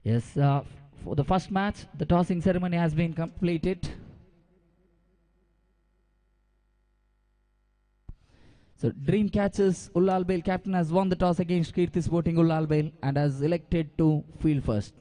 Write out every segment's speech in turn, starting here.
Yes, for the first match, the tossing ceremony has been completed. So Dreamcatchers Ulal Bail captain has won the toss against Kirti Sporting Ulal Bail and has elected to field first.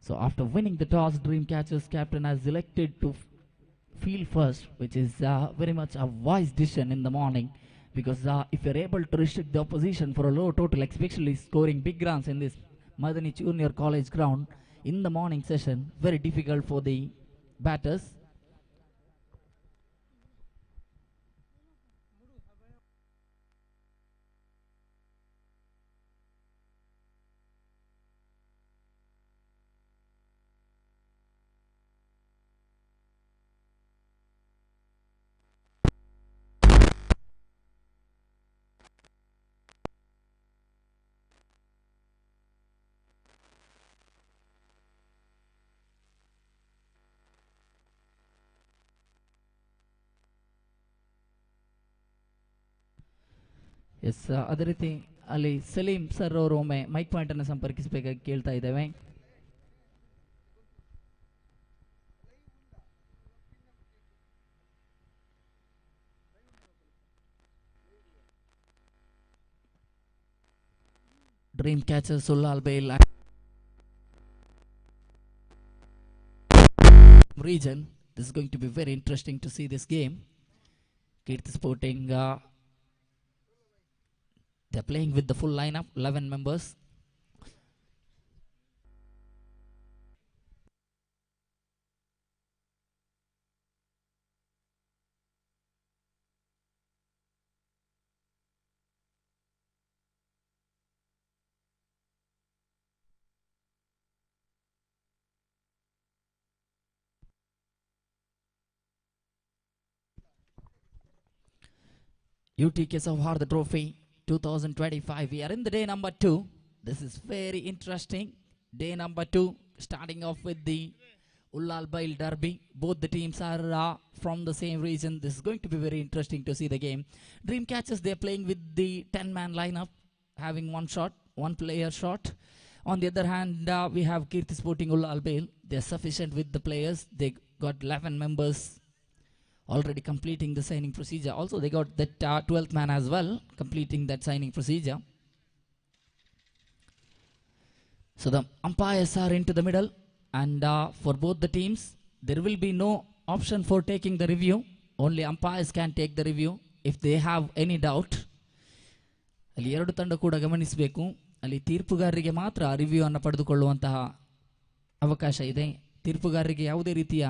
So after winning the toss, Dreamcatchers captain has elected to field first, which is very much a wise decision in the morning, because if you're able to restrict the opposition for a low total, especially scoring big runs in this Madani Junior College ground in the morning session, very difficult for the batters. Yes ಅದೇ ರೀತಿ ಅಲ್ಲಿ Salim sir ಅವರು ಒಮ್ಮೆ mic point ಅನ್ನು ಸಂಪರ್ಕಿಸಬೇಕಾಗಿ ಕೇಳ್ತಾ ಇದ್ದೇವೆ. Dreamcatchers Ulal Bail region. This is going to be very interesting to see this game. Kirti Sporting they're playing with the full lineup, 11 members. U.T.K Souhardha Trophy 2025. We are in the day number 2. This is very interesting. Day number 2, starting off with the Ulal Bail Derby. Both the teams are from the same region. This is going to be very interesting to see the game. Dreamcatchers, they are playing with the 10-man lineup, having one player shot. On the other hand, we have Kirti Sporting Ulal Bail. They are sufficient with the players. They got 11 members already completing the signing procedure. Also, they got that 12th man as well, completing that signing procedure. So the umpires are into the middle, and for both the teams, there will be no option for taking the review. Only umpires can take the review if they have any doubt. ಅಲ್ಲಿ ಎರಡು ತಂಡ ಕೂಡ ಗಮನಿಸಬೇಕು, ಅಲ್ಲಿ ತೀರ್ಪುಗಾರರಿಗೆ ಮಾತ್ರ review ಅನ್ನು ಪಡೆದುಕೊಳ್ಳುವಂತಹ ಅವಕಾಶ ಇದೆ. ತೀರ್ಪುಗಾರರಿಗೆ ಯಾವುದೇ ರೀತಿಯ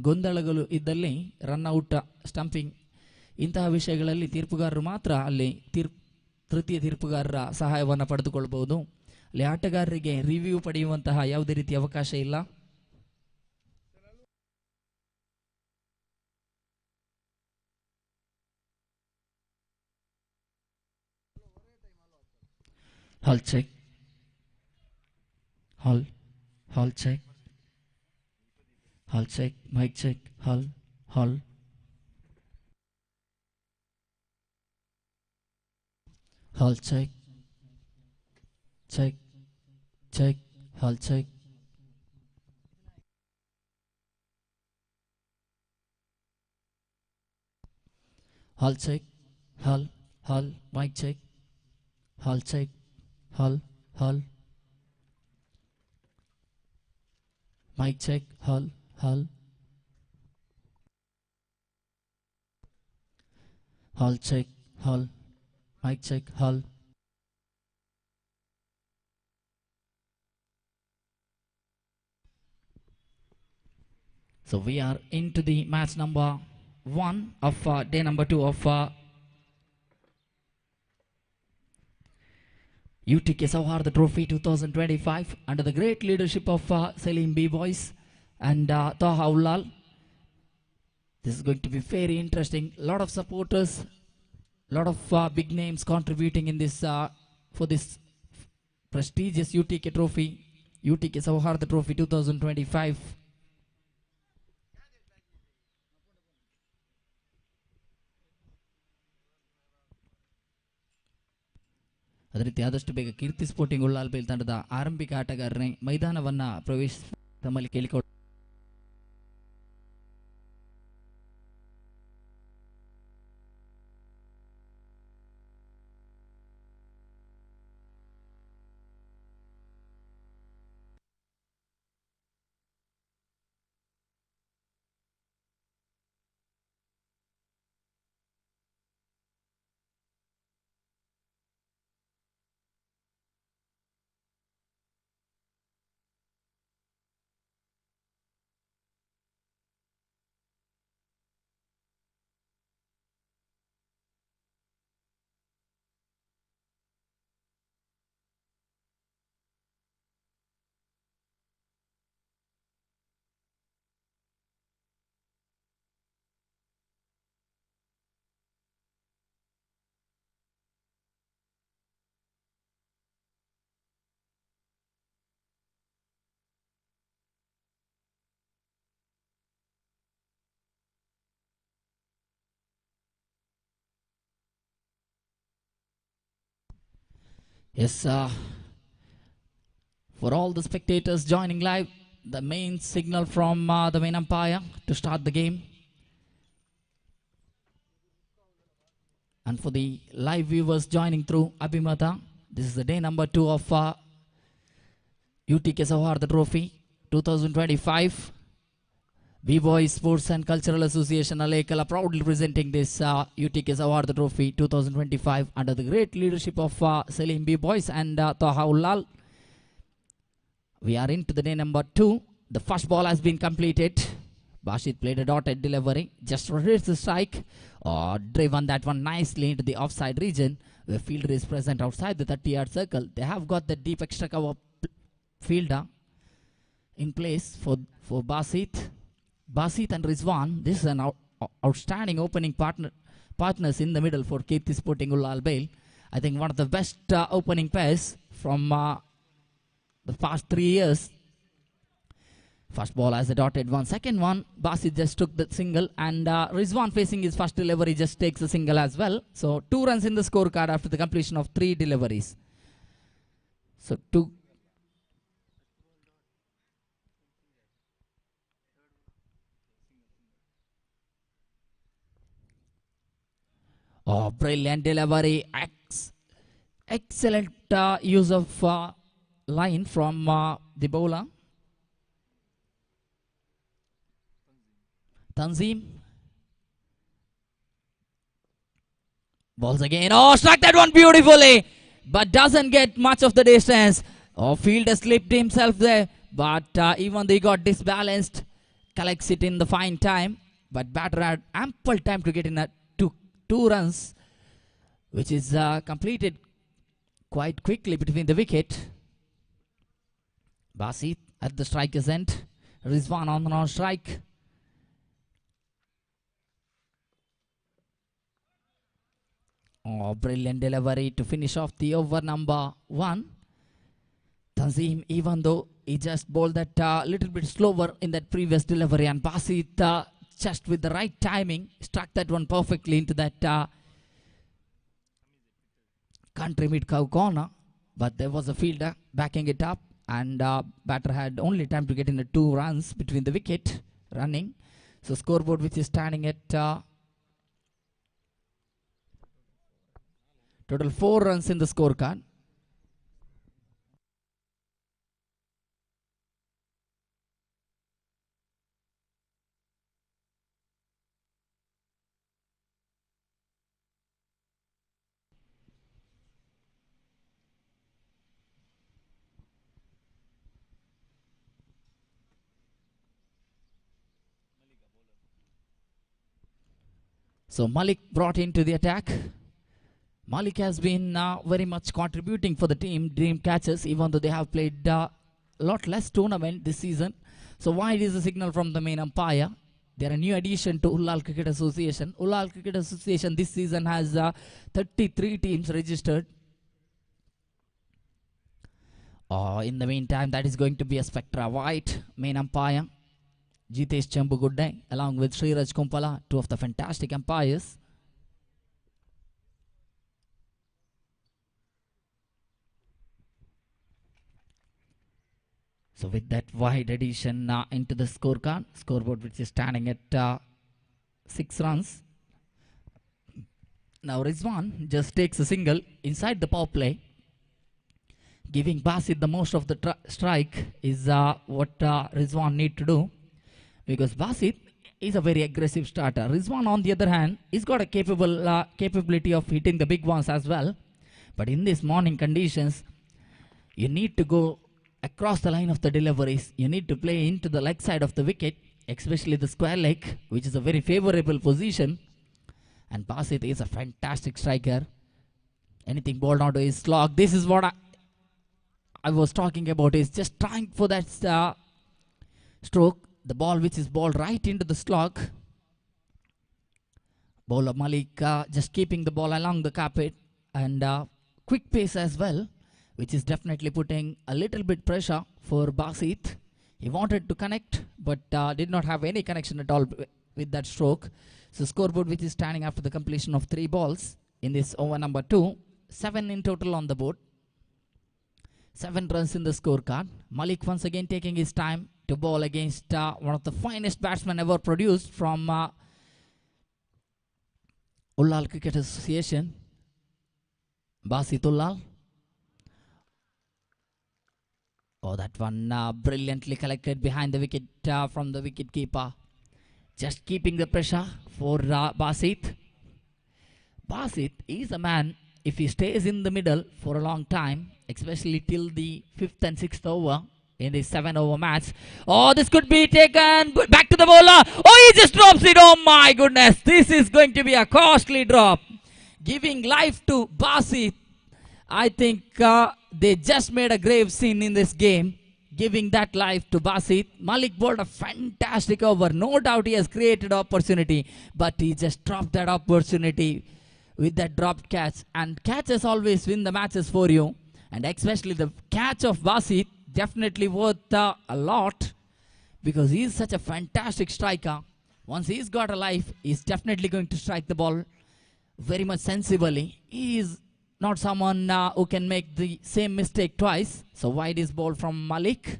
ಗೊಂದಲಗಳು ಇದ್ದಲ್ಲಿ, ರನ್ಔಟ್, ಸ್ಟಂಪಿಂಗ್ ಇಂತಹ ವಿಷಯಗಳಲ್ಲಿ ತೀರ್ಪುಗಾರರು ಮಾತ್ರ ಅಲ್ಲಿ ತೃತೀಯ ತೀರ್ಪುಗಾರರ ಸಹಾಯವನ್ನು ಪಡೆದುಕೊಳ್ಳಬಹುದು. ಅಲ್ಲಿ ಆಟಗಾರರಿಗೆ ರಿವ್ಯೂ ಪಡೆಯುವಂತಹ ಯಾವುದೇ ರೀತಿಯ ಅವಕಾಶ ಇಲ್ಲ. ಹಾಲ್ check, hall check, Hall check, mic check, Hall. Hall check, Hall check. Hall check, Hall, mic check, Hall check, Hall. Mic check, Hall. Hall check, Hall. Mic check, Hall. So we are into the match number 1 of day number 2 of U.T.K Souhardha Trophy 2025 under the great leadership of Salim B Boys and Najat Ulal. This is going to be very interesting. A lot of supporters, a lot of big names contributing in this for this prestigious U.T.K Trophy, U.T.K Souhardha Trophy 2025. ಅದೇ ರೀತಿ ಆದಷ್ಟು ಬೇಗ ಕೀರ್ತಿ sporting Ullal bale ತಂಡದ ಆರಂಭಿಕ ಆಟಗಾರನೇ ಮೈದಾನವನ್ನು ಪ್ರವೇಶಿಸಲು ಕೇಳಿಕೊಳ್ಳ. Yes, for all the spectators joining live, the main signal from the main umpire to start the game. And for the live viewers joining through ABHIMATHA, this is the day number 2 of U.T.K Souhardha Trophy 2025. B-Boys Sports and Cultural Association Alekala proudly presenting this U.T.K Souhardha Trophy 2025 under the great leadership of Salim B-Boys and Najat Ulal. We are into the day number 2. The first ball has been completed. Bashit played a dotted delivery, just rotates the strike, or driven that one nicely into the offside region where fielder is present outside the 30-yard circle. They have got the deep extra cover fielder in place for Basit and Rizwan. This is an outstanding opening partners in the middle for Kirti Sporting Ullal Bail. I think one of the best opening pairs from the past 3 years. First ball has a dotted one. Second one, Basit just took the single, and Rizwan facing his first delivery just takes a single as well. So 2 runs in the scorecard after the completion of 3 deliveries. So 2. Oh, brilliant delivery. Excellent use of line from the bowler. Tanzim. Balls again. Oh, struck that one beautifully, but doesn't get much of the distance. Oh, fielder slipped himself there, but even though he got disbalanced, collects it in the fine time. But batter had ample time to get in a 2 runs, which is completed quite quickly between the wicket. Basit at the striker's end. Rizwan on the non-strike. Oh, brilliant delivery to finish off the over number 1. Tanzim, even though he just bowled that little bit slower in that previous delivery, and Basit just with the right timing struck that one perfectly into that country mid-cow corner. But there was a fielder backing it up, and batter had only time to get in the 2 runs between the wicket running. So scoreboard which is standing at total 4 runs in the scorecard. So Malik brought into the attack. Malik has been very much contributing for the team, Dream Catchers, even though they have played a lot less tournament this season. So wide is a signal from the main umpire. They are a new addition to Ulal Cricket Association. Ulal Cricket Association this season has 33 teams registered. In the meantime, that is going to be a Spectra White, main umpire. Jitesh Chambuguddai, along with Sriraj Kumpala, two of the fantastic umpires. So with that wide addition into the scoreboard which is standing at 6 runs. Now Rizwan just takes a single inside the power play. Giving Basit the most of the strike is what Rizwan need to do. Because Basit is a very aggressive starter. Rizwan on the other hand is got a capability of hitting the big ones as well. But in these morning conditions, you need to go across the line of the deliveries. You need to play into the leg side of the wicket, especially the square leg, which is a very favorable position. And Basit is a fantastic striker. Anything balled onto his slog. This is what I was talking about, is just trying for that stroke. The ball which is balled right into the slog. Bowler Malik just keeping the ball along the carpet, and quick pace as well, which is definitely putting a little bit pressure for Basit. He wanted to connect, but did not have any connection at all with that stroke. So scoreboard which is standing after the completion of 3 balls in this over number 2. 7 in total on the board. 7 runs in the scorecard. Malik once again taking his time to bowl against one of the finest batsmen ever produced from Ulal Cricket Association, Basit Ulal. Oh, that one brilliantly collected behind the wicket from the wicket keeper. Just keeping the pressure for Basit. Basit is a man, if he stays in the middle for a long time, especially till the 5th and 6th over in the 7-over match. Oh, this could be taken back to the bowler. Oh, he just drops it. Oh my goodness, this is going to be a costly drop. Giving life to Basit. I think they just made a grave sin in this game, giving that life to Basit. Malik bowled a fantastic over. No doubt he has created opportunity, but he just dropped that opportunity with that dropped catch. And catches always win the matches for you. And especially the catch of Basit, definitely worth a lot, because he is such a fantastic striker. Once he's got a life, he's definitely going to strike the ball very much sensibly. He is not someone who can make the same mistake twice. So wide is ball from Malik.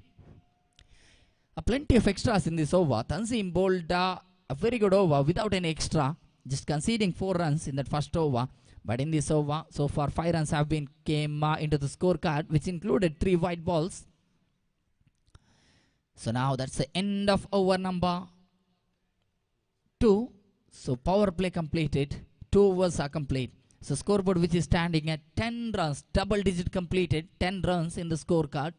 Plenty of extras in this over. Tanzim bowled a very good over without any extra, just conceding 4 runs in that first over. But in this over, so far 5 runs have been came into the scorecard, which included 3 white balls. So now that's the end of over number 2. So power play completed. 2 overs are complete. So scoreboard which is standing at 10 runs, double digit completed, 10 runs in the scorecard.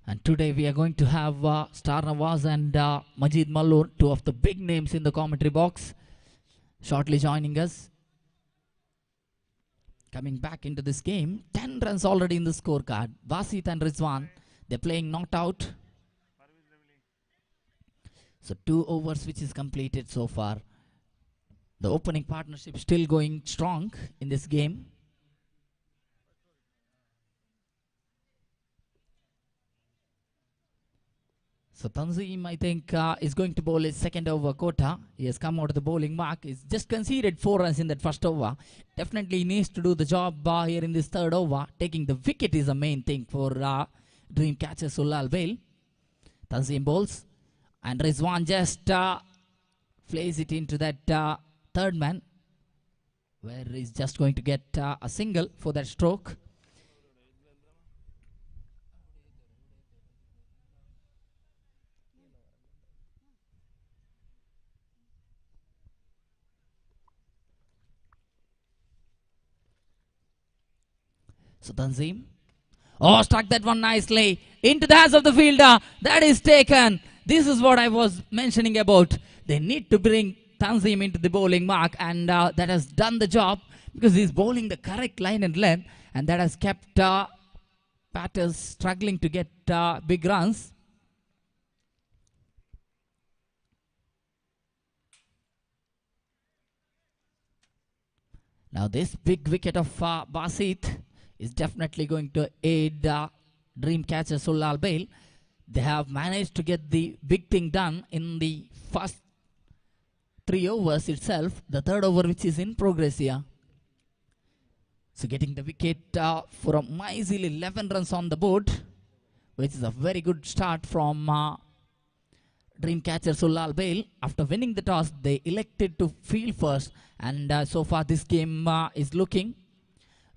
And today we are going to have Star Nawaz and Majid Malloor, 2 of the big names in the commentary box, shortly joining us. Coming back into this game, 10 runs already in the scorecard. Basit and Rizwan, they're playing not out. So 2 overs which is completed so far. The opening partnership still going strong in this game. So Tanzim, I think, is going to bowl his second over quota. He has come out of the bowling mark. He's just conceded 4 runs in that first over. Definitely needs to do the job here in this third over. Taking the wicket is the main thing for Dream Catchers Ulal Bale. Tanzim bowls. And Rizwan just plays it into that third man, where he's just going to get a single for that stroke. So Tanzim. Oh, struck that one nicely into the hands of the fielder. That is taken. This is what I was mentioning about. They need to bring Tanzim into the bowling mark, and that has done the job because he's bowling the correct line and length, and that has kept batters struggling to get big runs. Now this big wicket of Basit is definitely going to aid dream catcher Ulal Bale. They have managed to get the big thing done in the first 3 overs itself. The third over which is in progress here. So getting the wicket for a miserly 11 runs on the board, which is a very good start from dream catcher Ulal Bale. After winning the toss, they elected to field first, and so far this game is looking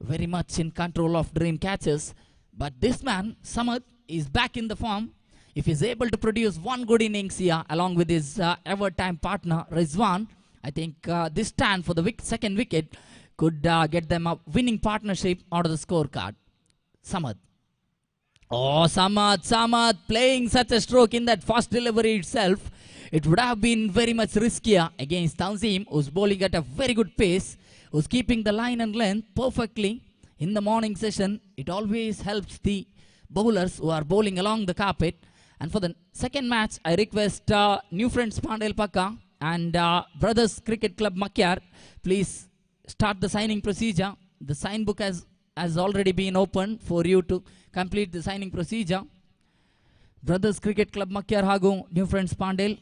very much in control of dream catchers. But this man, Samad, is back in the form. If he's able to produce one good innings here along with his ever-time partner Rizwan, I think this stand for the second wicket could get them a winning partnership out of the scorecard. Samad. Oh, Samad playing such a stroke in that first delivery itself. It would have been very much riskier against Tanzim, who's bowling at a very good pace, who's keeping the line and length perfectly. In the morning session, it always helps the bowlers who are bowling along the carpet. And for the second match, I request new friends Pandel Pakka and Brothers Cricket Club Makar, please start the signing procedure. The sign book has already been opened for you to complete the signing procedure. Brothers Cricket Club Makar ಹಾಗೂ new friends ಪಾಂಡೇಲ್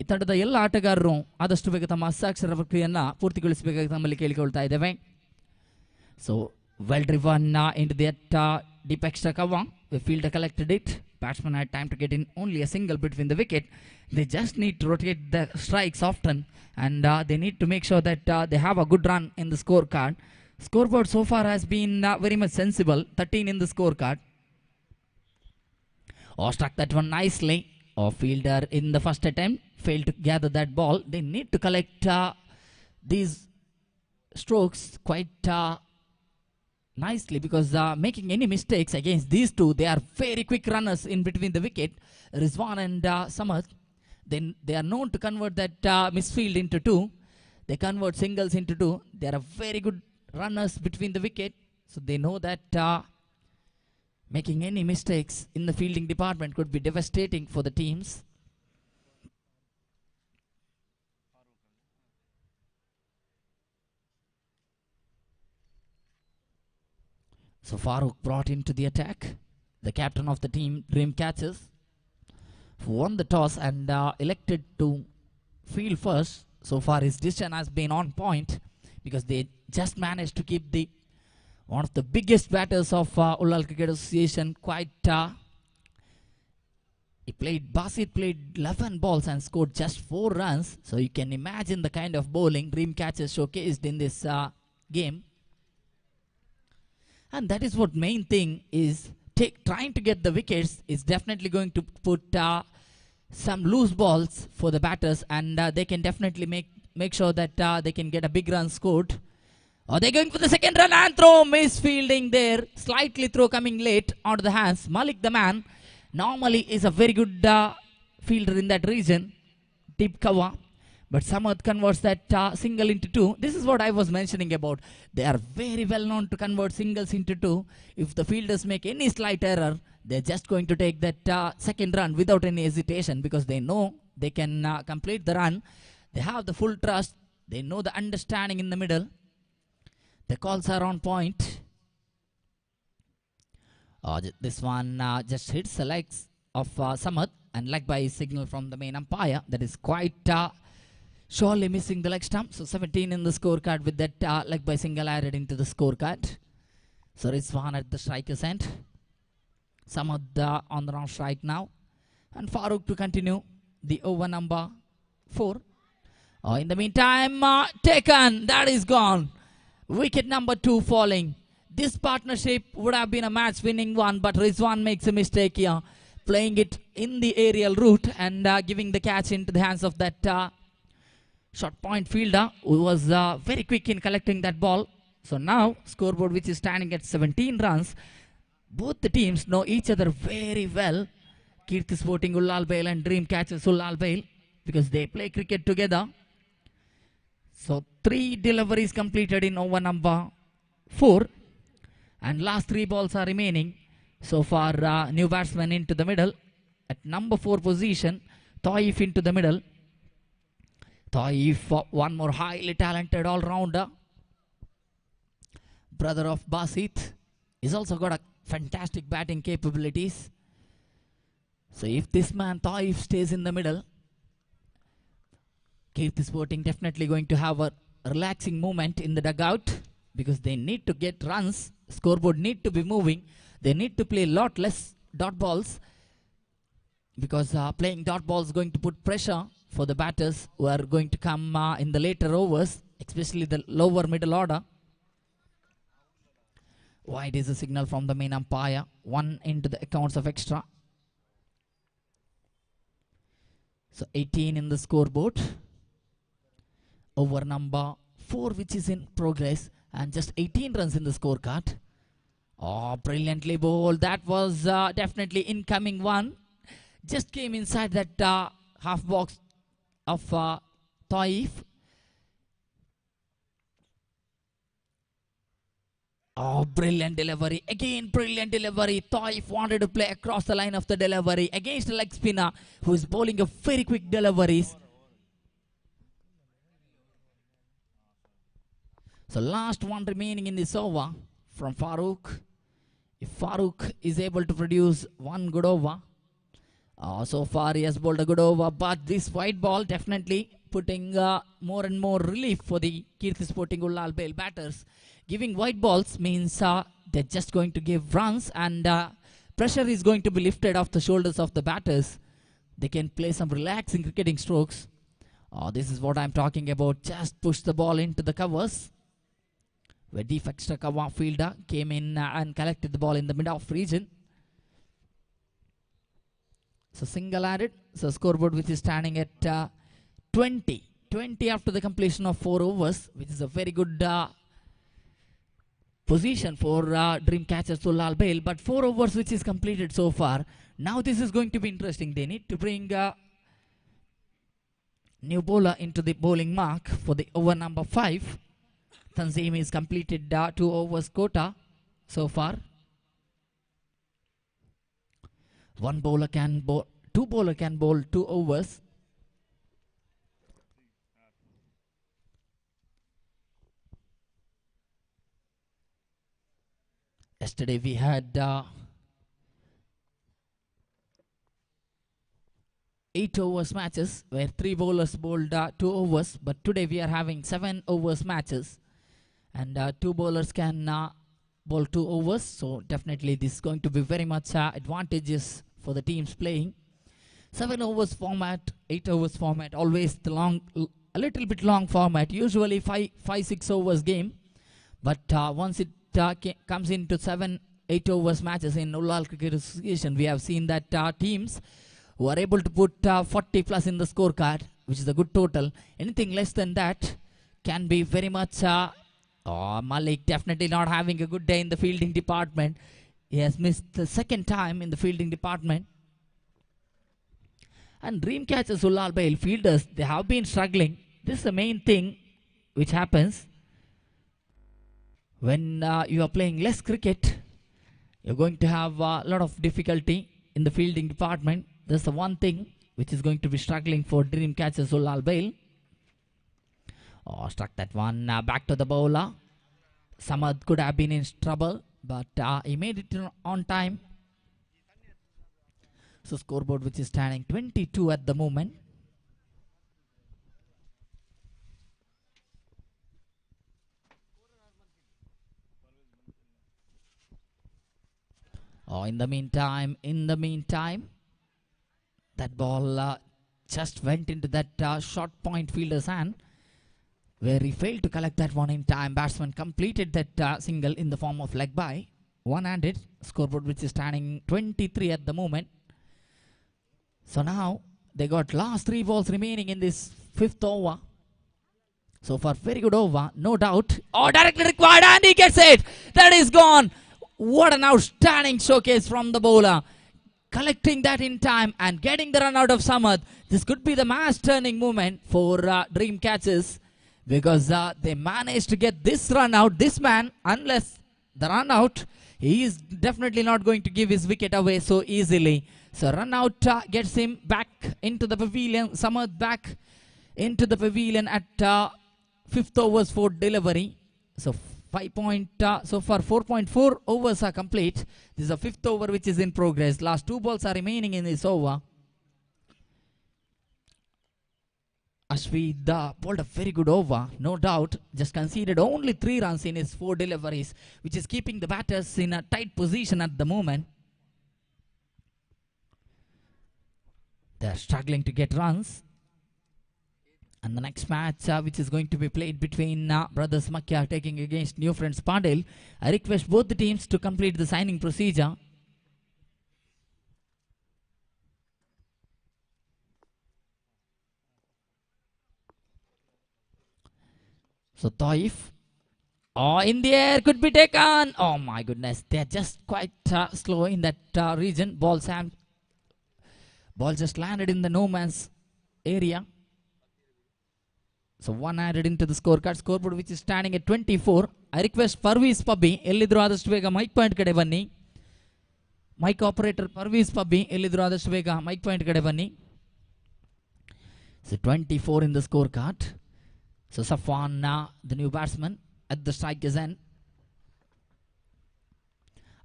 ಈ ತಂಡದ ಎಲ್ಲ ಆಟಗಾರರು ಆದಷ್ಟು ಬೇಗ ತಮ್ಮ ಹಸ್ತಾಕ್ಷರ ಪ್ರಕ್ರಿಯೆಯನ್ನು ಪೂರ್ತಿಗೊಳಿಸಬೇಕಾಗಿ ತಮ್ಮಲ್ಲಿ ಕೇಳಿಕೊಳ್ತಾ ಇದ್ದೇವೆ. So well driven into that deep extra cover. The fielder collected it. Batsman had time to get in only a single between the wicket. They just need to rotate the strikes often, and they need to make sure that they have a good run in the scorecard. Scoreboard so far has been very much sensible. 13 in the scorecard. Oh, struck that one nicely. Oh, fielder in the first attempt failed to gather that ball. They need to collect these strokes quite nicely, because making any mistakes against these two, they are very quick runners in between the wicket, Rizwan and Samad. Then they are known to convert that misfield into two. They convert singles into two. They are very good runners between the wicket, so they know that making any mistakes in the fielding department could be devastating for the teams. So Farooq brought into the attack, the captain of the team, Dream Catchers, who won the toss and elected to field first. So far his decision has been on point, because they just managed to keep the one of the biggest batters of Ulal Cricket Association quite. Basit played 11 balls and scored just 4 runs. So you can imagine the kind of bowling Dream Catchers showcased in this game. And that is what main thing is. Trying to get the wickets is definitely going to put some loose balls for the batters, and they can definitely make sure that they can get a big run scored. Oh, they're going for the second run and throw. Misfielding there. Slightly throw coming late onto the hands. Malik, the man, normally is a very good fielder in that region. Deep cover. But Samad converts that single into two. This is what I was mentioning about. They are very well known to convert singles into two. If the fielders make any slight error, they're just going to take that second run without any hesitation, because they know they can complete the run. They have the full trust. They know the understanding in the middle. The calls are on point. This one just hits the legs of Samad, and leg by signal from the main umpire. That is quite surely missing the leg stump. So 17 in the scorecard with that leg by single added into the scorecard. So Rizwan at the striker's end. Samad on the wrong strike now. And Farooq to continue the over number 4. In the meantime, taken. That is gone. Wicket number 2 falling. This partnership would have been a match-winning one, but Rizwan makes a mistake here, playing it in the aerial route and giving the catch into the hands of that short point fielder, who was very quick in collecting that ball. So now scoreboard which is standing at 17 runs. Both the teams know each other very well. Kirti Sporting Ulal Bail and Dream Catchers Ulal Bail, because they play cricket together. So 3 deliveries completed in over number 4. And last 3 balls are remaining. So far new batsman into the middle. At number 4 position, Taif into the middle. Taif, one more highly talented all-rounder. Brother of Basit. He's also got a fantastic batting capabilities. So if this man Taif stays in the middle, Kirti Sporting definitely going to have a relaxing moment in the dugout, because they need to get runs. Scoreboard need to be moving. They need to play a lot less dot balls, because playing dot balls is going to put pressure for the batters who are going to come in the later overs, especially the lower middle order. Wide is a signal from the main umpire. 1 into the accounts of extra. So 18 in the scoreboard. Over number 4 which is in progress, and just 18 runs in the scorecard. Oh, brilliantly bowled. That was definitely incoming one. Just came inside that half box of Taif. Oh, brilliant delivery. Again, brilliant delivery. Taif wanted to play across the line of the delivery against a leg spinner who is bowling a very quick deliveries. So last one remaining in this over from Farooq. If Farooq is able to produce one good over, so far he has bowled a good over, but this white ball definitely putting more and more relief for the Kirti Sporting Ulal Bail batters. Giving white balls means they're just going to give runs, and pressure is going to be lifted off the shoulders of the batters. They can play some relaxing cricketing strokes. This is what I'm talking about. Just push the ball into the covers. Where deep extra cover fielder came in and collected the ball in the mid-off region. So single added. So scoreboard which is standing at 20. 20 after the completion of 4 overs, which is a very good position for Dream Catchers Ulal Bail. But 4 overs which is completed so far. Now this is going to be interesting. They need to bring new bowler into the bowling mark for the over number 5. Tanzim is completed 2 overs quota so far. 2 bowler can bowl 2 overs. Yesterday we had 8 overs matches where 3 bowlers bowled 2 overs, but today we are having 7 overs matches, and 2 bowlers can bowl 2 overs. So definitely this is going to be very much advantageous for the teams playing. 7 overs format, 8 overs format, always the long, a little bit long format, usually 5-6 overs game, but once it comes into 7-8 overs matches in Ulal Cricket Association, we have seen that teams who are able to put 40 plus in the scorecard, which is a good total. Anything less than that can be very much Malik definitely not having a good day in the fielding department. He has missed the 2nd time in the fielding department. And Dream Catchers Ulal Bail fielders, they have been struggling. This is the main thing which happens when you are playing less cricket. You're going to have a lot of difficulty in the fielding department. That's the one thing which is going to be struggling for Dream Catchers Ulal Bail. Struck that one back to the bowler. Samad could have been in trouble, but he made it on time. So scoreboard which is standing 22 at the moment. In the meantime, that ball just went into that short point fielder's hand, where he failed to collect that one in time. Batsman completed that single in the form of leg by, one-handed. Scoreboard which is standing 23 at the moment. So now they got last 3 balls remaining in this 5th over. So far, very good over, no doubt. Oh, directly required, and he gets it. That is gone. What an outstanding showcase from the bowler. Collecting that in time and getting the run out of Samad. This could be the match-turning moment for Dream Catchers, because they managed to get this run out. This man, unless the run out, he is definitely not going to give his wicket away so easily. So run out gets him back into the pavilion. Samad back into the pavilion at 5th overs for delivery. So so far 4.4 overs are complete. This is a 5th over which is in progress. Last 2 balls are remaining in this over. Ashwid bowled a very good over, no doubt. Just conceded only 3 runs in his 4 deliveries, which is keeping the batters in a tight position at the moment. They are struggling to get runs. And the next match, which is going to be played between brothers Makar taking against new friends Pandel, I request both the teams to complete the signing procedure. So Taif, in the air, could be taken. Oh my goodness, they are just quite slow in that region. Ball just landed in the no man's area. So 1 added into the scoreboard which is standing at 24. I request Parveez Pubby, Ellidru Adashtu Vega, mic point kade banni. Mic operator Parveez Pubby, Ellidru Adashtu Vega, mic point kade banni. So 24 in the scorecard. So Safwan, the new batsman, at the striker's end.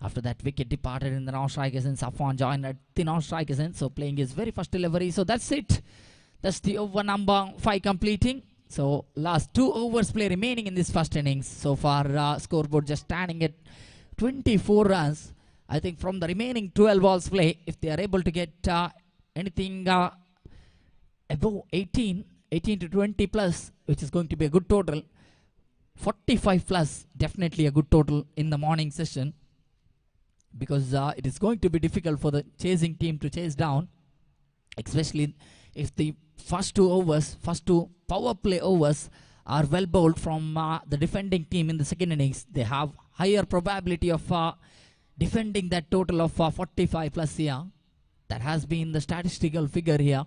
After that wicket departed in the non-strikers end, Safwan joined at the non-strikers end. So playing his very first delivery. So that's it. That's the over number 5 completing. So last 2 overs play remaining in this first innings. So far scoreboard just standing at 24 runs. I think from the remaining 12 balls play, if they are able to get anything above 18 to 20 plus, which is going to be a good total. 45 plus, definitely a good total in the morning session, because it is going to be difficult for the chasing team to chase down, especially if the first 2 power play overs are well bowled from the defending team in the second innings. They have higher probability of defending that total of 45 plus here. That has been the statistical figure here.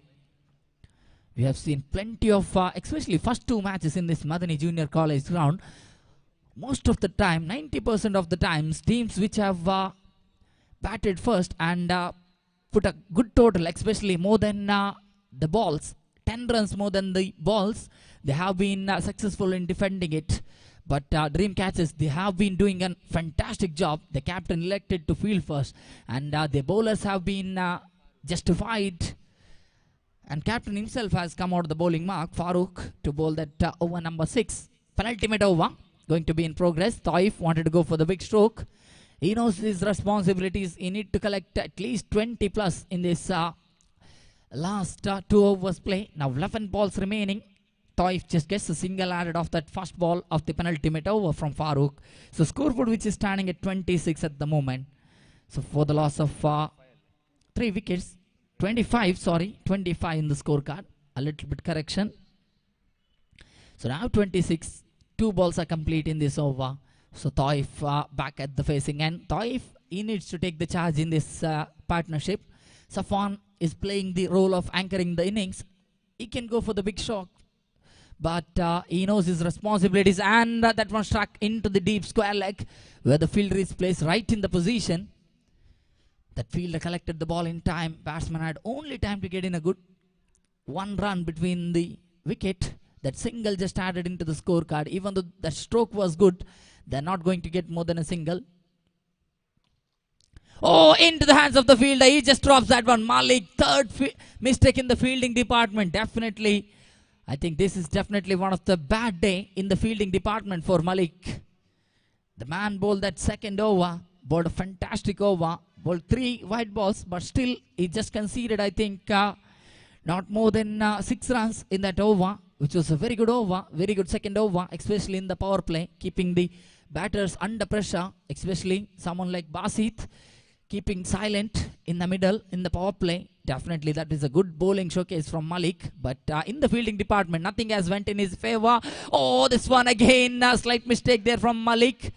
We have seen plenty of, especially first 2 matches in this Madani Junior College ground. Most of the time, 90% of the times, teams which have batted first and put a good total, especially more than the balls, 10 runs more than the balls, they have been successful in defending it. But Dream Catchers, they have been doing a fantastic job. The captain elected to field first, and the bowlers have been justified. And captain himself has come out of the bowling mark, Farooq, to bowl that over number 6. Penultimate over going to be in progress. Taif wanted to go for the big stroke. He knows his responsibilities. He need to collect at least 20 plus in this last 2 overs play. Now 11 balls remaining. Taif just gets a single added off that first ball of the penultimate over from Farooq. So scoreboard which is standing at 26 at the moment. So for the loss of 3 wickets, 25 in the scorecard. A little bit correction. So now 26. 2 balls are complete in this over. So Taif back at the facing end. Taif, he needs to take the charge in this partnership. Safwan is playing the role of anchoring the innings. He can go for the big shot, but he knows his responsibilities, and that one struck into the deep square leg where the fielder is placed right in the position. That fielder collected the ball in time. Batsman had only time to get in a good 1 run between the wicket. That single just added into the scorecard. Even though that stroke was good, they're not going to get more than a single. Oh, into the hands of the fielder. He just drops that one. Malik, third mistake in the fielding department. Definitely, I think this is definitely one of the bad day in the fielding department for Malik. The man bowled that second over, bowled a fantastic over, bowled 3 white balls, but still he just conceded, I think, not more than 6 runs in that over, which was a very good over, very good second over, especially in the power play, keeping the batters under pressure, especially someone like Basit, keeping silent in the middle in the power play. Definitely that is a good bowling showcase from Malik, but in the fielding department nothing has went in his favor. Oh, this one again, a slight mistake there from Malik.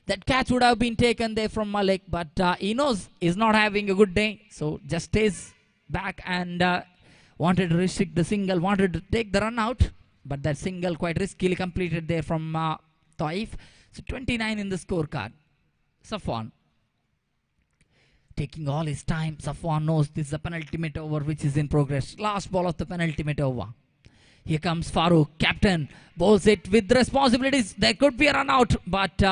That catch would have been taken there from Malik, but he knows he's not having a good day, so just stays back and wanted to restrict the single, wanted to take the run out, but that single quite riskily completed there from Taif. So 29 in the scorecard. Safwan taking all his time. Safwan knows this is a penultimate over which is in progress. Last ball of the penultimate over. Here comes Farooq, captain, bowls it with responsibilities. There could be a run out, but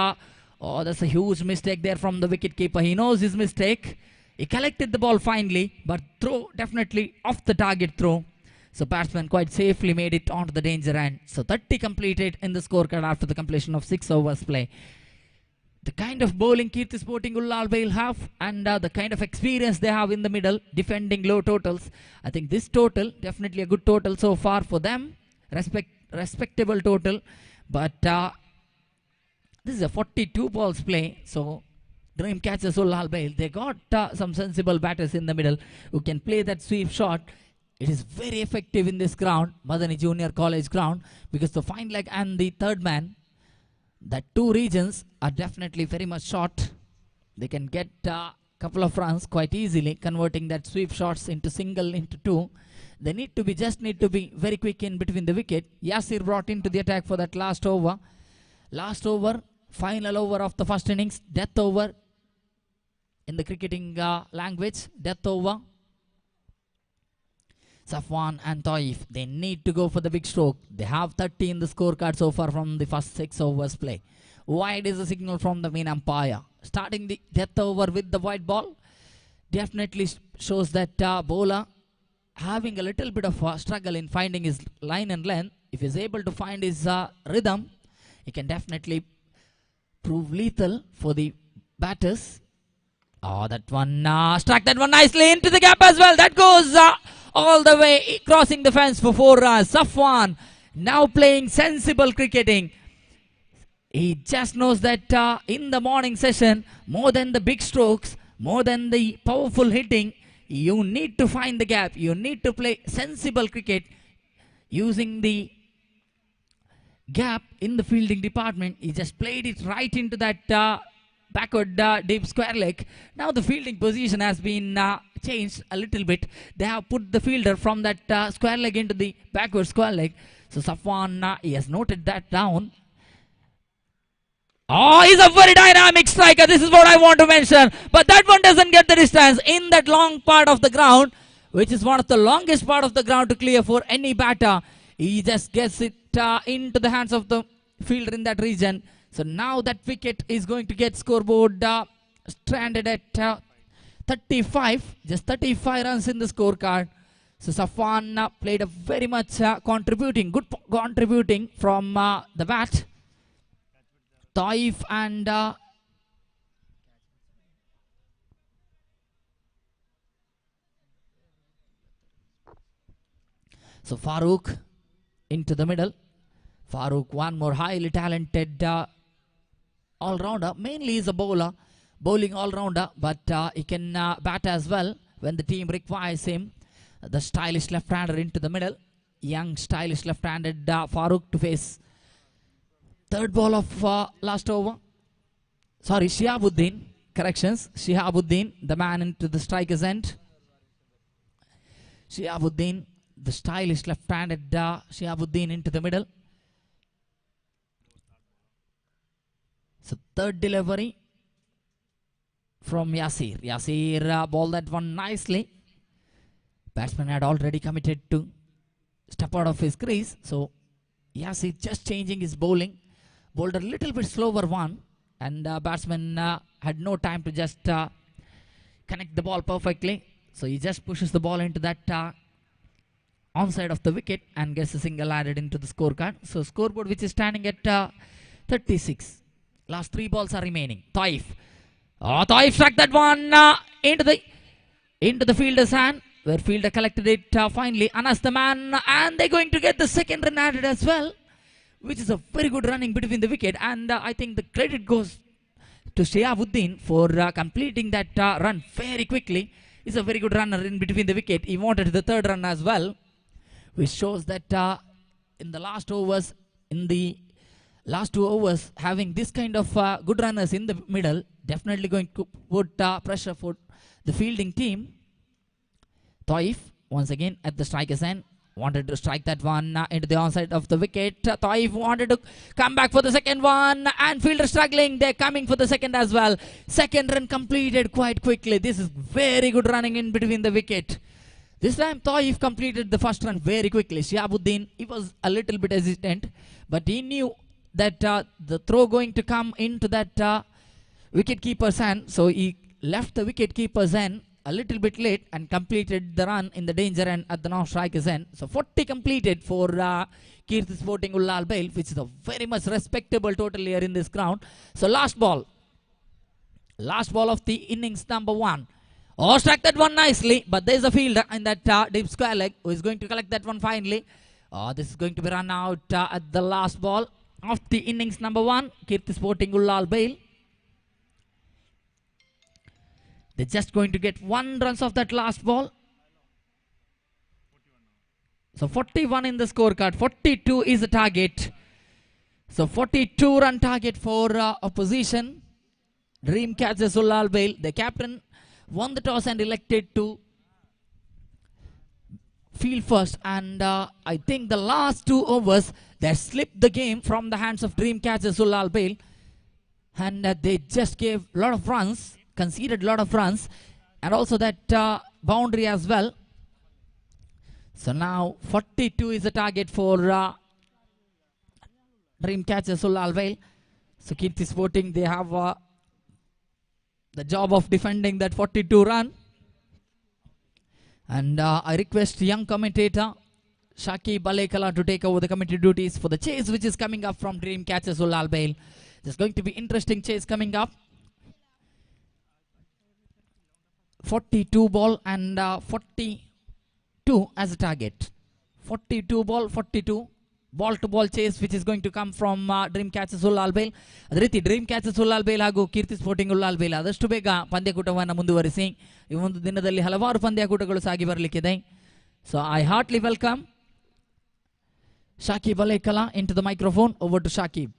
oh, that's a huge mistake there from the wicket keeper. He knows his mistake. He collected the ball finally, but throw definitely off the target throw. So batsman quite safely made it onto the danger end. So 30 completed in the scorecard after the completion of 6 overs play. The kind of bowling Kirti Sporting Ulal will have and the kind of experience they have in the middle, defending low totals. I think this total, definitely a good total so far for them. Respectable total. But this is a 42 balls play. So dream catchers Ulal Bail. They got some sensible batters in the middle who can play that sweep shot. It is very effective in this ground, Madani Junior College ground, because the fine leg and the third man, that two regions are definitely very much short. They can get a couple of runs quite easily, converting that sweep shots into single, into two. They need to be very quick in between the wicket. Yasir brought into the attack for that last over. Last over, final over of the first innings, death over in the cricketing language, death over. Safwan and Taif, they need to go for the big stroke. They have 30 in the scorecard so far from the first 6 overs play. Wide is the signal from the main umpire. Starting the death over with the white ball definitely shows that bowler having a little bit of struggle in finding his line and length. If he's able to find his rhythm, he can definitely prove lethal for the batters. Oh, that one struck that one nicely into the gap as well. That goes all the way, crossing the fence for 4 runs. Safwan now playing sensible cricketing. He just knows that in the morning session, more than the big strokes, more than the powerful hitting, you need to find the gap. You need to play sensible cricket using the gap in the fielding department. He just played it right into that backward deep square leg. Now the fielding position has been changed a little bit. They have put the fielder from that square leg into the backward square leg. So Safwan, he has noted that down. Oh, he's a very dynamic striker. This is what I want to mention. But that one doesn't get the distance in that long part of the ground, which is one of the longest part of the ground to clear for any batter. He just gets it into the hands of the fielder in that region. So now that wicket is going to get scoreboard stranded at 35. Just 35 runs in the scorecard. So Safwan played a very much good contributing from the bat. Taif and so Farooq into the middle. Farooq, one more highly talented all-rounder. Mainly is a bowler, bowling all-rounder, but he can bat as well when the team requires him. The stylish left-hander into the middle. Young stylish left-handed Farooq to face third ball of last over. Sorry, Shihabuddin. Corrections. Shihabuddin, the man into the striker's end. Shihabuddin, the stylish left-handed Shihabuddin into the middle. So third delivery from Yasir. Yasir bowled that one nicely. Batsman had already committed to step out of his crease. So Yasir just changing his bowling. Bowled a little bit slower one. And batsman had no time to just connect the ball perfectly. So he just pushes the ball into that onside of the wicket and gets a single added into the scorecard. So scoreboard which is standing at 36. Last 3 balls are remaining. Taif. Oh, Taif struck that one into the fielder's hand, where fielder collected it finally. Anas the man, and they're going to get the second run added as well, which is a very good running between the wicket. And I think the credit goes to Shihabuddin for completing that run very quickly. is a very good runner in between the wicket. He wanted the third run as well, which shows that in the last overs, in the last 2 overs, having this kind of good runners in the middle, definitely going to put pressure for the fielding team. Taif once again at the striker's end. Wanted to strike that one into the onside of the wicket. Taif wanted to come back for the second one, and fielder struggling. They're coming for the second as well. Second run completed quite quickly. This is very good running in between the wicket. This time Taif completed the first run very quickly. Shihabuddin, he was a little bit hesitant, but he knew that the throw going to come into that wicket keeper's hand, so he left the wicket keeper's hand a little bit late and completed the run in the danger end at the non-striker's end. So 40 completed for Kirti Sporting Ulal Bail, which is a very much respectable total here in this ground. So last ball of the innings number 1. Oh, struck that one nicely, but there's a fielder in that deep square leg who is going to collect that one finally. This is going to be run out at the last ball of the innings number 1, Kirti Sporting Ulal Bail. They're just going to get 1 runs off that last ball. So 41 in the scorecard. 42 is the target. So 42 run target for opposition. Dreamcatchers Ulal Bail. The captain won the toss and elected to field first. And I think the last 2 overs, they slipped the game from the hands of Dreamcatchers Ulal Bail. And they just gave a lot of runs. Conceded a lot of runs, and also that boundary as well. So now 42 is the target for Dreamcatchers Ulal Bail. So Kirti Sporting, they have the job of defending that 42 run. And I request young commentator Shaki Balekala to take over the commentary duties for the chase which is coming up from Dreamcatchers Ulal Bail. There's going to be interesting chase coming up. 42 ball and 42 as a target. 42 ball, 42 ball to ball chase which is going to come from Dreamcatchers Ulal Bail. ಅದೇ ರೀತಿ Dreamcatchers Ulal Bail ಹಾಗೂ ಕೀರ್ತಿ sporting Ullal bale ಆದಷ್ಟು ಬೇಗ ಪಂದ್ಯಕೂಟವನ್ನು ಮುಂದುವರಿಸಿ ಈ ಒಂದು ದಿನದಲ್ಲಿ ಹಲವಾರು ಪಂದ್ಯಕೂಟಗಳು ಸಾಗಿ ಬರಲಿಕ್ಕಿದೆ. So I heartily welcome Shakib Alekala into the microphone. Over to Shakib.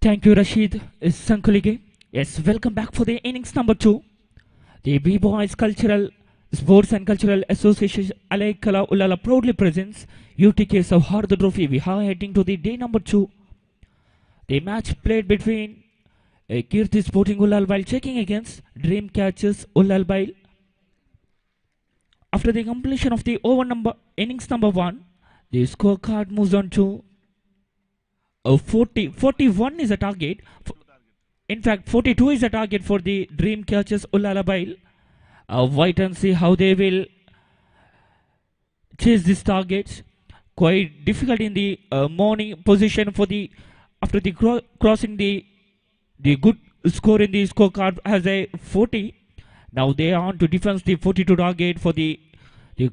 Thank you, Rashid. Sankulige. Yes, welcome back for the innings number 2. The B-Boys Cultural Sports and Cultural Association Alekala Ulala proudly presents U.T.K. Souhardha Trophy. We are heading to the day number 2. The match played between Kirti Sporting Ulal while checking against Dreamcatchers Ulal Bail. After the completion of the innings number 1, the scorecard moves on to 41 is a target. In fact, 42 is a target for the Dreamcatchers Ulal Bail. Wait and see how they will chase these targets. Quite difficult in the morning position for the after the crossing the good score in the scorecard has a 40. Now they are on to defense the 42 target for the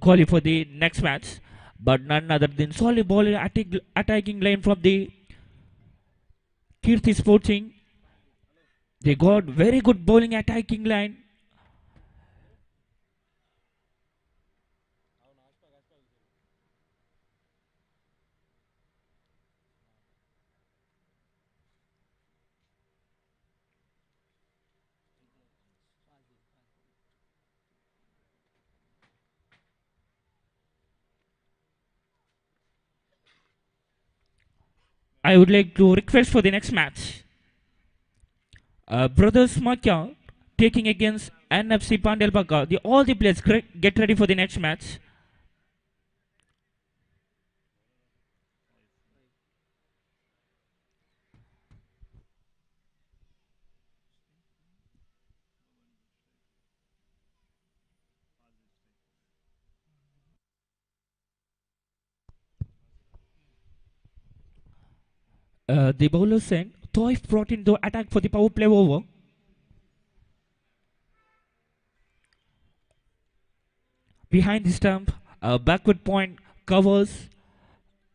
qualify for the next match. But none other than solid ball attacking line from the Kirti Sporting. They got very good bowling attacking line. I would like to request for the next match. Brothers Makar taking against NFC Pandel. All the players get ready for the next match. The bowler sent Toif brought in the attack for the power play over. Behind the stump, a backward point covers.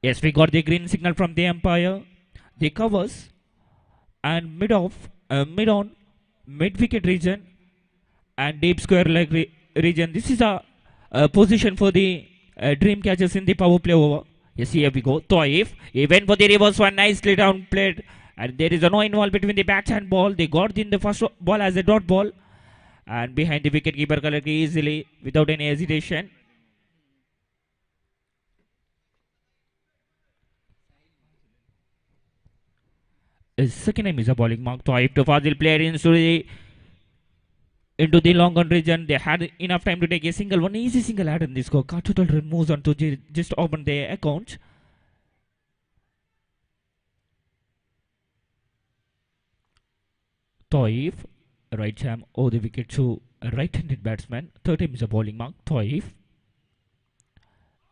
Yes, we got the green signal from the umpire. The covers and mid on, mid wicket region and deep square leg region. This is a position for the dream catchers in the power play over. Yes, here we go. Toif, he went for the reverse one, nicely down played, and there is no involvement between the bat and ball. They got in the first ball as a dot ball, and behind the wicket keeper collected easily without any hesitation. His second name is a bowling mark. Toif to Fazil player into the long on region. They had enough time to take a single, one easy single add in this score. Total run moves on to just open their account. Toif, right jam over the wicket to a right-handed batsman. Third time is a bowling mark. Toif.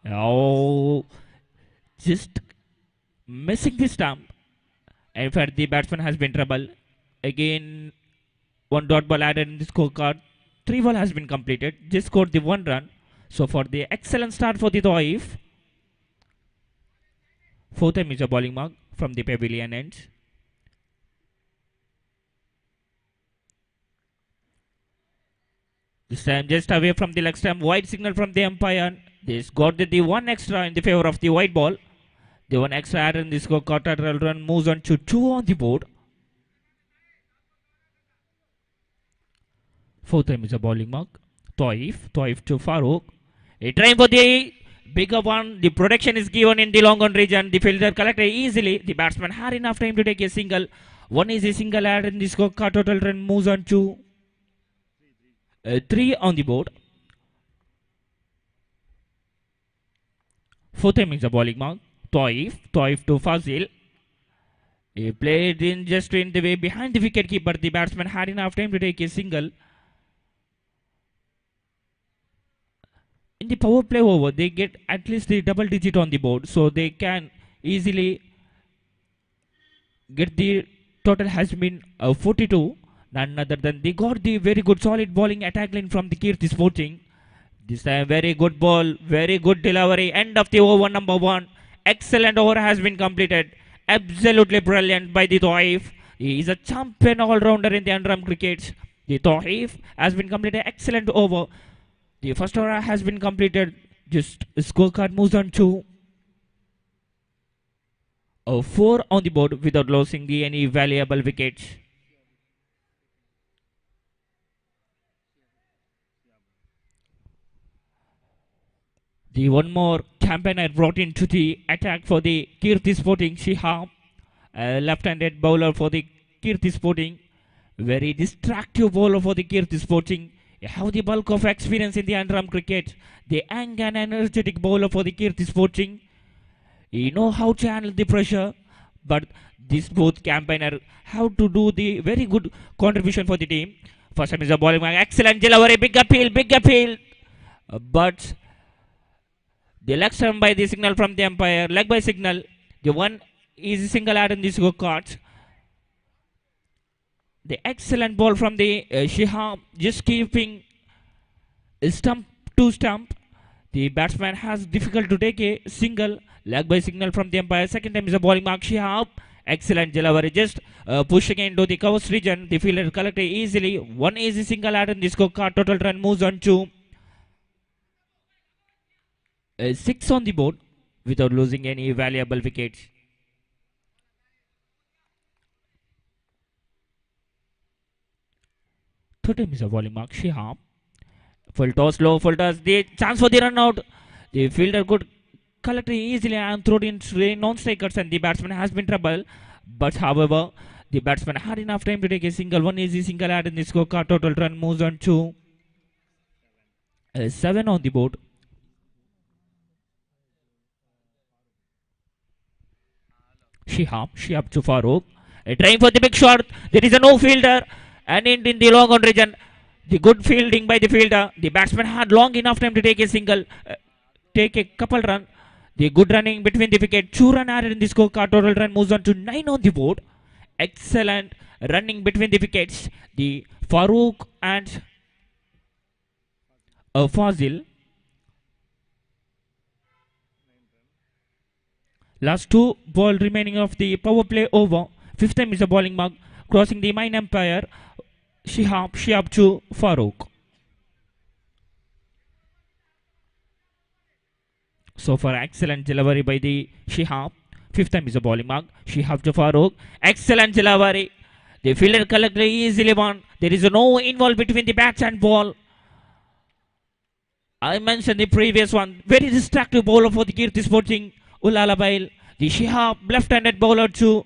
Oh, just missing the stump. In fact, the batsman has been trouble. Again, one dot ball added in the scorecard. 3 ball has been completed. Just scored the 1 run. So for the excellent start for the Toif. Fourth time is a bowling mark from the pavilion end. This time just away from the leg stump. Wide signal from the umpire. They got the 1 extra in the favor of the white ball. The 1 extra added in the scorecard. Total run moves on to 2 on the board. Fourth time is a bowling mark. Toif to Farouk. A try for the bigger one. The protection is given in the long on region. The fielder collected easily. The batsman had enough time to take a single. 1 easy single added in the scorecard. Total run moves on to 3 on the board. Fourth time is a bowling mark. Toif to Fazil. He played in just in the way behind the wicket keeper. The batsman had enough time to take a single. In the power play over, they get at least the double digit on the board, so they can easily get the total has been 42. None other than they got the very good solid bowling attack line from the Kirti Sporting. This time very good ball, very good delivery. End of the over number 1. Excellent over has been completed. Absolutely brilliant by the Toif. He is a champion all-rounder in the underarm cricket. The Toif has been completed. Excellent over. The first over has been completed. Just scorecard moves on to 4 on the board without losing any valuable wickets. The one more campaigner brought into the attack for the Kirti Sporting. Shihab, left-handed bowler for the Kirti Sporting. Very distractive bowler for the Kirti Sporting. Have the bulk of experience in the underarm cricket. The young and energetic bowler for the Kirti Sporting. He know how to handle the pressure, but this both campaigner have to do the very good contribution for the team. First time is a bowling mark. Excellent delivery, big appeal. But the leg stump by the signal from the umpire, leg by signal. The 1 is single add in the scorecard. The excellent ball from the Shihab, just keeping stump to stump. The batsman has difficult to take a single. Leg by signal from the umpire. Second time is a bowling mark. Shihab, excellent delivery, just pushing into the covers region. The fielder collected easily. 1 easy single add in the scorecard. Total run moves on to 6 on the board without losing any valuable wickets. Third time is a bowling mark. Shihab. Full toss, low, full toss. The chance for the run out. The fielder could collect easily and throw it in non-strikers, and the batsman has been trouble. But however, the batsman had enough time to take a single. 1 easy single add in the scorecard. Total run moves on to 7 on the board. Shihab to Farouk. Trying for the big shot. There is a no fielder. And in the long on region, the good fielding by the fielder. The batsman had long enough time to take a single, take a couple run. The good running between the wicket. 2 run added in the scorecard. Total run moves on to 9 on the board. Excellent running between the wickets. The Farouk and Fazil. Last 2 ball remaining of the power play over. 5th time is a bowling mark. Crossing the mine umpire. Shihab to Farouk. So far, excellent delivery by the Shihab. 5th time is a bowling mark. Shihab to Farouk. Excellent delivery. The fielder collected easily one. There is no involved between the bats and ball. I mentioned the previous one. Very distractive bowler for the Kirti Sporting Ulalabail. The Shihab left-handed bowler too.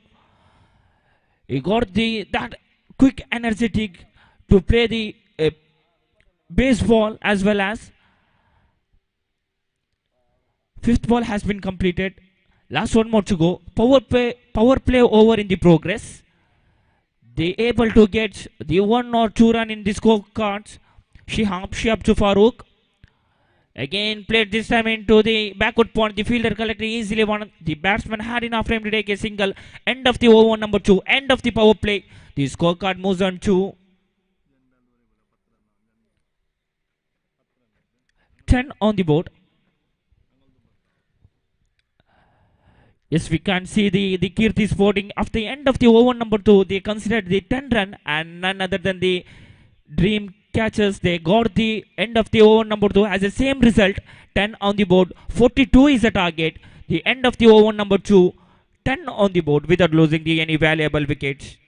He got that quick energetic to play the baseball as well as 5th ball has been completed. Last one more to go. Power play over in the progress. They able to get the 1 or 2 run in the scorecards. Shihab to Farouk. Again played this time into the backward point. The fielder collected easily one. The batsman had enough time to take a single. End of the over number 2. End of the power play. The scorecard moves on to 10 on the board. Yes, we can see the Kirti Sporting after the end of the over number 2. They considered the 10 run and none other than the Dream Catchers. They got the end of the over number 2 as the same result. 10 on the board. 42 is the target. The end of the over number 2. 10 on the board without losing any valuable wickets.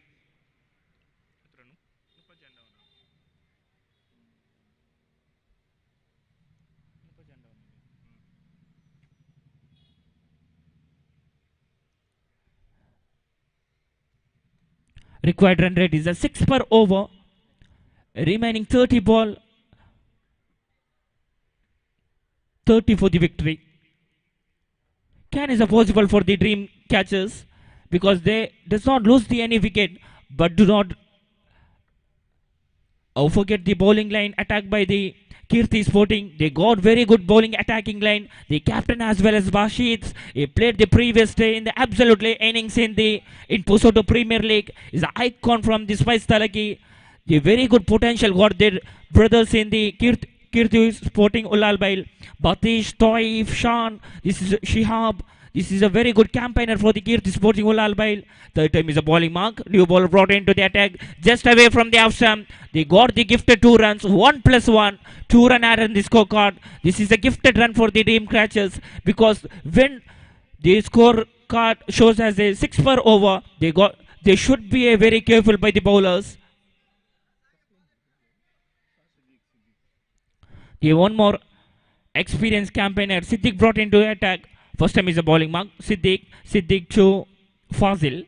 Required run rate is a 6 per over. Remaining 30 ball. 30 for the victory. Can is a possible for the Dream Catchers because they does not lose any wicket but do not forget the bowling line attack by the Kirti Sporting. They got very good bowling attacking line. The captain as well as Bashid. He played the previous day in the absolutely innings in Pusoto Premier League. Is an icon from the Spice Talaki. The very good potential got their brothers in the Kirti Sporting Ulal Bail. Batish, Toif, Shan. This is Shihab. This is a very good campaigner for the Kirti Sporting Ulal Bail. Third time is a bowling mark. New ball brought into the attack. Just away from the off stump. They got the gifted 2 runs. 1+1. 2 run added in the scorecard. This is a gifted run for the Dream Catchers because when the scorecard shows as a 6 per over, they should be very careful by the bowlers. The one more experienced campaigner Siddiq brought into the attack. First time is a bowling mark. Siddiq to Fazil.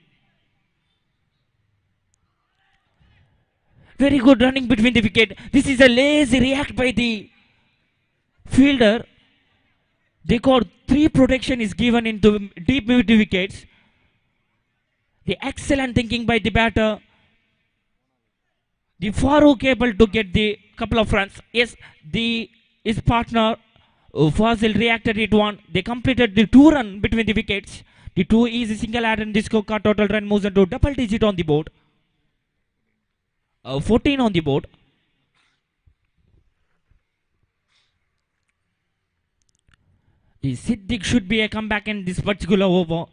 Very good running between the wicket. This is a lazy react by the fielder. They got 3 protection is given into deep mid wickets. The excellent thinking by the batter. The Farouk able to get the couple of runs. Yes, his partner Fazil reacted it one. They completed the 2 run between the wickets. The 2 easy single added in the scorecard. Total run moves into double digit on the board. 14 on the board. The Siddiq should be a comeback in this particular over.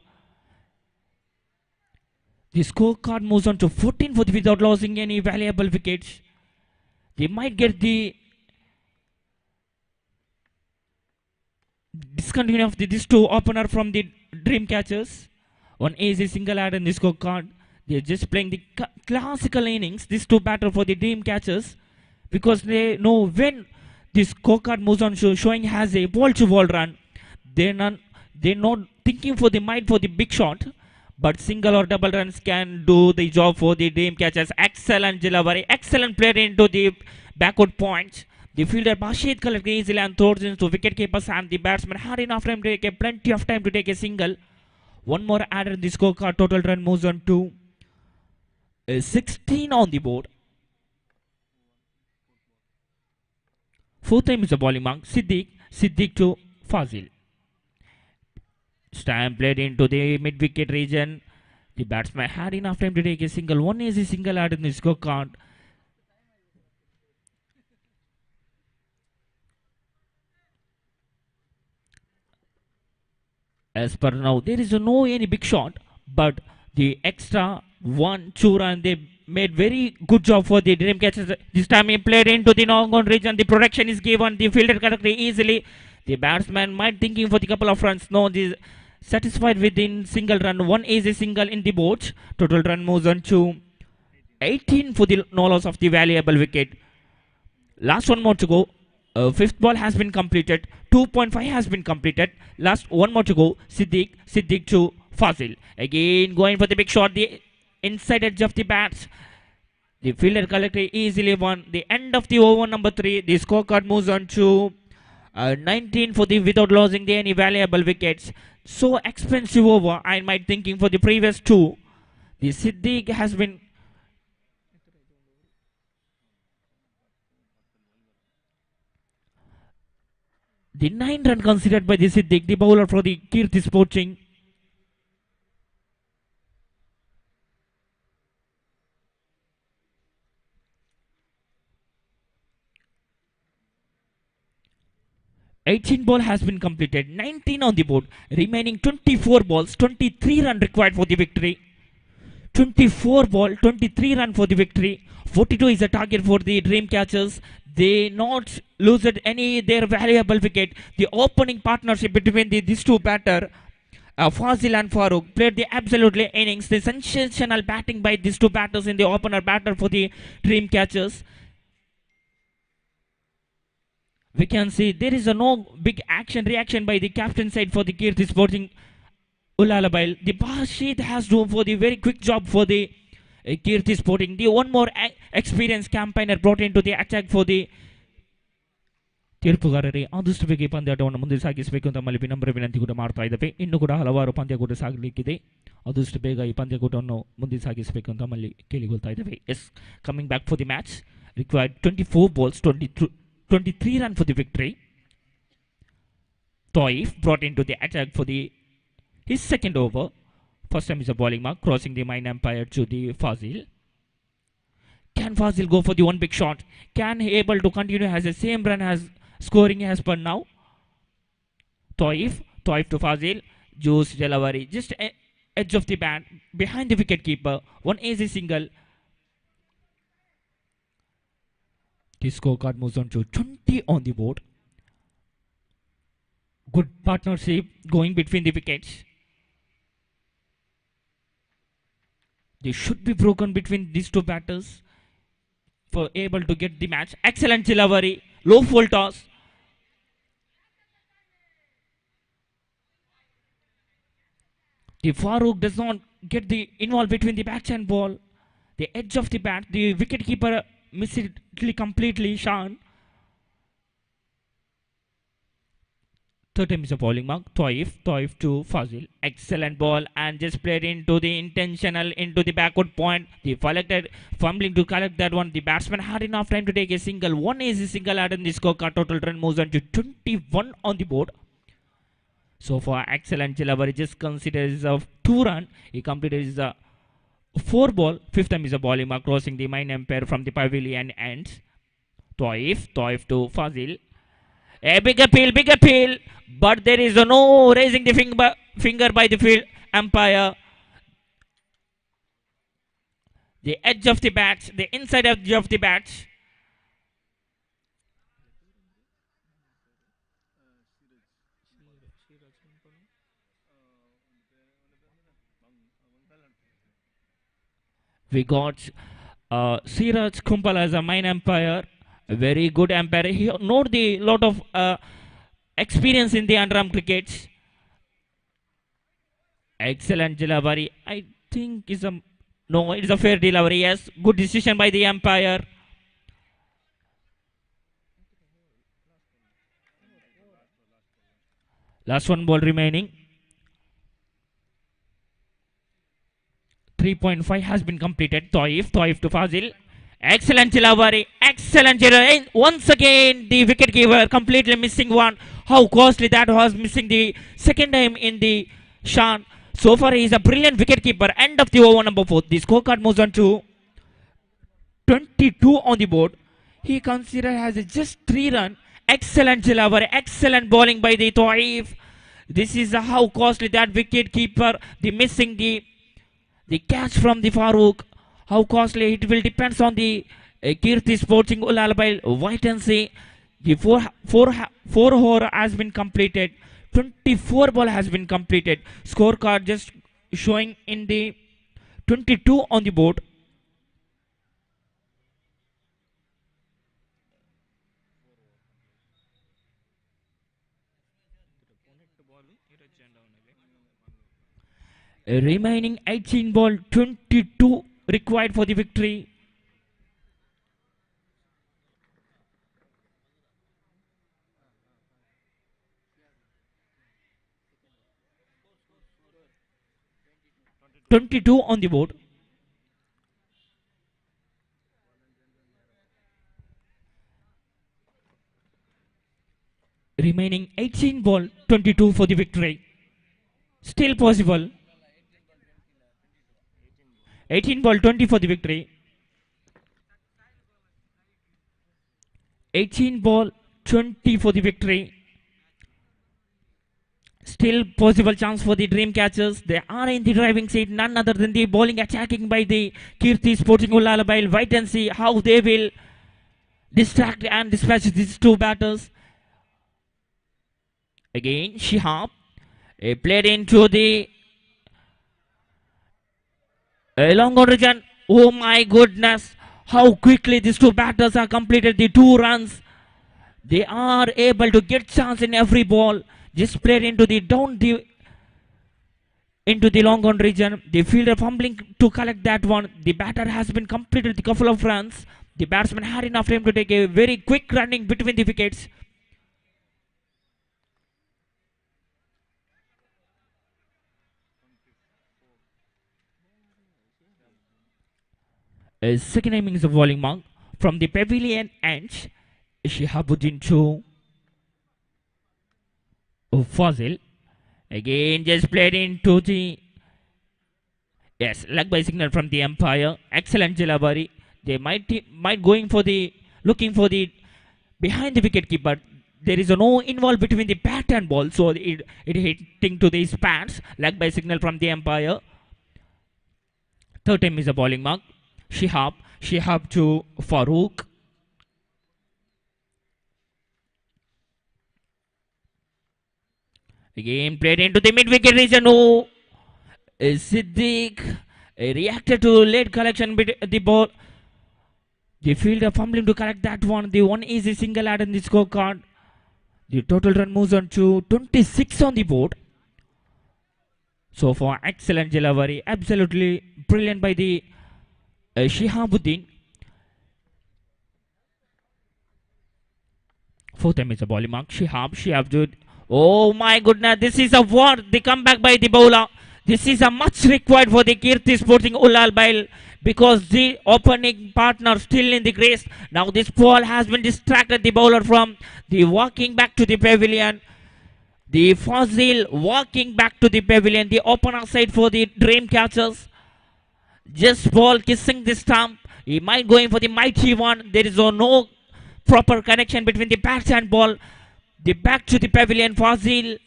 The scorecard moves on to 14 for without losing any valuable wickets. They might get the discontinue of these 2 opener from the Dream Catchers. One easy single add in the scorecard. They're just playing the classical innings. These 2 batter for the Dream Catchers because they know when this scorecard moves on showing has a ball-to-ball run. They're not thinking for the might for the big shot. But single or double runs can do the job for the Dream Catchers. Excellent delivery. Excellent play into the backward point. The fielder Bashid collects easily and throws into wicket keepers and the batsman had enough time to take plenty of time to take a single. One more added in the scorecard. Total run moves on to 16 on the board. 4th time is a bowling mark. Siddiq to Fazil. Stamp played into the mid-wicket region. The batsman had enough time to take a single. One easy single added in the scorecard. As per now, there is no any big shot, but the extra 1-2 run they made very good job for the dream catches. This time he played into the long-on region. The protection is given. The fielder correctly easily. The batsman might thinking for the couple of runs. No, this satisfied within single run. One easy single in the board. Total run moves on to 18 for the no loss of the valuable wicket. Last one more to go. Fifth ball has been completed. 2.5 has been completed. Last one more to go. Siddiq to Fazil. Again going for the big shot. The inside edge of the bats. The fielder collected easily won. The end of the over number 3. The scorecard moves on to 19 for the without losing the any valuable wickets. So expensive over. I might thinking for the previous 2. The Siddiq has been. The 9 run considered by the Siddiq, the bowler for the Kirti Sporting. $18 ball has been completed, 19 on the board, remaining 24 balls, 23 run required for the victory. 24 ball, 23 run for the victory. 42 is a target for the dream catchers. They not lose any their valuable wicket. The opening partnership between these two batter, Fazil and Farooq, played the absolutely innings. The sensational batting by these two batters in the opener batter for the dream catchers. We can see there is no big reaction by the captain side for the Kirti Sporting Ulalabail. The Bashid has done for the very quick job for the Kirti Sporting. The one more experienced campaigner brought into the attack for the ತೀರ್ಪುಗಾರರೇ ಆದಷ್ಟು ಬೇಗ ಈ ಪಂದ್ಯಾಟವನ್ನು ಮುಂದೆ ಸಾಗಿಸಬೇಕು ಅಂತ ನಮ್ಮಲ್ಲಿ ವಿನಮ್ರ ವಿನಂತಿ ಕೂಡ ಮಾಡ್ತಾ ಇದ್ದೇವೆ. ಇನ್ನೂ ಕೂಡ ಹಲವಾರು ಪಂದ್ಯಕೂಟ ಸಾಗಲಿಕ್ಕಿದೆ. ಆದಷ್ಟು ಬೇಗ ಈ ಪಂದ್ಯಕೂಟವನ್ನು ಮುಂದೆ ಸಾಗಿಸಬೇಕು ಅಂತ ನಮ್ಮಲ್ಲಿ ಕೇಳಿಕೊಳ್ತಾ ಇದ್ದೇವೆ. Yes, coming back for the match. Required 24 balls, 23 run for the victory. Taif brought into the attack for his second over. First time is a bowling mark, crossing the mind umpire to the Fazil. Can Fazil go for the one big shot? Can he able to continue as the same run as scoring as per now? Taif to Fazil. Juice delivery, just edge of the bat behind the wicket keeper. One easy single. The scorecard moves on to 20 on the board. Good partnership going between the wickets. They should be broken between these two batters for able to get the match. Excellent delivery, low full toss. The Farooq does not get the involved between the bat and ball. The edge of the bat, the wicket keeper missed it completely. Shan. Third time is a bowling mark. Taif to Fazil. Excellent ball and just played into the intentional into the backward point. The collected fumbling to collect that one. The batsman had enough time to take a single. One easy single added in the scorecard. Total run moves on to 21 on the board. So far, excellent delivery. Just considers a 2 run. He completed his 4 ball. Fifth time is a bowling mark, crossing the mind umpire from the pavilion ends. Taif to Fazil. A big appeal, but there is no raising the finger by the field umpire. The edge of the bat, the inside edge of the bat. We got Siraj Kumpal as a main umpire. A very good umpire. He knows the lot of experience in the underarm cricket. Excellent delivery. I think it's a fair delivery. Yes, good decision by the umpire. Last one ball remaining. 3.5 has been completed. Taif to Fazil. Excellent delivery. Once again, the wicket keeper completely missing one. How costly that was, missing the second time in the Sean. So far, he is a brilliant wicketkeeper. End of the over number 4. The scorecard moves on to 22 on the board. He considered as a just 3 run. Excellent delivery, excellent bowling by the Taif. This is how costly that wicket keeper, the missing the catch from the Farooq. How costly it will depends on the Kirti Sporting Ulal. Wait and see. The 4 over has been completed. 24 ball has been completed. Scorecard just showing in the 22 on the board. Remaining 18 ball, 22 required for the victory. (22) on the board. Remaining 18 ball, 22 for the victory. Still possible. 18 ball, 20 for the victory. 18 ball, 20 for the victory. Still possible chance for the dream catchers. They are in the driving seat. None other than the bowling attacking by the Kirti Sporting Ulal. Wait and see how they will distract and dispatch these 2 batters. Again, Shihab played into the long on region. Oh my goodness, how quickly these 2 batters have completed the 2 runs. They are able to get chance in every ball. Just played into the into the long on region. The fielder fumbling to collect that one. The batter has been completed the couple of runs. The batsman had enough time to take a very quick running between the wickets. Second innings of bowling mark from the pavilion end. Shihabuddin to Fazil. Again just played into the leg by signal from the umpire. Excellent delivery. They might going for the looking for the behind the wicket keeper. There is no involved between the bat and ball, so it hitting to the spans. Leg by signal from the umpire. Third time is a bowling mark. Shihab to Farooq. Again played into the mid-wicket region. Oh, Siddiq reacted to late collection with the ball. The fielder fumbling to collect that one. The one easy single add in the scorecard. The total run moves on to 26 on the board. So far, excellent delivery. Absolutely brilliant by the Shihabuddin. Fourth time is a bowling mark. Shihab did. Oh my goodness, this is a war. The comeback by the bowler. This is a much required for the Kirti Sporting Ulal Bail, because the opening partner still in the crease. Now this ball has been distracted the bowler from the walking back to the pavilion. The Fazil walking back to the pavilion. The opener side for the dream catchers. Just ball kissing the stump. He might going for the mighty one. There is no proper connection between the bat and ball. The back to the pavilion, Fazil.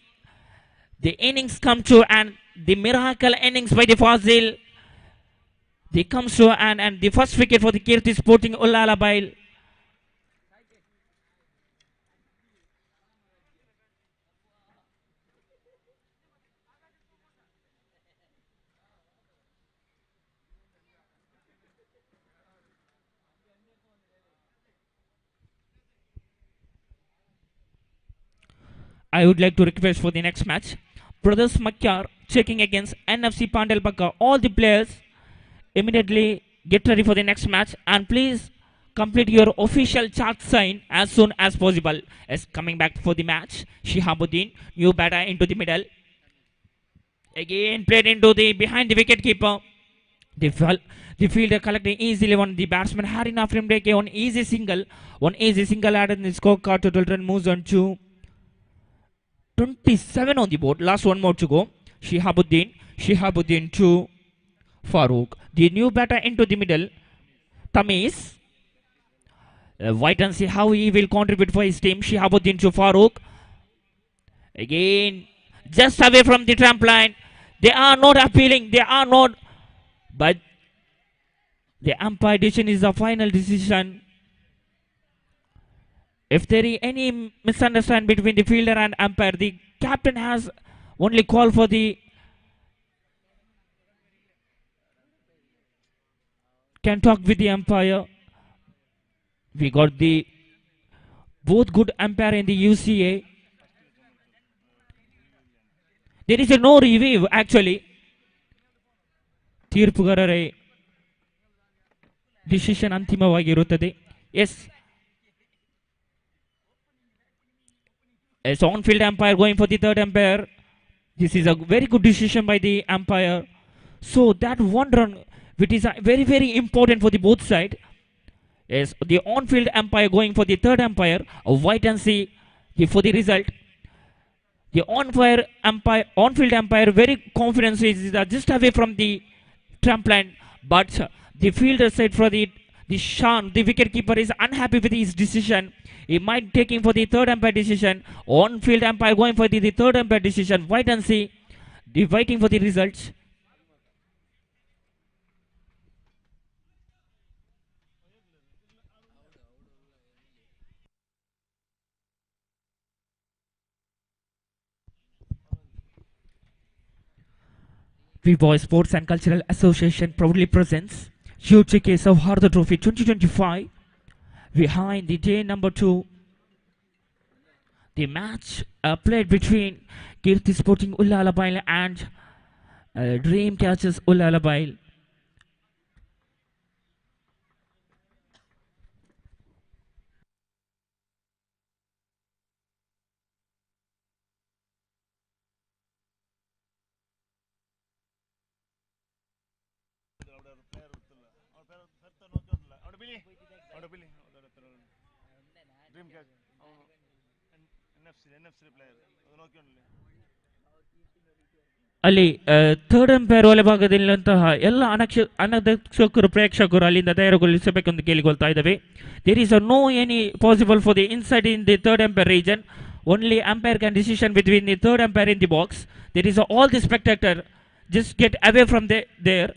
The innings come to, and the miracle innings by the Fazil. They come to, and the first wicket for the Kirti Sporting Ulal Bail. I would like to request for the next match. Brothers Makar checking against NFC Pandel Makar. All the players immediately get ready for the next match, and please complete your official chart sign as soon as possible. As coming back for the match, Shihabuddin, new batter into the middle. Again played into the behind the wicket keeper. The fielder collecting easily one. The batsman had enough time to take one easy single. One easy single added in the scorecard. Total run moves on to 27 on the board. Last one more to go. Shihabuddin to Farouk. The new batter into the middle. Tamiz. Wait and see how he will contribute for his team. Shihabuddin to Farouk. Again, just away from the trampoline. They are not appealing. They are not. But the umpire decision is the final decision. If there is any misunderstanding between the fielder and umpire, the captain has only called for the can talk with the umpire. We got the both good umpire in the UCA. There is a no review actually. ತೀರ್ಪುಗಾರರೇ decision ಅಂತಿಮವಾಗಿರುತ್ತದೆ. Yes. As on-field umpire going for the third umpire. This is a very good decision by the umpire. So that one run, which is very, very important for the both side. Yes, the on-field umpire going for the third umpire. Wait and see for the result. The on-field umpire, very confident is just away from the trampoline, but the fielder said for the Shan, the wicket keeper, is unhappy with his decision. He might taking for the third umpire decision. On-field umpire going for the third umpire decision. Wait and see. The waiting for the results. V-Boy Sports and Cultural Association proudly presents U.T.K Souhardha Trophy 2025. Behind the day number 2, the match played between Kirti Sporting Ulalabail and Dream Catchers Ulalabail. ಅಲ್ಲಿ third umpire ಒಳಭಾಗದಲ್ಲಿರುವಂತಹ ಎಲ್ಲ ಅನಕ್ಷಕರು ಪ್ರೇಕ್ಷಕರು ಅಲ್ಲಿಂದ ತಯಾರುಗೊಳಿಸಬೇಕೆಂದು ಕೇಳಿಕೊಳ್ತಾ ಇದ್ದಾವೆ. There is no any possible for the inside in the third umpire reason. Only umpire can decision between the third umpire in the box. There is all the spectator just get away from there.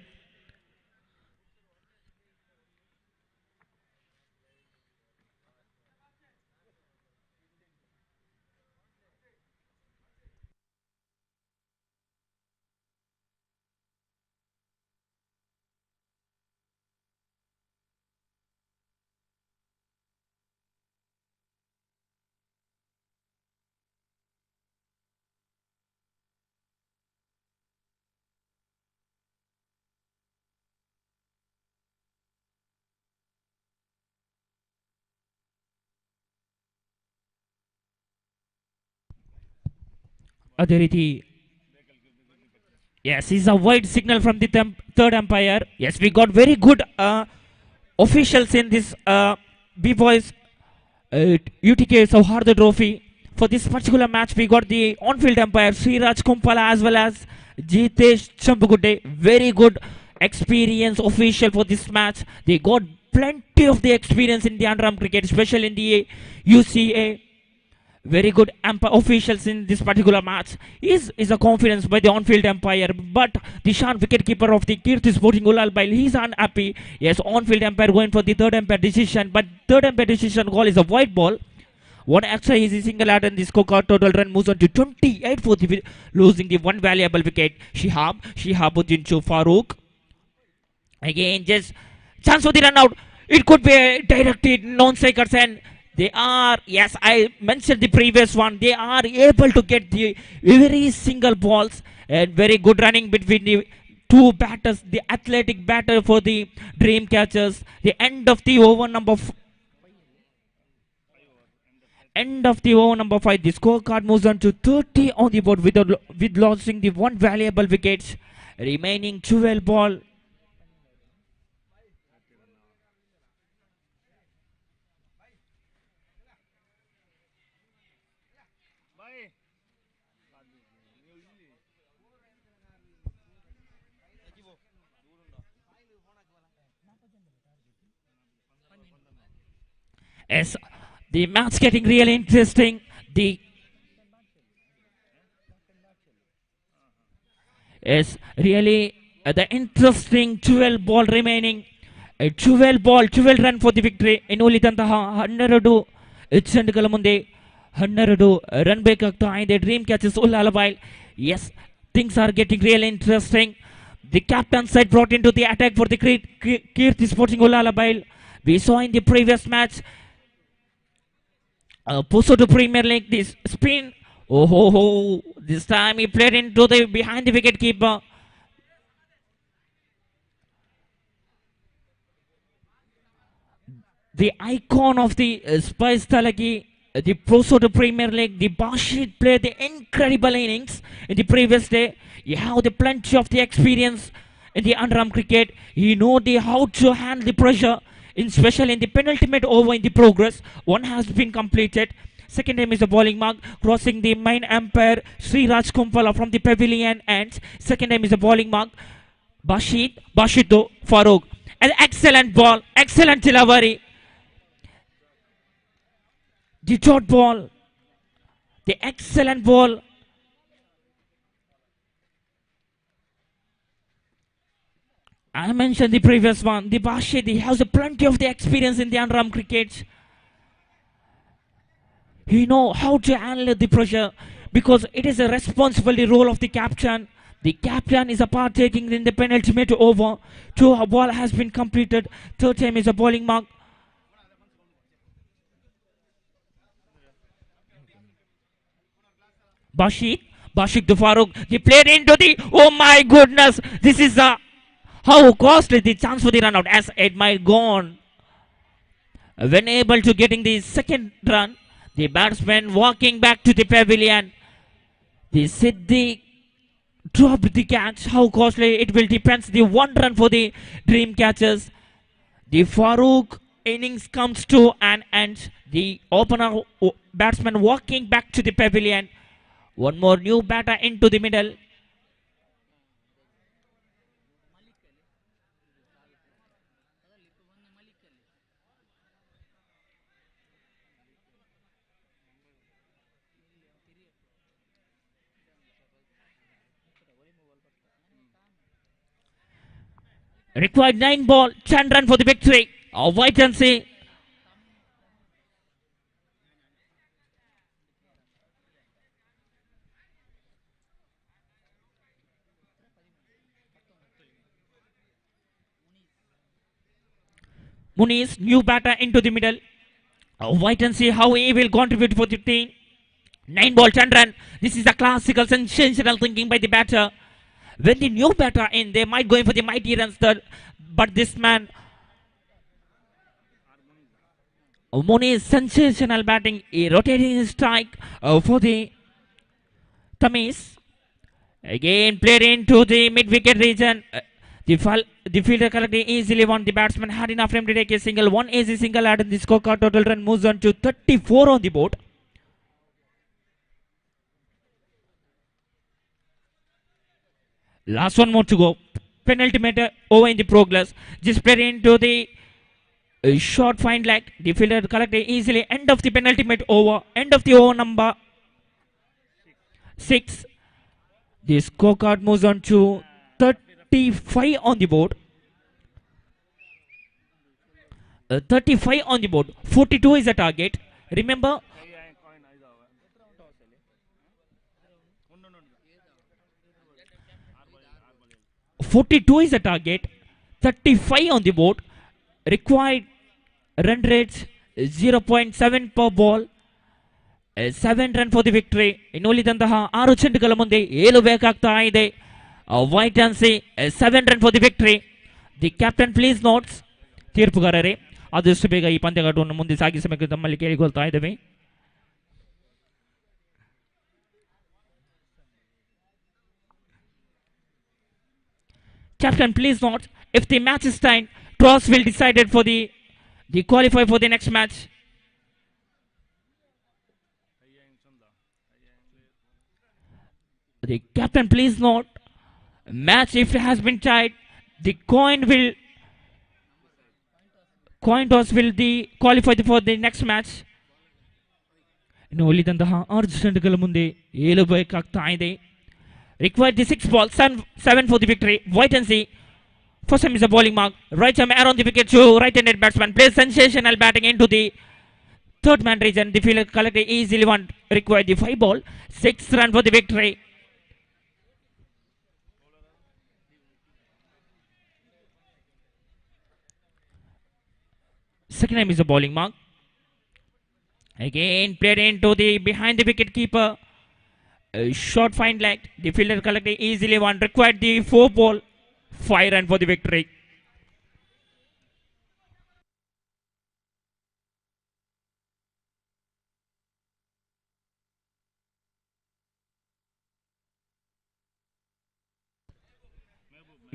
ಅದೇ ರೀತಿ yes, is a wide signal from the third umpire. Yes, we got very good officials in this B-Boys UTK Souhardha Trophy. For this particular match, we got the on-field umpire Sriraj Kumpala as well as Jitesh Chambugude. Very good experience official for this match. They got plenty of the experience in the underarm cricket, especially in the UCA. Very good officials in this particular match. Is a confidence by the on-field umpire, but the Shan wicketkeeper of the Kirti Sporting Ulalabail, he's unhappy. Yes, on-field umpire going for the third umpire decision, but third umpire decision call is a white ball. One extra is a single out and the scorecard total run moves on to 28 for the losing the one valuable wicket. Shihabuddin to Farouk. Again, just chance for the run out. It could be directed non-strikers, and they are, yes, I mentioned the previous one, they are able to get the very single balls, and very good running between the two batters, the athletic batter for the Dream Catchers. The end of the over number 5, the scorecard moves on to 30 on the board with losing the one valuable wickets, remaining 12 ball. Yes, the match getting really interesting. The Yes, really the interesting 12 ball remaining. 12 ball, 12 run for the victory. ಇನ್ನುಳಿದಂತಹ 12 ಚೆಂಡುಗಳ ಮುಂದೆ 12 run ಬೇಕಾಗ್ತಾ ಇದೆ dream catchers Ullala Bail. Yes, things are getting really interesting. The captain side brought into the attack for the Kirti Sporting Ullala Bail. We saw in the previous match Puso to Premier League this spin. Oh ho ho! This time he played into the behind the wicket keeper. The icon of the Spice Talaki, the Puso to Premier League, the Bashid played the incredible innings in the previous day. You have the plenty of the experience in the underarm cricket. You know the how to handle the pressure, especially in the penultimate over in the progress. One has been completed. Second time is a bowling mark, crossing the main umpire Sri Raj Kumpala from the pavilion ends. Second time is a bowling mark. Bashido Farouk. An excellent ball, excellent delivery. The dot ball, the excellent ball. I mentioned the previous one. The Bashid, he has plenty of the experience in the underarm cricket. He know how to handle the pressure because it is a responsibility role of the captain. The captain is a part taking in the penultimate over. Two ball has been completed. Third time is a bowling mark. Bashik to Farouk. They played into the. Oh my goodness! This is a how costly the chance for the run out as it might gone. When able to getting the second run, the batsman walking back to the pavilion. They said they dropped the catch. How costly it will depends. The one run for the dream catchers. The Farouk innings comes to an end. The opener batsman walking back to the pavilion. One more new batter into the middle. Required 9 ball, 10 run for the victory. Wait and see. Muniz, new batter into the middle. Wait and see how he will contribute for the team. 9 ball, 10 run. This is a classical, sensational thinking by the batter. When the new batter in, they might go in for the mighty runs. But this man, Muniz, sensational batting. He rotating his strike for the Tamis. Again played into the mid-wicket region. The fielder collected easily won. The batsman had enough time to take a single. One easy single added. The scorecard total run moves on to 34 on the board. Last one more to go. Penultimate over in the progress. Just played into the short fine leg. The fielder collected easily. End of the penultimate over. End of the over number 6. The scorecard moves on to 35 on the board. 35 on the board. 42 is the target. Remember, 42 is the target. 35 on the board. Required run rates 0.7 per ball. 7 run for the victory. ಇನ್ನುಳಿದಂತಹ 6 ಚೆಂಡುಗಳ ಮುಂದೆ 7 ಬೇಕಾಗ್ತಾ ಇದೆ. Wait and see. 7 run for the victory. The captain please notes. ತೀರ್ಪುಗಾರರೇ ಆದಷ್ಟು ಬೇಗ ಈ ಪಂದ್ಯಘಟ್ಟವನ್ನು ಮುಂದೆ ಸಾಗಿಸಬೇಕು ತಮ್ಮಲ್ಲಿ ಕೇಳಿಕೊಳ್ತಾ ಇದ್ದೇವೆ. Captain please note, if the match is tied, toss will decided for the qualify for the next match. The captain please note, match if it has been tied, the coin will Coin toss will qualify for the next match. ಇನ್ನು ಉಳಿದಂತಹ ಅರ್ಜೆಂಟ್ಗಳ ಮುಂದೆ ಏಳಬೇಕಾಗ್ತಾ ಇದೆ. Required the 6 ball, 7 for the victory. Wait and see. First time is a bowling mark. Right arm around the wicket to right-handed batsman. Plays sensational batting into the third man region. The fielder collected easily one. Required the 5 ball, 6 run for the victory. Second time is a bowling mark. Again played into the behind the wicket keeper. A short fine leg. The fielder collected easily one. Required the 4 ball, 5 run for the victory.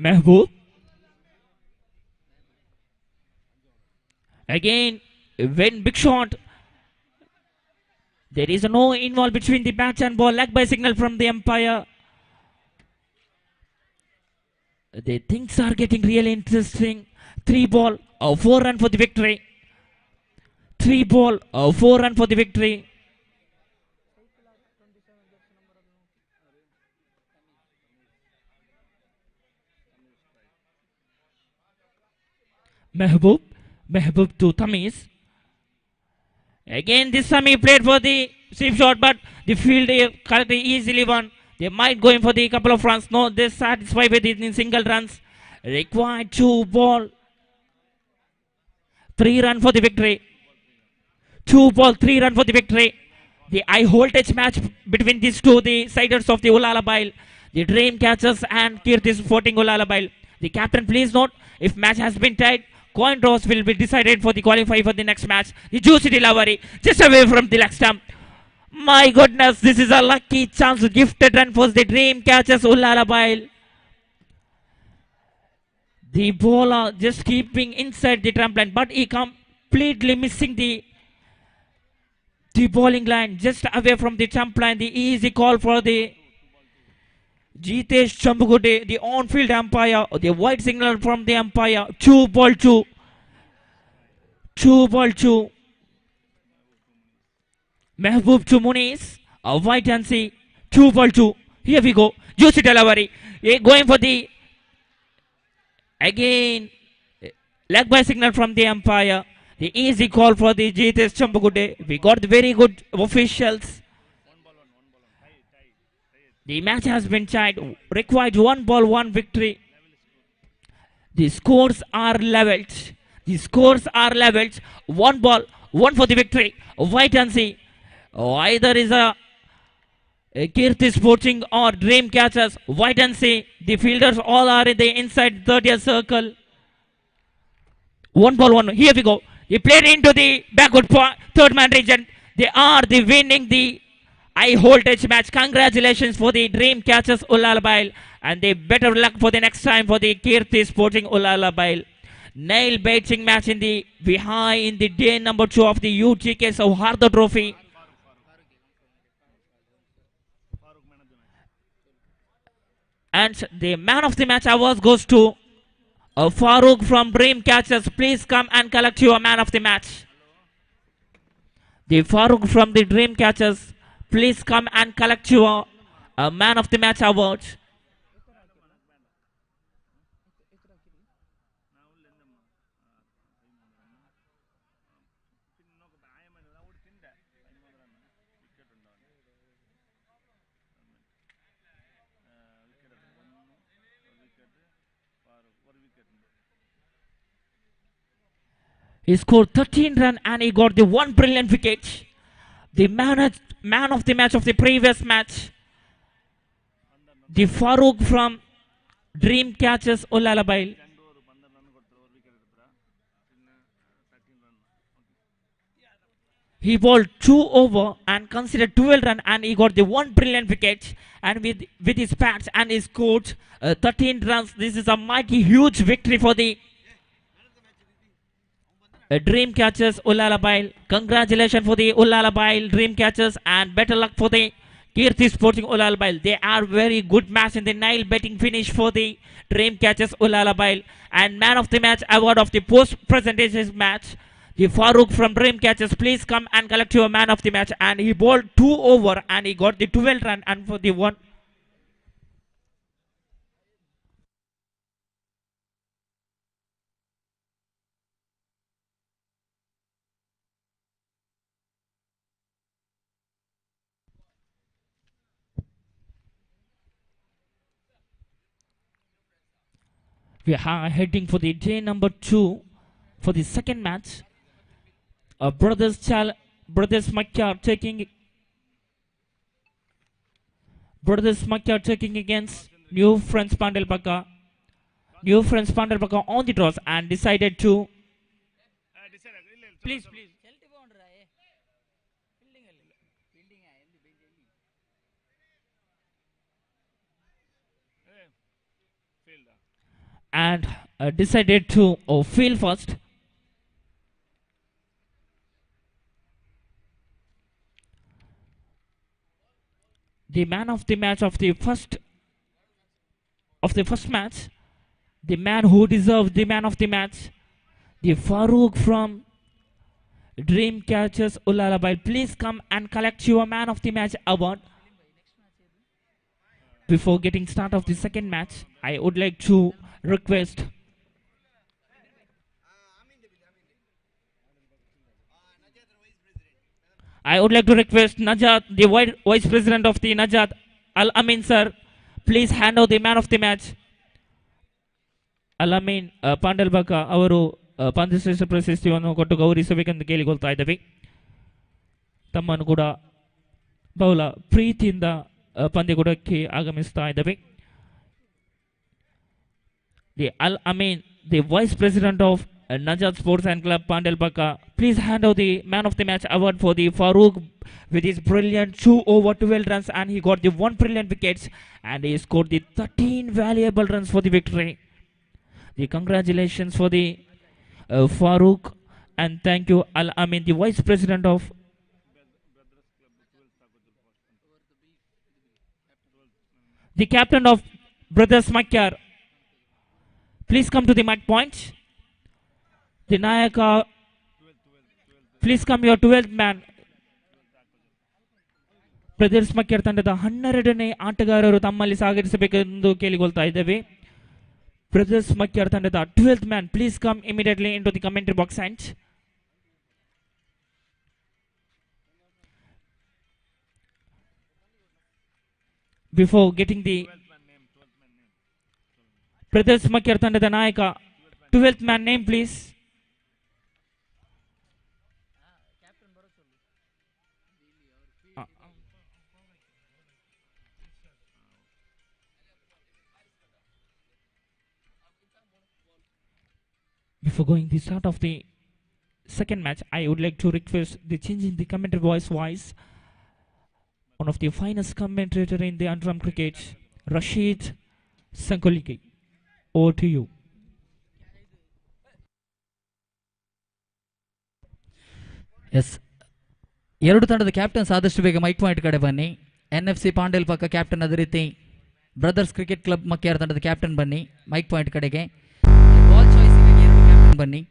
Mehboob. Again, when big shot. There is no involved between the bat and ball. Leg by signal from the umpire. The things are getting really interesting. 3 ball, 4 run for the victory. 3 ball, 4 run for the victory. Mehboob to Tamiz. Again this time he played for the sweep shot, but the field collected easily one. They might go in for the couple of runs. No, they're satisfied with it in single runs. Required 2 ball, 3 run for the victory. 2 ball, 3 run for the victory. The high voltage match between these two, the siders of the Ulal Abail, the Dream Catchers and Kirti Sporting Ulal Abail. The captain, please note, if match has been tied, coin toss will be decided for the qualify for the next match. The juicy delivery just away from the leg stump. My goodness, this is a lucky chance. Gifted run for the Dream Catchers Ulal Abail. The bowler just keeping inside the trampoline, but he completely missing the bowling line just away from the trampoline. The easy call for the Jitesh Chambugude, the on-field umpire, the white signal from the umpire. 2 ball 2. 2 ball 2. Mehboob to Muniz. A white and see. 2 ball 2. Here we go. Juicy delivery. Going for the again leg by signal from the umpire. The easy call for the Jitesh Chambugude. We got the very good officials. The match has been tied. Required 1 ball, 1 victory. The scores are leveled. The scores are leveled. 1 ball, 1 for the victory. Wait and see. Either is a Kirti Sporting or Dream Catchers. Wait and see. The fielders all are in the inside 30th circle. 1 ball, 1. Here we go. He played into the backward third man region. They are the winning the high voltage match. Congratulations for the Dream Catchers Ulal Abail, and the better luck for the next time for the Kirti Sporting Ulal Abail. Nail baiting match in the Vihai in the day number 2 of the U.T.K Souhardha trophy. And the man of the match award goes to Farooq from Dream Catchers. Please come and collect your man of the match. The Farooq from the Dream Catchers, please come and collect your man of the match award. He scored 13 runs and he got the 1 brilliant wicket. The man of the match of the previous match, the Farooq from Dream Catchers Ulal Abail. He bowled 2 over and considered 12 runs and he got the 1 brilliant wicket, and with his bats and he scored 13 runs. This is a mighty huge victory for the Dream Catchers Ulal Abail. Congratulations for the Ulal Abail Dream Catchers, and better luck for the Kirti Sporting Ulalabail. They are very good match in the Nile betting finish for the Dream Catchers Ulalabail. And man of the match award of the post presentations match. The Farouk from Dream Catchers, please come and collect your man of the match. And he bowled 2 over and he got the 12 run and for the one. We are heading for the day number 2 for the second match. Brothers Makar taking against New Friends Pandel Baka. New Friends Pandel Baka on the draws and decided to. Please. And decided to field first. The man of the match of the first match, the man who deserved the man of the match, the Farouk from Dream Catchers Ulalabai. Please come and collect your man of the match award. Before getting start of the second match, I would like to request Najat, the Vice President of the Najat Al-Amin sir, please hand out the man of the match. Al-Amin Pandal Baka ಅವರು ಪಂದ್ಯಶ್ರೇಷ್ಠ ಪ್ರಶಸ್ತಿಯನ್ನು ಕೊಟ್ಟು ಗೌರವಿಸಬೇಕೆಂದು ಕೇಳಿಕೊಳ್ತಾ ಇದ್ದೇವೆ. ತಮ್ಮನ್ನು ಕೂಡ ಬಹಳ ಪ್ರೀತಿಯಿಂದ ಪಂದ್ಯಕೂಟಕ್ಕೆ ಆಗಮಿಸ್ತಾ ಇದ್ದೇವೆ. The Al-Amin, the Vice President of Najat Sports and Club Pandal Baka, please hand out the man of the match award for the Farouk with his brilliant 2 over 12 runs and he got the 1 brilliant wickets and he scored the 13 valuable runs for the victory. The congratulations for the Farouk and thank you Al-Amin, the Vice President of the captain of Brothers Makar. Please come to the mic point. The Nayaka, please come your 12th man. Brothers Makar ತಂಡದ 12ನೇ ಆಟಗಾರರು ತಮ್ಮಲ್ಲಿ ಸಾಗರಿಸಬೇಕೆಂದು ಕೇಳಿಕೊಳ್ತಾ ಇದ್ದೇವೆ. Brothers Makar ತಂಡದ 12th man, please come immediately into the commentary box and before getting the Brothers Makar ತಂಡದ ನಾಯಕ 12th man name please. Before going the start of the second match, I would like to request the change in the commentary voice. One of the finest commentator in the Andhra cricket, Rashid Sankolike. Over to you. Yes, ಎರಡು ತಂಡದ captains ಆದಷ್ಟು ಬೇಗ mic point ಕಡೆ ಬನ್ನಿ. NFC ಪಾಂಡೆಲ್ ಪಕ್ಕ captain, ಅದೇ ರೀತಿ brothers Cricket Club ಮಕ್ಯಾರ್ ತಂಡದ ಕ್ಯಾಪ್ಟನ್ ಬನ್ನಿ ಮೈಕ್ ಪಾಯಿಂಟ್ ಕಡೆಗೆ. ಬಾಲ್ ಚಾಯ್ಸಿಗಾಗಿ ಎರಡು ಕ್ಯಾಪ್ಟನ್ ಬನ್ನಿ.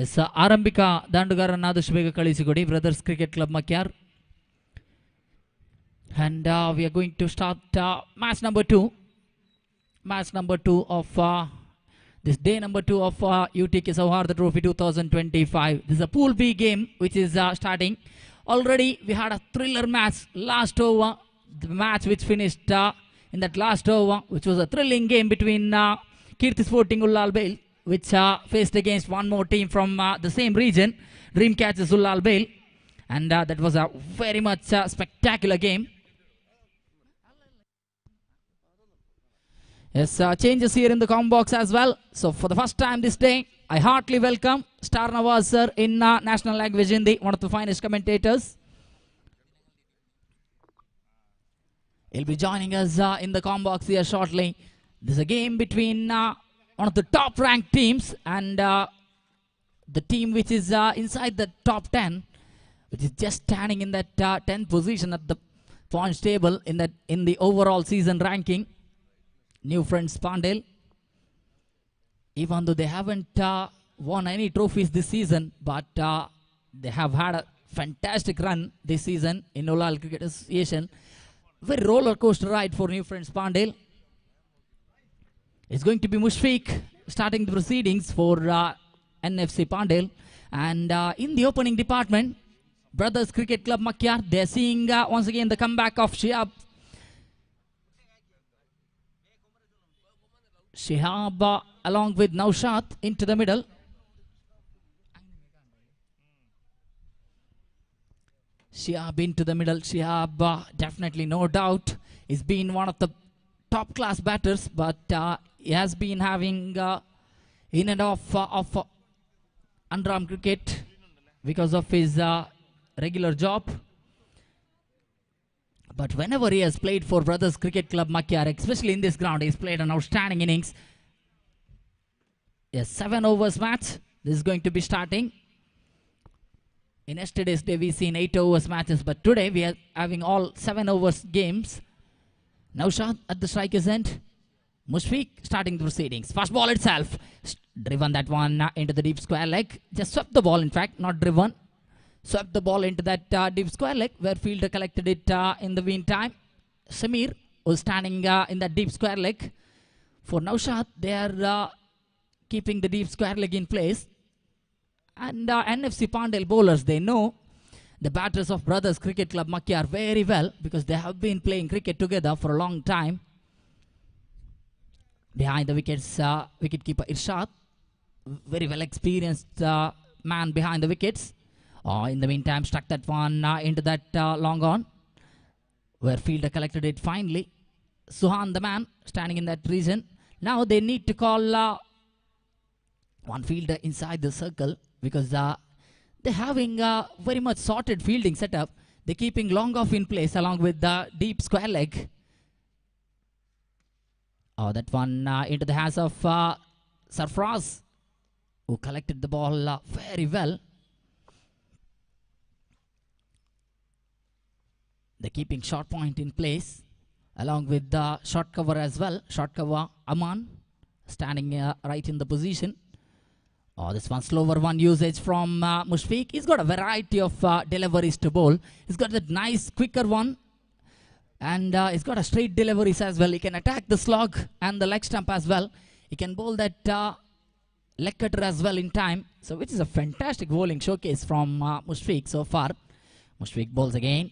ಎಸ್ ಆರಂಭಿಕ ದಾಂಡುಗಾರನ ಆದಷ್ಟು ಬೇಗ ಕಳಿಸಿಕೊಡಿ Brothers Cricket Club Makyar. And we are going to start match number 2. Match number 2 of this day number 2 of U.T.K Souhardha Trophy 2025. This is a Pool B game which is starting. Already we had a thriller match last over. The match which finished in that last over, which was a thrilling game between Kirti Sporting Ulal Bail, which faced against one more team from the same region, Dreamcatchers Ulal Bail. And that was a very much spectacular game. Yes, changes here in the com box as well. So for the first time this day, I heartily welcome Star Nawaz sir in National Language Hindi, one of the finest commentators. He'll be joining us in the com box here shortly. This is a game between one of the top ranked teams and the team which is inside the top 10, which is just standing in that 10th position at the points table in the overall season ranking. New friends Pandel, even though they haven't won any trophies this season, but they have had a fantastic run this season in Ulal Cricket Association. Very roller coaster ride for new friends Pandel. It's going to be Mushfiq starting the proceedings for NFC Pandel. And in the opening department, Brothers Cricket Club Makyar, they're seeing once again the comeback of Shihab along with Naushat into the middle. Shihab into the middle. Shihab definitely no doubt is been one of the top class batters, but he has been having in and off of underarm cricket because of his regular job. But whenever he has played for Brothers Cricket Club Makyar, especially in this ground, he's played an outstanding innings. Yes, 7 overs match. This is going to be starting. In yesterday's day, we've seen 8 overs matches, but today we are having all 7 overs games. Naushad at the striker's end. Mushfiq starting the proceedings. First ball itself. Driven that one into the deep square leg. Just swept the ball, in fact, not driven. Swept the ball into that deep square leg where fielder collected it in the meantime. Samir was standing in that deep square leg. For Naushad, they are keeping the deep square leg in place. And NFC Pandel bowlers, they know the batters of Brothers Cricket Club Makyar very well because they have been playing cricket together for a long time. Behind the wickets, wicketkeeper Irshad, very well experienced man behind the wickets. In the meantime, struck that one into that long on, where fielder collected it finally. Suhan, the man, standing in that region. Now they need to call one fielder inside the circle because they're having a very much sorted fielding setup. They're keeping long off in place along with the deep square leg. That one into the hands of Sarfraz, who collected the ball very well. They're keeping short point in place along with the short cover as well. Short cover Aman standing right in the position. This one slower one usage from Mushfiq. He's got a variety of deliveries to bowl. He's got that nice quicker one and he's got a straight deliveries as well. He can attack the slog and the leg stump as well. He can bowl that leg cutter as well in time. So which is a fantastic bowling showcase from Mushfiq so far. Mushfiq bowls again.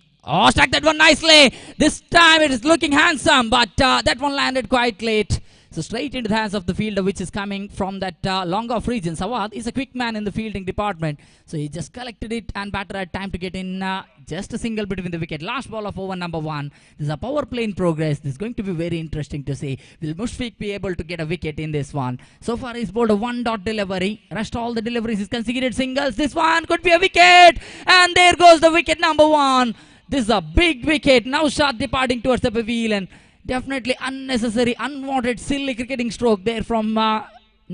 Struck that one nicely. This time it is looking handsome, but that one landed quite late. So straight into the hands of the fielder, which is coming from that long off region. Sawad is a quick man in the fielding department. So he just collected it and batter had time to get in just a single between the wicket. Last ball of over number 1. This is a power play in progress. This is going to be very interesting to see. Will Mushfiq be able to get a wicket in this one? So far he's bowled a 1-dot delivery. Rushed all the deliveries. He's consecuted singles. This one could be a wicket. And there goes the wicket number 1. This is a big wicket. Now Shah departing towards the pavilion. Definitely unnecessary, unwanted, silly cricketing stroke there from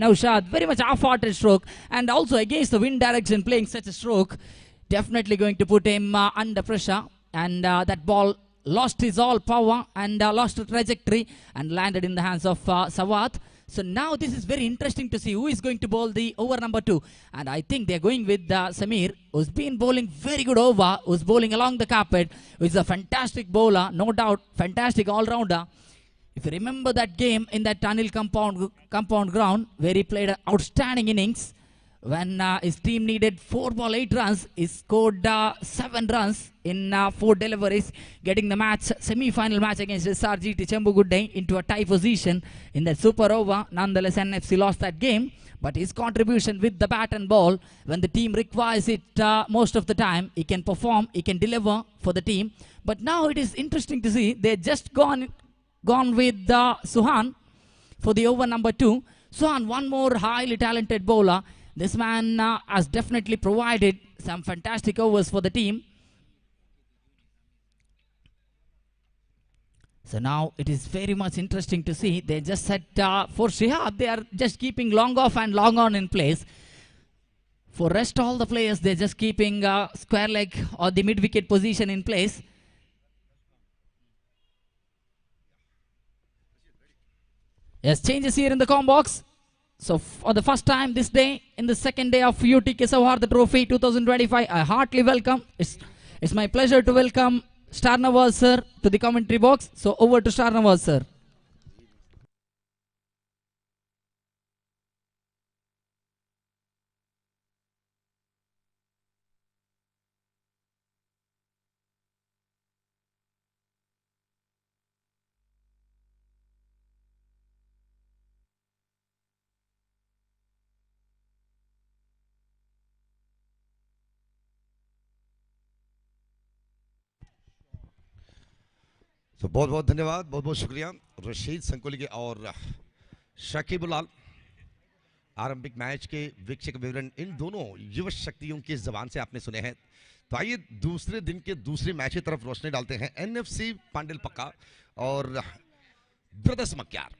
Naushad. Very much half-hearted stroke. And also against the wind direction playing such a stroke. Definitely going to put him under pressure. And that ball lost his all power and lost the trajectory and landed in the hands of Sawat. So now this is very interesting to see who is going to bowl the over number 2. And I think they're going with Samir, who's been bowling very good over, who's bowling along the carpet, who is a fantastic bowler, no doubt, fantastic all-rounder. If you remember that game in that tunnel compound ground where he played an outstanding innings, when his team needed 4 ball 8 runs, he scored 7 runs in 4 deliveries, getting the semi-final match against SRGT Chembugudde into a tie position in that super over. Nonetheless, NFC lost that game, but his contribution with the bat and ball, when the team requires it most of the time, he can perform, he can deliver for the team. But now it is interesting to see, they're just gone with Suhan for the over number 2. Suhan, one more highly talented bowler. This man has definitely provided some fantastic overs for the team. So now it is very much interesting to see. They just set for Shihab, they are just keeping long off and long on in place. For rest all the players, they're just keeping square leg or the mid-wicket position in place. Yes, changes here in the com box. So for the first time this day, in the second day of U.T.K Souhardha Trophy 2025, I heartily welcome. It's my pleasure to welcome Star Nawaz sir to the commentary box. So over to Star Nawaz sir. तो बहुत बहुत धन्यवाद, बहुत बहुत शुक्रिया रशीद संकुली और शकीब उलाल। आरंभिक match के वीक्षक विवरण इन दोनों युवा शक्तियों की जबान से आपने सुने हैं। तो आइए दूसरे दिन के दूसरे मैच की तरफ रोशनी डालते हैं। एनएफसी पांडेल पक्का और ब्रदर्स मक्यार,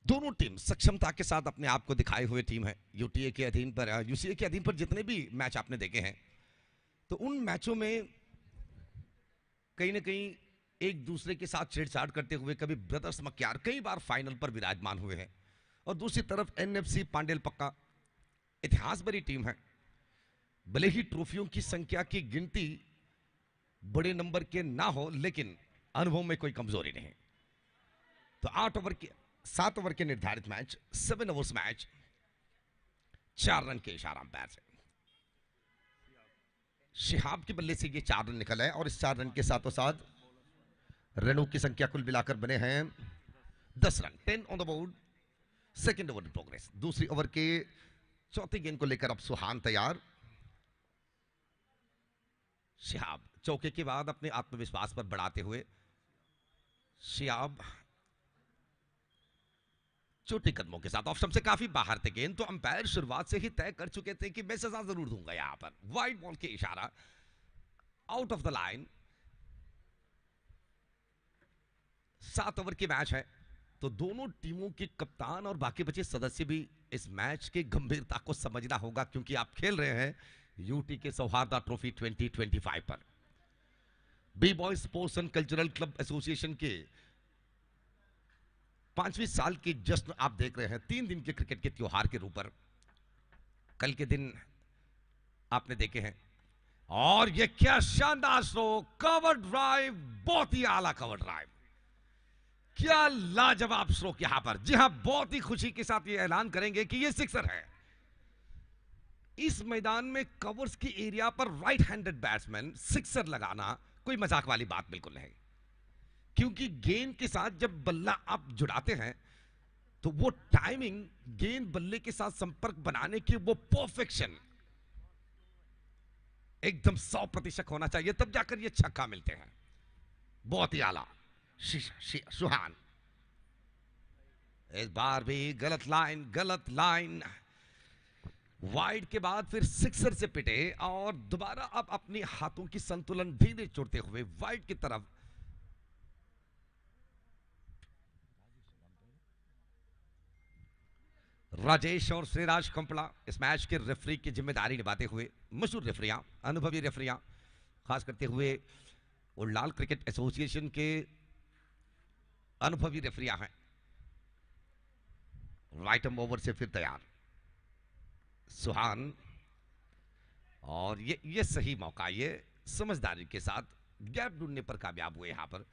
दोनों टीम सक्षमता के साथ अपने आप को दिखाए हुए टीम है। यूटीए के अधीन पर, यूसीए के अधीन पर जितने भी मैच आपने देखे हैं, तो उन मैचों में कहीं ना कहीं एक दूसरे के साथ छेड़छाड़ करते हुए कभी ब्रदर्स मक्यार कई बार फाइनल पर विराजमान हुए हैं, और दूसरी तरफ एनएफसी पांडेल पक्का इतिहास भरी टीम है। भले ही ट्रॉफियों की संख्या की गिनती बड़े नंबर के ना हो, लेकिन अनुभव में कोई कमजोरी नहीं। तो 7 ओवर के निर्धारित मैच, 7 ओवर्स मैच, 4 रन के इशारा अंपायर से शिहाब के बल्ले से ये 4 रन निकल है, और इस 4 रन के साथों साथ रनों की संख्या कुल मिलाकर बने हैं 10 run. 10 on the board. Second over in progress. दूसरी ओवर के चौथे गेंद को लेकर अब सुहान तैयार। शिहाब चौके के बाद अपने आत्मविश्वास पर बढ़ाते हुए शिहाब छोटे कदमों के साथ ऑफ स्टंप से काफी बाहर थे गेंद, तो अंपायर शुरुआत से ही तय कर चुके थे कि मैं सजा जरूर दूंगा। यहां पर वाइड बॉल के इशारा, out of the line. 7 over की मैच है, तो दोनों टीमों के कप्तान और बाकी बचे सदस्य भी इस मैच के गंभीरता को समझना होगा, क्योंकि आप खेल रहे हैं यूटीके सौहार्दा ट्रॉफी 2025 पर। B boy sports and cultural club association के 5वीं साल की जश्न आप देख रहे हैं 3 दिन के क्रिकेट के त्योहार के रूप पर। कल के दिन आपने देखे हैं, और यह क्या शानदार स्ट्रो, कवर ड्राइव, बहुत ही आला कवर ड्राइव, क्या लाजवाब स्ट्रोक यहां पर। जी हां, बहुत ही खुशी के साथ यह ऐलान करेंगे कि यह सिक्सर है। इस मैदान में कवर्स की एरिया पर राइट हैंडेड बैट्समैन सिक्सर लगाना कोई मजाक वाली बात बिल्कुल नहीं, क्योंकि गेंद के साथ जब बल्ला आप जुड़ाते हैं तो वो टाइमिंग, गेंद बल्ले के साथ संपर्क बनाने की वो परफेक्शन एकदम 100% होना चाहिए, तब जाकर ये छक्का मिलते हैं। बहुत ही आला। सुहान इस बार भी गलत लाइन। वाइड के बाद फिर सिक्सर से पिटे, और दोबारा अब अपने हाथों की संतुलन धीरे छोड़ते हुए वाइड की तरफ। राजेश और श्रीराज कंपड़ा इस मैच के रेफरी की जिम्मेदारी निभाते हुए, मशहूर रेफरियां, अनुभवी रेफरियां, खास करते हुए उल्लाल क्रिकेट एसोसिएशन के अनुभवी रेफरियां हैं। राइट आर्म ओवर से फिर तैयार सुहान, और ये सही मौका, ये समझदारी के साथ गैप ढूंढने पर कामयाब हुए। यहां पर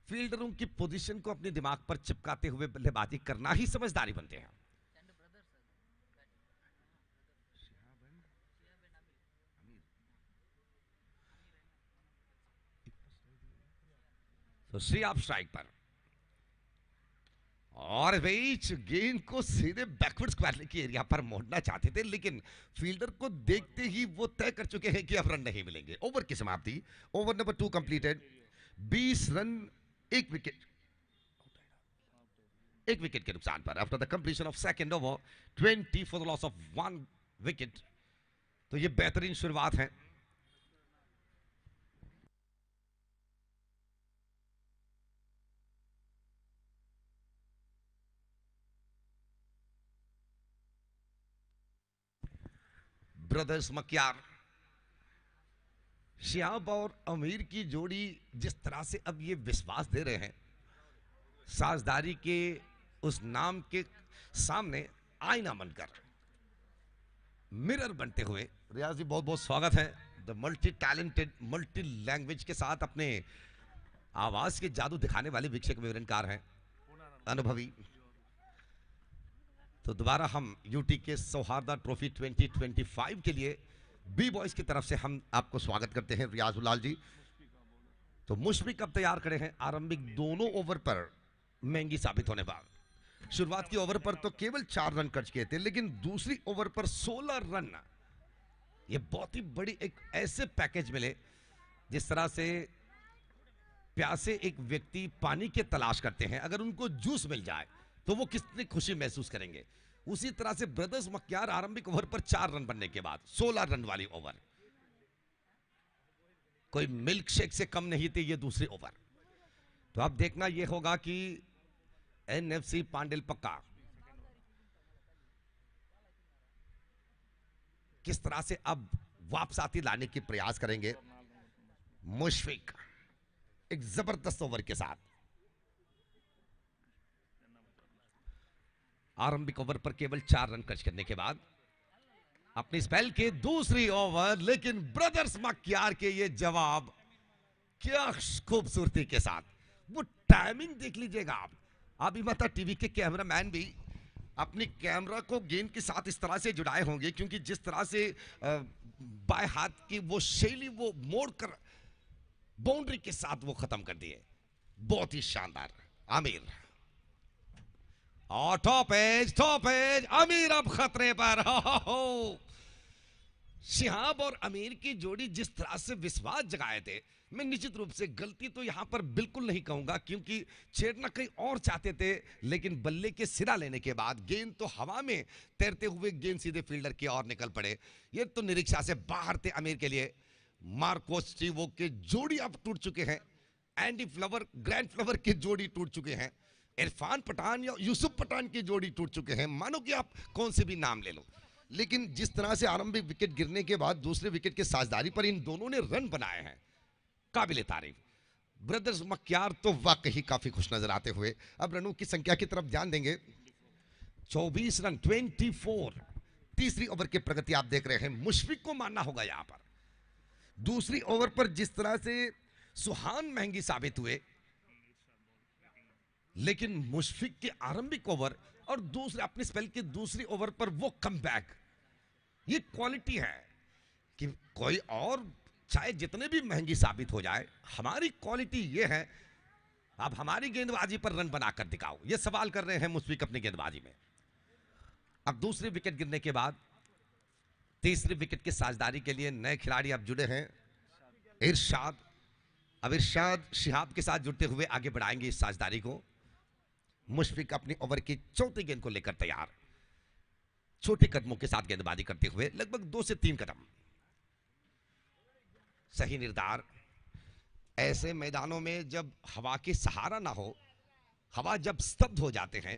फील्डरों की पोजीशन को अपने दिमाग पर चिपकाते हुए बल्लेबाजी करना ही समझदारी बनते हैं। तो श्रेयाब स्ट्राइक पर, और बीच गेंद को सीधे बैकवर्ड स्क्वायर की एरिया पर मोड़ना चाहते थे, लेकिन फील्डर को देखते ही वो तय कर चुके हैं कि अब रन नहीं मिलेंगे। ओवर की समाप्ति, ओवर नंबर 2 कंप्लीटेड। 20 रन, एक विकेट के नुकसान पर after the completion of second over, 20 for the loss of 1 wicket. तो ये बेहतरीन शुरुआत है। ब्रदर्स मक्यार, शिहाब और अमीर की जोड़ी जिस तरह से अब ये विश्वास दे रहे हैं, साझेदारी के उस नाम के सामने आईना बनकर, मिरर बनते हुए। रियाज जी बहुत बहुत स्वागत है। The multi talented, multi language के साथ अपने आवाज के जादू दिखाने वाले वीक्षक विवरणकार हैं, अनुभवी। तो दोबारा हम यूटी सौहार्दा ट्रॉफी 2025 के लिए बी बॉयज की तरफ से हम आपको स्वागत करते हैं, रियाज उलाल जी। तो मुशफिक अब तैयार खड़े हैं। आरंभिक दोनों ओवर पर महंगी साबित होने बाद, शुरुआत की ओवर पर तो केवल 4 रन खर्च किए थे, लेकिन दूसरी ओवर पर 16 रन। ये बहुत ही बड़ी एक ऐसे पैकेज मिले जिस तरह से प्यासे एक व्यक्ति पानी के तलाश करते हैं, अगर उनको जूस मिल जाए तो वो कितनी खुशी महसूस करेंगे। उसी तरह से ब्रदर्स मक्यार आरंभिक ओवर पर 4 रन बनने के बाद 16 रन वाली ओवर, कोई मिल्क शेक से कम नहीं थी ये दूसरी ओवर। तो अब देखना यह होगा कि NFC पांडेल पक्का किस तरह से अब वापस आती लाने की प्रयास करेंगे। मुशफिक एक जबरदस्त ओवर के साथ, आरंभिक ओवर पर केवल 4 रन खर्च करने के बाद अपनी स्पेल के दूसरी ओवर, लेकिन ब्रदर्स मक्यार के ये जवाब क्या खूबसूरती के साथ, वो टाइमिंग देख लीजिएगा आप। अभिमता टीवी के कैमरामैन भी अपनी कैमरा को गेंद के साथ इस तरह से जुड़ाए होंगे, क्योंकि जिस तरह से बाएं हाथ की वो शैली वो मोड़ कर बाउंड्री के साथ वो खत्म कर दिए, बहुत ही शानदार। आमिर और टॉप एज आमिर अब खतरे पर। हो शिहाब और आमिर की जोड़ी जिस तरह से विश्वास जगाए थे, मैं निश्चित रूप से गलती तो यहां पर बिल्कुल नहीं कहूंगा, क्योंकि छेड़ना कहीं और चाहते थे, लेकिन बल्ले के सिरा लेने के बाद गेंद तो हवा में तैरते हुए गेंद सीधे फील्डर की ओर निकल पड़े। ये तो निरीक्षा से बाहर थे आमिर के लिए। मार्कोस स्टीवो के जोड़ी अब टूट चुके हैं, एंडी फ्लावर ग्रैंड फ्लावर की जोड़ी टूट चुके हैं, इरफान पठान या यूसुफ पठान की जोड़ी टूट चुके हैं। मानो कि आप कौन से भी नाम ले लो, लेकिन जिस तरह से आरंभिक विकेट गिरने के बाद दूसरे विकेट के साझेदारी पर इन दोनों ने रन बनाए हैं, काबिले तारीफ। ब्रदर्स मक्यार तो वाकई काफी खुश नजर आते हुए अब रनों की संख्या की तरफ ध्यान देंगे। 24 रन 24, तीसरी ओवर की प्रगति आप देख रहे हैं। मुशफिक को मानना होगा यहां पर, दूसरी ओवर पर जिस तरह से सुहान महंगी साबित हुए, लेकिन मुशफिक के आरंभिक ओवर और दूसरे अपने स्पेल के दूसरी ओवर पर वो कमबैक, ये क्वालिटी है कि कोई और चाहे जितने भी महंगी साबित हो जाए, हमारी क्वालिटी ये है, अब हमारी गेंदबाजी पर रन बनाकर दिखाओ। ये सवाल कर रहे हैं मुशफिक अपनी गेंदबाजी में। अब दूसरे विकेट गिरने के बाद तीसरे विकेट की साझेदारी के लिए नए खिलाड़ी अब जुड़े हैं, इरशाद। अब इरशाद शिहाब के साथ जुड़ते हुए आगे बढ़ाएंगे इस साझेदारी को। मुशफिक अपनी ओवर की चौथी गेंद को लेकर तैयार, छोटे कदमों के साथ गेंदबाजी करते हुए, लगभग 2 से 3 कदम, सही निर्धार। ऐसे मैदानों में जब हवा के सहारा ना हो, हवा जब स्तब्ध हो जाते हैं,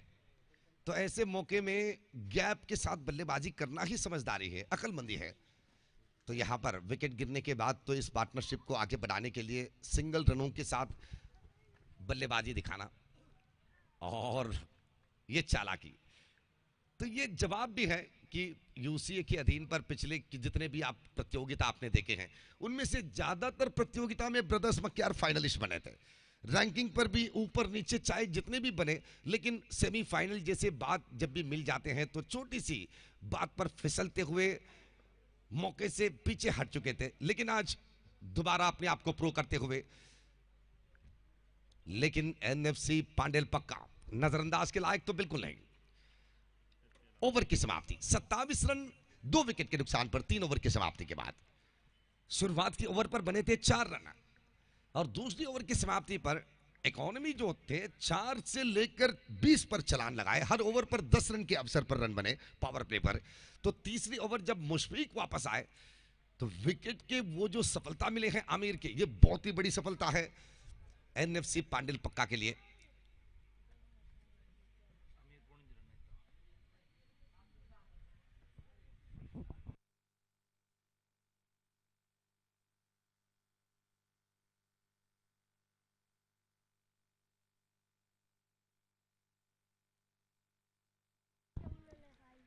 तो ऐसे मौके में गैप के साथ बल्लेबाजी करना ही समझदारी है, अक्लमंदी है। तो यहां पर विकेट गिरने के बाद तो इस पार्टनरशिप को आगे बढ़ाने के लिए सिंगल रनों के साथ बल्लेबाजी दिखाना, और ये चालाकी तो ये जवाब भी है कि यूसीए के अधीन पर पिछले जितने भी आप प्रतियोगिता आपने देखे हैं, उनमें से ज्यादातर प्रतियोगिता में ब्रदर्स मक्यार फाइनलिस्ट बने थे। रैंकिंग पर भी ऊपर नीचे चाहे जितने भी बने, लेकिन सेमीफाइनल जैसे बात जब भी मिल जाते हैं तो छोटी सी बात पर फिसलते हुए मौके से पीछे हट चुके थे। लेकिन आज दोबारा अपने आप को प्रूव करते हुए, लेकिन एनएफसी पांडेल पक्का नजरअंदाज के लायक तो बिल्कुल नहीं। ओवर की समाप्ति 27 रन 2 विकेट के नुकसान पर 3 ओवर की समाप्ति के बाद। शुरुआत की ओवर पर बने थे 4 रन और दूसरी ओवर की समाप्ति पर इकोनॉमी जो थे 4 से लेकर 20 पर चलान लगाए। हर ओवर पर 10 रन के अवसर पर रन बने पावर प्ले पर। तो तीसरी ओवर जब मुशफीक वापस आए तो विकेट के वो जो सफलता मिले हैं आमिर के, ये बहुत ही बड़ी सफलता है एनएफसी पांडेल पक्का के लिए।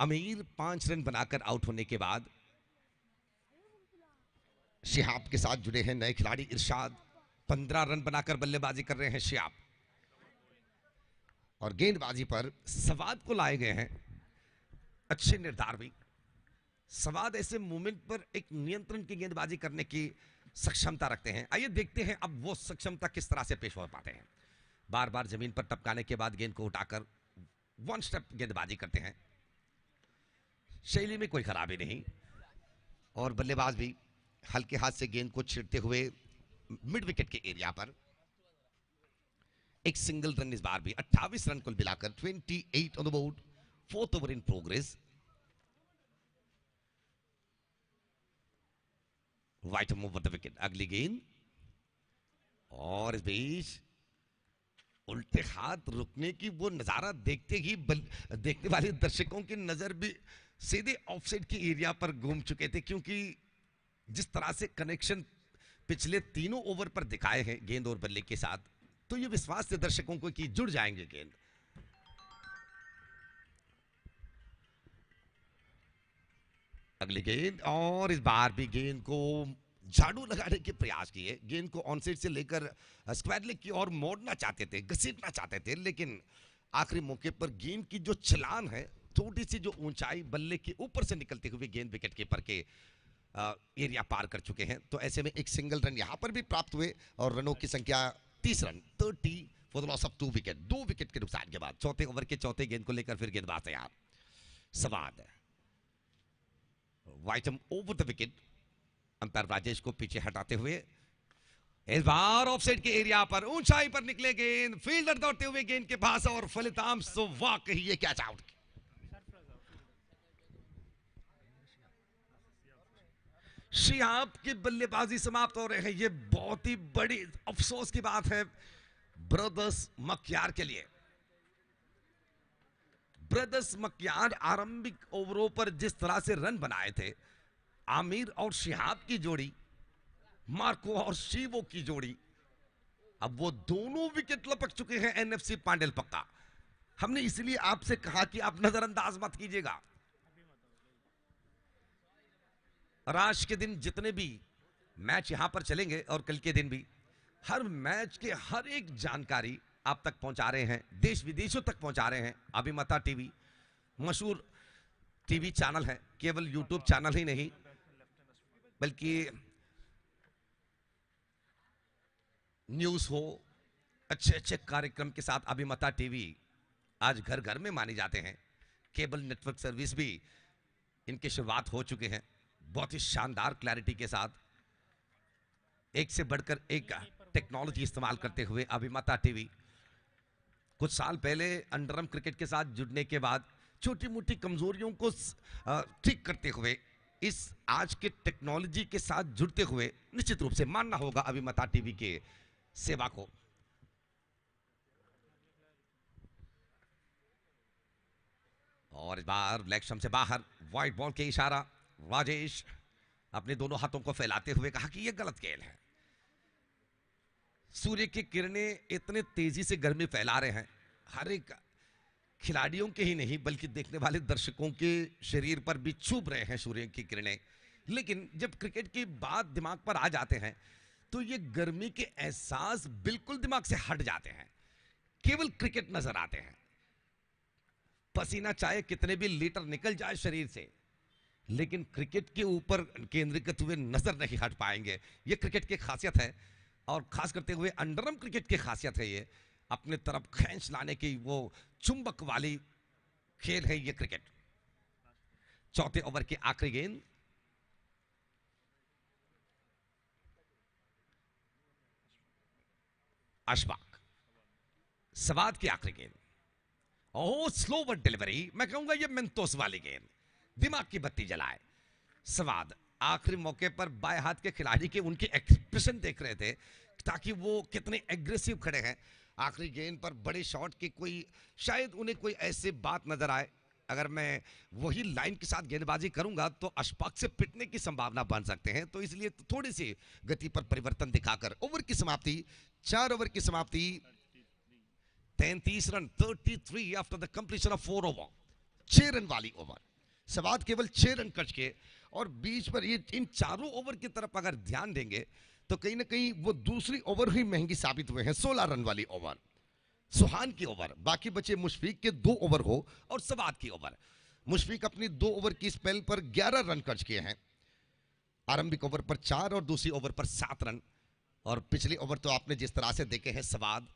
अमीर 5 रन बनाकर आउट होने के बाद शिहाब के साथ जुड़े हैं नए खिलाड़ी इरशाद। 15 रन बनाकर बल्लेबाजी कर रहे हैं शिहाब और गेंदबाजी पर सवाद को लाए गए हैं अच्छे निर्धार भी। सवाद ऐसे मूवमेंट पर एक नियंत्रण की गेंदबाजी करने की सक्षमता रखते हैं। आइए देखते हैं अब वो सक्षमता किस तरह से पेश हो पाते हैं। बार बार जमीन पर टपकाने के बाद गेंद को उठाकर 1 स्टेप गेंदबाजी करते हैं। शैली में कोई खराबी नहीं और बल्लेबाज भी हल्के हाथ से गेंद को छींटते हुए मिड विकेट के एरिया पर एक सिंगल रन इस बार भी। 28 रन कुल मिलाकर 28 on the board. 4th over in progress. White over the wicket. अगली गेंद और इस बीच उल्टे हाथ रुकने की वो नजारा देखते ही देखने वाले दर्शकों की नजर भी सीधे ऑफसाइड के एरिया पर घूम चुके थे, क्योंकि जिस तरह से कनेक्शन पिछले तीनों ओवर पर दिखाए हैं गेंद और बल्ले के साथ, तो ये विश्वास थे दर्शकों को कि जुड़ जाएंगे गेंद। अगली गेंद और इस बार भी गेंद को झाड़ू लगाने के प्रयास किए। गेंद को ऑन साइड से लेकर स्क्वायर लेग की ओर मोड़ना चाहते थे, घसीटना चाहते थे, लेकिन आखिरी मौके पर गेंद की जो छलांग है, थोड़ी सी जो ऊंचाई बल्ले के ऊपर से निकलते हुए गेंद विकेट कीपर के एरिया पार कर चुके हैं। तो ऐसे में एक सिंगल रन यहां पर भी प्राप्त हुए और रनों की संख्या 30 run 30 for the loss of 2 wicket. 2 wicket के नुकसान के बाद चौथे ओवर के चौथे गेंद को लेकर फिर गेंदबाज तैयार। सवाद वाइटम over the wicket. Umpire Rajesh को पीछे हटाते हुए इस बार ऑफसाइड के एरिया पर ऊंचाई पर निकले गेंद, फील्डर दौड़ते हुए गेंद के पास और फलितांश तो वाकई ये कैच आउट। शिहाब की बल्लेबाजी समाप्त हो रहे हैं। ये बहुत ही बड़ी अफसोस की बात है ब्रदर्स मक्यार के लिए। ब्रदर्स मक्यार आरंभिक ओवरों पर जिस तरह से रन बनाए थे, आमिर और शिहाब की जोड़ी, मार्को और शिवो की जोड़ी, अब वो दोनों विकेट लपक चुके हैं एनएफसी पांडेल पक्का। हमने इसलिए आपसे कहा कि आप नजरअंदाज मत कीजिएगा। और आज के दिन जितने भी मैच यहां पर चलेंगे और कल के दिन भी, हर मैच के हर एक जानकारी आप तक पहुंचा रहे हैं, देश विदेशों तक पहुंचा रहे हैं। अभिमता टीवी मशहूर टीवी चैनल है, केवल यूट्यूब चैनल ही नहीं बल्कि न्यूज हो, अच्छे अच्छे कार्यक्रम के साथ अभिमता टीवी आज घर घर में माने जाते हैं। केबल नेटवर्क सर्विस भी इनकी शुरुआत हो चुके हैं बहुत ही शानदार क्लैरिटी के साथ, एक से बढ़कर एक टेक्नोलॉजी इस्तेमाल करते हुए अभिमता टीवी। कुछ साल पहले अंडरआर्म क्रिकेट के साथ जुड़ने के बाद छोटी मोटी कमजोरियों को ठीक करते हुए इस आज के टेक्नोलॉजी के साथ जुड़ते हुए निश्चित रूप से मानना होगा अभिमता टीवी के सेवा को। और इस बार लेग स्टंप से बाहर वाइड बॉल के इशारा राजेश अपने दोनों हाथों को फैलाते हुए कहा कि यह गलत खेल है। सूर्य की किरणें इतने तेजी से गर्मी फैला रहे हैं, हर एक खिलाड़ियों के ही नहीं बल्कि देखने वाले दर्शकों के शरीर पर भी चुभ रहे हैं सूर्य की किरणें। लेकिन जब क्रिकेट की बात दिमाग पर आ जाते हैं तो ये गर्मी के एहसास बिल्कुल दिमाग से हट जाते हैं, केवल क्रिकेट नजर आते हैं। पसीना चाहे कितने भी लीटर निकल जाए शरीर से, लेकिन क्रिकेट के ऊपर केंद्रीकृत हुए नजर नहीं हट पाएंगे। ये क्रिकेट की खासियत है, और खास करते हुए अंडरआर्म क्रिकेट की खासियत है ये अपने तरफ खींच लाने की वो चुंबक वाली खेल है ये क्रिकेट। चौथे ओवर की आखिरी गेंद, अशफाक, सवाद की आखिरी गेंद। ओ स्लोवर डिलीवरी, मैं कहूंगा ये मेंतोस वाली गेंद, दिमाग की बत्ती जलाए। सवाद आखिरी मौके पर बाएं हाथ के खिलाड़ी के उनके एक्सप्रेशन देख रहे थे ताकि वो कितने एग्रेसिव खड़े हैं। आखिरी गेंद पर बड़े शॉट की कोई शायद उन्हें कोई ऐसी बात नजर आए, अगर मैं वही लाइन के साथ गेंदबाजी करूंगा तो अशफाक से पिटने की संभावना बन सकते हैं। तो इसलिए थोड़ी सी गति पर परिवर्तन दिखाकर ओवर की समाप्ति, 4 ओवर की समाप्ति, 33 run, 33 after the completion of 4 over. 6 run वाली ओवर, सवाद केवल 6 रन खर्च के, और बीच पर ये इन चारों ओवर की तरफ अगर ध्यान देंगे तो कहीं ना कहीं वो दूसरी ओवर ही महंगी साबित हुए हैं। 16 रन वाली ओवर सुहान की ओवर, बाकी बचे मुशफिक के 2 ओवर हो और सवाद की ओवर। मुशफिक अपनी 2 ओवर की स्पेल पर 11 रन खर्च किए हैं, आरंभिक ओवर पर 4 और दूसरी ओवर पर 7 रन। और पिछले ओवर तो आपने जिस तरह से देखे हैं, सवाद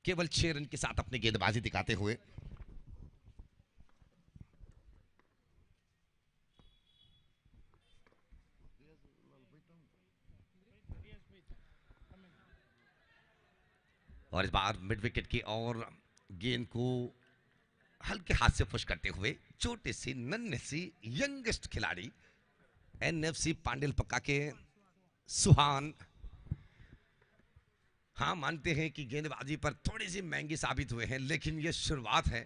केवल 6 रन के साथ अपनी गेंदबाजी दिखाते हुए और इस बार मिड विकेट की और गेंद को हल्के हाथ से पुश करते हुए छोटे सी नन्हे सी यंगेस्ट खिलाड़ी एनएफसी पांडेल पक्का के सुहान। हाँ, मानते हैं कि गेंदबाजी पर थोड़ी सी महंगी साबित हुए हैं, लेकिन यह शुरुआत है।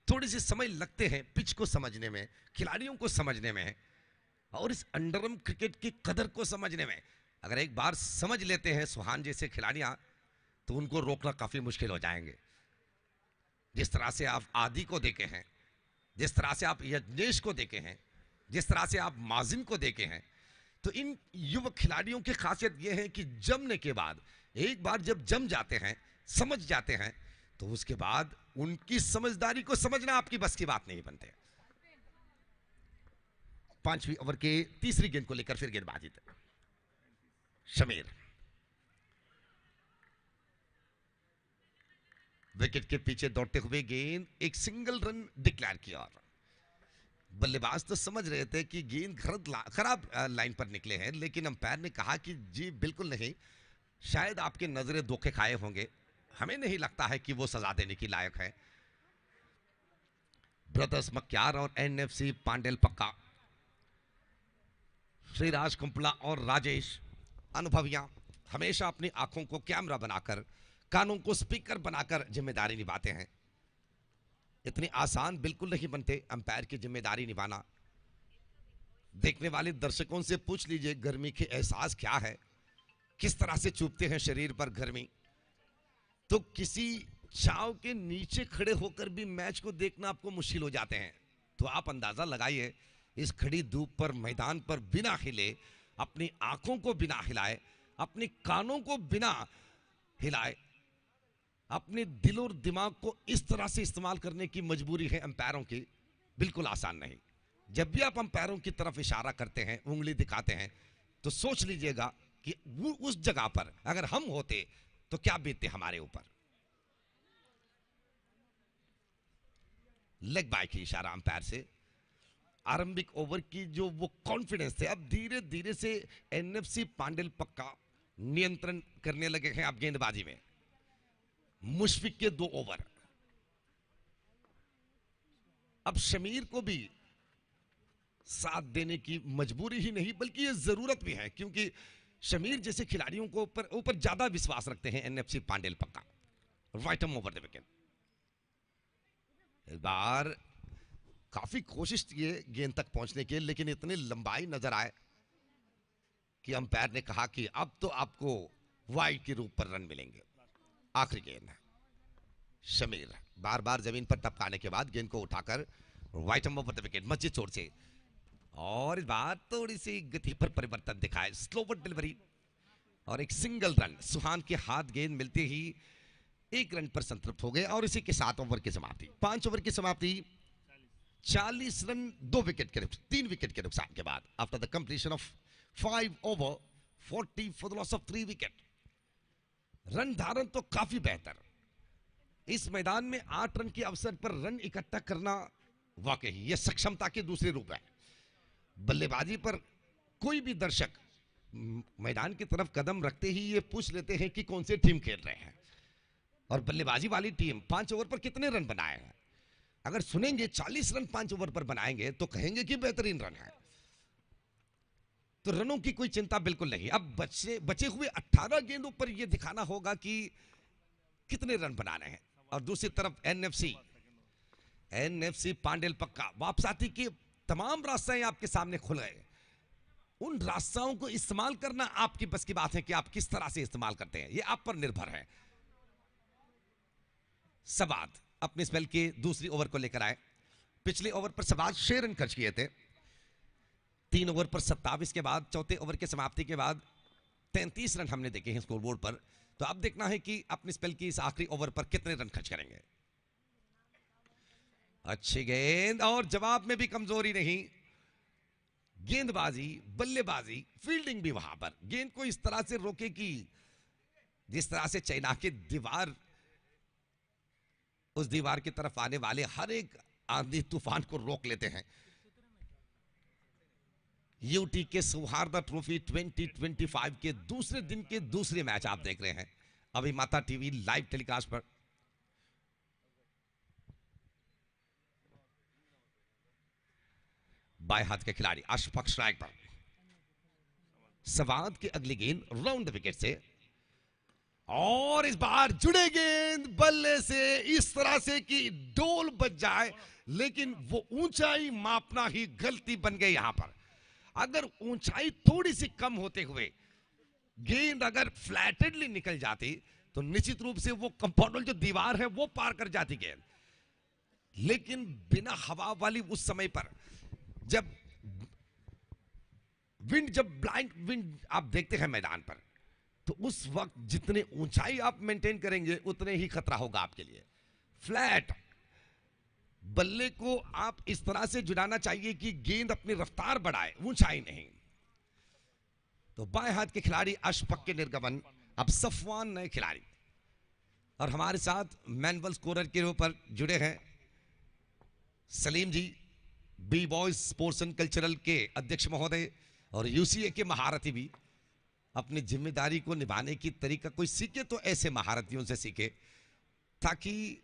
थोड़ी सी समय लगते हैं पिच को समझने में, खिलाड़ियों को समझने में, और इस अंडरआर्म क्रिकेट की कदर को समझने में। अगर एक बार समझ लेते हैं सुहान जैसे खिलाड़ियां तो उनको रोकना काफी मुश्किल हो जाएंगे। जिस तरह से आप आदि को देखे हैं, जिस तरह से आप यज्ञेश को देखे हैं, जिस तरह से आप माजिन को देखे हैं, तो इन युवक खिलाड़ियों की खासियत यह है कि जमने के बाद, एक बार जब जम जाते हैं, समझ जाते हैं, तो उसके बाद उनकी समझदारी को समझना आपकी बस की बात नहीं बनते। 5वीं ओवर के तीसरी गेंद को लेकर फिर गेंदबाजी शमीर, विकेट के पीछे दौड़ते हुए गेंद, एक सिंगल रन डिक्लेयर किया। बल्लेबाज तो समझ रहे थे कि गेंद खराब लाइन पर निकले हैं, लेकिन अंपायर ने कहा कि जी बिल्कुल नहीं, शायद आपके नजरे धोखे खाए होंगे, हमें नहीं लगता है कि वो सजा देने की लायक है। ब्रदर्स मक्यार और एनएफसी पांडेल पक्का, श्रीराज कुंपला और राजेश अनुभवियां हमेशा अपनी आंखों को कैमरा बनाकर, कानों को स्पीकर बनाकर जिम्मेदारी निभाते हैं। इतनी आसान बिल्कुल नहीं बनते अंपायर की जिम्मेदारी निभाना। देखने वाले दर्शकों से पूछ लीजिए गर्मी के एहसास क्या है, किस तरह से चुभते हैं शरीर पर गर्मी। तो किसी छांव के नीचे खड़े होकर भी मैच को देखना आपको मुश्किल हो जाते हैं। तो आप अंदाजा लगाइए, इस खड़ी धूप पर मैदान पर बिना हिले, अपनी आंखों को बिना हिलाए, अपने कानों को बिना हिलाए, अपने दिल और दिमाग को इस तरह से इस्तेमाल करने की मजबूरी है अंपायरों की, बिल्कुल आसान नहीं। जब भी आप अंपायरों की तरफ इशारा करते हैं, उंगली दिखाते हैं, तो सोच लीजिएगा कि वो उस जगह पर अगर हम होते तो क्या बीतते हमारे ऊपर। लेग बाय की इशारा अंपायर से। आरंभिक ओवर की जो वो कॉन्फिडेंस थे, अब धीरे धीरे से एनएफसी पांडेल पक्का नियंत्रण करने लगे हैं आप गेंदबाजी में। मुशफिक के 2 ओवर, अब शमीर को भी साथ देने की मजबूरी ही नहीं बल्कि ये जरूरत भी है, क्योंकि शमीर जैसे खिलाड़ियों को ऊपर ज्यादा विश्वास रखते हैं एनएफसी पांडेल पक्का। Right arm over the wicket, इस बार काफी कोशिश की गेंद तक पहुंचने की, लेकिन इतनी लंबाई नजर आए कि अंपायर ने कहा कि अब तो आपको वाइड के रूप पर रन मिलेंगे। आखिरी गेंद, शमीर बार बार जमीन पर टपकाने के बाद गेंद को उठाकर वाइट ओवर द विकेट, मस्जिद छोर से, और इस बार थोड़ी सी गति पर परिवर्तन दिखाए, स्लोवर डिलीवरी और एक सिंगल रन। सुहान के हाथ गेंद मिलते ही 1 रन पर संतृप्त हो गए और इसी के 7 ओवर की समाप्ति। 5 ओवर की समाप्ति, 40 रन 2 विकेट के 3 विकेट के नुकसान के बाद, after the completion of 5 over 40 for the loss of 3 wicket. Run धारण तो काफी बेहतर, इस मैदान में 8 रन के अवसर पर रन इकट्ठा करना वाकई यह सक्षमता के दूसरे रूप है। बल्लेबाजी पर कोई भी दर्शक मैदान की तरफ कदम रखते ही ये पूछ लेते हैं कि कौन से टीम खेल रहे हैं, और बल्लेबाजी वाली टीम 5 ओवर पर कितने रन बनाए हैं। अगर सुनेंगे 40 रन 5 ओवर पर बनाएंगे तो कहेंगे कि बेहतरीन रन है, तो रनों की कोई चिंता बिल्कुल नहीं। अब बचे हुए 18 गेंदों पर यह दिखाना होगा कि कितने रन बनाने हैं। और दूसरी तरफ एनएफसी पांडेल पक्का वापस आती के तमाम रास्ते आपके सामने खुल गए। उन रास्ताओं को इस्तेमाल करना आपकी बस की बात है कि आप किस तरह से इस्तेमाल करते हैं, यह आप पर निर्भर है। सवाद अपने स्पेल के दूसरी ओवर को लेकर आए। पिछले ओवर पर सवाद 6 रन खर्च किए थे। 3 ओवर पर 27 के बाद, चौथे ओवर के समाप्ति के बाद 33 रन हमने देखे हैं स्कोरबोर्ड पर। तो अब देखना है कि अपने स्पेल की इस आखिरी ओवर पर कितने रन खर्च करेंगे। अच्छी गेंद और जवाब में भी कमजोरी नहीं, गेंदबाजी, बल्लेबाजी, फील्डिंग भी वहां पर। गेंद को इस तरह से रोके कि जिस तरह से चाइना की दीवार, उस दीवार की तरफ आने वाले हर एक आंधी तूफान को रोक लेते हैं। U.T.K सौहार्दा ट्रॉफी 2025 के दूसरे दिन के दूसरे मैच आप देख रहे हैं अभिमाता टीवी लाइव टेलीकास्ट पर। बाएं हाथ के खिलाड़ी अशफाक स्ट्राइक पर। सवाद की अगली गेंद राउंड विकेट से, और इस बार जुड़े गेंद बल्ले से इस तरह से कि डोल बच जाए, लेकिन वो ऊंचाई मापना ही गलती बन गई यहां पर। अगर ऊंचाई थोड़ी सी कम होते हुए गेंद अगर फ्लैटेडली निकल जाती तो निश्चित रूप से वो कंपाउंड जो दीवार है वो पार कर जाती गेंद, लेकिन बिना हवा वाली उस समय पर जब ब्लाइंड विंड आप देखते हैं मैदान पर, तो उस वक्त जितने ऊंचाई आप मेंटेन करेंगे उतने ही खतरा होगा आपके लिए। फ्लैट बल्ले को आप इस तरह से जुड़ाना चाहिए कि गेंद अपनी रफ्तार बढ़ाए, ऊंचाई नहीं। तो बाएं हाथ के खिलाड़ी अशफाक के निर्गमन, अब सफवान नए खिलाड़ी, और हमारे साथ मैनुअल स्कोरर के ऊपर जुड़े हैं Salim ji, B boys sports and cultural के अध्यक्ष महोदय और यूसीए के महारथी भी। अपनी जिम्मेदारी को निभाने की तरीका कोई सीखे तो ऐसे महारथियों से सीखे, ताकि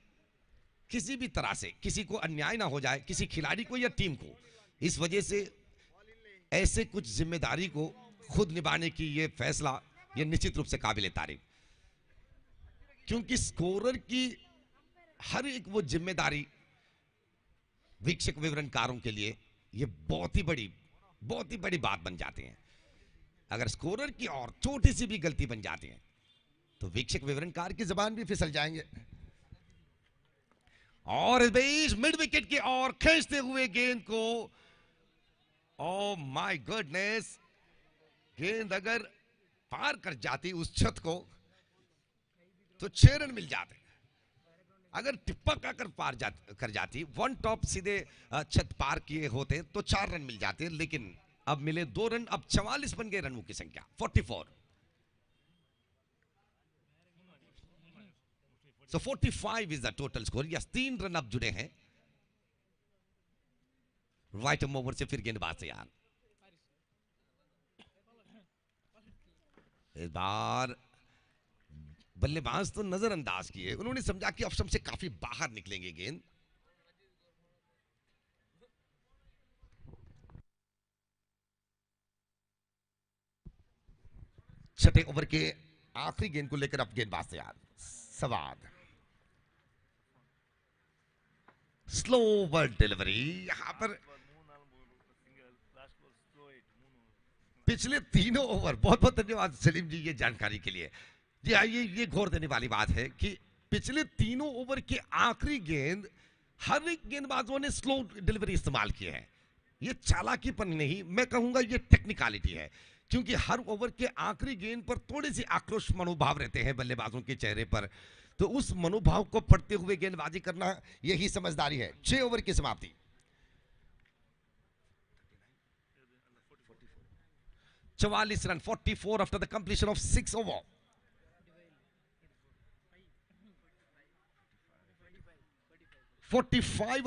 किसी भी तरह से किसी को अन्याय ना हो जाए, किसी खिलाड़ी को या टीम को। इस वजह से ऐसे कुछ जिम्मेदारी को खुद निभाने की ये फैसला, ये निश्चित रूप से काबिल तारीफ, क्योंकि स्कोरर की हर एक वो जिम्मेदारी वीक्षक विवरणकारों के लिए ये बहुत ही बड़ी बात बन जाती है। अगर स्कोरर की और छोटी सी भी गलती बन जाती है तो वीक्षक विवरणकार की जबान भी फिसल जाएंगे। और इस बीच मिड विकेट की ओर खींचते हुए गेंद को, ओ माय गॉडनेस, गेंद अगर पार कर जाती उस छत को तो 6 रन मिल जाते। अगर टिप्पक आकर पार कर जाती, वन टॉप सीधे छत पार किए होते तो 4 रन मिल जाते, लेकिन अब मिले 2 रन। अब 44 बन गए रनों की संख्या, 44। So 45 is the total score. Yes, 3 run अब जुड़े हैं। राइट ओवर से फिर गेंदबाज तैयार। इस बार बल्लेबाज तो नजरअंदाज किए, उन्होंने समझा कि ऑप्शन से काफी बाहर निकलेंगे गेंद। छठे ओवर के आखिरी गेंद को लेकर अब गेंदबाज तैयार। सवाद, स्लोवर डिलीवरी। यहां पर पिछले तीनों ओवर, बहुत बहुत धन्यवाद सलीम जी ये जानकारी के लिए। ये घोर देने वाली बात है कि पिछले तीनों ओवर के आखिरी गेंद हर एक गेंदबाजों ने स्लो डिलीवरी इस्तेमाल की है। ये चालाकीपन नहीं, मैं कहूंगा ये टेक्निकलिटी है, क्योंकि हर ओवर के आखिरी गेंद पर थोड़ी सी आक्रोश मनोभाव रहते हैं बल्लेबाजों के चेहरे पर, तो उस मनोभाव को पढ़ते हुए गेंदबाजी करना यही समझदारी है। 6 ओवर की समाप्ति। 44 run, 44 after the completion of 6 over.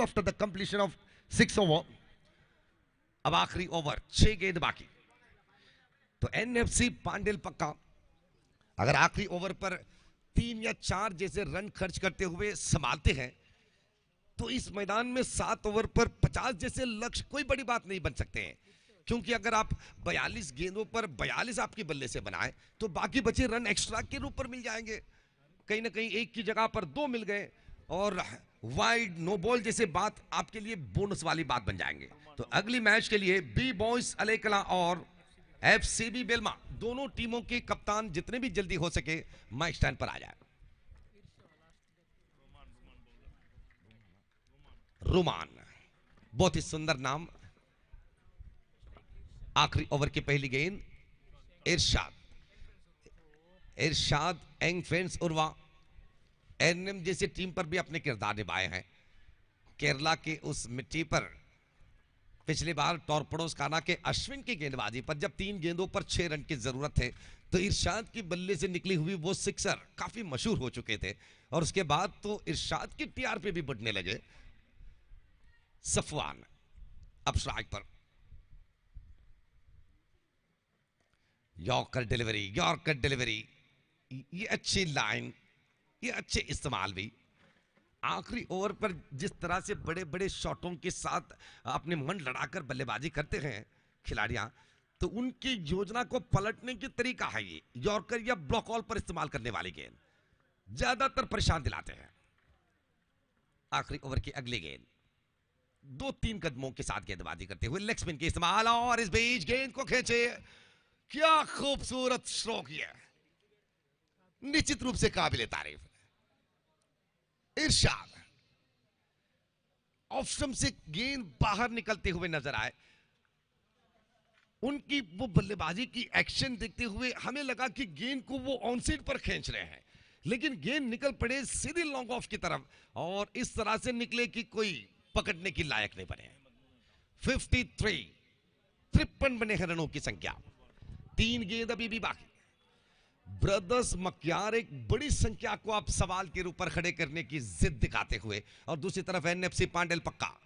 after the completion of 6 over. अब आखिरी ओवर, 6 गेंद बाकी। तो एनएफसी पांडेल पक्का अगर आखिरी ओवर पर 3 या 4 जैसे रन खर्च करते हुए संभालते हैं तो इस मैदान में 7 ओवर पर 50 जैसे लक्ष्य कोई बड़ी बात नहीं बन सकते हैं, क्योंकि अगर आप 42 गेंदों पर 42 आपके बल्ले से बनाए तो बाकी बचे रन एक्स्ट्रा के रूप पर मिल जाएंगे। कहीं ना कहीं एक की जगह पर 2 मिल गए और वाइड नो बॉल जैसे बात आपके लिए बोनस वाली बात बन जाएंगे। तो अगली मैच के लिए बी बॉयज अलेकला और एफसीबी बेलमा दोनों टीमों के कप्तान जितने भी जल्दी हो सके माइक स्टैंड पर आ जाए। रोमान, बहुत ही सुंदर नाम। आखिरी ओवर की पहली गेंद, इरशाद एंग फ्रेंड्स उर्वा एनएम जैसी टीम पर भी अपने किरदार निभाए हैं। केरला के उस मिट्टी पर पिछली बार टॉर्पेडोस खाना के अश्विन की गेंदबाजी पर जब 3 गेंदों पर 6 रन की जरूरत है तो इरशाद की बल्ले से निकली हुई वो सिक्सर काफी मशहूर हो चुके थे और उसके बाद तो इरशाद की टीआरपी भी बढ़ने लगे। सफवान अब स्ट्राइक पर, यॉर्कर डिलीवरी, ये अच्छी लाइन, ये अच्छे इस्तेमाल भी। आखिरी ओवर पर जिस तरह से बड़े बड़े शॉटों के साथ अपने मन लड़ाकर बल्लेबाजी करते हैं खिलाड़ियां, तो उनकी योजना को पलटने की तरीका है ये यॉर्कर या ब्लॉक ऑल पर इस्तेमाल करने वाली गेंद ज्यादातर परेशान दिलाते हैं। आखिरी ओवर की अगली गेंद 2-3 कदमों के साथ गेंदबाजी करते हुए लेग स्पिन के इस्तेमाल और इस बीच गेंद को खींचे। क्या खूबसूरत स्ट्रोक है, निश्चित रूप से काबिले तारीफ। इरशाद ऑफ स्टंप से गेंद बाहर निकलते हुए नजर आए। उनकी वो बल्लेबाजी की एक्शन देखते हुए हमें लगा कि गेंद को वो ऑन साइड पर खींच रहे हैं, लेकिन गेंद निकल पड़े सीधे लॉन्ग ऑफ की तरफ और इस तरह से निकले कि कोई पकड़ने की लायक नहीं बने। 53 बने हैं रनों की संख्या, 3 गेंद अभी भी बाकी। ब्रदर्स मक्यार एक बड़ी संख्या को आप सवाल के ऊपर खड़े करने की जिद दिखाते हुए और दूसरी तरफ एनएफसी पांडेल पक्का।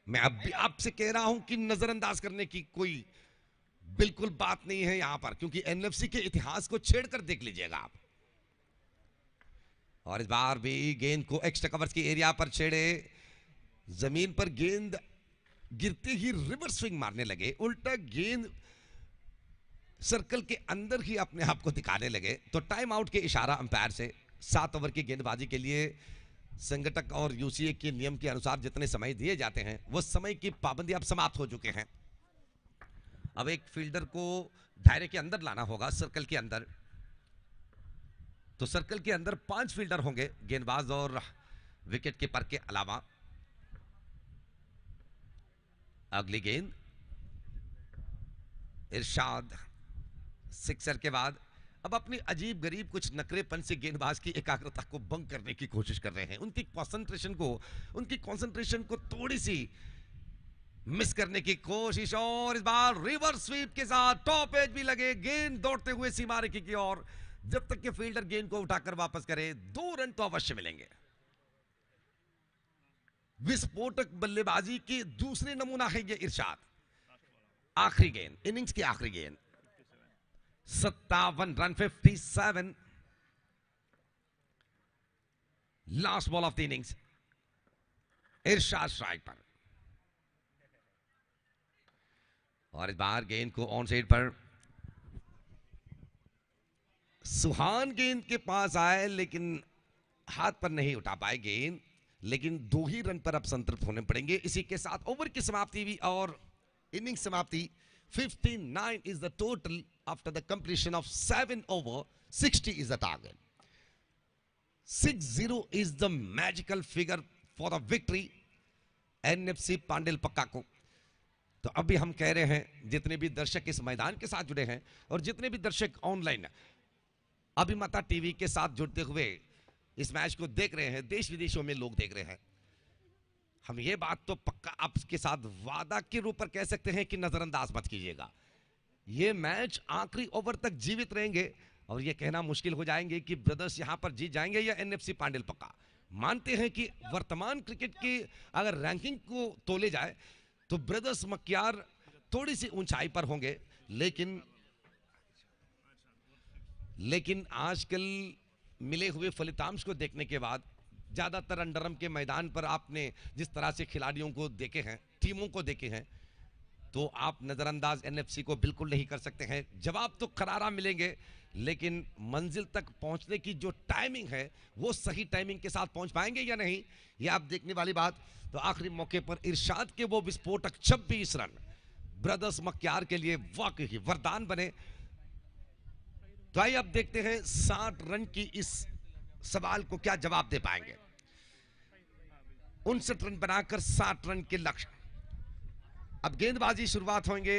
मैं अब भी आपसे कह रहा हूं कि नजरअंदाज करने की कोई बिल्कुल बात नहीं है यहां पर, क्योंकि एनएफसी के इतिहास को छेड़कर देख लीजिएगा आप। और इस बार भी गेंद को एक्स्ट्रा कवर्स की एरिया पर छेड़े, जमीन पर गेंद गिरते ही रिवर्स स्विंग मारने लगे, उल्टा गेंद सर्कल के अंदर ही अपने आप को दिखाने लगे। तो टाइम आउट के इशारा अंपायर से 7 ओवर की गेंदबाजी के लिए संगठक और यूसीए के नियम के अनुसार जितने समय दिए जाते हैं वो समय की पाबंदी अब समाप्त हो चुके हैं। अब एक फील्डर को दायरे के अंदर लाना होगा, सर्कल के अंदर। तो सर्कल के अंदर 5 फील्डर होंगे, गेंदबाज और विकेट कीपर के अलावा। अगली गेंद इरशाद, सिक्सर के बाद अब अपनी अजीब गरीब कुछ नखरेपन से गेंदबाज की एकाग्रता को भंग करने की कोशिश कर रहे हैं। उनकी कंसंट्रेशन को थोड़ी सी मिस करने की कोशिश और इस बार रिवर्स स्वीप के साथ टॉप एज भी लगे, गेंद दौड़ते हुए सीमा रेखा की ओर। जब तक कि फील्डर गेंद को उठाकर वापस करे 2 रन तो अवश्य मिलेंगे। विस्फोटक बल्लेबाजी के दूसरे नमूना है ये इरशाद। आखिरी गेंद, इनिंग्स की आखिरी गेंद, 57 run, 57, last ball of the innings. Irshad strike पर और इस बार गेंद को ऑन साइड पर सुहान गेंद के पास आए लेकिन हाथ पर नहीं उठा पाए गेंद, लेकिन 2 ही रन पर अब संतृप्त होने पड़ेंगे। इसी के साथ ओवर की समाप्ति भी और इनिंग समाप्ति। 59 is the total after the completion of 7 over 60 is the target. 60 is the magical figure for the victory NFC Pandel पक्का को। तो अभी हम कह रहे हैं जितने भी दर्शक इस मैदान के साथ जुड़े हैं और जितने भी दर्शक ऑनलाइन अभिमता टीवी के साथ जुड़ते हुए इस मैच को देख रहे हैं, देश विदेशों में लोग देख रहे हैं, हम ये बात तो पक्का आपके साथ वादा के रूप पर कह सकते हैं कि नजरअंदाज मत कीजिएगा। ये मैच आखिरी ओवर तक जीवित रहेंगे और ये कहना मुश्किल हो जाएंगे कि ब्रदर्स यहां पर जीत जाएंगे या एनएफसी पांडेल पक्का। मानते हैं कि वर्तमान क्रिकेट की अगर रैंकिंग को तोले जाए तो ब्रदर्स मक्यार थोड़ी सी ऊंचाई पर होंगे, लेकिन आजकल मिले हुए फलितांश को देखने के बाद ज्यादातर अंडरम के मैदान पर आपने जिस तरह से खिलाड़ियों को देखे हैं, टीमों को देखे हैं, तो आप नजरअंदाज एनएफसी को बिल्कुल नहीं कर सकते हैं। जवाब तो करारा मिलेंगे, लेकिन मंजिल तक पहुंचने की जो टाइमिंग है वो सही टाइमिंग के साथ पहुंच पाएंगे या नहीं, ये आप देखने वाली बात। तो आखिरी मौके पर इरशाद के वो विस्फोटक 26 रन ब्रदर्स मक्यार के लिए वाकई वरदान बने। तो आइए अब देखते हैं 60 रन की इस सवाल को क्या जवाब दे पाएंगे। 59 रन बनाकर 60 रन के लक्ष्य। अब गेंदबाजी शुरुआत होंगे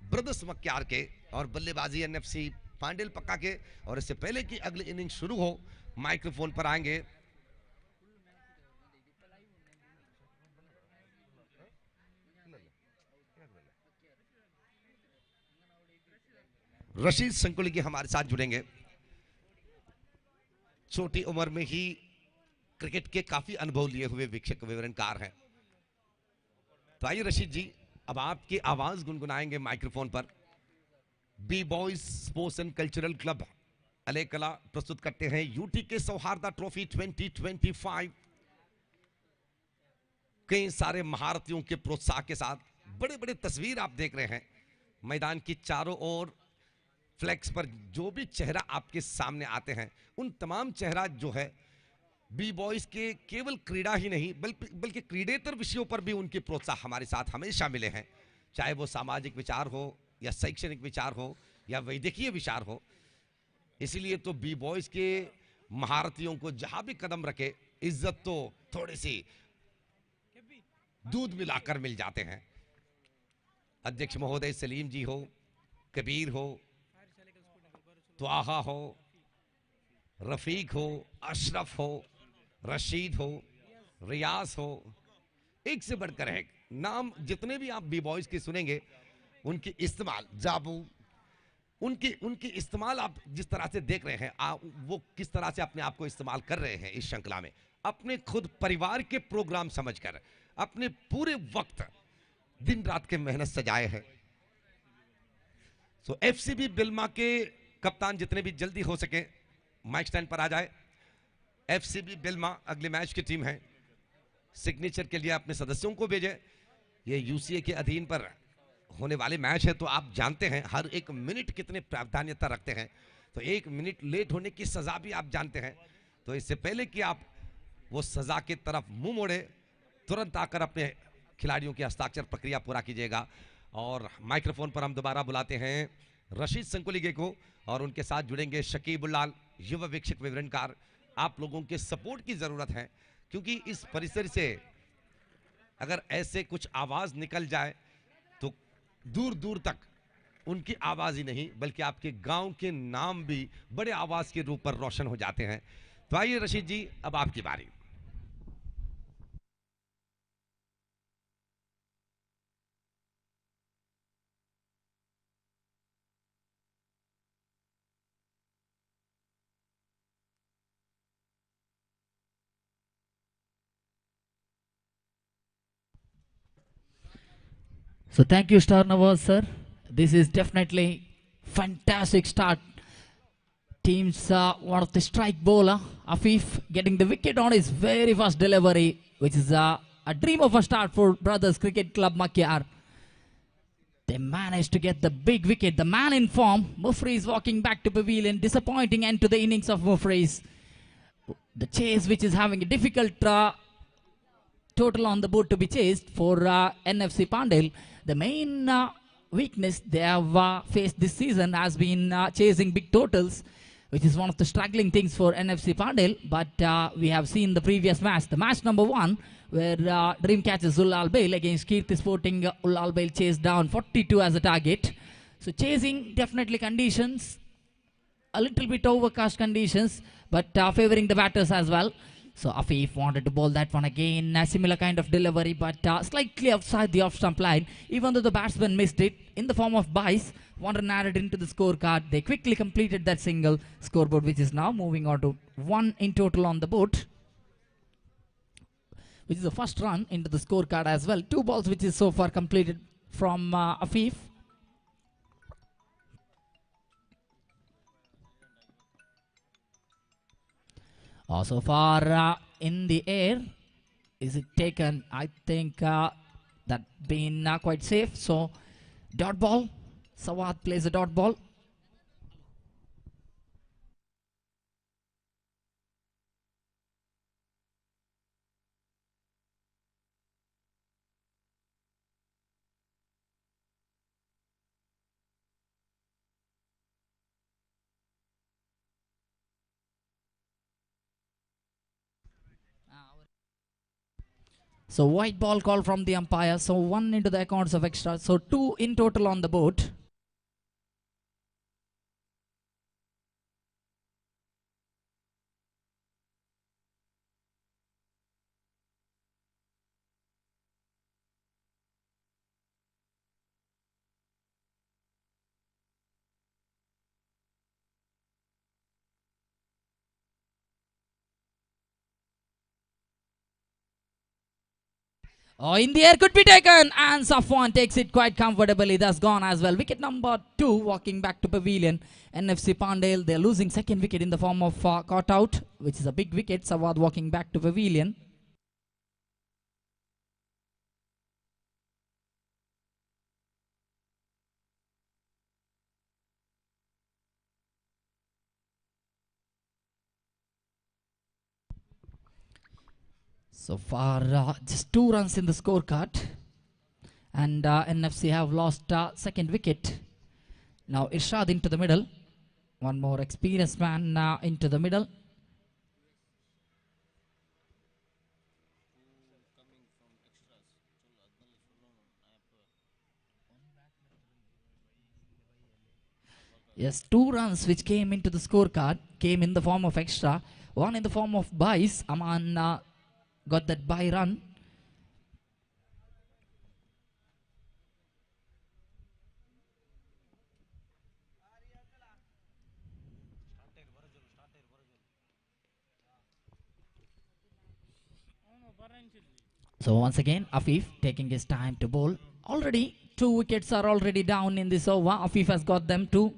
ब्रदर्स मक्यार के और बल्लेबाजी एनएफसी पांडेल पक्का के। और इससे पहले कि अगली इनिंग शुरू हो, माइक्रोफोन पर आएंगे रशीद संकुली के, हमारे साथ जुड़ेंगे। छोटी उम्र में ही क्रिकेट के काफी अनुभव लिए हुए वीक्षक विवरणकार हैं। तो आइए रशीद जी, अब आपकी आवाज गुनगुनाएंगे माइक्रोफोन पर। B boys sports and cultural club Alekala प्रस्तुत करते हैं यूटीके सौहार्दा ट्रॉफी 2025। कई सारे महारथियों के प्रोत्साहन के साथ बड़े बड़े तस्वीर आप देख रहे हैं। मैदान की चारों ओर फ्लैक्स पर जो भी चेहरा आपके सामने आते हैं, उन तमाम चेहरा जो है बी बॉयज के केवल क्रीड़ा ही नहीं बल्कि क्रीडेतर विषयों पर भी उनके प्रोत्साहन हमारे साथ हमेशा मिले हैं। चाहे वो सामाजिक विचार हो या शैक्षणिक विचार हो या वैद्यकीय विचार हो। इसीलिए तो बी बॉयज के महारथियों को जहां भी कदम रखे इज्जत तो थोड़ी सी दूध मिलाकर मिल जाते हैं। अध्यक्ष महोदय सलीम जी हो, कबीर हो, त्वाहा हो, रफीक हो, अशरफ हो, रशीद हो, रियाज हो, एक से बढ़कर एक नाम जितने भी आप बी बॉयज के सुनेंगे उनकी इस्तेमाल जाबू, उनकी इस्तेमाल आप जिस तरह से देख रहे हैं, वो किस तरह से अपने आप को इस्तेमाल कर रहे हैं इस श्रृंखला में, अपने खुद परिवार के प्रोग्राम समझकर अपने पूरे वक्त दिन रात के मेहनत सजाए हैं। सो एफसीबी बिल्मा के कप्तान जितने भी जल्दी हो सके माइक स्टैंड पर आ जाए। एफसीबी बिल्मा अगले मैच की टीम है। सिग्नेचर के लिए अपने सदस्यों को भेजे। ये यूसीए के अधीन पर होने वाले मैच है, तो आप जानते हैं हर एक मिनट कितने प्रावधान्यता रखते हैं। तो 1 मिनट लेट होने की सजा भी आप जानते हैं। तो इससे पहले कि आप वो सजा की तरफ मुंह मोड़े, तुरंत आकर अपने खिलाड़ियों की हस्ताक्षर प्रक्रिया पूरा कीजिएगा। और माइक्रोफोन पर हम दोबारा बुलाते हैं रशीद संकुलीगे को और उनके साथ जुड़ेंगे शकीब उल्लाल, युवा वीक्षक विवरणकार। आप लोगों के सपोर्ट की जरूरत है, क्योंकि इस परिसर से अगर ऐसे कुछ आवाज निकल जाए तो दूर दूर तक उनकी आवाज ही नहीं बल्कि आपके गांव के नाम भी बड़े आवाज के रूप पर रोशन हो जाते हैं। तो आइए रशीद जी, अब आपकी बारी। So thank you, Star Nawaz sir. This is definitely fantastic start. Teams one of the strike bowler Afif getting the wicket on his very first delivery, which is a dream of a start for Brothers Cricket Club Makar. They managed to get the big wicket. The man in form, Mufri, is walking back to pavilion. Disappointing end to the innings of Mufri's. The chase, which is having a difficult total on the board to be chased for NFC Pandel. The main weakness they have faced this season has been chasing big totals, which is one of the struggling things for NFC Pandel. But we have seen the previous match, the match number 1, where Dreamcatchers Ulal Bail against Kirti Sporting Ulal Bail chased down 42 as a target. So chasing definitely conditions, a little bit overcast conditions, but favoring the batters as well. So Afif wanted to bowl that one again, a similar kind of delivery, but slightly outside the off-stump line, even though the batsman missed it in the form of Bice. One run added into the scorecard. They quickly completed that single scoreboard, which is now moving on to 1 in total on the board, which is the first run into the scorecard as well. 2 balls which is so far completed from Afif. So far in the air, is it taken? I think that been quite safe. So dot ball. Souhardha plays a dot ball. So white ball call from the umpire. So 1 into the accounts of extra. So 2 in total on the board. Oh, in the air could be taken, and Safwan takes it quite comfortably. That's gone as well. Wicket number 2, walking back to pavilion. NFC Pandel, they're losing second wicket in the form of caught out, which is a big wicket. Souhardha walking back to pavilion. So far, just 2 runs in the scorecard, and NFC have lost second wicket. Now Irshad into the middle. One more experienced man into the middle. Yes, 2 runs which came into the scorecard came in the form of extra. One in the form of buys. Aman got that buy run. So once again, Afif taking his time to bowl. Already 2 wickets are already down in this over. Afif has got them too.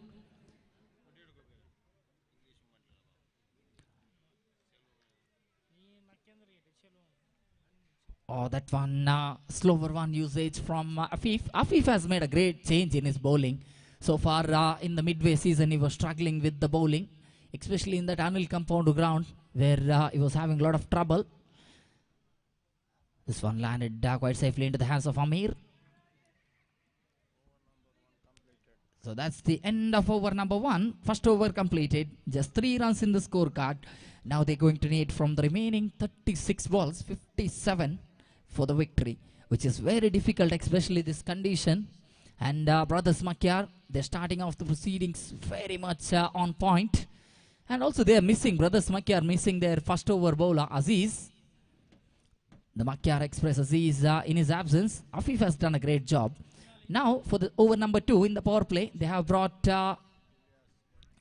Oh, that one slower one usage from Afif. Afif has made a great change in his bowling. So far in the midway season, he was struggling with the bowling, especially in that Anil compound ground where he was having a lot of trouble. This one landed quite safely into the hands of Amir. So that's the end of over number 1. First over completed. Just 3 runs in the scorecard. Now they're going to need from the remaining 36 balls, 57 for the victory, which is very difficult, especially this condition. And brothers Makar, they're starting off the proceedings very much on point. And also they are missing, brothers Makar missing their first over bowler, Aziz. The Makar Express Aziz in his absence. Afif has done a great job. Now for the over number 2 in the power play, they have brought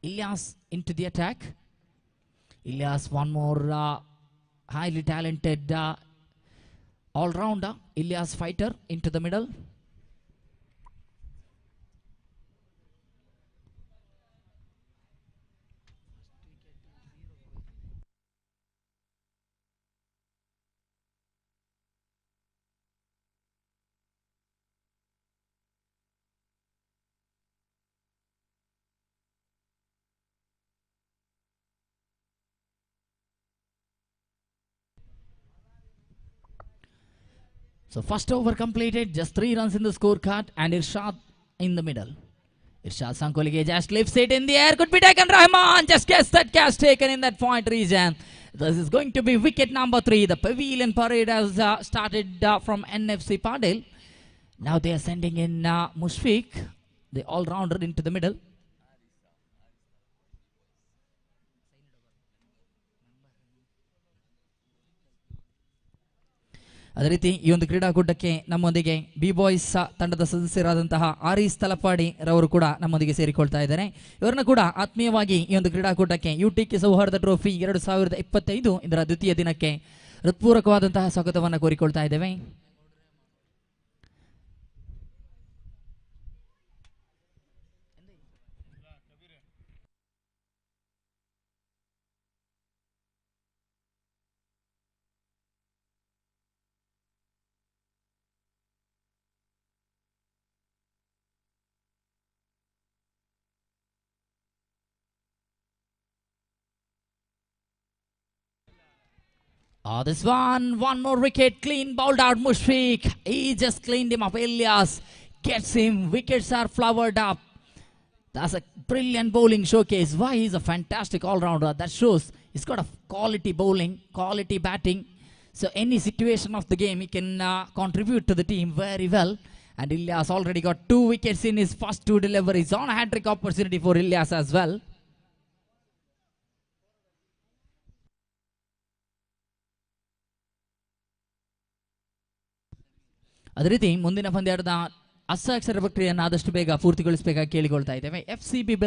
Ilyas into the attack. Ilyas, one more highly talented all-rounder. Ilyas fighter into the middle. So first over completed, just 3 runs in the scorecard, and Irshad in the middle. Irshad Sankolige just lifts it in the air. Could be taken. Rahman just gets that catch taken in that point region. This is going to be wicket number 3. The pavilion parade has started from NFC Pandel. Now they are sending in Mushfiq, the all-rounder, into the middle. ಅದೇ ರೀತಿ ಈ ಒಂದು ಕ್ರೀಡಾಕೂಟಕ್ಕೆ ನಮ್ಮೊಂದಿಗೆ B boys ತಂಡದ ಸದಸ್ಯರಾದಂತಹ ಆರೀಸ್ ತಲಪಾಡಿ ರವರು ಕೂಡ ನಮ್ಮೊಂದಿಗೆ ಸೇರಿಕೊಳ್ತಾ ಇದ್ದಾರೆ. ಇವರನ್ನ ಕೂಡ ಆತ್ಮೀಯವಾಗಿ ಈ ಒಂದು ಕ್ರೀಡಾಕೂಟಕ್ಕೆ U.T.K ಸೌಹಾರ್ದ ಟ್ರೋಫಿ 2025 ಇದರ ದ್ವಿತೀಯ ದಿನಕ್ಕೆ ಹೃತ್ಪೂರ್ವಕವಾದಂತಹ ಸ್ವಾಗತವನ್ನು ಕೋರಿಕೊಳ್ತಾ ಇದ್ದೇವೆ. This one more wicket, clean bowled out Mushfiq. He just cleaned him up. Ilyas gets him. Wickets are flowered up. That's a brilliant bowling showcase. Why he's a fantastic all-rounder. That shows he's got a quality bowling, quality batting. So any situation of the game, he can contribute to the team very well. And Ilyas already got 2 wickets in his first 2 deliveries. On a hat-trick opportunity for Ilyas as well. ಅದೇ ರೀತಿ ಮುಂದಿನ ಪಂದ್ಯಾಟದ ಹಸ್ತಾಕ್ಷರ ಪ್ರಕ್ರಿಯೆಯನ್ನು ಆದಷ್ಟು ಬೇಗ ಪೂರ್ತಿಗೊಳಿಸಬೇಕಾಗಿ ಕೇಳಿಕೊಳ್ತಾ ಇದ್ದೇವೆ. FCB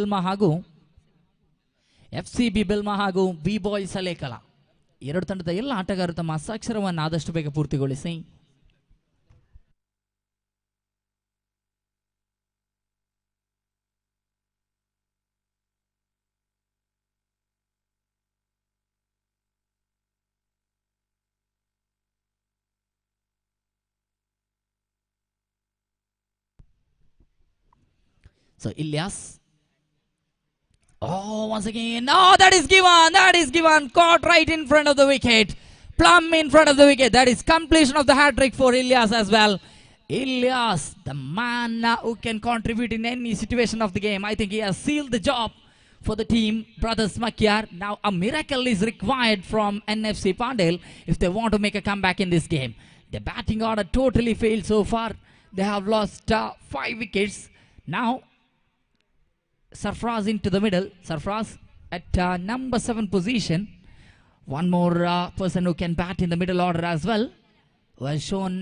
Belma ಹಾಗೂ B boys ಅಲೇಕಲ ಎರಡು ತಂಡದ ಎಲ್ಲ ಆಟಗಾರರು ತಮ್ಮ ಹಸ್ತಾಕ್ಷರವನ್ನು ಆದಷ್ಟು ಬೇಗ ಪೂರ್ತಿಗೊಳಿಸಿ. So Ilyas, once again, that is given, caught right in front of the wicket, plumb in front of the wicket. That is completion of the hat-trick for Ilyas as well. Ilyas, the man who can contribute in any situation of the game. I think he has sealed the job for the team, brothers Makar. Now a miracle is required from NFC Pandel if they want to make a comeback in this game. The batting order totally failed so far. They have lost 5 wickets. Now Sarfraz into the middle. Sarfraz at number 7 position. One more person who can bat in the middle order as well, who has shown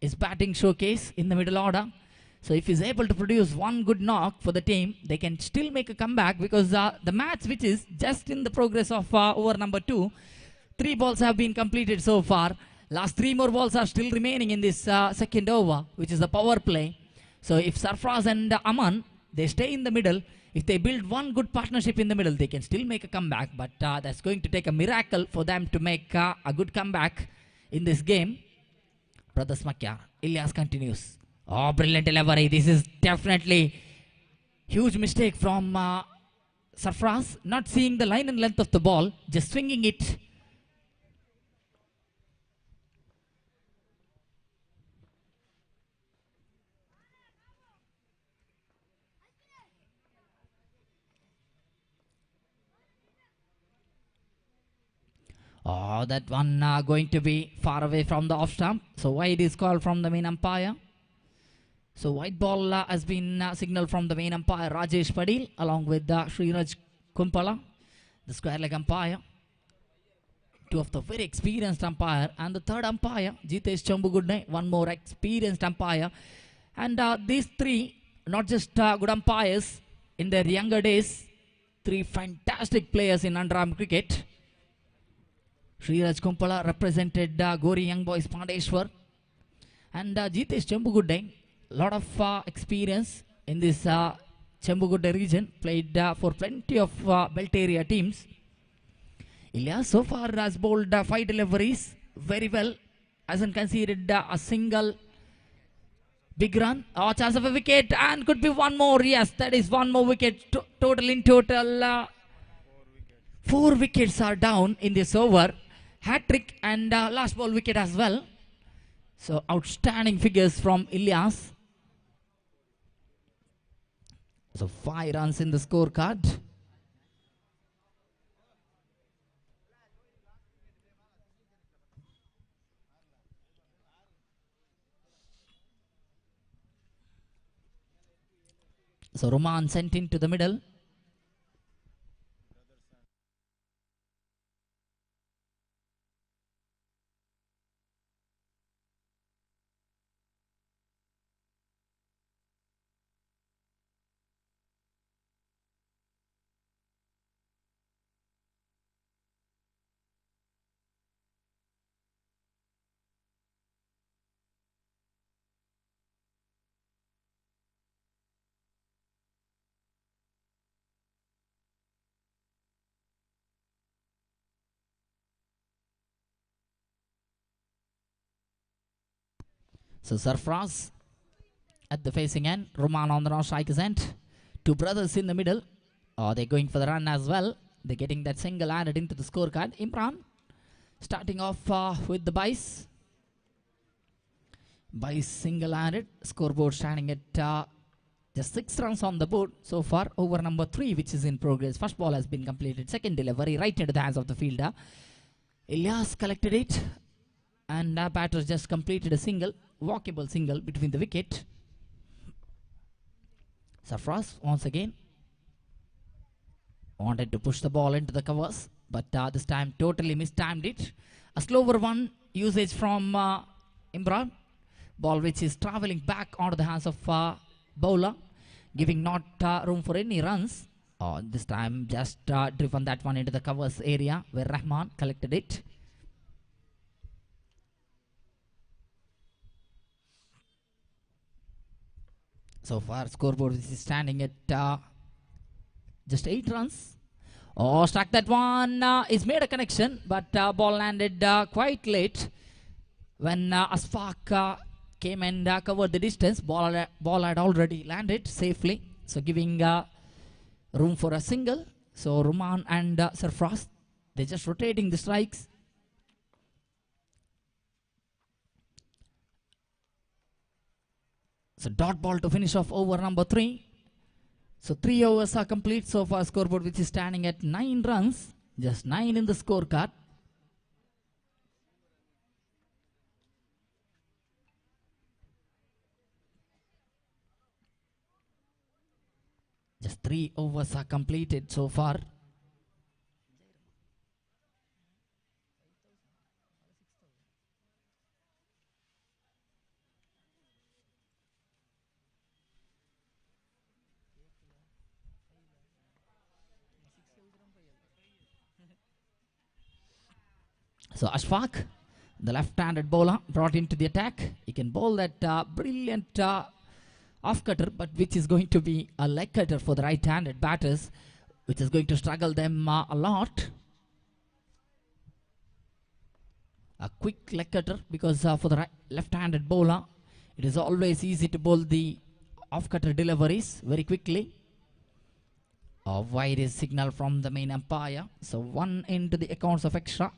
his batting showcase in the middle order. So if he's able to produce one good knock for the team, they can still make a comeback, because the match, which is just in the progress of over number 2, 3 balls have been completed so far. Last 3 more balls are still remaining in this second over, which is the power play. So if Sarfraz and Aman, they stay in the middle, if they build one good partnership in the middle, they can still make a comeback. But that's going to take a miracle for them to make a good comeback in this game. Brothers Makar, Ilyas continues. Brilliant delivery. This is definitely huge mistake from Sarfraz, not seeing the line and length of the ball, just swinging it. That one going to be far away from the off stump. So wide is called from the main umpire. So white ball has been signaled from the main umpire Rajesh Padil along with Sriraj Kumpala, the square leg umpire. 2 of the very experienced umpire, and the third umpire Jitesh Chambugudne, one more experienced umpire. And these 3, not just good umpires in their younger days, 3 fantastic players in under-arm cricket. Sriraj Kumpala represented Gori Young Boys Pandeshwar, and Jitesh Chambugudde, lot of experience in this Chambugudde region, played for plenty of belt area teams. Ilyas so far has bowled 5 deliveries very well, hasn't conceded a single big run. Chance of a wicket, and could be one more. Yes, that is one more wicket. Total 4 wickets are down in this over. Hat-trick and last ball wicket as well. So outstanding figures from Ilyas. So 5 runs in the scorecard. So Roman sent into the middle. So Sarfraz at the facing end, Roman on the non-striker's end. 2 brothers in the middle. They're going for the run as well. They're getting that single added into the scorecard. Imran starting off with the Bice. Bice single added. Scoreboard standing at just 6 runs on the board so far. Over number 3, which is in progress. First ball has been completed. Second delivery right into the hands of the fielder. Ilyas collected it. And batter just completed a single, walkable single between the wicket. Sarfraz once again wanted to push the ball into the covers, but this time totally mistimed it. A slower one usage from Imran. Ball which is travelling back onto the hands of bowler, giving not room for any runs. This time just driven that one into the covers area where Rahman collected it. So far scoreboard is standing at just 8 runs. Struck that one. Is made a connection, but ball landed quite late. When Asfaq came and covered the distance, ball had already landed safely. So giving room for a single. So Roman and Sarfraz, they're just rotating the strikes. So dot ball to finish off over number 3. So 3 overs are complete so far. Scoreboard which is standing at 9 runs. Just 9 in the scorecard. Just 3 overs are completed so far. So Ashfaq, the left-handed bowler, brought into the attack. He can bowl that brilliant off-cutter, but which is going to be a leg cutter for the right-handed batters, which is going to struggle them a lot. A quick leg cutter, because for the left-handed bowler, it is always easy to bowl the off-cutter deliveries very quickly. A wide is signal from the main umpire. So 1 into the accounts of extra.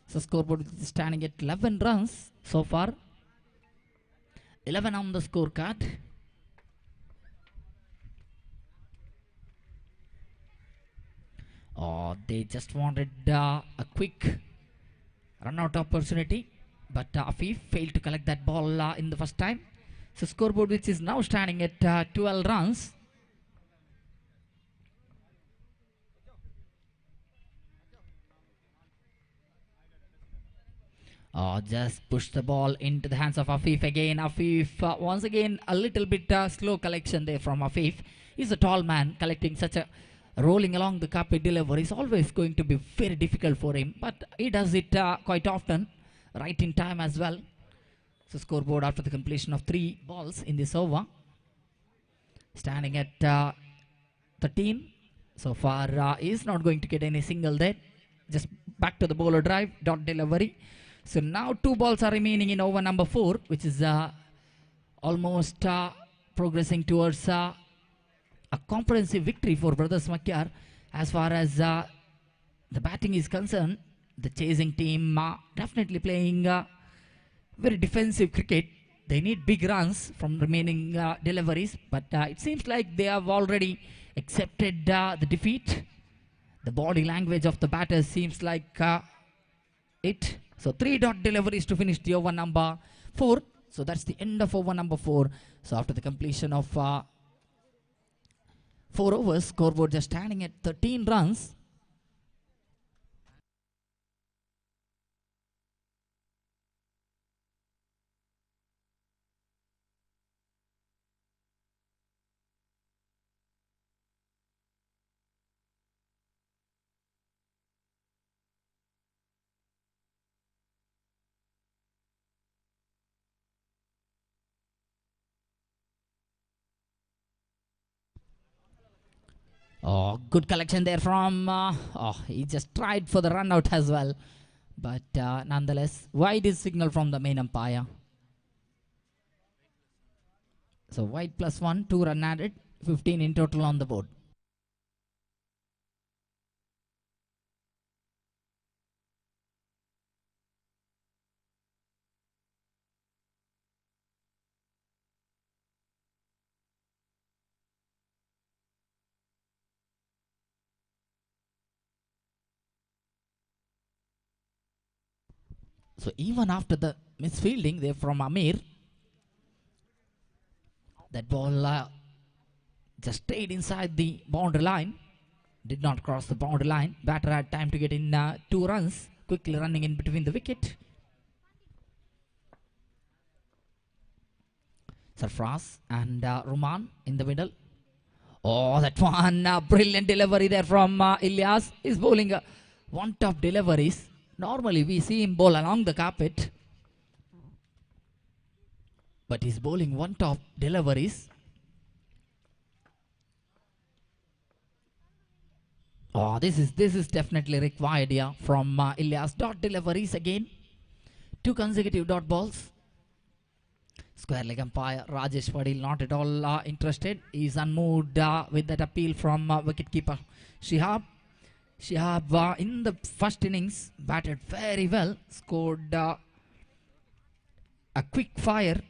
So scoreboard is standing at 11 runs so far. 11 on the scorecard. They just wanted a quick run-out opportunity, but Afif failed to collect that ball in the first time. So scoreboard which is now standing at 12 runs. Just push the ball into the hands of Afif again. Afif, once again, a little bit slow collection there from Afif. He's a tall man. Collecting such a rolling along the carpet delivery is always going to be very difficult for him. But he does it quite often, right in time as well. So scoreboard after the completion of 3 balls in this over. Standing at 13. So far, he is not going to get any single there. Just back to the bowler drive, dot delivery. So now 2 balls are remaining in over number 4, which is almost progressing towards a comprehensive victory for Brothers Makar. As far as the batting is concerned, the chasing team definitely playing very defensive cricket. They need big runs from remaining deliveries, but it seems like they have already accepted the defeat. The body language of the batters seems like it. So 3 dot deliveries to finish the over number 4. So that's the end of over number 4. So after the completion of 4 overs, scoreboard just standing at 13 runs. Oh, good collection there from. He just tried for the run out as well. But nonetheless, wide is signal from the main umpire. So wide +1, 2 run added, 15 in total on the board. So even after the misfielding there from Amir, that ball just stayed inside the boundary line, did not cross the boundary line. Batter had time to get in 2 runs, quickly running in between the wicket. Sarfraz and Ruman in the middle. Oh, that one brilliant delivery there from Ilyas. He's bowling one top deliveries. Normally we see him bowl along the carpet, but he's bowling one top deliveries. Oh, this is definitely required here from Ilyas. Dot deliveries again. 2 consecutive dot balls. Square leg umpire Rajesh Padil not at all interested. He's unmoved with that appeal from wicketkeeper Shihab. Shihab in the first innings batted very well, scored a quick fire,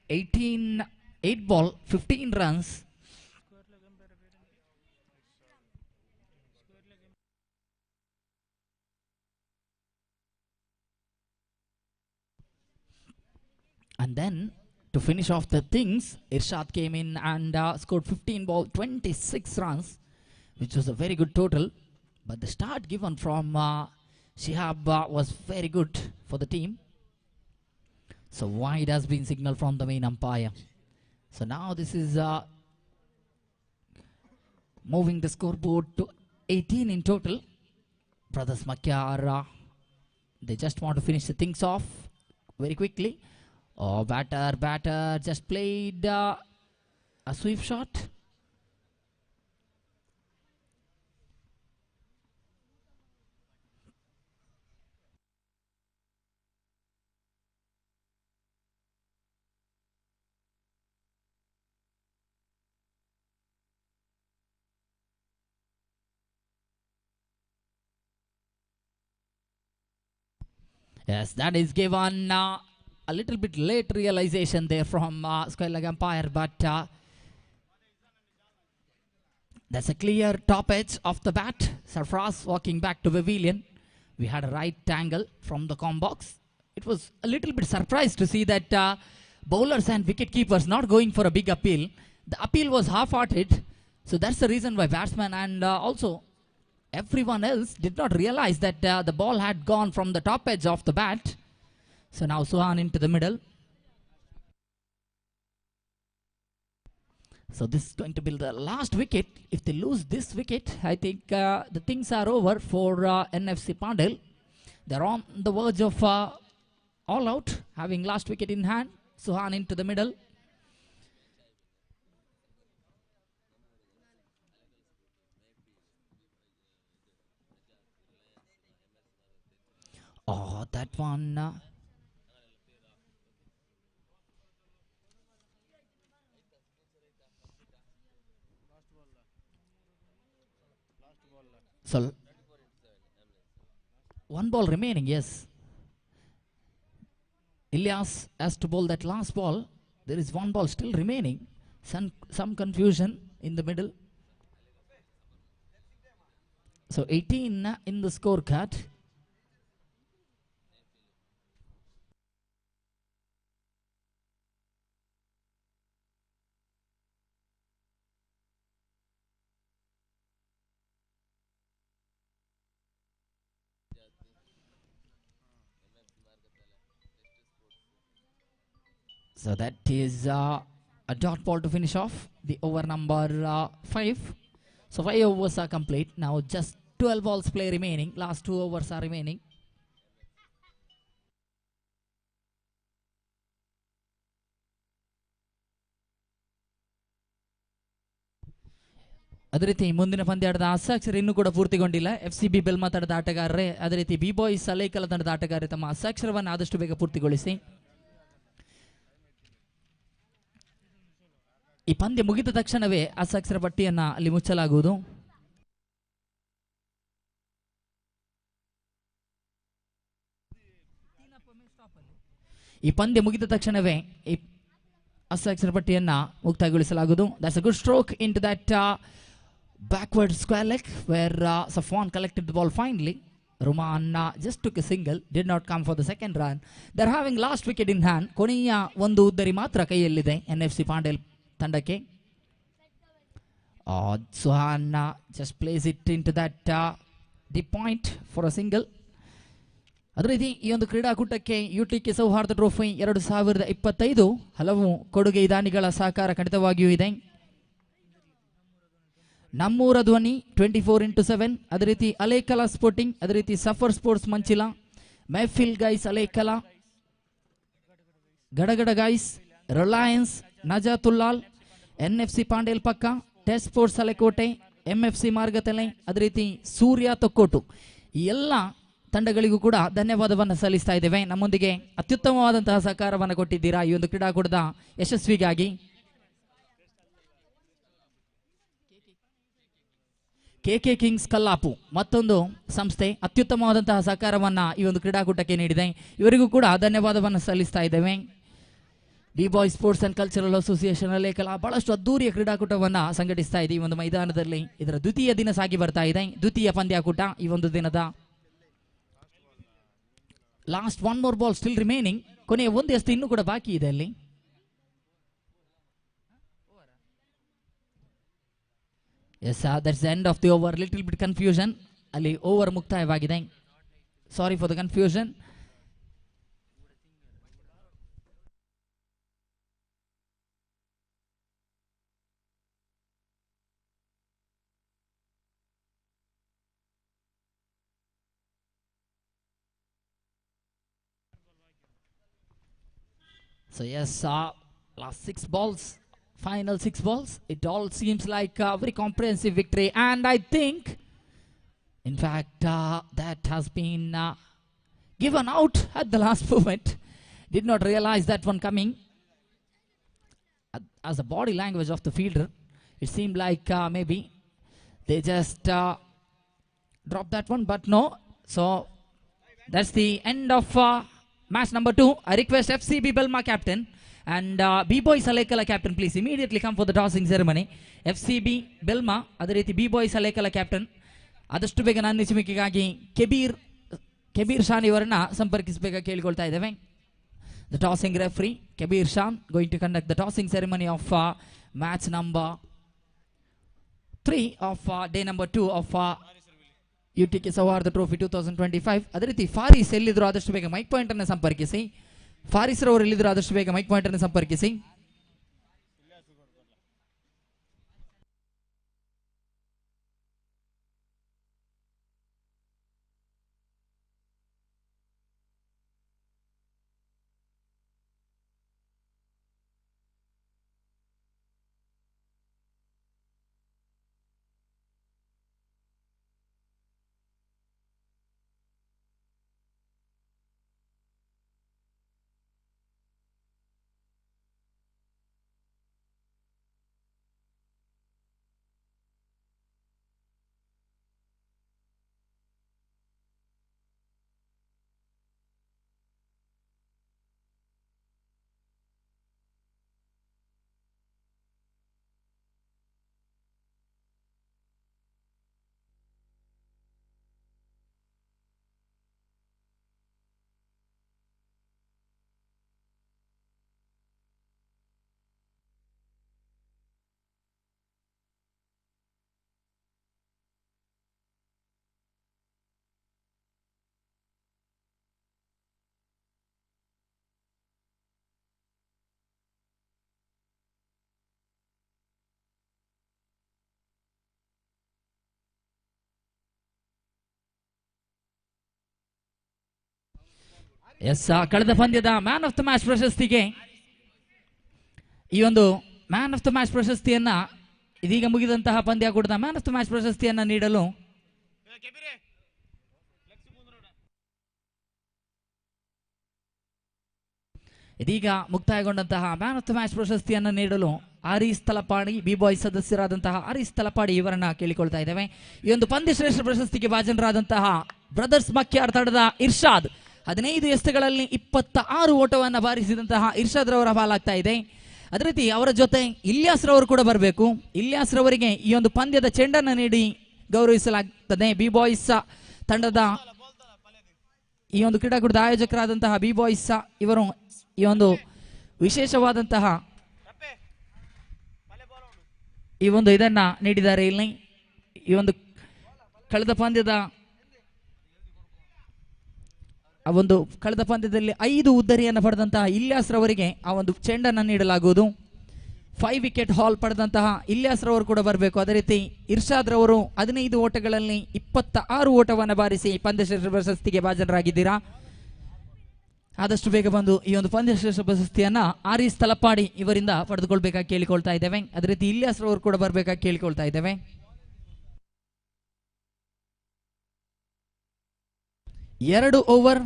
8 ball, 15 runs. And then to finish off the things, Irshad came in and scored 15 ball, 26 runs, which was a very good total. But the start given from Shihab was very good for the team. So wide has been signaled from the main umpire. So now this is moving the scoreboard to 18 in total. Brothers Makar, they just want to finish the things off very quickly. Oh, batter just played a sweep shot. Yes, that is given a little bit late realization there from square leg umpire, but that's a clear top edge of the bat. Sarfraz walking back to pavilion. We had a right angle from the com box. It was a little bit surprised to see that bowlers and wicket keepers not going for a big appeal. The appeal was half-hearted, so that's the reason why batsman and also everyone else did not realize that the ball had gone from the top edge of the bat. So now Suhan into the middle. So this is going to be the last wicket. If they lose this wicket, I think the things are over for NFC Pandel. They're on the verge of all out, having last wicket in hand. Suhan into the middle. Oh, that one. So, 1 ball remaining, yes. Ilyas has to bowl that last ball. There is one ball still remaining. Some confusion in the middle. So 18 in the scorecard. So that is a dot ball to finish off the over number 5. So 5 overs are complete. Now just 12 balls play remaining. Last 2 overs are remaining. ಅದೇ ರೀತಿ ಮುಂದಿನ ಪಂದ್ಯಾಟದ ಹಸ್ತಾಕ್ಷರ ಇನ್ನೂ ಕೂಡ ಪೂರ್ತಿಗೊಂಡಿಲ್ಲ. FCB Belma ತಂಡದ ಆಟಗಾರರೇ, ಅದೇ ರೀತಿ B boys ಅಲೈಕಲ ತಂಡದ ಆಟಗಾರರೇ ತಮ್ಮ ಹಸ್ತಾಕ್ಷರವನ್ನು ಆದಷ್ಟು ಬೇಗ ಪೂರ್ತಿಗೊಳಿಸಿ. ಈ ಪಂದ್ಯ ಮುಗಿದ ತಕ್ಷಣವೇ ಹಸ್ತಾಕ್ಷರ ಪಟ್ಟಿಯನ್ನು ಅಲ್ಲಿ ಮುಚ್ಚಲಾಗುವುದು. ಈ ಪಂದ್ಯ ಮುಗಿದ ತಕ್ಷಣವೇ ಈ ಹಸ್ತಾಕ್ಷರ ಪಟ್ಟಿಯನ್ನು ಮುಕ್ತಾಯಗೊಳಿಸಲಾಗುವುದು. That's a good stroke into that backward square leg where Safwan collected the ball finally. Ruman just took a single, did not come for the second run. They're having last wicket in hand. ಕೊನೆಯ ಒಂದು ಉದ್ದರಿ ಮಾತ್ರ ಕೈಯಲ್ಲಿದೆ NFC Pandel ತಂಡಕ್ಕೆ. Souhardha just plays it into that deep point for a single. ಅದೇ ರೀತಿ ಈ ಒಂದು ಕ್ರೀಡಾಕೂಟಕ್ಕೆ U.T.K ಸೌಹಾರ್ದ ಟ್ರೋಫಿ 2025 ಹಲವು ಕೊಡುಗೆ ದಾನಿಗಳ ಸಹಕಾರ ಖಂಡಿತವಾಗಿಯೂ ಇದೆ. ನಮ್ಮೂರ ಧ್ವನಿ 24x7, ಅದೇ ರೀತಿ ಅಲೇಕಲಾ ಸ್ಪೋರ್ಟಿಂಗ್, ಅದೇ ರೀತಿ Safar sports Manchila, Mehfil guys Alekala, Gadagada guys, Reliance, Najath Ullal, NFC Pandel ಪಕ್ಕ, test sports Alekote, MFC Margathale, ಅದೇ ರೀತಿ ಸೂರ್ಯ ತೊಕ್ಕೋಟು, ಈ ಎಲ್ಲ ತಂಡಗಳಿಗೂ ಕೂಡ ಧನ್ಯವಾದವನ್ನು ಸಲ್ಲಿಸ್ತಾ ಇದ್ದೇವೆ. ನಮ್ಮೊಂದಿಗೆ ಅತ್ಯುತ್ತಮವಾದಂತಹ ಸಹಕಾರವನ್ನು ಕೊಟ್ಟಿದ್ದೀರಾ ಈ ಒಂದು ಕ್ರೀಡಾಕೂಟದ ಯಶಸ್ವಿಗಾಗಿ. KK ಕಿಂಗ್ಸ್ ಕಲ್ಲಾಪು ಮತ್ತೊಂದು ಸಂಸ್ಥೆ ಅತ್ಯುತ್ತಮವಾದಂತಹ ಸಹಕಾರವನ್ನು ಈ ಒಂದು ಕ್ರೀಡಾಕೂಟಕ್ಕೆ ನೀಡಿದೆ. ಇವರಿಗೂ ಕೂಡ ಧನ್ಯವಾದವನ್ನು ಸಲ್ಲಿಸ್ತಾ ಇದ್ದೇವೆ. D boy sports and cultural association Alekala ಬಹಳಷ್ಟು ಅದ್ದೂರಿಯ ಕ್ರೀಡಾಕೂಟವನ್ನು ಸಂಘಟಿಸ್ತಾ ಇದೆ ಈ ಒಂದು ಮೈದಾನದಲ್ಲಿ. ಇದರ ದ್ವಿತೀಯ ದಿನ ಸಾಗಿ ಬರ್ತಾ ಇದೆ, ದ್ವಿತೀಯ ಪಂದ್ಯಾಕೂಟ ಈ ಒಂದು ದಿನದ. Last one more ball still remaining. ಕೊನೆಯ ಒಂದು ಎಸ್ತು ಇನ್ನೂ ಕೂಡ ಬಾಕಿ ಇದೆ ಅಲ್ಲಿ. Yes, that's the end of the over. Little bit confusion, ಅಲ್ಲಿ ಓವರ್ ಮುಕ್ತಾಯವಾಗಿದೆ. Sorry for the confusion. So yes, last 6 balls, final 6 balls. It all seems like a very comprehensive victory, and I think, in fact, that has been given out at the last moment. Did not realize that one coming. As a body language of the fielder, it seemed like maybe they just dropped that one, but no. So that's the end of match number 2. I request FCB Belma captain and B-Boys Alekala captain, please immediately come for the tossing ceremony. FCB Belma, ಅದೇ ರೀತಿ B-Boys Alekala captain, ಆದಷ್ಟು ಬೇಗ ನನ್ನ ನಿಮಿಷಕ್ಕಾಗಿ ಕೆಬೀರ್ ಶಾನ್ ಇವರನ್ನ ಸಂಪರ್ಕಿಸಬೇಕಾಗಿ ಕೇಳಿಕೊಳ್ತಾ ಇದ್ದೇವೆ. The tossing referee Kabir Shan going to conduct the tossing ceremony of match number 3 of day number 2 of U.T.K Souhardha Trophy 2025. ಅದೇ ರೀತಿ ಫಾರಿಸ್ ಎಲ್ಲಿದ್ರು ಆದಷ್ಟು ಬೇಗ ಮೈಕ್ ಪಾಯಿಂಟ್ ಅನ್ನು ಸಂಪರ್ಕಿಸಿ. ಫಾರಿಸ್ ರವರು ಎಲ್ಲಿದ್ರು ಆದಷ್ಟು ಬೇಗ ಮೈಕ್ ಪಾಯಿಂಟ್ ಅನ್ನು ಸಂಪರ್ಕಿಸಿ. ಎಸ್, ಕಳೆದ ಪಂದ್ಯದ ಮ್ಯಾನ್ ಆಫ್ ದ ಮ್ಯಾಚ್ ಪ್ರಶಸ್ತಿಗೆ ಈ ಒಂದು ಮ್ಯಾನ್ ಆಫ್ ದ ಮ್ಯಾಚ್ ಪ್ರಶಸ್ತಿಯನ್ನ ಇದೀಗ ಮುಗಿದಂತಹ ಪಂದ್ಯ ಕೂಡ ಮ್ಯಾನ್ ಆಫ್ ದ ಮ್ಯಾಚ್ ಪ್ರಶಸ್ತಿಯನ್ನ ನೀಡಲು ಇದೀಗ ಮುಕ್ತಾಯಗೊಂಡಂತಹ ಮ್ಯಾನ್ ಆಫ್ ದ ಮ್ಯಾಚ್ ಪ್ರಶಸ್ತಿಯನ್ನು ನೀಡಲು ಆರೀಸ್ ತಲಪಾಡಿ ಬಿ ಬಾಯ್ ಸದಸ್ಯರಾದಂತಹ ಆರೀಸ್ ತಲಪಾಡಿ ಇವರನ್ನ ಕೇಳಿಕೊಳ್ತಾ ಇದ್ದೇವೆ. ಈ ಒಂದು ಪಂದ್ಯ ಶ್ರೇಷ್ಠ ಪ್ರಶಸ್ತಿಗೆ ಭಾಜನರಾದಂತಹ ಬ್ರದರ್ಸ್ ಮಕ್ಯಾರ್ ತಂಡದ ಇರ್ಷಾದ್ 15 ಎಸೆತಗಳಲ್ಲಿ 26 ಓಟವನ್ನು ಬಾರಿಸಿದಂತಹ ಇರ್ಷಾದ್ ರವರ ಪಾಲಾಗ್ತಾ ಇದೆ. ಅದೇ ರೀತಿ ಅವರ ಜೊತೆ ಇಲ್ಯಾಸ್ ರವರು ಕೂಡ ಬರಬೇಕು. ಇಲ್ಯಾಸ್ ರವರಿಗೆ ಈ ಒಂದು ಪಂದ್ಯದ ಚೆಂಡನ್ನು ನೀಡಿ ಗೌರವಿಸಲಾಗುತ್ತದೆ. ಬಿ ಬಾಯ್ಸ್ ತಂಡದ ಈ ಒಂದು ಕ್ರೀಡಾಕೂಟದ ಆಯೋಜಕರಾದಂತಹ ಬಿ ಬಾಯ್ಸ್ ಇವರು ಈ ಒಂದು ವಿಶೇಷವಾದಂತಹ ಈ ಒಂದು ಇದನ್ನ ನೀಡಿದ್ದಾರೆ. ಇಲ್ಲಿ ಈ ಒಂದು ಕಳೆದ ಪಂದ್ಯದಲ್ಲಿ 5 ಉದ್ದರಿಯನ್ನು ಪಡೆದಂತಹ ಇಲ್ಯಾಸ್ ರವರಿಗೆ ಆ ಒಂದು ಚೆಂಡನ್ನು ನೀಡಲಾಗುವುದು. 5 ವಿಕೆಟ್ ಹಾಲ್ ಪಡೆದಂತಹ ಇಲ್ಯಾಸ್ ರವರು ಕೂಡ ಬರಬೇಕು. ಅದೇ ರೀತಿ ಇರ್ಷಾದ್ ರವರು 15 ಓಟಗಳಲ್ಲಿ 26 ಓಟವನ್ನು ಬಾರಿಸಿ ಪಂದ್ಯಶ್ರೇಷ್ಠ ಪ್ರಶಸ್ತಿಗೆ ಭಾಜನರಾಗಿದ್ದೀರಾ. ಆದಷ್ಟು ಬೇಗ ಬಂದು ಈ ಒಂದು ಪಂದ್ಯಶ್ರೇಷ್ಠ ಪ್ರಶಸ್ತಿಯನ್ನ ಆರೀಸ್ ತಲಪಾಡಿ ಇವರಿಂದ ಪಡೆದುಕೊಳ್ಬೇಕಾಗಿ ಕೇಳಿಕೊಳ್ತಾ ಇದ್ದೇವೆ. ಅದೇ ರೀತಿ ಇಲ್ಯಾಸ್ ರವರು ಕೂಡ ಬರಬೇಕಾಗಿ ಕೇಳಿಕೊಳ್ತಾ ಇದ್ದೇವೆ. 2 ಓವರ್,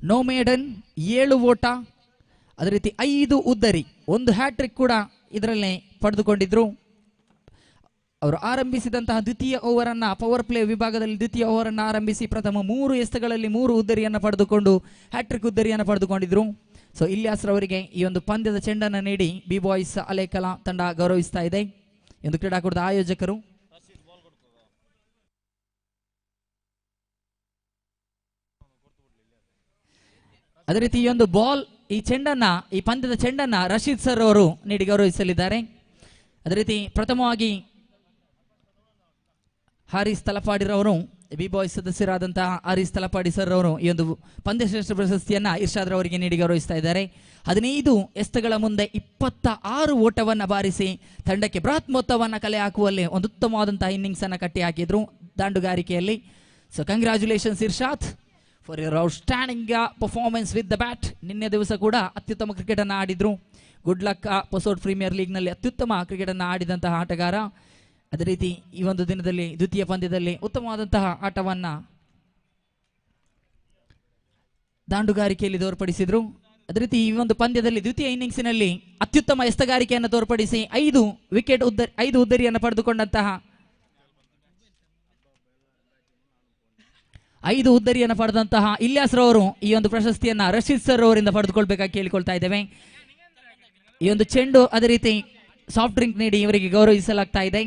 ನೋ ಮೇಡನ್, 7 ಓಟ, ಅದೇ ರೀತಿ 5 ಉದ್ದರಿ, 1 ಹ್ಯಾಟ್ರಿಕ್ ಕೂಡ ಇದರಲ್ಲಿ ಪಡೆದುಕೊಂಡಿದ್ರು. ಅವರು ಆರಂಭಿಸಿದಂತಹ ದ್ವಿತೀಯ ಓವರ್ ಅನ್ನ ಪವರ್ ಪ್ಲೇ ವಿಭಾಗದಲ್ಲಿ ದ್ವಿತೀಯ ಓವರ್ ಅನ್ನು ಆರಂಭಿಸಿ ಪ್ರಥಮ 3 ಎಸೆತಗಳಲ್ಲಿ 3 ಉದ್ದರಿಯನ್ನು ಪಡೆದುಕೊಂಡು ಹ್ಯಾಟ್ರಿಕ್ ಉದ್ದರಿಯನ್ನು ಪಡೆದುಕೊಂಡಿದ್ರು. ಸೊ ಇಲ್ಯಾಸ್ ರವರಿಗೆ ಈ ಒಂದು ಪಂದ್ಯದ ಚೆಂಡನ್ನು ನೀಡಿ ಬಿ ಬಾಯ್ಸ್ ಅಲೇಕಲಾ ತಂಡ ಗೌರವಿಸ್ತಾ ಇದೆ. ಎಂದು ಕ್ರೀಡಾಕೂಟದ ಆಯೋಜಕರು ಅದೇ ರೀತಿ ಈ ಒಂದು ಈ ಪಂದ್ಯದ ಚೆಂಡನ್ನ ರಶೀದ್ ಸರ್ ಅವರು ನೀಡಿ ಗೌರವಿಸಲಿದ್ದಾರೆ. ಅದೇ ರೀತಿ ಪ್ರಥಮವಾಗಿ ಹಾರೀಸ್ ತಲಪಾಡಿರವರು ಬಿ ಬಾಯ್ಸ್ ಸದಸ್ಯರಾದಂತಹ ಹಾರೀಸ್ ತಲಪಾಡಿ ಸರ್ ಅವರು ಈ ಒಂದು ಪಂದ್ಯಶ್ರೇಷ್ಠ ಪ್ರಶಸ್ತಿಯನ್ನ ಇರ್ಷಾದ್ ರವರಿಗೆ ನೀಡಿ ಗೌರವಿಸ್ತಾ ಇದ್ದಾರೆ. 15 ಎಸೆತಗಳ ಮುಂದೆ 26 ಓಟವನ್ನು ಬಾರಿಸಿ ತಂಡಕ್ಕೆ ಬೃಹತ್ ಮೊತ್ತವನ್ನು ಕಲೆ ಹಾಕುವಲ್ಲಿ ಒಂದು ಉತ್ತಮವಾದಂತಹ ಇನ್ನಿಂಗ್ಸ್ ಅನ್ನು ಕಟ್ಟಿ ಹಾಕಿದ್ರು ದಾಂಡುಗಾರಿಕೆಯಲ್ಲಿ. So congratulations Irshad for your outstanding performance with the bat. ನಿನ್ನೆ ದಿವಸ ಕೂಡ ಅತ್ಯುತ್ತಮ ಕ್ರಿಕೆಟ್ ಅನ್ನು ಆಡಿದ್ರು. Good luck Pasod premier league ನಲ್ಲಿ ಅತ್ಯುತ್ತಮ ಕ್ರಿಕೆಟ್ ಅನ್ನು ಆಡಿದಂತಹ ಆಟಗಾರ. ಅದೇ ರೀತಿ ಈ ಒಂದು ದಿನದಲ್ಲಿ ದ್ವಿತೀಯ ಪಂದ್ಯದಲ್ಲಿ ಉತ್ತಮವಾದಂತಹ ಆಟವನ್ನ ದಾಂಡುಗಾರಿಕೆಯಲ್ಲಿ ತೋರ್ಪಡಿಸಿದ್ರು. ಅದೇ ರೀತಿ ಈ ಒಂದು ಪಂದ್ಯದಲ್ಲಿ ದ್ವಿತೀಯ ಇನ್ನಿಂಗ್ಸಿನಲ್ಲಿ ಅತ್ಯುತ್ತಮ ಎಸೆತಗಾರಿಕೆಯನ್ನು ತೋರ್ಪಡಿಸಿ 5 ಉದ್ದರಿಯನ್ನು ಪಡೆದುಕೊಂಡಂತಹ 5 ಉದ್ದರಿಯನ್ನು ಪಡೆದಂತಹ ಇಲ್ಯಾಸ್ ರವರು ಈ ಒಂದು ಪ್ರಶಸ್ತಿಯನ್ನ ರಶೀದ್ ಸರ್ ಅವರಿಂದ ಪಡೆದುಕೊಳ್ಬೇಕಾಗಿ ಕೇಳಿಕೊಳ್ತಾ ಇದ್ದೇವೆ. ಈ ಒಂದು ಚೆಂಡು ಅದೇ ರೀತಿ ಸಾಫ್ಟ್ ಡ್ರಿಂಕ್ ನೀಡಿ ಇವರಿಗೆ ಗೌರವಿಸಲಾಗ್ತಾ ಇದೆ.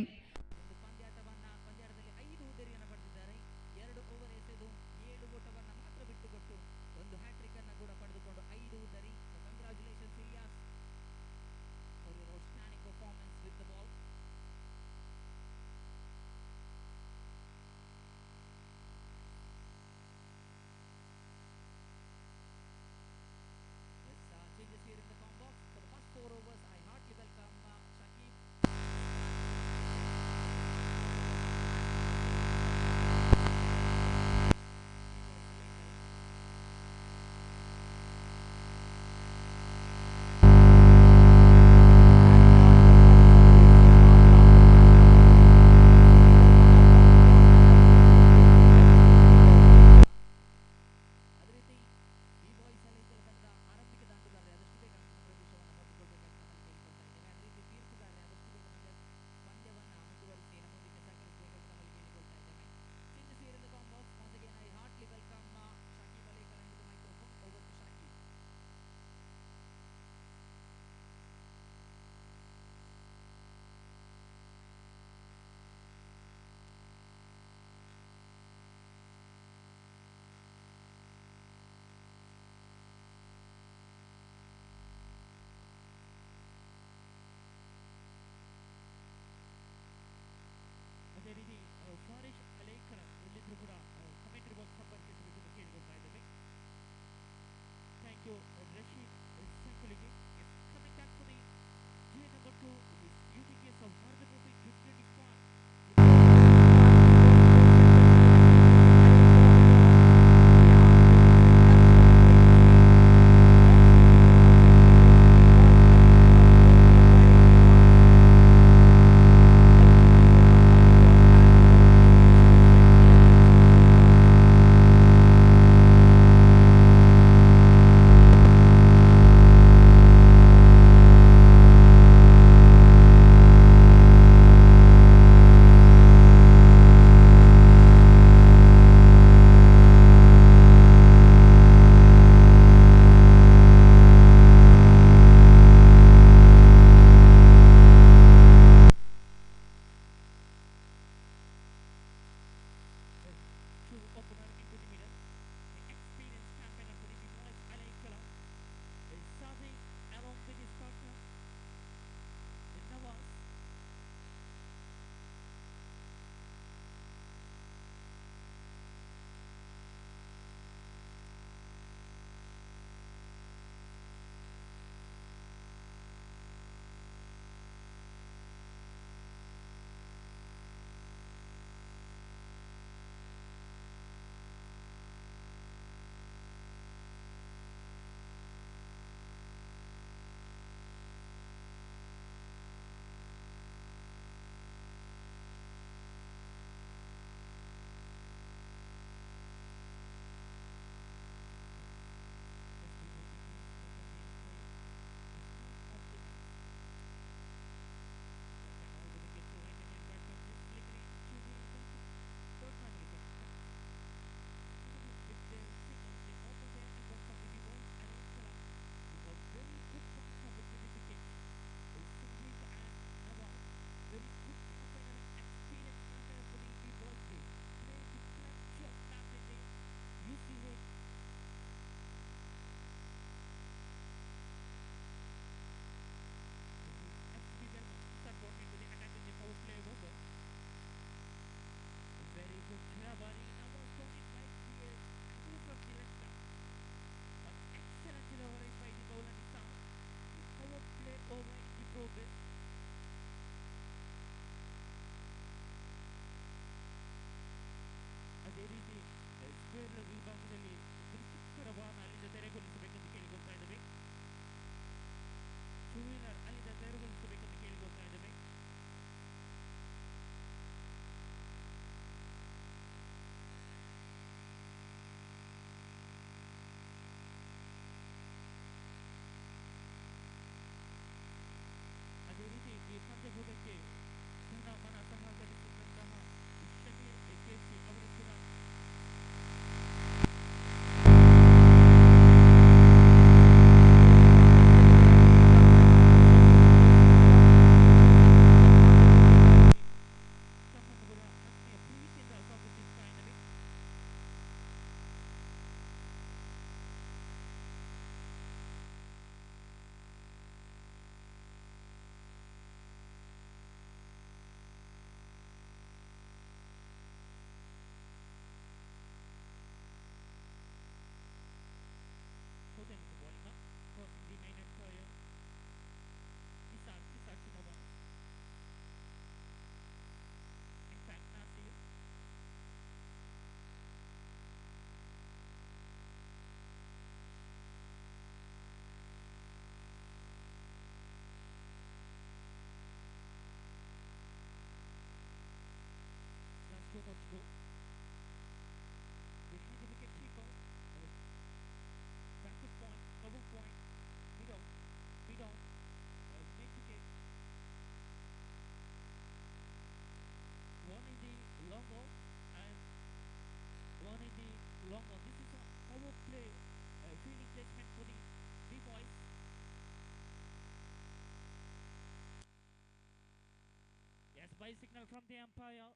By signal from the umpire.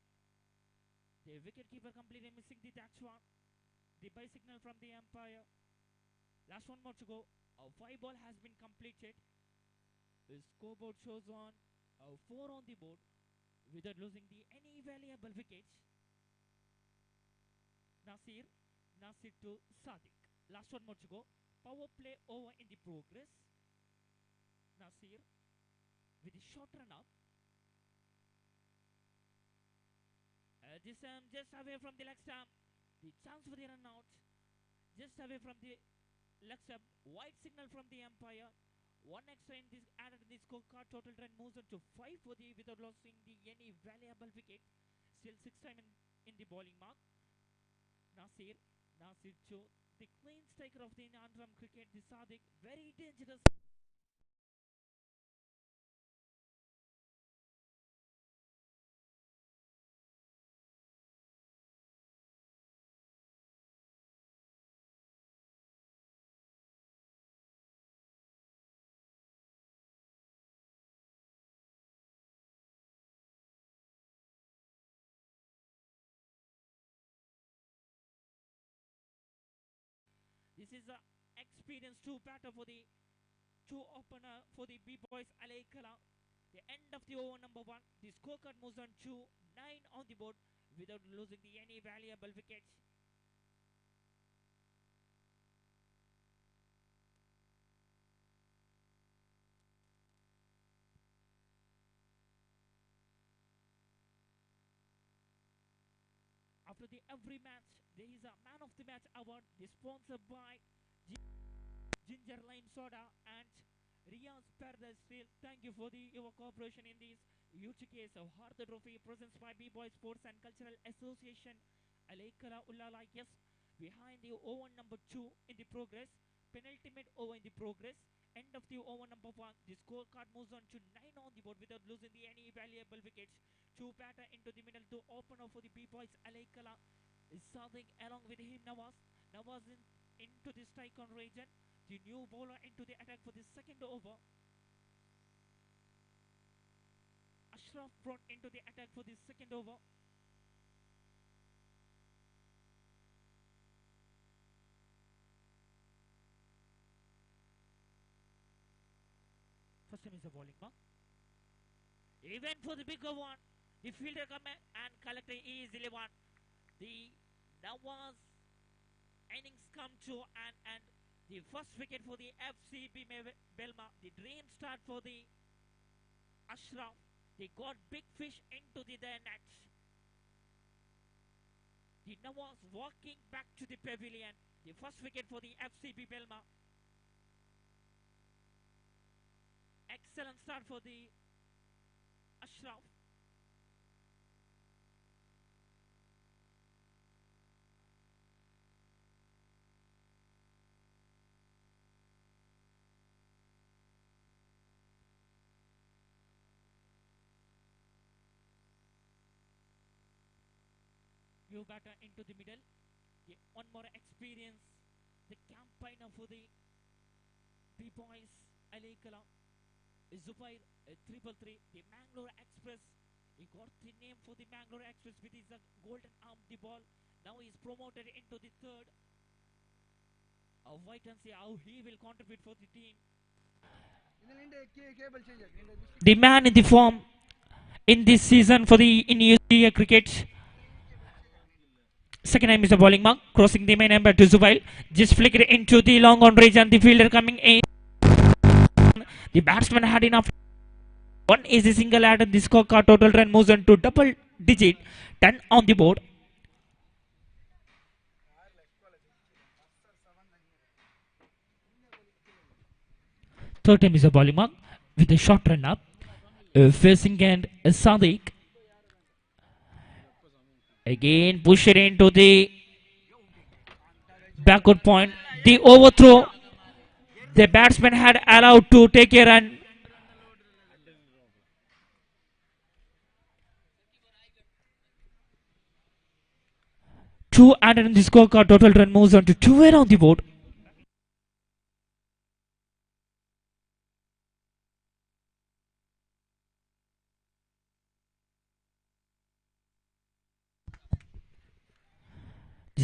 The wicketkeeper completely missing the that one. The by signal from the umpire. Last one more to go. A 5 ball has been completed. The scoreboard shows on 4 on the board without losing any valuable wickets. Nasir to Sadiq. Last one more to go. Power play over in the progress. Nasir with a short run up. This just away from the leg stump. The chance for the run out. Just away from the leg stump. White signal from the umpire. One extra in this added in the scorecard. Total run moves on to 5 for the without losing any valuable wicket. Still 6 time in the bowling mark. Nasir to the clean striker of the Andhra cricket. The Sadiq very dangerous. This is the experienced 2 batter for the 2 opener for the B-Boys Alaikala. The end of the over number 1. The scorecard moves on to 9 on the board without losing any valuable wickets. After every match, there is a Man of the Match award. Sponsored by Ginger Lime Soda and Reliance Pandel. Thank you for your cooperation in this U.T.K. Souhardha Trophy presents by B-Boy Sports and Cultural Association. Najat Ulal, yes, behind the over number 2 in the progress. Penultimate over in the progress. End of the over number 1. The scorecard moves on to 9 on the board without losing any valuable wickets. 2 batter into the middle to opener for the B-Boys Alaikala is Sadiq along with him Nawaz. Nawaz into the strike on region. The new bowler into the attack for the second over. Ashraf brought into the attack for the second over. First time is a bowling mark. Even for the bigger one, the fielder come and collect easily one. The Nawaz innings come to and the first wicket for the FCB Belma. The dream start for the Ashraf. They got big fish into their nets. The Nawaz walking back to the pavilion. The first wicket for the FCB Belma. Excellent start for the Ashraf. New batter into the middle. The one more experience. The campaigner for the B-Boys Alaikala. Zubair 333. The Mangalore Express. He got the name for the Mangalore Express with his golden arm the ball. Now he is promoted into the third. Wait and see how he will contribute for the team. The man in the form in this season for the U.T.K cricket. Second time is a bowling mark, crossing the main number to Zubail. Just flicked into the long on range and the fielder coming in. The batsman had enough. One is a single added. The scorecard total run moves on to double digit. 10 on the board. Third time is a bowling mark with a short run up. Facing and Sadiq. Again push it into the backward point. The overthrow. The batsman had allowed to take a run. Two added in the scorecard. Total run moves on to 2 on the board.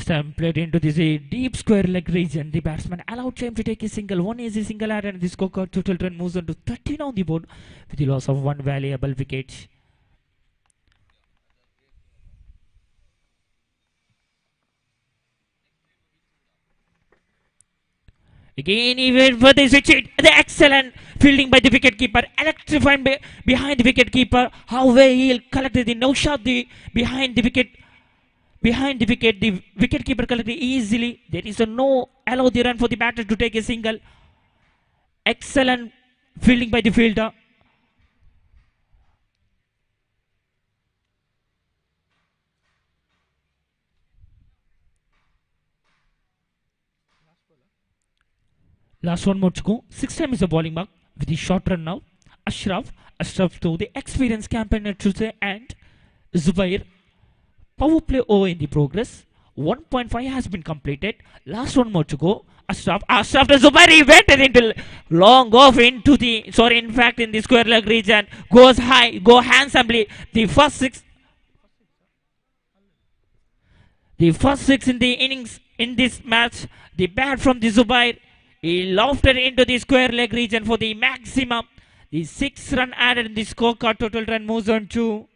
This time played into this deep square leg region. The batsman allowed time to take a single. One easy single added and the scorecard total run moves on to 13 on the board with the loss of one valuable wicket. Again, he went for the switch. The excellent fielding by the wicketkeeper. Electrifying behind the wicketkeeper. How well he collected the no shot behind the wicket. Behind the wicket, the wicketkeeper collected easily. There is a no allow the run for the batter to take a single. Excellent fielding by the fielder. Last one more to go. 6 times is a bowling mark with the short run now. Ashraf to the experienced campaigner to the end. Zubair. Power play over in the progress. 1.5 has been completed. Last one more to go. Ashraf to Zubair. He went into long off into the in the square leg region. Goes high, go handsomely. The first six in the innings in this match. The bat from the Zubair. He lofted into the square leg region for the maximum. The 6 run added in the scorecard. Total run moves on to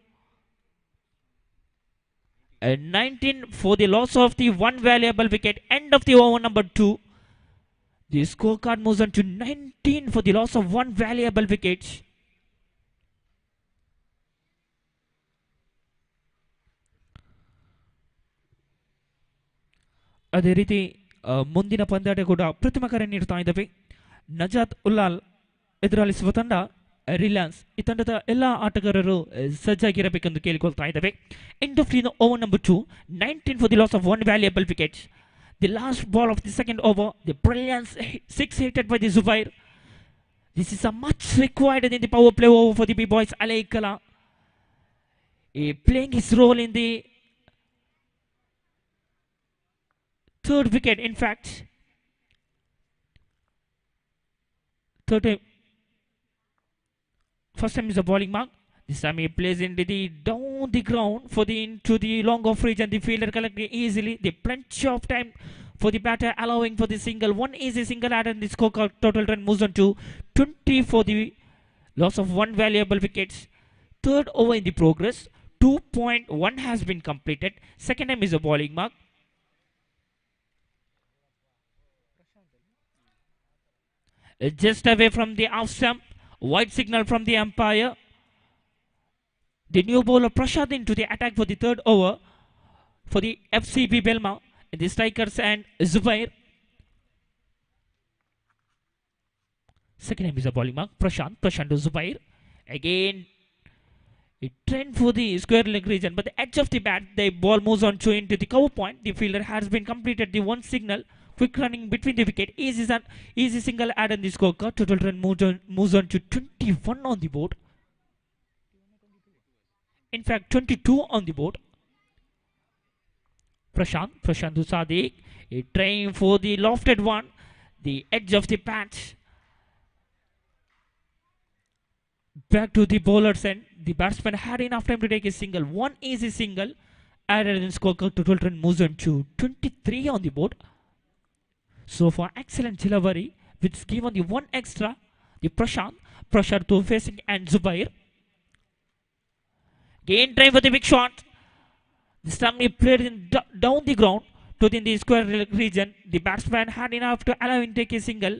19 for the loss of the one valuable wicket. End of the over number 2. The scorecard moves on to 19 for the loss of one valuable wicket. ಅದೇ ರೀತಿ ಮುಂದಿನ ಪಂದ್ಯಾಟ ಕೂಡ ಪ್ರಥಮ ಕರೆ ನೀಡ್ತಾ ಇದ್ದಾವೆ. ನಜಾತ್ ಉಲ್ಲಾಲ್ ಎದುರಾಳಿಸುವ ತಂಡ ರಿಲಯನ್ಸ್. ಈ ತಂಡದ ಎಲ್ಲ ಆಟಗಾರರು ಸಜ್ಜಾಗಿರಬೇಕೆಂದು ಕೇಳಿಕೊಳ್ತಾ ಇದ್ದಾವೆ. End of the over number 2. 19 for the loss of one valuable wicket. The last ball of the second over. The brilliant 6 hit by the Zubair. This is a much required in the power play over for the B-boys. Alaikala playing his role in the third wicket, in fact. First time is a bowling mark. This time he plays into the down the ground for the into the long off region. The fielder collecting easily. The plenty of time for the batter, allowing for the single. One easy single added in the scorecard. Total run moves on to 20 for the loss of one valuable wicket. Third over in the progress. 2.1 has been completed. Second time is a bowling mark. Just away from the off stump. White signal from the umpire. The new bowler Prashad into the attack for the third over for the FCB Belma. The strikers and Zubair. Second time is a bowling mark. Prashant to Zubair. Again, a trend for the square leg region, but the edge of the bat, the ball moves on to into the cover point. The fielder has been completed the one signal. Quick running between the wicket. Easy single add in the scorecard. Total run moves on to 21 on the board. In fact, 22 on the board. Prashant to Sadiq. A trying for the lofted one. The edge of the patch. Back to the bowler's end. The batsman had enough time to take a single. One easy single added in scorecard. Total run moves on to 23 on the board. So for excellent delivery, which given the one extra, the Prashant to facing and Zubair. Again try for the big shot. This time he played in down the ground to the square region. The batsman had enough to allow him to take a single.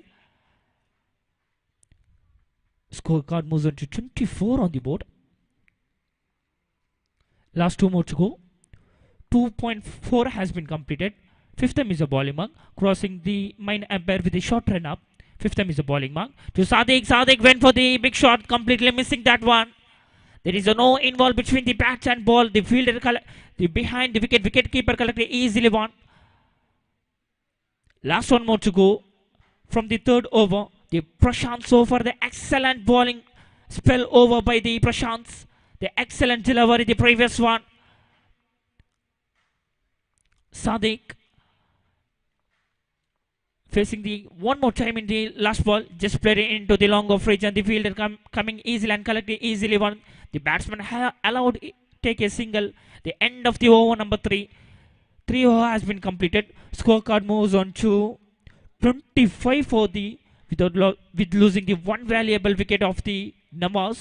Scorecard moves on to 24 on the board. Last 2 more to go. 2.4 has been completed. Fifth time is a bowling mark, crossing the main umpire with a short run up. Fifth time is a bowling mark. To Sadiq. Sadiq went for the big shot, completely missing that one. There is a no involved between the bat and ball. The fielder, behind the wicket keeper collected easily one. Last one more to go from the third over. The Prashant so far the excellent bowling spell over by the Prashants. The excellent delivery the previous one. Sadiq facing the one more time in the last ball, just played it into the long off region. The fielder coming easily and collecting easily one. The batsman allowed take a single. The end of the over number 3. 3 over has been completed. Scorecard moves on to 25 for the with losing the one valuable wicket of the Namas.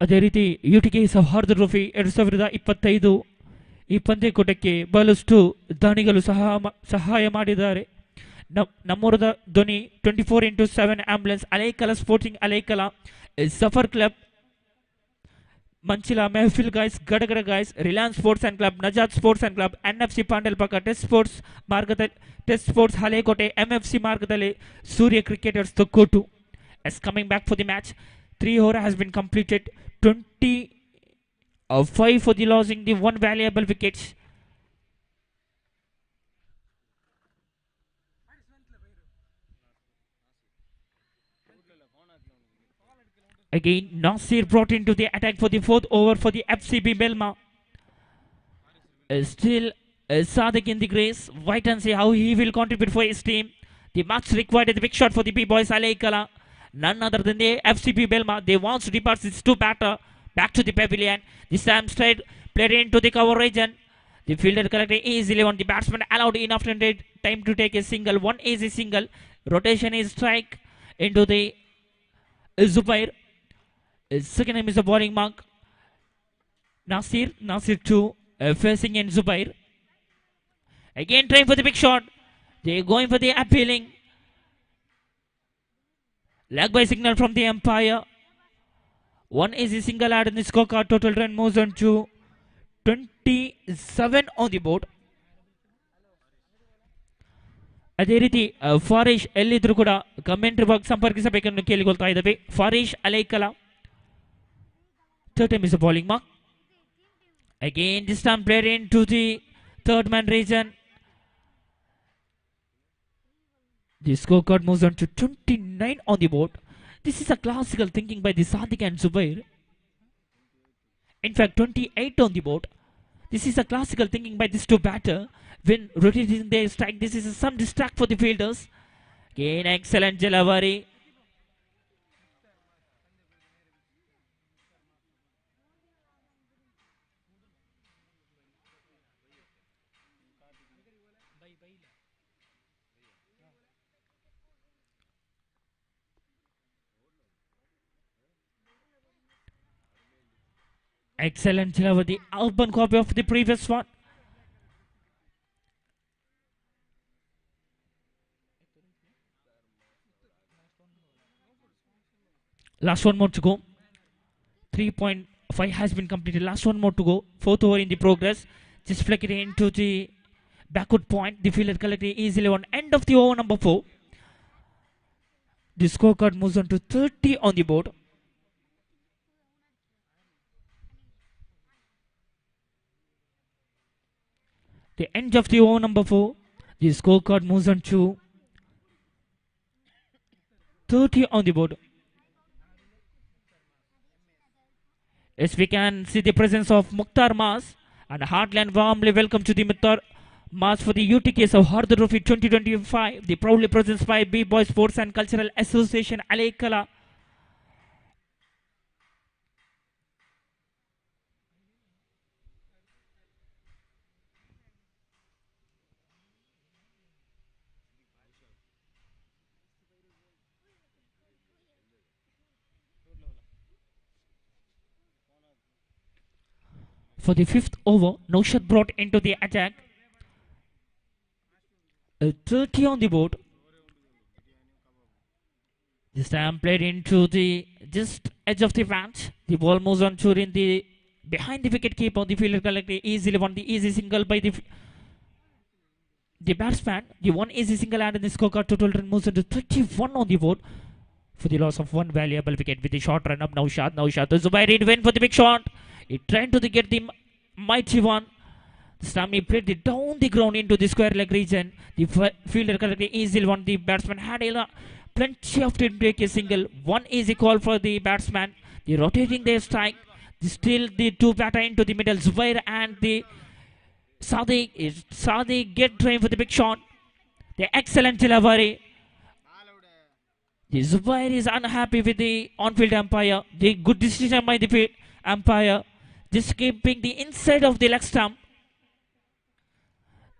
ಅದೇ ರೀತಿ UTK Sauharda trophy 2025 ಈ ಪಂದ್ಯಕೂಟಕ್ಕೆ ಬಹಳಷ್ಟು ದಾನಿಗಳು ಸಹಾಯ ಮಾಡಿದ್ದಾರೆ. ನಮ್ಮೂರದ ಧ್ವನಿ 24x7 ambulance, Alaikala sporting Alaikala, Safar club, Manchila, Mehfil guys, Gadagara guys, Reliance Sports and Club, Najat Sports and Club, NFC Pandel Paka, Test Sports Halekote, MFC Margadale, Surya Cricketers Tokotu is coming back for the match. 3 over has been completed. 25 for the losing the one valuable wicket. Again, Nasir brought into the attack for the 4th over for the FCB Belma. Still Sadiq in the grace. Wait and see how he will contribute for his team. The match required the big shot for the B-boys Alaikala. None other than the FCB Belma. They want to depart this two batter back to the pavilion. This time straight played into the cover region. The fielder collected easily on the batsman, allowed enough time to take a single. One easy single. Rotation is strike into the Zubair. Second name is a bowling mark. Nasir 2 facing in Zubair. Again trying for the big shot. They are going for the appealing. Leg by signal from the umpire. One easy single add in the scorecard. Total run moves on to 27 on the board. ಅದೇ ರೀತಿ ಫಾರೀಶ್ ಎಲ್ಲಿದ್ರು ಕೂಡ commentary box ಸಂಪರ್ಕಿಸಬೇಕೆಂದು ಕೇಳಿಕೊಳ್ತಾ ಇದ್ದೇವೆ. ಫಾರೀಶ್ ಅಲೈಕಲ. Third time is a bowling mark. Again this time played into the third man region. The scorecard moves on to 29 on the board. This is a classical thinking by the Sadiq and Zubair. In fact 28 on the board. This is a classical thinking by these two batter when rotating their strike. This is some distract for the fielders. Again excellent Jalavari. Excellent Jalavari. The album copy of the previous one. Last one more to go. 3.5 has been completed. Last one more to go. 4th over in the progress. Just flick it into the backward point. The fielder collected easily on end of the over number 4. The scorecard moves on to 30 on the board. The end of the over number 4. The scorecard moves on to 30 on the board. Yes, we can see the presence of Mukhtar Mas and Heartland warmly welcome to the Mukhtar Mas for the U.T.K Souhardha Trophy 2025. The proudly presented by B-Boy Sports and Cultural Association Alaikala. For the 5th over, Naushad brought into the attack. 30 on the board. This time played into the just edge of the match. The ball moves on to in the behind the wicket keeper. The fielder collected easily won the easy single by the batsman. The one easy single and in the scorecard total run moves on to 31 on the board. For the loss of one valuable wicket with the short run up Naushad. The Zubair went for the big shot. He tried to get the mighty one. This time he played it down the ground into the square leg region. The fielder collected easily won. The batsman had plenty of time to take a single. One easy call for the batsman. The rotating their strike. Still the two batter into the middle. Zubair and the Sadiq get trying for the big shot. The excellent Jalavari. The Zubair is unhappy with the on-field umpire. The good decision by the umpire. Just keeping the inside of the leg stump.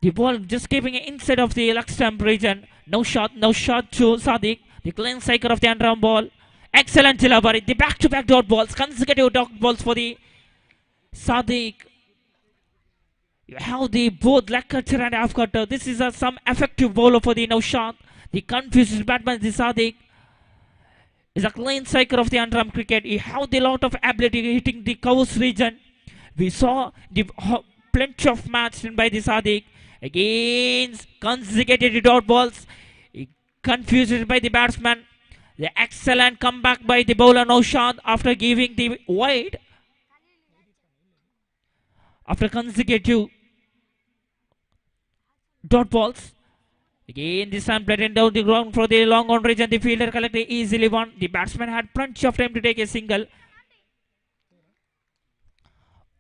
The ball just keeping it inside of the leg stump region. No shot to Sadiq. The clean cycle of the underarm ball. Excellent delivery. The back-to-back dot balls. Consecutive dot balls for the Sadiq. You have the both leg cutter and half cutter. This is some effective bowler for the Naushad. The confused batsman, the Sadiq, is a clean cycle of the underarm cricket. He have the lot of ability hitting the covers region. We saw the plenty of match by the Sadiq. Against consecutive dot balls. He confused by the batsman. The excellent comeback by the bowler Naushad after giving the wide. After consecutive dot balls. Again this time played down the ground for the long on region. The fielder collected easily one. The batsman had plenty of time to take a single.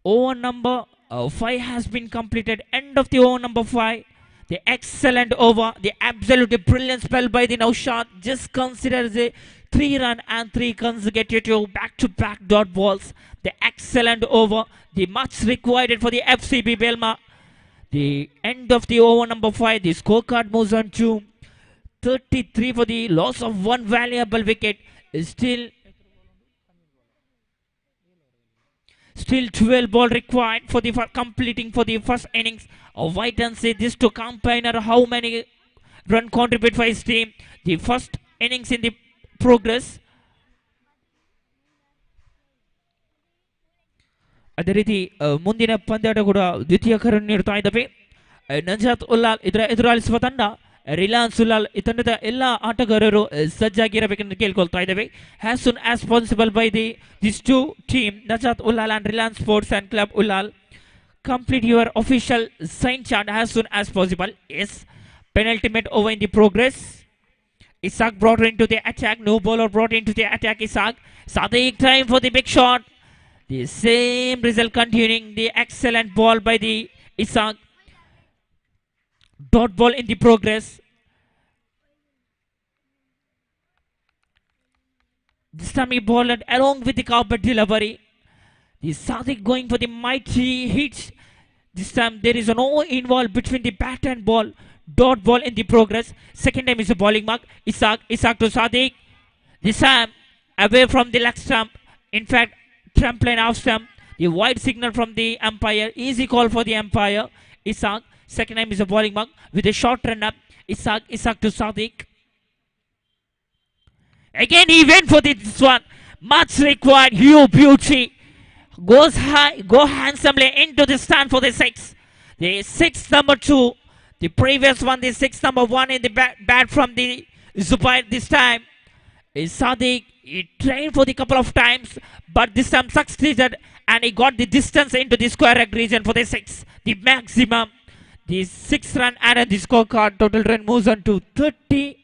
Over number 5 has been completed. End of the over number 5. The excellent over. The absolutely brilliant spell by the Naushad. Just consider the 3-run and 3 consecutive back-to-back dot balls. The excellent over. The much required for the FCB Belma. The end of the over number 5. The scorecard moves on to 33 for the loss of one valuable wicket. Still 12 ball required for the completing for the first innings. Wait and see this to campaigner how many run contribute for his team. The first innings in the progress. ಅದೇ ರೀತಿ ಮುಂದಿನ ಪಂದ್ಯಾಟ ಕೂಡ ದ್ವಿತೀಯ ಕರೆ ನೀಡ್ತಾ ಇದ್ದಾವೆ. ನಜಾತ್ ಉಲ್ಲಾಲ್ ಇದರ ಎದುರಾಳಿಸುವ ತಂಡ ರಿಲಯನ್ಸ್ ಉಲ್ಲಾಲ್. ಈ ತಂಡದ ಎಲ್ಲ ಆಟಗಾರರು ಸಜ್ಜಾಗಿರಬೇಕೆಂದು ಕೇಳ್ಕೊಳ್ತಾ ಇದ್ದೇವೆ. As soon as possible by this two team Najath Ullal and Reliance sports and club Ullal. Complete your official sign chart as soon as possible. Yes, penultimate over in the progress. Ishaq brought into the attack. No bowler brought into the attack. Ishaq. Sadiq time for the big shot. The same result continuing. The excellent ball by the Ishaq. Dot ball in the progress. This time he bowled along with the carpet delivery. The Sadiq going for the mighty hits. This time there is no involved between the bat and ball. Dot ball in the progress. Second time is a bowling mark. Ishaq to Sadiq. This time away from the leg stump. In fact, trampoline off stump. The wide signal from the umpire. Easy call for the umpire. Ishaq. Second time is a bowling mark with a short run up. Ishaq to Sadiq. Again he went for this one. Much required. Hugh Beauty goes high, go handsomely into the stand for the 6. The 6 number 2. The previous one, the 6 number 1 in the bat from the Zubair. This time is Sadiq. He trained for the couple of times, but this time succeeded and he got the distance into the square leg region for the 6. The maximum. The 6 run added the scorecard. Total run moves on to 30.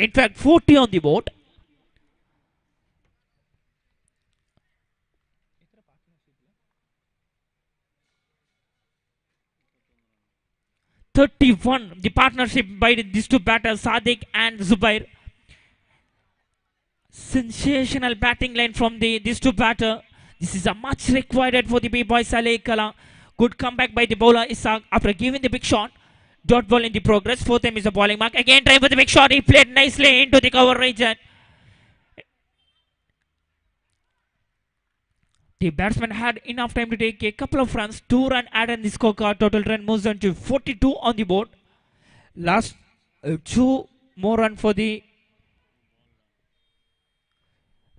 In fact, 40 on the board. The partnership by these two batters, Sadiq and Zubair. Sensational batting line from these two batters. This is a much required for the B-boy Saleh Kala. Good comeback by the bowler Ishaq after giving the big shot. Dot ball in the progress. Fourth time is a bowling mark. Again try for the big shot. He played nicely into the cover region. The batsman had enough time to take a couple of runs. 2 run added in the scorecard. Total run moves on to 42 on the board. Last 2 more run for the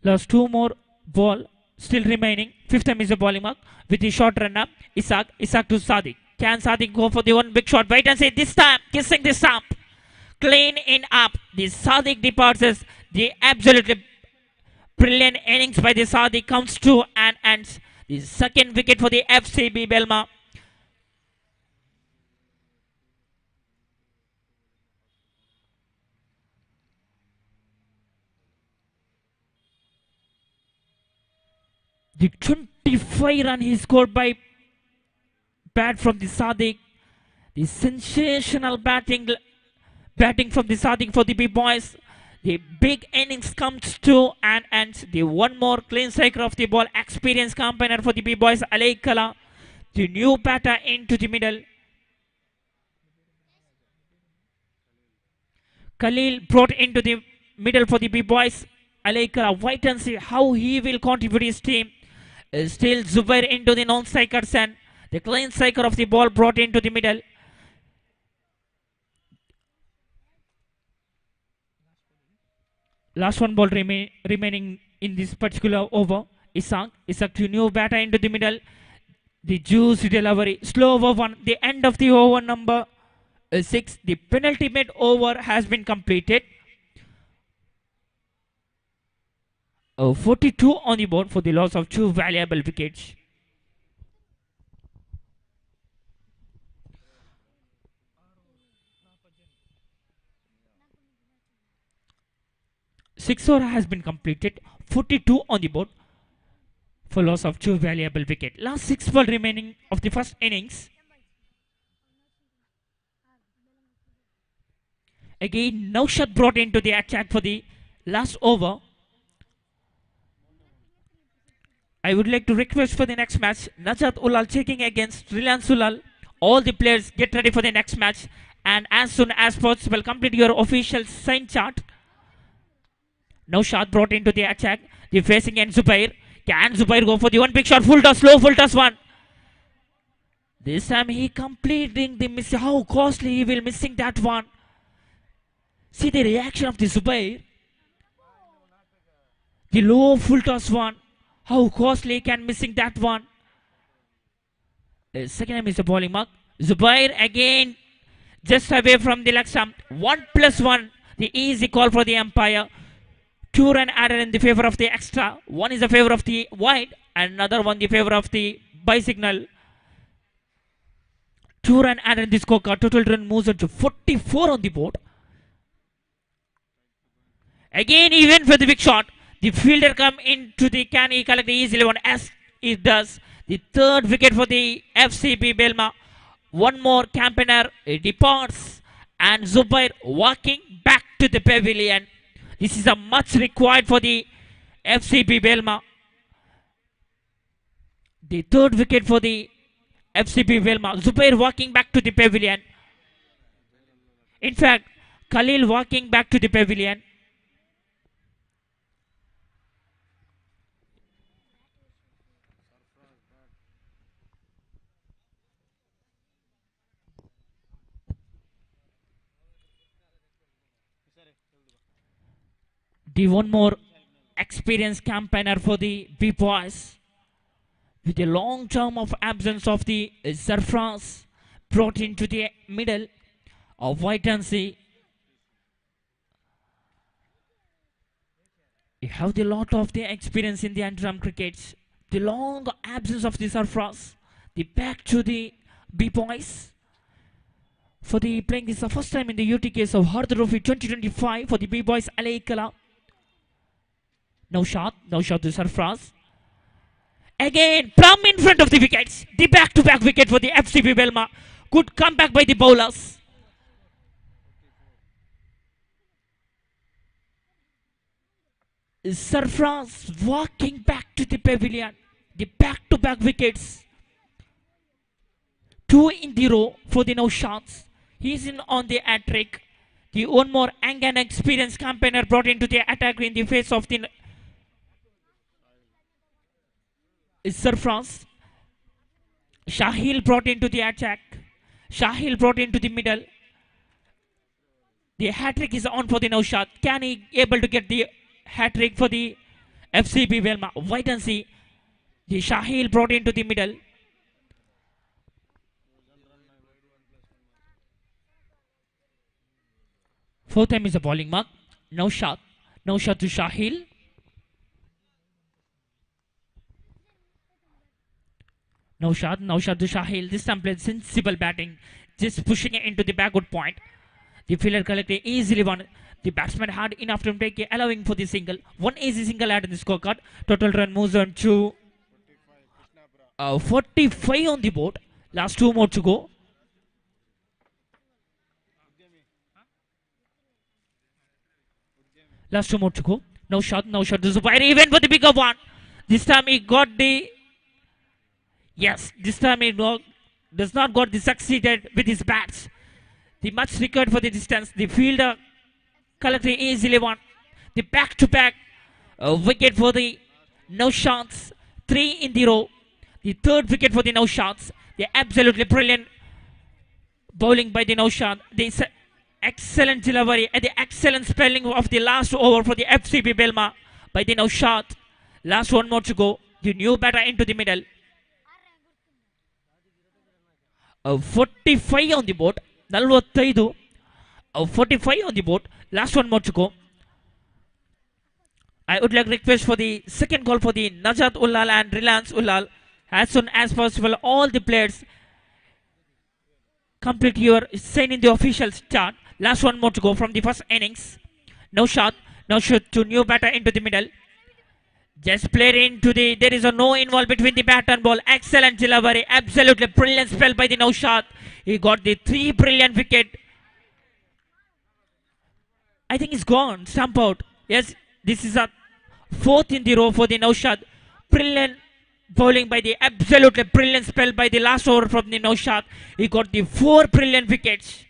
last 2 more ball still remaining. Fifth time is a bowling mark with the short run up. Ishaq to Sadiq. Can Sadiq go for the one big shot? Wait and see. This time kissing the stump. Clean in up. The Sadiq departs. The absolutely brilliant innings by the Sadiq comes to and ends. The second wicket for the FCB Belma. The 25 run he scored by bat from the Sadiq. The sensational batting from the Sadiq for the big boys. The big innings comes to an end. The one more clean striker of the ball, experienced campaigner for the B-boys, Alay Kala. The new batter into the middle. Khalil brought into the middle for the B-boys, Alay Kala. Wait and see how he will contribute his team. Still Zubair into the non-strikers and the clean striker of the ball brought into the middle. Last one ball remaining in this particular over. Isak to new batter into the middle. The juice delivery. Slow over one. The end of the over number 6. The penultimate over has been completed. 42 on the board for the loss of 2 valuable wickets. Six over has been completed. 42 on the board for loss of 2 valuable wicket. Last 6 ball remaining of the first innings. Again, Naushad brought into the attack for the last over. I would like to request for the next match, Najat Ulal checking against Reliance Ulal. All the players get ready for the next match, and as soon as possible complete your official sign chart. Naushad brought into the attack. The facing end Zubair. Can Zubair go for the one big shot? Full toss, slow full toss one. This time he completing the miss. How costly he will missing that one. See the reaction of the Zubair. The low full toss one. How costly can missing that one. The second time is the bowling mark. Zubair again just away from the leg stump. 1+1. The easy call for the umpire. 2 run added in the favor of the extra. One is the favor of the wide and another one the favor of the bicycle. 2 run added in the scorecard. Total run moves on to 44 on the board. Again even for the big shot. The fielder come into the can he collect the easily one as it does. The third wicket for the FCB Belma. One more campaigner departs and Zubair walking back to the pavilion. This is a much required for the FCB Belma. The third wicket for the FCB Belma. Zubair walking back to the pavilion. In fact, Khalil walking back to the pavilion. The one more experienced campaigner for the B-boys with a long term of absence of the Sarfraz brought into the middle of wait and see. You have the lot of the experience in the interim cricket. The long absence of the Sarfraz. The back to the B-boys. For the playing this is the first time in the U.T.K. Souhardha Trophy 2025 for the B-boys Alay Kala. Naushad to Sarfraz. Again, plumb in front of the wickets. The back-to-back wicket for the FCB Belma. Good comeback by the bowlers. Sarfraz walking back to the pavilion. The back-to-back wickets. 2 in the row for the Naushads. He's in on the hat-trick. The one more Angan experienced campaigner brought into the attack in the face of the Sarfraz. Shahil brought into the attack. Shahil brought into the middle. The hat-trick is on for the Naushad. Can he able to get the hat-trick for the FCB Belma? Wait and see. The Shahil brought into the middle. Fourth time is a bowling mark. Naushad to Shahil. Naushad to Shahil. This time played sensible batting. Just pushing it into the backward point. The fielder collected easily one. The batsman had enough to take it, allowing for the single. One easy single added in the scorecard. Total run moves on to 45 on the board. Last 2 more to go. Last 2 more to go. No shot, no shot. This is wide even for the bigger one. This time he got the. Yes, this time he does not got the succeeded with his bats. The much required for the distance. The fielder collecting easily one. The back-to-back wicket for the no shots. 3 in the row. The third wicket for the no shots. The absolutely brilliant bowling by the no shot. The excellent delivery and the excellent spelling of the last over for the FCB Belma by the no shot. Last 1 more to go. The new batter into the middle. 45 on the board. 45. 45 on the board. Last 1 more to go. I would like to request for the second call for the Najat Ulal and Reliance Ulal. As soon as possible, all the players complete your sign in the official start. Last 1 more to go from the first innings. No shot. No shot to new batter into the middle. Just played into the. There is a no involved between the bat and ball. Excellent delivery. Absolutely brilliant spell by the no shot. He got the 3 brilliant wicket. I think it's gone. Stump out. Yes, this is a 4th in the row for the no shot. Brilliant bowling by the absolutely brilliant spell by the last over from the no shot. He got the 4 brilliant wickets.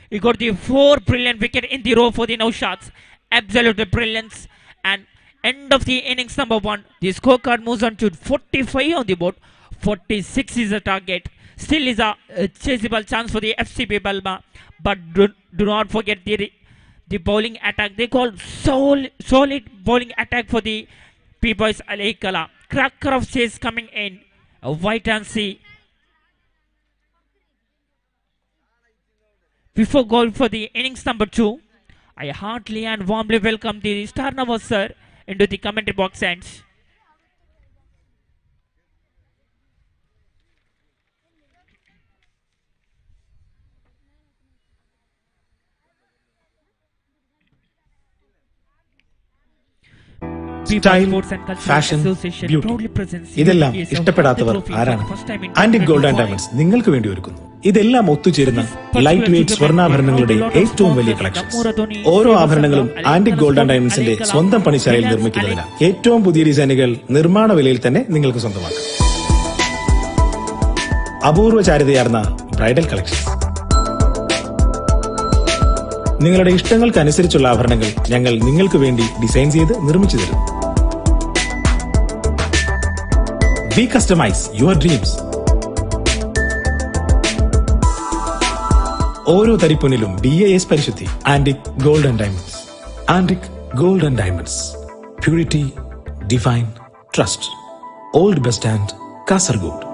He got the 4 brilliant wicket in the row for the no shots. Absolutely brilliance. And end of the innings number 1. The scorecard moves on to 45 on the board. 46 is the target. Still is a chaseable chance for the FCB Balma. But do not forget the bowling attack. They call solid bowling attack for the P-Boys Alaikala. Cracker of chase coming in. A wait and see. Before going for the innings number 2, I heartily and warmly welcome the Star Nava sir into the commentary box ends. Style, fashion, beauty ഇതെല്ലാം ഇഷ്ടപ്പെടാത്തവർ ആരാണ്? Antique gold and diamonds നിങ്ങൾക്ക് വേണ്ടി ഒരുക്കുന്നു. ഇതെല്ലാം ഒത്തുചേരുന്ന light weight സ്വർണ്ണാഭരണങ്ങളുടെ ഏറ്റവും വലിയ collection. ഓരോ ആഭരണങ്ങളും ആന്റിക് ഗോൾഡ് ആൻഡ് ഡയമണ്ട്സിന്റെ സ്വന്തം പണിശാലയിൽ നിർമ്മിക്കുന്നതിന് ഏറ്റവും പുതിയ ഡിസൈനുകൾ നിർമ്മാണ വിലയിൽ തന്നെ നിങ്ങൾക്ക് സ്വന്തമാക്കാം. അപൂർവ ചാരുതയാർന്ന ബ്രൈഡൽ കളക്ഷൻ. നിങ്ങളുടെ ഇഷ്ടങ്ങൾക്കനുസരിച്ചുള്ള ആഭരണങ്ങൾ ഞങ്ങൾ നിങ്ങൾക്ക് വേണ്ടി ഡിസൈൻ ചെയ്ത് നിർമ്മിച്ചു തരും. We customize your dreams. ഓരോ തരിപ്പൊന്നിലും BAS പരിശുദ്ധി. Antique gold and diamonds. Antique gold and diamonds. Purity, divine, trust. Old bus stand, Kasaragod.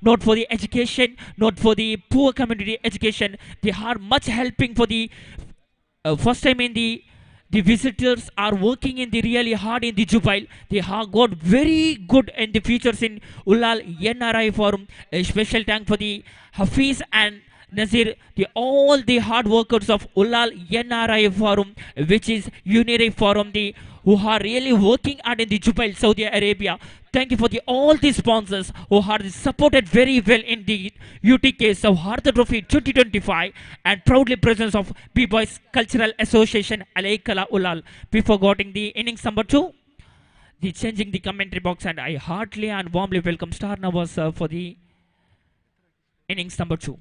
Not for the education, not for the poor community education. They are much helping for the first time in the visitors are working in the really hard in the Jubail. They have got very good in the features in Ulal NRI forum. A special thank for the Hafiz and Nazir, all the hard workers of Ulal NRI forum, which is Unity forum, who are really working hard in the Jubail, Saudi Arabia. Thank you for all the sponsors who are supported very well in the U.T.K Souhardha Trophy 2025 and proudly presence of B-Boys Cultural Association Alaikala Ulal. Before getting the innings number 2, the changing the commentary box, and I heartily and warmly welcome Star Nawaz for the innings number 2.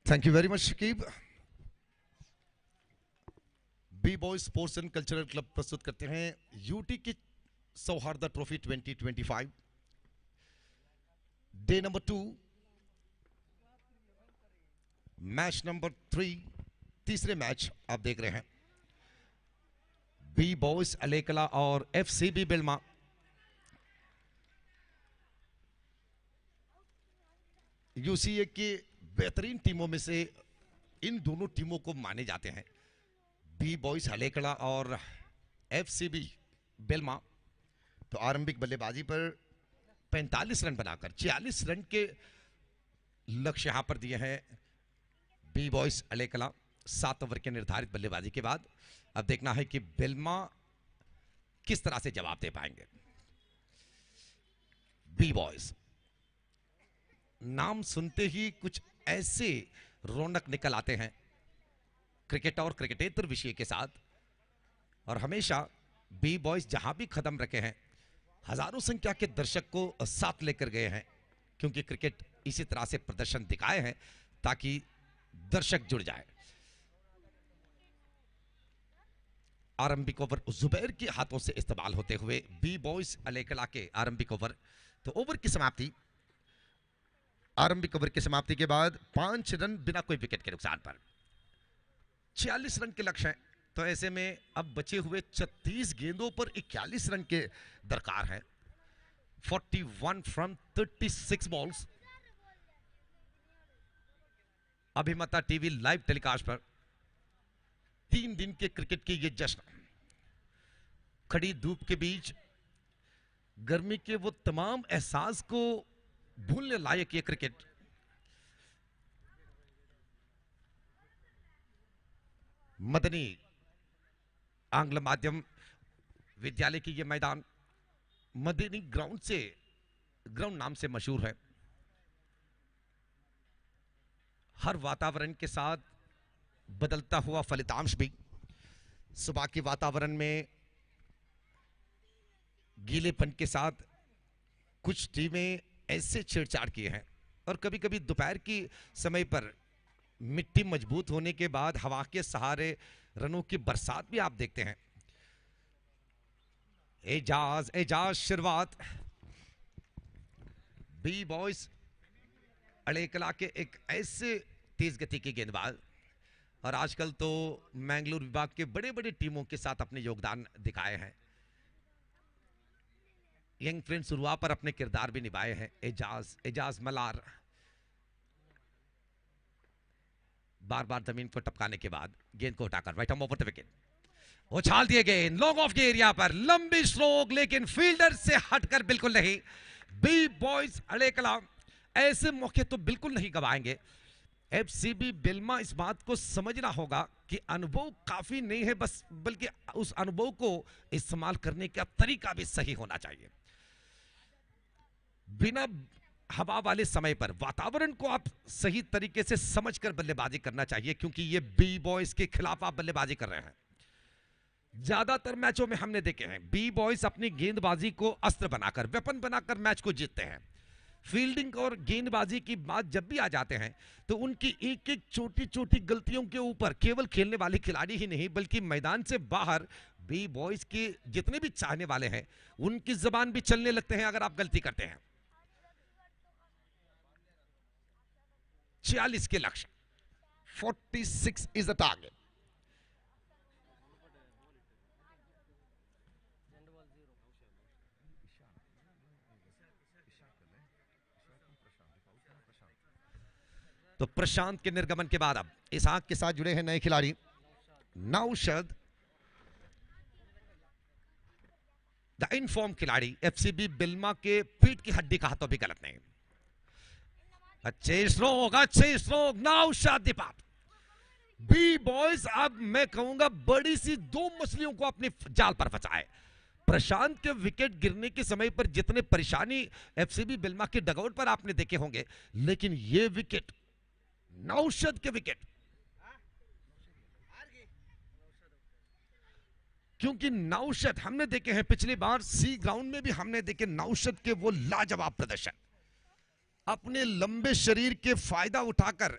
Thank you very much Shakib. B boy sports and cultural club प्रस्तुत करते हैं UT की Sauharda trophy 2025 day number 2 match number 3 तीसरे match आप देख रहे हैं B boys अलेकला और एफसीबी बिल्मा। यूसीए के बेहतरीन टीमों में से इन दोनों टीमों को माने जाते हैं। बी बॉयज अलेकला और एफसीबी बिल्मा तो आरंभिक बल्लेबाजी पर 45 रन बनाकर 46 रन के लक्ष्य यहां पर दिए हैं बी बॉयज अलेकला 7 ओवर के निर्धारित बल्लेबाजी के बाद। अब देखना है कि बिल्मा किस तरह से जवाब दे पाएंगे। बी बॉयज नाम सुनते ही कुछ ऐसे रौनक निकल आते हैं क्रिकेट और क्रिकेटेतर विषय के साथ, और हमेशा बी बॉयज जहां भी कदम रखे हैं हजारों संख्या के दर्शक को साथ लेकर गए हैं, क्योंकि क्रिकेट इसी तरह से प्रदर्शन दिखाए हैं ताकि दर्शक जुड़ जाए। आरंभिक ओवर जुबैर के हाथों से इस्तेमाल होते हुए बी बॉयज अलेकला के आरंभिक ओवर, तो ओवर की समाप्ति आरंभिक ओवर की समाप्ति के बाद 5 रन बिना कोई विकेट के नुकसान पर 46 रन के लक्ष्य हैं। तो ऐसे में अब बचे हुए 36 गेंदों पर 41 रन के दरकार है। 41 from 36 balls. Abhimata TV live telecast पर 3 दिन के क्रिकेट के ये जश्न, खड़ी धूप के बीच गर्मी के वो तमाम एहसास को भूलने लायक ये क्रिकेट। मदनी आंग्ल माध्यम विद्यालय की ये मैदान मदनी ग्राउंड नाम से मशहूर है। हर वातावरण के साथ बदलता हुआ फलितांश भी। सुबह के वातावरण में गीलेपन के साथ कुछ टीमें ऐसे छेड़छाड़ किए हैं, और कभी कभी दोपहर की समय पर मिट्टी मजबूत होने के बाद हवा के सहारे रनों की बरसात भी आप देखते हैं। एजाज शुरुआत बी बॉयज अलेकला के एक ऐसे तेज गति के गेंदबाज, और आजकल तो मैंगलोर विभाग के बड़े बड़े टीमों के साथ अपने योगदान दिखाए हैं। यंग फ्रेंड शुरुआत पर अपने किरदार भी निभाए हैं। एजाज मलार बार बार जमीन को टपकाने के बाद गेंद को उठाकर right arm over the wicket उछाल दिए गए लॉन्ग ऑफ के एरिया पर, लंबी स्ट्रोक लेकिन फील्डर से हटकर बिल्कुल नहीं। बी बॉयज अलेकला ऐसे मौके तो बिल्कुल नहीं गवाएंगे। एफसीबी बिल्मा इस बात को समझना होगा कि अनुभव काफी नहीं है बस, बल्कि उस अनुभव को इस्तेमाल करने का तरीका भी सही होना चाहिए। बिना हवा वाले समय पर वातावरण को आप सही तरीके से समझकर बल्लेबाजी करना चाहिए, क्योंकि ये बी बॉयज के खिलाफ आप बल्लेबाजी कर रहे हैं। ज्यादातर मैचों में हमने देखे हैं बी बॉयज अपनी गेंदबाजी को अस्त्र बनाकर, वेपन बनाकर मैच को जीतते हैं। फील्डिंग और गेंदबाजी की बात जब भी आ जाते हैं तो उनकी एक एक छोटी छोटी गलतियों के ऊपर केवल खेलने वाले खिलाड़ी ही नहीं बल्कि मैदान से बाहर बी बॉयज के जितने भी चाहने वाले हैं उनकी जबान भी चलने लगते हैं अगर आप गलती करते हैं। 46 के लक्ष्य, 46 इज द टारगेट। तो प्रशांत के निर्गमन के बाद अब इसहाक के साथ जुड़े हैं नए खिलाड़ी नौशद, द इनफॉर्म खिलाड़ी। एफसीबी बिल्मा के पीठ की हड्डी कहा तो भी गलत नहीं। अच्छे स्ट्रोक नौशद दीपक। बी बॉयज अब मैं कहूंगा बड़ी सी 2 मछलियों को अपनी जाल पर फंसाए। प्रशांत के विकेट गिरने के समय पर जितने परेशानी एफसीबी बिल्मा के डगआउट पर आपने देखे होंगे, लेकिन ये विकेट नौशद के विकेट, क्योंकि नौशद हमने देखे हैं पिछली बार सी ग्राउंड में भी हमने देखे नौशद के वो लाजवाब प्रदर्शन, अपने लंबे शरीर के फायदा उठाकर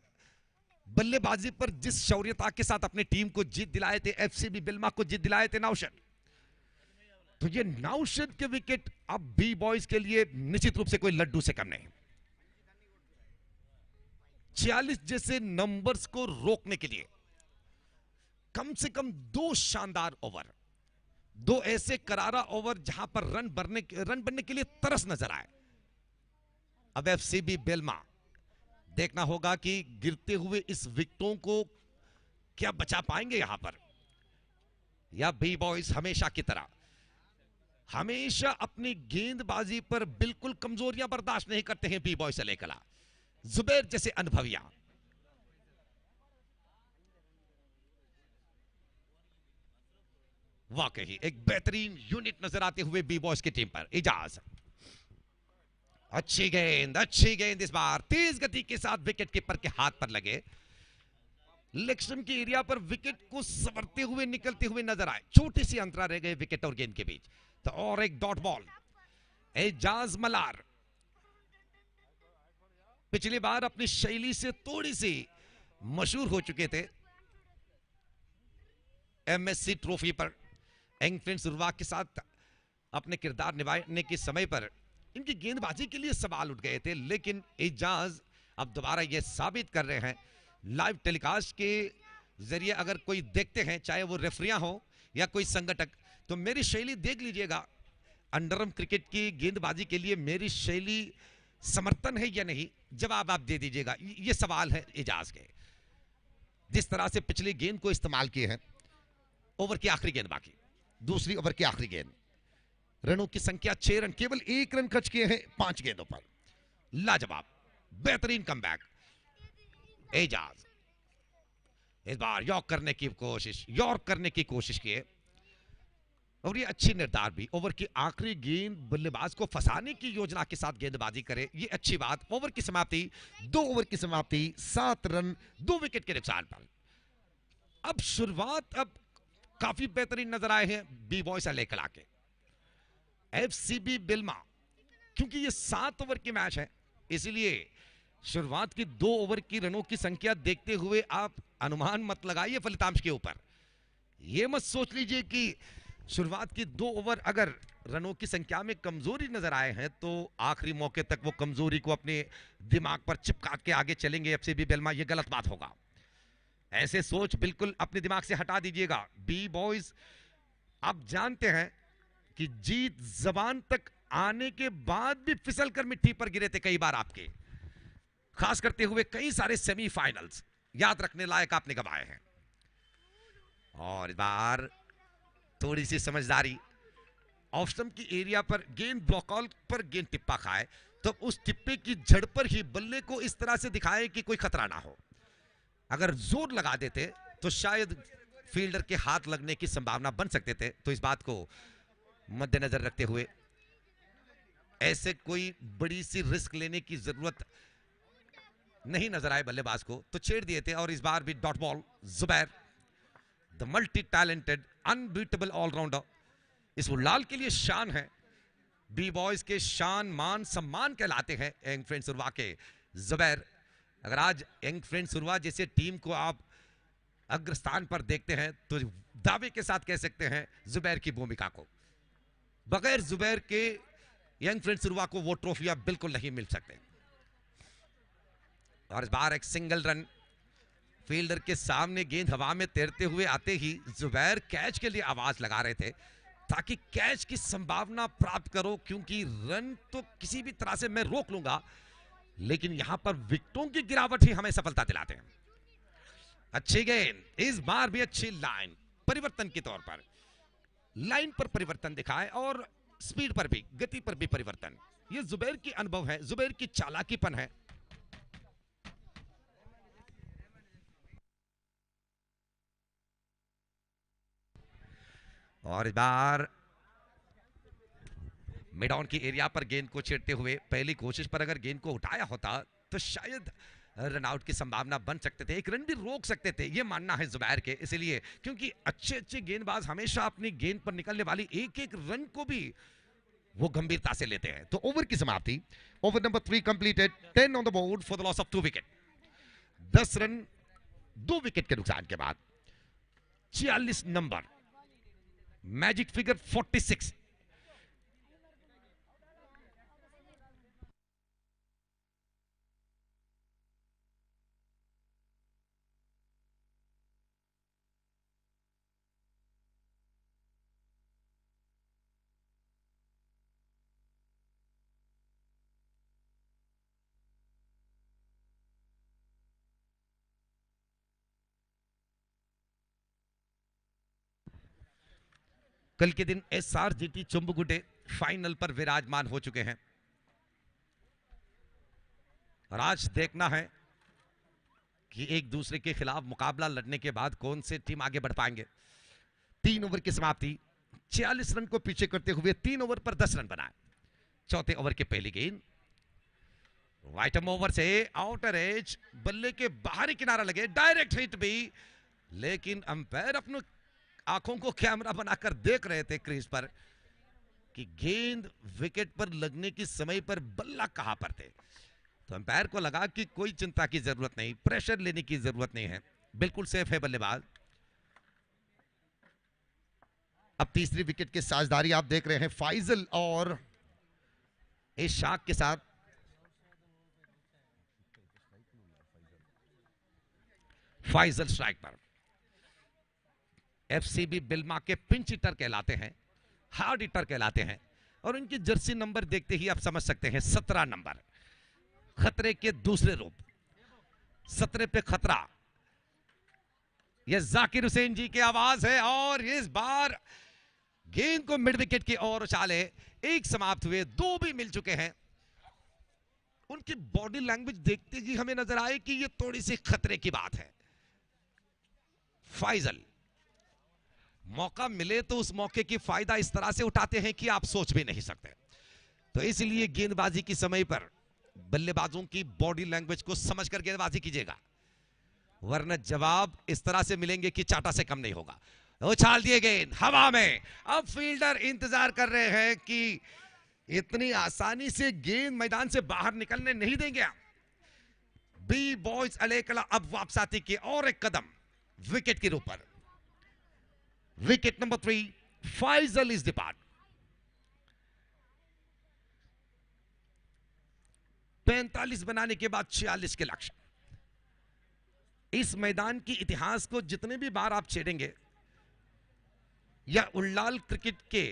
बल्लेबाजी पर जिस शौर्यता के साथ अपनी टीम को जीत दिलाए थे, एफसीबी बिल्मा को जीत दिलाए थे नौशद, तो ये नौशद के विकेट अब बी बॉयज के लिए निश्चित रूप से कोई लड्डू से कम नहीं। 46 जैसे नंबर्स को रोकने के लिए कम से कम 2 शानदार ओवर, 2 ऐसे करारा ओवर जहां पर रन बनने के लिए तरस नजर आए। अब एफसीबी बिल्मा देखना होगा कि गिरते हुए इस विकेटों को क्या बचा पाएंगे यहां पर, या बी बॉयज हमेशा की तरह हमेशा अपनी गेंदबाजी पर बिल्कुल कमजोरियां बर्दाश्त नहीं करते हैं बी बॉयज अलेकला। जुबैर जैसे अनुभविया वाकई एक बेहतरीन यूनिट नजर आते हुए बी बॉयज की टीम पर। इजाज, अच्छी गेंद इस बार तेज गति के साथ विकेट कीपर के हाथ पर लगे। लेक्शन के एरिया पर विकेट को संवरते हुए निकलते हुए नजर आए। छोटी सी अंतरा रह गए विकेट और गेंद के बीच, तो और एक डॉट बॉल। एजाज मलार पिछली बार अपनी शैली से थोड़ी सी मशहूर हो चुके थे एमएससी ट्रॉफी पर। यंग फ्रेंड्स उलवा के साथ अपने किरदार निभाने के समय पर इनकी गेंदबाजी के लिए सवाल उठ गए थे, लेकिन एजाज अब दोबारा यह साबित कर रहे हैं लाइव टेलीकास्ट के जरिए। अगर कोई देखते हैं, चाहे वो रेफरियां हो या कोई संगठक, तो मेरी शैली देख लीजिएगा। अंडरआर्म क्रिकेट की गेंदबाजी के लिए मेरी शैली समर्थन है या नहीं, जवाब आप दे दीजिएगा। ये सवाल है एजाज के। जिस तरह से पिछली गेंद को इस्तेमाल किए हैं, ओवर की आखिरी गेंद बाकी, दूसरी ओवर की आखिरी गेंद, रनों की संख्या 6 रन, केवल 1 रन खर्च किए हैं 5 गेंदों पर। लाजवाब, बेहतरीन कमबैक। एजाज इस बार यॉर्क करने की कोशिश किए, और ये अच्छी निर्धार भी। ओवर की आखिरी गेंद बल्लेबाज को फंसाने की योजना के साथ गेंदबाजी करे, ये अच्छी बात। ओवर की समाप्ति, 2 ओवर की समाप्ति, 7 रन 2 विकेट के नुकसान पर। अब शुरुआत अब काफी बेहतरीन नजर आए हैं बी बॉयज अलेकला के। एफसीबी बिल्मा, क्योंकि ये 7 ओवर की मैच है, इसलिए शुरुआत की 2 ओवर की रनों की संख्या देखते हुए आप अनुमान मत लगाइए फलितांश के ऊपर। यह मत सोच लीजिए कि शुरुआत की 2 ओवर अगर रनों की संख्या में कमजोरी नजर आए हैं तो आखिरी मौके तक वो कमजोरी को अपने दिमाग पर चिपका के आगे चलेंगे एफसीबी बिल्मा। ये गलत बात होगा। ऐसे सोच बिल्कुल अपने दिमाग से हटा दीजिएगा। बी बॉयज आप जानते हैं कि जीत जबान तक आने के बाद भी फिसल कर मिट्टी पर गिरे थे कई बार आपके, खास करते हुए कई सारे सेमीफाइनल्स याद रखने लायक आपने गंवाए हैं। और इस बार थोड़ी सी समझदारी, ऑफ स्टंप की एरिया पर गेंद ब्लॉकआउट पर गेंद टिप्पा खाए तो उस टिप्पे की जड़ पर ही बल्ले को इस तरह से दिखाए कि कोई खतरा ना हो। अगर जोर लगा देते तो शायद फील्डर के हाथ लगने की संभावना बन सकते थे। तो इस बात को मद्देनजर रखते हुए ऐसे कोई बड़ी सी रिस्क लेने की जरूरत नहीं नजर आए बल्लेबाज को, तो छेड़ दिए थे। और इस बार भी dot ball. Zubair the multi talented unbeatable all rounder, इस उलाल के लिए शान है। बी बॉयज के शान मान सम्मान कहलाते हैं यंग फ्रेंड्स उलवा के जुबैर। अगर आज यंग फ्रेंड्स उलवा जैसे टीम को आप अग्रस्थान पर देखते हैं तो दावे के साथ कह सकते हैं जुबैर की भूमिका को। बगैर जुबैर के यंग फ्रेंड्स उलवा को वो ट्रॉफियां बिल्कुल नहीं मिल सकते। और इस बार एक सिंगल रन, फील्डर के सामने गेंद हवा में तैरते हुए आते ही जुबैर कैच के लिए आवाज लगा रहे थे ताकि कैच की संभावना प्राप्त करो, क्योंकि रन तो किसी भी तरह से मैं रोक लूंगा, लेकिन यहां पर विकेटों की गिरावट ही हमें सफलता दिलाते हैं। अच्छी गेंद, इस बार भी अच्छी लाइन परिवर्तन के तौर पर, लाइन पर परिवर्तन दिखाए और स्पीड पर भी, गति पर भी परिवर्तन। यह जुबैर की अनुभव है, जुबैर की चालाकीपन है। और इस बार मिड ऑन की एरिया पर गेंद को छेड़ते हुए पहली कोशिश पर अगर गेंद को उठाया होता तो शायद रन आउट की संभावना बन सकते थे, एक रन भी रोक सकते थे, यह मानना है जुबैर के। इसलिए क्योंकि अच्छे अच्छे गेंदबाज हमेशा अपनी गेंद पर निकलने वाली एक एक रन को भी वो गंभीरता से लेते हैं। तो ओवर की समाप्ति, over number 3 completed, 10 on the board for the loss of 2 wicket. 10 run 2 wicket के नुकसान के बाद 46 नंबर, मैजिक फिगर 46। कल के दिन SRGT चुंबुगुटे फाइनल पर विराजमान हो चुके हैं और आज देखना है कि एक दूसरे के खिलाफ मुकाबला लड़ने के बाद कौन से टीम आगे बढ़ पाएंगे। 3 ओवर की समाप्ति, 46 रन को पीछे करते हुए 3 ओवर पर 10 रन बनाए। चौथे ओवर के पहली गेंद वाइटम ओवर से आउटर एज, बल्ले के बाहरी किनारा लगे, डायरेक्ट हिट भी, लेकिन अंपायर अपने आंखों को कैमरा बनाकर देख रहे थे क्रीज पर कि गेंद विकेट पर लगने की समय पर बल्ला कहां पर थे। तो अंपायर को लगा कि कोई चिंता की जरूरत नहीं, प्रेशर लेने की जरूरत नहीं है, बिल्कुल सेफ है बल्लेबाज। अब तीसरी विकेट की साझेदारी आप देख रहे हैं फाइजल और इशाक के साथ। फाइजल स्ट्राइक पर। FCB बिल्मा के पिंच हिटर कहलाते हैं, हार्ड हिटर कहलाते हैं, और इनकी जर्सी नंबर देखते ही आप समझ सकते हैं 17 नंबर, खतरे के दूसरे रूप, 17 पे खतरा। यह जाकिर हुसैन जी की आवाज है और इस बार गेंद को मिड विकेट की ओर उछाले। एक समाप्त हुए, 2 भी मिल चुके हैं। उनकी बॉडी लैंग्वेज देखते ही हमें नजर आए कि यह थोड़ी सी खतरे की बात है। फाइजल मौका मिले तो उस मौके की फायदा इस तरह से उठाते हैं कि आप सोच भी नहीं सकते। तो इसलिए गेंदबाजी की समय पर बल्लेबाजों की बॉडी लैंग्वेज को समझकर गेंदबाजी कीजिएगा, वरना जवाब इस तरह से मिलेंगे कि चाटा से कम नहीं होगा। उछाल दिए गेंद हवा में। अब फील्डर इंतजार कर रहे हैं कि इतनी आसानी से गेंद मैदान से बाहर निकलने नहीं देंगे। बी बॉयज अलेकला अब वापस आती की और एक कदम विकेट के ऊपर। Wicket number 3, Faizal is depart. 45 बनाने के बाद 46 के लक्ष्य। इस मैदान की इतिहास को जितने भी बार आप छेड़ेंगे या उल्लाल क्रिकेट के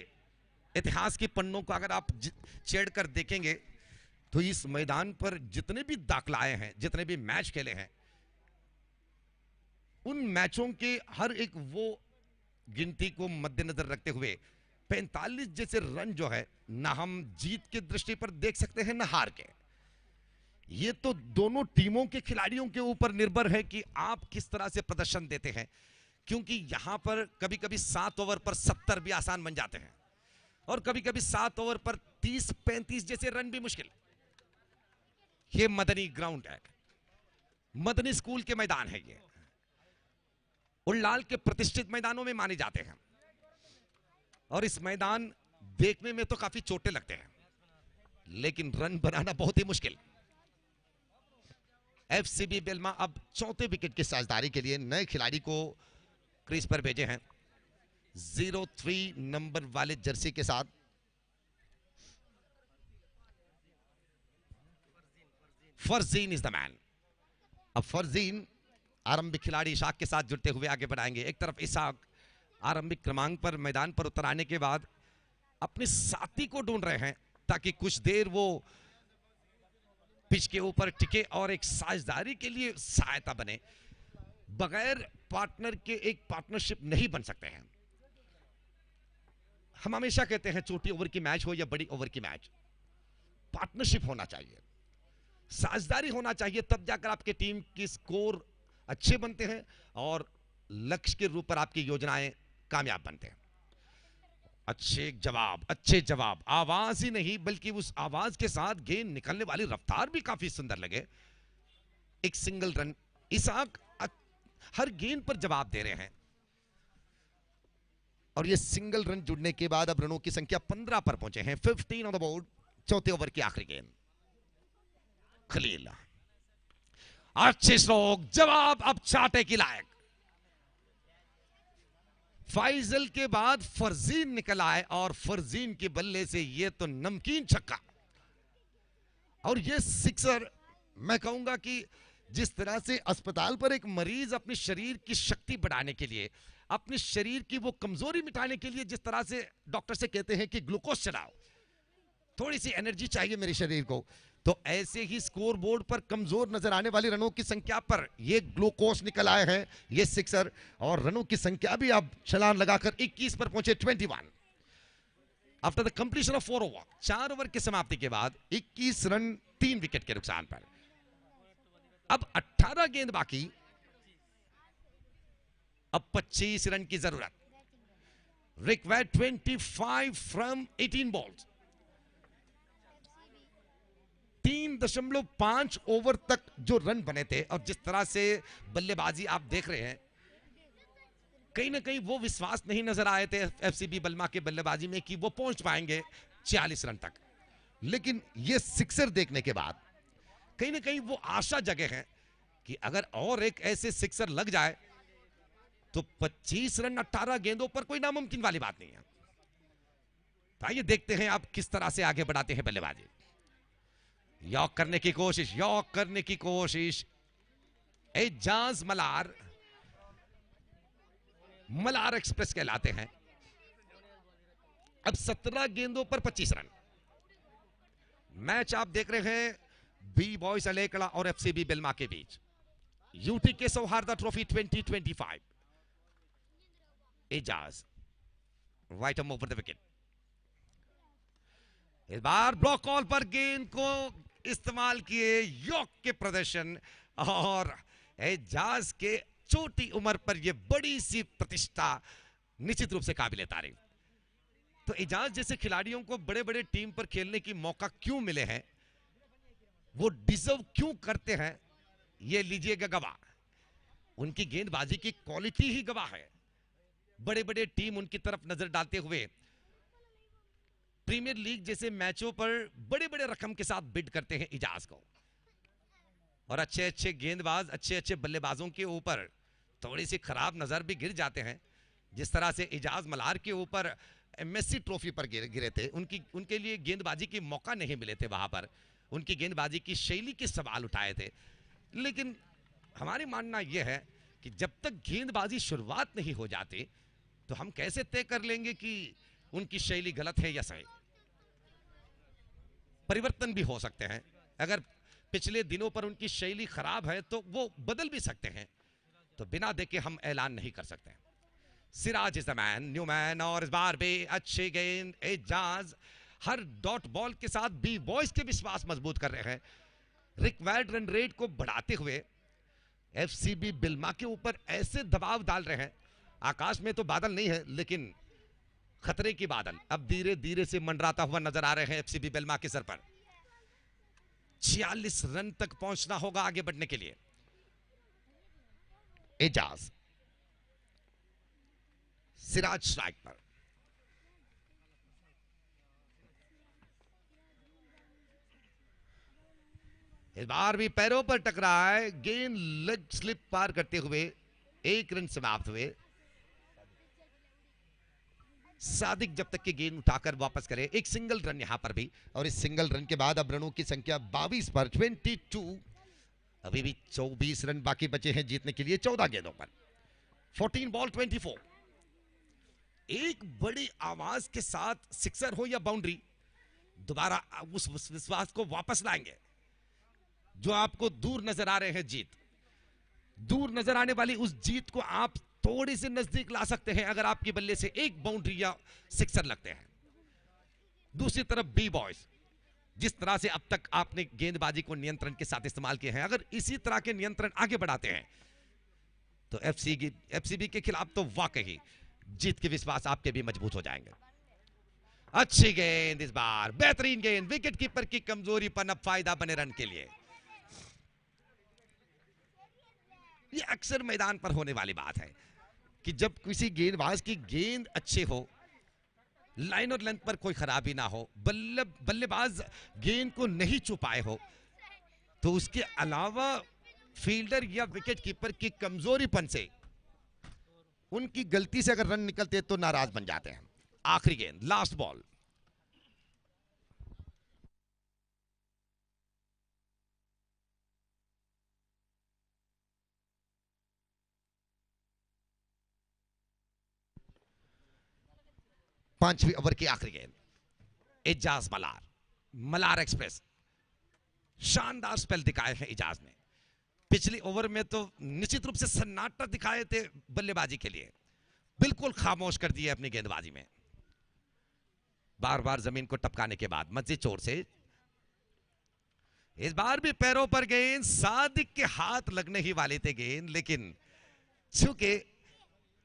इतिहास के पन्नों को अगर आप छेड़ कर देखेंगे तो इस मैदान पर जितने भी दाखला आए हैं, जितने भी मैच खेले हैं, उन मैचों के हर एक वो गिनती को मद्देनजर रखते हुए 45 जैसे रन जो है ना हम जीत की दृष्टि पर देख सकते हैं ना हार के। ये तो दोनों टीमों के खिलाड़ियों के ऊपर निर्भर है कि आप किस तरह से प्रदर्शन देते हैं, क्योंकि यहां पर कभी कभी 7 ओवर पर 70 भी आसान बन जाते हैं और कभी कभी 7 ओवर पर 30-35 जैसे रन भी मुश्किल। ये मदनी ग्राउंड है, मदनी स्कूल के मैदान है, ये उल्लाल के प्रतिष्ठित मैदानों में माने जाते हैं और इस मैदान देखने में तो काफी छोटे लगते हैं लेकिन रन बनाना बहुत ही मुश्किल। FCB बिल्मा अब चौथे विकेट की साझेदारी के लिए नए खिलाड़ी को क्रीज पर भेजे हैं 03 नंबर वाले जर्सी के साथ। Farzeen is the man. अब फरजीन आरंभिक खिलाड़ी इशाक के साथ जुड़ते हुए आगे बढ़ाएंगे। एक तरफ इशाक आरंभिक क्रमांक पर मैदान पर उतर आने के बाद अपने साथी को ढूंढ रहे हैं ताकि कुछ देर वो पिच के ऊपर टिके और एक साझेदारी के लिए सहायता बने। बगैर पार्टनर के एक पार्टनरशिप नहीं बन सकते हैं। हम हमेशा कहते हैं छोटी ओवर की मैच हो या बड़ी ओवर की मैच, पार्टनरशिप होना चाहिए, साझेदारी होना चाहिए, तब जाकर आपके टीम की स्कोर अच्छे बनते हैं और लक्ष्य के रूप पर आपकी योजनाएं कामयाब बनते हैं। अच्छे जवाब, आवाज ही नहीं बल्कि उस आवाज के साथ गेंद निकलने वाली रफ्तार भी काफी सुंदर लगे। एक सिंगल रन, इशाक हर गेंद पर जवाब दे रहे हैं और ये सिंगल रन जुड़ने के बाद अब रनों की संख्या 15 पर पहुंचे हैं। 15 ऑन द बोर्ड, चौथे ओवर की आखिरी गेंद। खलील अच्छे स्ट्रोक, जवाब अब चाटे की लायक। फैजल के बाद फरजीन निकल आए और फरजीन के बल्ले से ये तो नमकीन छक्का। और ये सिक्सर मैं कहूंगा कि जिस तरह से अस्पताल पर एक मरीज अपने शरीर की शक्ति बढ़ाने के लिए, अपने शरीर की वो कमजोरी मिटाने के लिए जिस तरह से डॉक्टर से कहते हैं कि ग्लूकोज चढ़ाओ, थोड़ी सी एनर्जी चाहिए मेरे शरीर को, तो ऐसे ही स्कोर बोर्ड पर कमजोर नजर आने वाली रनों की संख्या पर ये ग्लूकोज निकल आए हैं ये सिक्सर। और रनों की संख्या भी अब छलांग लगाकर 21 पर पहुंचे, 21 after the completion of 4 over. 4 over की समाप्ति के बाद 21 रन 3 विकेट के नुकसान पर। अब 18 गेंद बाकी, अब 25 रन की जरूरत। Required 25 from 18 balls. 3.5 ओवर तक जो रन बने थे और जिस तरह से बल्लेबाजी आप देख रहे हैं, कहीं ना कहीं वो विश्वास नहीं नजर आए थे एफसीबी बल्मा के बल्लेबाजी में कि वो पहुंच पाएंगे 40 रन तक। लेकिन ये सिक्सर देखने के बाद कहीं ना कहीं वो आशा जगह है कि अगर और एक ऐसे सिक्सर लग जाए तो 25 रन 18 गेंदों पर कोई नामुमकिन वाली बात नहीं है। तो आइए देखते हैं आप किस तरह से आगे बढ़ाते हैं बल्लेबाजी। यॉक करने की कोशिश, यॉक करने की कोशिश। एजाज मलार, मलार एक्सप्रेस कहलाते हैं। अब 17 गेंदों पर 25 रन। मैच आप देख रहे हैं बी बॉयज अलेकड़ा और एफसीबी बिल्मा के बीच। UTK Sauharda trophy 2025। Ejaz right arm over the wicket. इस बार ब्लॉक कॉल पर गेंद को इस्तेमाल किए, यॉक के प्रदर्शन और एजाज के छोटी उम्र पर यह बड़ी सी प्रतिष्ठा निश्चित रूप से काबिल तारीफ। तो एजाज जैसे खिलाड़ियों को बड़े बड़े टीम पर खेलने की मौका क्यों मिले हैं, वो डिजर्व क्यों करते हैं, ये लीजिएगा गवाह। उनकी गेंदबाजी की क्वालिटी ही गवाह है। बड़े बड़े टीम उनकी तरफ नजर डालते हुए प्रीमियर लीग जैसे मैचों पर बड़े बड़े रकम के साथ बिड करते हैं एजाज को। और अच्छे अच्छे गेंदबाज, अच्छे अच्छे बल्लेबाजों के ऊपर थोड़ी सी खराब नजर भी गिर जाते हैं। जिस तरह से एजाज मलार के ऊपर एमएससी ट्रॉफी पर गिरे थे, उनके लिए गेंदबाजी की मौका नहीं मिले थे, वहां पर उनकी गेंदबाजी की शैली के सवाल उठाए थे। लेकिन हमारी मानना यह है कि जब तक गेंदबाजी शुरुआत नहीं हो जाती तो हम कैसे तय कर लेंगे कि उनकी शैली गलत है या सही। परिवर्तन भी हो सकते हैं। अगर पिछले दिनों पर उनकी शैली खराब है तो वो बदल भी सकते हैं, तो बिना देखे हम ऐलान नहीं कर सकते। Siraj is the man, new man. और इस बार भी अच्छी गेंद, एजाज हर डॉट बॉल के साथ बी बॉयज के विश्वास मजबूत कर रहे हैं। रिक्वायर्ड रन रेट को बढ़ाते हुए एफसीबी बिल्मा के ऊपर ऐसे दबाव डाल रहे हैं। आकाश में तो बादल नहीं है, लेकिन खतरे की बादल अब धीरे धीरे से मंडराता हुआ नजर आ रहे हैं एफसीबी बिल्मा के सर पर। 46 रन तक पहुंचना होगा आगे बढ़ने के लिए। एजाज, सिराज स्ट्राइक पर। इस बार भी पैरों पर टकराए, गेंद लेग स्लिप पार करते हुए 1 रन समाप्त हुए। सादिक जब तक की गेंद उठाकर वापस करे, एक सिंगल रन यहां पर भी। और इस सिंगल रन के बाद अब रनों की संख्या 22 पर 22। अभी भी 24 रन बाकी बचे हैं जीतने के लिए 14 गेंदों पर। 14 बॉल 24। एक बड़ी आवाज के साथ सिक्सर हो या बाउंड्री, दोबारा उस विश्वास को वापस लाएंगे जो आपको दूर नजर आ रहे हैं। जीत दूर नजर आने वाली उस जीत को आप थोड़ी सी नजदीक ला सकते हैं अगर आपके बल्ले से एक बाउंड्री या सिक्सर लगते हैं। दूसरी तरफ बी बॉयज, जिस तरह से अब तक आपने गेंदबाजी को नियंत्रण के साथ इस्तेमाल किए हैं, अगर इसी तरह के नियंत्रण आगे बढ़ाते हैं तो एफसीबी के खिलाफ तो वाकई जीत के विश्वास आपके भी मजबूत हो जाएंगे। अच्छी गेंद, इस बार बेहतरीन गेंद। विकेट कीपर की कमजोरी पर अब फायदा बने रन के लिए। यह अक्सर मैदान पर होने वाली बात है कि जब किसी गेंदबाज की गेंद अच्छे हो, लाइन और लेंथ पर कोई खराबी ना हो, बल्लेबाज गेंद को नहीं छुपाए हो, तो उसके अलावा फील्डर या विकेट कीपर की कमजोरीपन से, उनकी गलती से अगर रन निकलते तो नाराज बन जाते हैं। आखिरी गेंद, लास्ट बॉल। पांचवीं ओवर की आखिरी गेंद, इजाज मलार, मलार एक्सप्रेस। शानदार स्पेल दिखाए हैं इजाज ने। पिछली ओवर में तो निश्चित रूप से सन्नाटा दिखाए थे बल्लेबाजी के लिए, बिल्कुल खामोश कर दिए अपनी गेंदबाजी में। बार बार जमीन को टपकाने के बाद मस्जिद चोर से इस बार भी पैरों पर गेंद, सादिक के हाथ लगने ही वाले थे गेंद, लेकिन चूंकि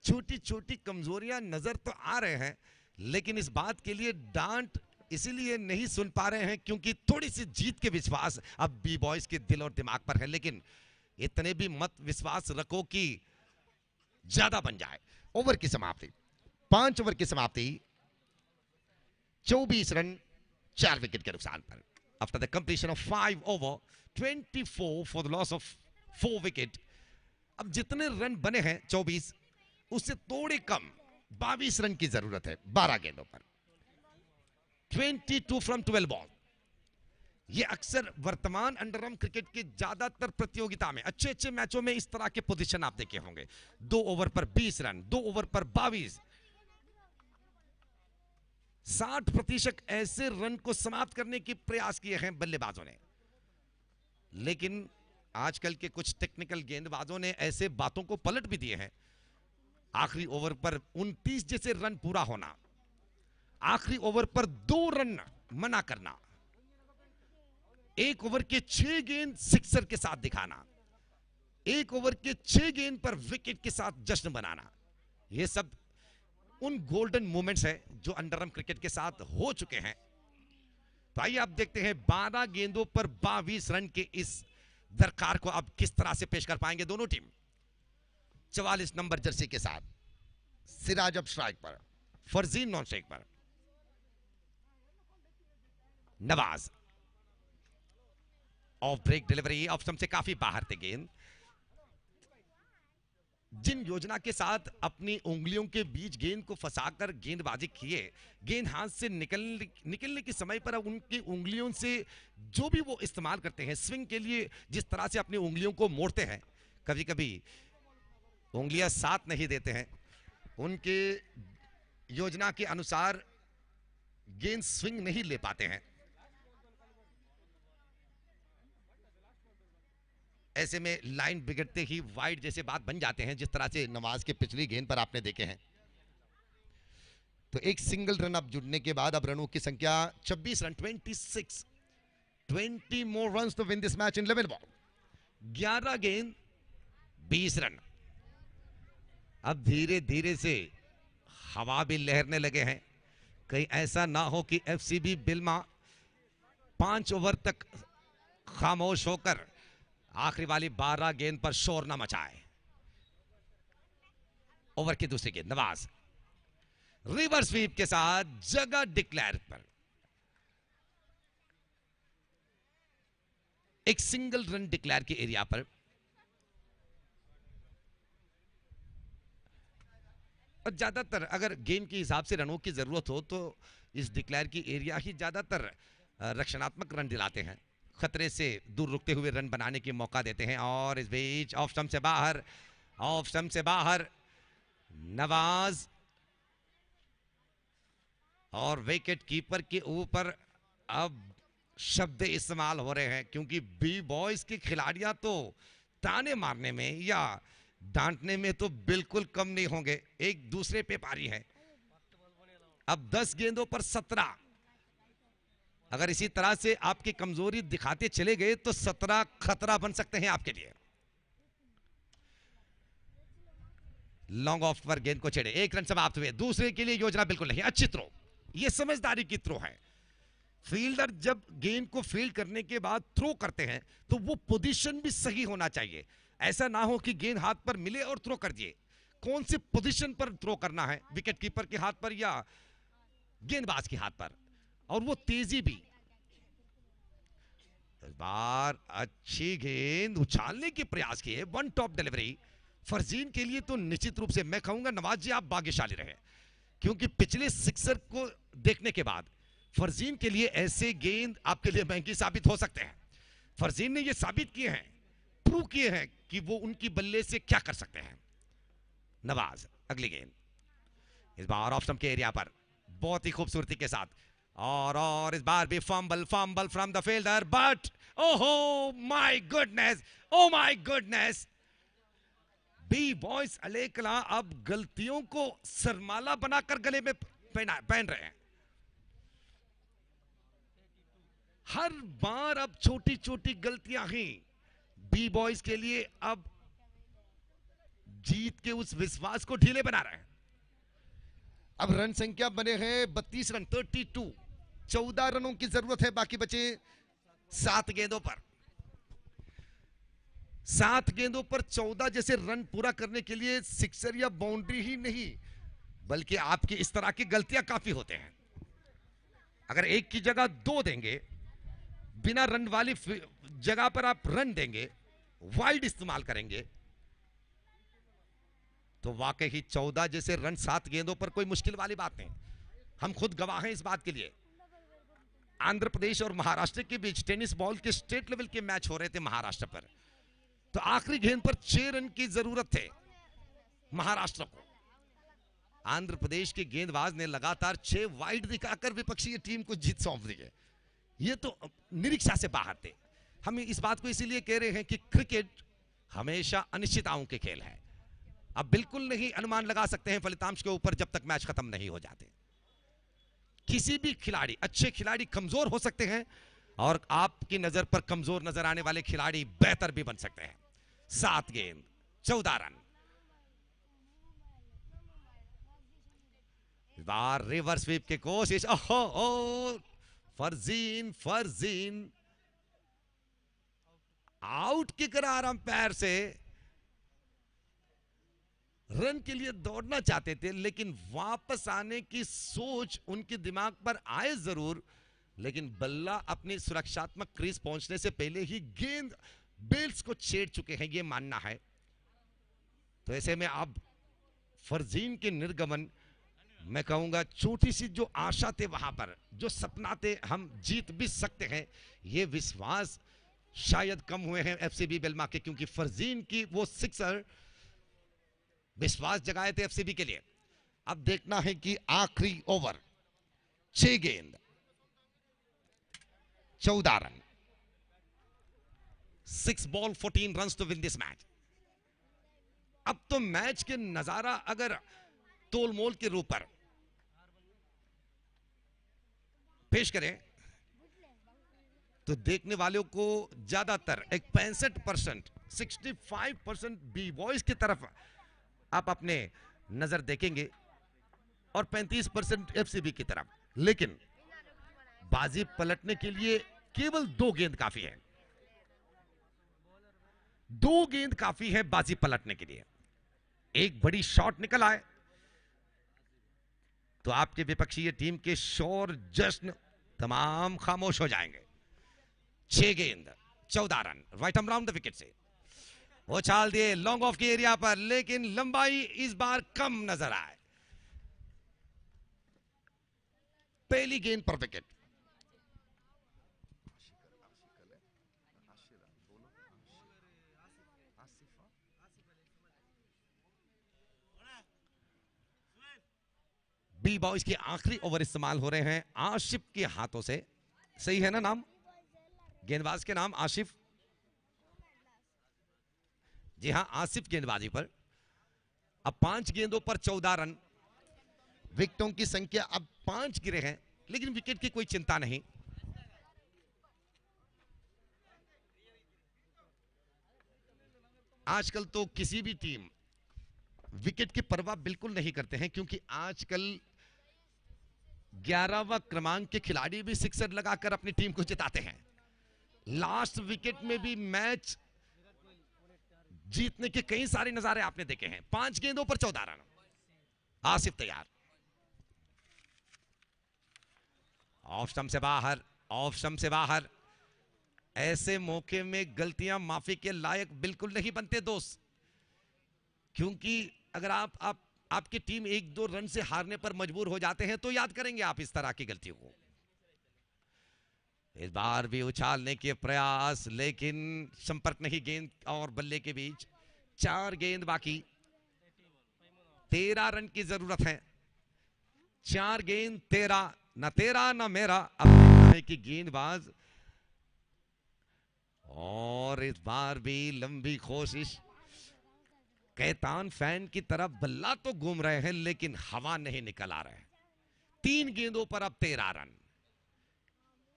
छोटी छोटी कमजोरियां नजर तो आ रहे हैं, लेकिन इस बात के लिए डांट इसीलिए नहीं सुन पा रहे हैं क्योंकि थोड़ी सी जीत के विश्वास अब बी बॉयज के दिल और दिमाग पर है। लेकिन इतने भी मत विश्वास रखो कि ज्यादा बन जाए। ओवर की समाप्ति, 5 ओवर की समाप्ति, 24 रन 4 विकेट के नुकसान पर। After the completion of 5 over, 24 for the loss of 4 wicket. अब जितने रन बने हैं 24, उससे थोड़े कम 22 रन की जरूरत है 12 गेंदों पर। 22 फ्रॉम 12 बॉल। ये अक्सर वर्तमान अंडरआर्म क्रिकेट के ज्यादातर प्रतियोगिता में, अच्छे अच्छे मैचों में इस तरह के पोजीशन आप देखे होंगे। 2 ओवर पर 20 रन, 2 ओवर पर 22, 60% ऐसे रन को समाप्त करने की प्रयास किए हैं बल्लेबाजों ने। लेकिन आजकल के कुछ टेक्निकल गेंदबाजों ने ऐसे बातों को पलट भी दिए हैं। आखिरी ओवर पर 29 जैसे रन पूरा होना, आखिरी ओवर पर 2 रन मना करना, 1 ओवर के 6 गेंद सिक्सर के साथ दिखाना, 1 ओवर के 6 गेंद पर विकेट के साथ जश्न बनाना, यह सब उन गोल्डन मोमेंट्स हैं जो अंडरआर्म क्रिकेट के साथ हो चुके हैं। तो आइए आप देखते हैं 12 गेंदों पर 22 रन के इस दरकार को अब किस तरह से पेश कर पाएंगे दोनों टीम। 44 नंबर जर्सी के साथ सिराज अब स्ट्राइक पर, फरजीन नॉन स्ट्राइक पर, Nawaz off break delivery, off stump से काफी बाहर थे गेंद। जिन योजना के साथ अपनी उंगलियों के बीच गेंद को फंसाकर गेंदबाजी किए, गेंद हाथ से निकलने के समय पर उनकी उंगलियों से जो भी वो इस्तेमाल करते हैं स्विंग के लिए, जिस तरह से अपनी उंगलियों को मोड़ते हैं, कभी कभी उंगलियां साथ नहीं देते हैं, उनके योजना के अनुसार गेंद स्विंग नहीं ले पाते हैं। ऐसे में लाइन बिगड़ते ही वाइड जैसे बात बन जाते हैं, जिस तरह से नवाज के पिछली गेंद पर आपने देखे हैं। तो एक सिंगल रन अब जुड़ने के बाद अब रनों की संख्या 26 run, 26, 20 more runs to win this match in 11 ball. 11 गेंद 20 रन। अब धीरे धीरे से हवा भी लहरने लगे हैं, कहीं ऐसा ना हो कि एफसीबी बिल्मा 5 ओवर तक खामोश होकर आखिरी वाली 12 गेंद पर शोर न मचाए। ओवर की दूसरी गेंद नवाज रिवर्स स्वीप के साथ जगह डिक्लेयर पर एक सिंगल रन डिक्लेयर के एरिया पर। और ज्यादातर अगर गेम के हिसाब से रनों की जरूरत हो तो इस डिक्लेयर की एरिया ही ज्यादातर रक्षणात्मक रन दिलाते हैं, खतरे से दूर रुकते हुए रन बनाने की मौका देते हैं। और इस बीच ऑफ स्टंप से बाहर, ऑफ स्टंप से बाहर नवाज, और विकेट कीपर के ऊपर अब शब्द इस्तेमाल हो रहे हैं, क्योंकि बी बॉयज के खिलाड़ियां तो ताने मारने में या डांटने में तो बिल्कुल कम नहीं होंगे, एक दूसरे पे पारी है। अब 10 गेंदों पर 17, अगर इसी तरह से आपकी कमजोरी दिखाते चले गए तो 17 खतरा बन सकते हैं आपके लिए। लॉन्ग ऑफ पर गेंद को छेड़े, 1 रन समाप्त हुए। दूसरे के लिए योजना बिल्कुल नहीं, अच्छी थ्रो, यह समझदारी की थ्रो है। फील्डर जब गेंद को फील्ड करने के बाद थ्रो करते हैं तो वो पोजीशन भी सही होना चाहिए। ऐसा ना हो कि गेंद हाथ पर मिले और थ्रो कर दिए। कौन सी पोजीशन पर थ्रो करना है, विकेट कीपर के हाथ पर या गेंदबाज के हाथ पर, और वो तेजी भी। इस बार अच्छी गेंद उछालने की प्रयास किए, वन टॉप डिलीवरी। फरजीन के लिए तो निश्चित रूप से मैं कहूंगा नवाज जी आप भाग्यशाली रहे, क्योंकि पिछले सिक्सर को देखने के बाद फरजीन के लिए ऐसे गेंद आपके लिए महंगी साबित हो सकते हैं। फरजीन ने ये साबित किए हैं, प्रूव किए हैं कि वो उनकी बल्ले से क्या कर सकते हैं। नवाज अगली गेंद, इस बार ऑफ स्टंप के एरिया पर बहुत ही खूबसूरती के साथ, और इस बार भी fumble from the fielder, but ओहो my goodness, oh my goodness, B boys Alekala अब गलतियों को सरमाला बनाकर गले में पहन रहे हैं। हर बार अब छोटी छोटी गलतियां ही बी बॉयज के लिए अब जीत के उस विश्वास को ढीले बना रहे हैं। अब रन संख्या बने हैं 32 रन, 32, 14 रनों की जरूरत है, बाकी बचे 7 गेंदों पर। 7 गेंदों पर 14 जैसे रन पूरा करने के लिए सिक्सर या बाउंड्री ही नहीं, बल्कि आपकी इस तरह की गलतियां काफी होते हैं। अगर एक की जगह 2 देंगे, बिना रन वाली जगह पर आप रन देंगे, वाइड इस्तेमाल करेंगे, तो वाकई ही 14 जैसे रन 7 गेंदों पर कोई मुश्किल वाली बात नहीं। हम खुद गवाह हैं इस बात के लिए। आंध्र प्रदेश और महाराष्ट्र के बीच टेनिस बॉल के स्टेट लेवल के मैच हो रहे थे महाराष्ट्र पर, तो आखिरी गेंद पर 6 रन की जरूरत थे महाराष्ट्र को। आंध्र प्रदेश के गेंदबाज ने लगातार 6 वाइड दिखाकर विपक्षी टीम को जीत सौंप दी है। ये तो निरीक्षा से बाहर थे। हम इस बात को इसीलिए कह रहे हैं कि क्रिकेट हमेशा अनिश्चितताओं के खेल है। अब बिल्कुल नहीं अनुमान लगा सकते हैं फलितांश के ऊपर जब तक मैच खत्म नहीं हो जाते। किसी भी खिलाड़ी, अच्छे खिलाड़ी कमजोर हो सकते हैं, और आपकी नजर पर कमजोर नजर आने वाले खिलाड़ी बेहतर भी बन सकते हैं। 7 गेंद 14 रन। इस बार रिवर्स स्वीप की कोशिश, ओहो फरजीन आउट की करार अंपायर से। रन के लिए दौड़ना चाहते थे, लेकिन वापस आने की सोच उनके दिमाग पर आए जरूर, लेकिन बल्ला अपनी सुरक्षात्मक क्रीज पहुंचने से पहले ही गेंद बेल्स को छेड़ चुके हैं, यह मानना है। तो ऐसे में अब फरजीन के निर्गमन, मैं कहूंगा छोटी सी जो आशा थे वहां पर, जो सपना थे हम जीत भी सकते हैं, ये विश्वास शायद कम हुए हैं एफसीबी बेलमा के, क्योंकि फरजीन की वो सिक्सर विश्वास जगाए थे एफसीबी के लिए। अब देखना है कि आखिरी ओवर, 6 गेंद 14 run, 6 ball 14 run to win this match. अब तो मैच के नजारा अगर तोलमोल के रूप पर पेश करें तो देखने वालों को ज्यादातर एक 65%, 65% बी बॉयज की तरफ आप अपने नजर देखेंगे और 35% एफसीबी की तरफ। लेकिन बाजी पलटने के लिए केवल 2 गेंद काफी है। 2 गेंद काफी है बाजी पलटने के लिए। एक बड़ी शॉट निकल आए तो आपके विपक्षीय टीम के शोर जश्न तमाम खामोश हो जाएंगे। 6 गेंद 14 run, right arm round the wicket से वो चाल दिए लॉन्ग ऑफ के एरिया पर, लेकिन लंबाई इस बार कम नजर आए। पहली गेंद पर विकेट। बी बॉयज के आखिरी ओवर इस्तेमाल हो रहे हैं आशिफ के हाथों से। सही है ना नाम? गेंदबाज के नाम आशिफ। जी हां, आसिफ गेंदबाजी पर। अब 5 गेंदों पर 14 रन। विकेटों की संख्या अब 5 गिरे हैं, लेकिन विकेट की कोई चिंता नहीं। आजकल तो किसी भी टीम विकेट की परवाह बिल्कुल नहीं करते हैं, क्योंकि आजकल 11वां क्रमांक के खिलाड़ी भी सिक्सर लगाकर अपनी टीम को जिताते हैं। लास्ट विकेट में भी मैच जीतने के कई सारे नजारे आपने देखे हैं। 5 गेंदों पर 14 रन। आसिफ तैयार, ऑफ स्टंप से बाहर, ऑफ स्टंप से बाहर। ऐसे मौके में गलतियां माफी के लायक बिल्कुल नहीं बनते दोस्त, क्योंकि अगर आपकी टीम 1-2 रन से हारने पर मजबूर हो जाते हैं तो याद करेंगे आप इस तरह की गलतियों को। इस बार भी उछालने के प्रयास, लेकिन संपर्क नहीं गेंद और बल्ले के बीच। 4 गेंद बाकी, 13 रन की जरूरत है। 4 गेंद 13, ना तेरा ना मेरा, अब की गेंदबाज। और इस बार भी लंबी कोशिश, कैतान फैन की तरफ बल्ला तो घूम रहे हैं लेकिन हवा नहीं निकल आ रहे। 3 गेंदों पर अब 13 रन।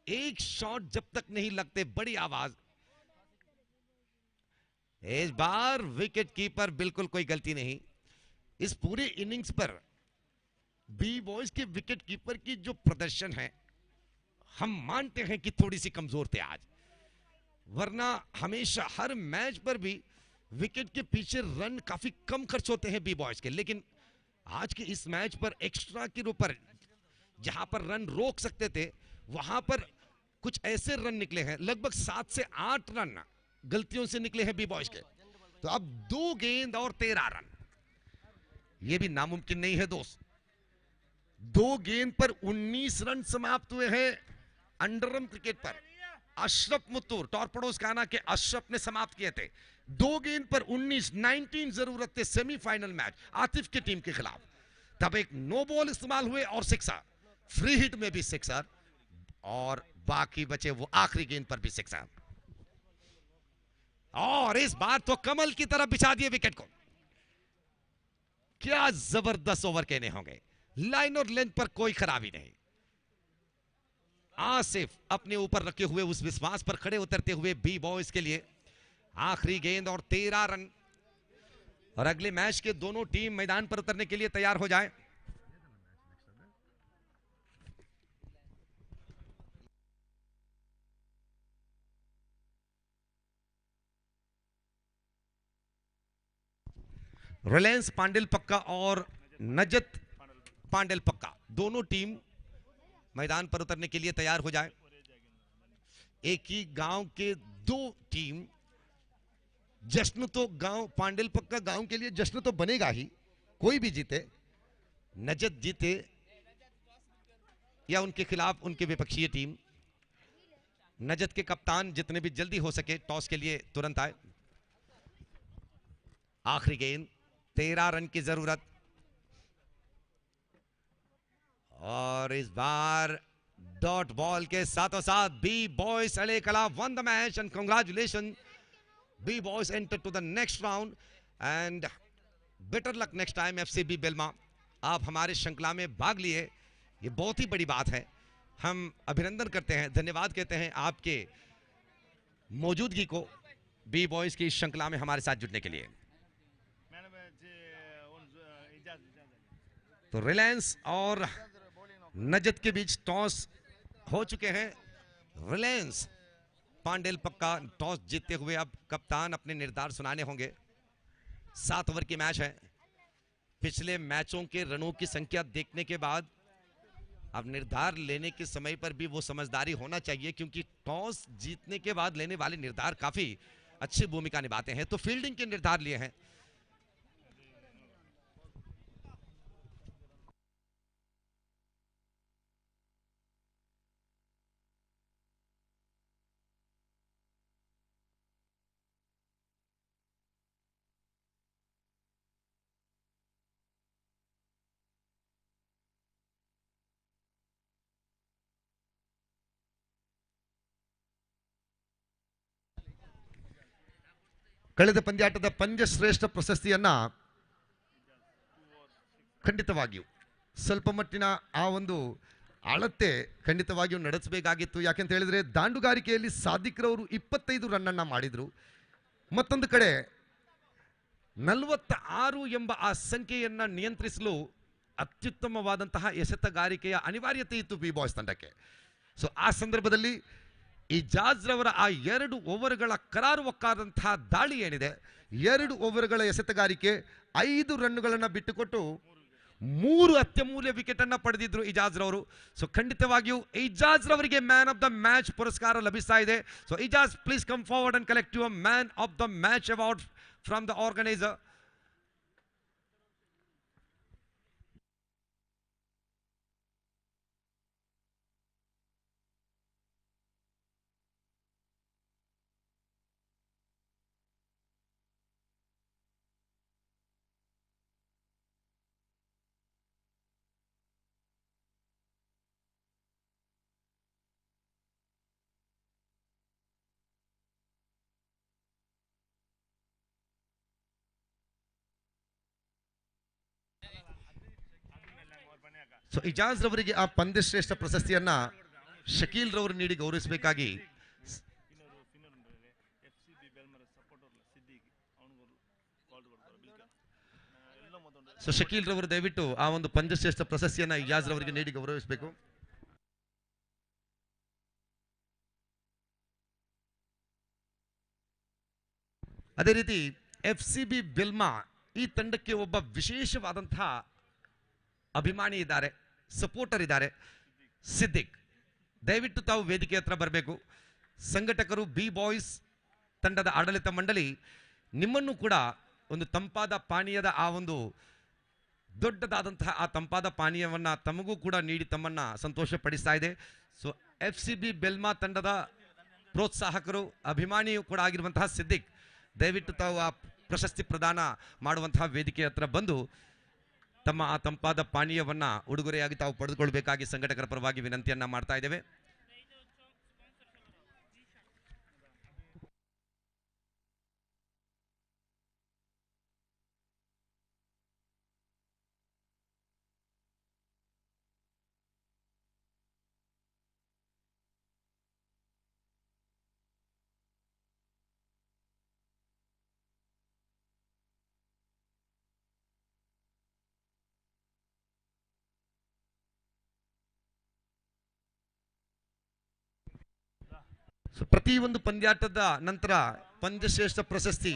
एक शॉट जब तक नहीं लगते, बड़ी आवाज। इस बार विकेट कीपर बिल्कुल कोई गलती नहीं। इस पूरे इनिंग्स पर बी बॉयज के विकेट कीपर की जो प्रदर्शन है, हम मानते हैं कि थोड़ी सी कमजोर थे आज, वरना हमेशा हर मैच पर भी विकेट के पीछे रन काफी कम खर्च होते हैं बी बॉयज के। लेकिन आज के इस मैच पर एक्स्ट्रा के ऊपर जहां पर रन रोक सकते थे, वहां पर कुछ ऐसे रन निकले हैं, लगभग 7 से 8 रन गलतियों से निकले हैं बी बॉयज के। तो अब 2 गेंद और 13 रन, यह भी नामुमकिन नहीं है दोस्त। 2 गेंद पर 19 रन समाप्त हुए हैं अंडरम क्रिकेट पर। अशरफ मुत्तूर, टॉर्पेडोज गाना के अशरफ ने समाप्त किए थे। 2 गेंद पर 19 जरूरत थे सेमीफाइनल मैच आतिफ की टीम के खिलाफ। तब एक नो बॉल इस्तेमाल हुए और सिक्सर, फ्री हिट में भी सिक्सर, और बाकी बचे वो आखिरी गेंद पर भी सिक्सर। और इस बार तो कमल की तरफ बिछा दिए विकेट को। क्या जबरदस्त ओवर कहने होंगे। लाइन और लेंथ पर कोई खराबी नहीं। आसिफ अपने ऊपर रखे हुए उस विश्वास पर खड़े उतरते हुए बी बॉयज के लिए आखिरी गेंद और 13 रन। और अगले मैच के दोनों टीम मैदान पर उतरने के लिए तैयार हो जाए। रिलायंस पांडेल पक्का और नजत पांडेल पक्का, दोनों टीम मैदान पर उतरने के लिए तैयार हो जाए। एक ही गांव के 2 टीम, जश्न तो गांव पांडेल पक्का गांव के लिए जश्न तो बनेगा ही, कोई भी जीते, नजत जीते या उनके खिलाफ उनके विपक्षीय टीम। नजत के कप्तान जितने भी जल्दी हो सके टॉस के लिए तुरंत आए। आखिरी गेंद, 13 रन की जरूरत। और इस बार डॉट बॉल के साथों साथ B boys Alekala won the match and congratulation, B boys enter to the next round and better luck next time. FCB Belma, आप हमारे श्रृंखला में भाग लिए, ये बहुत ही बड़ी बात है। हम अभिनंदन करते हैं, धन्यवाद कहते हैं आपके मौजूदगी को बी बॉयज की श्रृंखला में हमारे साथ जुड़ने के लिए। तो रिलायंस और नजत के बीच टॉस हो चुके हैं। रिलायंस पांडेल पक्का टॉस जीतते हुए अब कप्तान अपने निर्धार सुनाने होंगे। 7 ओवर की मैच है। पिछले मैचों के रनों की संख्या देखने के बाद अब निर्धार लेने के समय पर भी वो समझदारी होना चाहिए, क्योंकि टॉस जीतने के बाद लेने वाले निर्धार काफी अच्छी भूमिका निभाते हैं। तो फील्डिंग के निर्धार लिए हैं। ಕಳೆದ ಪಂದ್ಯಾಟದ ಪಂದ್ಯಶ್ರೇಷ್ಠ ಪ್ರಶಸ್ತಿಯನ್ನ ಖಂಡಿತವಾಗಿಯೂ ಸ್ವಲ್ಪ ಮಟ್ಟಿನ ಆ ಒಂದು ಅಳತೆ ಖಂಡಿತವಾಗಿಯೂ ನಡೆಸಬೇಕಾಗಿತ್ತು. ಯಾಕೆಂತ ಹೇಳಿದ್ರೆ ದಾಂಡುಗಾರಿಕೆಯಲ್ಲಿ ಸಾದಿಕ್ರವರು 25 ರನ್ ಅನ್ನ ಮಾಡಿದ್ರು. ಮತ್ತೊಂದು ಕಡೆ 46 ಎಂಬ ಆ ಸಂಖ್ಯೆಯನ್ನ ನಿಯಂತ್ರಿಸಲು ಅತ್ಯುತ್ತಮವಾದಂತಹ ಎಸೆತಗಾರಿಕೆಯ ಅನಿವಾರ್ಯತೆ ಇತ್ತು ಬಿ ಬಾಯ್ಸ್ ತಂಡಕ್ಕೆ. ಸೊ ಆ ಸಂದರ್ಭದಲ್ಲಿ ಇಜಾಜ್ ರವರ ಆ 2 ಓವರ್ಗಳ ಕರಾರುವಕ್ಕಾದಂತಹ ದಾಳಿ ಏನಿದೆ, 2 ಓವರ್ಗಳ ಎಸೆತಗಾರಿಕೆ 5 ರನ್ಗಳನ್ನು ಬಿಟ್ಟುಕೊಟ್ಟು 3 ಅತ್ಯಮೂಲ್ಯ ವಿಕೆಟ್ ಅನ್ನ ಪಡೆದಿದ್ರು ಇಜಾಜ್ ರವರು. ಸೊ ಖಂಡಿತವಾಗಿಯೂ ಇಜಾಜ್ ರವರಿಗೆ ಮ್ಯಾನ್ ಆಫ್ ದ ಮ್ಯಾಚ್ ಪುರಸ್ಕಾರ ಲಭಿಸ್ತಾ ಇದೆ. So Ijaz, please come forward and collect your man of the match award from the organiser. So Ijaz ರವರಿಗೆ ಆ ಪಂದ್ಯಶ್ರೇಷ್ಠ ಪ್ರಶಸ್ತಿಯನ್ನ ಶಕೀಲ್ ರವರು ನೀಡಿ ಗೌರವಿಸಬೇಕಾಗಿ ಸೊ ಶಕೀಲ್ ರವರು ದಯವಿಟ್ಟು ಆ ಒಂದು ಪಂದ್ಯಶ್ರೇಷ್ಠ ಪ್ರಶಸ್ತಿಯನ್ನ ಇಜಾಜ್ ರವರಿಗೆ ನೀಡಿ ಗೌರವಿಸಬೇಕು. ಅದೇ ರೀತಿ FCB ಬೆಲ್ಮಾ ಈ ತಂಡಕ್ಕೆ ಒಬ್ಬ ವಿಶೇಷವಾದಂತಹ ಅಭಿಮಾನಿ ಇದ್ದಾರೆ, ಸಪೋರ್ಟರ್ ಇದ್ದಾರೆ, ಸಿದ್ದಿಕ್. ದಯವಿಟ್ಟು ತಾವು ವೇದಿಕೆ ಹತ್ರ ಬರಬೇಕು. ಸಂಘಟಕರು ಬಿ ಬಾಯ್ಸ್ ತಂಡದ ಆಡಳಿತ ಮಂಡಳಿ ನಿಮ್ಮನ್ನು ಕೂಡ ಒಂದು ತಂಪಾದ ಪಾನೀಯದ ಆ ಒಂದು ದೊಡ್ಡದಾದಂತಹ ಆ ತಂಪಾದ ಪಾನೀಯವನ್ನ ತಮಗೂ ಕೂಡ ನೀಡಿ ತಮ್ಮನ್ನ ಸಂತೋಷ ಪಡಿಸ್ತಾ ಇದೆ. ಸೊ FCB ಬೆಲ್ಮಾ ತಂಡದ ಪ್ರೋತ್ಸಾಹಕರು ಅಭಿಮಾನಿಯೂ ಕೂಡ ಆಗಿರುವಂತಹ ಸಿದ್ದಿಕ್, ದಯವಿಟ್ಟು ತಾವು ಆ ಪ್ರಶಸ್ತಿ ಪ್ರದಾನ ಮಾಡುವಂತಹ ವೇದಿಕೆ ಹತ್ರ ಬಂದು ತಮ್ಮ ಆ ತಂಪಾದ ಪಾನೀಯವನ್ನ ಉಡುಗೊರೆಯಾಗಿ ತಾವು ಪಡೆದುಕೊಳ್ಳಬೇಕಾಗಿ ಸಂಘಟಕರ ಪರವಾಗಿ ವಿನಂತಿಯನ್ನ ಮಾಡ್ತಾ ಇದ್ದೇವೆ. ಸೊ ಪ್ರತಿಯೊಂದು ಪಂದ್ಯಾಟದ ನಂತರ ಪಂದ್ಯಶ್ರೇಷ್ಠ ಪ್ರಶಸ್ತಿ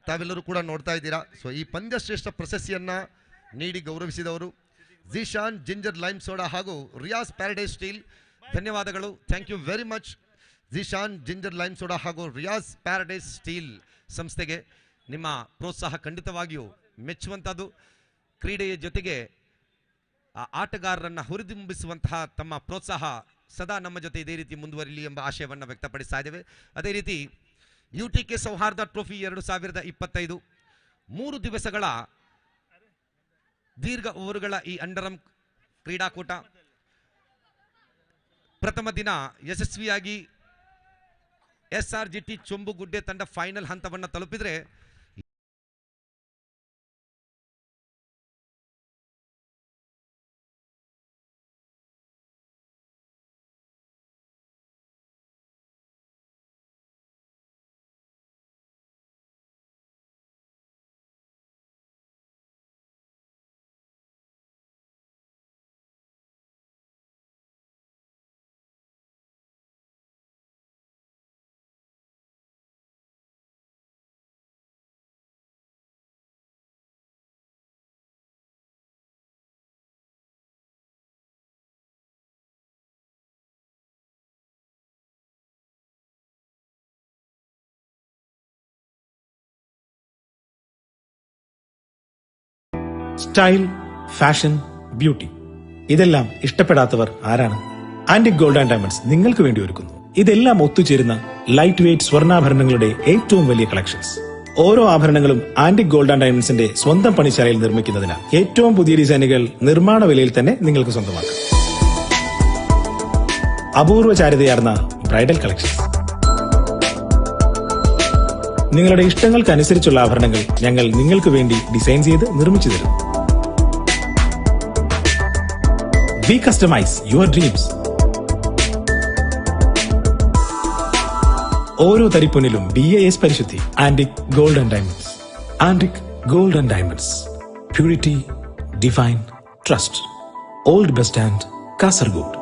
ತಾವೆಲ್ಲರೂ ಕೂಡ ನೋಡ್ತಾ ಇದ್ದೀರಾ. ಸೊ ಈ ಪಂದ್ಯಶ್ರೇಷ್ಠ ಪ್ರಶಸ್ತಿಯನ್ನ ನೀಡಿ ಗೌರವಿಸಿದವರು ಜಿಶಾನ್ ಜಿಂಜರ್ ಲೈಮ್ ಸೋಡಾ ಹಾಗೂ ರಿಯಾಸ್ ಪ್ಯಾರಡೈಸ್ ಸ್ಟೀಲ್. ಧನ್ಯವಾದಗಳು, thank you very much Zeeshan ginger lime soda ಹಾಗೂ ರಿಯಾಸ್ ಪ್ಯಾರಡೈಸ್ ಸ್ಟೀಲ್ ಸಂಸ್ಥೆಗೆ. ನಿಮ್ಮ ಪ್ರೋತ್ಸಾಹ ಖಂಡಿತವಾಗಿಯೂ ಮೆಚ್ಚುವಂಥದ್ದು. ಕ್ರೀಡೆಯ ಜೊತೆಗೆ ಆ ಆಟಗಾರರನ್ನ ಹುರಿದುಂಬಿಸುವಂತಹ ತಮ್ಮ ಪ್ರೋತ್ಸಾಹ ಸದಾ ನಮ್ಮ ಜೊತೆ ಇದೇ ರೀತಿ ಮುಂದುವರಿಲಿ ಎಂಬ ಆಶಯವನ್ನು ವ್ಯಕ್ತಪಡಿಸ್ತಾ ಇದ್ದೇವೆ. ಅದೇ ರೀತಿ U.T.K ಸೌಹಾರ್ದ ಟ್ರೋಫಿ 2025 3 ದಿವಸಗಳ ದೀರ್ಘ ಓವರುಗಳ ಈ ಅಂಡರಂ ಕ್ರೀಡಾಕೂಟ ಪ್ರಥಮ ದಿನ ಯಶಸ್ವಿಯಾಗಿ SRGT ಚೊಂಬುಗುಡ್ಡೆ ತಂಡ ಫೈನಲ್ ಹಂತವನ್ನು ತಲುಪಿದರೆ സ്റ്റൈൽ, ഫാഷൻ, ബ്യൂട്ടി ഇതെല്ലാം ഇഷ്ടപ്പെടാത്തവർ ആരാണ്? ആന്റിക് ഗോൾഡ് ആൻഡ് ഡയമണ്ട്സ് നിങ്ങൾക്ക് വേണ്ടി ഒരുക്കുന്നു. ഇതെല്ലാം ഒത്തുചേരുന്ന ലൈറ്റ് വെയ്റ്റ് സ്വർണ്ണാഭരണങ്ങളുടെ ഏറ്റവും വലിയ കളക്ഷൻസ്. ഓരോ ആഭരണങ്ങളും ആന്റിക് ഗോൾഡ് ആൻഡ് ഡയമണ്ട്സിന്റെ സ്വന്തം പണിശാലയിൽ നിർമ്മിക്കുന്നതിനാൽ ഏറ്റവും പുതിയ ഡിസൈനുകൾ നിർമ്മാണ വിലയിൽ തന്നെ നിങ്ങൾക്ക് സ്വന്തമാക്കാം. അപൂർവ ചാരുതയാർന്ന ബ്രൈഡൽ കളക്ഷൻസ്. നിങ്ങളുടെ ഇഷ്ടങ്ങൾക്കനുസരിച്ചുള്ള ആഭരണങ്ങൾ ഞങ്ങൾ നിങ്ങൾക്ക് വേണ്ടി ഡിസൈൻ ചെയ്ത് നിർമ്മിച്ചു തരും. We customize your dreams. ഓരോ തരിപ്പൊന്നിലും BAS പരിശുദ്ധി. Antique gold and diamonds. Antique gold and diamonds. Purity, divine, trust. Old bus stand, Kasaragod.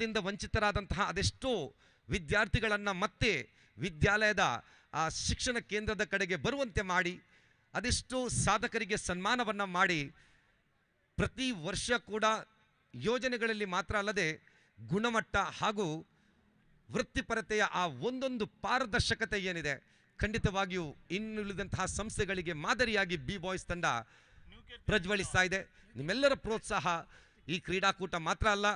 ಸಂಪತ್ತಿನಿಂದ ವಂಚಿತರಾದಂತಹ ಅದೆಷ್ಟೋ ವಿದ್ಯಾರ್ಥಿಗಳನ್ನು ಮತ್ತೆ ವಿದ್ಯಾಲಯದ ಶಿಕ್ಷಣ ಕೇಂದ್ರದ ಕಡೆಗೆ ಬರುವಂತೆ ಮಾಡಿ, ಅದೆಷ್ಟೋ ಸಾಧಕರಿಗೆ ಸನ್ಮಾನವನ್ನು ಮಾಡಿ, ಪ್ರತಿ ವರ್ಷ ಕೂಡ ಯೋಜನೆಗಳಲ್ಲಿ ಮಾತ್ರ ಅಲ್ಲದೆ ಗುಣಮಟ್ಟ ಹಾಗೂ ವೃತ್ತಿಪರತೆಯ ಆ ಒಂದೊಂದು ಪಾರದರ್ಶಕತೆ ಏನಿದೆ, ಖಂಡಿತವಾಗಿಯೂ ಇನ್ನುಳಿದಂತಹ ಸಂಸ್ಥೆಗಳಿಗೆ ಮಾದರಿಯಾಗಿ ಬಿ ಬಾಯ್ಸ್ ತಂಡ ಪ್ರಜ್ವಲಿಸ್ತಾ ಇದೆ. ನಿಮ್ಮೆಲ್ಲರ ಪ್ರೋತ್ಸಾಹ ಈ ಕ್ರೀಡಾಕೂಟ ಮಾತ್ರ ಅಲ್ಲ,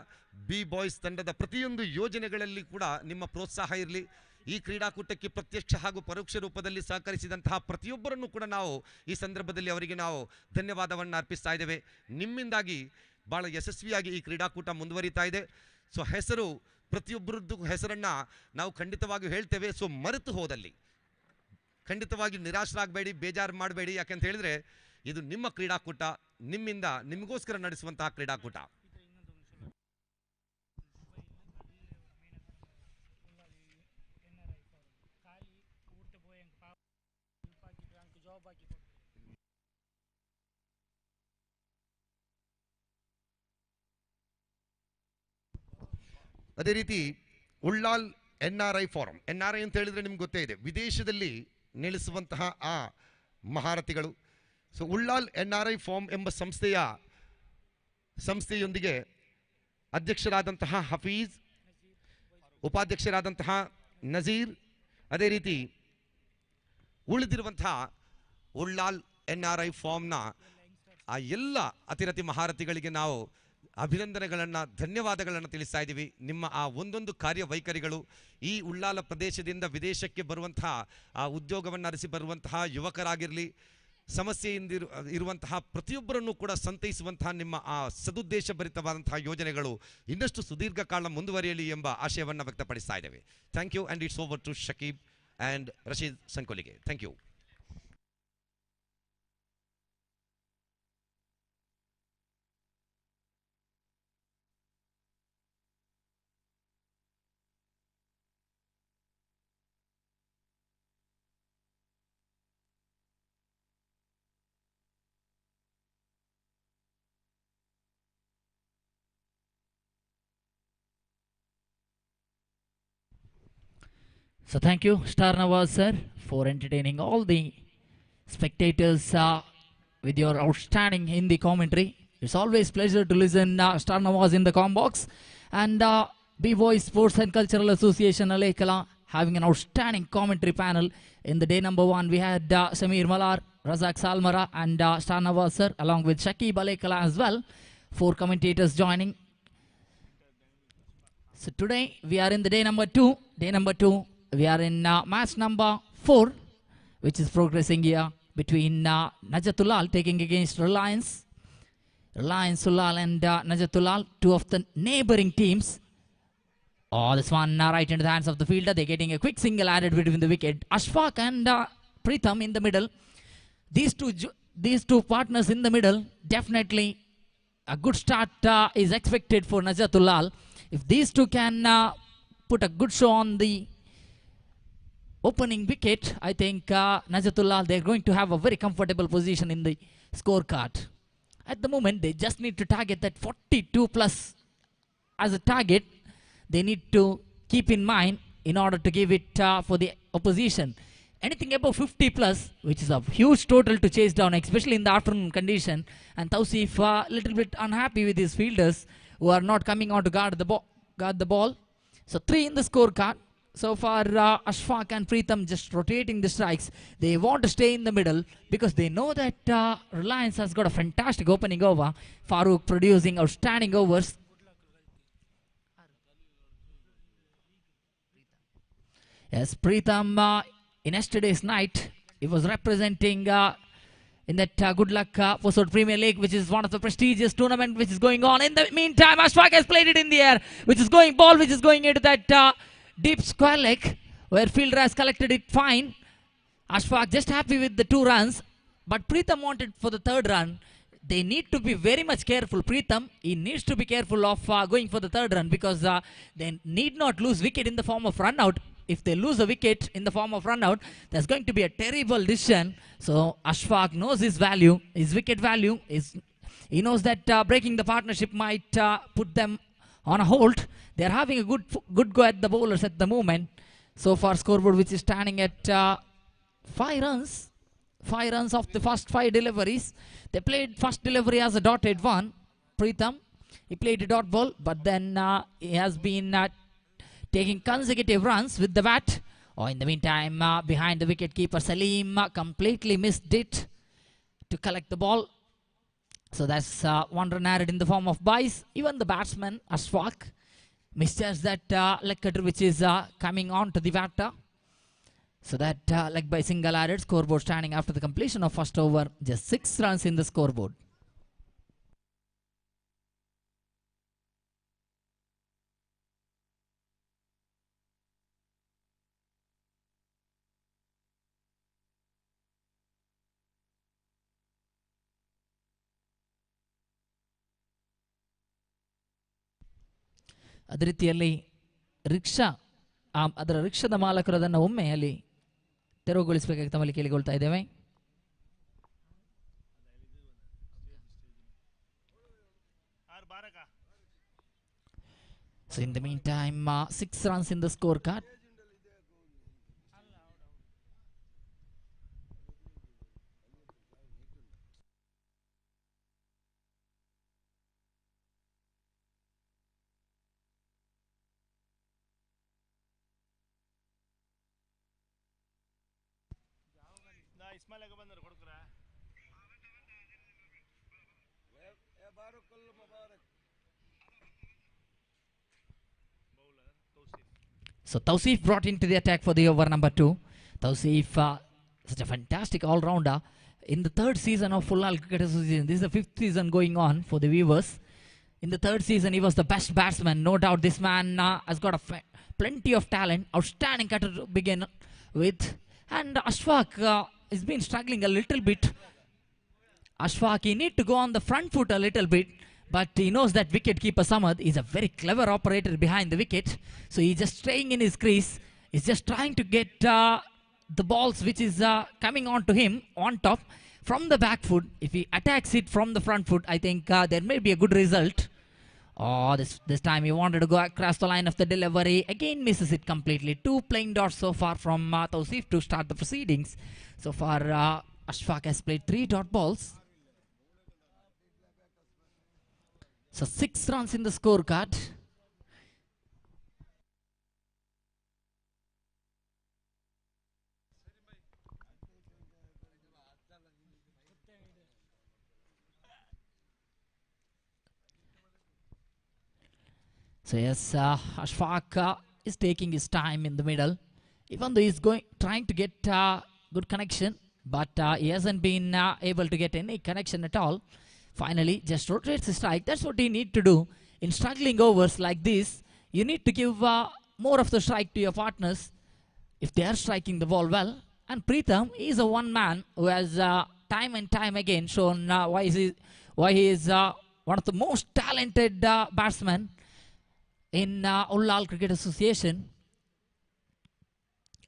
ಬಿ ಬಾಯ್ಸ್ ತಂಡದ ಪ್ರತಿಯೊಂದು ಯೋಜನೆಗಳಲ್ಲಿ ಕೂಡ ನಿಮ್ಮ ಪ್ರೋತ್ಸಾಹ ಇರಲಿ. ಈ ಕ್ರೀಡಾಕೂಟಕ್ಕೆ ಪ್ರತ್ಯಕ್ಷ ಹಾಗೂ ಪರೋಕ್ಷ ರೂಪದಲ್ಲಿ ಸಹಕರಿಸಿದಂತಹ ಪ್ರತಿಯೊಬ್ಬರನ್ನು ಕೂಡ ನಾವು ಈ ಸಂದರ್ಭದಲ್ಲಿ ಅವರಿಗೆ ನಾವು ಧನ್ಯವಾದವನ್ನು ಅರ್ಪಿಸ್ತಾ ಇದ್ದೇವೆ. ನಿಮ್ಮಿಂದಾಗಿ ಭಾಳ ಯಶಸ್ವಿಯಾಗಿ ಈ ಕ್ರೀಡಾಕೂಟ ಮುಂದುವರಿತಾ ಇದೆ. ಸೊ ಹೆಸರು, ಪ್ರತಿಯೊಬ್ಬರದ್ದು ಹೆಸರನ್ನು ನಾವು ಖಂಡಿತವಾಗಿಯೂ ಹೇಳ್ತೇವೆ. ಸೊ ಮರೆತು ಹೋದಲ್ಲಿ ಖಂಡಿತವಾಗಿ ನಿರಾಶರಾಗಬೇಡಿ, ಬೇಜಾರು ಮಾಡಬೇಡಿ. ಯಾಕೆಂತ ಹೇಳಿದ್ರೆ ಇದು ನಿಮ್ಮ ಕ್ರೀಡಾಕೂಟ, ನಿಮ್ಮಿಂದ ನಿಮಗೋಸ್ಕರ ನಡೆಸುವಂತಹ ಕ್ರೀಡಾಕೂಟ. ಅದೇ ರೀತಿ ಉಳ್ಳಾಲ್ NRI ಫಾರಂ, NRI ಅಂತ ಹೇಳಿದ್ರೆ ನಿಮ್ಗೆ ಗೊತ್ತೇ ಇದೆ, ವಿದೇಶದಲ್ಲಿ ನೆಲೆಸುವಂತಹ ಆ ಮಹಾರಥಿಗಳು. ಸೊ ಉಳ್ಳಾಲ್ NRI ಫಾರ್ಮ್ ಎಂಬ ಸಂಸ್ಥೆಯೊಂದಿಗೆ ಅಧ್ಯಕ್ಷರಾದಂತಹ ಹಫೀಜ್, ಉಪಾಧ್ಯಕ್ಷರಾದಂತಹ ನಜೀರ್, ಅದೇ ರೀತಿ ಉಳಿದಿರುವಂತಹ ಉಳ್ಳಾಲ್ NRI ಫಾರ್ಮ್ನ ಆ ಎಲ್ಲ ಅತಿರಥಿ ಮಹಾರಥಿಗಳಿಗೆ ನಾವು ಅಭಿನಂದನೆಗಳನ್ನು, ಧನ್ಯವಾದಗಳನ್ನು ತಿಳಿಸ್ತಾ ಇದ್ದೀವಿ. ನಿಮ್ಮ ಆ ಒಂದೊಂದು ಕಾರ್ಯವೈಖರಿಗಳು ಈ ಉಳ್ಳಾಲ ಪ್ರದೇಶದಿಂದ ವಿದೇಶಕ್ಕೆ ಬರುವಂತಹ ಆ ಉದ್ಯೋಗವನ್ನು ಅರಸಿ ಬರುವಂತಹ ಯುವಕರಾಗಿರಲಿ, ಸಮಸ್ಯೆಯಿಂದ ಇರುವಂತಹ ಪ್ರತಿಯೊಬ್ಬರನ್ನು ಕೂಡ ಸಂತೈಸುವಂತಹ ನಿಮ್ಮ ಆ ಸದುದ್ದೇಶ ಭರಿತವಾದಂತಹ ಯೋಜನೆಗಳು ಇನ್ನಷ್ಟು ಸುದೀರ್ಘ ಕಾಲ ಮುಂದುವರಿಯಲಿ ಎಂಬ ಆಶಯವನ್ನು ವ್ಯಕ್ತಪಡಿಸ್ತಾ ಇದ್ದೇವೆ. Thank you and it's over to Shakib and Rasheed Sankolige. Thank you. So thank you, Star Nawaz sir, for entertaining all the spectators with your outstanding Hindi commentary. It's always pleasure to listen Star Nawaz in the com box. And B-Boys Sports and Cultural Association Alaikala having an outstanding commentary panel. In the day number 1 we had Samir Malar, Razak Salmara and Star Nawaz sir along with Shakib Alaikala as well. 4 commentators joining. So today we are in the day number 2. Day number 2. We are in match number 4, which is progressing here between Najat Ulal taking against Reliance Ulal and Najat Ulal, 2 of the neighboring teams. Oh, this one right into the hands of the fielder. They're getting a quick single added between the wicket. Ashfaq and Pritham in the middle. These two partners in the middle. Definitely a good start is expected for Najat Ulal. If these two can put a good show on the opening wicket, I think Najat Ulal, they're going to have a very comfortable position in the scorecard. At the moment, they just need to target that 42 plus as a target. They need to keep in mind in order to give it for the opposition. Anything above 50 plus, which is a huge total to chase down, especially in the afternoon condition. And Tausif a little bit unhappy with his fielders who are not coming on to guard the ball. So 3 in the scorecard. So far, Ashfaq and Pritham just rotating the strikes. They want to stay in the middle because they know that Reliance has got a fantastic opening over. Farooq producing outstanding overs. Yes, Pritham in yesterday's night, he was representing in that good luck for South Premier League, which is one of the prestigious tournament which is going on. In the meantime, Ashfaq has played it in the air, which is going into that deep square leg, where fielder has collected it fine. Ashfaq just happy with the 2 runs, but Pritham wanted for the 3rd run. They need to be very much careful. Pritham, he needs to be careful of going for the 3rd run because they need not lose wicket in the form of run out. If they lose a wicket in the form of run out, there's going to be a terrible decision. So Ashfaq knows his value, his wicket value. He knows that breaking the partnership might put them on a hold. They are having a good go at the bowlers at the moment. So far scoreboard which is standing at 5 runs. 5 runs of the first 5 deliveries. They played first delivery as a dotted one. Pritham, he played a dot ball, but then he has been taking consecutive runs with the bat. In the meantime, behind the wicket keeper Salim completely missed it to collect the ball. So that's 1 run added in the form of byes. Even the batsman Ashfaq misjudged that leg cutter which is coming on to the batter. So that leg by single added. Scoreboard standing after the completion of first over. Just 6 runs in the scoreboard. ಅದೇ ರೀತಿಯಲ್ಲಿ ಅದರ ರಿಕ್ಷಾದ ಮಾಲಕರು ಅದನ್ನು ಒಮ್ಮೆ ಅಲ್ಲಿ ತೆರವುಗೊಳಿಸಬೇಕಾಗಿ ತಮ್ಮಲ್ಲಿ ಕೇಳಿಕೊಳ್ತಾ ಇದ್ದೇವೆ. So in the meantime, 6 runs in the scorecard. So Tausif brought into the attack for the over number 2. Tausif, such a fantastic all-rounder. In the 3rd season of Ulal Cricket Association, this is the 5th season going on for the viewers. In the 3rd season, he was the best batsman. No doubt this man has got plenty of talent. Outstanding cutter to begin with. And Ashfaq has been struggling a little bit. Ashfaq, he need to go on the front foot a little bit. But he knows that wicket keeper Samad is a very clever operator behind the wicket. So he's just staying in his crease. He's just trying to get the balls which is coming on to him on top from the back foot. If he attacks it from the front foot, I think there may be a good result. This time he wanted to go across the line of the delivery. Again misses it completely. 2 plain dots so far from Tausif to start the proceedings. So far Ashfaq has played 3 dot balls. So 6 runs in the scorecard. So yes, Ashfaq is taking his time in the middle. Even though he's trying to get good connection, but he hasn't been able to get any connection at all. Finally, just rotates the strike. That's what you need to do. In struggling overs like this, you need to give more of the strike to your partners if they are striking the ball well. And Pritham is a one man who has time and time again shown why he is one of the most talented batsmen in Ulal Cricket Association,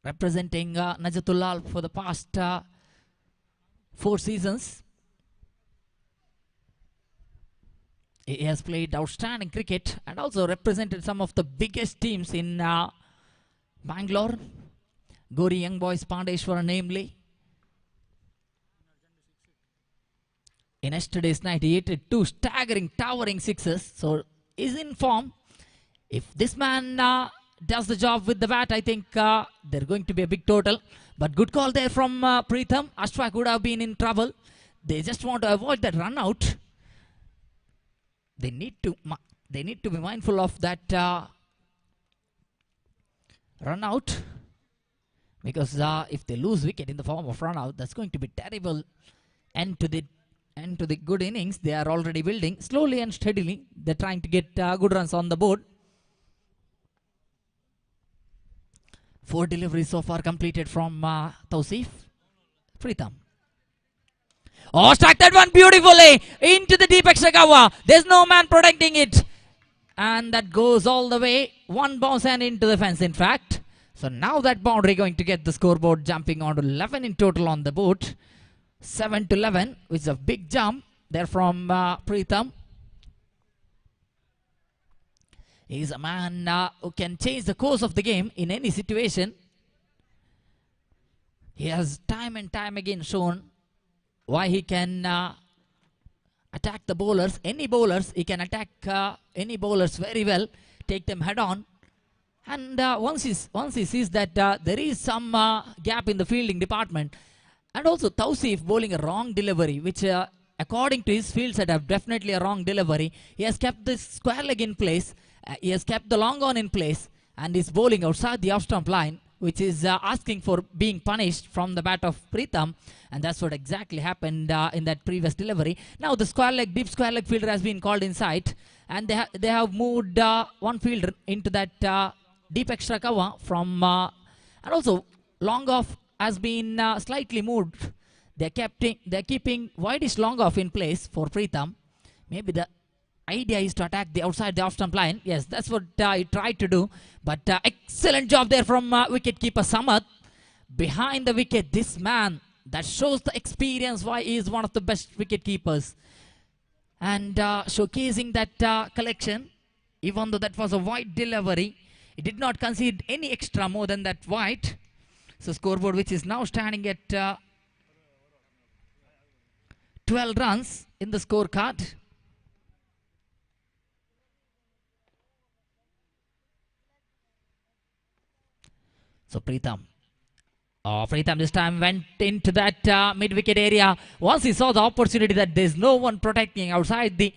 representing Najat Ulal for the past 4 seasons. He has played outstanding cricket and also represented some of the biggest teams in Bangalore. Gori Young Boys Pandeshwara namely. In yesterday's night he hit 2 staggering, towering sixes. So he's in form. If this man does the job with the bat, I think they're going to be a big total. But good call there from Pritham. Ashfaq would have been in trouble. They just want to avoid that run out. They need to be mindful of that run out, because if they lose wicket in the form of run out, that's going to be terrible end to the good innings they are already building. Slowly and steadily they're trying to get good runs on the board. 4 deliveries so far completed from Tausif. Pritham. Struck that one beautifully into the deep extra cover. There's no man protecting it. And that goes all the way. 1 bounce and into the fence, in fact. So now that boundary going to get the scoreboard jumping on to 11 in total on the board. 7 to 11, which is a big jump there from Pritham. He is a man who can change the course of the game in any situation. He has time and time again shown why he can attack the bowlers. Any bowlers, he can attack any bowlers very well, take them head on. And once he sees that there is some gap in the fielding department, and also Tausif bowling a wrong delivery, which according to his field setup, definitely a wrong delivery. He has kept the square leg in place, he has kept the long on in place, and is bowling outside the off-stump line, which is asking for being punished from the bat of Pritham, and that's what exactly happened in that previous delivery. Now the square leg, deep square leg fielder has been called inside, and they have moved one fielder into that deep extra cover from, and also long off has been slightly moved. They're keeping wideish long off in place for Pritham. Maybe the idea is to attack the outside the off-stump line. Yes, that's what he tried to do. But excellent job there from wicket-keeper Samath. Behind the wicket, this man, that shows the experience why he is one of the best wicket-keepers. And showcasing that collection, even though that was a wide delivery, he did not concede any extra more than that wide. So scoreboard which is now standing at 12 runs in the scorecard. So Pritham this time went into that mid-wicket area. Once he saw the opportunity that there's no one protecting outside the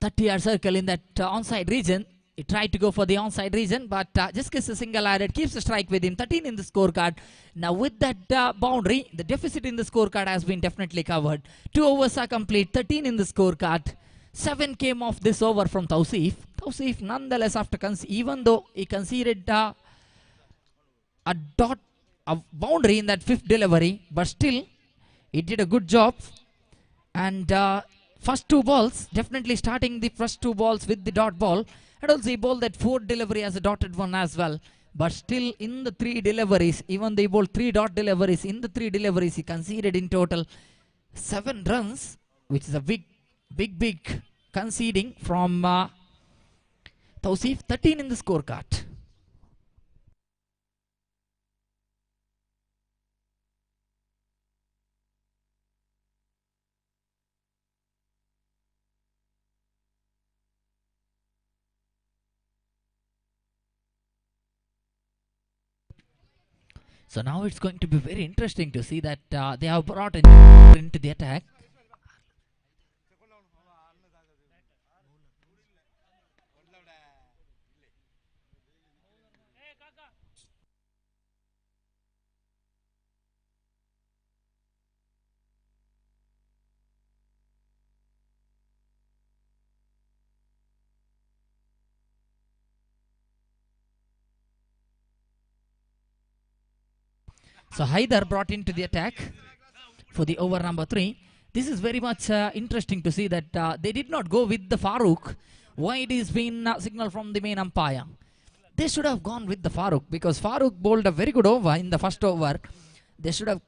30-yard circle in that onside region, he tried to go for the onside region, but just gets a single added, keeps the strike with him. 13 in the scorecard. Now with that boundary, the deficit in the scorecard has been definitely covered. 2 overs are complete, 13 in the scorecard. 7 came off this over from Tausif. Tausif nonetheless, after even though he conceded a boundary in that 5th delivery, but still he did a good job. And first 2 balls, definitely starting the first 2 balls with the dot ball, and also he bowled that 4th delivery as a dotted one as well. But still in the 3 deliveries, even they bowled 3 dot deliveries, in the 3 deliveries he conceded in total 7 runs, which is a big conceding from Tausif. 13 in the scorecard. So now it's going to be very interesting to see that they have brought into the attack. So Haider brought into the attack for the over number 3. This is very much interesting to see that they did not go with the Farooq. Why it is been signaled from the main umpire. They should have gone with the Farooq because Farooq bowled a very good over in the first over. They should have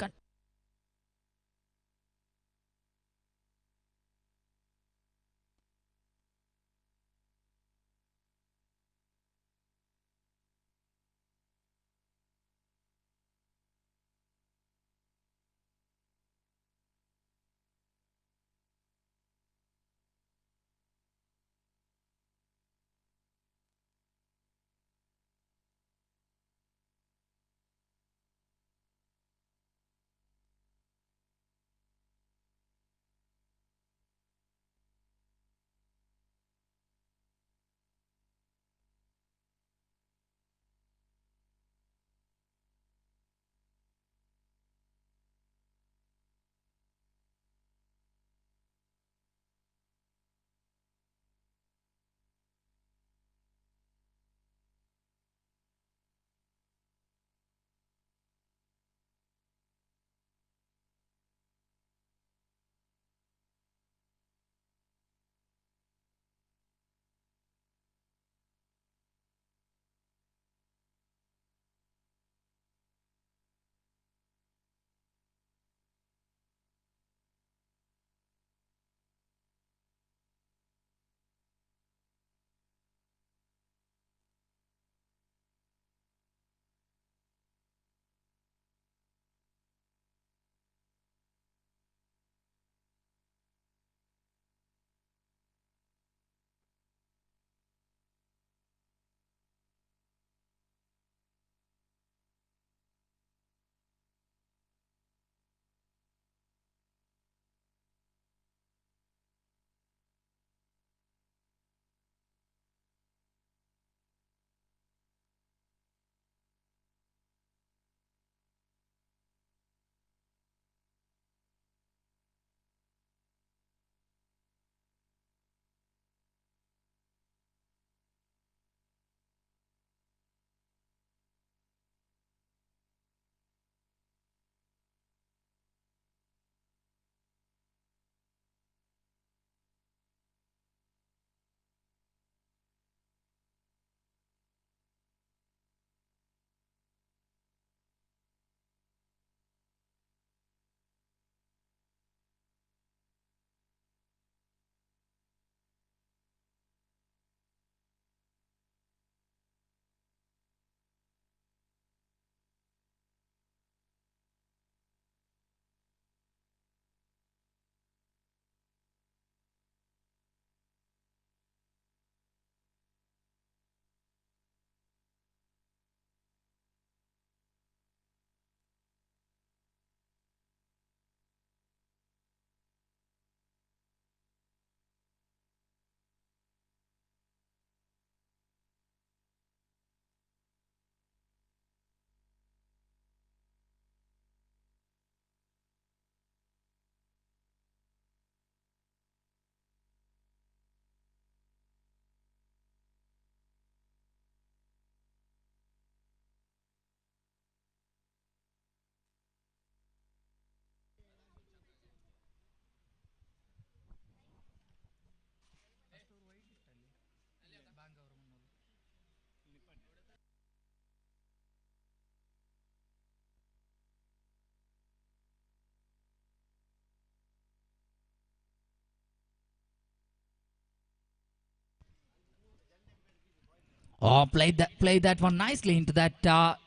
Oh, played that one nicely into that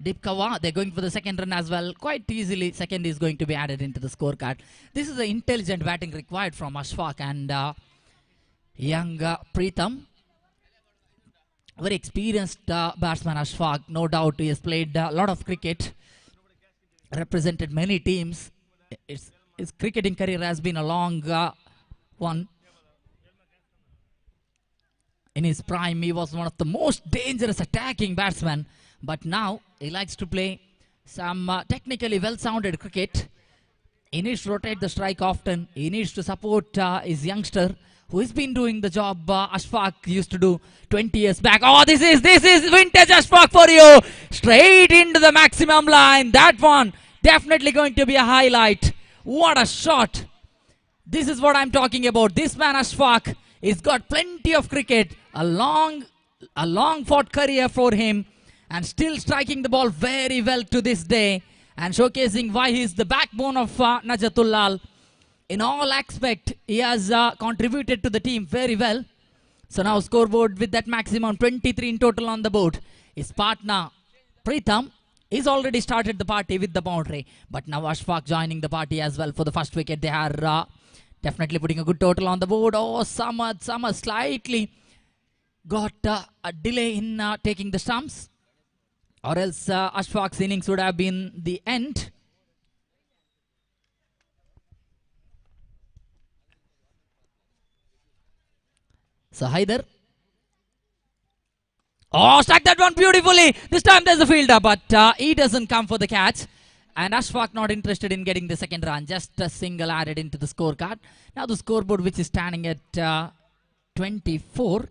deep cover. They're going for the second run as well. Quite easily, second is going to be added into the scorecard. This is the intelligent batting required from Ashfaq and young Preetham. Very experienced batsman Ashfaq. No doubt he has played a lot of cricket. Represented many teams. His cricketing career has been a long one. In his prime, he was one of the most dangerous attacking batsmen. But now, he likes to play some technically well-sounded cricket. He needs to rotate the strike often. He needs to support his youngster, who has been doing the job Ashfaq used to do 20 years back. Oh, this is vintage Ashfaq for you. Straight into the maximum line. That one definitely going to be a highlight. What a shot. This is what I'm talking about. This man Ashfaq, he's got plenty of cricket. A long fought career for him. And still striking the ball very well to this day. And showcasing why he's the backbone of Najat Ulal. In all aspects, he has contributed to the team very well. So now scoreboard with that maximum 23 in total on the board. His partner Preetham is already started the party with the boundary. But now Ashfaq joining the party as well for the first wicket. They are definitely putting a good total on the board. Oh, Samad slightly got a delay in taking the stumps. Or else Ashfaq's innings would have been the end. So Haider. Oh, struck that one beautifully. This time there's a fielder, but he doesn't come for the catch. And Ashfaq not interested in getting the second run. Just a single added into the scorecard. Now the scoreboard, which is standing at 24.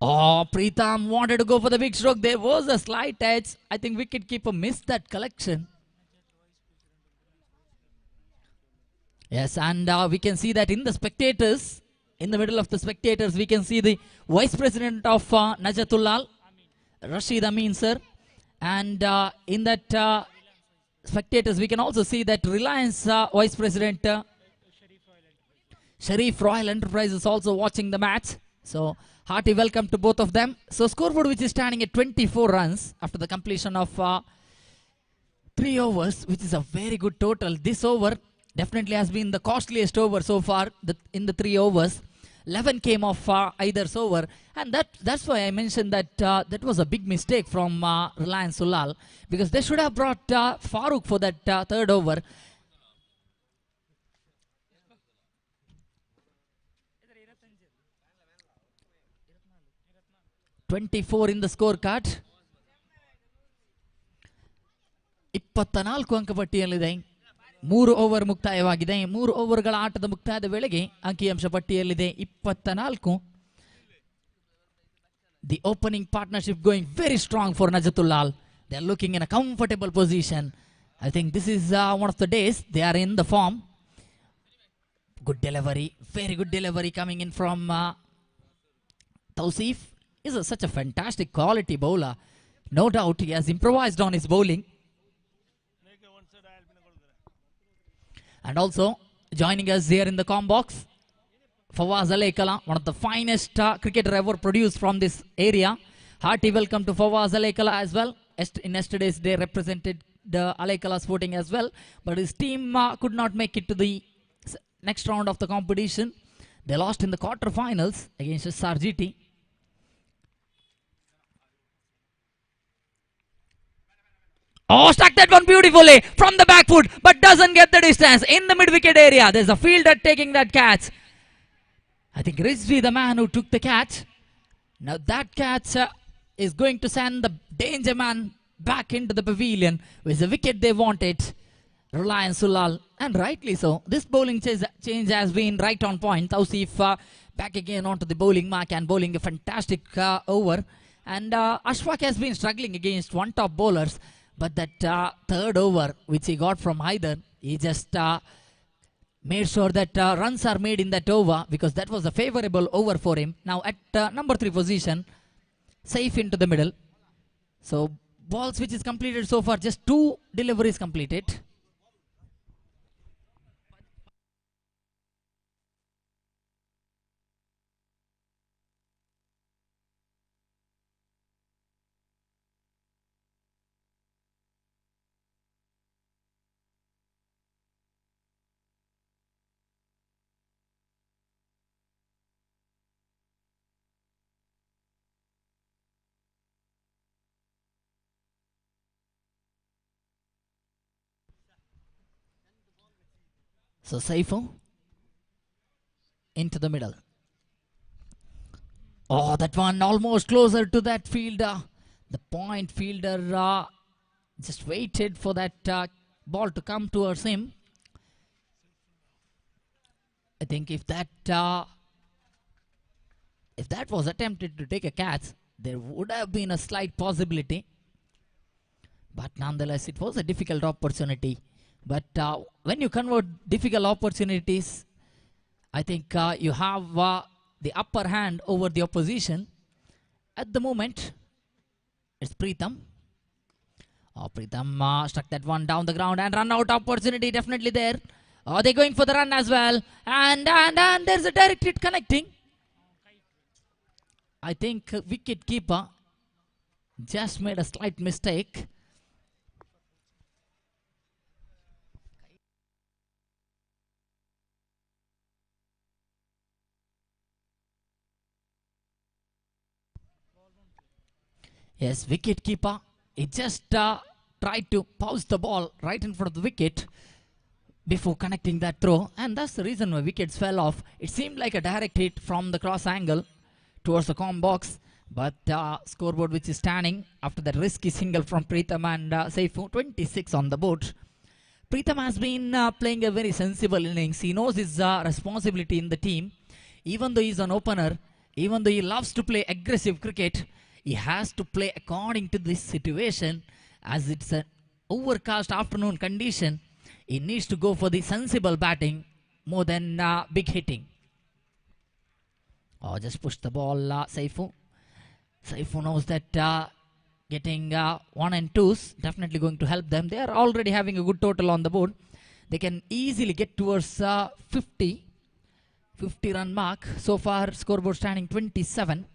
Oh, Preetham wanted to go for the big stroke. There was a slight edge. I think wicketkeeper missed that collection. Yes, and we can see that in the spectators, in the middle of the spectators, we can see the Vice President of Najat Ulal, Rashid Amin sir. And in that spectators, we can also see that Reliance Vice President Sharif Royal Enterprises also watching the match. So hearty welcome to both of them. So scoreboard, which is standing at 24 runs after the completion of 3 overs, which is a very good total. This over definitely has been the costliest over so far in the 3 overs. 11 came off either's over, and that's why I mentioned that that was a big mistake from Reliance Ulal, because they should have brought Farooq for that third over. (24) in the scorecard. 24 ಅಂಕಪಟ್ಟಿಯಲ್ಲಿದೆ. 3 over ಮುಕ್ತಾಯವಾಗಿದೆ. 3 ಓವರ್ಗಳ ಆಟದ ಮುಕ್ತಾಯದ ವೇಳೆಗೆ ಅಂಕಿಅಂಶ ಪಟ್ಟಿಯಲ್ಲಿದೆ 24. The opening partnership going very strong for Najat Ulal. They are looking in a comfortable position. I think this is one of the days they are in the form. Good delivery, very good delivery coming in from Tausif. Is such a fantastic quality bowler. No doubt he has improvised on his bowling. And also joining us here in the com box, Fawaz Alaikala, one of the finest cricketer ever produced from this area. Hearty welcome to Fawaz Alaikala as well. In yesterday's day represented the Alaikala Sporting as well, but his team could not make it to the next round of the competition. They lost in the quarterfinals against SRGT. Oh, struck that one beautifully from the back foot, but doesn't get the distance. In the mid-wicket area, there's a fielder taking that catch. I think Rizvi, the man who took the catch. Now that catch is going to send the danger man back into the pavilion with the wicket they wanted. Reliance Ulal, and rightly so. This bowling change has been right on point. Tausif back again onto the bowling mark and bowling a fantastic over. And Ashfaq has been struggling against one-top bowlers. But that third over which he got from Haider, he just made sure that runs are made in that over, because that was a favorable over for him. Now at number 3 position, safe into the middle. So balls which is completed so far, just 2 deliveries completed. So Saifu into the middle. Oh, that one almost closer to that fielder. The point fielder just waited for that ball to come towards him. I think if that was attempted to take a catch, there would have been a slight possibility. But nonetheless, it was a difficult opportunity. But when you convert difficult opportunities, I think you have the upper hand over the opposition. At the moment, it's Preetham. Oh, Preetham struck that one down the ground and run out opportunity definitely there. Oh, they're going for the run as well. And there's a direct hit connecting. I think wicket keeper just made a slight mistake. Yes, wicket keeper. He just tried to pause the ball right in front of the wicket before connecting that throw, and that's the reason why wickets fell off. It seemed like a direct hit from the cross angle towards the com box, but scoreboard which is standing after that risky single from Preetham and Saifu, 26 on the board. Preetham has been playing a very sensible innings. He knows his responsibility in the team. Even though he's an opener, even though he loves to play aggressive cricket, he has to play according to this situation, as it's an overcast afternoon condition. He needs to go for the sensible batting more than big hitting. Oh, just push the ball, Saifu. Saifu knows that getting 1 and 2s definitely going to help them. They are already having a good total on the board. They can easily get towards 50 run mark. So far, scoreboard standing 27.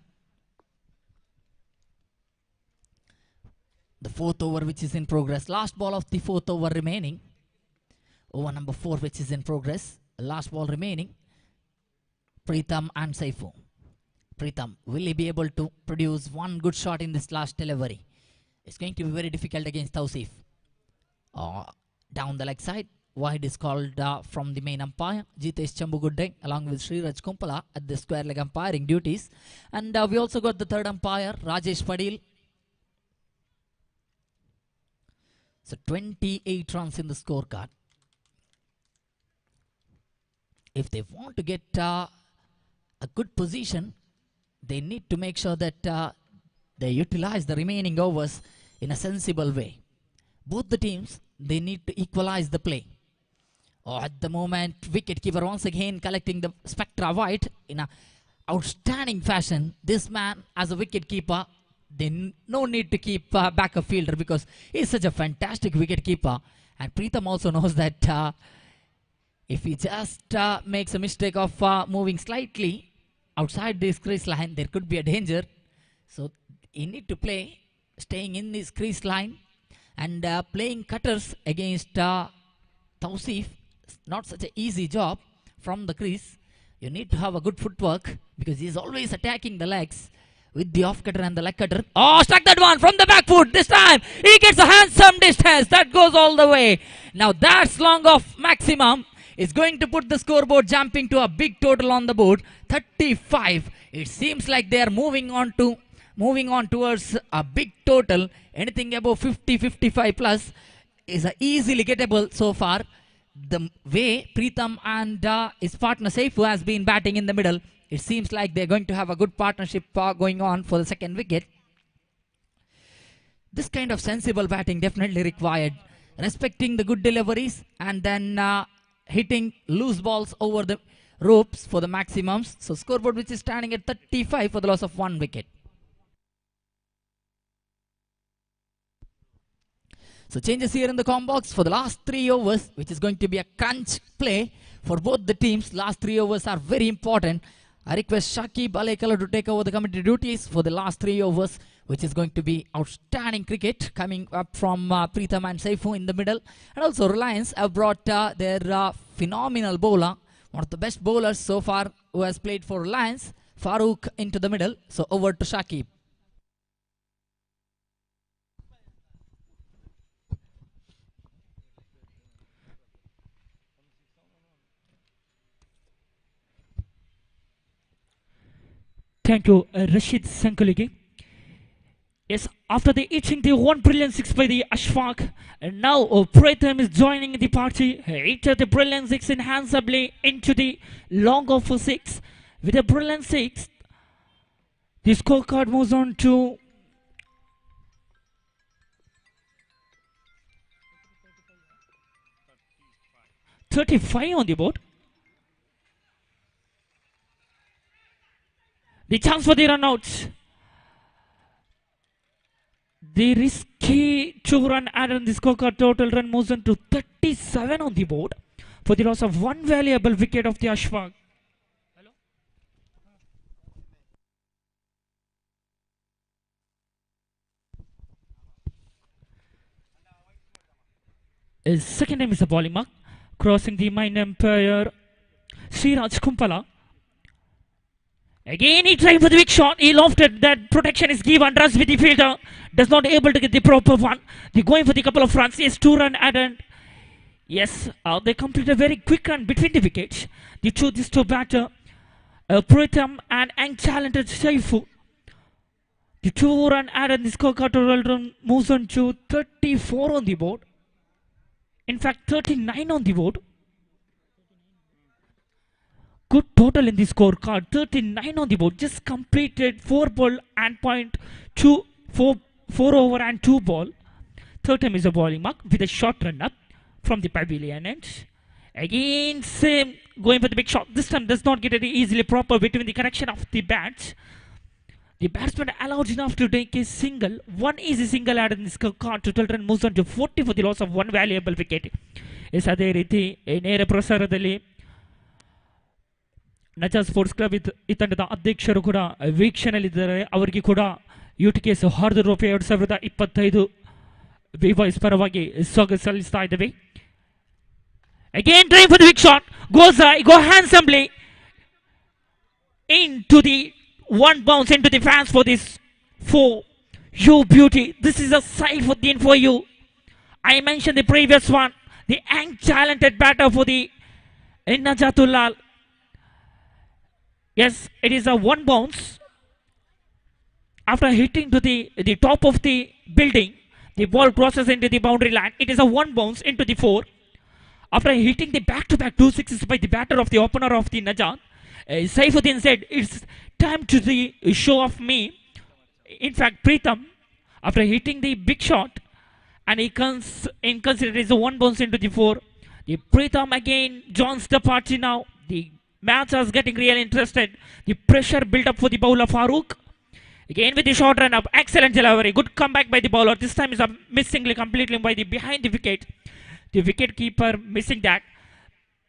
The 4th over which is in progress. Last ball of the 4th over remaining. Over number 4 which is in progress. Last ball remaining. Preetham and Saifu. Preetham, will he be able to produce one good shot in this last delivery? It's going to be very difficult against Tausif. Down the leg side. Wide is called from the main umpire, Jitesh Chambugudde, along with Sriraj Kumpala at the square leg umpiring duties. And we also got the third umpire, Rajesh Padil. So 28 runs in the scorecard. If they want to get a good position, they need to make sure that they utilize the remaining overs in a sensible way. Both the teams, they need to equalize the play. At the moment, wicketkeeper once again collecting the spectra wide in an outstanding fashion. This man, as a wicketkeeper, no need to keep back a fielder because he's such a fantastic wicketkeeper. And Preetham also knows that if he just makes a mistake of moving slightly outside this crease line, there could be a danger. So he need to play staying in this crease line and playing cutters against Tausif. Not such an easy job from the crease. You need to have a good footwork because he's always attacking the legs with the off cutter and the leg cutter. Oh, struck that one from the back foot. This time he gets a handsome distance. That goes all the way. Now that's long off maximum. Is going to put the scoreboard jumping to a big total on the board. 35. It seems like they are moving on towards a big total. Anything above 50, 55 plus is easily gettable so far. The way Preetham and his partner Saifu has been batting in the middle, it seems like they're going to have a good partnership going on for the second wicket. This kind of sensible batting definitely required. Respecting the good deliveries and then hitting loose balls over the ropes for the maximums. So scoreboard which is standing at 35 for the loss of 1 wicket. So changes here in the com box for the last 3 overs, which is going to be a crunch play for both the teams. Last 3 overs are very important. I request Shakib Alekala to take over the commentary duties for the last 3 overs, which is going to be outstanding cricket coming up from Pritham and Saifu in the middle. And also Reliance have brought their phenomenal bowler, one of the best bowlers so far who has played for Reliance, Farooq, into the middle. So over to Shakib. Thank you, Rashid Sankaligi. Yes, after the hitting the one brilliant six by the Ashfaq, and now Pritham is joining the party. He hit the brilliant six in handsomely into the long of a six. With a brilliant six, the scorecard moves on to 35 on the board. The chance for the run out. The risky 2-run add on the scorecard, total run moves on to 37 on the board for the loss of one valuable wicket of the Ashfaq. His second time is a bowling mark, crossing the mind umpire Sriraj Kumpala. Again he tried for the big shot. He lofted, that protection is given. Runs with the fielder, does not able to get the proper one. They're going for the couple of runs. Yes, 2-run added. Yes, they complete a very quick run between the wickets. The two batter, Pritham and young talented Saifu. The 2-run added, the scorecard total run moves on to 34 on the board. In fact, 39 on the board. Good total in the scorecard, 39 on the board. Just completed 4 ball and four over and 2 ball. Third time is a bowling mark with a short run up from the pavilion end. Again, same, going for the big shot. This time does not get it easily proper between the connection of the bats. The batsman allowed enough to take a single. One easy single added in the scorecard. Total run moves on to 40 for the loss of one valuable wicket. Yes, ಅದೇ ರೀತಿ ನೇರ ಪ್ರಸಾರದಲ್ಲಿ ನಜಾತ್ sports club ಈ ತಂಡದ ಅಧ್ಯಕ್ಷರು ಕೂಡ ವೀಕ್ಷಣೆಯಲ್ಲಿದ್ದಾರೆ. ಅವರಿಗೆ ಕೂಡ U.T.K ಸೌಹಾರ್ದ ಟ್ರೋಫಿ 2025 B-Boys ಪರವಾಗಿ ಸ್ವಾಗತ ಸಲ್ಲಿಸ್ತಾ ಇದ್ದೇವೆ. Again trying for the big shot, goes handsomely into the one bounce into the fans for this for you beauty. This is a side for you. I mentioned the previous one, the young talented batter for the Najat Ulal. Yes, it is a one bounce. After hitting to the top of the building, the ball crosses into the boundary line. It is a one bounce into the 4. After hitting the back-to-back 2 sixes by the batter of the opener of the Najat, Saifuddin said, it's time to show off me. In fact, Pritham, after hitting the big shot, and he comes in consideration is a one bounce into the 4. The Pritham again joins the party now. The match is getting really interested. The pressure built up for the bowler Farooq. Again with the short run up. Excellent delivery. Good comeback by the bowler. This time is a missingly completely by the behind the wicket. The wicket keeper missing that.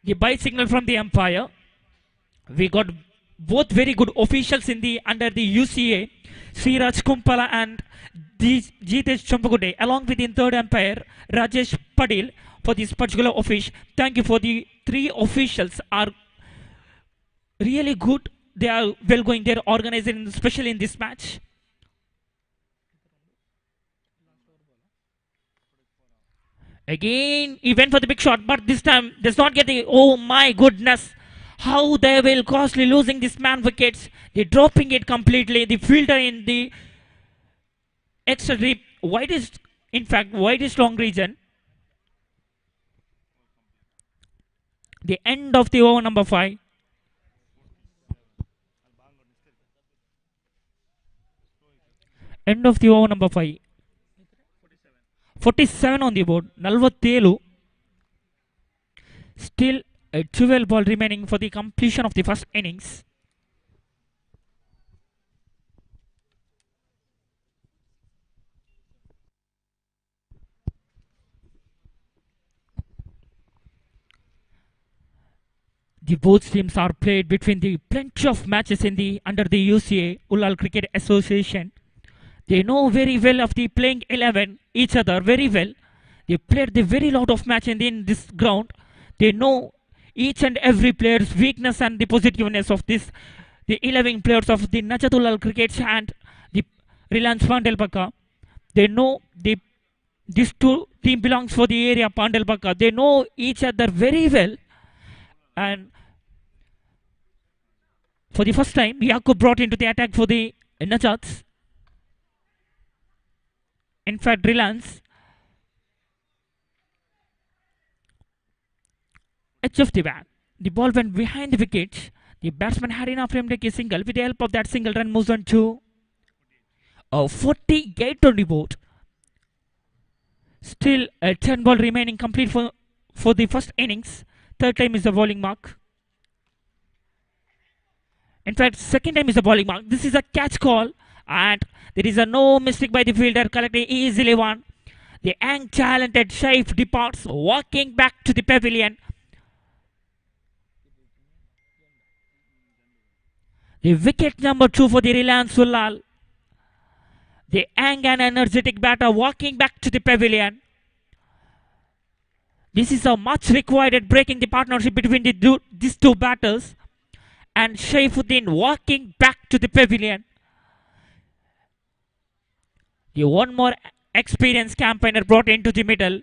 The bite signal from the umpire. We got both very good officials in the under the UCA, Sriraj Kumpala and Jitesh Champagude, along with the third umpire Rajesh Padil for this particular official. Thank you for the 3 officials are really good. They are well going. They are organizing, especially in this match. Again, he went for the big shot, but this time does not get the. Oh my goodness! How they will costly losing this man wickets. They dropping it completely. The fielder in the extra deep, widest, in fact, widest long region. The end of the over number 5. End of the over number 5. 47 on the board. 47. Still a 12 ball remaining for the completion of the first innings. The both teams are played between the plenty of matches in the under the UCA Ulal Cricket Association. They know very well of the playing 11 each other very well. They played the very lot of match in this ground. They know each and every player's weakness and the positiveness of this. The 11 players of the Najat Ulal Cricket and the Reliance Pandel Baka. They know these two team belongs for the area Pandel Baka. They know each other very well. And for the first time, Yakub brought into the attack for the Najats. In fact, Reliance. Edge of the bat. The ball went behind the wicket. The batsman had enough time to take a single. With the help of that single, run moves on to 48 on the board. Still a 10 ball remaining complete for the first innings. Third time is the bowling mark. In fact, second time is the bowling mark. This is a catch call and there is a no mistake by the fielder, collecting easily one. The young talented Shaif departs, walking back to the pavilion. The wicket number 2 for the Reliance Ulal. The young and energetic batter walking back to the pavilion. This is a much required breaking the partnership between these two batters. And Shaifuddin walking back to the pavilion. The one more experienced campaigner brought into the middle.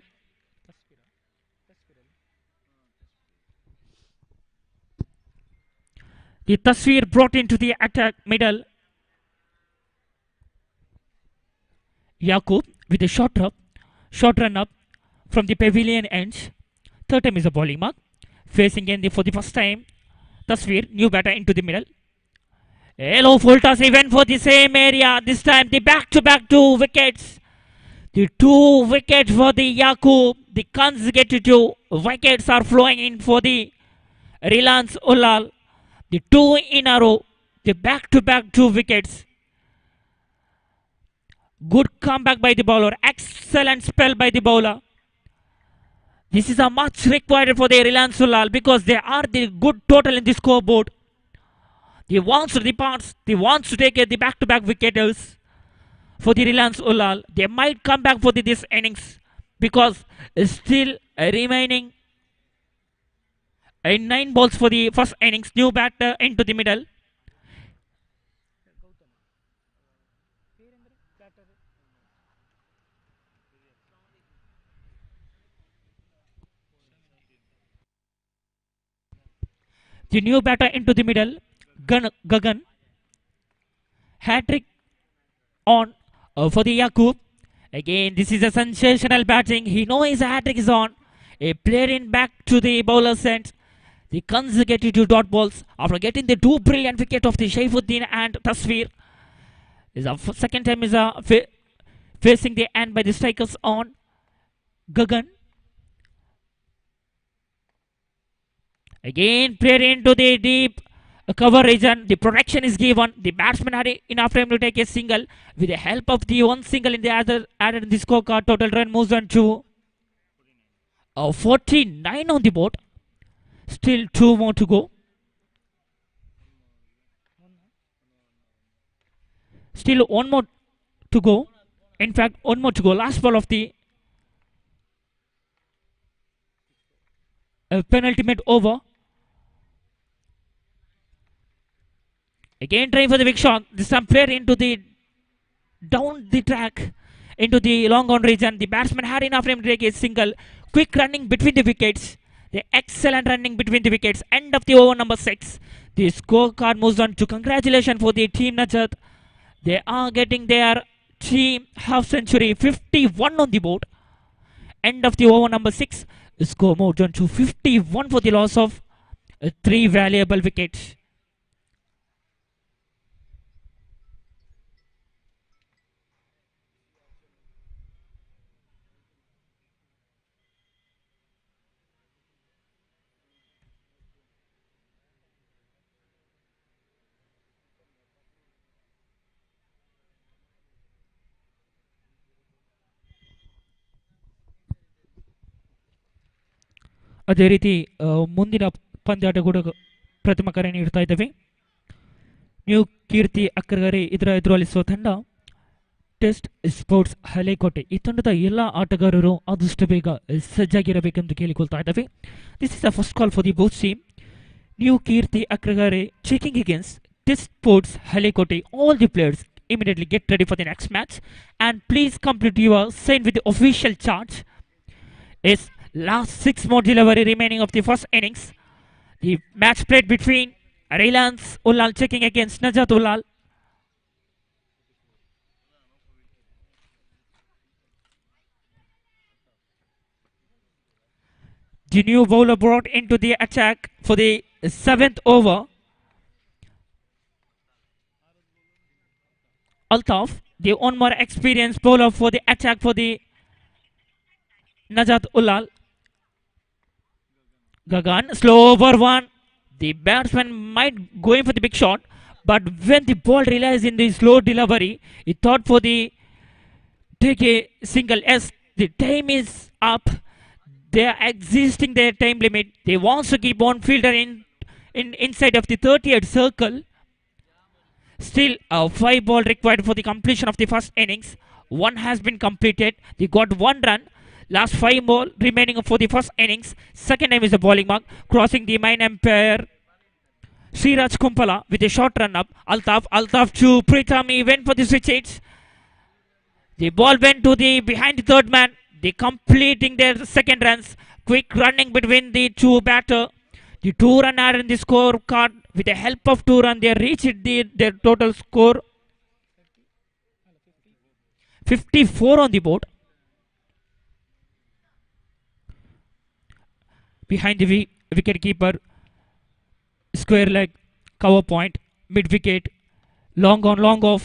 The Tasveer brought into the attack middle. Yakub with a short run up from the pavilion edge. Third time is a bowling mark. Facing in for the first time. Tasveer, new batter into the middle. Hello, full toss even for the same area. This time the back-to-back 2 wickets. The 2 wickets for the Yakub. The consecutive 2 wickets are flowing in for the Reliance Ulal. The 2 in a row. The back-to-back 2 wickets. Good comeback by the bowler. Excellent spell by the bowler. This is a much required for the Reliance Ulal because they are the good total in the scoreboard. They wants to depart. They wants to take the back-to-back wicketers for the Reliance Ulal. They might come back for this innings because still remaining 9 balls for the first innings. New batter into the middle. The new batter into the middle, Gagan. Hat-trick on for the Yakub. Again, this is a sensational batting. He knows his hat-trick is on. A player in back to the bowler's end. The consecutive 2 dot balls after getting the 2 brilliant wicket of the Shaifuddin and Tasveer. Second time is facing the end by the strikers on Gagan. Again, player into the deep cover region. The protection is given. The batsman had enough time to take a single. With the help of the 1 single in the other added in the scorecard, total run moves on to 49 on the board. Still 2 more to go. Still 1 more to go. In fact, 1 more to go. Last ball of the penultimate over. Again trying for the big shot. This time player into the down the track into the long on region. The batsman had enough time to take a single. Quick running between the wickets. The excellent running between the wickets. End of the over number 6. The scorecard moves on to congratulations for the team Najat. They are getting their team half century. 51 on the board. End of the over number 6. The score moves on to 51 for the loss of 3 valuable wickets. ಅದೇ ರೀತಿ ಮುಂದಿನ ಪಂದ್ಯಾಟ ಕೂಡ ಪ್ರಥಮ ಕರೆ ನೀಡ್ತಾ ಇದ್ದೇವೆ. New Keerthi ಅಕ್ಕರಗರೆ ಇದರ ಎದುರಾಳಿಸುವ ತಂಡ ಟೆಸ್ಟ್ ಸ್ಪೋರ್ಟ್ಸ್ ಹಳೆಕೋಟೆ. ಈ ತಂಡದ ಎಲ್ಲ ಆಟಗಾರರು ಆದಷ್ಟು ಬೇಗ ಸಜ್ಜಾಗಿರಬೇಕೆಂದು ಕೇಳಿಕೊಳ್ತಾ ಇದ್ದೇವೆ. This is the first call for the both team. New Keerthi Akkarakere checking against test sports Halekote. All the players immediately get ready for the next match and please complete your sign with the official charge. Is last 6 more delivery remaining of the first innings. The match played between Reliance Ulal checking against Najat Ulal. The new bowler brought into the attack for the 7th over. Altaf, the one more experienced bowler for the attack for the Najat Ulal. Gagan, slow over one. The batsman might go in for the big shot, but when the ball realized in the slow delivery, he thought for the take a single. Yes, the time is up. They are existing their time limit. They want to keep on fielder inside of the 38 circle. Still, 5 ball required for the completion of the first innings. 1 has been completed. They got 1 run. Last 5 ball remaining for the first innings. Second time is a bowling mark. Crossing the main umpire Sriraj Kumpala with a short run up. Altaf to Pritham. He went for the switch hits. The ball went to the behind the third man. They completing their second runs. Quick running between the two batter. The 2 run are in the scorecard. With the help of 2 run, they reached their total score 54 on the board. Behind the wicket keeper, square leg, cover point, mid wicket, long on, long off,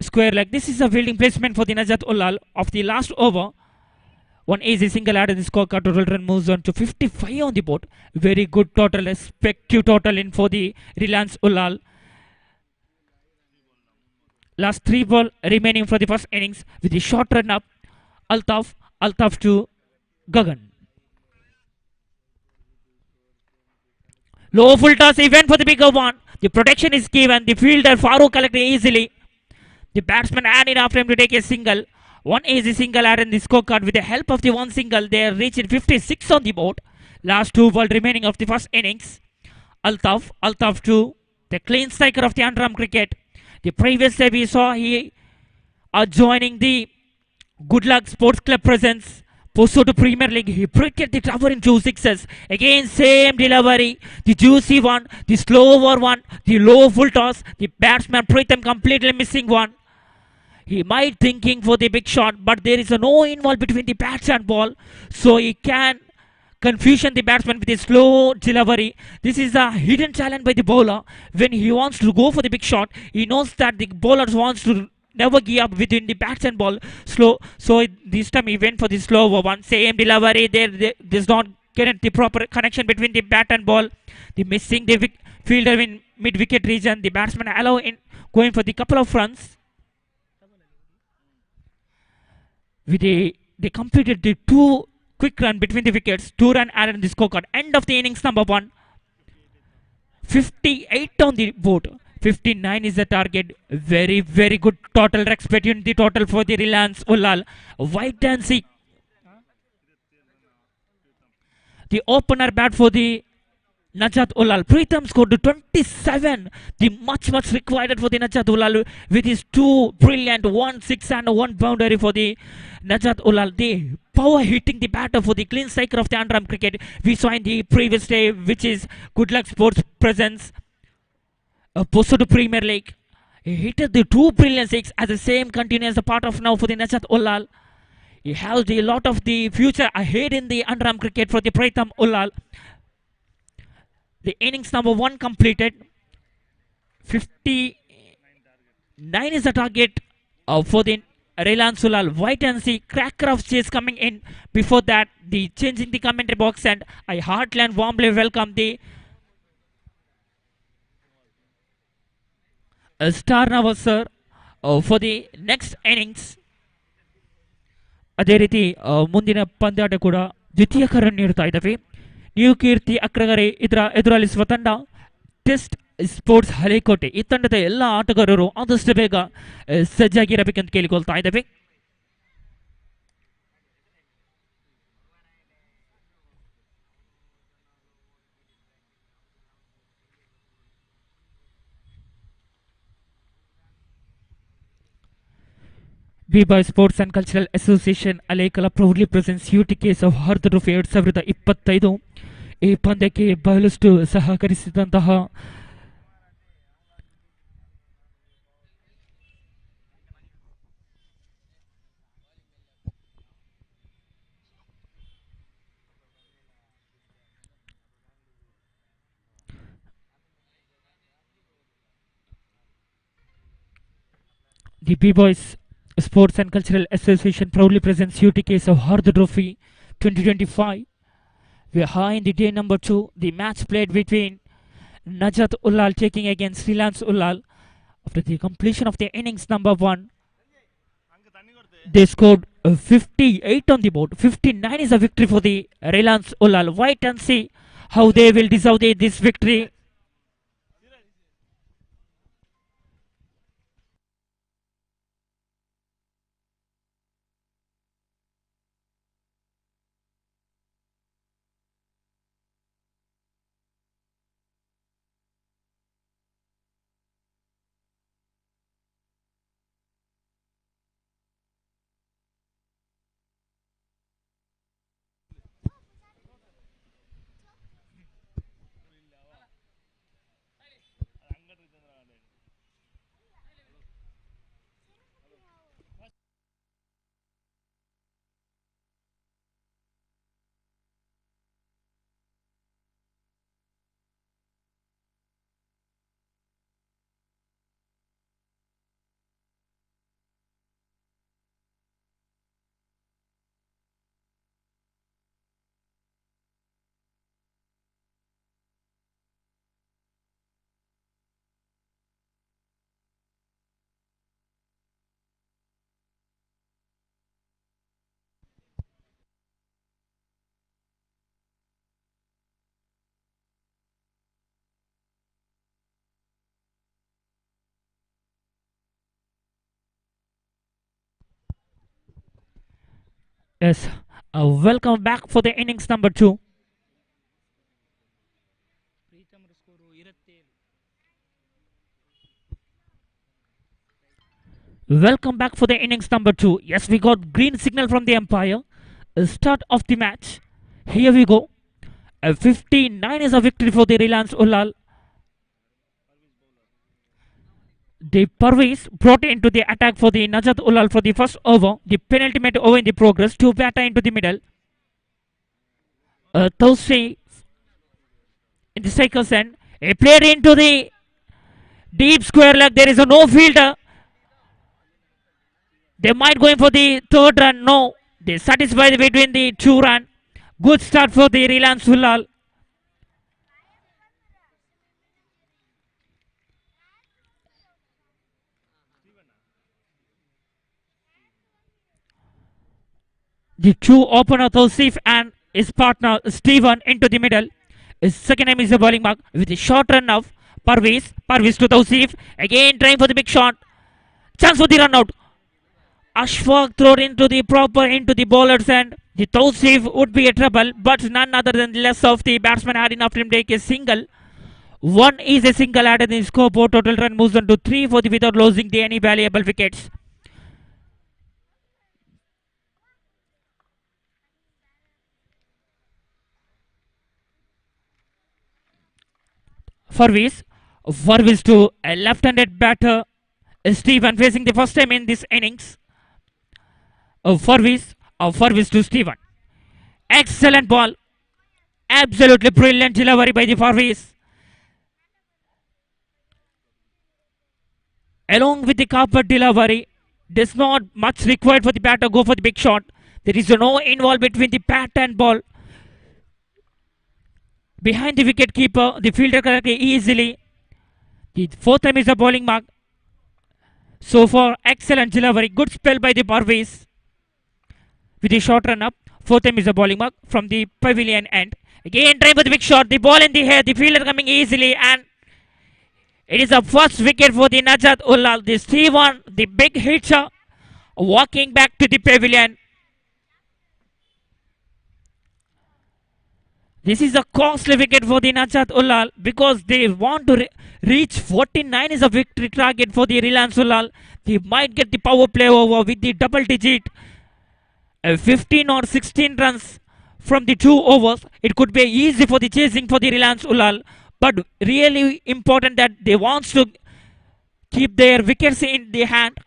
square leg. This is a fielding placement for the Najat Ulal of the last over. 1 easy single added the scorecard. Total run moves on to 55 on the board. Very good total, respective total in for the Reliance Ulal. Last 3 ball remaining for the first innings with the short run up. Altaf to Gagan. Low full toss, he went for the bigger one. The protection is given. The fielder Farooq collected easily. The batsman added after him to take a single. 1 easy single added in the scorecard. With the help of the 1 single, they reached 56 on the board. Last 2 ball remaining of the first innings. Altaf to the clean striker of the underarm cricket. The previous day we saw he are joining the Good Luck Sports Club presence. Posto to Premier League. He predicted the cover in 2 sixes. Again, same delivery. The juicy one, the slow over one, the low full toss. The batsman Pritham completely missing one. He might thinking for the big shot, but there is no involved between the bats and ball, so he can confusion the batsman with a slow delivery. This is a hidden challenge by the bowler. When he wants to go for the big shot, he knows that the bowler wants to never give up within the bats and ball. Slow, so this time he went for the slow over one. Same delivery. There's not get the proper connection between the bat and ball. The missing the fielder in mid wicket region. The batsman allow in going for the couple of runs. They completed the 2 quick run between the wickets. 2 run added in the scorecard. End of the innings number 1. 58 on the board. 59 is the target. Very, very good total. Respecting the total for the Reliance Ulal. White and see. The opener bat for the Najat Ulal. Pritham scored 27. The much required for the Najat Ulal with his 2 brilliant 1 6 and 1 boundary for the Najat Ulal. The power hitting the batter for the clean striker of the underarm cricket. We saw in the previous day, which is Good Luck Sports presence. Posto to Premier League. He hit the 2 brilliant 6 as the same continues the part of now for the Najat Ulal. He has a lot of the future ahead in the underarm cricket for the Pritham Ulal. The innings number 1 completed. 59 is the target for the Reliance Ulal. White and see cracker of chase coming in. Before that, the changing the commentary box, and I heartily and warmly welcome the star now sir for the next innings. ಅದೇ ರೀತಿ ಮುಂದಿನ ಪಂದ್ಯಾಟ ಕೂಡ ದ್ವಿತೀಯ ಕರೆ ನೀಡ್ತಾ ಇದ್ದಾವೆ. New ಕೀರ್ತಿ ಅಕ್ರಗರೆ ಇದರ ಎದುರಾಳಿಸುವ ತಂಡ ಟೆಸ್ಟ್ ಸ್ಪೋರ್ಟ್ಸ್ ಹಳೆಕೋಟೆ. ಈ ತಂಡದ ಎಲ್ಲ ಆಟಗಾರರು ಆದಷ್ಟು ಬೇಗ ಸಜ್ಜಾಗಿರಬೇಕಂತ ಕೇಳಿಕೊಳ್ತಾ ಇದ್ದೇವೆ. B-Boy Sports and Cultural Association Alaikala proudly presents U.T.K Souhardha Trophy 2025. ಈ ಪಂದ್ಯಕ್ಕೆ ಬಹಳಷ್ಟು ಸಹಕರಿಸಿದಂತಹ the B-Boys Sports and Cultural Association proudly presents U.T.K Souhardha Trophy 2025. We are in the day number 2. The match played between Najat Ulal taking against Reliance Ulal. After the completion of the innings number 1, they scored 58 on the board. 59 is a victory for the Reliance Ulal. Wait and see how they will deserve this victory. Yes, welcome back for the innings number 2. Welcome back for the innings number 2. Yes, we got green signal from the umpire. Start of the match. Here we go. 59 is a victory for the Reliance Ulal. The Parvez brought into the attack for the Najat Ulal for the first over. The penultimate over in the progress. 2 batter into the middle. Tausi in the second end. A player into the deep square leg. There is a no fielder. They might go in for the third run. No. They satisfied between the 2 run. Good start for the Reliance Ulal. The 2 opener Tausif and his partner Stephen into the middle. His second name is a bowling mark with a short run of Parvez. Parvez to Tausif. Again trying for the big shot. Chance for the run out. Ashfaq thrown into the proper into the bowler's end. The Tausif would be a trouble, but none other than less of the batsman had enough to take a single. 1 is a single added in the scoreboard. Total run moves on to 3 for the without losing any valuable wickets. Farvis to a left-handed batter Stephen facing the first time in this innings. Farvis to Stephen. Excellent ball. Absolutely brilliant delivery by the Farvis. Along with the carpet delivery, there's not much required for the batter to go for the big shot. There is no involved between the bat and ball. Behind the wicket keeper, the fielder correctly easily. The 4th time is a bowling mark. So far, excellent delivery. Good spell by the Parvez. With a short run up, 4th time is a bowling mark from the pavilion end. Again trying for the big shot. The ball in the air. The fielder coming easily, and it is a first wicket for the Najat Ulal. The Steven, the big hitter, walking back to the pavilion. This is a costly wicket for the Najat Ulal because they want to reach 49 is a victory target for the Reliance Ulal. They might get the power play over with the double digit 15 or 16 runs from the 2 overs. It could be easy for the chasing for the Reliance Ulal, but really important that they want to keep their wickets in the hand.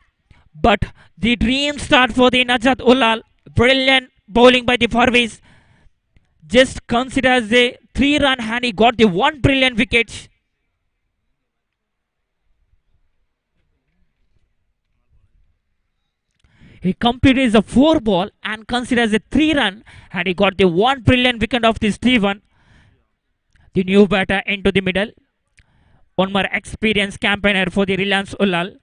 But the dream start for the Najat Ulal. Brilliant bowling by the Farvis. Just consider as a 3-run and he got the 1 brilliant wicket. He completed a 4 ball and considered as a 3-run and he got the 1 brilliant wicket of the Steven. The new batter into the middle. One more experienced campaigner for the Reliance Ulal.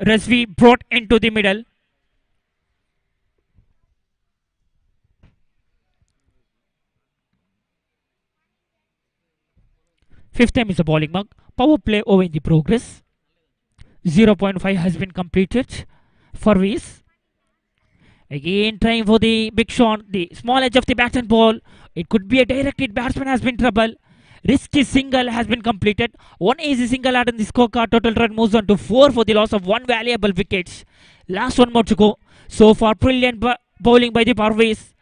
Razvi brought into the middle. Fifth time is a bowling mark. Power play over in the progress. 0.5 has been completed. Farvis. Again trying for the big shot. The small edge of the bat and ball. It could be a directed batsman has been trouble. Risky single has been completed. One easy single out in the scorecard. Total run moves on to 4 for the loss of 1 valuable wicket. Last one more to go. So far brilliant bowling by the Farvis.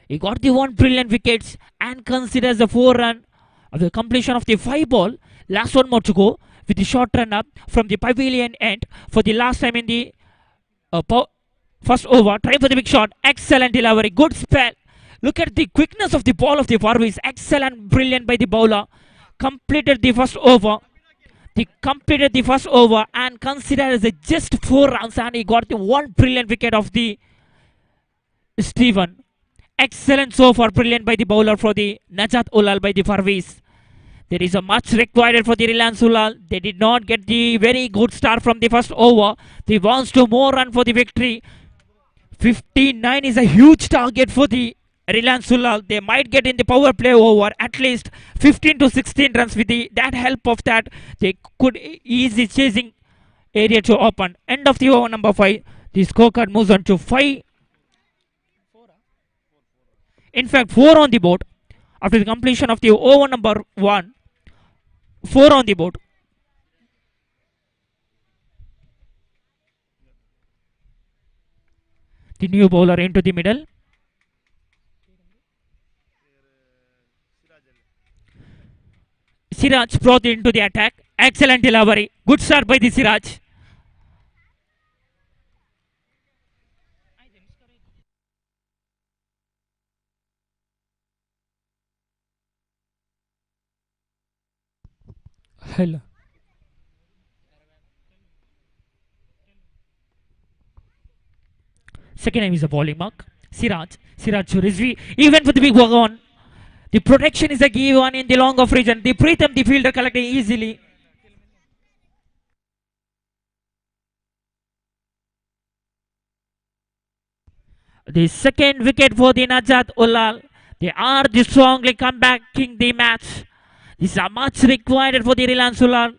He got the 1 brilliant wicket and considers the 4-run. Of the completion of the 5 ball, last one more to go with the short run up from the pavilion end for the last time in the first over. Trying for the big shot, excellent delivery, good spell. Look at the quickness of the ball of the Farvis, excellent, brilliant by the bowler. Completed the first over. He completed the first over and considered as a just 4 runs, and he got the 1 brilliant wicket of the Steven. Excellent so far, brilliant by the bowler for the Najat Ulal by the Farvis. There is a much required for the Reliance Ulal. They did not get the very good start from the first over. They wants to more run for the victory. 59 is a huge target for the Reliance Ulal. They might get in the power play over at least 15 to 16 runs. With that help of that, they could easy chasing area to open. End of the over number 5. The scorecard moves on to 5. In fact, 4 on the board. After the completion of the over number 1, 4 on the board. The new bowler into the middle. Siraj brought into the attack. Excellent delivery. Good start by the Siraj. Hello. Second time is a bowling mark. Siraj to Rizvi. Even for the big one. The protection is a given in the long off region. The Pritham, the fielder, collecting easily. The second wicket for the Najat Ulal. They are the strongly comebacking the match. These are much required for the Reliance Ulal.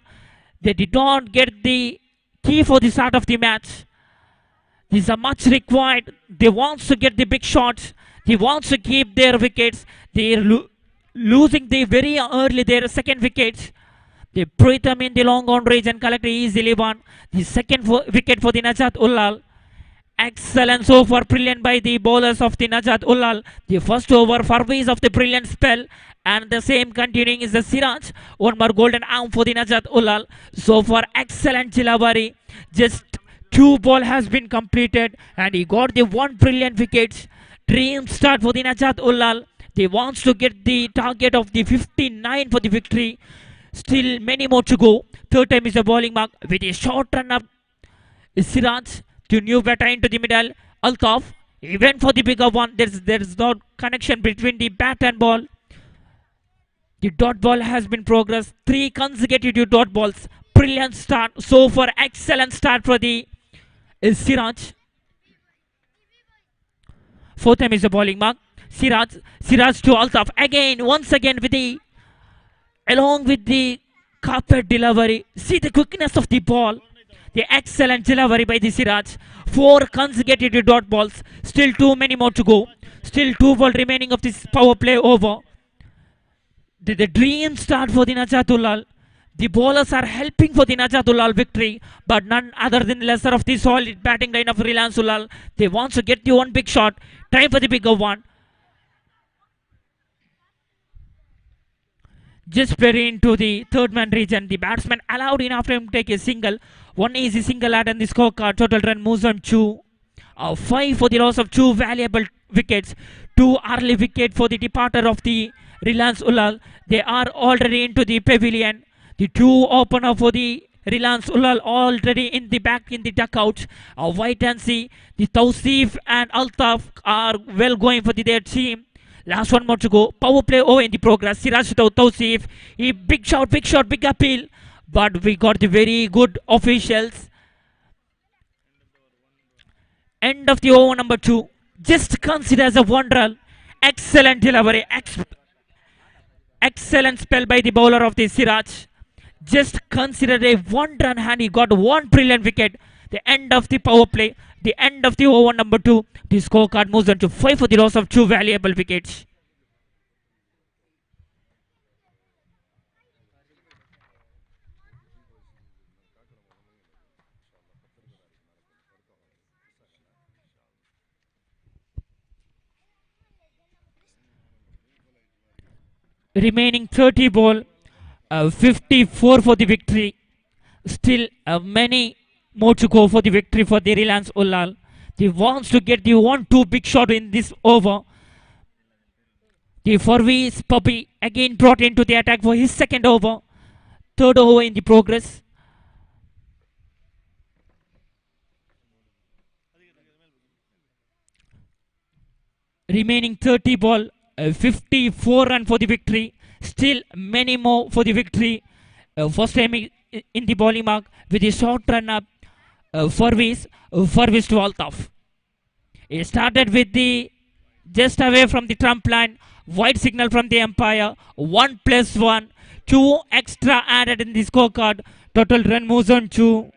They did not get the key for the start of the match. These are much required. They want to get the big shots. They want to keep their wickets. They are losing the very early their second wickets. They breathe them in the long on range and collect easily one. The second wicket for the Najat Ulal. Excellent so far, brilliant by the bowlers of the Najat Ulal. The first over, Farvis of the brilliant spell. And the same continuing is the Siraj. One more golden arm for the Najat Ulal. So far, excellent delivery. Just 2 ball has been completed. And he got the 1 brilliant wicket. Dream start for the Najat Ulal. They wants to get the target of the 59 for the victory. Still many more to go. Third time is a bowling mark with a short run up. Siraj to new batter into the middle. Altaf. He went for the bigger one. There's no connection between the bat and ball. The dot ball has been progressed. 3 consecutive dot balls. Brilliant start. So far, excellent start for the Siraj. Fourth time is a bowling mark. Siraj to Altaf again, once again with the along with the carpet delivery. See the quickness of the ball. The excellent delivery by the Siraj. 4 consecutive dot balls. Still too many more to go. Still 2 balls remaining of this power play over. The dream start for the Najat Ulal. The bowlers are helping for the Najat Ulal victory, but none other than lesser of the solid batting line of Reliance Ulal. They want to get the one big shot. Try for the bigger one. Just play into the third man region. The batsman allowed in after him to take a single. One easy single add on the scorecard. Total run moves on 2. 5 for the loss of 2 valuable wickets. 2 early wicket for the departure of the Reliance Ulal. They are already into the pavilion. The 2 opener for the Reliance Ulal already in the back in the dugout. Wait and see. The Tausif and Altaf are well going for their team. Last one more to go. Power play over in the progress. Siraj to Tausif. Big shot, big appeal. But we got the very good officials. End of the over number 2. Just consider as a 1 run. Excellent delivery. Excellent spell by the bowler of the Siraj. Just consider a 1 run and he got 1 brilliant wicket. The end of the power play. The end of the over number 2. The scorecard moves on to 5 for the loss of 2 valuable wickets. Remaining 30 ball. 54 for the victory. Still many more to go for the victory for the Reliance Ulal. He wants to get the 1-2 big shot in this over. The Farvi's puppy again brought into the attack for his second over. Third over in the progress. Remaining 30 ball. 54 run for the victory. Still many more for the victory. First time in the bowling mark with a short run up. Farvi's to Altaf. It started with the just away from the trump line. White signal from the umpire. 1+1. 2 extra added in the scorecard. Total run moves on to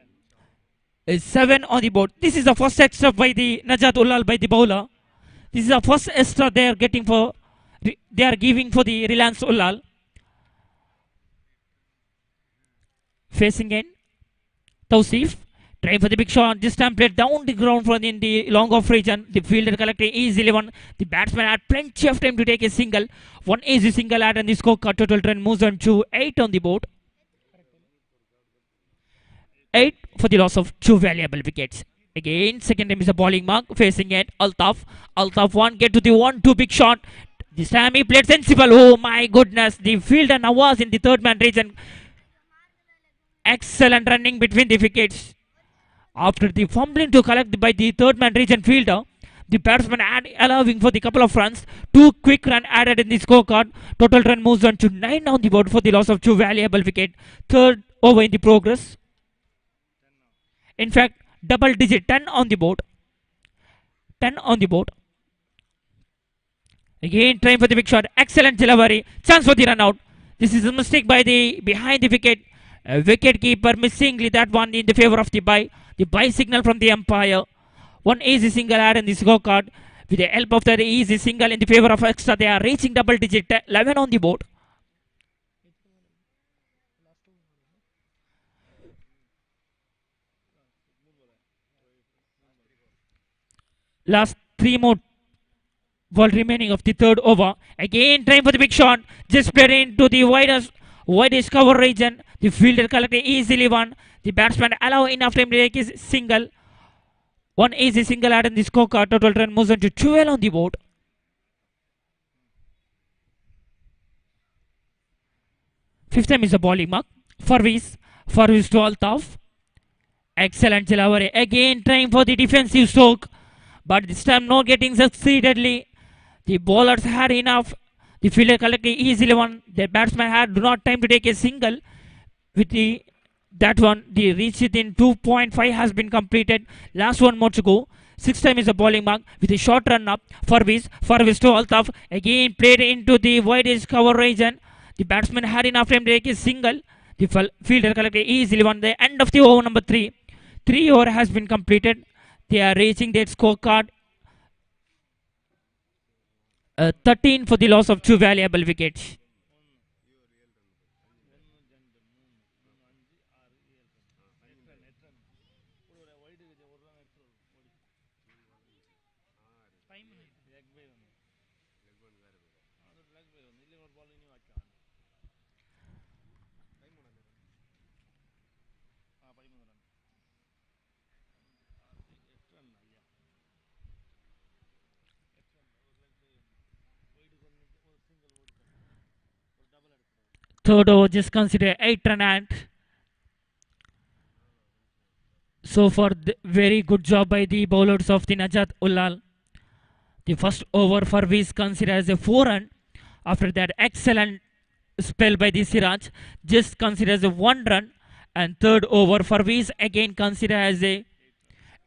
7 on the board. This is the first extra by the Najat Ulal by the bowler. This is the first extra they are getting for. They are giving for the Reliance Ulal. Facing in Tausif. Try for the big shot. This time played down the ground from in the long off region. The fielder collected easily one. The batsman had plenty of time to take a single. 1 easy single add and the scorecard. Total run moves on to 8 on the board. 8 for the loss of 2 valuable wickets. Again, second time is a bowling mark. Facing it Altaf. Altaf 1 get to the 1-2 big shot. This time he played sensible. Oh my goodness. The fielder now was in the third man region. Excellent running between the wickets. After the fumbling to collect by the third man region fielder, the batsman allowing for the couple of runs. 2 quick run added in the scorecard. Total run moves on to 9 on the board for the loss of 2 valuable wicket. Third over in the progress. In fact, double digit 10 on the board. 10 on the board. Again trying for the big shot. Excellent delivery. Chance for the run out. This is a mistake by the behind the wicket. Wicket keeper missingly that one in the favor of the bye. The bye signal from the umpire. 1 easy single add in the scorecard. With the help of the easy single in the favor of extra, they are reaching double digit 11 on the board. Last 3 more ball remaining of the third over. Again trying for the big shot. Just played into the widest cover region. The fielder collected easily one. The batsman allow enough time to take his single. 1 easy single add in the scorecard. Total run moves on to 12 on the board. Fifth time is a bowling mark. Farvi's to Altaf. Excellent delivery. Again trying for the defensive stroke. But this time not getting succeededly. The bowlers had enough. The fielder collected easily one. The batsman had not time to take a single. With that one, the reach within 2.5 has been completed. Last one more to go. Sixth time is a bowling mark with a short run up. Farviz to Altaf. Again played into the widest cover region. The batsman had enough time to take a single. The fielder collected easily on the end of the over number 3. 3 over has been completed. They are reaching their scorecard. 13 for the loss of 2 valuable wickets. Third over just consider 8 run and so far very good job by the bowlers of the Najat Ulal. The first over for Viz considered as a 4 run. After that excellent spell by the Siraj just considered as a 1 run, and third over for Viz again considered as a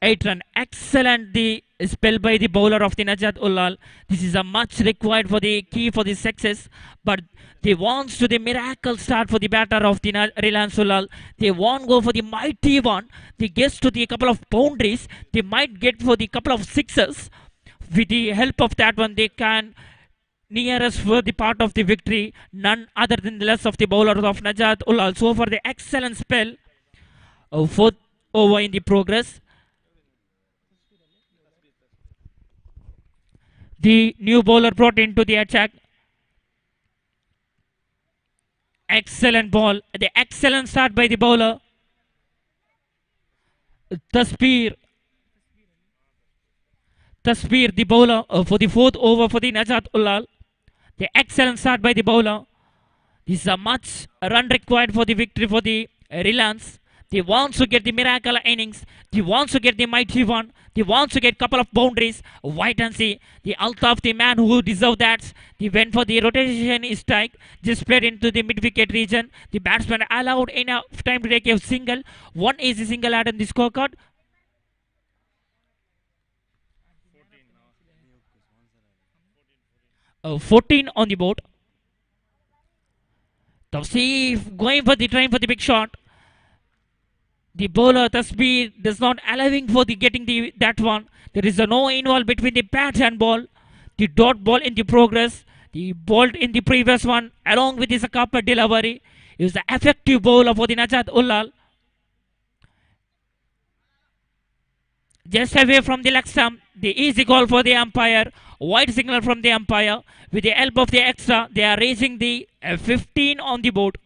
8 run. Excellent the spell by the bowler of the Najat Ulal. This is a much required for the key for the success, but they want to the miracle start for the batter of the Reliance Ulal. They won't go for the mighty one. They get to the couple of boundaries. They might get for the couple of sixes. With the help of that one, they can near us for the part of the victory. None other than the less of the bowler of Najat Ulal. So for the excellent spell, fourth over in the progress. The new bowler brought into the attack. Excellent ball. The excellent start by the bowler. Tasbir, the bowler for the fourth over for the Najat Ulal. The excellent start by the bowler. This is a much run required for the victory for the Reliance. They want to get the miracle innings. They want to get the mighty one. They want to get couple of boundaries. Wait and see. The Altaf, the man who deserved that. They went for the rotation strike. Just played into the mid-wicket region. The batsman allowed enough time to take a single. One easy single added in the scorecard. Oh, 14 on the board. Tawseef going for the trying for the big shot. The bowler Tasbir does not allowing for the getting that one. There is no involved between the bat and ball. The dot ball in the progress. The ball in the previous one along with his copper delivery. It was the effective bowler for the Najat Ulal. Just away from the leg stump. The easy call for the umpire. White signal from the umpire. With the help of the extra, they are raising the 15 on the board.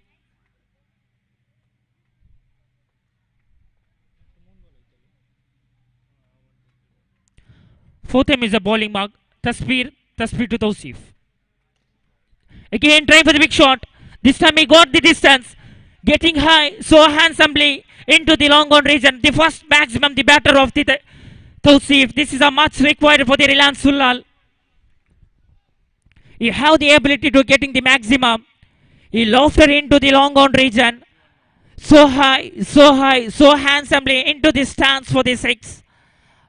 Fourth time is a bowling mark. Tasbir to Tawseef. Again trying for the big shot. This time he got the distance. Getting high so handsomely into the long on region. The first maximum, the batter of the Tawseef. This is a much required for the Reliance Ulal. You have the ability to getting the maximum. He lofted into the long on region. So high, so handsomely into the stance for the 6.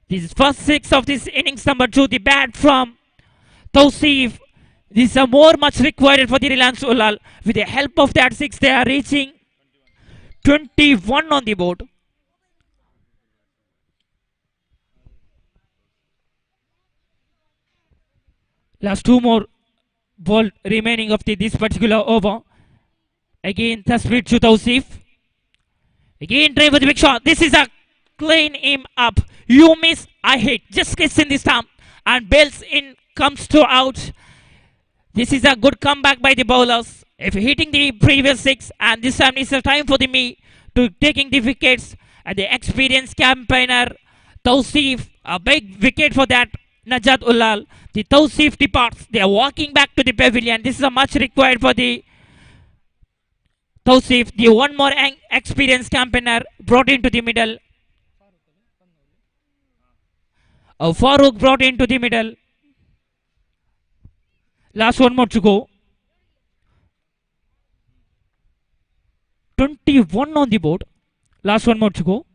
This is first 6 of this innings number 2. The bat from Tawseef. This is a much required for the Reliance Ulal. With the help of that 6, they are reaching 21 on the board. Last 2 more ball remaining of this particular over. Again, Tasbir to Tawseef. Again, try for the big shot. This is a clean him up. You miss, I hit. Just gets in the stump. And bells in, comes to out. This is a good comeback by the bowlers. If hitting the previous 6, and this time it's a time for the me to taking the wickets. And the experienced campaigner Tawseef, a big wicket for that Najat Ulal. The Tawseef departs. They are walking back to the pavilion. This is a much required for the Tawseef. The one more experienced campaigner brought into the middle. Farooq brought into the middle. Last one more to go. 21 on the board. Last one more to go.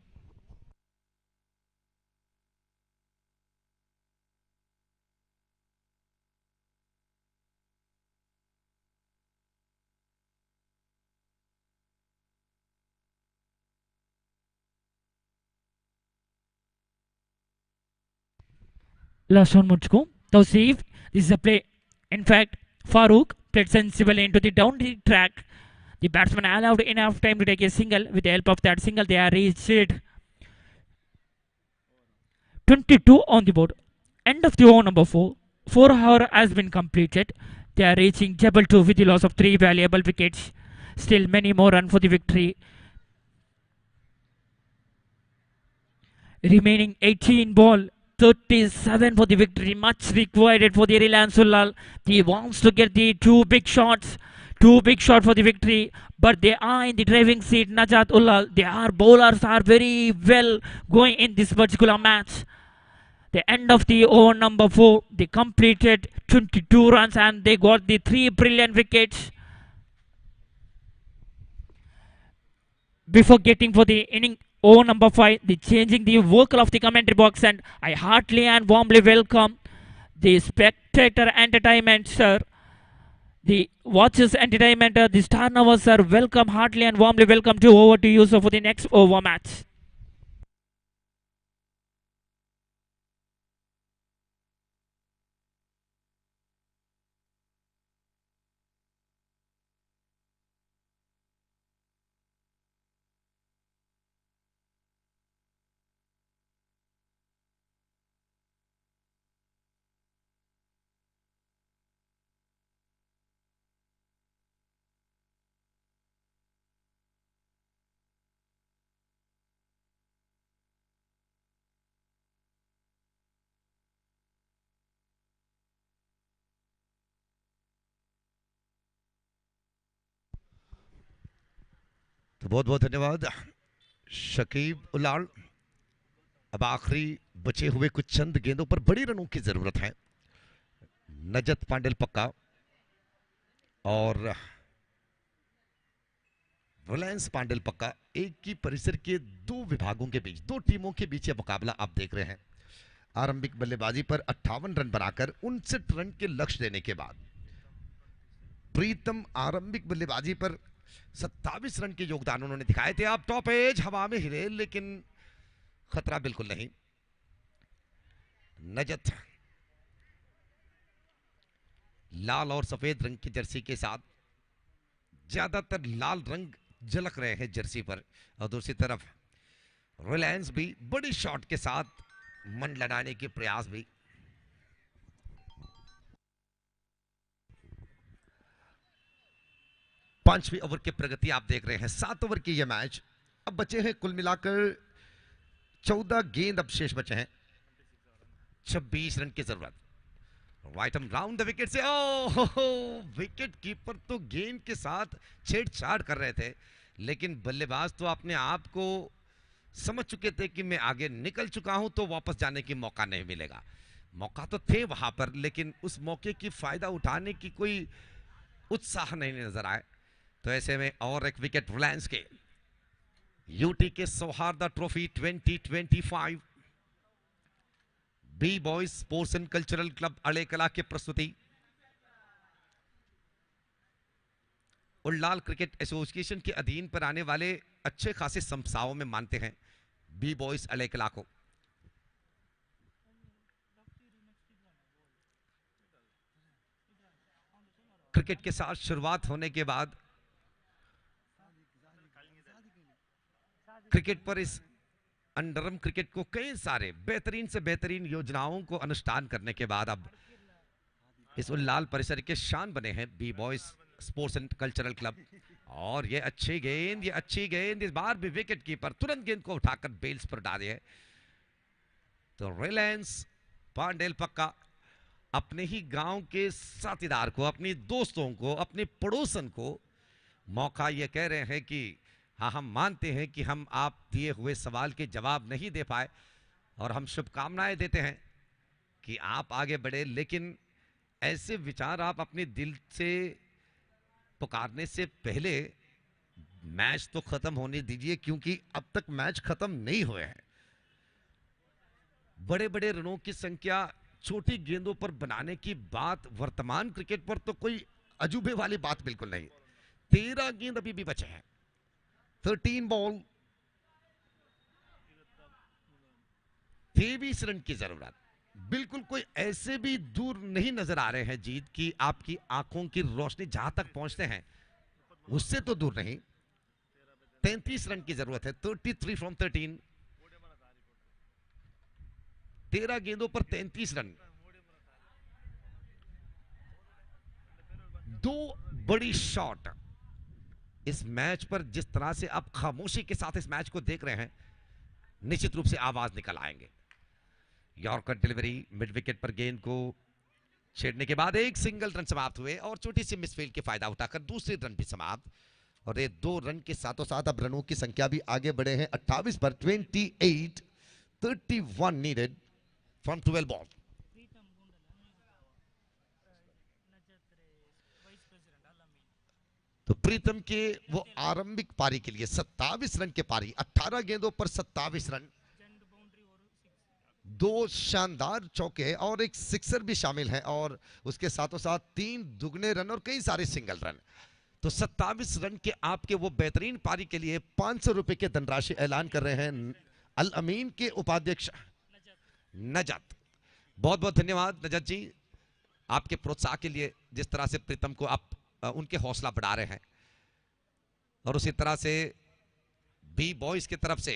Last one Mujko. Now see if this is a play. In fact, Farouk played sensibly into the down the track. The batsman allowed enough time to take a single. With the help of that single, they are reached 22 on the board. End of the over number 4. 4 hour has been completed. They are reaching Jebel 2 with the loss of 3 valuable wickets. Still many more run for the victory. Remaining 18 ball. 37 for the victory. Much required for the Reliance Ulal. He wants to get the 2 big shots. 2 big shots for the victory. But they are in the driving seat. Najat Ulal. Their bowlers are very well going in this particular match. The end of the over number 4. They completed 22 runs and they got the 3 brilliant wickets. Before getting for the inning over number 5, the changing the vocal of the commentary box, and I heartily and warmly welcome the spectator entertainment, sir. The watchers entertainment, the star novas, sir. Welcome, heartily and warmly welcome to over to you, sir, for the next over match. तो बहुत बहुत धन्यवाद शकीब उलाल। अब आखिरी बचे हुए कुछ चंद गेंदों पर बड़ी रनों की जरूरत है। नजत पांडेल पक्का और रिलायंस पांडेल पक्का, एक ही परिसर के 2 विभागों के बीच, 2 टीमों के बीच यह मुकाबला आप देख रहे हैं। आरंभिक बल्लेबाजी पर 58 रन बनाकर 59 रन के लक्ष्य देने के बाद प्रीतम आरंभिक बल्लेबाजी पर 27 रन के योगदान उन्होंने दिखाए थे। आप टॉप एज हवा में हिले, लेकिन खतरा बिल्कुल नहीं। नजत लाल और सफेद रंग की जर्सी के साथ, ज्यादातर लाल रंग झलक रहे हैं जर्सी पर, और दूसरी तरफ रिलायंस भी बड़ी शॉट के साथ मन लड़ाने के प्रयास भी। पांचवें ओवर की प्रगति आप देख रहे हैं। 7 ओवर की यह मैच। अब बचे हैं कुल मिलाकर 14 गेंद अब शेष बचे हैं। 26 रन की जरूरत। राइट हम राउंड द विकेट से, विकेट कीपर तो गेंद के साथ छेड़छाड़ कर रहे थे, लेकिन बल्लेबाज तो अपने आप को समझ चुके थे कि मैं आगे निकल चुका हूं तो वापस जाने की मौका नहीं मिलेगा। मौका तो थे वहां पर, लेकिन उस मौके की फायदा उठाने की कोई उत्साह नहीं नजर आए। तो ऐसे में और एक विकेट रिलायंस के। U.T.K Sauharda trophy 2025 B boys sports and cultural club Alekala की प्रस्तुति। उल्लाल क्रिकेट एसोसिएशन के अधीन पर आने वाले अच्छे खासे संस्थाओं में मानते हैं बी बॉयज अड़ेकला को। क्रिकेट के साथ शुरुआत होने के बाद क्रिकेट पर इस अंडरम क्रिकेट को कई सारे बेहतरीन से बेहतरीन योजनाओं को अनुष्ठान करने के बाद अब इस उल्लाल परिसर के शान बने हैं B boys sports and cultural club. और ये अच्छी गेंद इस बार भी विकेट कीपर तुरंत गेंद को उठाकर बेल्स पर डाले है। तो रिलायंस पांडेल पक्का अपने ही गांव के साथीदार को, अपने दोस्तों को, अपने पड़ोसन को मौका ये कह रहे हैं कि हाँ, हम मानते हैं कि हम आप दिए हुए सवाल के जवाब नहीं दे पाए, और हम शुभकामनाएं देते हैं कि आप आगे बढ़े, लेकिन ऐसे विचार आप अपने दिल से पुकारने से पहले मैच तो खत्म होने दीजिए, क्योंकि अब तक मैच खत्म नहीं हुए हैं। बड़े बड़े रनों की संख्या छोटी गेंदों पर बनाने की बात वर्तमान क्रिकेट पर तो कोई अजूबे वाली बात बिल्कुल नहीं। 13 गेंद अभी भी बचे हैं। 13 बॉल 23 रन की जरूरत। बिल्कुल कोई ऐसे भी दूर नहीं नजर आ रहे हैं जीत की आपकी आंखों की रोशनी जहां तक पहुंचते हैं उससे तो दूर नहीं। 33 रन की जरूरत है, 33 फ्रॉम 13। 13 गेंदों पर 33 रन। दो बड़ी शॉट इस मैच पर, जिस तरह से आप खामोशी के साथ इस मैच को देख रहे हैं, निश्चित रूप से आवाज निकल आएंगे। यॉर्कर डिलीवरी मिड विकेट पर गेंद को छेड़ने के बाद एक सिंगल रन समाप्त हुए और छोटी सी मिसफील्ड के फायदा उठाकर दूसरे रन भी समाप्त। और ये 2 रन के साथों साथ अब रनों की संख्या भी आगे बढ़े हैं 28 पर। 28, 31 नीडेड फ्रॉम 12 बॉल। तो प्रीतम के वो आरंभिक पारी के लिए 27 रन के पारी, 18 गेंदों पर 27 रन, 2 शानदार चौके और एक सिक्सर भी शामिल है और उसके साथों साथ 3 दुगने रन और कई सारे सिंगल रन। तो 27 रन के आपके वो बेहतरीन पारी के लिए 500 रुपए के धनराशि ऐलान कर रहे हैं अल अमीन के उपाध्यक्ष नजत। बहुत बहुत धन्यवाद नजत जी, आपके प्रोत्साहन के लिए। जिस तरह से प्रीतम को आप उनके हौसला बढ़ा रहे हैं और उसी तरह से बी बॉयज की तरफ से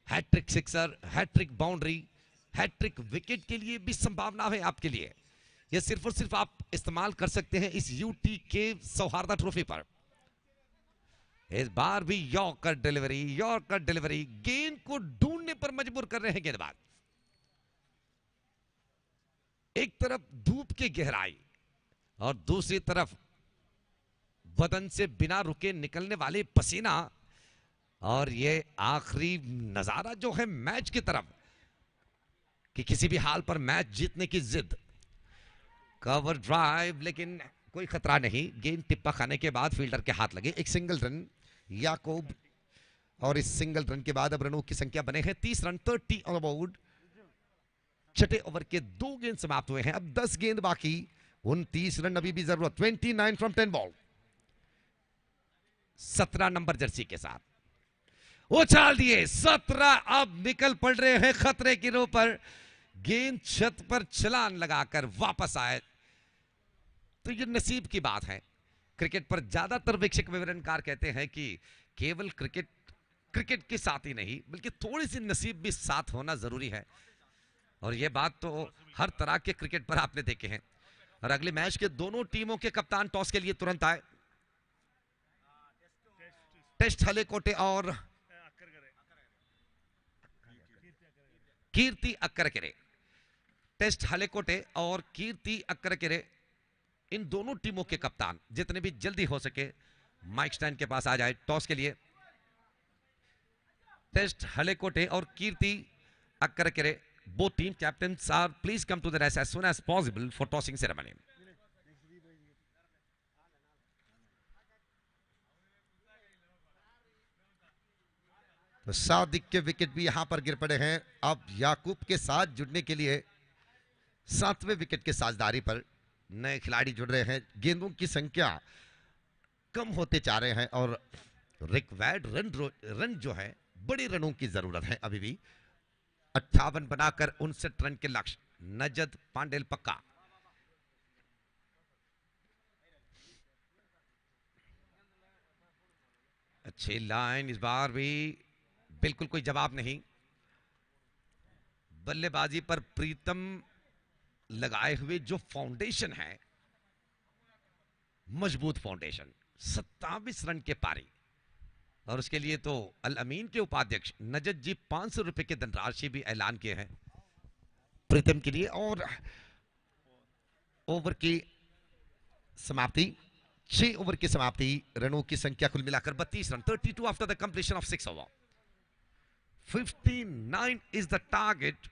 hat trick sixer, hat trick boundary, hat trick wicket के लिए भी संभावना है आपके लिए। यह सिर्फ और सिर्फ आप इस्तेमाल कर सकते हैं इस U.T.K सौहार्दा ट्रॉफी पर। इस बार भी यॉर्कर डिलीवरी गेंद को ढूंढने पर मजबूर कर रहे हैं गेंदबाज। एक तरफ धूप की गहराई और दूसरी तरफ बदन से बिना रुके निकलने वाले पसीना, और ये आखिरी नजारा जो है मैच की तरफ कि किसी भी हाल पर मैच जीतने की जिद। कवर ड्राइव, लेकिन कोई खतरा नहीं। गेंद टिप्पा खाने के बाद फील्डर के हाथ लगे। एक सिंगल रन याकूब, और इस सिंगल रन के बाद अब रनों की संख्या बने हैं 30 रन, 30 ऑन बोर्ड। छठे ओवर के 2 गेंद समाप्त हुए हैं, अब 10 गेंद बाकी, 29 रन अभी भी जरूरत। 29 फ्रॉम 10 बॉल। 17 नंबर जर्सी के साथ उछाल दिए 17, अब निकल पड़ रहे हैं खतरे की रो पर। गेंद छत पर छलांग लगाकर वापस आए तो ये नसीब की बात है। क्रिकेट पर ज्यादातर वीक्षक विवरणकार कहते हैं कि केवल क्रिकेट के साथ ही नहीं बल्कि थोड़ी सी नसीब भी साथ होना जरूरी है, और यह बात तो हर तरह के क्रिकेट पर आपने देखे हैं। और अगले मैच के दोनों टीमों के कप्तान टॉस के लिए तुरंत आए। टेस्ट हलेकोटे और कीर्ति अक्करकेरे। टेस्ट हलेकोटे और कीर्ति अक्करकेरे, इन दोनों टीमों के कप्तान जितने भी जल्दी हो सके माइक स्टैंड के पास आ जाए टॉस के लिए। टेस्ट हलेकोटे और Keerthi अक्करकेरे, both team captains are please come to the rest as soon as possible for tossing ceremony. तो सादिक के विकेट भी यहां पर गिर पड़े हैं। अब याकूब के साथ जुड़ने के लिए 7वें विकेट के साझेदारी पर नए खिलाड़ी जुड़ रहे हैं। गेंदों की संख्या कम होते जा रहे हैं और रिक्वायर्ड रन जो है, बड़ी रनों की जरूरत है अभी भी। 58 बनाकर 59 रन के लक्ष्य। नजत पांडेल पक्का। अच्छी लाइन, इस बार भी बिल्कुल कोई जवाब नहीं। बल्लेबाजी पर प्रीतम लगाए हुए जो फाउंडेशन है, मजबूत फाउंडेशन। 27 रन के पारी, और उसके लिए तो अल अमीन के उपाध्यक्ष नजत जी 500 रुपए के धनराशि भी ऐलान किए हैं प्रीतम के लिए। और ओवर की समाप्ति, 6 ओवर की समाप्ति, रनों की संख्या कुल मिलाकर 32 run. 32 after the completion of 6 over. 59 is the target.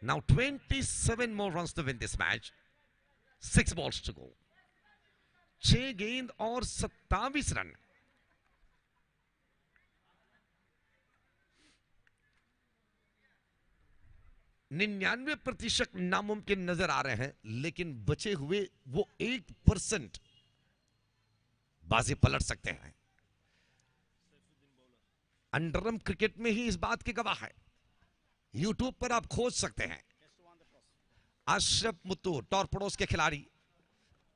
Now 27 more runs to win this match. 6 balls to go. 6 गेंद और 27 रन। निन्यानवे प्रतिशत नामुमकिन नजर आ रहे हैं, लेकिन बचे हुए वो 1% बाजी पलट सकते हैं। अंडरम क्रिकेट में ही इस बात के गवाह है। यूट्यूब पर आप खोज सकते हैं। अशरफ मुत्तू टॉर्पेडोज के खिलाड़ी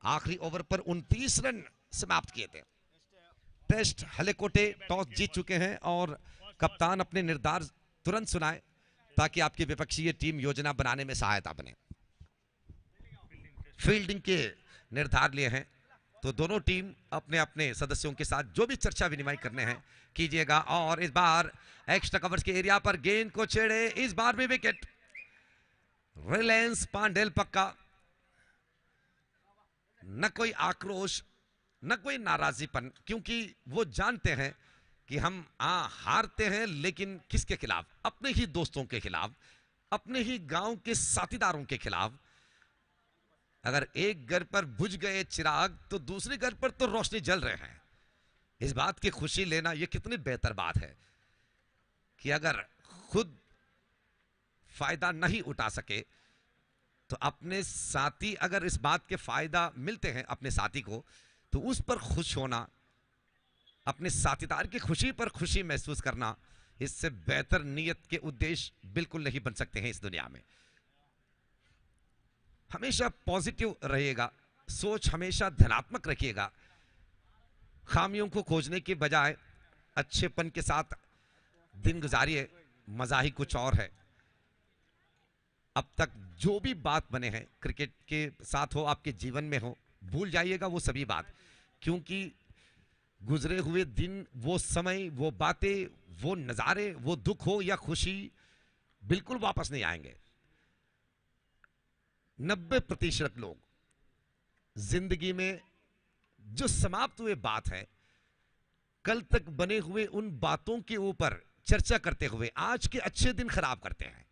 आखिरी ओवर पर 29 रन समाप्त किए थे। टेस्ट हलेकोटे टॉस जीत चुके हैं और कप्तान अपने निर्धार तुरंत सुनाए ताकि आपकी विपक्षीय टीम योजना बनाने में सहायता बने। फील्डिंग के निर्धार लिए हैं तो दोनों टीम अपने अपने सदस्यों के साथ जो भी चर्चा विनिमय करने हैं कीजिएगा। और इस बार एक्स्ट्रा कवर्स के एरिया पर गेंद को छेड़े, इस बार भी विकेट। रिलायंस पांडेल पक्का, न कोई आक्रोश न कोई नाराजीपन, क्योंकि वो जानते हैं कि हम हारते हैं लेकिन किसके खिलाफ? अपने ही दोस्तों के खिलाफ, अपने ही गांव के साथीदारों के खिलाफ। अगर एक घर पर बुझ गए चिराग तो दूसरे घर पर तो रोशनी जल रहे हैं। इस बात की खुशी लेना यह कितनी बेहतर बात है कि अगर खुद फायदा नहीं उठा सके तो अपने साथी अगर इस बात के फायदा मिलते हैं अपने साथी को तो उस पर खुश होना, अपने साथीदार की खुशी पर खुशी महसूस करना, इससे बेहतर नीयत के उद्देश्य बिल्कुल नहीं बन सकते हैं इस दुनिया में। हमेशा पॉजिटिव रहिएगा, सोच हमेशा धनात्मक रखिएगा। खामियों को खोजने के बजाय अच्छेपन के साथ दिन गुजारिए, मजा ही कुछ और है। अब तक जो भी बात बने हैं क्रिकेट के साथ हो, आपके जीवन में हो, भूल जाइएगा वो सभी बात, क्योंकि गुजरे हुए दिन, वो समय, वो बातें, वो नज़ारे, वो दुख हो या खुशी बिल्कुल वापस नहीं आएंगे। 90% लोग जिंदगी में जो समाप्त हुए बात है, कल तक बने हुए उन बातों के ऊपर चर्चा करते हुए आज के अच्छे दिन खराब करते हैं।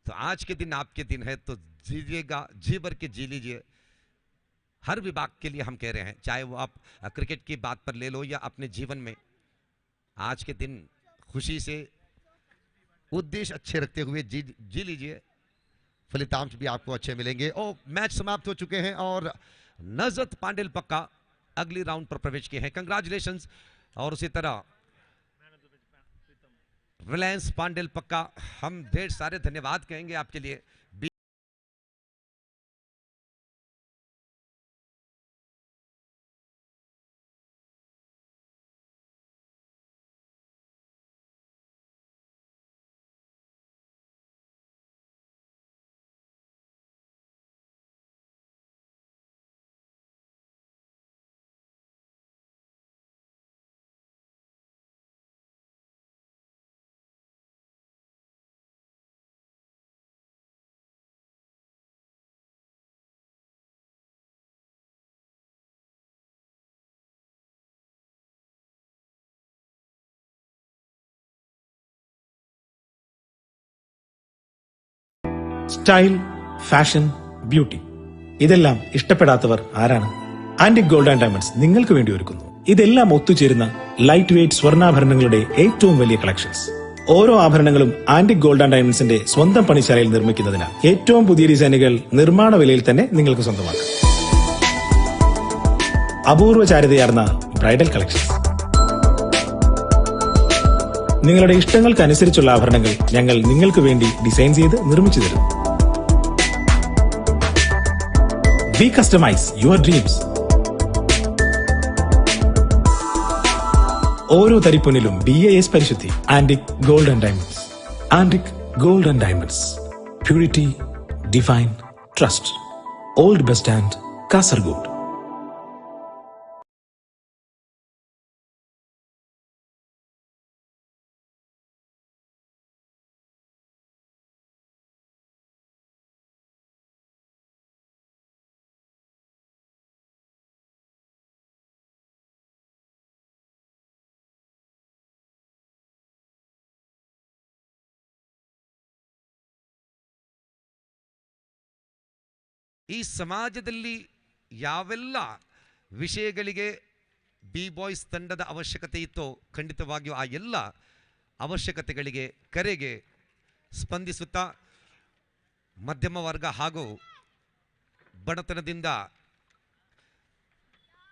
तो आज के दिन आपके दिन है तो जीजिएगा, जी भर के जी लीजिए। हर विभाग के लिए हम कह रहे हैं, चाहे वो आप क्रिकेट की बात पर ले लो या अपने जीवन में, आज के दिन खुशी से उद्देश्य अच्छे रखते हुए जी लीजिए, फलितांश भी आपको अच्छे मिलेंगे। और मैच समाप्त हो चुके हैं और नजत पांडेल पक्का अगली राउंड पर प्रवेश किए हैं। कंग्रेचुलेशंस। और उसी तरह रिलायंस पांडेल पक्का, हम ढेर सारे धन्यवाद कहेंगे आपके लिए। സ്റ്റൈൽ, ഫാഷൻ, ബ്യൂട്ടി ഇതെല്ലാം ഇഷ്ടപ്പെടാത്തവർ ആരാണ്? ആന്റിക് ഗോൾഡ് ആൻഡ് ഡയമണ്ട്സ് നിങ്ങൾക്ക് വേണ്ടി ഒരുക്കുന്നു. ഇതെല്ലാം ഒത്തുചേരുന്ന ലൈറ്റ് വെയ്റ്റ് സ്വർണ്ണാഭരണങ്ങളുടെ ഏറ്റവും വലിയ കളക്ഷൻസ്. ഓരോ ആഭരണങ്ങളും ആന്റിക് ഗോൾഡ് ആൻഡ് ഡയമണ്ട്സിന്റെ സ്വന്തം പണിശാലയിൽ നിർമ്മിക്കുന്നതിനാൽ ഏറ്റവും പുതിയ ഡിസൈനുകൾ നിർമ്മാണ വിലയിൽ തന്നെ നിങ്ങൾക്ക് സ്വന്തമാക്കാം. അപൂർവ ചാരുതയാർന്ന ബ്രൈഡൽ കളക്ഷൻസ്. നിങ്ങളുടെ ഇഷ്ടങ്ങൾക്കനുസരിച്ചുള്ള ആഭരണങ്ങൾ ഞങ്ങൾ നിങ്ങൾക്ക് വേണ്ടി ഡിസൈൻ ചെയ്ത് നിർമ്മിച്ചു തരുന്നു. We customize your dreams. ഓരോ തരിപ്പൊന്നിലും BAS പരിശുദ്ധി. Antique gold and diamonds. Antique gold and diamonds. Purity, divine trust. Old bus stand, Kasaragod. ಈ ಸಮಾಜದಲ್ಲಿ ಯಾವೆಲ್ಲ ವಿಷಯಗಳಿಗೆ ಬಿ ಬಾಯ್ಸ್ ತಂಡದ ಅವಶ್ಯಕತೆ ಇತ್ತೋ ಖಂಡಿತವಾಗಿಯೂ ಆ ಎಲ್ಲ ಅವಶ್ಯಕತೆಗಳಿಗೆ, ಕರೆಗೆ ಸ್ಪಂದಿಸುತ್ತಾ ಮಧ್ಯಮ ವರ್ಗ ಹಾಗೂ ಬಡತನದಿಂದ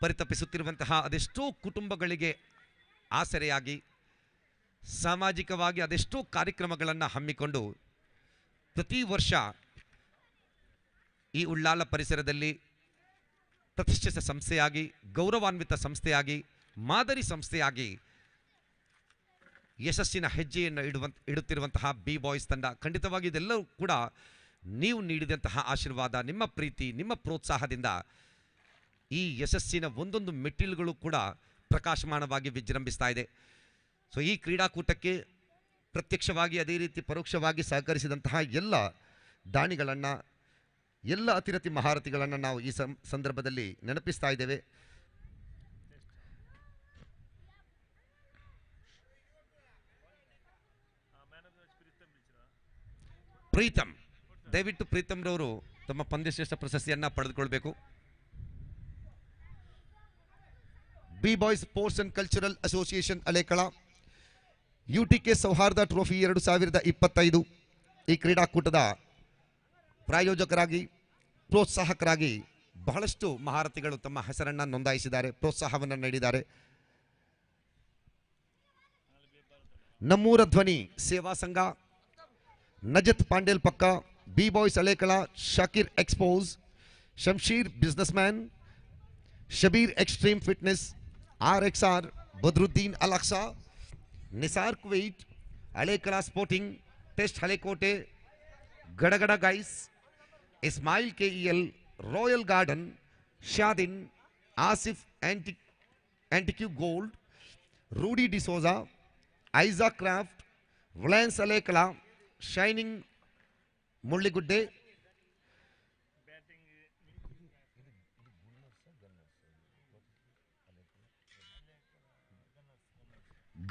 ಪರಿತಪಿಸುತ್ತಿರುವಂತಹ ಅದೆಷ್ಟೋ ಕುಟುಂಬಗಳಿಗೆ ಆಸರೆಯಾಗಿ ಸಾಮಾಜಿಕವಾಗಿ ಅದೆಷ್ಟೋ ಕಾರ್ಯಕ್ರಮಗಳನ್ನು ಹಮ್ಮಿಕೊಂಡು ಪ್ರತಿ ವರ್ಷ ಈ ಉಳ್ಳಾಲ ಪರಿಸರದಲ್ಲಿ ಪ್ರತಿಷ್ಠಿತ ಸಂಸ್ಥೆಯಾಗಿ, ಗೌರವಾನ್ವಿತ ಸಂಸ್ಥೆಯಾಗಿ, ಮಾದರಿ ಸಂಸ್ಥೆಯಾಗಿ ಯಶಸ್ಸಿನ ಹೆಜ್ಜೆಯನ್ನು ಇಡುತ್ತಿರುವಂತಹ ಬಿ ಬಾಯ್ಸ್ ತಂಡ, ಖಂಡಿತವಾಗಿ ಇದೆಲ್ಲವೂ ಕೂಡ ನೀವು ನೀಡಿದಂತಹ ಆಶೀರ್ವಾದ, ನಿಮ್ಮ ಪ್ರೀತಿ, ನಿಮ್ಮ ಪ್ರೋತ್ಸಾಹದಿಂದ ಈ ಯಶಸ್ಸಿನ ಒಂದೊಂದು ಮೆಟ್ಟಿಲುಗಳು ಕೂಡ ಪ್ರಕಾಶಮಾನವಾಗಿ ವಿಜೃಂಭಿಸ್ತಾ ಇದೆ. ಸೊ ಈ ಕ್ರೀಡಾಕೂಟಕ್ಕೆ ಪ್ರತ್ಯಕ್ಷವಾಗಿ ಅದೇ ರೀತಿ ಪರೋಕ್ಷವಾಗಿ ಸಹಕರಿಸಿದಂತಹ ಎಲ್ಲ ದಾನಿಗಳನ್ನು, ಎಲ್ಲ ಅತಿರಥಿ ಮಹಾರಥಿಗಳನ್ನು ನಾವು ಈ ಸಂದರ್ಭದಲ್ಲಿ ನೆನಪಿಸ್ತಾ ಇದ್ದೇವೆ. ಪ್ರೀತಮ್, ದಯವಿಟ್ಟು ಪ್ರೀತಮ್ ರವರು ತಮ್ಮ ಪಂದ್ಯಶ್ರೇಷ್ಠ ಪ್ರಶಸ್ತಿಯನ್ನು ಪಡೆದುಕೊಳ್ಬೇಕು. B boys sports and cultural association Alekala U.T.K Sauharda trophy 2025 ಈ ಕ್ರೀಡಾಕೂಟದ ಪ್ರಾಯೋಜಕರಾಗಿ, ಪ್ರೋತ್ಸಾಹಕರಾಗಿ ಬಹಳಷ್ಟು ಮಹಾರಥಿಗಳು ತಮ್ಮ ಹೆಸರನ್ನು ನೋಂದಾಯಿಸಿದ್ದಾರೆ, ಪ್ರೋತ್ಸಾಹವನ್ನು ನೀಡಿದ್ದಾರೆ. ನಮ್ಮೂರ ಧ್ವನಿ ಸೇವಾ ಸಂಘ, ನಜತ್ ಪಾಂಡೆಲ್ ಪಕ್ಕ, B boys Alekala, Shakir expos, Shamsheer businessman, Shabeer extreme fitness, RXR, Badruddin Alexa, Nisar Kuwait, Alekala sporting, test Halekote, ಗಡಗಡ guys, Ismail KEL, royal garden, Shadin, Asif antique gold, Rudy D'Souza, Aiza craft, Reliance Alekala, shining Mulligudde,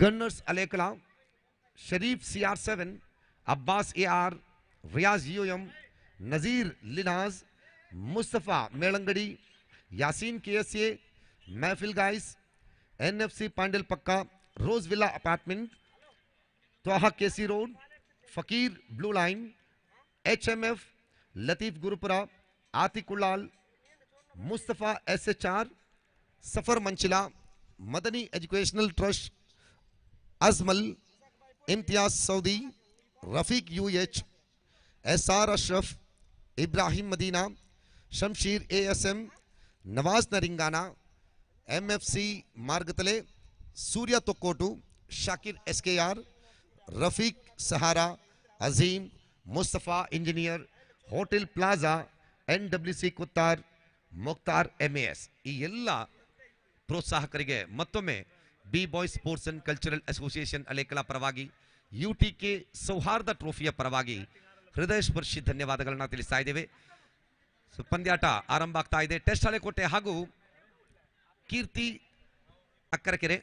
gunners Alekala, Sharif CR7, Abbas AR, Riyaz UM, Nazeer Linaz, Mustafa Melangadi, Yaseen KSA, Mahfil guys, NFC Pandel पक्का, rose villa apartment, Twaha KC road, Fakir blue line, HMF, Latif Gurupura, Atiq Ullal, Mustafa SHR, Safar Manchila, Madani educational trust, Ajmal, Imtiyaz Saudi, Rafiq UH, SR Ashraf, Ibrahim Madina, Shamsheer ASM, Nawaz Naringana, MFC Margatale, Surya Thokkottu, Shakir SKR, Rafiq Sahara, Azeem, Mustafa engineer, hotel plaza, NWC Kuttar, Mukhtar MAS. ಈ ಎಲ್ಲ ಪ್ರೋತ್ಸಾಹಕರಿಗೆ ಮತ್ತೊಮ್ಮೆ B boys sports and cultural association Alekala ಪರವಾಗಿ, U.T.K ಸೌಹಾರ್ದ ಟ್ರೋಫಿಯ ಪರವಾಗಿ ಹೃದಯ ಸ್ಪರ್ಶಿ ಧನ್ಯವಾದಗಳನ್ನು ತಿಳಿಸ್ತಾ ಇದ್ದೇವೆ. ಸೊ ಪಂದ್ಯಾಟ ಆರಂಭ ಆಗ್ತಾ ಇದೆ. ಟೆಸ್ಟ್ ಹಳೆಕೋಟೆ ಹಾಗೂ ಕೀರ್ತಿ ಅಕ್ಕರಕೆರೆ.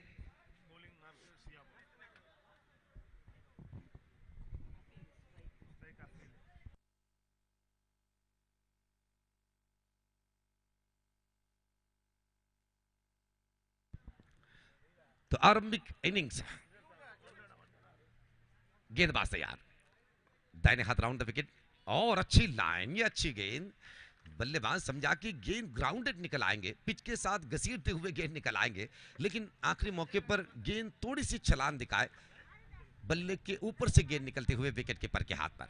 तो आरंभिक इनिंग्स, गेंदबाज तैयार, दाहिने हाथ राउंड द विकेट, और अच्छी लाइन, ये अच्छी गेंद, बल्लेबाज समझा कि गेंद ग्राउंडेड निकल आएंगे, पिच के साथ घसीटते हुए गेंद निकल आएंगे, लेकिन आखिरी मौके पर गेंद थोड़ी सी छलांग दिखाए, बल्ले के ऊपर से गेंद निकलते हुए विकेट कीपर के हाथ पर.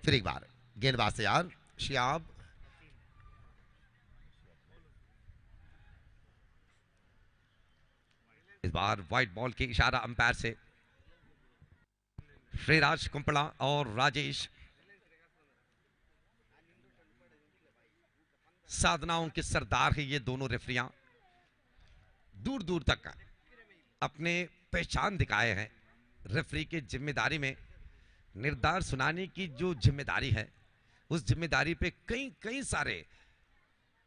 फिर एक बार गेंदबाज तैयार, शियाब, इस बार व्हाइट बॉल के इशारा अंपायर से श्रीराज कुंपड़ा और राजेश, साधनाओं के सरदार है ये दोनों रेफरियां, दूर दूर तक अपने पहचान दिखाए हैं. रेफरी के जिम्मेदारी में निर्धार सुनाने की जो जिम्मेदारी है, उस जिम्मेदारी पे कई कई सारे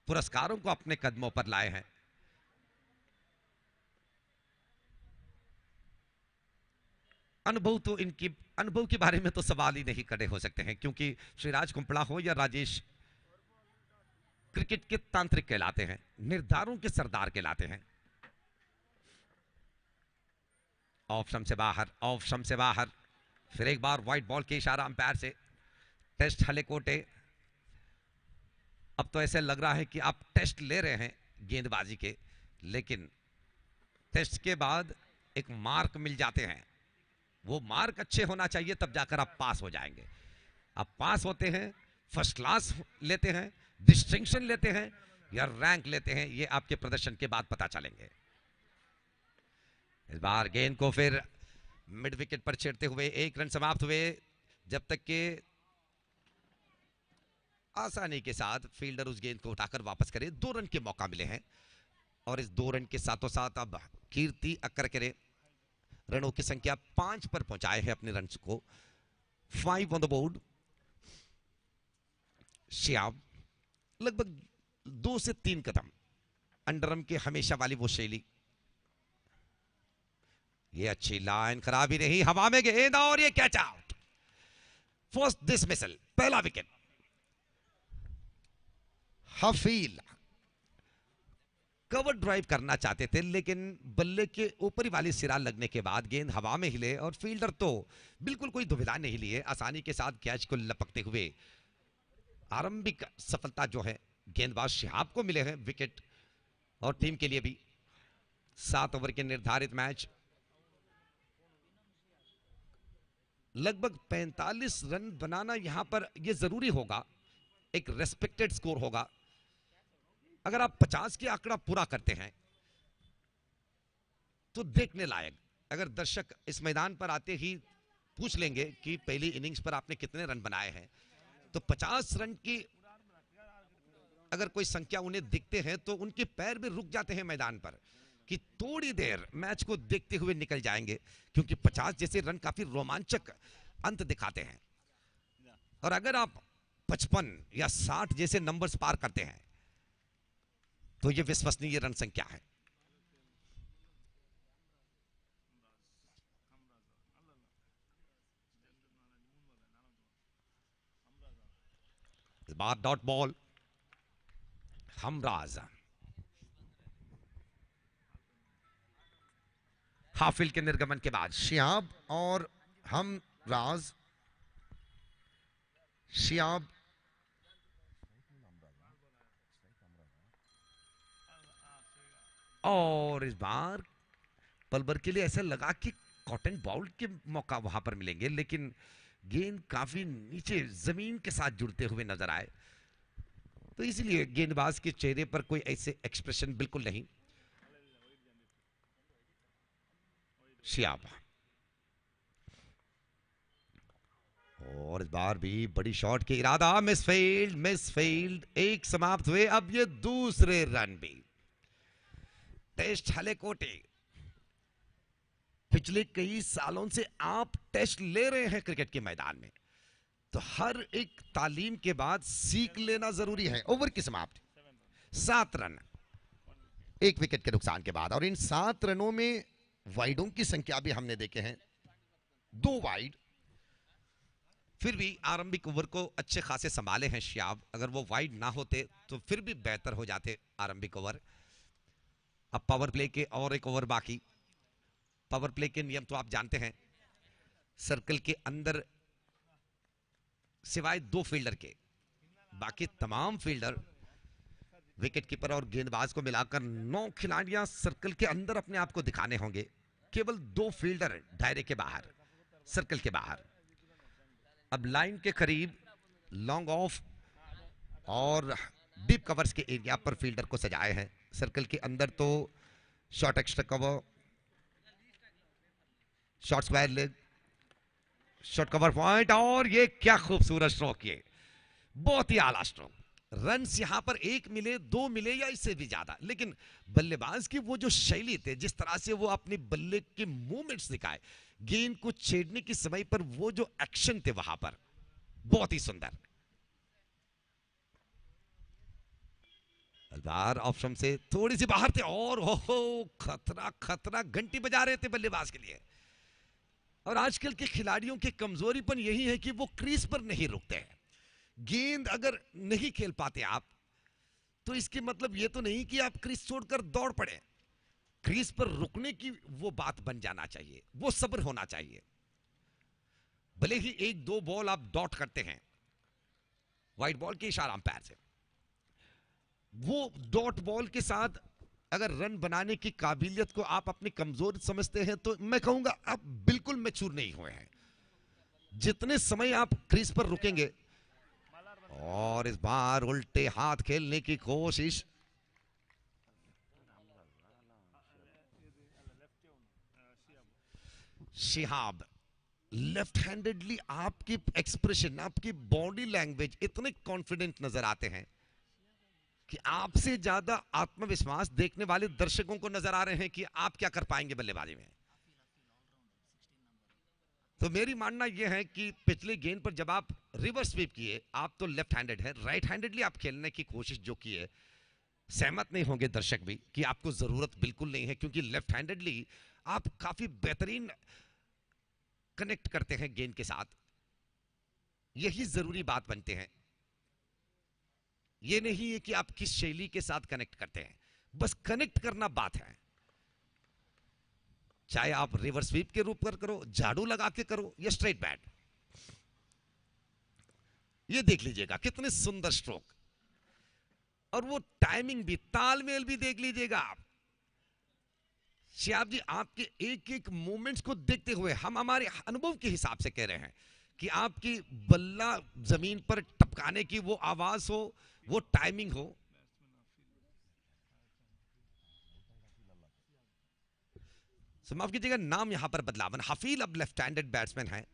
पुरस्कारों को अपने कदमों पर लाए हैं. अनुभव के बारे में तो सवाल ही नहीं खड़े हो सकते हैं, क्योंकि श्रीराज कुंपड़ा हो या राजेश क्रिकेट के तांत्रिक कहलाते हैं, निर्धारों के सरदार कहलाते हैं. ऑफ स्टंप से बाहर, ऑफ स्टंप से बाहर. फिर एक बार व्हाइट बॉल के इशारा अंपायर से. टेस्ट हलेकोटे, अब तो ऐसे लग रहा है कि आप टेस्ट ले रहे हैं गेंदबाजी के, लेकिन टेस्ट के बाद एक मार्क मिल जाते हैं. वो मार्क अच्छे होना चाहिए, तब जाकर आप पास हो जाएंगे. आप पास होते हैं, फर्स्ट क्लास लेते हैं, डिस्टिंक्शन लेते हैं या रैंक लेते हैं, ये आपके प्रदर्शन के बाद पता चलेंगे। इस बार गेंद को फिर मिड विकेट पर छेड़ते हुए 1 रन समाप्त हुए, जब तक के आसानी के साथ फील्डर उस गेंद को उठाकर वापस करे। 2 रन के मौका मिले हैं और इस 2 रन के साथों साथ अब कीर्ति अक्कर रनों की संख्या 5 पर पहुंचाए हैं अपने रन्स को। 5 ऑन द बोर्ड। श्याम लगभग 2 से 3 कदम अंडरम के हमेशा वाली वो शैली। ये अच्छी लाइन, खराबी नहीं, हवा में गेंद और ये कैच आउट। फर्स्ट डिसमिसल, पहला विकेट। हफील कवर ड्राइव करना चाहते थे, लेकिन बल्ले के ऊपरी वाली सिरा लगने के बाद गेंद हवा में हिले और फील्डर तो बिल्कुल कोई दुविधा नहीं लिए, आसानी के साथ कैच को लपकते हुए आरंभिक सफलता जो है गेंदबाज शिहाब को मिले हैं विकेट, और टीम के लिए भी 7 ओवर के निर्धारित मैच लगभग 45 रन बनाना यहां पर यह जरूरी होगा, एक रेस्पेक्टेड स्कोर होगा। अगर आप 50 के आंकड़ा पूरा करते हैं तो देखने लायक। अगर दर्शक इस मैदान पर आते ही पूछ लेंगे कि पहली इनिंग्स पर आपने कितने रन बनाए हैं, तो 50 रन की अगर कोई संख्या उन्हें दिखते हैं तो उनके पैर भी रुक जाते हैं मैदान पर कि थोड़ी देर मैच को देखते हुए निकल जाएंगे, क्योंकि 50 जैसे रन काफी रोमांचक अंत दिखाते हैं। और अगर आप 55 या 60 जैसे नंबर्स पार करते हैं तो यह विश्वसनीय रन संख्या है। इस बार डॉट बॉल हमराज। हाफिल के निर्गमन के बाद शियाब और हमराज। शियाब और इस बार पल भर के लिए ऐसा लगा कि कॉटन बॉल के मौका वहां पर मिलेंगे, लेकिन गेंद काफी नीचे जमीन के साथ जुड़ते हुए नजर आए, तो इसलिए गेंदबाज के चेहरे पर कोई ऐसे एक्सप्रेशन बिल्कुल नहीं। शियाब और इस बार भी बड़ी शॉट के इरादा, मिसफील्ड 1 समाप्त हुए। अब ये दूसरे रन भी। टेस्ट हले कोटे, पिछले कई सालों से आप टेस्ट ले रहे हैं क्रिकेट के मैदान में, तो हर एक तालीम के बाद सीख लेना जरूरी है। ओवर की समाप्ति 7 रन 1 विकेट के नुकसान के बाद, और इन 7 रनों में वाइडों की संख्या भी हमने देखे हैं, 2 वाइड। फिर भी आरंभिक ओवर को अच्छे खासे संभाले हैं शियाब। अगर वो वाइड ना होते तो फिर भी बेहतर हो जाते आरंभिक ओवर। अब पावर प्ले के और एक ओवर बाकी। पावर प्ले के नियम तो आप जानते हैं, सर्कल के अंदर सिवाय 2 फील्डर के बाकी तमाम फील्डर, विकेट कीपर और गेंदबाज को मिलाकर 9 खिलाड़ियां सर्कल के अंदर अपने आप को दिखाने होंगे। केवल 2 फील्डर दायरे के बाहर, सर्कल के बाहर। अब लाइन के करीब लॉन्ग ऑफ और डीप कवर्स के एरिया पर फील्डर को सजाए हैं। सर्कल के अंदर तो short extra cover, short square leg, short cover point, और ये क्या खूबसूरत स्ट्रोक, ये बहुत ही आला स्ट्रोक। रन्स यहां पर 1 मिले, 2 मिले या इससे भी ज्यादा, लेकिन बल्लेबाज की वो जो शैली थी, जिस तरह से वो अपने बल्ले के मूवमेंट्स दिखाए, गेंद को छेड़ने के समय पर वो जो एक्शन थे वहां पर, बहुत ही सुंदर। अलबार ऑप्शन से थोड़ी सी बाहर थे और हो खतरा घंटी बजा रहे थे बल्लेबाज के लिए। और आजकल के खिलाड़ियों की कमजोरीपन यही है कि वो क्रीज पर नहीं रुकते हैं। गेंद अगर नहीं खेल पाते आप, तो इसके मतलब ये तो नहीं कि आप क्रीज छोड़कर दौड़ पड़े। क्रीज पर रुकने की वो बात बन जाना चाहिए, वो सब्र होना चाहिए। भले ही 1-2 बॉल आप डॉट करते हैं व्हाइट बॉल के इशारा अंपायर से, वो डॉट बॉल के साथ अगर रन बनाने की काबिलियत को आप अपनी कमजोर समझते हैं, तो मैं कहूंगा आप बिल्कुल मैच्योर नहीं हुए हैं। जितने समय आप क्रीज पर रुकेंगे, और इस बार उल्टे हाथ खेलने की कोशिश। शिहाब लेफ्ट हैंडेडली आपकी एक्सप्रेशन, आपकी बॉडी लैंग्वेज इतने कॉन्फिडेंट नजर आते हैं कि आपसे ज्यादा आत्मविश्वास देखने वाले दर्शकों को नजर आ रहे हैं कि आप क्या कर पाएंगे बल्लेबाजी में। तो मेरी मानना यह है कि पिछले गेंद पर जब आप रिवर्स स्वीप किए, आप तो लेफ्ट हैंडेड है, राइट हैंडेडली आप खेलने की कोशिश जो की है, सहमत नहीं होंगे दर्शक भी कि आपको जरूरत बिल्कुल नहीं है, क्योंकि लेफ्ट हैंडेडली आप काफी बेहतरीन कनेक्ट करते हैं गेंद के साथ। यही जरूरी बात बनते हैं। यह नहीं है कि आप किस शैली के साथ कनेक्ट करते हैं, बस कनेक्ट करना बात है। चाहे आप रिवर्स स्वीप के रूप पर करो, झाड़ू लगा के करो, या स्ट्रेट बैट। ये देख लीजिएगा कितने सुंदर स्ट्रोक, और वो टाइमिंग भी, तालमेल भी देख लीजिएगा आप। शिहाब जी, आपके एक एक मूवमेंट्स को देखते हुए हम हमारे अनुभव के हिसाब से कह रहे हैं कि आपकी बल्ला जमीन पर टपकाने की वो आवाज हो, वो टाइमिंग हो, माफ कीजिएगा नाम यहां पर बदलावन, हफील अब लेफ्ट हैंडेड बैट्समैन है।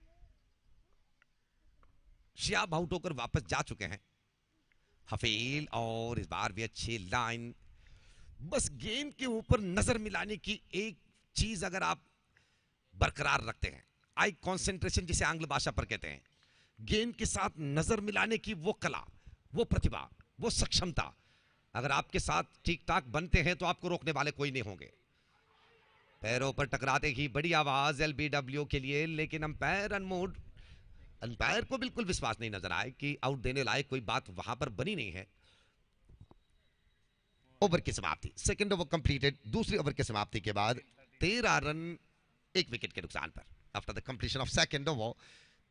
शिहाब आउट होकर वापस जा चुके हैं हफील, और इस बार भी अच्छी लाइन। बस गेंद के ऊपर नजर मिलाने की एक चीज अगर आप बरकरार रखते हैं, आई कॉन्सेंट्रेशन जिसे आंग्ल भाषा पर कहते हैं, गेंद के साथ नजर मिलाने की वो कला, वो प्रतिभा, वो सक्षमता अगर आपके साथ ठीक ठाक बनते हैं तो आपको रोकने वाले कोई नहीं होंगे। पैरों पर टकराते ही बड़ी आवाज एलबीडब्ल्यू के लिए, लेकिन अंपायर अनमूड, अंपायर को बिल्कुल विश्वास नहीं नजर आए कि आउट देने लायक कोई बात वहां पर बनी नहीं है। ओवर की समाप्ति, सेकंड ओवर कंप्लीटेड। दूसरी ओवर की समाप्ति के बाद 13 रन 1 विकेट के नुकसान पर। After the completion of second over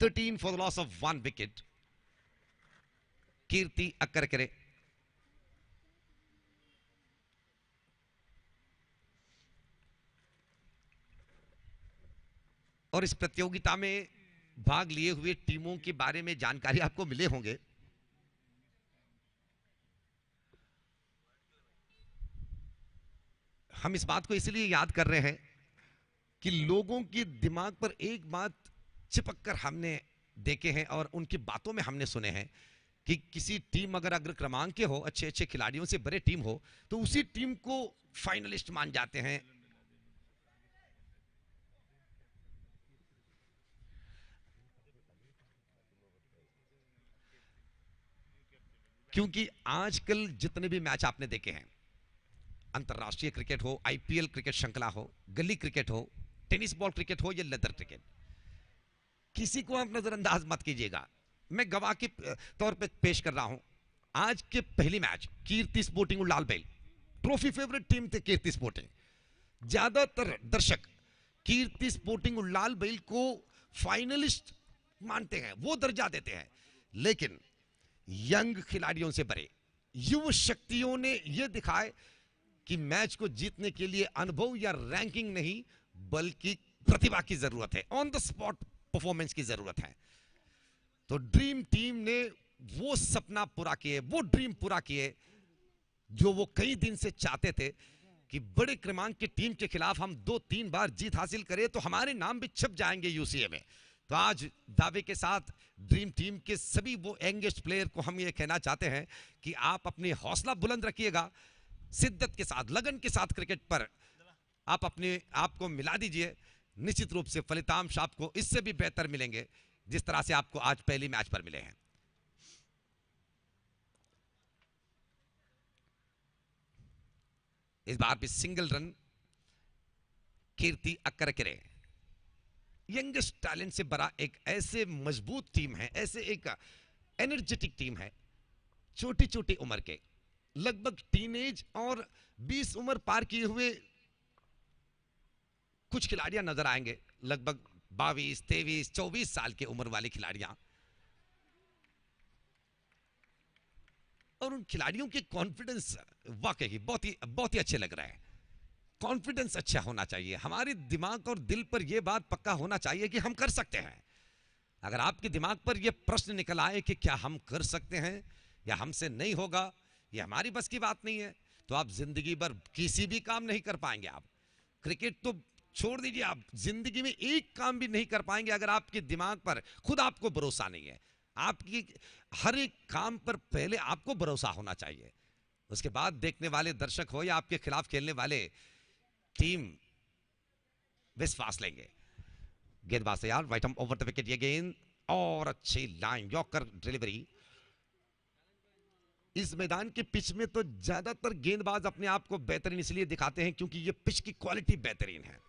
13 for the loss of 1 wicket. Keerthi Akkarakere और इस प्रतियोगिता में भाग लिए हुए टीमों के बारे में जानकारी आपको मिले होंगे। हम इस बात को इसलिए याद कर रहे हैं कि लोगों के दिमाग पर एक बात चिपक कर हमने देखे हैं और उनकी बातों में हमने सुने हैं कि किसी टीम अगर अग्र क्रमांक के हो, अच्छे अच्छे खिलाड़ियों से बड़े टीम हो, तो उसी टीम को फाइनलिस्ट मान जाते हैं। क्योंकि आजकल जितने भी मैच आपने देखे हैं, अंतरराष्ट्रीय क्रिकेट हो, आईपीएल क्रिकेट श्रृंखला हो, गली क्रिकेट हो, टेनिस बॉल क्रिकेट हो या लेदर क्रिकेट, किसी को आप नजरअंदाज मत कीजिएगा। मैं गवाह के तौर पे पेश कर रहा हूं आज के पहली match Keerthi sporting Ullal Bail, trophy favourite team थे कीर्ति स्पोर्टिंग। ज्यादातर दर्शक कीर्ति स्पोर्टिंग उलाल बेल को फाइनलिस्ट मानते हैं, वो दर्जा देते हैं, लेकिन यंग खिलाड़ियों से बड़े युवा शक्तियों ने यह दिखाए कि मैच को जीतने के लिए अनुभव या रैंकिंग नहीं, बल्कि प्रतिभा की जरूरत है, ऑन द स्पॉट परफॉर्मेंस की जरूरत है। तो ड्रीम टीम ने वो सपना पूरा किए, वो ड्रीम पूरा किए जो वो कई दिन से चाहते थे कि बड़े क्रमांक की टीम के खिलाफ हम 2-3 बार जीत हासिल करें तो हमारे नाम भी छप जाएंगे यूसीए में। तो आज दावे के साथ ड्रीम टीम के सभी वो यंगेस्ट प्लेयर को हम ये कहना चाहते हैं कि आप अपनी हौसला बुलंद रखिएगा, शिद्दत के साथ, लगन के साथ क्रिकेट पर आप अपने आप को मिला दीजिए। निश्चित रूप से फलितांश आपको इससे भी बेहतर मिलेंगे जिस तरह से आपको आज पहली मैच पर मिले हैं। इस बार भी सिंगल रन कीर्ति अक्करकेरे, यंगेस्ट टैलेंट से बड़ा एक ऐसे मजबूत टीम है, ऐसे एक एनर्जेटिक टीम है, छोटी छोटी उम्र के, लगभग टीनेज और 20 उम्र पार किए हुए कुछ खिलाड़ियां नजर आएंगे, लगभग 22, 23, 24 साल की उम्र वाली खिलाड़ियां। और उन खिलाड़ियों के कॉन्फिडेंस वाकई बहुत ही अच्छे लग रहे हैं। कॉन्फिडेंस अच्छा होना चाहिए, हमारे दिमाग और दिल पर यह बात पक्का होना चाहिए कि हम कर सकते हैं। अगर आपके दिमाग पर यह प्रश्न निकल आए कि क्या हम कर सकते हैं या हमसे नहीं होगा, यह हमारी बस की बात नहीं है, तो आप जिंदगी भर किसी भी काम नहीं कर पाएंगे। आप क्रिकेट तो छोड़ दीजिए, आप जिंदगी में एक काम भी नहीं कर पाएंगे अगर आपके दिमाग पर खुद आपको भरोसा नहीं है। आपकी हर एक काम पर पहले आपको भरोसा होना चाहिए, उसके बाद देखने वाले दर्शक हो या आपके खिलाफ खेलने वाले टीम विश्वास लेंगे। गेंदबाज से यार राइट ओवर द विकेट, ये गेंद और अच्छी लाइन यॉर्कर डिलीवरी। इस मैदान के पिच में तो ज्यादातर गेंदबाज अपने आप को बेहतरीन इसलिए दिखाते हैं क्योंकि ये पिच की क्वालिटी बेहतरीन है।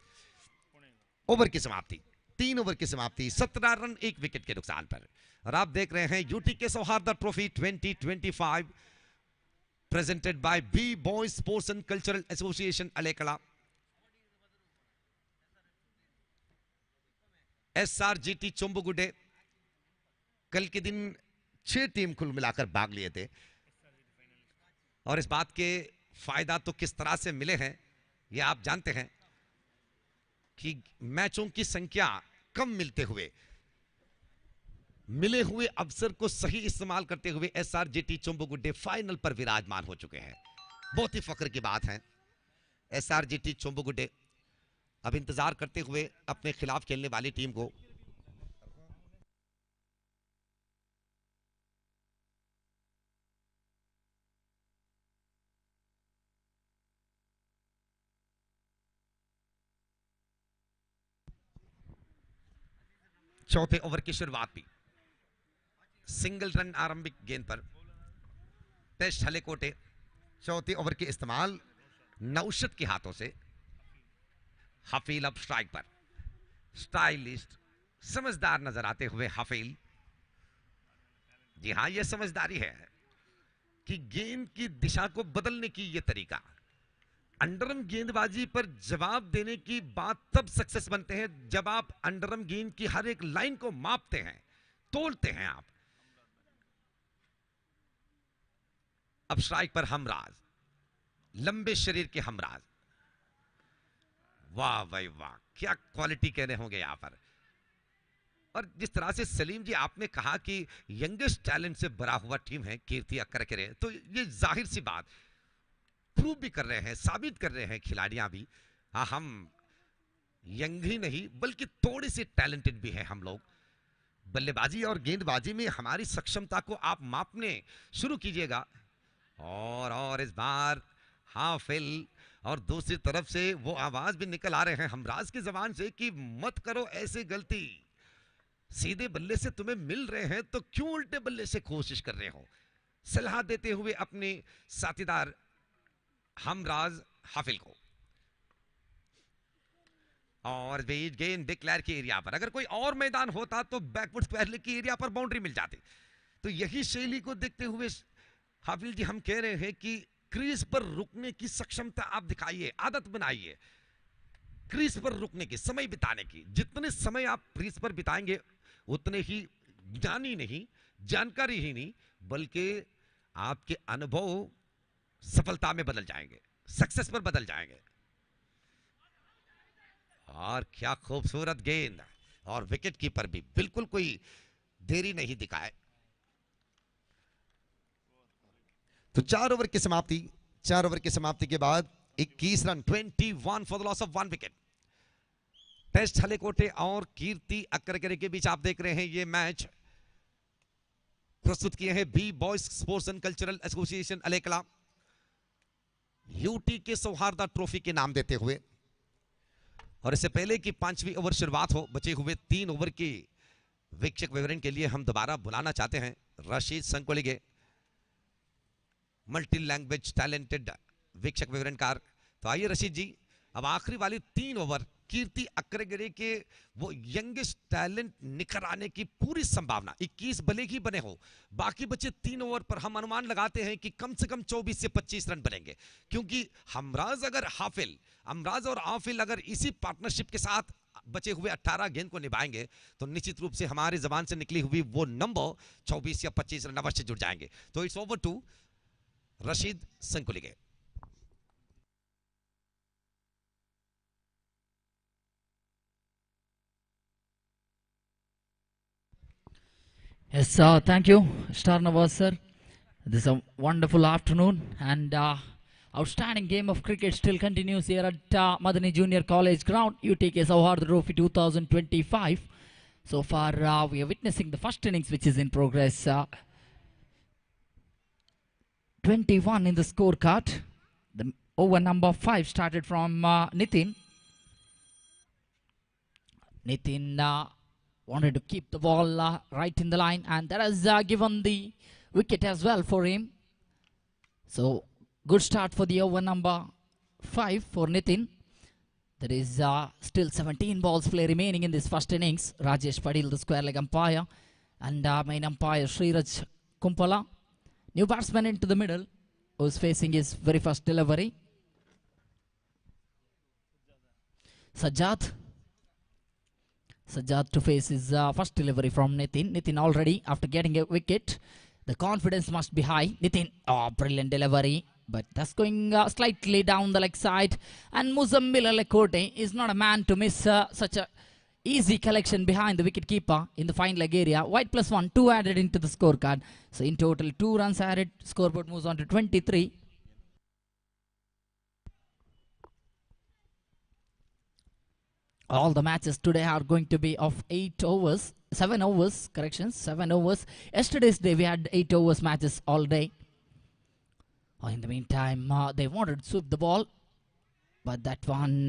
ओवर की समाप्ति, 3 ओवर की समाप्ति, 17 रन 1 विकेट के नुकसान पर। और आप देख रहे हैं UTK Sauharda trophy 2025 presented by B boys sports and cultural association Alekala, SRGT Chumbugudde. कल के दिन 6 टीम कुल मिलाकर भाग लिए थे और इस बात के फायदा तो किस तरह से मिले हैं ये आप जानते हैं कि मैचों की संख्या कम मिलते हुए मिले हुए अवसर को सही इस्तेमाल करते हुए SRGT चुंबुगुडे फाइनल पर विराजमान हो चुके हैं। बहुत ही फख्र की बात है। SRGT चुंबुगुडे अब इंतजार करते हुए अपने खिलाफ खेलने वाली टीम को चौथे ओवर की शुरुआत भी सिंगल रन आरंभिक गेंद पर टेस्ट हलेकोटे। चौथे ओवर के इस्तेमाल नौशद के हाथों से। हफील अब स्ट्राइक पर, स्टाइलिस्ट समझदार नजर आते हुए हफील। जी हां, यह समझदारी है कि गेंद की दिशा को बदलने की यह तरीका। अंडरम गेंदबाजी पर जवाब देने की बात तब सक्सेस बनते हैं जब आप अंडरम गेंद की हर एक लाइन को मापते हैं, तोलते हैं आप। अब स्ट्राइक पर हमराज, लंबे शरीर के हमराज। वाह भाई वाह, क्या क्वालिटी कहने होंगे यहां पर। और जिस तरह से सलीम जी आपने कहा कि यंगेस्ट टैलेंट से भरा हुआ टीम है कीर्ति अक्करकेरे, तो ये जाहिर सी बात प्रूव भी कर रहे हैं, साबित कर रहे हैं खिलाड़ियां भी। हाँ, हम यंग ही नहीं बल्कि थोड़े से टैलेंटेड भी हैं हम लोग। बल्लेबाजी और गेंदबाजी में हमारी सक्षमता को आप मापने शुरू कीजिएगा। और इस बार हाफिल, और दूसरी तरफ से वो आवाज भी निकल आ रहे हैं हमराज की जबान से कि मत करो ऐसे गलती, सीधे बल्ले से तुम्हें मिल रहे हैं तो क्यों उल्टे बल्ले से कोशिश कर रहे हो। सलाह देते हुए अपने साथीदार हमराज हाफिल को। और गेंद डिक्लेयर की एरिया पर, अगर कोई और मैदान होता तो बैकवर्ड पहले की एरिया पर बाउंड्री मिल जाती। तो यही शैली को देखते हुए हाफिल जी हम कह रहे हैं कि क्रीज पर रुकने की सक्षमता आप दिखाइए, आदत बनाइए क्रीज पर रुकने की, समय बिताने की। जितने समय आप क्रीज पर बिताएंगे उतने ही ज्ञान ही नहीं, जानकारी ही नहीं, बल्कि आपके अनुभव सफलता में बदल जाएंगे, सक्सेस पर बदल जाएंगे। और क्या खूबसूरत गेंद, और विकेट कीपर भी बिल्कुल कोई देरी नहीं दिखाए। तो 4 ओवर की समाप्ति, 4 ओवर की समाप्ति के बाद 21 run, 21 for the loss of 1 wicket. Test Halekote और कीर्ति अक्करकेरे के बीच आप देख रहे हैं ये मैच प्रस्तुत किए हैं B boys sports and cultural association Alekala, UTK Sauharda trophy के नाम देते हुए। और इससे पहले कि 5वीं ओवर शुरुआत हो, बचे हुए 3 ओवर की वीक्षक विवरण के लिए हम दोबारा बुलाना चाहते हैं रशीद संकोलिगे, मल्टी लैंग्वेज टैलेंटेड वीक्षक विवरणकार। तो आइए रशीद जी, अब आखिरी वाली 3 ओवर कीर्ति अक्करकेरे के वो यंगेस्ट टैलेंट निखर आने की पूरी संभावना, 21 भले ही बने हो, बाकी बचे 3 ओवर पर हम अनुमान लगाते हैं कि कम से कम 24 से 25 रन बनेंगे। क्योंकि हमराज और हाफिल अगर इसी पार्टनरशिप के साथ बचे हुए 18 गेंद को निभाएंगे तो निश्चित रूप से हमारी जबान से निकली हुई वो नंबर 24 या 25 रन अवश्य जुड़ जाएंगे। तो it's over to Rasheed Sankolige. Yes, thank you, Star Nawaz sir. This is a wonderful afternoon and outstanding game of cricket still continues here at Madani Junior College ground. U.T.K Souhardha Trophy 2025. So far, we are witnessing the first innings which is in progress. 21 in the scorecard. The over number 5 started from Nitin. Nitin wanted to keep the ball right in the line, and that has given the wicket as well for him. So good start for the over number 5 for Nitin. There is still 17 balls play remaining in this first innings. Rajesh Padil, the square leg umpire, and main umpire Sriraj Kumpala. New batsman into the middle, who's facing his very first delivery. Sajjad to face his first delivery from Nitin. Nitin already after getting a wicket. The confidence must be high. Nitin, brilliant delivery. But that's going slightly down the leg side. And Muzammil Alekote is not a man to miss such a easy collection behind the wicketkeeper in the fine leg area. White +1, 2 added into the scorecard. So in total, 2 runs added. Scoreboard moves on to 23. All the matches today are going to be of 7 overs, corrections, 7 overs. Yesterday's day we had 8 overs matches all day. In the meantime, they wanted to sweep the ball, but that one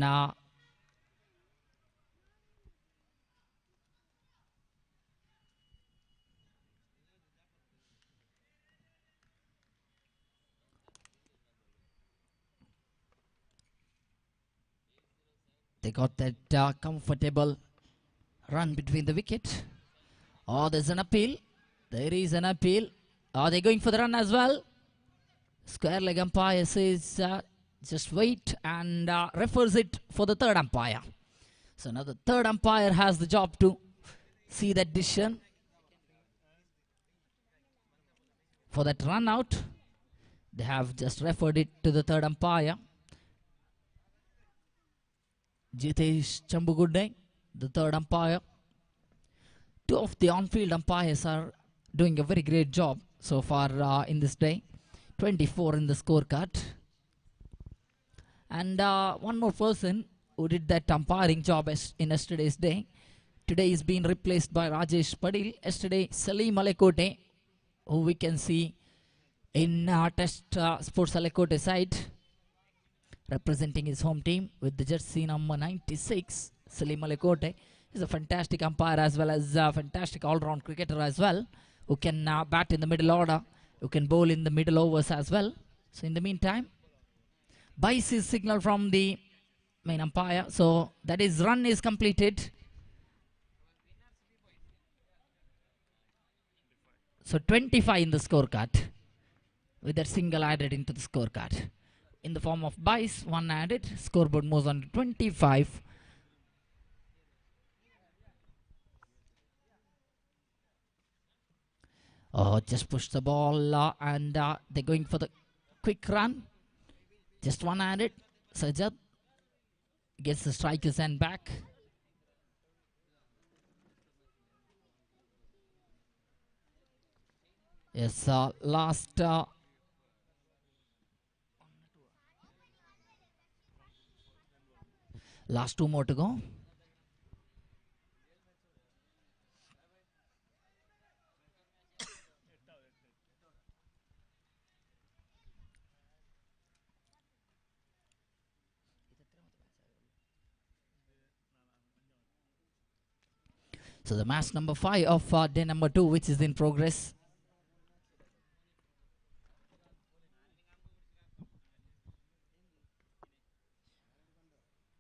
they got that comfortable run between the wicket. There's an appeal. There is an appeal. Are they going for the run as well? Square leg umpire says just wait and refers it for the third umpire. So now the third umpire has the job to see that decision. For that run out, they have just referred it to the third umpire. Jitesh Chambugude, the third umpire. 2 of the on-field umpires are doing a very great job so far in this day. 24 in the scorecard. And one more person who did that umpiring job in yesterday's day. Today is being replaced by Rajesh Padil. Yesterday, Salim Alekote, who we can see in Test Sports Alekote side, representing his home team with the jersey number 96. Salim Alekote is a fantastic umpire as well as a fantastic all-round cricketer as well, who can bat in the middle order, who can bowl in the middle overs as well. So in the meantime, Bice is signal from the main umpire. So that is run is completed. So 25 in the scorecard with that single added into the scorecard. In the form of Bice, 1 added. Scoreboard moves on to 25. Just push the ball and they're going for the quick run. Just 1 added. Sajjad gets the striker's end back. Yes, last 2 more to go. So the match number 5 of day number 2, which is in progress.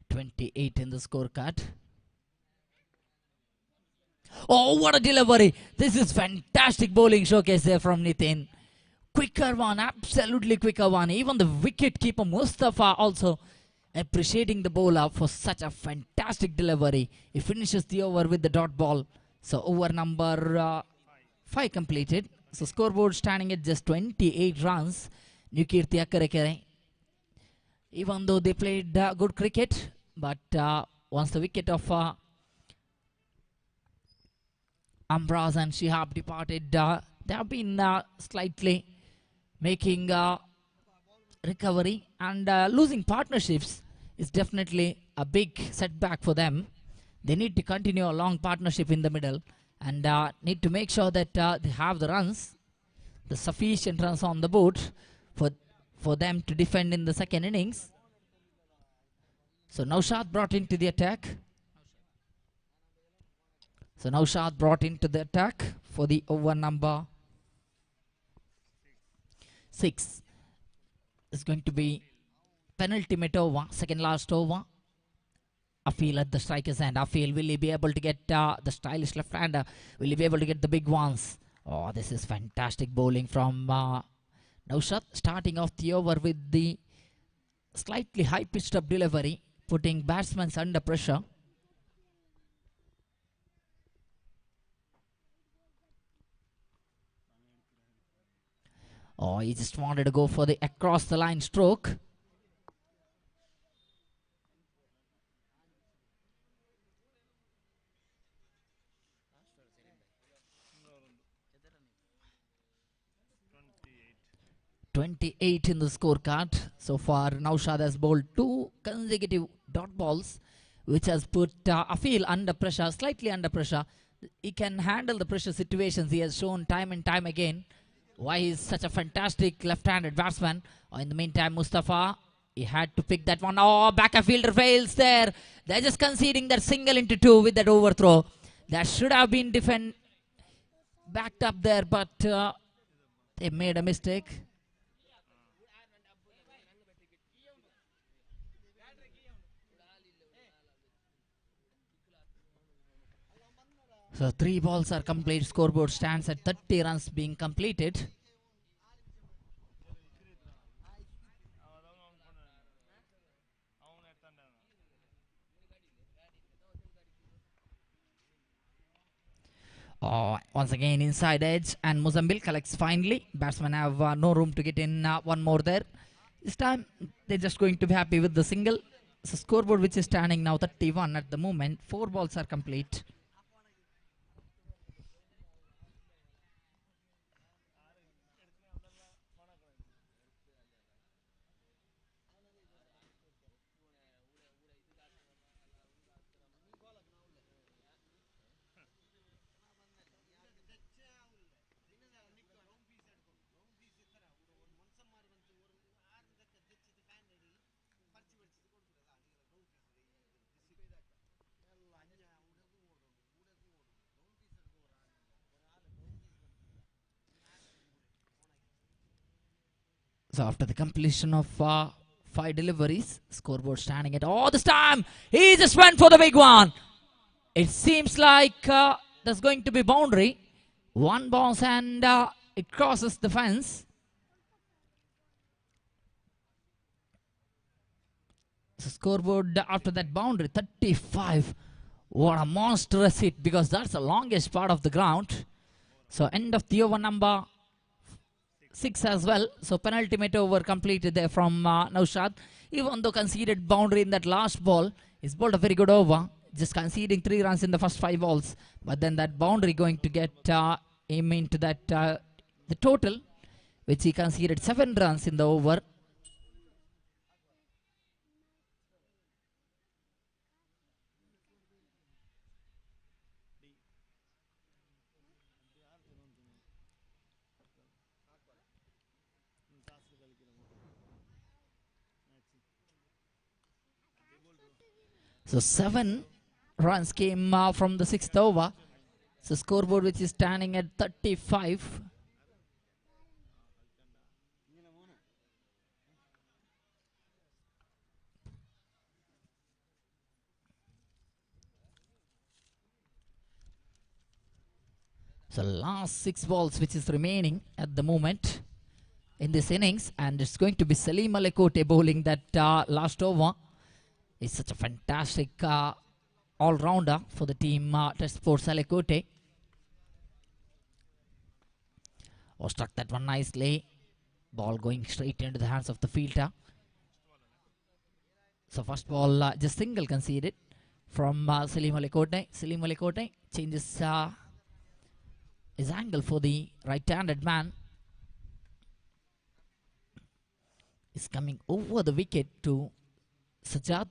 .28 in the scorecard. What a delivery! This is fantastic bowling showcase there from Nitin. Quicker one, absolutely quicker one. Even the wicket keeper Mustafa also appreciating the bowler for such a fantastic delivery. He finishes the over with the dot ball. So over number 5 completed. So scoreboard standing at just 28 runs. New Kirti Akarekere. Even though they played good cricket, but once the wicket of Ambras and Shihab departed. They have been slightly making recovery, and losing partnerships is definitely a big setback for them. They need to continue a long partnership in the middle and need to make sure that they have the runs, the sufficient runs on the board for them to defend in the second innings. So Naushad brought into the attack. So Naushad brought into the attack for the over number 6. It's going to be penultimate over, second last over. Afil at the striker's end. Afil, will he be able to get the stylish left-hander? Will he be able to get the big ones? Oh, this is fantastic bowling from Naushad. Starting off the over with the slightly high-pitched up delivery, putting batsmen under pressure. Oh, he just wanted to go for the across the line stroke. .28 in the scorecard. So far, Naushad has bowled 2 consecutive dot balls, which has put Afil under pressure, slightly under pressure. He can handle the pressure situations. He has shown time and time again why he's such a fantastic left-handed batsman. In the meantime, Mustafa, he had to pick that one. Oh, backer fielder fails there. They're just conceding that single into 2 with that overthrow. That should have been backed up there, but they made a mistake. So 3 balls are complete. Scoreboard stands at 30 runs being completed. Once again inside edge, and Mozambique collects finally. Batsmen have no room to get in one more there. This time they're just going to be happy with the single. So scoreboard which is standing now 31 at the moment. 4 balls are complete. So after the completion of 5 deliveries, scoreboard standing at, this time he just went for the big one. It seems like there's going to be boundary. One bounce and it crosses the fence. So scoreboard after that boundary, 35. What a monstrous hit, because that's the longest part of the ground. So end of the over number 6 as well. So penultimate over completed there from Naushad. Even though conceded boundary in that last ball, he's bowled a very good over. Just conceding 3 runs in the first 5 balls. But then that boundary going to get him into that the total, which he conceded 7 runs in the over. So 7 runs came from the 6th over. So scoreboard which is standing at 35. So last 6 balls which is remaining at the moment in this innings, and it's going to be Salim Alekote bowling that last over. He's such a fantastic all-rounder for the team Test Sports Alekote. Struck that one nicely. Ball going straight into the hands of the fielder. So first ball just single conceded from Salim Alekote. Salim Alekote changes His angle for the right-handed man is coming over the wicket to Sajjad.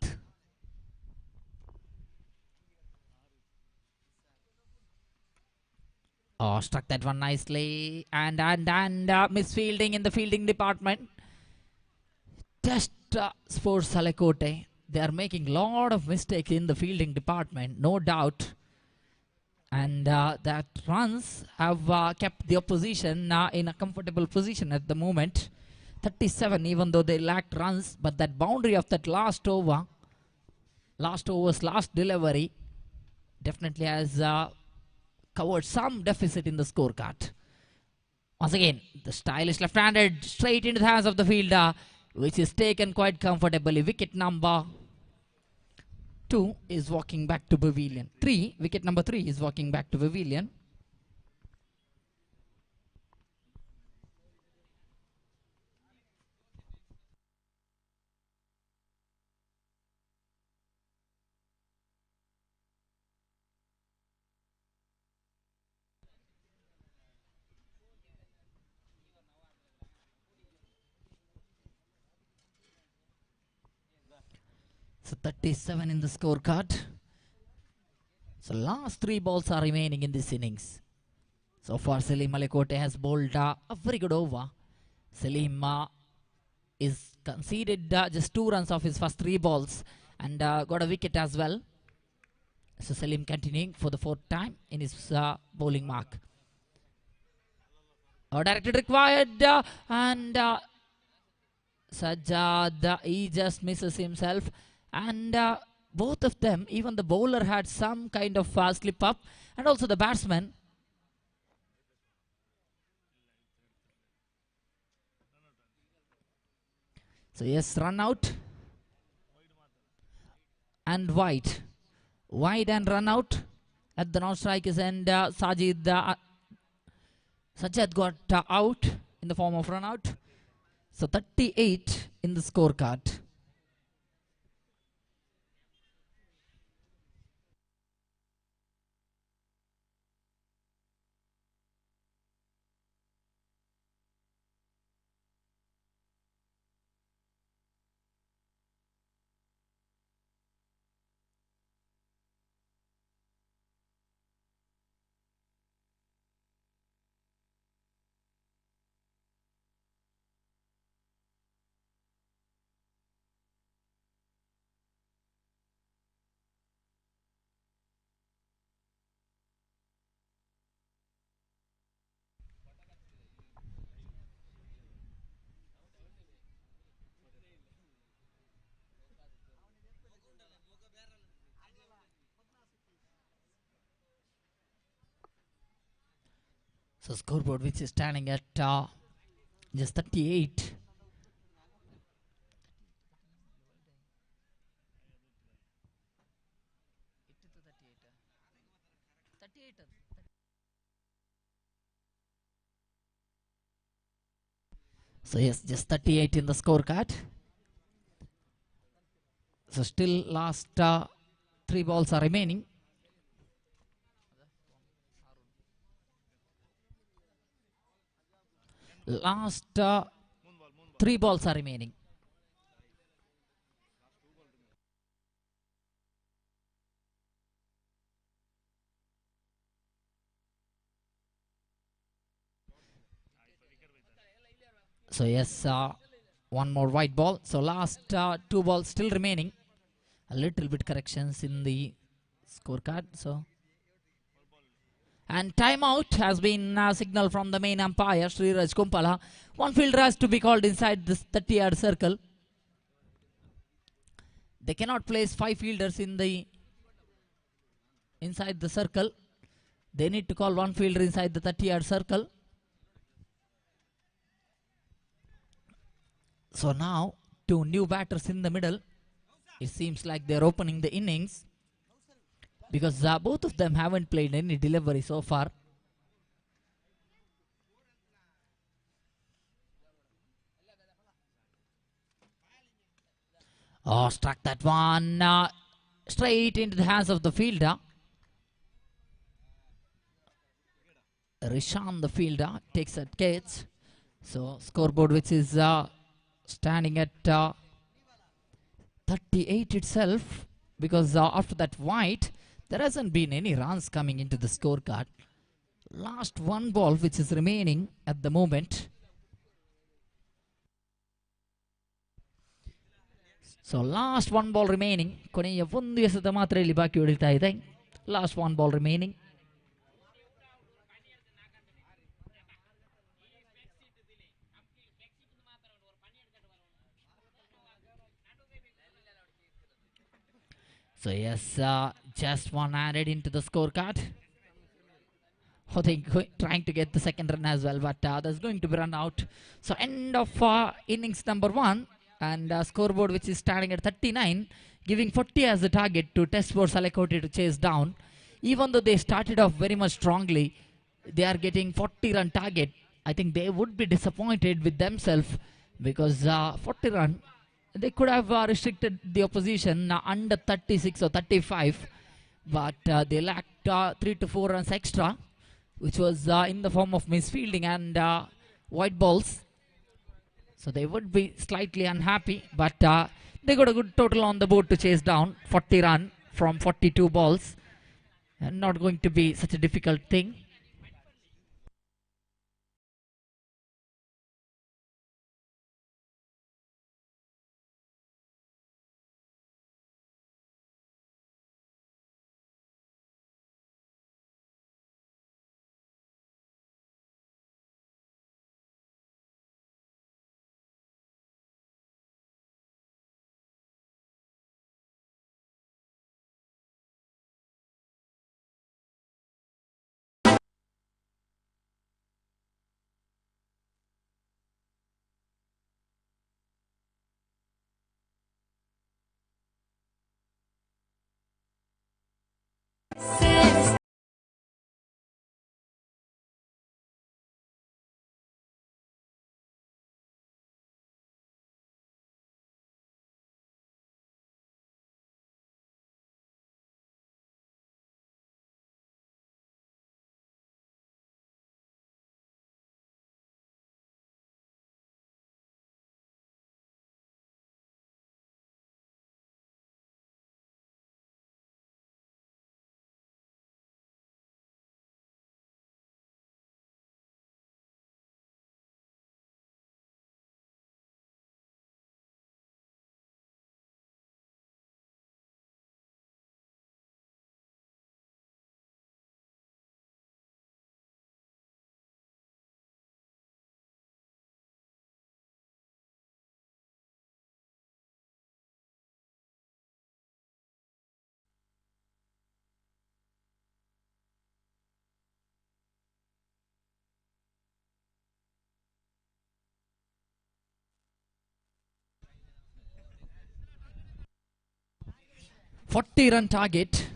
Oh, struck that one nicely, and misfielding in the fielding department. Test Sports Salakote, they are making a lot of mistakes in the fielding department, no doubt. And that runs have kept the opposition in a comfortable position at the moment. 37, even though they lacked runs, but that boundary of that last over's last delivery definitely has covered some deficit in the scorecard. Once again, the stylish left-handed straight into the hands of the fielder, which is taken quite comfortably. Wicket number 2 is walking back to pavilion. Wicket number 3 is walking back to pavilion. So 37 in the scorecard. So last 3 balls are remaining in this innings. So far Salim Malakote has bowled a very good over. Salim is conceded just 2 runs off his first 3 balls and got a wicket as well. So Salim continuing for the 4th time in his bowling mark. Directed required and Sajjad, he just misses himself. And both of them, even the bowler had some kind of slip up, and also the batsman. So yes, run out and wide and run out at the non-strikers end. Sajjad got out in the form of run out. So 38 in the scorecard. So scoreboard which is standing at just 38. So yes, just 38 in the scorecard. So still last 3 balls are remaining. Last 3 balls are remaining. So yes, one more white ball. So last 2 balls still remaining. A little bit corrections in the scorecard. So and timeout has been signaled from the main umpire, Sriraj Kumpala. One fielder has to be called inside this 30-yard circle. They cannot place 5 fielders in the inside the circle. They need to call one fielder inside the 30-yard circle. So now 2 new batters in the middle. It seems like they're opening the innings, because both of them haven't played any delivery so far. Oh, struck that one straight into the hands of the fielder. Rishan, the fielder, takes a catch. So scoreboard which is standing at 38 itself, because after that white, there hasn't been any runs coming into the scorecard. Last one ball which is remaining at the moment. So last one ball remaining. ಕೊನೆಯ ಒಂದು ಎಸೆತ ಮಾತ್ರ ಇಲ್ಲಿ ಬಾಕಿ ಉಳಿತಾ ಇದೆ. Last one ball remaining. So yes, just one added into the scorecard. I think trying to get the second run as well, but there's going to be run out. So end of innings number 1, and scoreboard which is standing at 39, giving 40 as the target to test for Salekoti to chase down. Even though they started off very much strongly, they are getting 40 run target. I think they would be disappointed with themselves, because 40 run, they could have restricted the opposition under 36 or 35, but they lacked 3 to 4 runs extra, which was in the form of misfielding and white balls. So they would be slightly unhappy, but they got a good total on the board to chase down 40 run from 42 balls. And not going to be such a difficult thing. Run target.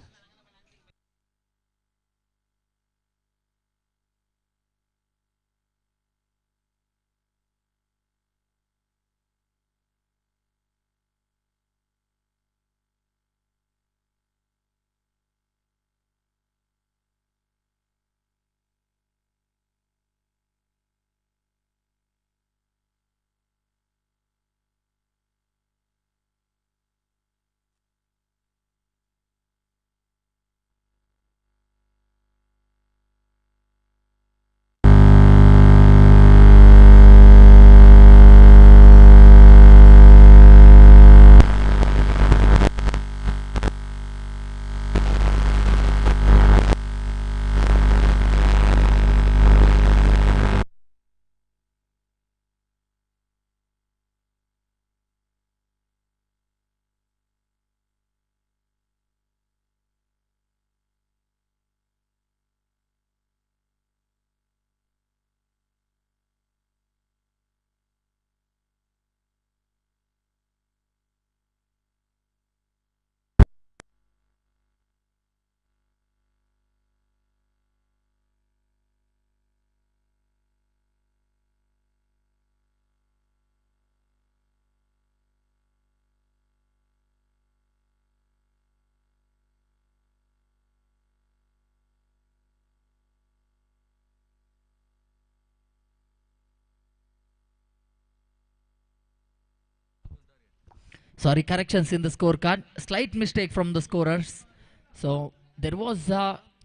Sorry, corrections in the scorecard. Slight mistake from the scorers. So there was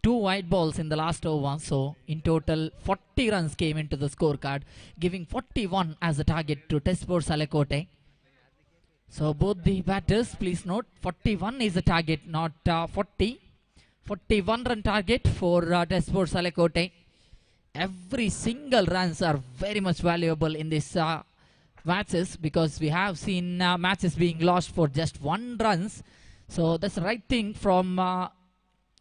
two white balls in the last over. So in total, 40 runs came into the scorecard, giving 41 as a target to Tespor Salekote. So both the batters, please note, 41 is a target, not 40. 41 run target for Tespor Salekote. Every single runs are very much valuable in this matches, because we have seen matches being lost for just 1 runs. So that's the right thing from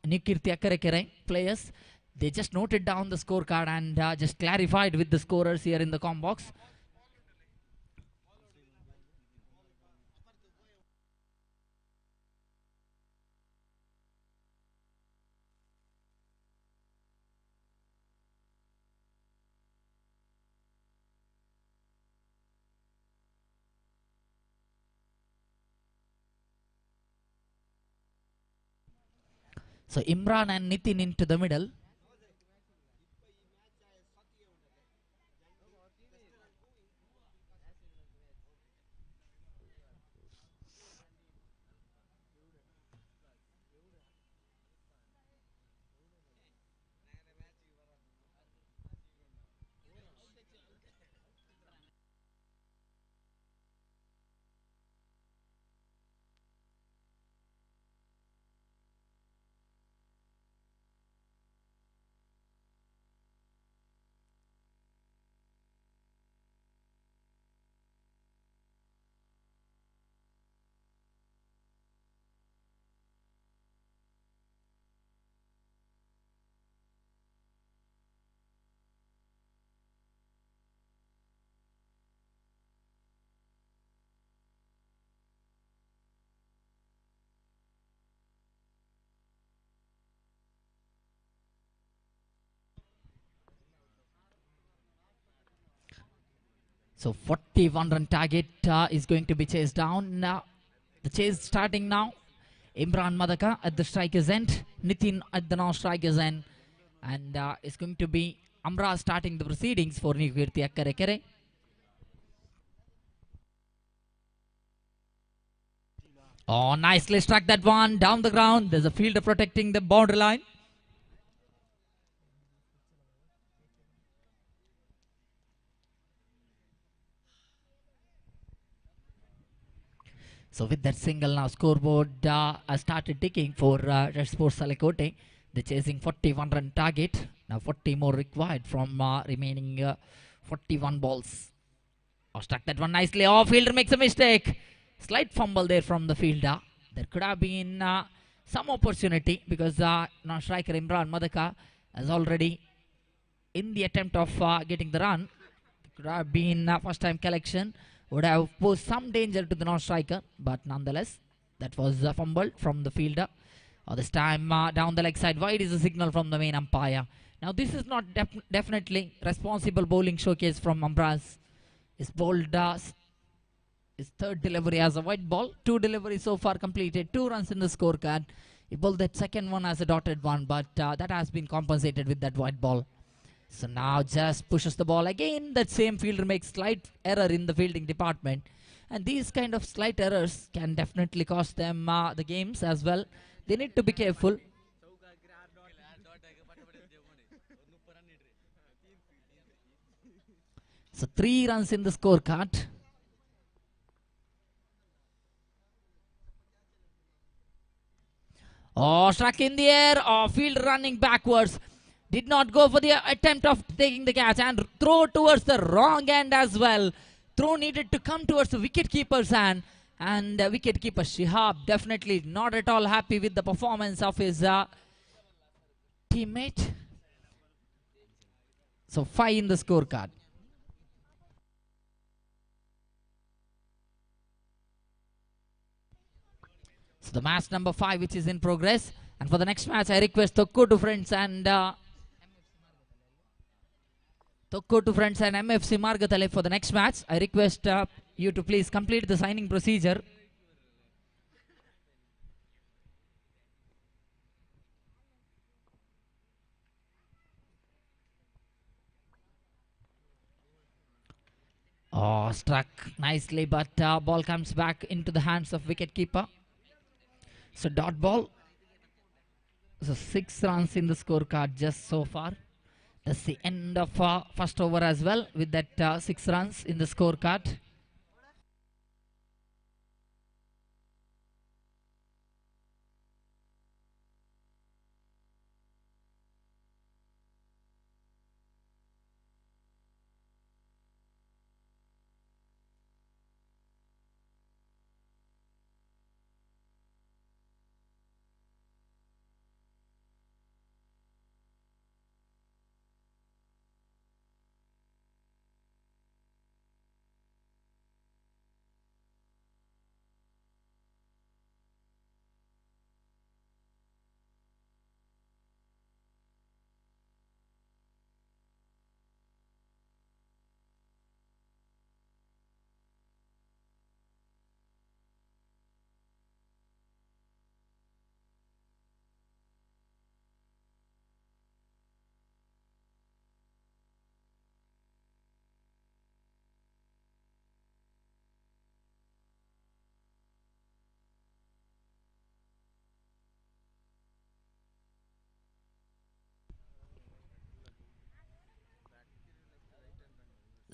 Nikirti Akkarekere players. They just noted down the scorecard and just clarified with the scorers here in the com box. So Imran and Nitin into the middle. So 41 run target is going to be chased down. The chase starting now. Imran Madaka at the striker's end. Nitin at the non-striker's end. And it's going to be Amra starting the proceedings for Nikirti Akkarekere. Oh, nicely struck that one down the ground. There's a fielder protecting the boundary line. So with that single now, scoreboard has started ticking for Tespor Salekote. They're chasing 41 run target. Now 40 more required from remaining 41 balls. Oh, struck that one nicely. Oh, fielder makes a mistake. Slight fumble there from the fielder. There could have been some opportunity, because non-striker Imran Madaka has already in the attempt of getting the run. Could have been first time collection. Would have posed some danger to the non-striker, but nonetheless, that was fumbled from the fielder. This time down the leg side, wide is a signal from the main umpire. Now this is not definitely responsible bowling showcase from Amraz. His bowled his third delivery as a white ball. 2 deliveries so far completed, 2 runs in the scorecard. He bowled that second one as a dotted one, but that has been compensated with that white ball. So now just pushes the ball again. That same fielder makes slight error in the fielding department. And these kind of slight errors can definitely cost them the games as well. They need to be careful. So 3 runs in the scorecard. Oh, struck in the air. Oh, field running backwards. Did not go for the attempt of taking the catch, and throw towards the wrong end as well. Throw needed to come towards the wicketkeeper's hand, and wicketkeeper Shihab definitely not at all happy with the performance of his teammate. So 5 in the scorecard. So the match number 5 which is in progress, and for the next match I request Tokko to friends and MFC Margatale for the next match. I request you to please complete the signing procedure. Oh, struck nicely, but ball comes back into the hands of wicketkeeper. So dot ball. So 6 runs in the scorecard just so far. That's the end of first over as well with that 6 runs in the scorecard.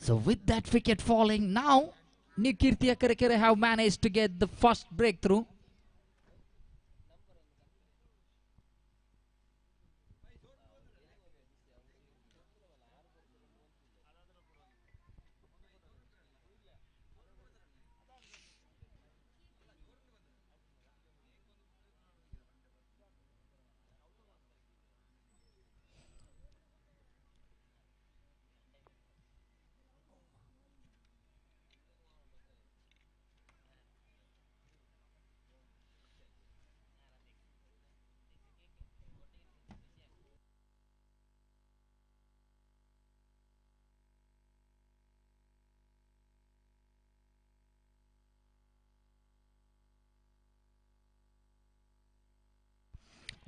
So with that wicket falling, now Nikirti Akarekere have managed to get the first breakthrough.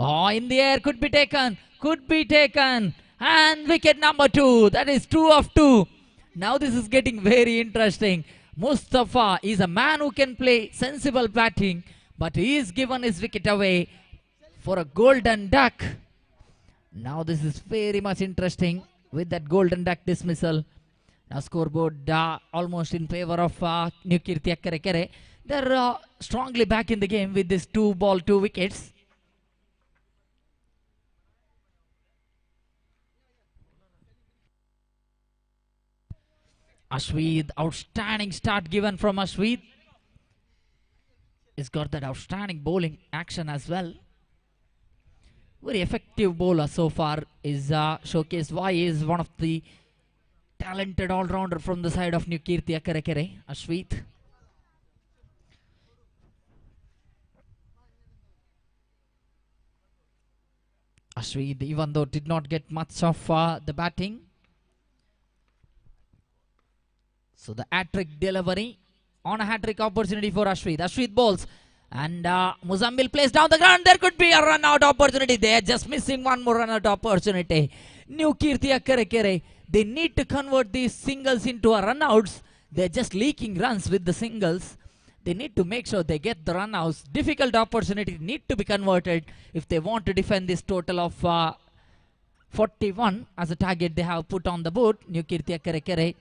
Oh, in the air, could be taken. And wicket number 2. That is 2 of 2. Now this is getting very interesting. Mustafa is a man who can play sensible batting, but he is given his wicket away for a golden duck. Now this is very much interesting with that golden duck dismissal. Now scoreboard almost in favor of Nikirti Akarekere. They're strongly back in the game with this 2 ball, 2 wickets. Ashweed, outstanding start given from Ashweed. He's got that outstanding bowling action as well. Very effective bowler so far is showcased why he is one of the talented all-rounder from the side of Nikirti Akarekere, Ashweed. Ashweed, even though did not get much of the batting. So the hat-trick delivery on a hat-trick opportunity for Ashweed. Ashweed bowls and Muzambil plays down the ground. There could be a run-out opportunity. They are just missing one more run-out opportunity. Nikirti Akarekere, they need to convert these singles into a run-outs. They're just leaking runs with the singles. They need to make sure they get the run-outs. Difficult opportunity need to be converted if they want to defend this total of 41 as a target they have put on the board. Nikirti Akarekere.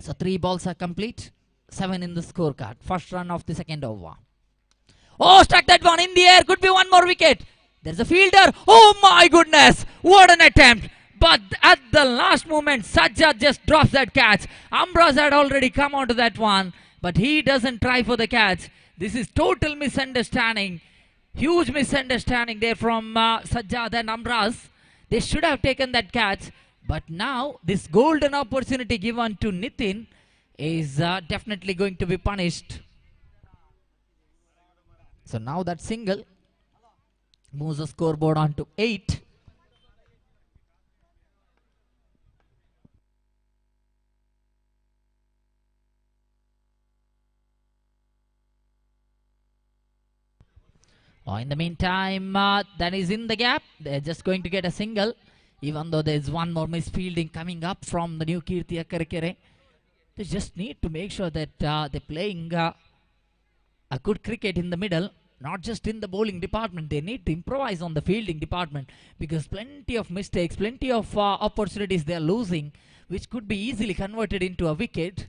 So 3 balls are complete, 7 in the scorecard. First run of the second over. Oh, struck that one in the air. Could be one more wicket. There's a fielder. Oh my goodness. What an attempt. But at the last moment, Sajjad just drops that catch. Amraz had already come onto that one, but he doesn't try for the catch. This is total misunderstanding. Huge misunderstanding there from Sajjad and Amraz. They should have taken that catch. But now this golden opportunity given to Nitin is definitely going to be punished. So now that single moves the scoreboard on to 8. In the meantime, that is in the gap. They're just going to get a single. Even though there is one more misfielding coming up from the new Kirti Akkarekere. They just need to make sure that they're playing a good cricket in the middle, not just in the bowling department. They need to improvise on the fielding department, because plenty of mistakes, plenty of opportunities they are losing, which could be easily converted into a wicket.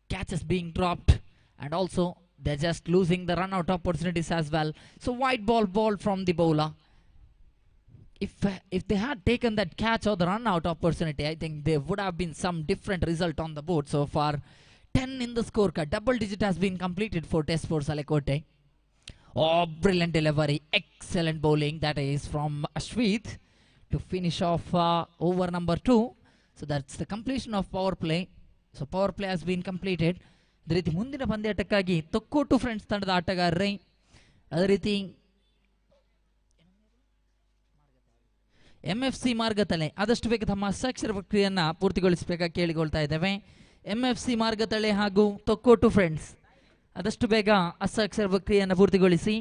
Catches being dropped, and also they're just losing the run out opportunities as well. So wide ball from the bowler. If they had taken that catch or the run out opportunity, I think there would have been some different result on the board. So far 10 in the scorecard. Double digit has been completed for Test for Salakote. Oh, brilliant delivery, excellent bowling. That is from Ashwith to finish off over number 2. So that's the completion of power play. So power play has been completed. ಅದೇ ರೀತಿ ಮುಂದಿನ ಪಂದ್ಯಾಟಕ್ಕಾಗಿ Thokkottu friends ತಂಡದ ಆಟಗಾರರೇ, ಅದೇ ರೀತಿ MFC ಮಾರ್ಗತಳೆ ಆದಷ್ಟು ಬೇಗ ತಮ್ಮ ಹಸ್ತಾಕ್ಷರ ಪ್ರಕ್ರಿಯೆಯನ್ನು ಪೂರ್ತಿಗೊಳಿಸಬೇಕಾಗಿ ಕೇಳಿಕೊಳ್ತಾ ಇದ್ದೇವೆ. MFC ಮಾರ್ಗತಳೆ ಹಾಗೂ ತೊಕ್ಕೋಟು ಫ್ರೆಂಡ್ಸ್ ಆದಷ್ಟು ಬೇಗ ಹಸ್ತಾಕ್ಷರ ಪ್ರಕ್ರಿಯೆಯನ್ನು ಪೂರ್ತಿಗೊಳಿಸಿ.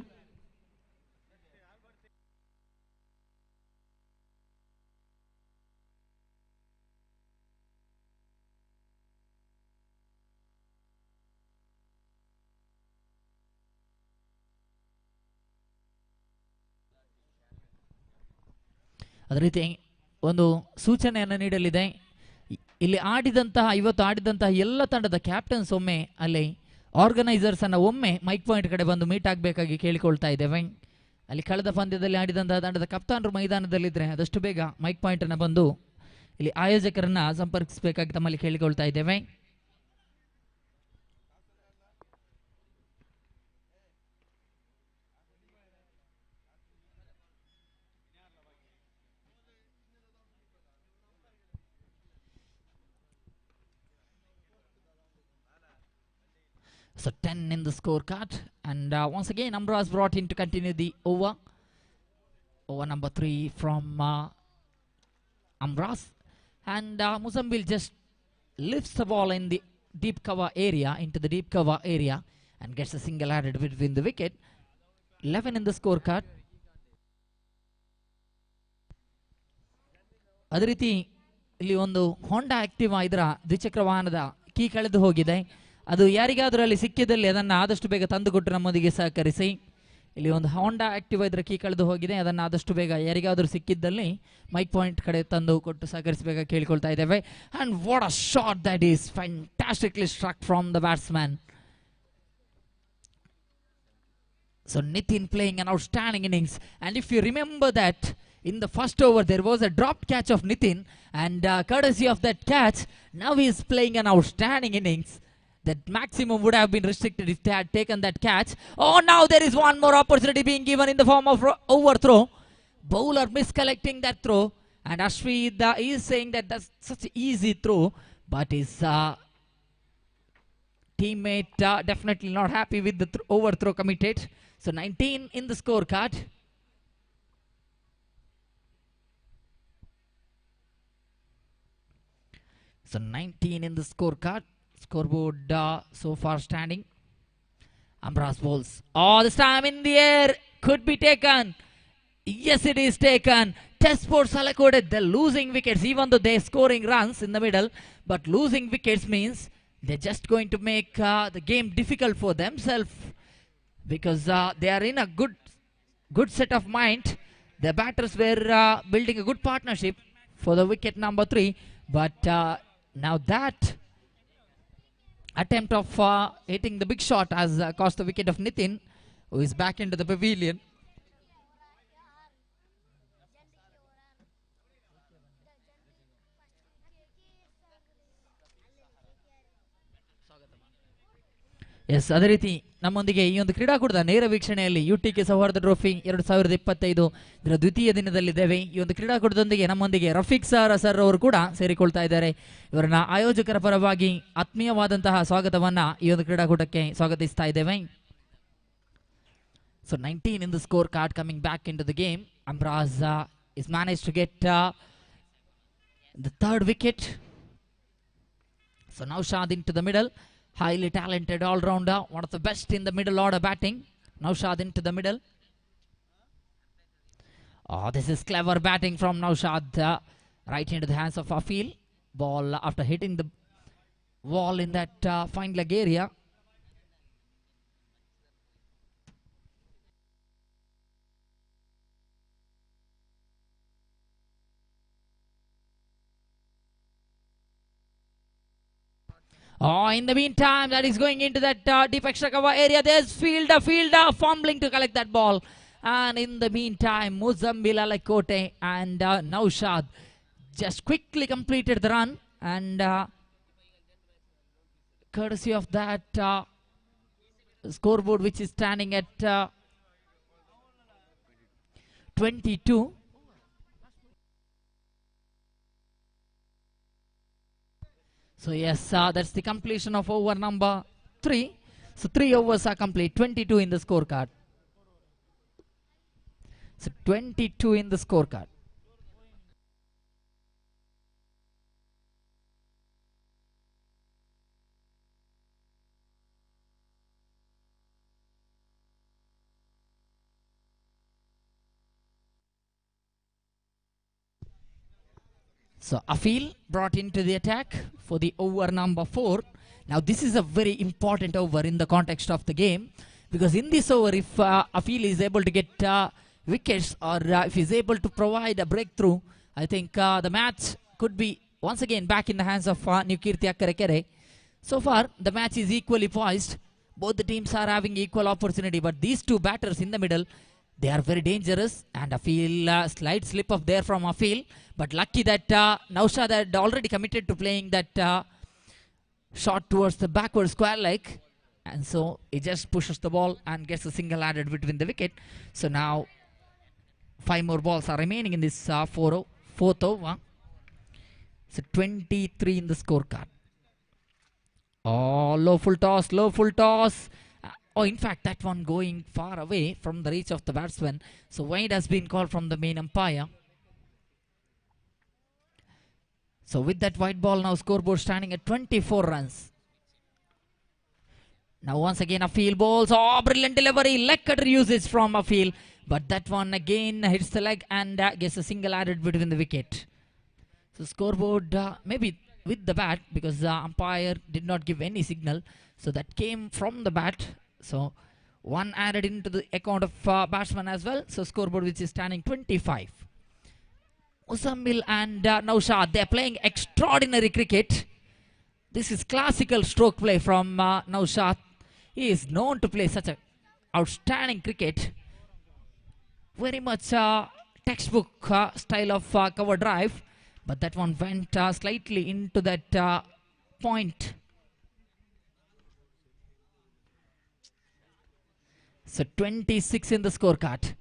ಅದೇ ರೀತಿ ಒಂದು ಸೂಚನೆಯನ್ನು ನೀಡಲಿದೆ. ಇಲ್ಲಿ ಇವತ್ತು ಆಡಿದಂತಹ ಎಲ್ಲ ತಂಡದ ಕ್ಯಾಪ್ಟನ್ಸ್ ಒಮ್ಮೆ ಅಲ್ಲಿ ಆರ್ಗನೈಸರ್ಸ್ ಅನ್ನು ಒಮ್ಮೆ ಮೈಕ್ ಪಾಯಿಂಟ್ ಕಡೆ ಬಂದು ಮೀಟ್ ಆಗಬೇಕಾಗಿ ಕೇಳಿಕೊಳ್ತಾ ಇದ್ದೇವೆ. ಅಲ್ಲಿ ಕಳೆದ ಪಂದ್ಯದಲ್ಲಿ ಆಡಿದಂತಹ ತಂಡದ ಕಪ್ತಾನರು ಮೈದಾನದಲ್ಲಿದ್ದರೆ ಆದಷ್ಟು ಬೇಗ ಮೈಕ್ ಪಾಯಿಂಟ್ ಅನ್ನು ಬಂದು ಇಲ್ಲಿ ಆಯೋಜಕರನ್ನ ಸಂಪರ್ಕಿಸಬೇಕಾಗಿ ತಮ್ಮಲ್ಲಿ ಕೇಳಿಕೊಳ್ತಾ ಇದ್ದೇವೆ. So 10 in the scorecard, and once again Amra is brought in to continue the over. Over number 3 from Amras, and Muzambil just lifts the ball in the deep cover area, into the deep cover area, and gets a single added between the wicket. 11 in the scorecard. ಅದೇ ರೀತಿ ಇಲ್ಲಿ ಒಂದು ಹೋಂಡಾ Activa ಇದರ ದ್ವಿಚಕ್ರ ವಾಹನದ key ಕಳೆದು ಹೋಗಿದೆ. ಅದು ಯಾರಿಗಾದರೂ ಅಲ್ಲಿ ಸಿಕ್ಕಿದಲ್ಲಿ ಅದನ್ನು ಆದಷ್ಟು ಬೇಗ ತಂದುಕೊಟ್ಟು ನಮ್ಮೊಂದಿಗೆ ಸಹಕರಿಸಿ. ಇಲ್ಲಿ ಒಂದು ಹೋಂಡಾ ಆಕ್ಟಿವಾ ಇದರ ಕೀ ಕಳೆದು ಹೋಗಿದೆ, ಅದನ್ನು ಆದಷ್ಟು ಬೇಗ ಯಾರಿಗಾದರೂ ಸಿಕ್ಕಿದ್ದಲ್ಲಿ ಮೈಕ್ ಪಾಯಿಂಟ್ ಕಡೆ ತಂದು ಕೊಟ್ಟು ಸಹಕರಿಸಬೇಕಾಗಿ ಕೇಳಿಕೊಳ್ತಾ ಇದ್ದೇವೆ. And what a shot that is fantastically struck from the batsman. So Nitin playing an outstanding innings, and if you remember that in the first over there was a dropped catch of Nitin, and courtesy of that catch now he is playing an outstanding innings. That maximum would have been restricted if they had taken that catch. Oh, now there is one more opportunity being given in the form of overthrow. Bowler miscollecting that throw, and Ashwith is saying that that's such an easy throw, but his teammate definitely not happy with the overthrow committed. So 19 in the scorecard. So 19 in the scorecard. Scoreboard so far standing. Ambra's balls. Oh, this time in the air. Could be taken. Yes, it is taken. Test for Salakote. They're losing wickets, even though they're scoring runs in the middle. But losing wickets means they're just going to make the game difficult for themselves, because they are in a good set of mind. The batters were building a good partnership for the wicket number 3. But now that attempt of hitting the big shot has cost the wicket of Nitin, who is back into the pavilion. Yes, ಅದೇ ರೀತಿ ನಮ್ಮೊಂದಿಗೆ ಈ ಒಂದು ಕ್ರೀಡಾಕೂಟದ ನೇರ ವೀಕ್ಷಣೆಯಲ್ಲಿ U.T.K Sauharda trophy 2025 ಇದರ ದ್ವಿತೀಯ ದಿನದಲ್ಲಿದ್ದೇವೆ. ಈ ಒಂದು ಕ್ರೀಡಾಕೂಟದೊಂದಿಗೆ ನಮ್ಮೊಂದಿಗೆ ರಫೀಕ್ ಸರ್ ಅವರು ಕೂಡ ಸೇರಿಕೊಳ್ತಾ ಇದ್ದಾರೆ. ಇವರನ್ನ ಆಯೋಜಕರ ಪರವಾಗಿ ಆತ್ಮೀಯವಾದಂತಹ ಸ್ವಾಗತವನ್ನ ಈ ಒಂದು ಕ್ರೀಡಾಕೂಟಕ್ಕೆ ಸ್ವಾಗತಿಸ್ತಾ ಇದ್ದೇವೆ. So 19 in the score card coming back into the game. Amraz is managed to get the third wicket. So Naushad into the middle. Highly talented all-rounder, one of the best in the middle order batting. Naushad into the middle. Oh, this is clever batting from Naushad. Right into the hands of Afil. Ball after hitting the wall in that fine leg area. Oh, in the meantime, that is going into that deep extra cover area. There's fielder fumbling to collect that ball. And in the meantime, Muzambil Alakote and Naushad just quickly completed the run. And courtesy of that scoreboard, which is standing at 22. So yes, that's the completion of over number 3. So 3 overs are complete, 22 in the scorecard. So 22 in the scorecard. So Afil brought into the attack for the over number 4. Now this is a very important over in the context of the game, because in this over, if Afil is able to get wickets, or if he's able to provide a breakthrough, I think the match could be once again back in the hands of Nukirti Akkarekere. So far the match is equally poised. Both the teams are having equal opportunity, but these two batters in the middle, they are very dangerous. And Afil, slight slip of there from Afil, but lucky that Naushad had already committed to playing that shot towards the backward square leg, and so he just pushes the ball and gets a single added between the wicket. So now 5 more balls are remaining in this fourth over. So 23 in the scorecard. Oh, low full toss. Oh, in fact, that one going far away from the reach of the batsman. So wide has been called from the main umpire. So with that white ball, now scoreboard standing at 24 runs. Now once again Afil balls. Oh, brilliant delivery. Leg cutter usage from Afil. But that one again hits the leg and gets a single added between the wicket. So scoreboard maybe with the bat, because the umpire did not give any signal. So that came from the bat. So one added into the account of batsman as well. So scoreboard which is standing 25. Muzammil and Naushad, they are playing extraordinary cricket. This is classical stroke play from Naushad. He is known to play such a outstanding cricket. Very much textbook style of cover drive, but that one went slightly into that point. So 26 in the scorecard.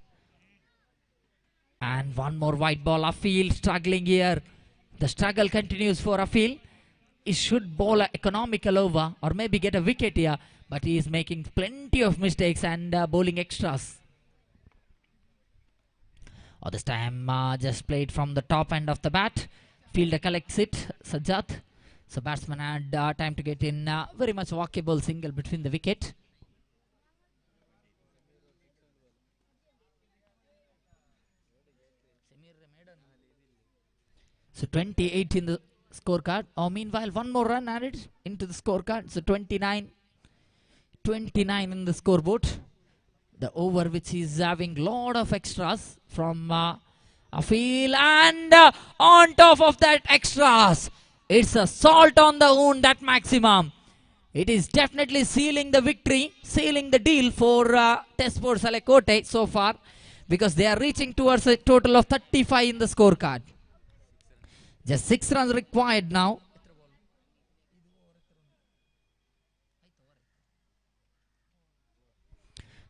And one more white ball. Afil struggling here. The struggle continues for Afil. He should bowl an economical over or maybe get a wicket here, but he is making plenty of mistakes and bowling extras. Oh, this time just played from the top end of the bat. Fielder collects it, Sajjad. So batsman had time to get in very much walkable single between the wicket. So 28 in the scorecard. Oh, meanwhile, one more run added into the scorecard. So 29 in the scoreboard. The over which is having lot of extras from Afil, and on top of that extras, it's a salt on the wound, that maximum. It is definitely sealing the victory, sealing the deal for Test Sports Alakote so far, because they are reaching towards a total of 35 in the scorecard. Just 6 runs required now.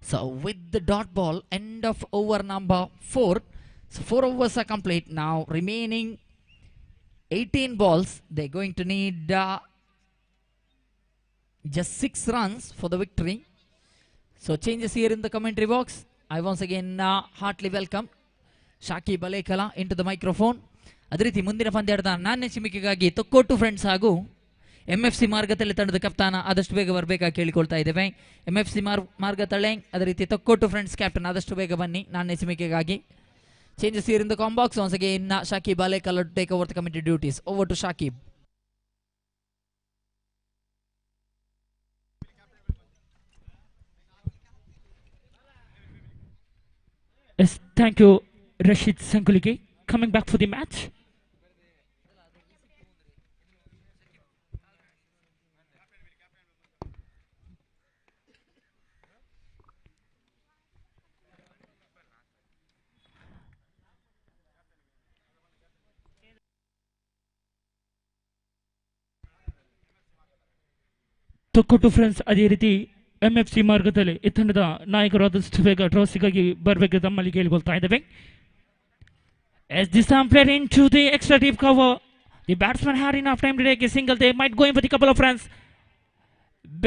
So with the dot ball, end of over number 4. So 4 overs are complete now. Remaining 18 balls. They're going to need just 6 runs for the victory. So changes here in the commentary box. I once again heartily welcome Shaki Balekala into the microphone. ಅದೇ ರೀತಿ ಮುಂದಿನ ಪಂದ್ಯಾಟದ ನಾಣ್ಯ ಚಿಮಿಕೆಗಾಗಿ Thokkottu friends ಹಾಗೂ MFC ಮಾರ್ಗತಳ್ಳಿ ತಂಡದ ಕಪ್ತಾನ ಆದಷ್ಟು ಬೇಗ ಬರಬೇಕಾಗಿ ಕೇಳಿಕೊಳ್ತಾ ಇದ್ದೇವೆ. MFC ಮಾರ್ಗತಳ್ಳಿ, ಅದೇ ರೀತಿ ತೊಕ್ಕೋಟು ಫ್ರೆಂಡ್ಸ್ ಕ್ಯಾಪ್ಟನ್ ಆದಷ್ಟು ಬೇಗ ಬನ್ನಿ ನಾಣ್ಯ ಚಿಮಿಕೆಗಾಗಿ. Changes here in the com box. Once again, Shakib Alekala to take over the committee duties. Over to Shakib. Yes, thank you, Rashid Sankulige. Coming back for the match. Thokkottu friends ಅದೇ ರೀತಿ MFC ಮಾರ್ಗದಲ್ಲಿ ಈ ತಂಡದ ನಾಯಕರಾದಷ್ಟು ಬೇಗ ಟ್ರಾಫಿಗಾಗಿ ಬರಬೇಕು ತಮ್ಮಲ್ಲಿ ಕೇಳಿಕೊಳ್ತಾ ಇದ್ದೇವೆ. As this time played into the extra deep cover, the batsman had enough time to take a single. They might go in for the couple of runs.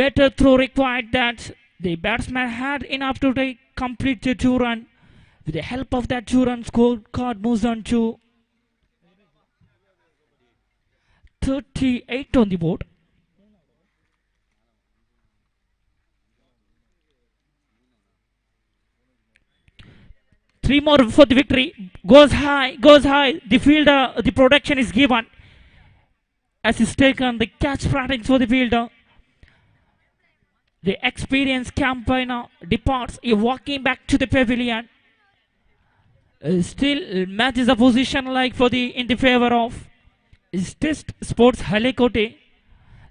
Better throw required that the batsman had enough to take complete the 2-run. With the help of that 2-run scorecard moves on to 38 on the board. Three more for the victory. Goes high, goes high. The fielder, the protection is given. As he's taken the catch practice for the fielder. The experienced campaigner departs. He walking back to the pavilion. Still matches the position like for the in the favor of Test Sports Halekote.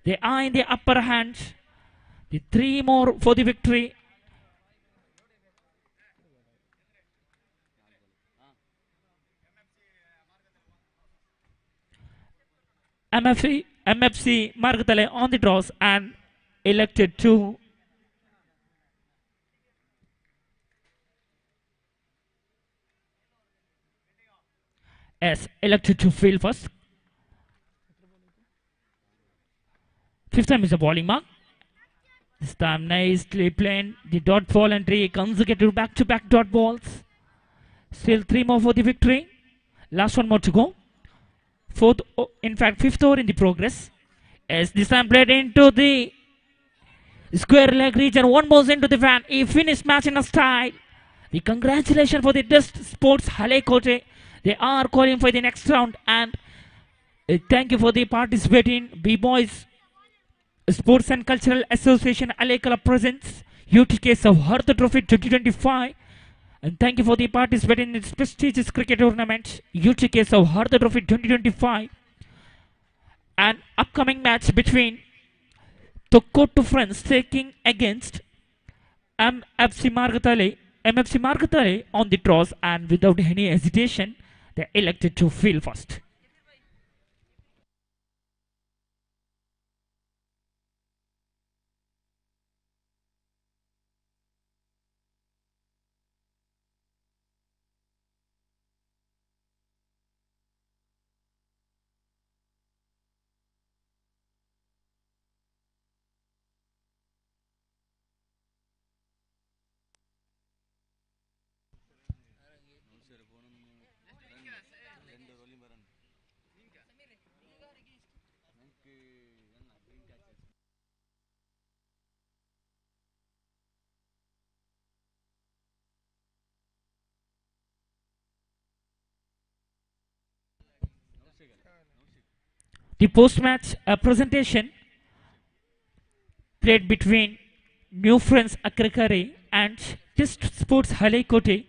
They are in the upper hand. The three more for the victory. MFC Margatale on the draws and elected to field first. Fifth time is a bowling mark. This time nicely playing the dot ball and 3 consecutive back-to-back dot balls. Still 3 more for the victory. Last one more to go. Fifth over in the progress. As this time played into the square leg region, one balls into the fan. He finished match in a style. The congratulations for the Test Sports Halekote. They are calling for the next round, and thank you for the participating. B-Boys Sports and Cultural Association Alekala presents U.T.K Souhardha Trophy 2025. And thank you for the participating in this prestigious cricket tournament, U.T.K Souhardha Trophy 2025. An upcoming match between Tokkottu Friends taking against MFC Margatale on the draws, and without any hesitation, they elected to field first. The post-match presentation played between New Friends Akrakare and Test Sports Halekote,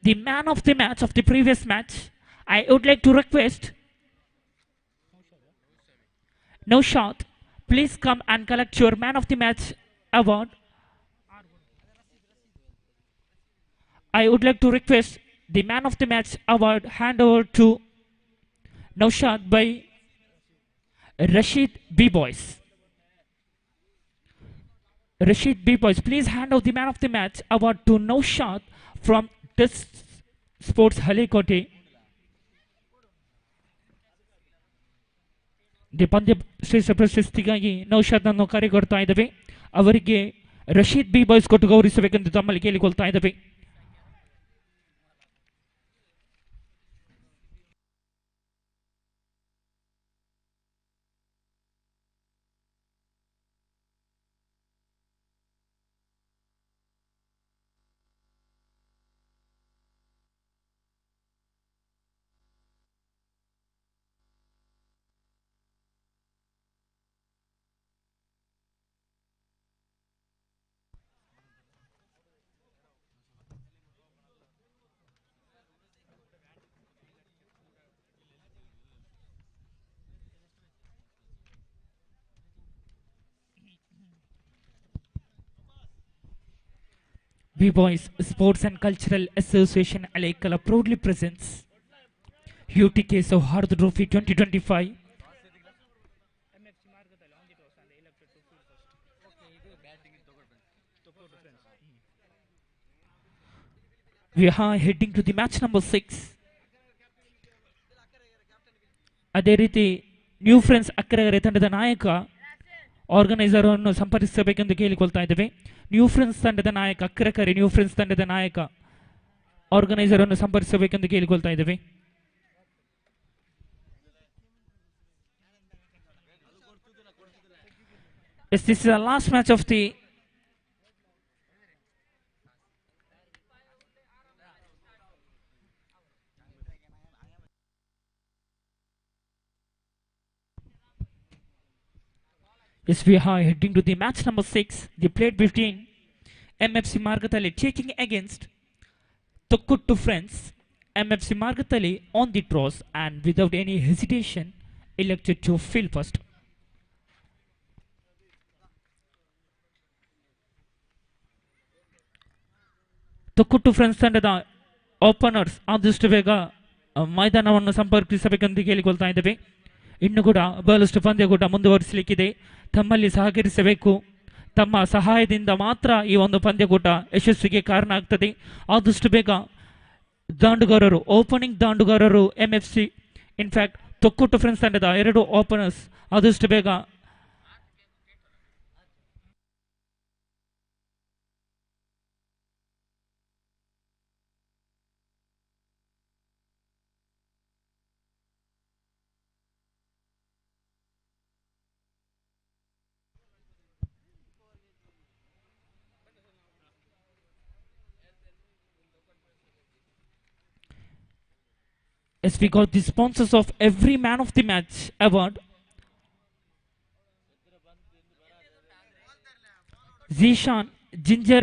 the man of the match of the previous match. I would like to request Naushad, please come and collect your man of the match award. I would like to request the man of the match award hand over to Naushad by Rashid B-Boys. Rashid B-Boys, please hand over the man of the match award to Naushad from Test Sports Halekote. The ಪಂದ್ಯ ಶ್ರೇಷ್ಠ ಪ್ರಶಸ್ತಿಗಾಗಿ ನೌಶಾದ್ ಅನ್ನು ಕರೆಕೊಡ್ತಾ ಇದ್ದೇವೆ. ಅವರಿಗೆ Rashid B-Boys ಕೊಟ್ಟು ಗೌರವಿಸಬೇಕೆಂದು ತಮ್ಮಲ್ಲಿ ಕೇಳಿಕೊಳ್ತಾ ಇದ್ದೇವೆ. B-Boys Sports and Cultural Association Alaikala proudly presents U.T.K Souhardha Trophy 2025. We are heading to the match number 6. ಅದೇ ರೀತಿ ನ್ಯೂ ಫ್ರೆಂಡ್ಸ್ ಅಕ್ಕರೆಗರೆ ತಂಡದ ನಾಯಕ ಆರ್ಗನೈಸರ್ ಅನ್ನು ಸಂಪರ್ಕಿಸಬೇಕೆಂದು ಕೇಳಿಕೊಳ್ತಾ ಇದ್ದೇವೆ. ನ್ಯೂ ಫ್ರೆಂಡ್ಸ್ ತಂಡದ ನಾಯಕ ಅಕ್ಕರೆಕರೆ ನ್ಯೂ ಫ್ರೆಂಡ್ಸ್ ತಂಡದ ನಾಯಕ ಆರ್ಗನೈಸರ್ ಅನ್ನು ಸಂಪರ್ಕಿಸಬೇಕೆಂದು ಕೇಳಿಕೊಳ್ತಾ ಇದ್ದೇವೆ. Yes, this is the last match of the Yes, we are heading to the match number 6. The played between MFC Margatale taking against Tokkuttu Friends. MFC Margatale on the toss and without any hesitation elected to field first. Tokkuttu Friends ತಂಡದ openers ಆದಷ್ಟು ಬೇಗ ಮೈದಾನವನ್ನು ಸಂಪರ್ಕಿಸಬೇಕೆಂದು ಕೇಳಿಕೊಳ್ತಾ ಇದ್ದೇವೆ. ಇನ್ನು ಕೂಡ ಬಹಳಷ್ಟು ಪಂದ್ಯಕೂಟ ಮುಂದುವರಿಸಲಿಕ್ಕಿದೆ. ತಮ್ಮಲ್ಲಿ ಸಹಕರಿಸಬೇಕು. ತಮ್ಮ ಸಹಾಯದಿಂದ ಮಾತ್ರ ಈ ಒಂದು ಪಂದ್ಯಕೂಟ ಯಶಸ್ವಿಗೆ ಕಾರಣ ಆಗ್ತದೆ. ಆದಷ್ಟು ಬೇಗ ದಾಂಡುಗಾರರು ಓಪನಿಂಗ್ ದಾಂಡುಗಾರರು MFC ಇನ್ಫ್ಯಾಕ್ಟ್ ತೊಕ್ಕುಟ್ಟು ಫ್ರೆಂಡ್ಸ್ ತಂಡದ 2 ಓಪನರ್ಸ್ ಆದಷ್ಟು ಬೇಗ As we got the sponsors of every man of the match award, Zishan, Ginger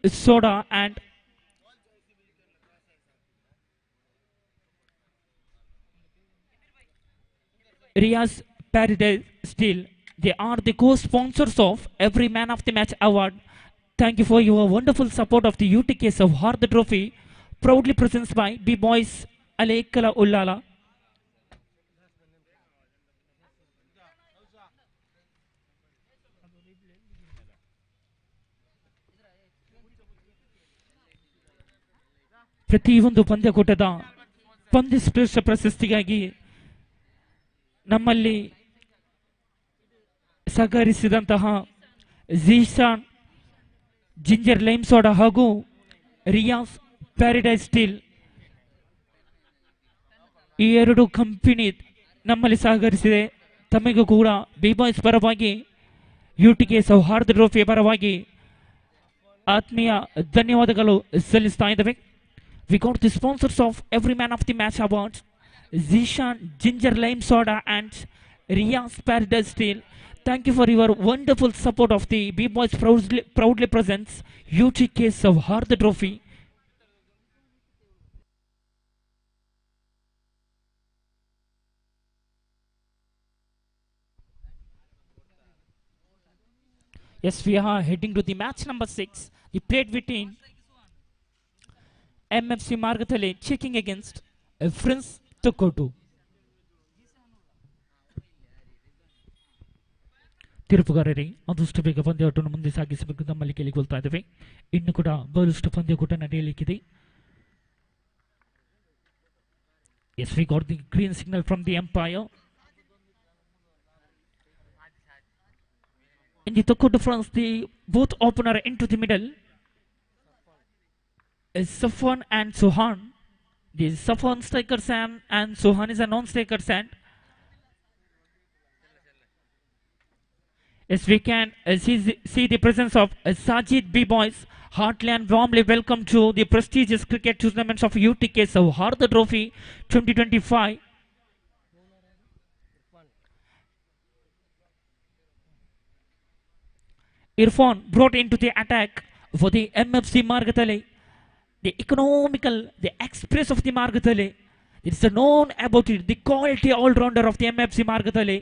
Soda and Riya's Paradise Steel. They are the co-sponsors of every man of the match award. Thank you for your wonderful support of the U.T.K Souhardha Trophy, proudly presented by B-Boys Alaikala Ulala. ಪ್ರತಿಯೊಂದು ಪಂದ್ಯಕೂಟದ ಪಂದ್ಯಶ್ರೇಷ್ಠ ಪ್ರಶಸ್ತಿಗಾಗಿ ನಮ್ಮಲ್ಲಿ ಸಹಕರಿಸಿದಂತಹ ಝೀಶಾನ್ ginger lime soda ಹಾಗೂ Riyaz paradise steel ಈ 2 company ನಮ್ಮಲ್ಲಿ ಸಹಕರಿಸಿದೆ. ತಮಗೂ ಕೂಡ B-Boys ಪರವಾಗಿ U.T.K Sauharda trophy ಪರವಾಗಿ ಆತ್ಮೀಯ ಧನ್ಯವಾದಗಳು ಸಲ್ಲಿಸ್ತಾ ಇದ್ದೇವೆ. We got the sponsors of every man of the match awards, Zishan Ginger Lime Soda and Riya's Paradise Steel. Thank you for your wonderful support of the B-Boys proudly presents U.T.K Souhardha Trophy. Yes, we are heading to the match number 6. The played between MFC Margatale checking against Friends Tokkuttu. ತಿರುಪುಗಾರರೇ, ಆದಷ್ಟು ಬೇಗ ಪಂದ್ಯಾಟವನ್ನು ಮುಂದೆ ಸಾಗಿಸಬೇಕು ನಮ್ಮಲ್ಲಿ ಕೇಳಿಕೊಳ್ತಾ ಇದ್ದೇವೆ. ಇನ್ನು ಕೂಡ ಬಹಳಷ್ಟು ಪಂದ್ಯಕೂಟ ನಡೆಯಲಿಕ್ಕಿದೆ. Yes, we got the green signal from the umpire. In the Tokkuttu Friends, the both opener into the middle is Safwan and Sohan. The Safwan striker and Sohan is a non-striker stand. As we can see the presence of Sajid B-Boys, heartily and warmly welcome to the prestigious cricket tournaments of U.T.K Souhardha Trophy 2025. Irfan brought into the attack for the MFC Margatale. The economical, the express of the Margatale. It's known about it, the quality all-rounder of the MFC Margatale.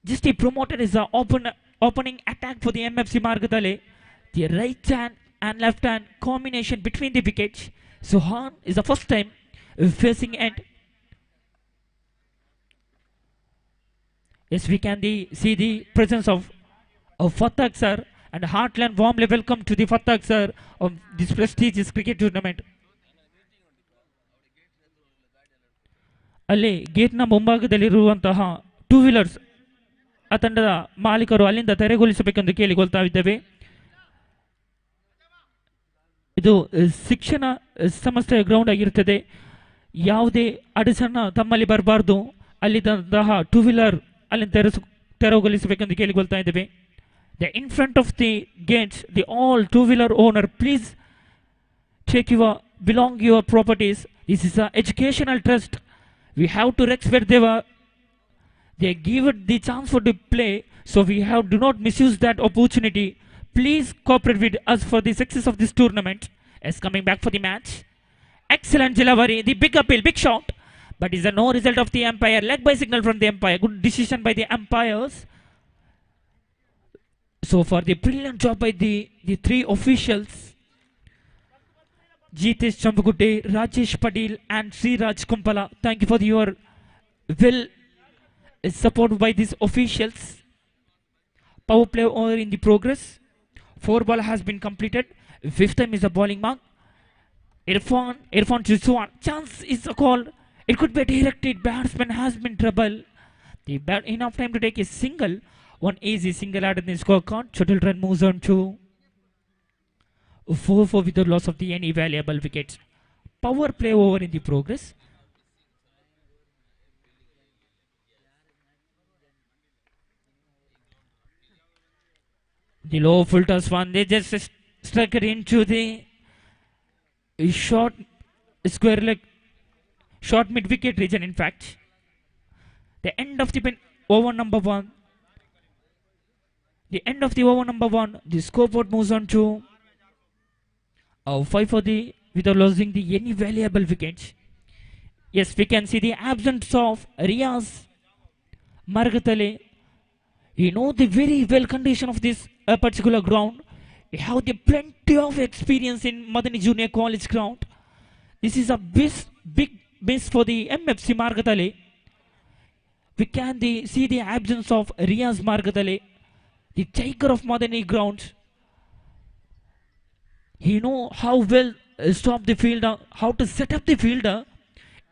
Just he promoted his opening attack for the MFC Margatale. the right hand and left hand combination between the wickets. Souhardha is the first time facing end. Yes, we can see the presence of Fatak sir, and heartland warmly welcome to the Fatak sir of this prestigious cricket tournament. ಅಲ್ಲಿ ಗೇಟ್ನ ಮುಂಭಾಗದಲ್ಲಿರುವಂತಹ two wheelers ಆ ತಂಡದ ಮಾಲೀಕರು ಅಲ್ಲಿಂದ ತೆರವುಗೊಳಿಸಬೇಕೆಂದು ಕೇಳಿಕೊಳ್ತಾ ಇದ್ದೇವೆ. ಇದು ಶಿಕ್ಷಣ ಸಂಸ್ಥೆಯ ground ಆಗಿರುತ್ತದೆ. ಯಾವುದೇ ಅಡಚಣೆ ತಮ್ಮಲ್ಲಿ ಬರಬಾರ್ದು. ಅಲ್ಲಿದ್ದಂತಹ ಟೂ ವೀಲರ್ ಅಲ್ಲಿಂದ ತೆರವುಗೊಳಿಸಬೇಕೆಂದು ಕೇಳಿಕೊಳ್ತಾ ಇದ್ದೇವೆ. In front of the gates, the all two-wheeler owner, please take your properties. This is an educational trust. We have to respect they give it the chance for the play, so we do not misuse that opportunity. Please cooperate with us for the success of this tournament. As coming back for the match, excellent delivery, the big appeal, big shot, but is a no result of the umpire. Leg by signal from the umpire. Good decision by the umpires. So for the brilliant job by the three officials, Jitesh Chambugutte, Rajesh Padil and Sriraj Kumpala, thank you for your support by these officials. Power play over in the progress. 4 ball has been completed. 5th time is a bowling mark. Irfan to Suwan. Chance is a call. It could be directed. Batsman has been trouble. Enough time to take a single. One easy single added in the scorecard. Children moves on to 4-4 with the loss of the any valuable wickets. Power play over in the progress. The low full toss one, they just struck it into the short square leg, short mid wicket region. In fact, the end of the over number 1. The end of the over number 1. The scoreboard moves on to 5 for the without losing the any valuable wickets. Yes, we can see the absence of Riaz Margatale. You know the very well condition of this particular ground. We have the plenty of experience in Madani Junior College ground. This is a big miss for the MFC Margatale. We can see the absence of Riaz Margatale, the tiger of Madani ground. He know how well stop the fielder, how to set up the fielder.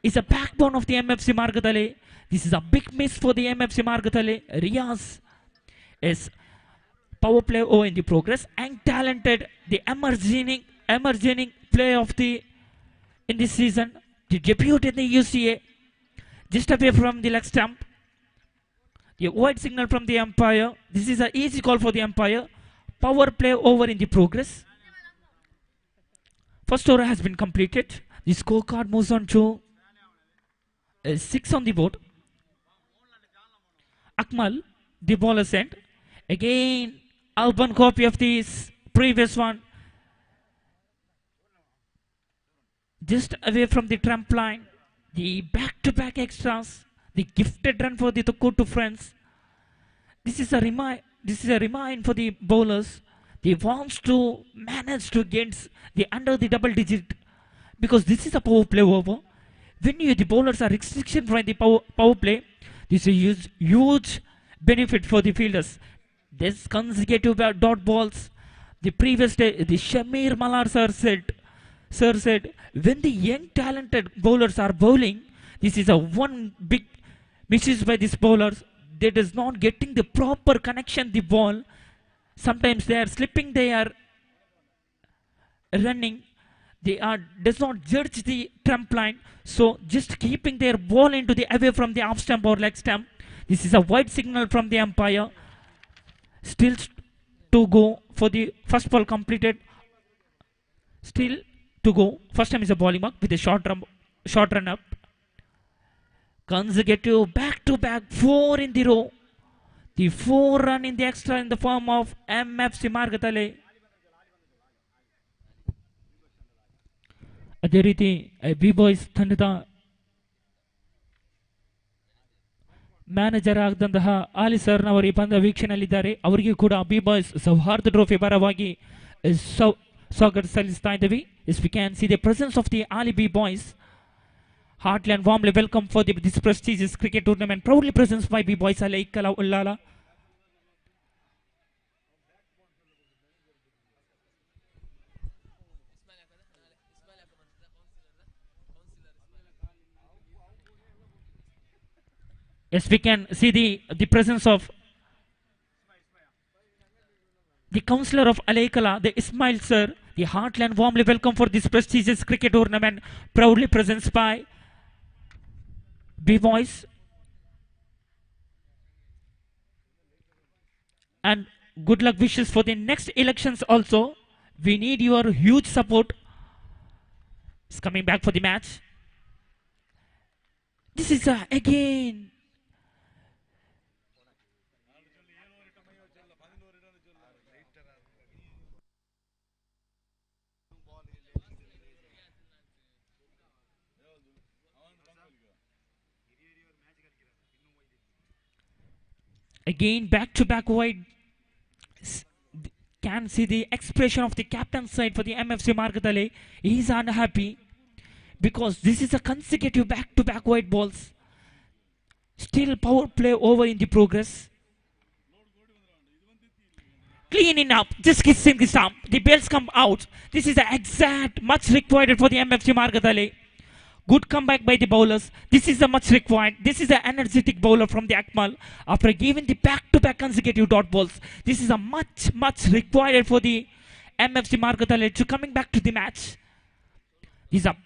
Is a backbone of the MFC Margatale. This is a big miss for the MFC Margatale. Riaz is power play over in the progress, and talented, the emerging player of the in this season, the debut in the UCA, just away from the leg stump. The wide signal from the umpire. This is an easy call for the umpire. Power play over in the progress. First over has been completed. The scorecard moves on to 6 on the board. Akmal, the bowler sent. Again, album copy of this previous one. Just away from the trampoline. The back-to-back extras. The gifted run for the Tokoto friends. This is a remind for the bowlers. They want to manage to get the under the double digit, because this is a power play over. When the bowlers are restriction from the power play, this is huge benefit for the fielders. This consecutive dot balls. The previous day, the Shamir Malar sir said, when the young talented bowlers are bowling, this is a one big misses by these bowlers. They does not getting the proper connection the ball. Sometimes they are slipping, they are running, they are does not judge the trampoline. So just keeping their ball into the away from the off stump or leg stump. This is a wide signal from the umpire. Still to go for the first ball completed. Still to go. First time is a bowling mark with a short run up. Consecutive back-to-back 4 in the row. The 4 run in the extra in the form of MFC Margatale. ಅದೇ ರೀತಿ B boys ತಂಡದ manager ಆಗದಂತಹ ಆಲಿ ಸರ್ನವರು ಈ ಪಂದ್ಯ ವೀಕ್ಷಣೆಯಲ್ಲಿದ್ದಾರೆ. ಅವರಿಗೂ ಕೂಡ B boys ಸೌಹಾರ್ದ trophy ಪರವಾಗಿ is Souhardha. As we can see the presence of the Ali boys. Heartily and warmly welcome for this prestigious cricket tournament, proudly presented by B-Boys Alaikala Ulala. Yes, we can see the presence of the councillor of Alaikala, the Ismail sir. The heartily and warmly welcome for this prestigious cricket tournament, proudly presented by B-Boys. And good luck wishes for the next elections also. We need your huge support. It's coming back for the match. This is again. Again, back-to-back wide. Can see the expression of the captain's side for the MFC Margatale. He is unhappy because this is a consecutive back-to-back wide balls. Still power play over in the progress. Cleaning up, just kissing the stump. The bells come out. This is the exact much required for the MFC Margatale. Good comeback by the bowlers. This is a much required. This is an energetic bowler from the Akmal. After giving the back-to-back consecutive dot balls, this is a much required for the MFC Margatale to coming back to the match. These are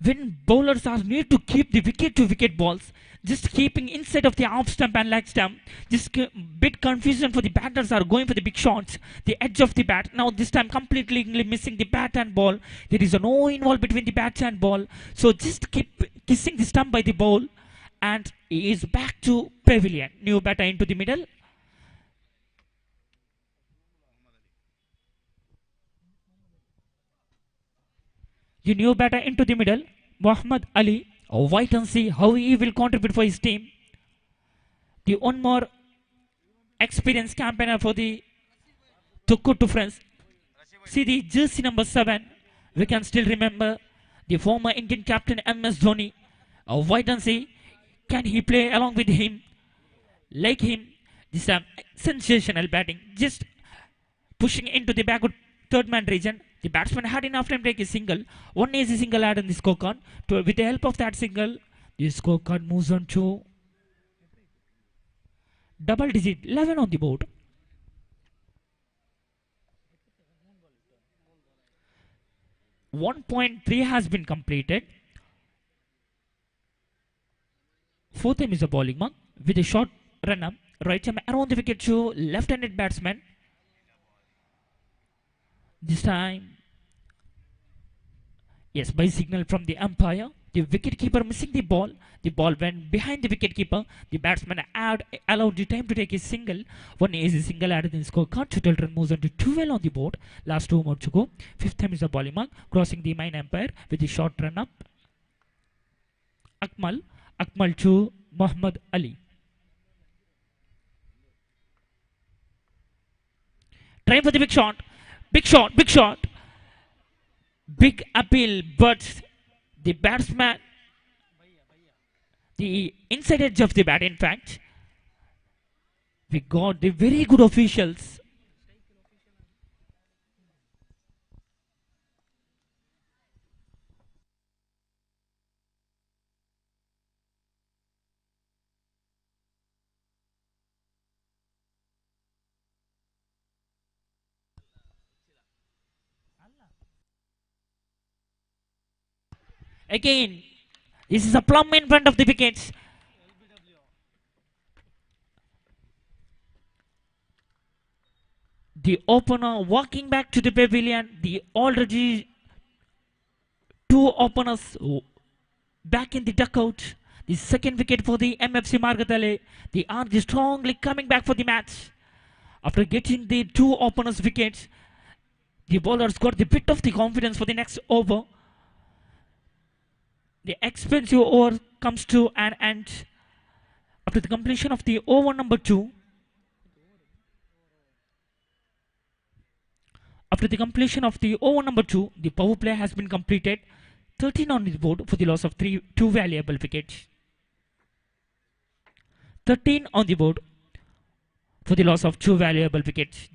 when bowlers are need to keep the wicket-to-wicket balls, just keeping inside of the off stump and leg stump, just bit confusion for the batters are going for the big shots, the edge of the bat. Now this time completely missing the bat and ball. There is no involved between the bat and ball. So just keep kissing the stump by the ball, and he is back to pavilion. New batter into the middle. The new batter into the middle, Muhammad Ali. Wait and see how he will contribute for his team. The one more experienced campaigner for the Tukkutu friends. See the jersey number 7. We can still remember the former Indian captain MS Dhoni. Wait and see, can he play along with him? Like him, this is sensational batting. Just pushing into the backward third man region. The batsman had enough time to take a single. One easy single add in the scorecard. With the help of that single, the scorecard moves on to double digit 11 on the board. .3 has been completed. Fourth time is a bowling mark with a short run up. Right time around the wicket to left-handed batsman. This time, yes, by signal from the umpire, the wicketkeeper missing the ball. The ball went behind the wicketkeeper. The batsman allowed the time to take a single. One easy single added in scorecard. Total run moves on to 12 on the board. Last 2 more to go. Fifth time is a bowling mark, crossing the main umpire with the short run up. Akmal to Muhammad Ali. Trying for the big shot. Big shot. Big appeal, but the batsman, the inside edge of the bat, in fact, we got the very good officials. Again, this is a plumb in front of the wickets. The opener walking back to the pavilion. The already 2 openers back in the dugout. The second wicket for the MFC Margatale. They are strongly coming back for the match. After getting the 2 openers wickets, the bowlers got the bit of the confidence for the next over. The expensive over comes to an end. After the completion of the over number 2, After the completion of the over number 2, the power play has been completed. 13 on the board for the loss of 2 valuable wickets. 13 on the board for the loss of 2 valuable wickets.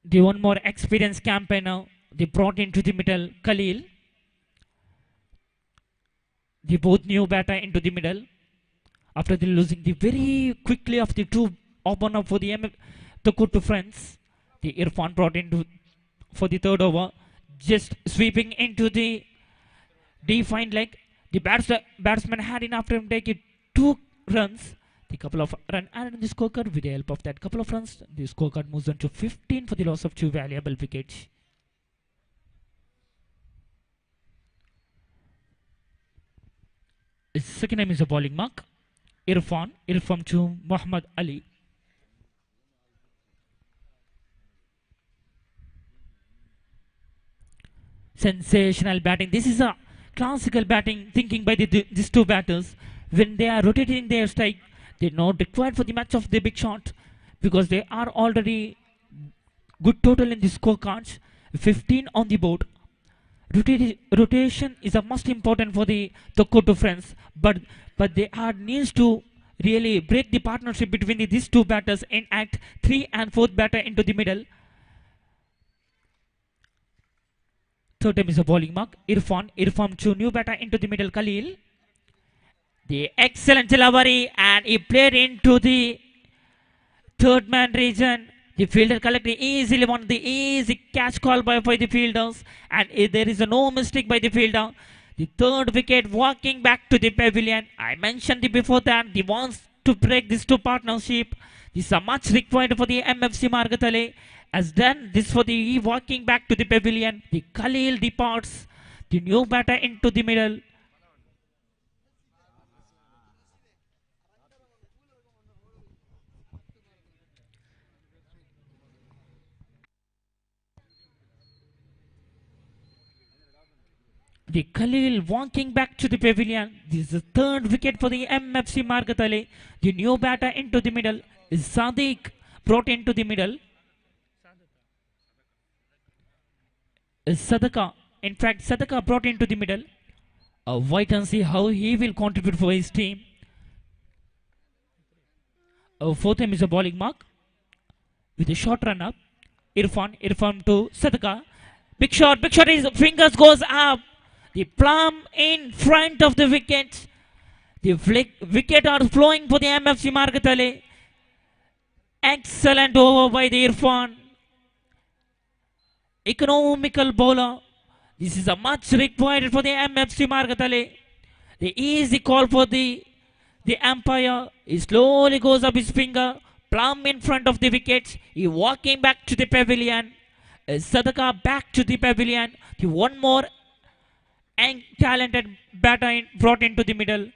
The one more experienced campaigner, they brought into the middle, Khalil. They both new batter into the middle. After the losing the very quickly of the two opener for the two friends, the Irfan brought into for the third over, just sweeping into the defined leg. The batsman had enough time to take it 2 runs. The couple of run added in the scorecard. With the help of that couple of runs, the scorecard moves on to 15 for the loss of 2 valuable wickets. His second name is a bowling mark. Irfan to Muhammad Ali. Sensational batting. This is a classical batting thinking by these two batters. When they are rotating their strike, they're not required for the match of the big shot because they are already good total in the scorecards. 15 on the board. Rotation is a most important for the Koto friends, but they are needs to really break the partnership between these two batters and act 3 and 4th batter into the middle. Third time is a bowling mark. Irfan to new batter into the middle, Khalil. The excellent delivery, and he played into the third man region. The fielder collected easily one the easy catch call by the fielders, and there is no mistake by the fielder. The third wicket walking back to the pavilion. I mentioned before that he wants to break this two partnership. This is a much required for the MFC Margatale. Has done this for the walking back to the pavilion. The Khalil departs. The new batter into the middle. The Khalil walking back to the pavilion. This is the third wicket for the MFC Margatale. The new batter into the middle is Sadiq brought into the middle. Sadaka. In fact, Sadaka brought into the middle. Wait and see how he will contribute for his team. Fourth time is a bowling mark with a short run up. Irfan to Sadaka. Big shot. His fingers goes up. The plum in front of the wicket. The wicket are flowing for the MFC Margatale. Excellent over by the Irfan. Economical bowler. This is a much required for the MFC Margatale. The easy call for the umpire. He slowly goes up his finger. Plum in front of the wickets. He walking back to the pavilion. Sadaka back to the pavilion. The one more and talented batter brought into the middle.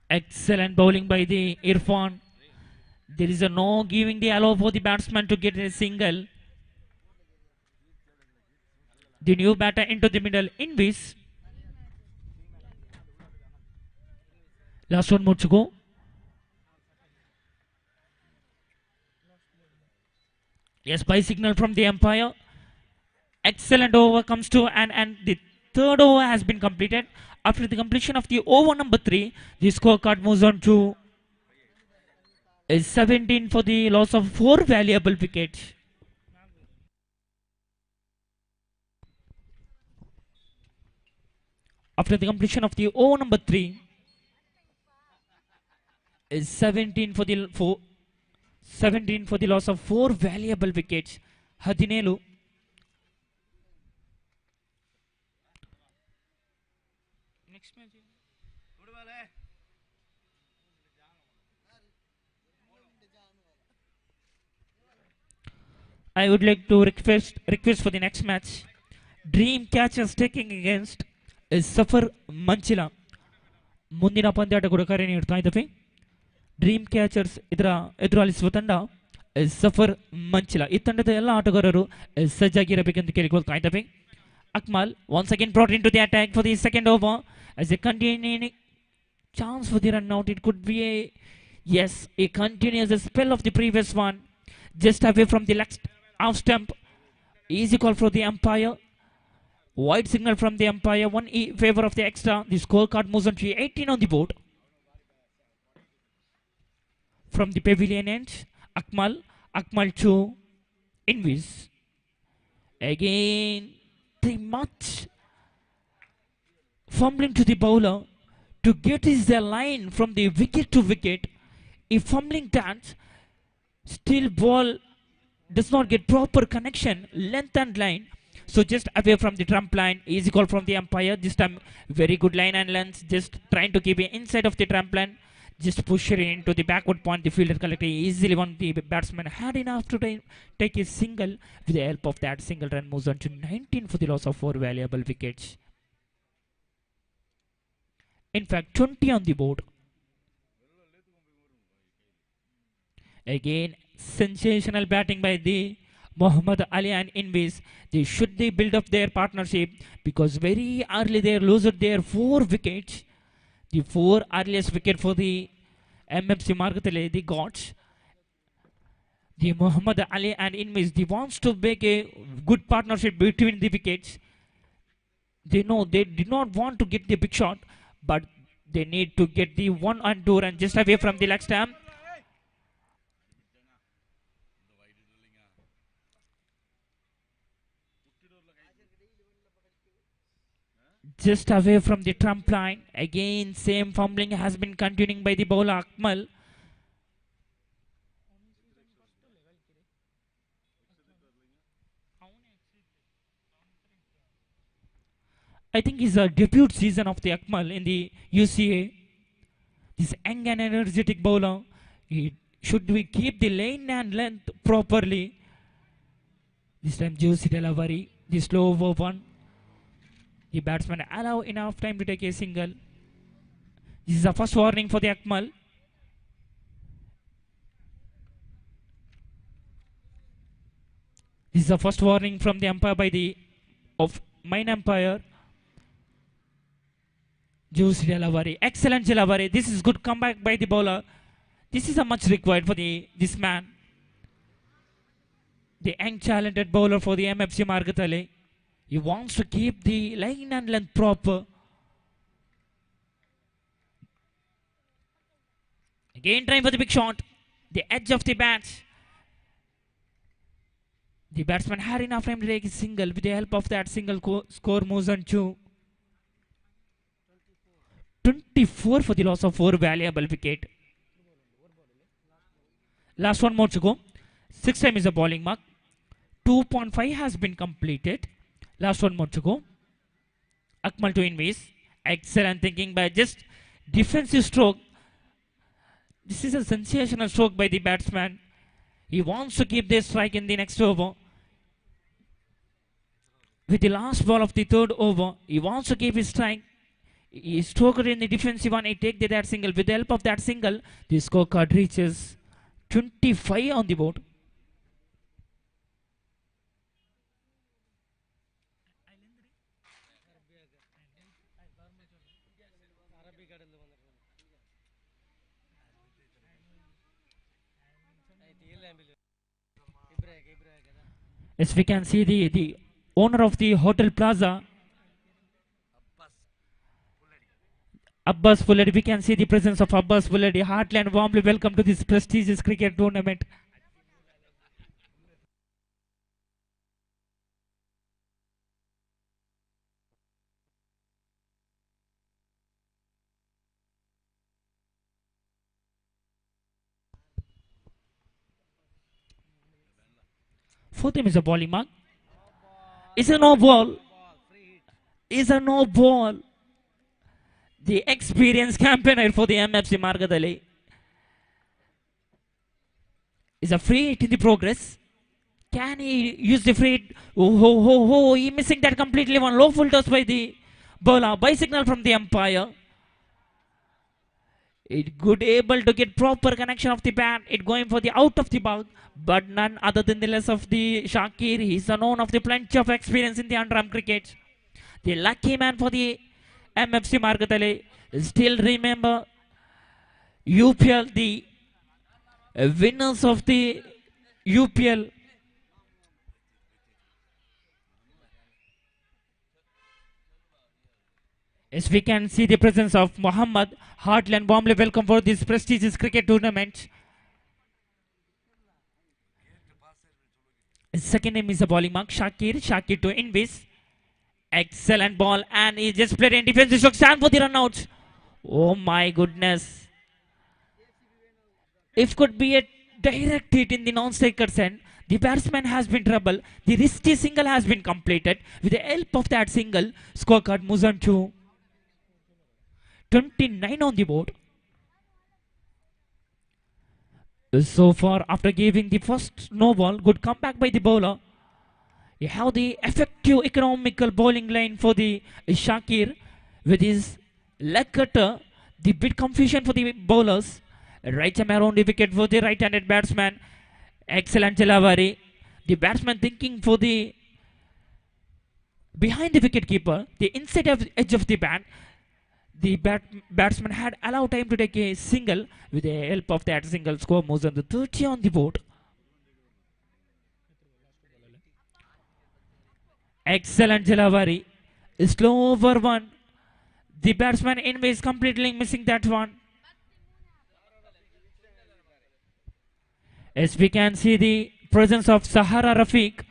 Excellent bowling by the Irfan. There is a no giving the allow for the batsman to get a single. The new batter into the middle. Invis. Last one more to go. Yes, by signal from the umpire. Excellent over comes to and the third over has been completed. After the completion of the over number 3, the scorecard moves on to 17 for the loss of 4 valuable wickets. After the completion of the over number 3, is 17 for the loss of 4 valuable wickets. 17. Next match. I would like to request for the next match. Dream Catchers taking against Safar Manchila. ಮುಂದಿನ ಪಂದ್ಯಾಟ ಕೂಡ ಕರೆ ನೀಡ್ತಾ ಇದ್ದಾವೆ. Dream catchers ಇದರ ಎದುರಾಳಿಸುವ ತಂಡ suffer Manchila. ಈ ತಂಡದ ಎಲ್ಲ ಆಟಗಾರರು ಸಜ್ಜಾಗಿರಬೇಕೆಂದು ಕೇಳಿಕೊಳ್ತಾ ಇದ್ದಾವೆ. Akmal once again brought into the attack for the second over as a continuing chance for the run out. It could be a yes, a continuous spell of the previous one, just away from the left off stump. Easy call for the umpire. Wide signal from the umpire. One in favor of the extra. The scorecard moves on to 18 on the board. From the pavilion end, Akmal to Invis. Again, the much fumbling to the bowler to get his line from the wicket to wicket. A fumbling dance. Still ball does not get proper connection, length and line. So just away from the trump line. Easy call from the umpire. This time very good line and length. Just trying to keep it inside of the trump line. Just push it into the backward point. The fielder collector easily won. The batsman had enough to take a single. With the help of that single run moves on to 19 for the loss of 4 valuable wickets. In fact 20 on the board. Again sensational batting by the Muhammad Ali and Invis. They build up their partnership because very early they lost their 4 wickets. The 4 earliest wicket for the MFC Margatale they got. The Muhammad Ali and Invis, they wants to make a good partnership between the wickets. They know they did not want to get the big shot, but they need to get the 1 and 2 run just away from the leg stump. Just away from the trump line. Again same fumbling has been continuing by the bowler Akmal. I think it's a debut season of the Akmal in the UCA. This young and energetic bowler. Should we keep the lane and length properly? This time Josie Delavari, the slow over one. The batsman allow enough time to take a single. This is a first warning for the Akmal. This is a first warning from the umpire by the main umpire. Josie Delavari. Excellent Delavari. This is good comeback by the bowler. This is a much required for this man. The young talented bowler for the MFC Margatale. He wants to keep the line and length proper. Again trying for the big shot. The edge of the bat. The batsman had enough time to take a single. With the help of that single, score moves on to 24 for the loss of 4 valuable wicket. Last one more to go. 6 time is a bowling mark. 2.5 has been completed. Last one more to go. Akmal to Invis. Excellent thinking by just defensive stroke. This is a sensational stroke by the batsman. He wants to keep this strike in the next over. With the last ball of the 3rd over, he wants to keep his strike. He stroked in the defensive one. He take that single. With the help of that single, the scorecard reaches 25 on the board. As we can see the owner of the Hotel Plaza, Abbas Fuladi. We can see the presence of Abbas Fuladi. Heartland warmly welcome to this prestigious cricket tournament. For them is a bowling mark. It's a no ball. It's a no ball. The experienced campaigner for the MFC Margadale is a free hit in the progress. Can he use the free hit? Oh, he missing that completely. One low full toss by the bowler. By signal from the umpire. It good able to get proper connection of the bat. It going for the out of the ball. But none other than the less of the Shakir. He's a known of the plenty of experience in the underarm cricket. The lucky man for the MFC Margatale. Still remember UPL, the winners of the UPL. As we can see the presence of Muhammad, heartily and warmly welcome for this prestigious cricket tournament. His second name is a bowling mark, Shakir. Shakir to Invis. Excellent ball, and he just played in defense. He stand for the run out. Oh my goodness. If could be a direct hit in the non-striker's end, the batsman has been trouble. The risky single has been completed. With the help of that single, scorecard moves on to 29 on the board. So far, after giving the first no ball, good comeback by the bowler. You have the effective economical bowling line for the Shakir with his leg cutter. The bit confusion for the bowlers. Right time around the wicket for the right-handed batsman. Excellent Jalavari. The batsman thinking for the behind the wicket keeper, the inside of the edge of the bat. The batsman had allowed time to take a single. With the help of that single, score moves on the 30 on the board. Excellent Jalavari. Slow over one. The batsman anyway is completely missing that one. As we can see the presence of Sahara Rafiq,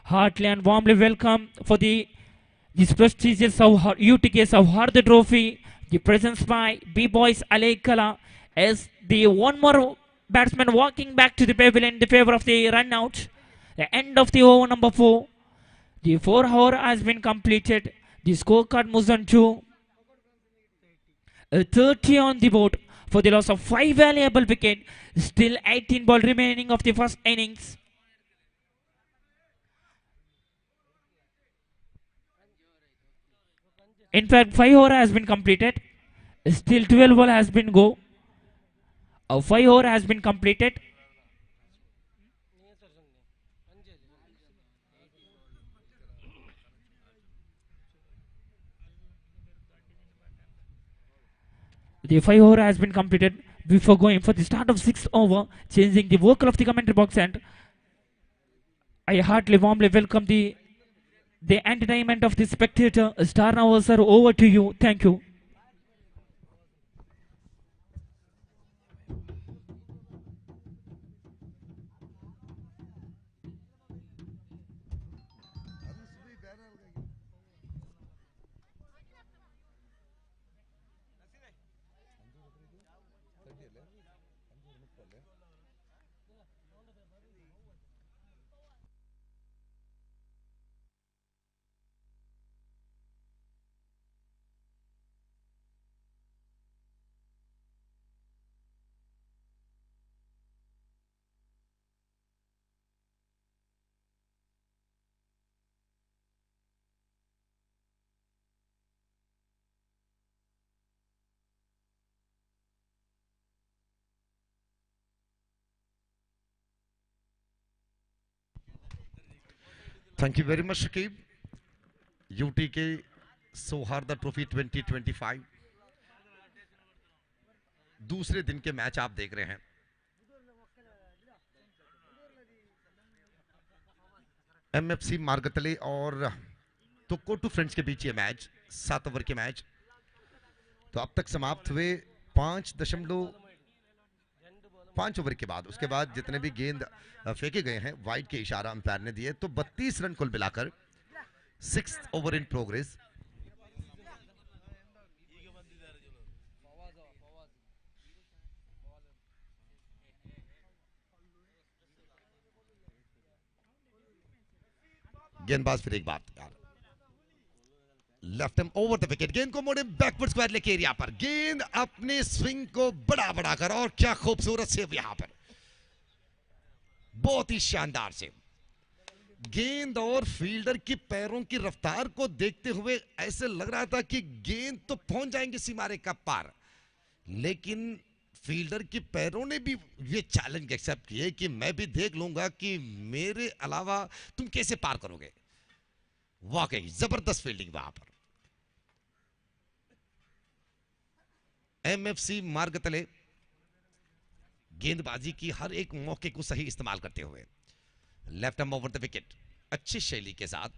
heartily and warmly welcome for this prestigious U.T.K Souhardha trophy. The presence by B-Boys Alaikala as the one more batsman walking back to the pavilion in the favor of the run out. The end of the over number 4. The 4 hour has been completed. The scorecard moves on to 30 on the board for the loss of 5 valuable wickets. Still 18 ball remaining of the first innings. In fact, 5 over has been completed. Still 12 ball has been go. 5 over has been completed. The 5 over has been completed. Before going for the start of 6th over, changing the vocal of the commentary box, and I heartily warmly welcome the entertainment of the spectator. Star now, sir, over to you. Thank you. Thank you very much, Shakib. U.T.K Souhardha trophy 2025 दूसरे दिन के match आप देख रहे हैं. MFC मार्गतले और तोकोटू friends के बीच ये मैच 7 ओवर के मैच. तो अब तक समाप्त हुए 5 ओवर के बाद. उसके बाद जितने भी गेंद फेंके गए हैं वाइड के इशारा अंपायर ने दिए, तो 32 रन कुल मिलाकर 6th ओवर इन प्रोग्रेस. गेंदबाज फिर एक बार यार, left hand over the wicket, गेंद को मोड़े बैकवर्ड स्क्वायर लेके एरिया पर, गेंद अपने स्विंग को बड़ा बड़ा कर, और क्या खूबसूरत सेव यहां पर, बहुत ही शानदार सेव। गेंद और फील्डर की पैरों की रफ्तार को देखते हुए ऐसे लग रहा था कि गेंद तो पहुंच जाएंगे सीमारे का पार, लेकिन फील्डर की पैरों ने भी ये चैलेंज एक्सेप्ट किए कि मैं भी देख लूंगा कि मेरे अलावा तुम कैसे पार करोगे। वाकई जबरदस्त फील्डिंग वहां पर। एमएफसी मार्गतले गेंदबाजी की हर एक मौके को सही इस्तेमाल करते हुए, left arm over the wicket, अच्छी शैली के साथ,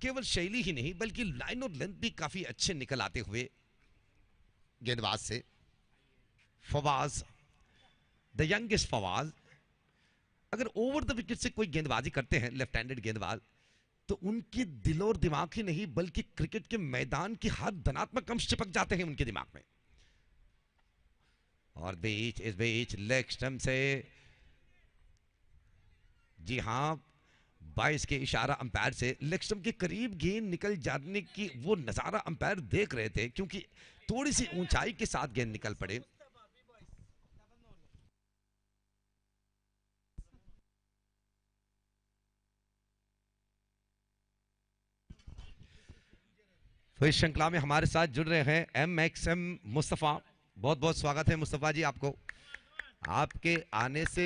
केवल शैली ही नहीं बल्कि लाइन और लेंथ भी काफी अच्छे निकल आते हुए गेंदबाज से। फवाज, द यंगेस्ट फवाज, अगर ओवर द विकेट से कोई गेंदबाजी करते हैं लेफ्ट हैंडेड गेंदबाज, तो उनकी दिल और दिमाग ही नहीं बल्कि क्रिकेट के मैदान की हर धनात्मक अंश चिपक जाते हैं उनके दिमाग में। और बीच इस बीच लेग स्टंप से, जी हां, 22 के इशारा अंपायर से लेग स्टंप के करीब गेंद निकल जाने की वो नजारा अंपायर देख रहे थे, क्योंकि थोड़ी सी ऊंचाई के साथ गेंद निकल पड़े। तो इस श्रृंखला में हमारे साथ जुड़ रहे हैं एमएक्सएम मुस्तफा। बहुत बहुत स्वागत है मुस्तफा जी आपको। आपके आने से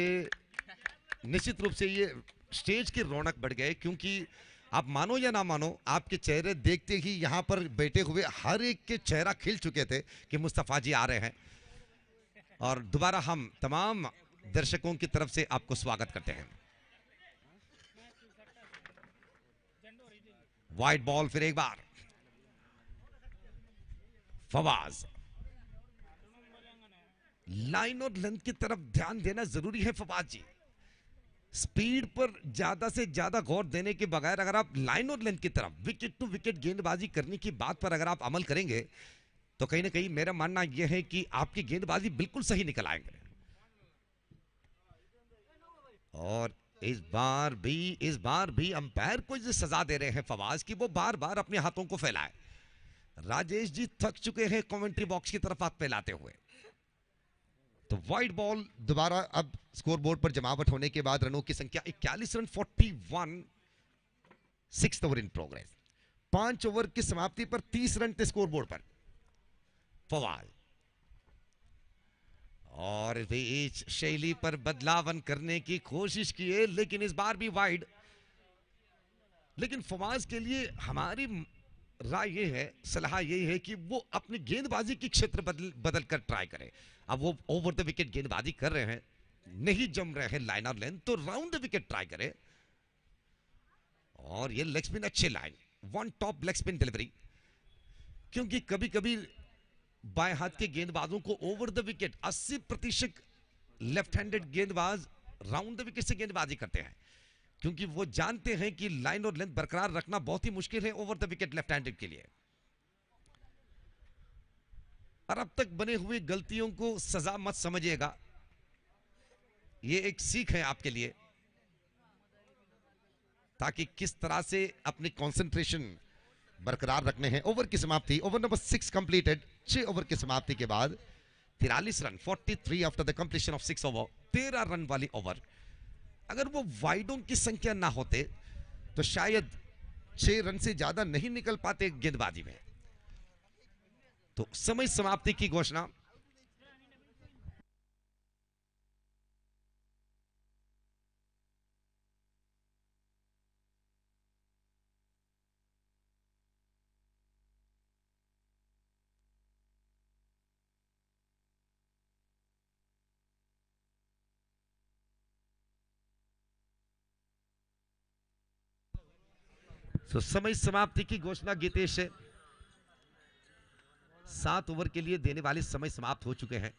निश्चित रूप से ये स्टेज की रौनक बढ़ गए, क्योंकि आप मानो या ना मानो, आपके चेहरे देखते ही यहां पर बैठे हुए हर एक के चेहरा खिल चुके थे कि मुस्तफा जी आ रहे हैं। और दोबारा हम तमाम दर्शकों की तरफ से आपको स्वागत करते हैं। वाइड बॉल फिर एक बार, फवाज, लाइन और लेंथ की तरफ ध्यान देना जरूरी है फवाज जी। स्पीड पर ज्यादा से ज्यादा गौर देने के बगैर अगर आप लाइन और लेंथ की तरफ विकेट टू विकेट गेंदबाजी करने की बात पर अगर आप अमल करेंगे, तो कहीं ना कहीं मेरा मानना यह है कि आपकी गेंदबाजी बिल्कुल सही निकल आएंगे। और इस बार भी अंपायर को जो सजा दे रहे हैं फवाज की, वो बार बार अपने हाथों को फैलाए। राजेश जी थक चुके हैं कमेंट्री बॉक्स की तरफ हाथ फैलाते हुए। तो वाइड बॉल दोबारा, अब स्कोरबोर्ड पर जमावट होने के बाद रनों की संख्या 41 run, 41, 6th over in progress. 5 over की समाप्ति पर 30 रन थे स्कोरबोर्ड पर। फवाज और इस शैली पर बदलावन करने की कोशिश किए, लेकिन इस बार भी वाइड। लेकिन फवाज के लिए हमारी राय ये है, सलाह ये है कि वो अपनी गेंदबाजी की क्षेत्र बदल कर ट्राई करे। अब वो ओवर द विकेट गेंदबाजी कर रहे हैं, नहीं जम रहे हैं लाइन और लेंथ, तो राउंड द विकेट ट्राई करे। और ये लेग स्पिन अच्छे line, one top leg spin delivery, क्योंकि कभी कभी बाएं हाथ के गेंदबाजों को over the wicket 80% left handed गेंदबाज राउंड द विकेट से गेंदबाजी करते हैं, क्योंकि वो जानते हैं कि लाइन और लेंथ बरकरार रखना बहुत ही मुश्किल है over the wicket left handed के लिए। और अब तक बने हुए गलतियों को सजा मत समझिएगा, ये एक सीख है आपके लिए, ताकि किस तरह से अपनी कंसंट्रेशन बरकरार रखने हैं। ओवर की समाप्ति, ओवर नंबर 6 कंप्लीटेड। 6 ओवर की समाप्ति के बाद 43 run, 43 after the completion of 6 over, 13 run वाली ओवर। अगर वो वाइडों की संख्या ना होते तो शायद 6 रन से ज्यादा नहीं निकल पाते गेंदबाजी में। तो समय समाप्ति की घोषणा। तो समय समाप्ति की घोषणा गीतेश से। 7 ओवर के लिए देने वाले समय समाप्त हो चुके हैं।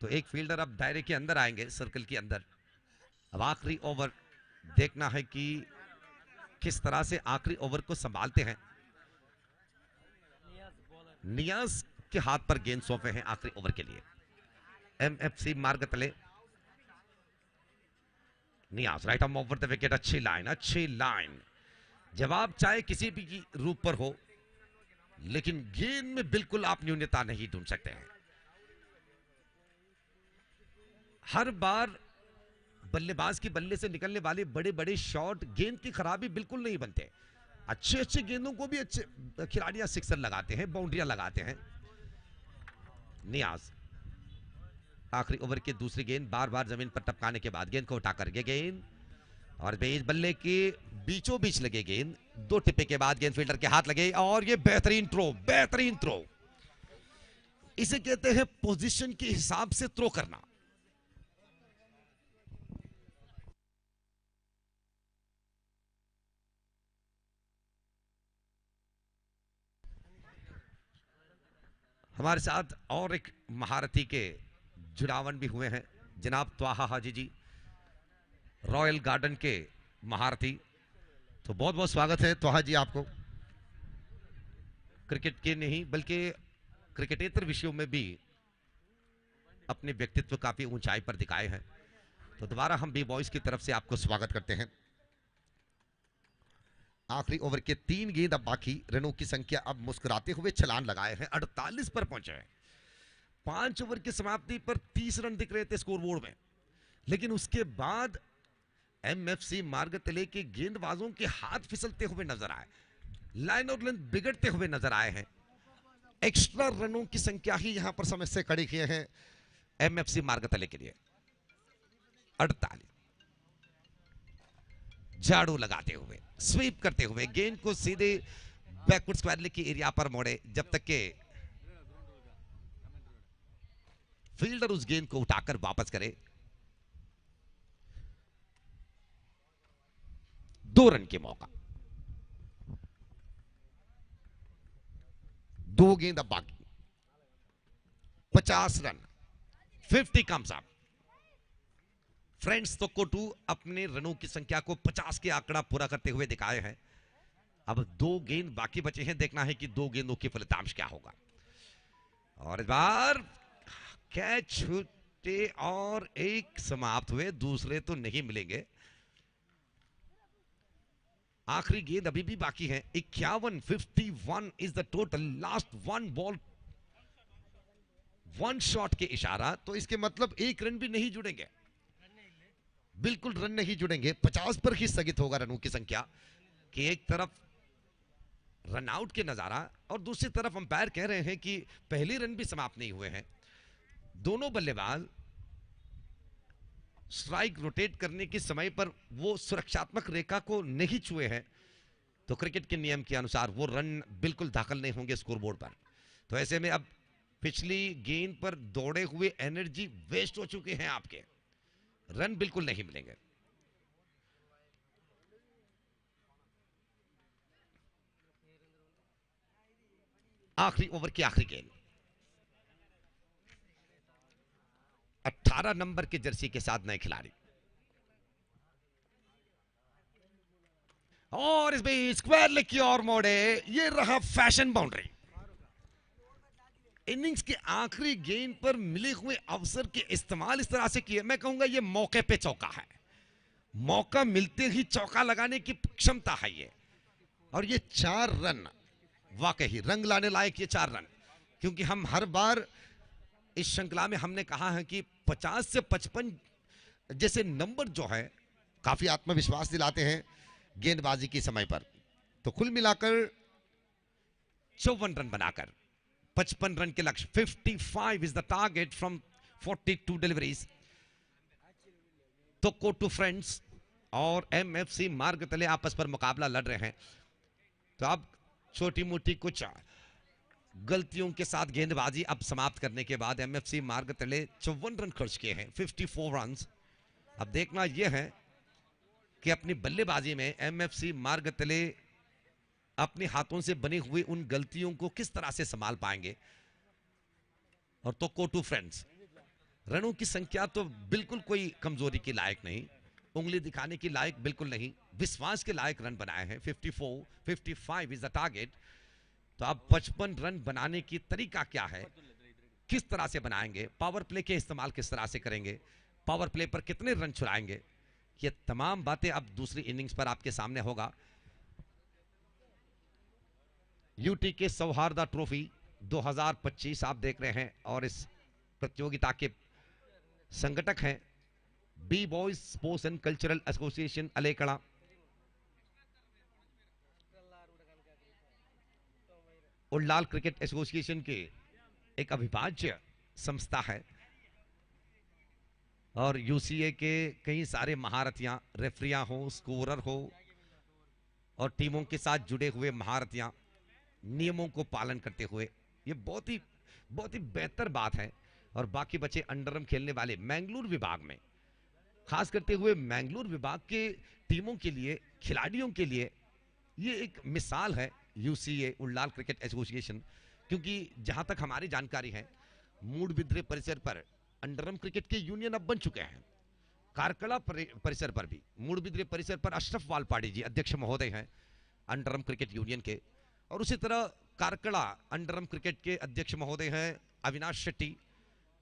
तो एक फील्डर अब दायरे के अंदर आएंगे, सर्कल के अंदर। अब आखिरी ओवर देखना है कि किस तरह से आखिरी ओवर को संभालते हैं। नियाज के हाथ पर गेंद सौंपे हैं आखिरी ओवर के लिए MFC Margatale. Niyaz right arm over the wicket, अच्छी लाइन, अच्छी लाइन। जवाब चाहे किसी भी रूप पर हो, लेकिन गेंद में बिल्कुल आप न्यूनता नहीं ढूंढ सकते हैं। हर बार बल्लेबाज की बल्ले से निकलने वाले बड़े बड़े शॉट गेंद की खराबी बिल्कुल नहीं बनते। अच्छे अच्छे गेंदों को भी अच्छे खिलाड़ियां सिक्सर लगाते हैं, बाउंड्रियां लगाते हैं। नियाज आखिरी ओवर की दूसरी गेंद, बार बार जमीन पर टपकाने के बाद गेंद को उठा करके गेंद, और बेस बल्ले के बीचों बीच लगे गेंद, दो टिप्पे के बाद गेंद फील्डर के हाथ लगे, और ये बेहतरीन थ्रो, बेहतरीन थ्रो। इसे कहते हैं पोजीशन के हिसाब से थ्रो करना। हमारे साथ और एक महारथी के जुड़ावन भी हुए हैं, जनाब त्वाहा हाजी जी, रॉयल गार्डन के महारथी। तो बहुत बहुत स्वागत है त्वाहा जी आपको। क्रिकेट के नहीं बल्कि क्रिकेटेतर विषयों में भी अपने व्यक्तित्व काफी ऊंचाई पर दिखाए हैं। तो दोबारा हम बी बॉयज की तरफ से आपको स्वागत करते हैं। आखिरी ओवर के 3 गेंद अब बाकी, रनों की संख्या अब मुस्कुराते हुए छलांग लगाए हैं, 48 पर पहुंचे हैं। 5 ओवर की समाप्ति पर 30 रन दिख रहे थे स्कोरबोर्ड में, लेकिन उसके बाद एमएफसी मार्गतले के गेंदबाजों के हाथ फिसलते हुए नजर आए, लाइन और लेंथ बिगड़ते हुए नजर आए हैं। एक्स्ट्रा रनों की संख्या ही यहां पर समस्या खड़ी किए हैं एमएफसी मार्गतले के लिए। 48 झाड़ू लगाते हुए, स्वीप करते हुए गेंद को सीधे बैकवर्ड स्क्वायर लेग की एरिया पर मोड़े, जब तक के फील्डर उस गेंद को उठाकर वापस करे। 2 रन के मौका, 2 गेंद अब बाकी, 50 रन, 50 कम्स अप। फ्रेंड्स तो कोटू अपने रनों की संख्या को 50 के आंकड़ा पूरा करते हुए दिखाए हैं। अब 2 गेंद बाकी बचे हैं, देखना है कि 2 गेंदों की फलितांश क्या होगा। और इस बार कैच छूटे और एक समाप्त हुए, दूसरे तो नहीं मिलेंगे। आखिरी गेंद अभी भी बाकी है, 51, 51 is the total, last 1 ball 1 shot के इशारा, तो इसके मतलब 1 रन भी नहीं जुड़ेंगे, बिल्कुल रन नहीं जुड़ेंगे। 50 पर ही स्थगित होगा रनों की संख्या, कि एक तरफ रन आउट के नजारा और दूसरी तरफ अंपायर कह रहे हैं कि पहले रन भी समाप्त नहीं हुए हैं। दोनों बल्लेबाज स्ट्राइक रोटेट करने के समय पर वो सुरक्षात्मक रेखा को नहीं छुए हैं, तो क्रिकेट के नियम के अनुसार वो रन बिल्कुल दाखिल नहीं होंगे स्कोरबोर्ड पर। तो ऐसे में अब पिछली गेंद पर दौड़े हुए एनर्जी वेस्ट हो चुके हैं आपके, रन बिल्कुल नहीं मिलेंगे। आखिरी ओवर की आखिरी गेंद, 18 नंबर के जर्सी के साथ नए खिलाड़ी, और इसमें स्क्वायर लेग की ओर मोड़े, ये रहा फैशन बाउंड्री। इनिंग्स के आखिरी गेंद पर मिले हुए अवसर के इस्तेमाल इस तरह से किए, मैं कहूंगा ये मौके पे चौका है, मौका मिलते ही चौका लगाने की क्षमता है ये। और ये 4 रन वाकई रंग लाने लायक, ये 4 रन, क्योंकि हम हर बार इस श्रृंखला में हमने कहा है कि 50 से 55 जैसे नंबर जो है काफी आत्मविश्वास दिलाते हैं गेंदबाजी के समय पर। तो कुल मिलाकर 54 रन बनाकर 55 रन के लक्ष्य, 55 is the target from 42 deliveries. तो कोटू फ्रेंड्स और एमएफसी मार्गतले आपस पर मुकाबला लड़ रहे हैं। तो अब छोटी मोटी कुछ गलतियों के साथ गेंदबाजी अब समाप्त करने के बाद एमएफसी मार्गतले 54 रन खर्च किए हैं, 54 रन। अब देखना यह है कि अपनी बल्लेबाजी में एमएफसी मार्गतले अपने हाथों से बनी हुई उन गलतियों को किस तरह से संभाल पाएंगे। और तो कोटू फ्रेंड्स, रनों की संख्या तो बिल्कुल कोई कमजोरी के लायक नहीं, उंगली दिखाने की लायक बिल्कुल नहीं, विश्वास के लायक रन बनाए हैं। 54, 55 इज द टारगेट। तो अब 55 रन बनाने की तरीका क्या है, किस तरह से बनाएंगे, पावर प्ले के इस्तेमाल किस तरह से करेंगे, पावर प्ले पर कितने रन छुड़ाएंगे, ये तमाम बातें अब दूसरी इनिंग्स पर आपके सामने होगा। यूटीके सौहार्दा ट्रॉफी 2025 आप देख रहे हैं और इस प्रतियोगिता के संगठक हैं B boys sports and cultural association Alekala. Ullal cricket association के एक अविभाज्य संस्था है और यूसीए के कई सारे महारथियां, रेफरियां हो, स्कोरर हो और टीमों के साथ जुड़े हुए महारथियां नियमों को पालन करते हुए, ये बहुत ही बेहतर बात है। और बाकी बच्चे अंडरम खेलने वाले मैंगलोर विभाग में, खास करते हुए मैंगलोर विभाग के टीमों के लिए, खिलाड़ियों के लिए ये एक मिसाल है यूसीए उल्लाल क्रिकेट एसोसिएशन। क्योंकि जहां तक हमारी जानकारी है मूडबिद्रे परिसर पर अंडरम क्रिकेट के यूनियन अब बन चुके हैं। कारकला परिसर पर भी, मूडबिद्रे परिसर पर अशरफ वालपाड़ी जी अध्यक्ष महोदय हैं अंडरम क्रिकेट यूनियन के, और उसी तरह कारकला अंडरम क्रिकेट के अध्यक्ष महोदय हैं अविनाश शेट्टी।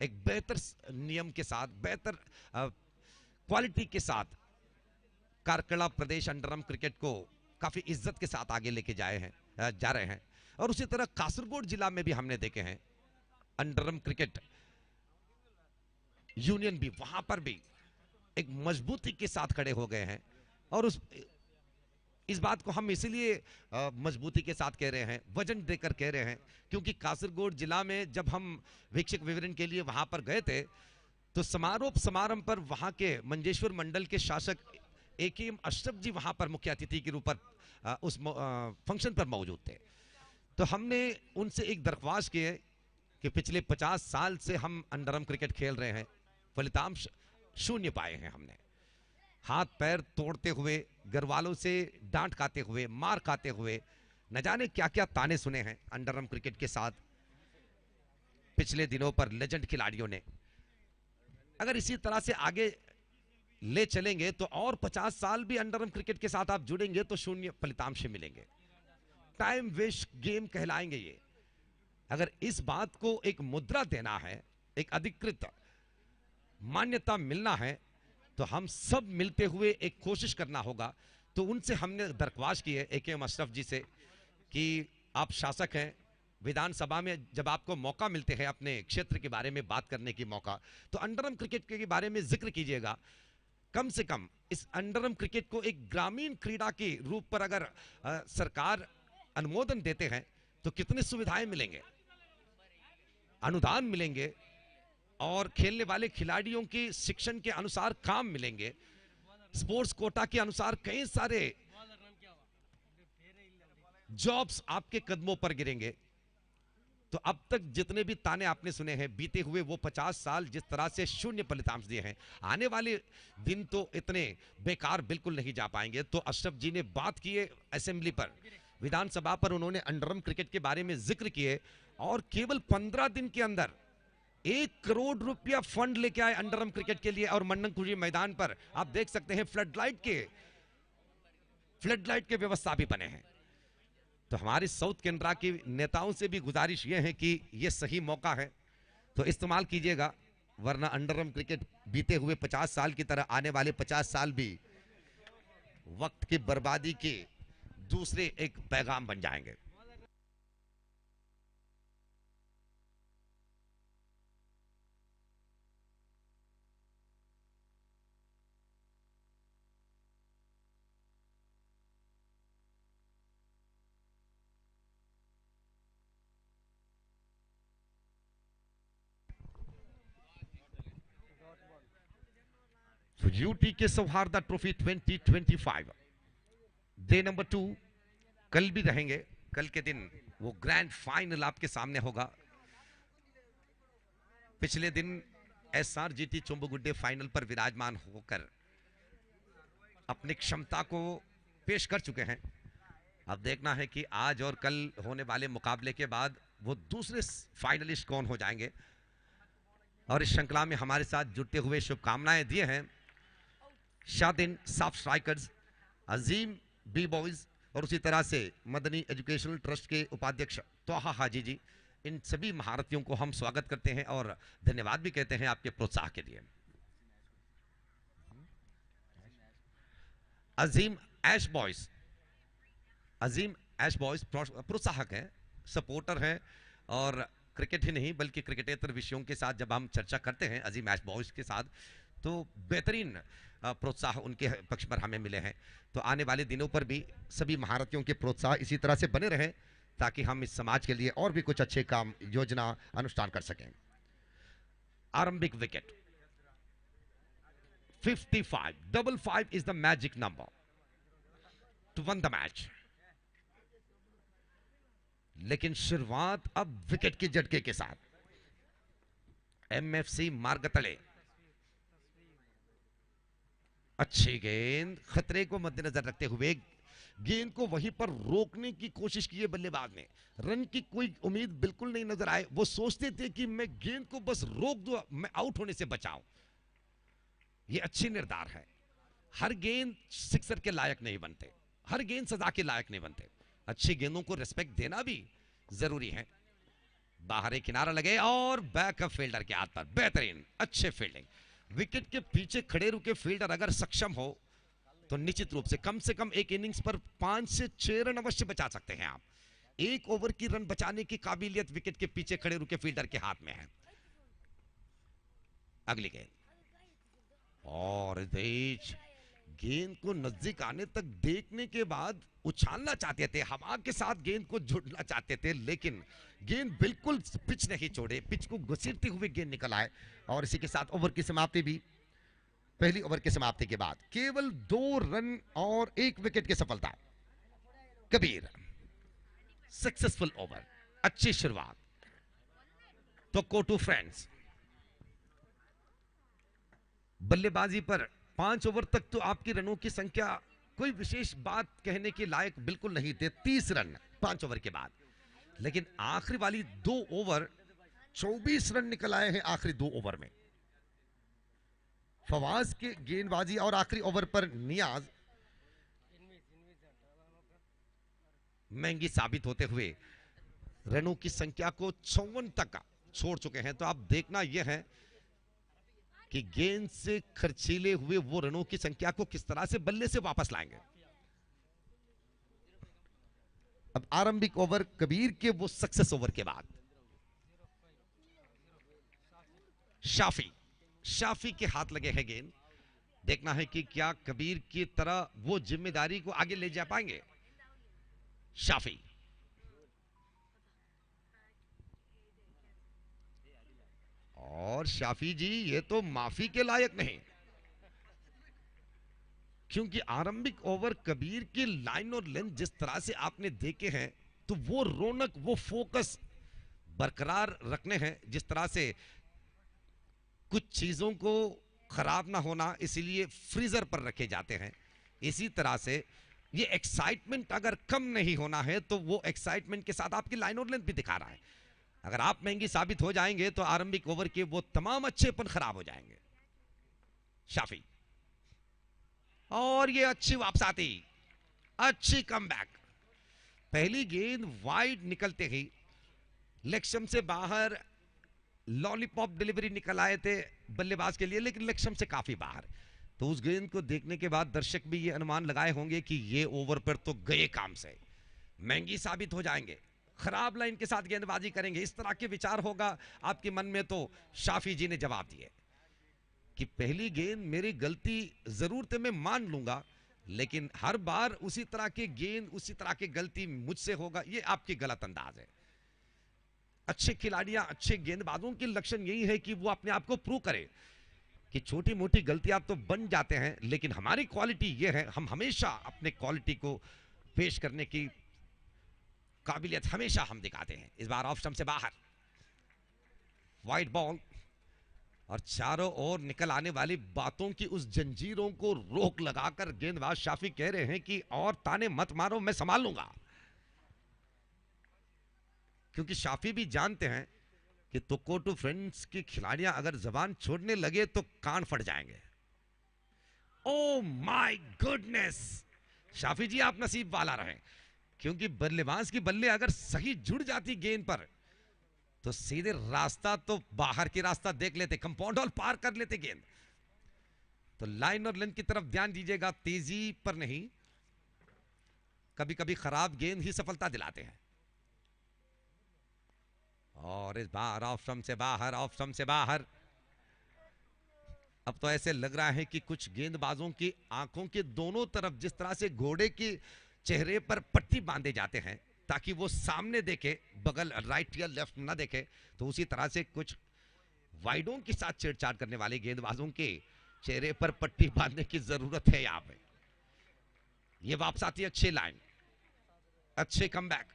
एक बेहतर नियम के साथ, बेहतर क्वालिटी के साथ कारकला प्रदेश अंडरम क्रिकेट को काफी इज्जत के साथ आगे लेके जा रहे हैं। और उसी तरह कासरगोड जिला में भी हमने देखे हैं अंडरम क्रिकेट यूनियन भी, वहां पर भी एक मजबूती के साथ खड़े हो गए हैं। और इस बात को हम इसलिए मजबूती के साथ कह रहे हैं, वजन देकर कह रहे हैं, क्योंकि कासरगोड जिला में जब हम वीक्षक विवरण के लिए वहां पर गए थे तो समारंभ पर वहां के मंजेश्वर मंडल के शासक एकेएम अशरफ जी वहां पर मुख्य अतिथि के रूप पर उस फंक्शन पर मौजूद थे। तो हमने उनसे एक दरख्वास्त की है कि पिछले 50 साल से हम अंडरम क्रिकेट खेल रहे हैं, फलितांश शून्य पाए हैं। हमने हाथ पैर तोड़ते हुए, घर वालों से डांट खाते हुए, मार खाते हुए, न जाने क्या क्या ताने सुने हैं अंडरम क्रिकेट के साथ पिछले दिनों पर लेजेंड खिलाड़ियों ने। अगर इसी तरह से आगे ले चलेंगे तो और 50 साल भी अंडरम क्रिकेट के साथ आप जुड़ेंगे तो शून्य फलितांश मिलेंगे, टाइम वेस्ट गेम कहलाएंगे ये। अगर इस बात को एक मुद्रा देना है, एक अधिकृत मान्यता मिलना है, तो हम सब मिलते हुए एक कोशिश करना होगा। तो उनसे हमने दरख्वास्त की है एकेएम अशरफ जी से कि आप शासक हैं, विधानसभा में जब आपको मौका मिलते हैं अपने क्षेत्र के बारे में बात करने की मौका, तो अंडरम क्रिकेट के बारे में जिक्र कीजिएगा। कम से कम इस अंडरम क्रिकेट को एक ग्रामीण क्रीड़ा के रूप पर अगर सरकार अनुमोदन देते हैं तो कितनी सुविधाएं मिलेंगे, अनुदान मिलेंगे और खेलने वाले खिलाड़ियों की शिक्षण के अनुसार काम मिलेंगे, स्पोर्ट्स कोटा के अनुसार कई सारे जॉब्स आपके कदमों पर गिरेंगे। तो अब तक जितने भी ताने आपने सुने हैं बीते हुए वो 50 साल जिस तरह से शून्य फलितांश दिए हैं, आने वाले दिन तो इतने बेकार बिल्कुल नहीं जा पाएंगे। तो अशरफ जी ने बात की है असेंबली पर, विधानसभा पर उन्होंने अंडरम क्रिकेट के बारे में जिक्र किए और केवल 15 दिन के अंदर 1 करोड़ रुपया फंड लेके आए अंडरम क्रिकेट के लिए। और मंडनकुजी मैदान पर आप देख सकते हैं फ्लड लाइट के व्यवस्था भी बने हैं। तो हमारे साउथ केनरा के नेताओं से भी गुजारिश यह है कि यह सही मौका है तो इस्तेमाल कीजिएगा, वरना अंडरम क्रिकेट बीते हुए 50 साल की तरह आने वाले 50 साल भी वक्त की बर्बादी के दूसरे एक पैगाम बन जाएंगे। U.T.K Sauharda trophy 2025 day number 2 कल भी रहेंगे। कल के दिन वो ग्रैंड फाइनल आपके सामने होगा। पिछले दिन SRGT चुंबुगुड्डे फाइनल पर विराजमान होकर अपनी क्षमता को पेश कर चुके हैं। अब देखना है कि आज और कल होने वाले मुकाबले के बाद वो दूसरे फाइनलिस्ट कौन हो जाएंगे। और इस श्रृंखला में हमारे साथ जुड़ते हुए शुभकामनाएं दिए हैं शादिन साफ स्ट्राइकर्स, अजीम बी बॉयज और उसी तरह से मदनी एजुकेशनल ट्रस्ट के उपाध्यक्ष तोहा हाजी जी। इन सभी महारथियों को हम स्वागत करते हैं और धन्यवाद भी कहते हैं आपके प्रोत्साहन के लिए। अजीम ऐश बॉयज, अजीम ऐश बॉयज प्रोत्साहक हैं, सपोर्टर हैं, और क्रिकेट ही नहीं बल्कि क्रिकेटेतर विषयों के साथ जब हम चर्चा करते हैं अजीम ऐश बॉयज के साथ, तो बेहतरीन प्रोत्साहन उनके पक्ष पर हमें मिले हैं। तो आने वाले दिनों पर भी सभी महारथियों के प्रोत्साहन इसी तरह से बने रहें ताकि हम इस समाज के लिए और भी कुछ अच्छे काम योजना अनुष्ठान कर सकें। आरंभिक wicket 55, 55 is the magic number to win the match। लेकिन शुरुआत अब विकेट के झटके के साथ, एमएफसी मार्गतले, अच्छी गेंद, खतरे को मद्देनजर रखते हुए गेंद को वहीं पर रोकने की कोशिश की है बल्लेबाज ने। रन की कोई उम्मीद बिल्कुल नहीं नजर आए, वो सोचते थे कि मैं गेंद को बस रोक दूं, मैं आउट होने से बचाऊं। ये अच्छी निर्धार है। हर गेंद सिक्सर के लायक नहीं बनते, हर गेंद सजा के लायक नहीं बनते। अच्छी गेंदों को रिस्पेक्ट देना भी जरूरी है। बाहर किनारा लगे और बैकअप फील्डर के हाथ पर, बेहतरीन अच्छे फील्डिंग। विकेट के पीछे खड़े रुके फील्डर अगर सक्षम हो तो निश्चित रूप से कम एक इनिंग्स पर 5 से 6 रन अवश्य बचा सकते हैं आप। एक ओवर की रन बचाने की काबिलियत विकेट के पीछे खड़े रुके फील्डर के हाथ में है। अगली गेंद, और तेज गेंद को नजदीक आने तक देखने के बाद उछालना चाहते थे, हवा के साथ गेंद को जोड़ना चाहते थे, लेकिन गेंद बिल्कुल पिच नहीं छोड़े, पिच को घसीटते हुए गेंद निकल आए। और इसी के साथ ओवर की समाप्ति भी, पहली ओवर की समाप्ति के बाद केवल 2 रन और 1 विकेट की सफलता। कबीर सक्सेसफुल ओवर, अच्छी शुरुआत। तो कोटू फ्रेंड्स बल्लेबाजी पर 5 ओवर तक तो आपकी रनों की संख्या कोई विशेष बात कहने के लायक बिल्कुल नहीं थे, 30 रन 5 ओवर के बाद। लेकिन आखिरी वाली 2 ओवर 24 रन निकल आए हैं आखिरी 2 ओवर में। फवाज के गेंदबाजी और आखिरी ओवर पर नियाज महंगी साबित होते हुए रनों की संख्या को 54 तक छोड़ चुके हैं। तो अब देखना यह है कि गेंद से खर्चीले हुए वो रनों की संख्या को किस तरह से बल्ले से वापस लाएंगे। अब आरंभिक ओवर कबीर के वो सक्सेस ओवर के बाद शाफी के हाथ लगे हैं गेंद। देखना है कि क्या कबीर की तरह वो जिम्मेदारी को आगे ले जा पाएंगे। शाफी और शाफी जी ये तो माफी के लायक नहीं, क्योंकि आरंभिक ओवर कबीर की लाइन और लेंथ जिस तरह से आपने देखे हैं, तो वो रौनक, वो फोकस बरकरार रखने हैं। जिस तरह से कुछ चीजों को खराब ना होना इसलिए फ्रीजर पर रखे जाते हैं, इसी तरह से ये एक्साइटमेंट अगर कम नहीं होना है तो वो एक्साइटमेंट के साथ आपकी लाइन और लेंथ भी दिखा रहा है। अगर आप महंगी साबित हो जाएंगे तो आरंभिक ओवर के वो तमाम अच्छेपन खराब हो जाएंगे। शाफी और ये अच्छी वापस आती, अच्छी कमबैक। पहली गेंद वाइड निकलते ही लक्ष्य से बाहर लॉलीपॉप डिलीवरी निकल आए थे बल्लेबाज के लिए, लेकिन लक्ष्य से काफी बाहर। तो उस गेंद को देखने के बाद दर्शक भी ये अनुमान लगाए होंगे कि ये ओवर पर तो गए काम से, महंगी साबित हो जाएंगे, खराब लाइन के साथ गेंदबाजी करेंगे, इस तरह के विचार होगा आपके मन में। तो शाफी जी ने जवाब दिए कि पहली गेंद मेरी गलती जरूर थे, मैं मान लूंगा, लेकिन हर बार उसी तरह की गेंद, उसी तरह की गलती मुझसे होगा, ये आपकी गलत अंदाज है। अच्छे खिलाड़ियां, अच्छे गेंदबाजों के लक्षण यही है कि वो अपने आप को प्रूव करे कि छोटी मोटी गलतियां तो बन जाते हैं, लेकिन हमारी क्वालिटी ये है, हम हमेशा अपने क्वालिटी को पेश करने की काबिलियत हमेशा हम दिखाते हैं। इस बार ऑफ स्टंप से बाहर वाइड बॉल, और चारों ओर निकल आने वाली बातों की उस जंजीरों को रोक लगाकर गेंदबाज शाफी कह रहे हैं कि और ताने मत मारो, मैं संभाल लूंगा। क्योंकि शाफी भी जानते हैं कि टू फ्रेंड्स की खिलाड़ियां अगर जबान छोड़ने लगे तो कान फट जाएंगे। ओ माय गुडनेस, शाफी जी आप नसीब वाला रहे, क्योंकि बल्लेबाज की बल्ले अगर सही जुड़ जाती गेंद पर तो सीधे रास्ता तो बाहर की रास्ता देख लेते, कंपाउंड वॉल पार कर लेते गेंद। तो लाइन और लेंथ की तरफ ध्यान दीजिएगा, तेजी पर नहीं। कभी कभी खराब गेंद ही सफलता दिलाते हैं। और इस बार ऑफ स्टंप से बाहर, ऑफ स्टंप से बाहर। अब तो ऐसे लग रहा है कि कुछ गेंदबाजों की आंखों के दोनों तरफ जिस तरह से घोड़े के चेहरे पर पट्टी बांधे जाते हैं ताकि वो सामने देखे, बगल राइट या लेफ्ट ना देखे, तो उसी तरह से कुछ वाइडों के साथ छेड़छाड़ करने वाले गेंदबाजों के चेहरे पर पट्टी बांधने की जरूरत है। यहां पे ये वापस आती है अच्छी लाइन, अच्छे कमबैक,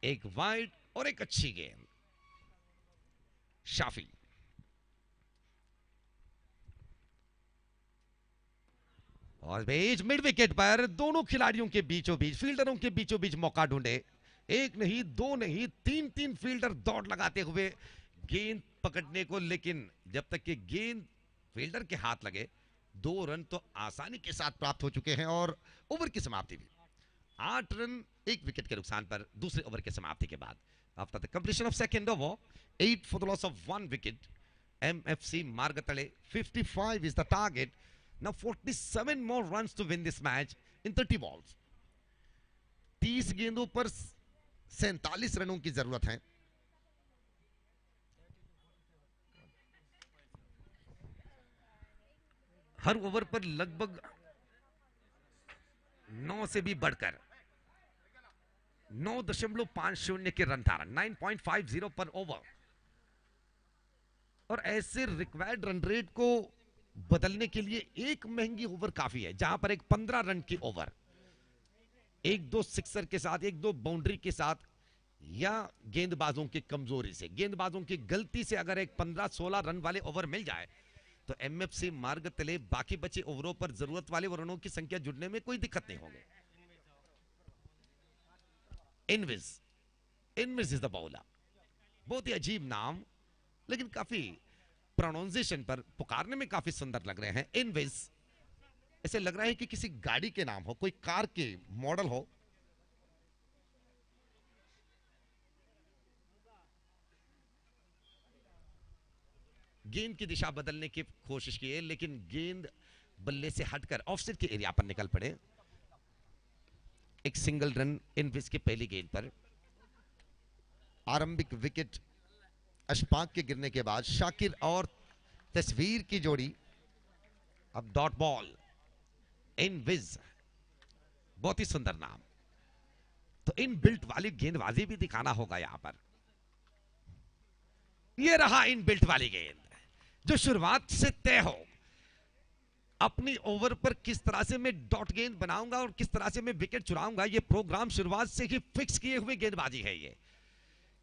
एक वाइड और एक अच्छी गेंद। शाफी और बीच मिड विकेट पर दोनों खिलाड़ियों के बीचों बीच, फील्डरों के बीचों बीच मौका ढूंढे। एक नहीं, दो नहीं, तीन तीन फील्डर दौड़ लगाते हुए गेंद पकड़ने को, लेकिन जब तक कि गेंद फील्डर के हाथ लगे 2 रन तो आसानी के साथ प्राप्त हो चुके हैं। और ओवर की समाप्ति भी 8 रन 1 विकेट के नुकसान पर दूसरे ओवर की समाप्ति के बाद। After the completion of second over, 8 for the loss of 1 wicket, MFC मार्गतले 55 is the target. Now 47 more runs to win this match in 30 balls. 30 गेंदों पर 47 रनों की जरूरत है। हर ओवर पर लगभग 9 से भी बढ़कर 9.50 के रन धारण, 9.50 पर ओवर। और ऐसे रिक्वायर्ड रन रेट को बदलने के लिए एक महंगी ओवर काफी है, जहां पर एक 15 रन की ओवर, 1-2 सिक्सर के साथ, 1-2 बाउंड्री के साथ, या गेंदबाजों की कमजोरी से, गेंदबाजों की गलती से अगर एक 15-16 रन वाले ओवर मिल जाए तो MFC मार्ग तले बाकी बचे ओवरों पर जरूरत वाले रनों की संख्या जुड़ने में कोई दिक्कत नहीं होगी। इनविज इज द बॉलर। बहुत ही अजीब नाम, लेकिन काफी प्रोनाउंसिएशन पर पुकारने में काफी सुंदर लग रहे हैं। इनविज, ऐसे लग रहा है कि किसी गाड़ी के नाम हो, कोई कार के मॉडल हो। गेंद की दिशा बदलने की कोशिश की है, लेकिन गेंद बल्ले से हटकर ऑफसाइड के एरिया पर निकल पड़े। एक सिंगल रन इनविज की पहली गेंद पर। आरंभिक विकेट अशफाक के गिरने के बाद शाकिर और तस्वीर की जोड़ी। अब डॉट बॉल, इनविज, बहुत ही सुंदर नाम। तो इन बिल्ट वाली गेंदबाजी भी दिखाना होगा यहां पर। यह रहा इन बिल्ट वाली गेंद जो शुरुआत से तय हो। अपनी ओवर पर किस तरह से मैं डॉट गेंद बनाऊंगा और किस तरह से मैं विकेट चुराऊंगा, यह प्रोग्राम शुरुआत से ही फिक्स किए हुए गेंदबाजी है। ये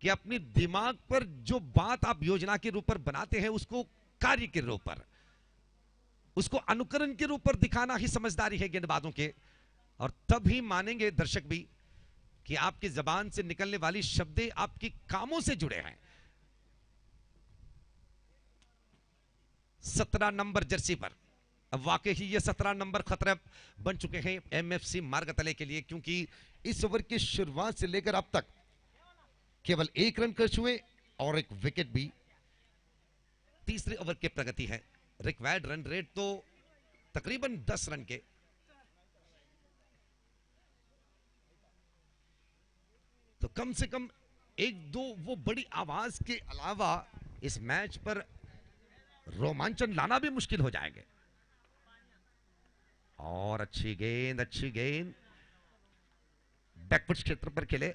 कि अपनी दिमाग पर जो बात आप योजना के रूप पर बनाते हैं उसको कार्य के रूप पर, उसको अनुकरण के रूप पर दिखाना ही समझदारी है गेंदबाजों के। और तब ही मानेंगे दर्शक भी कि आपकी जबान से निकलने वाली शब्द आपकी कामों से जुड़े हैं। 17 नंबर जर्सी पर अब वाकई ही ये 17 नंबर खतरा बन चुके हैं MFC मार्गतले के लिए, क्योंकि इस ओवर की शुरुआत से लेकर अब तक केवल 1 रन खर्च हुए और 1 विकेट भी। तीसरे ओवर की प्रगति है। रिक्वायर्ड रन रेट तो तकरीबन 10 रन के। तो कम से कम 1-2 वो बड़ी आवाज के अलावा इस मैच पर रोमांचन लाना भी मुश्किल हो जाएंगे। और अच्छी गेंद, अच्छी गेंद बैकवर्ड क्षेत्र पर खेले।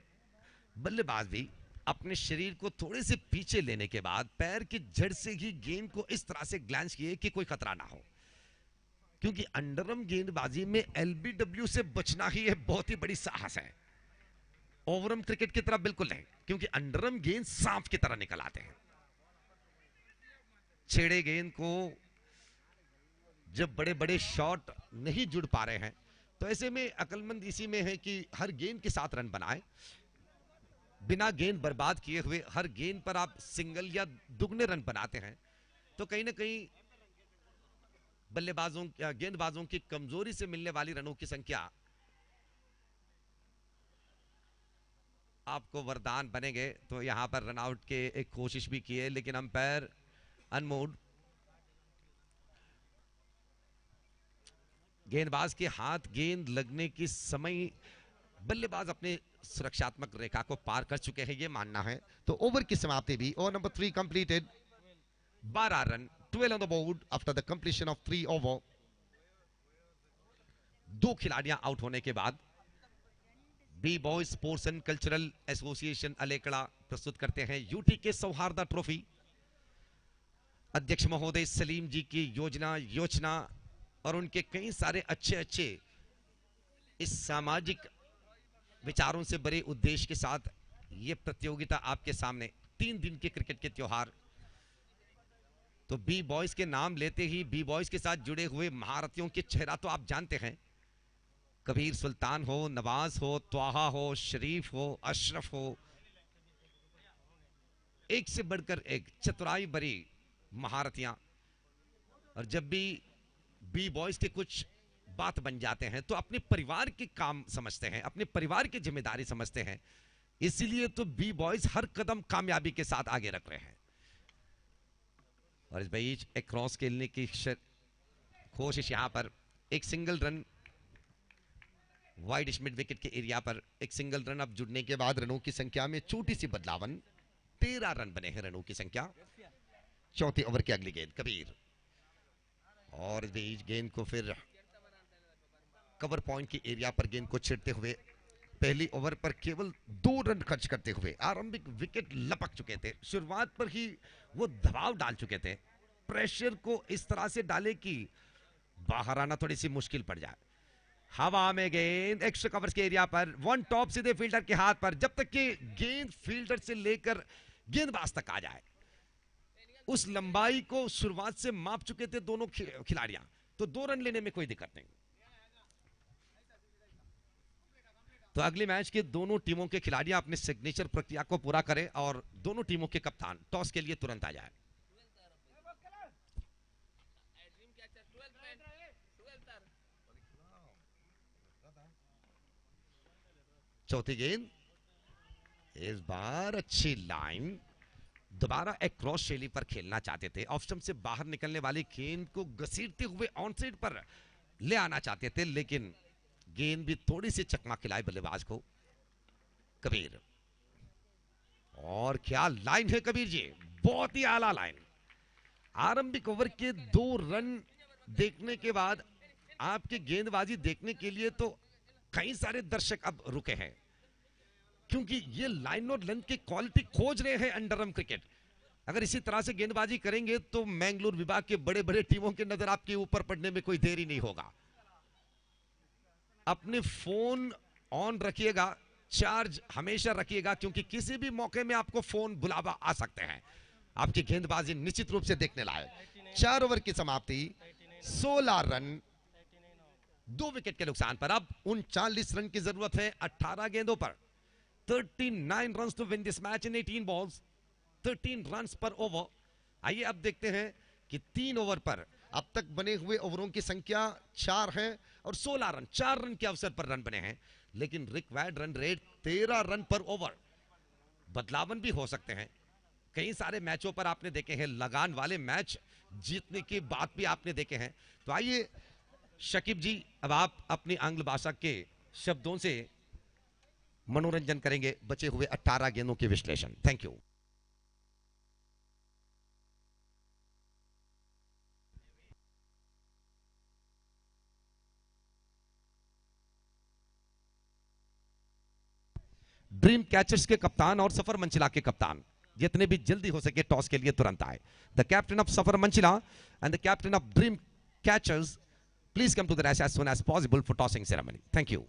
बल्लेबाज भी अपने शरीर को थोड़े से पीछे लेने के बाद पैर की जड़ से ही गेंद को इस तरह से ग्लांस किए कि कोई खतरा ना हो, क्योंकि अंडरआर्म गेंदबाजी में LBW से बचना ही एक बहुत ही बड़ी साहस है। ओवरआर्म क्रिकेट की तरह बिल्कुल नहीं, क्योंकि अंडरआर्म गेंद सांप की तरह निकल आते हैं। छेड़े गेंद को जब बड़े बड़े शॉट नहीं जुड़ पा रहे हैं, तो ऐसे में अक्लमंद इसी में है कि हर गेंद के साथ रन बनाए, बिना गेंद बर्बाद किए हुए। हर गेंद पर आप सिंगल या दुगने रन बनाते हैं तो कहीं ना कहीं बल्लेबाजों गेंदबाजों की कमजोरी से मिलने वाली रनों की संख्या आपको वरदान बनेंगे। तो यहां पर रन आउट के एक कोशिश भी की है, लेकिन अंपायर अनमूड। गेंदबाज के हाथ गेंद लगने के समय बल्लेबाज अपने सुरक्षात्मक रेखा को पार कर चुके हैं, ये मानना है। तो ओवर की समाप्ति भी, over number 3 completed, 12 run, 12 on the board after the completion of 3 over. 2 खिलाड़ियां आउट होने के बाद B boy sports and cultural association Alekala प्रस्तुत करते हैं यूटीके सौहार्दा ट्रॉफी। अध्यक्ष महोदय सलीम जी की योजना और उनके कई सारे अच्छे इस सामाजिक विचारों से बड़े उद्देश्य के साथ ये प्रतियोगिता आपके सामने। 3 दिन के क्रिकेट के त्योहार। तो बी बॉयज के नाम लेते ही बी बॉयज के साथ जुड़े हुए महारथियों के चेहरा तो आप जानते हैं। कबीर सुल्तान हो, नवाज हो, त्वाहा हो, शरीफ हो, अशरफ हो, एक से बढ़कर एक चतुराई भरी महारथियां। और जब भी बी बॉयज के कुछ बात बन जाते हैं तो अपने परिवार के काम समझते हैं, अपने परिवार की जिम्मेदारी समझते हैं। इसीलिए तो बी बॉयज हर कदम कामयाबी के साथ आगे रख रहे हैं। और इस बीच एक क्रॉस खेलने की कोशिश, यहां पर एक single run wide mid wicket के एरिया पर, एक सिंगल रन अब जुड़ने के बाद रनों की संख्या में छोटी सी बदलावन। 13 रन बने हैं रनों की संख्या। चौथे ओवर की अगली गेंद कबीर, और इस बीच गेंद को फिर कवर पॉइंट के एरिया पर गेंद को छिड़ते हुए पहली ओवर पर केवल 2 रन खर्च करते हुए आरंभिक विकेट लपक चुके थे। शुरुआत पर ही वो दबाव डाल चुके थे, प्रेशर को इस तरह से डाले कि बाहर आना थोड़ी सी मुश्किल पड़ जाए। हवा में गेंद एक्स्ट्रा कवर्स के एरिया पर, वन टॉप सीधे फील्डर के हाथ पर। जब तक कि गेंद फील्डर से लेकर गेंदबाज तक आ जाए, उस लंबाई को शुरुआत से माप चुके थे दोनों खिलाड़ियां, तो 2 रन लेने में कोई दिक्कत नहीं। तो अगले मैच के दोनों टीमों के खिलाड़ियां अपने सिग्नेचर प्रक्रिया को पूरा करें और दोनों टीमों के कप्तान टॉस के लिए तुरंत आ जाए। चौथी गेंद, इस बार अच्छी लाइन, दोबारा एक क्रॉस शैली पर खेलना चाहते थे। ऑफ स्टंप से बाहर निकलने वाली गेंद को घसीटते हुए ऑन साइड पर ले आना चाहते थे, लेकिन गेंद भी थोड़ी सी चकमा खिलाई बल्लेबाज को। कबीर, और क्या लाइन है कबीर जी, बहुत ही आला लाइन। आरंभिक ओवर के 2 रन देखने के बाद आपकी गेंदबाजी देखने के लिए तो कई सारे दर्शक अब रुके हैं, क्योंकि ये लाइन और लेंथ की क्वालिटी खोज रहे हैं अंडरआर्म क्रिकेट। अगर इसी तरह से गेंदबाजी करेंगे तो मैंगलोर विभाग के बड़े बड़े टीमों की नजर आपके ऊपर पड़ने में कोई देरी नहीं होगा। अपने फोन ऑन रखिएगा, चार्ज हमेशा रखिएगा, क्योंकि किसी भी मौके में आपको फोन बुलावा आ सकते हैं। आपकी गेंदबाजी निश्चित रूप से देखने लायक। 4 ओवर की समाप्ति, 16 रन 2 विकेट के नुकसान पर। अब 39 रन की जरूरत है 18 गेंदों पर। 39 runs to win this match in 18 balls, 13 runs पर ओवर। आइए अब देखते हैं कि 3 ओवर पर अब तक बने हुए ओवरों की संख्या 4 है और 16 रन, 4 रन के अवसर पर रन बने हैं, लेकिन रिक्वायर्ड रन रेट 13 रन पर ओवर। बदलावन भी हो सकते हैं। कई सारे मैचों पर आपने देखे हैं, लगान वाले मैच जीतने की बात भी आपने देखे हैं। तो आइए शकीब जी, अब आप अपनी आंग्ल भाषा के शब्दों से मनोरंजन करेंगे बचे हुए 18 गेंदों के विश्लेषण। Thank you. ड्रीम कैचर्स के कप्तान और सफर मंचिला के कप्तान जितने भी जल्दी हो सके टॉस के लिए तुरंत आए। The captain of Safar Manchila and the captain of dream catchers, please come to the rash as soon as possible for tossing ceremony. Thank you.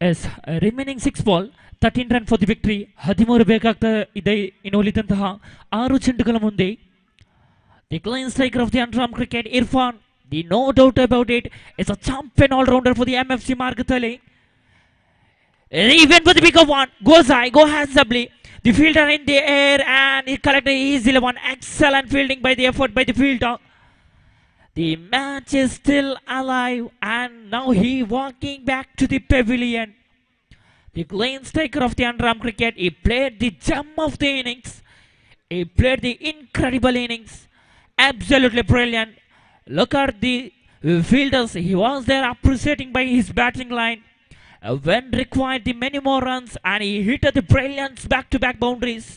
As remaining 6 ball, 13 run for the victory. 13 ಬೇಕಾಗ್ತಾ ಇದೆ ಇನ್ನು ಉಳಿದಂತಹ 6 ಚೆಂಡುಗಳ ಮುಂದೆ. The clean striker of the underarm cricket, Irfan, the no doubt about it, is a champion all-rounder for the MFC Margatale. He went for the bigger one, goes high, go handsomely. The fielder in the air and he collected easily one. Excellent fielding by the effort by the fielder. The match is still alive and now he walking back to the pavilion. The clean striker of the underarm cricket, he played the gem of the innings. He played the incredible innings. Absolutely brilliant. Look at the fielders. He was there appreciating by his batting line. When required the many more runs and he hit the brilliant back-to-back boundaries.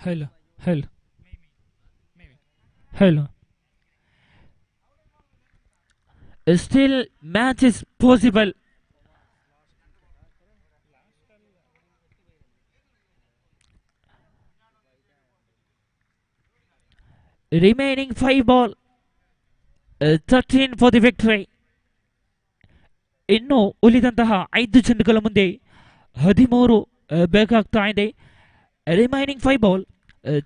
Hello. Still match is possible. Remaining 5 ball, 13 for the victory. ಇನ್ನು ಉಳಿದಂತಹ 5 ಚೆಂಡುಗಳ ಮುಂದೆ 13 ಬೇಕಾಗ್ತಾ ಇದೆ. Remaining 5 ball,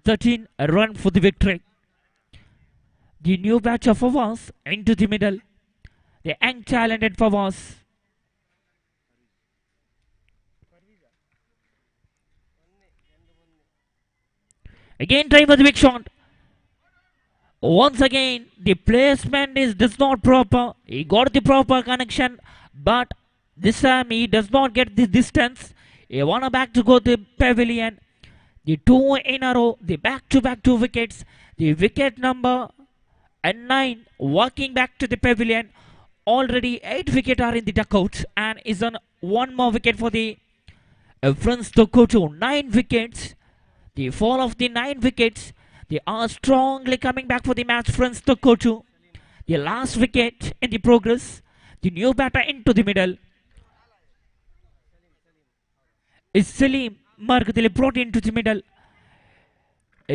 13 run for the victory. The new batch of Fawaz into the middle. The young talented Fawaz. Again try for the big shot. Once again, the placement does not proper. He got the proper connection, but this time he does not get the distance. He wanna back to go to the pavilion. The 2 in a row, the back-to-back 2 wickets. The wicket number 9 walking back to the pavilion. Already 8 wickets are in the duckouts and is on 1 more wicket for the Friends Tokoto. 9 wickets. The fall of the 9 wickets. They are strongly coming back for the match, Friends Tokoto. The last wicket in the progress. The new batter into the middle. Is Salim Margatili brought into the middle.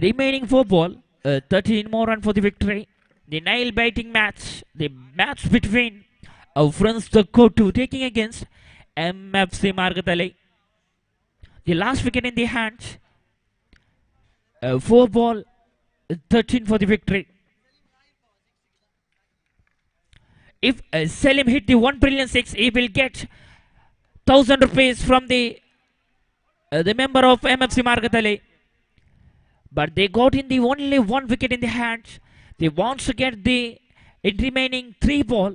Remaining 4 ball, 13 more run for the victory. The nail-biting match. The match between Friends Tokoto taking against MFC Margatali. The last wicket in the hands. 4 ball, 13 for the victory. If Salim hit the 1 brilliant 6, he will get 1,000 rupees from the member of MFC Margatale. But they got in the only 1 wicket in the hands. They want to get the remaining 3 ball,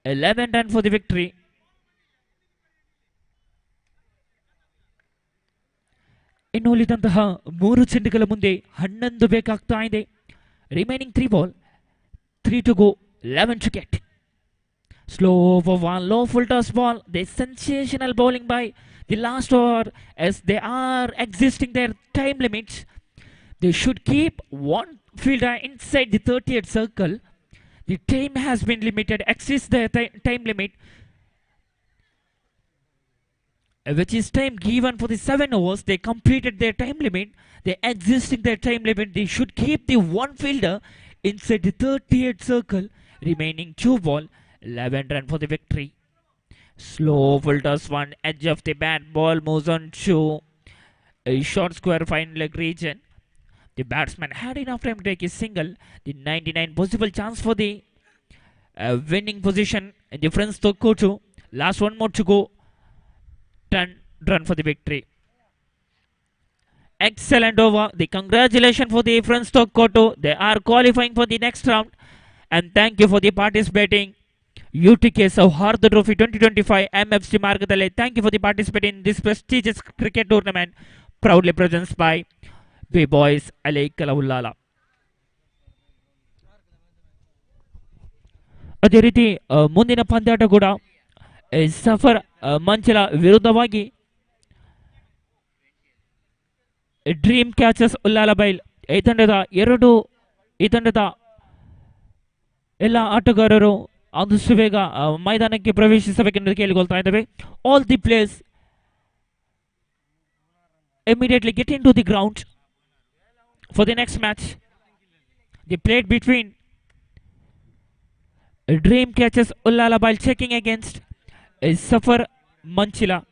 11 run for the victory. ಇನ್ನು ಉಳಿದಂತಹ 3 ಚೆಂಡುಗಳ ಮುಂದೆ 11 ಬೇಕಾಗ್ತಾ ಇದೆ. Remaining 3 ball, 3 to go, 11 to get. Slow for 1, low full toss ball. The sensational bowling by the last over as they are existing their time limits. They should keep 1 fielder inside the 30th circle. The time has been limited, exceeds the time limit, which is time given for the 7 overs. They completed their time limit. They existing their time limit. They should keep the 1 fielder inside the 30th circle. Remaining 2 ball, 11 run for the victory. Slow full toss 1, edge of the bat, ball moves on to a short square fine leg region. The batsman had enough time to take his single. The 99 possible chance for the winning position in the Friends Tokoto. Last 1 more to go. 10 run for the victory. Excellent over. The congratulations for the Friends Tokoto. They are qualifying for the next round. And thank you for the participating. U.T.K Souhardha Trophy 2025 MFC Margatale. Thank you for the participating in this prestigious cricket tournament. Proudly presented by the boys Reliance Ulal. ಅದೇ ರೀತಿ ಮುಂದಿನ ಪಂದ್ಯಾಟ ಕೂಡ suffer ಮಂಚಲ ವಿರುದ್ಧವಾಗಿ dream catchers Ullal ಬೈಲ್ ಈ ತಂಡದ ಎಲ್ಲ ಆಟಗಾರರು ಆದಷ್ಟು ಬೇಗ ಮೈದಾನಕ್ಕೆ ಪ್ರವೇಶಿಸಬೇಕೆಂದು ಕೇಳಿಕೊಳ್ತಾ ಇದ್ದೇವೆ. All the players immediately get into the ground for the next match. They played between Dream catches Ulala while checking against Safar Manchila.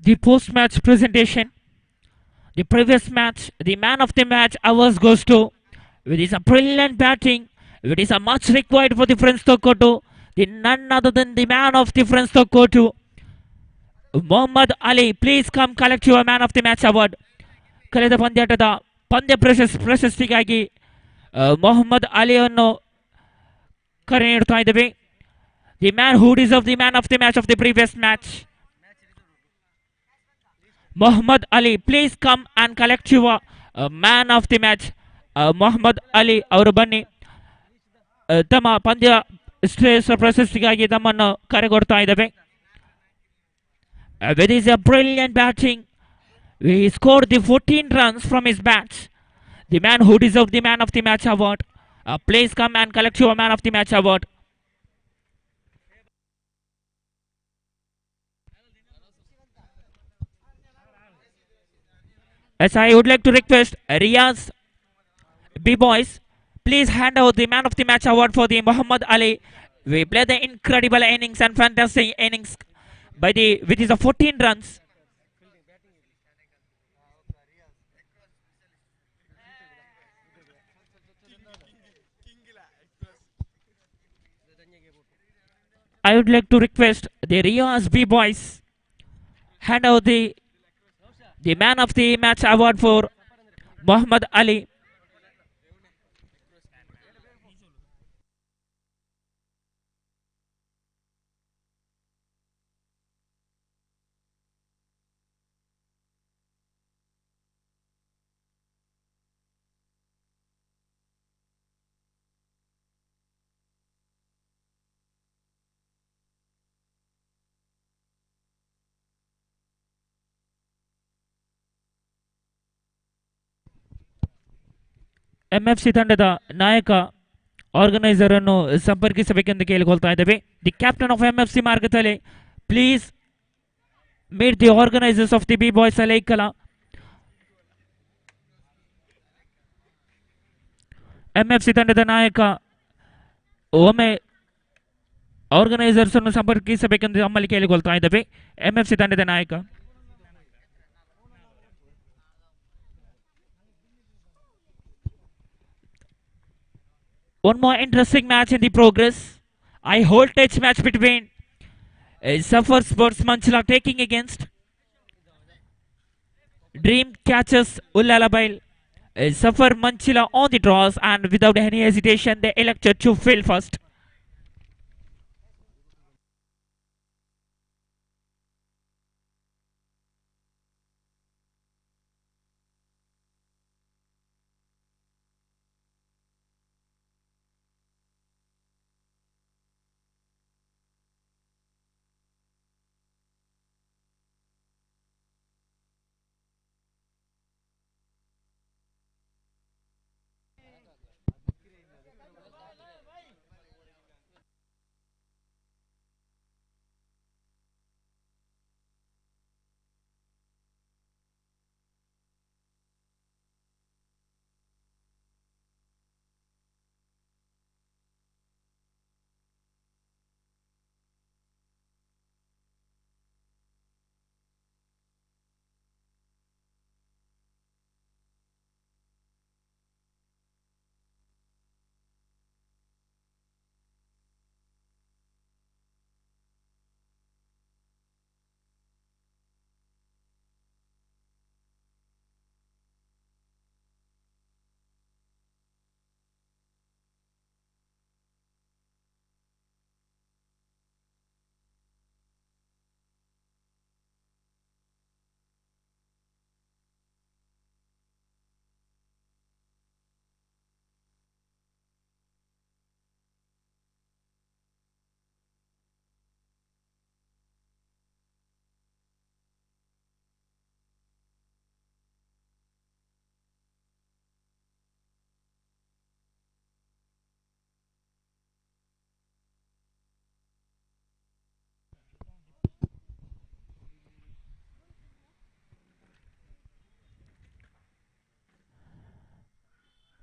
The post-match presentation. The previous match, the man of the match awards goes to, it is a brilliant batting, it is a much required for the French Tokoto, the none other than the man of the French Tokoto, Muhammad Ali. Please come collect your man of the match award. ಕಳೆದ ಪಂದ್ಯಾಟದ ಪಂದ್ಯ ಪ್ರಶಸ್ತಿಗಾಗಿ ಮೊಹಮ್ಮದ್ ಅಲಿಯನ್ನು ಕರೆ ನೀಡ್ತಾ ಇದ್ದೇವೆ. The man who deserve the man of the match of the previous match, Muhammad Ali. Please come and collect your man of the match. Muhammad Ali ಅವರು ಬನ್ನಿ ತಮ್ಮ ಪಂದ್ಯ ಶ್ರೇಷ್ಠ ಪ್ರಶಸ್ತಿಗಾಗಿ ತಮ್ಮನ್ನು ಕರೆಗೊಡ್ತಾ ಇದ್ದೇವೆ. With his brilliant batting, he scored the 14 runs from his bats. The man who deserved the man of the match award. Please come and collect your man of the match award. As I would like to request Riyaz B-Boys, please hand out the man of the match award for the Muhammad Ali. We played the incredible innings and fantastic innings with his 14 runs. I would like to request the Riyaz B-Boys hand out the man of the match award for Muhammad Ali. MFC ತಂಡದ ನಾಯಕ organiser ಅನ್ನು ಸಂಪರ್ಕಿಸಬೇಕೆಂದು ಕೇಳಿಕೊಳ್ತಾ ಇದ್ದೇವೆ. The captain of MFC ಮಾರ್ಗದಲ್ಲಿ please meet the organisers of the B boys Alekala. MFC ತಂಡದ ನಾಯಕ ಒಮ್ಮೆ ಆರ್ಗನೈಸರ್ಸ್ ಅನ್ನು ಸಂಪರ್ಕಿಸಬೇಕೆಂದು ನಮ್ಮಲ್ಲಿ ಕೇಳಿಕೊಳ್ತಾ ಇದ್ದೇವೆ. MFC ತಂಡದ ನಾಯಕ. One more interesting match in the progress. I hold touch match between Safar Sports Manchila taking against Dream Catchers Ulalabail. Safar Manchila on the draws, and without any hesitation they elected to field first.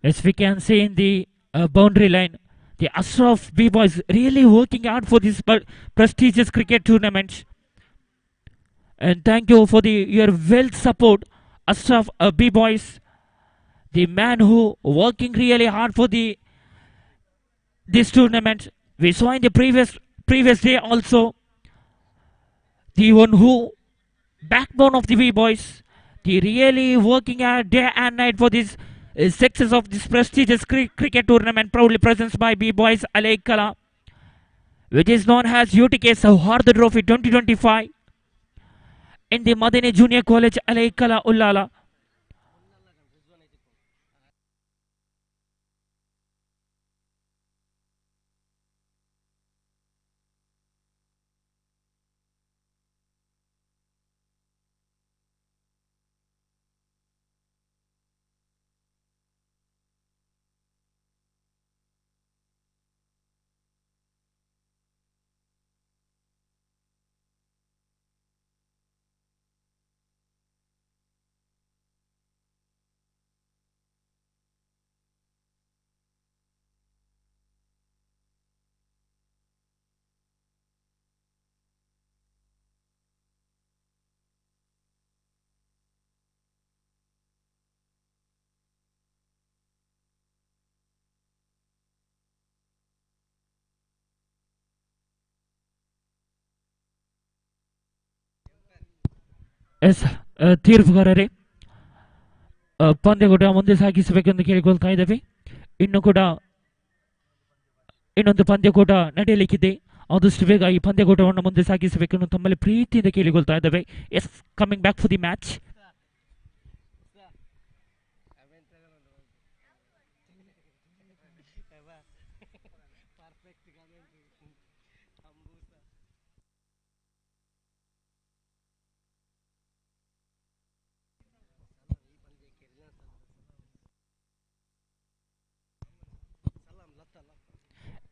As we can see in the boundary line, the Ashraf B-Boys really working hard for this prestigious cricket tournament. And thank you for your well support, Ashraf B-Boys, the man who working really hard for this tournament. We saw in the previous day also, the one who backbone of the B-Boys, the really working hard day and night for this success of this prestigious cricket tournament, proudly presented by B-Boys Alaikala, which is known as U.T.K Souhardha Trophy 2025 in the Madani Junior College Alaikala Ulala. Yes ತೀರ್ಪುಗಾರರೇ, ಪಂದ್ಯಕೂಟ ಮುಂದೆ ಸಾಗಿಸಬೇಕೆಂದು ಕೇಳಿಕೊಳ್ತಾ ಇದ್ದೇವೆ. ಇನ್ನೊಂದು ಪಂದ್ಯಕೂಟ ನಡೆಯಲಿಕ್ಕಿದೆ. ಆದಷ್ಟು ಬೇಗ ಈ ಪಂದ್ಯಕೂಟವನ್ನು ಮುಂದೆ ಸಾಗಿಸಬೇಕೆಂದು ತಮ್ಮಲ್ಲಿ ಪ್ರೀತಿಯಿಂದ ಕೇಳಿಕೊಳ್ತಾ ಇದ್ದೇವೆ. Yes, coming back for the match.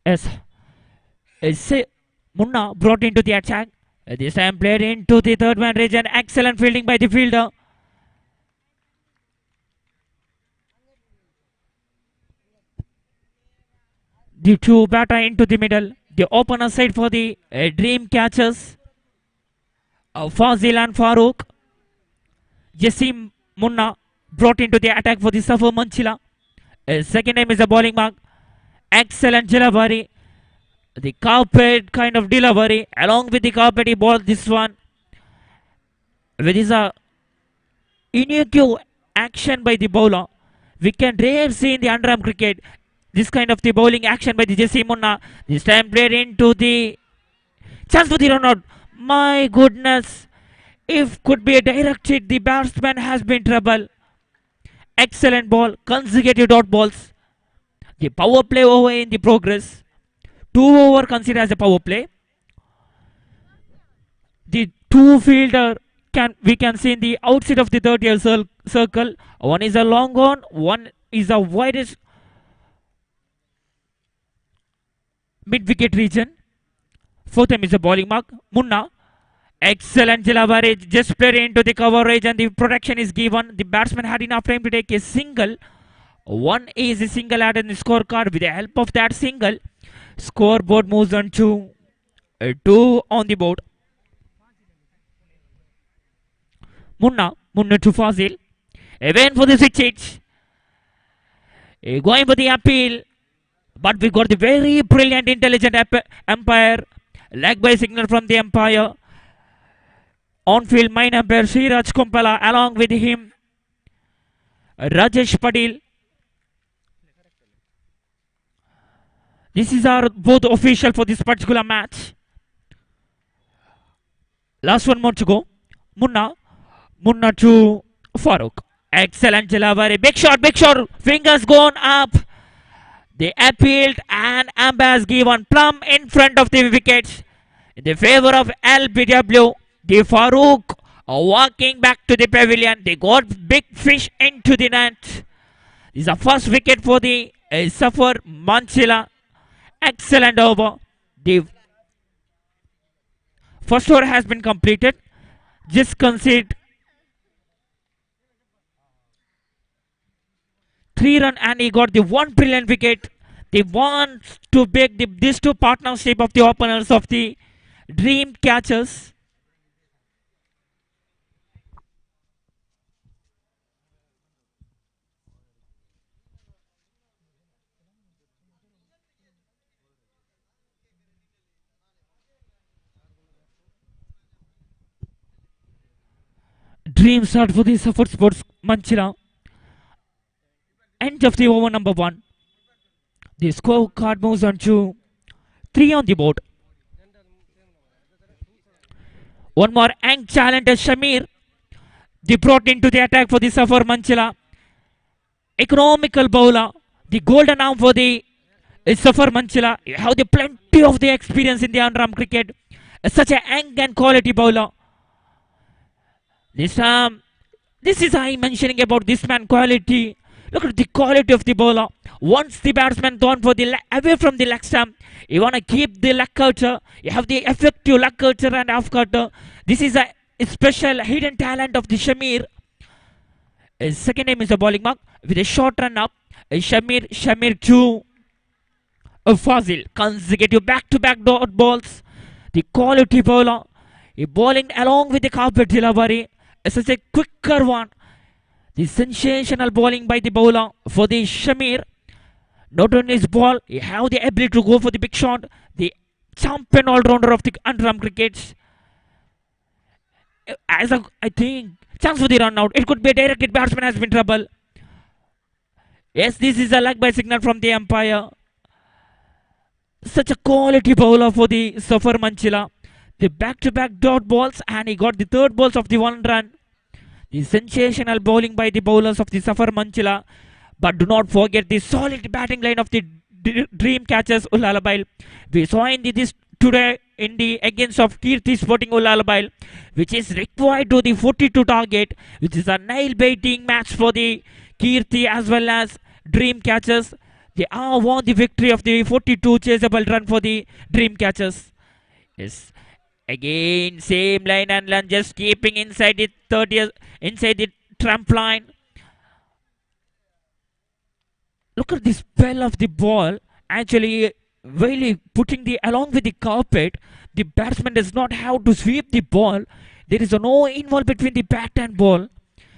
Yes, Munna brought into the attack. This time played into the third man region. Excellent fielding by the fielder. The two batter into the middle. The opener side for the dream catchers. Fazil and Farooq. Jassim Munna brought into the attack for the Safar Manchila. Second time is a bowling mark. Excellent delivery. The carpet kind of delivery. Along with the carpet, he bowled this one. With this unique action by the bowler. We can rarely see in the underarm cricket this kind of the bowling action by the Jassim Munna. This time played into the chance for the run out. My goodness. If could be directed, the batsman has been trouble. Excellent ball. Consecutive dot balls. The power play over in the progress. 2 over considered as a power play. The two fielder we can see in the outside of the 30 circle. One is a long on, one is a widest mid wicket region. Fourth time is a bowling mark. Munna. Excellent delivery. Just played into the coverage and the protection is given. The batsman had enough time to take a single. One is a single added in the scorecard. With the help of that single, scoreboard moves on to 2 on the board. Munna to Fazil. Again for the switch. Going for the appeal. But we got the very brilliant, intelligent umpire. Leg by signal from the umpire. On field, main umpire Sriraj Kompala. Along with him, Rajesh Padil. This is our both official for this particular match. Last one more to go. Munna to Farooq. Excellent delivery. Big shot. Fingers gone up. They appealed and umpire has given plumb in front of the wickets. In the favor of LBW. The Farooq are walking back to the pavilion. They got big fish into the net. This is the first wicket for the Safar Manchila. Excellent over. The first over has been completed. Just concede 3 run and he got the one brilliant wicket. They want to break these two partnership of the openers of the dream catchers. Dream start for the Suffolk Sports Manchila. End of the over number 1. The scorecard moves on to 3 on the board. One more young challenger Shamir. They brought into the attack for the Safar Manchila. Economical bowler. The golden arm for the Safar Manchila. You have the plenty of the experience in the on-arm cricket. Such a young and quality bowler. This is I mentioning about this man quality. Look at the quality of the bowler. Once the batsman gone for the away from the leg stump, you want to keep the leg cutter. You have the effective leg cutter and half cutter. This is a special hidden talent of the Shamir. His second name is a bowling mark with a short run up. Shamir to Fazil. Consecutive back-to-back dot balls. The quality bowler. He bowling along with the carpet delivery. Such a quicker one. The sensational bowling by the bowler for the Shamir. Not only his ball, he have the ability to go for the big shot. The champion all-rounder of the under-arm cricket. I think, chance for the run out. It could be a direct hit. Batsman has been trouble. Yes, this is a leg by signal from the umpire. Such a quality bowler for the Safar Manchila. The back-to-back dot balls and he got the third balls of the 1 run. The sensational bowling by the bowlers of the Safar Manchila. But do not forget the solid batting line of the dream catchers Ulalabail. We saw in this today in the against of Kirti Sporting Ulalabail, which is required to the 42 target, which is a nail-baiting match for the Kirti as well as dream catchers. They are won the victory of the 42 chaseable run for the dream catchers. Yes. Again, same line and run, just keeping inside the 30th, inside the trump line. Look at the spell of the ball. Actually, really putting the along with the carpet. The batsman does not have to sweep the ball. There is no involved between the bat and ball.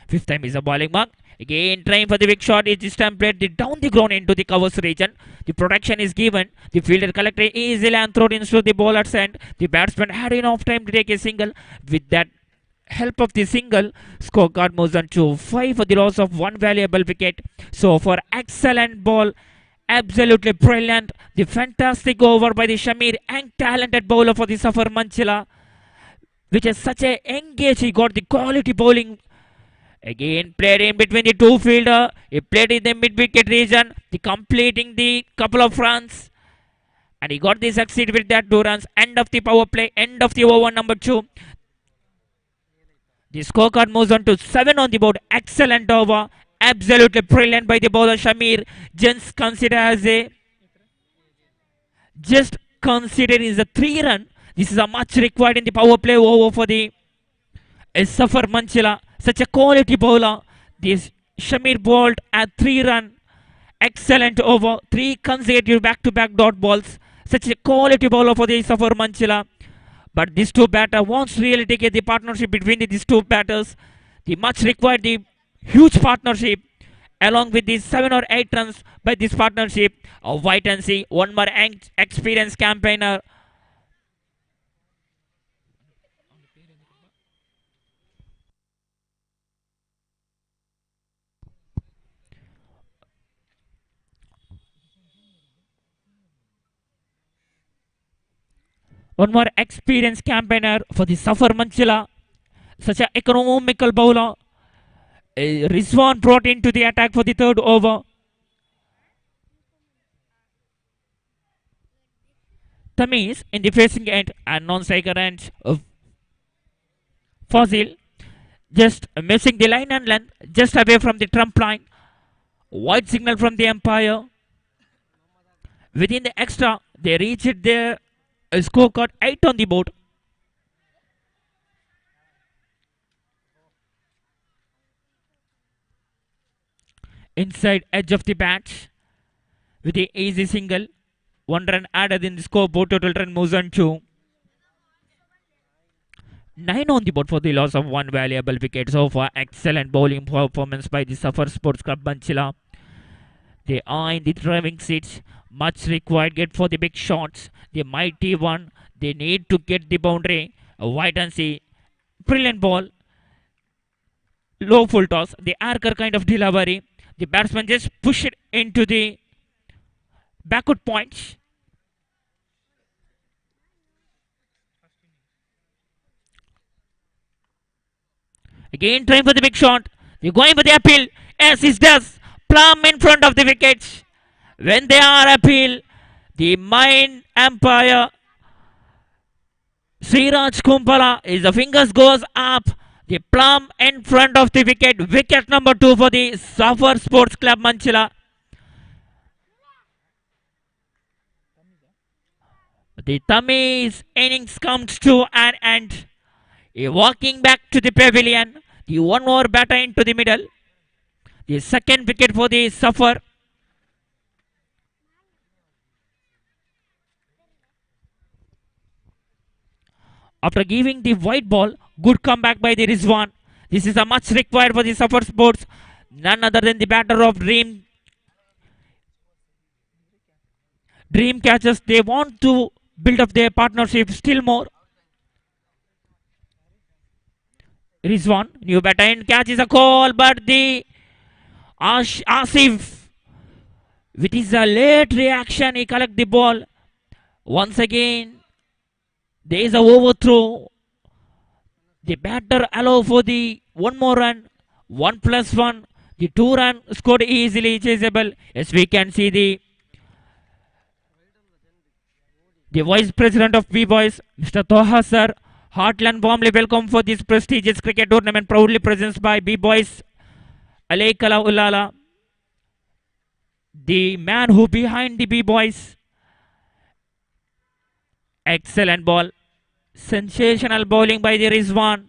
Fifth time is a bowling mark. Again, trying for the big shot. It is templated down the ground into the covers region. The protection is given. The fielder collected easily and thrown into the bowler's end. The batsman had enough time to take a single. With that help of the single, scorecard moves on to 5 for the loss of 1 valuable wicket. So for excellent ball, absolutely brilliant. The fantastic over by the Shamir and talented bowler for the Safar Manchila, which is such a engage. He got the quality bowling. Again, played in between the two fielder. He played in the mid-wicket region, the completing the couple of runs. And he got the succeed with that 2 runs. End of the power play, end of the over number 2. The scorecard moves on to 7 on the board. Excellent over. Absolutely brilliant by the bowler Shamir. Just consider as a 3 run. This is a much required in the power play over for the Safar Manchila. Such a quality bowler. This Shamir bowled at 3 run. Excellent over. 3 consecutive back-to-back dot balls. Such a quality bowler for the Safar Manchila. But these two batters wants really take the partnership between these two batters. The much required the huge partnership along with these 7 or 8 runs by this partnership of White and See. One more experienced campaigner. One more experienced campaigner for the Safar Manchila. Such an economical bowler. Rizwan brought into the attack for the 3rd over. Tamiz in the facing end and non-striker end of Fazil. Just missing the line and length. Just away from the trump line. White signal from the umpire. Within the extra, they reached their scorecard 8 on the board. inside edge of the bat with the easy single. 1 run added in the scoreboard. Total run moves on to 9 on the board for the loss of 1 valuable wicket. So far, excellent bowling performance by the Safar Sports Club Manchila. They are in the driving seats. Much required get for the big shots. The mighty one. They need to get the boundary. A wide and see. Brilliant ball. Low full toss. The archer kind of delivery. The batsman just push it into the backward points. Again trying for the big shot. They're going for the appeal. Yes, it does. Plumb in front of the wickets. When they are appeal, the mind umpire Sriraj Kumpala is the fingers goes up. The plumb in front of the wicket. Wicket number 2 for the Safar Sports Club Manchila. The Tammy's innings comes to an end. Walking back to the pavilion. The 1 over batter into the middle. The second wicket for the Safar. After giving the white ball, good comeback by the Rizwan. This is a much required for the Safar Sports. None other than the batter of Dream Catchers. They want to build up their partnership still more. Rizwan, new batter and catches a call, but the Asif, with his late reaction, he collect the ball. Once again, there is a overthrow. The batter allow for the 1 more run. 1+1. The 2 run scored easily chaseable. As we can see the Vice President of B-Boys, Mr. Toha sir, Heartland warmly welcome for this prestigious cricket tournament proudly presented by B-Boys Alaykala Ulala. The man who behind the B-Boys. Excellent ball. Sensational bowling by the Rizwan.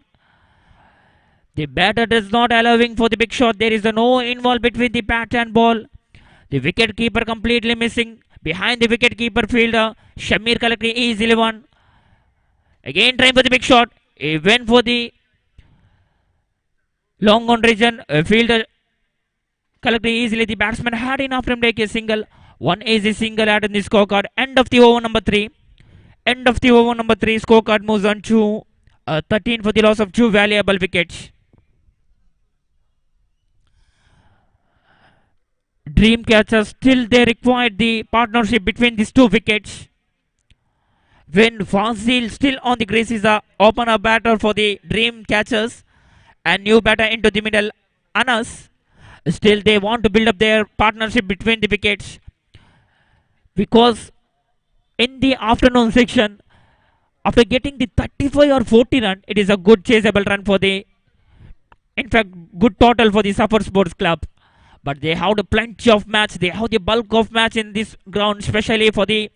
The batter does not allowing for the big shot. There is no involved between the bat and ball. The wicket keeper completely missing. Behind the wicket keeper fielder, Shamir collecting easily one. Again trying for the big shot. He went for the long on region. Fielder collecting easily. The batsman had enough to take a single. One easy single added in the scorecard. End of the over number 3. End of the over number 3. Scorecard moves on to 13 for the loss of 2 valuable wickets. Dream catchers still they required the partnership between these 2 wickets. When Fazil still on the crease is a opener batter for the Dream catchers and new batter into the middle Anas. Still they want to build up their partnership between the wickets, because in the afternoon section, after getting the 35 or 40 run, it is a good chaseable run for the, in fact, good total for the Safar Sports Club. But they have the plenty of match. They have the bulk of match in this ground, especially for the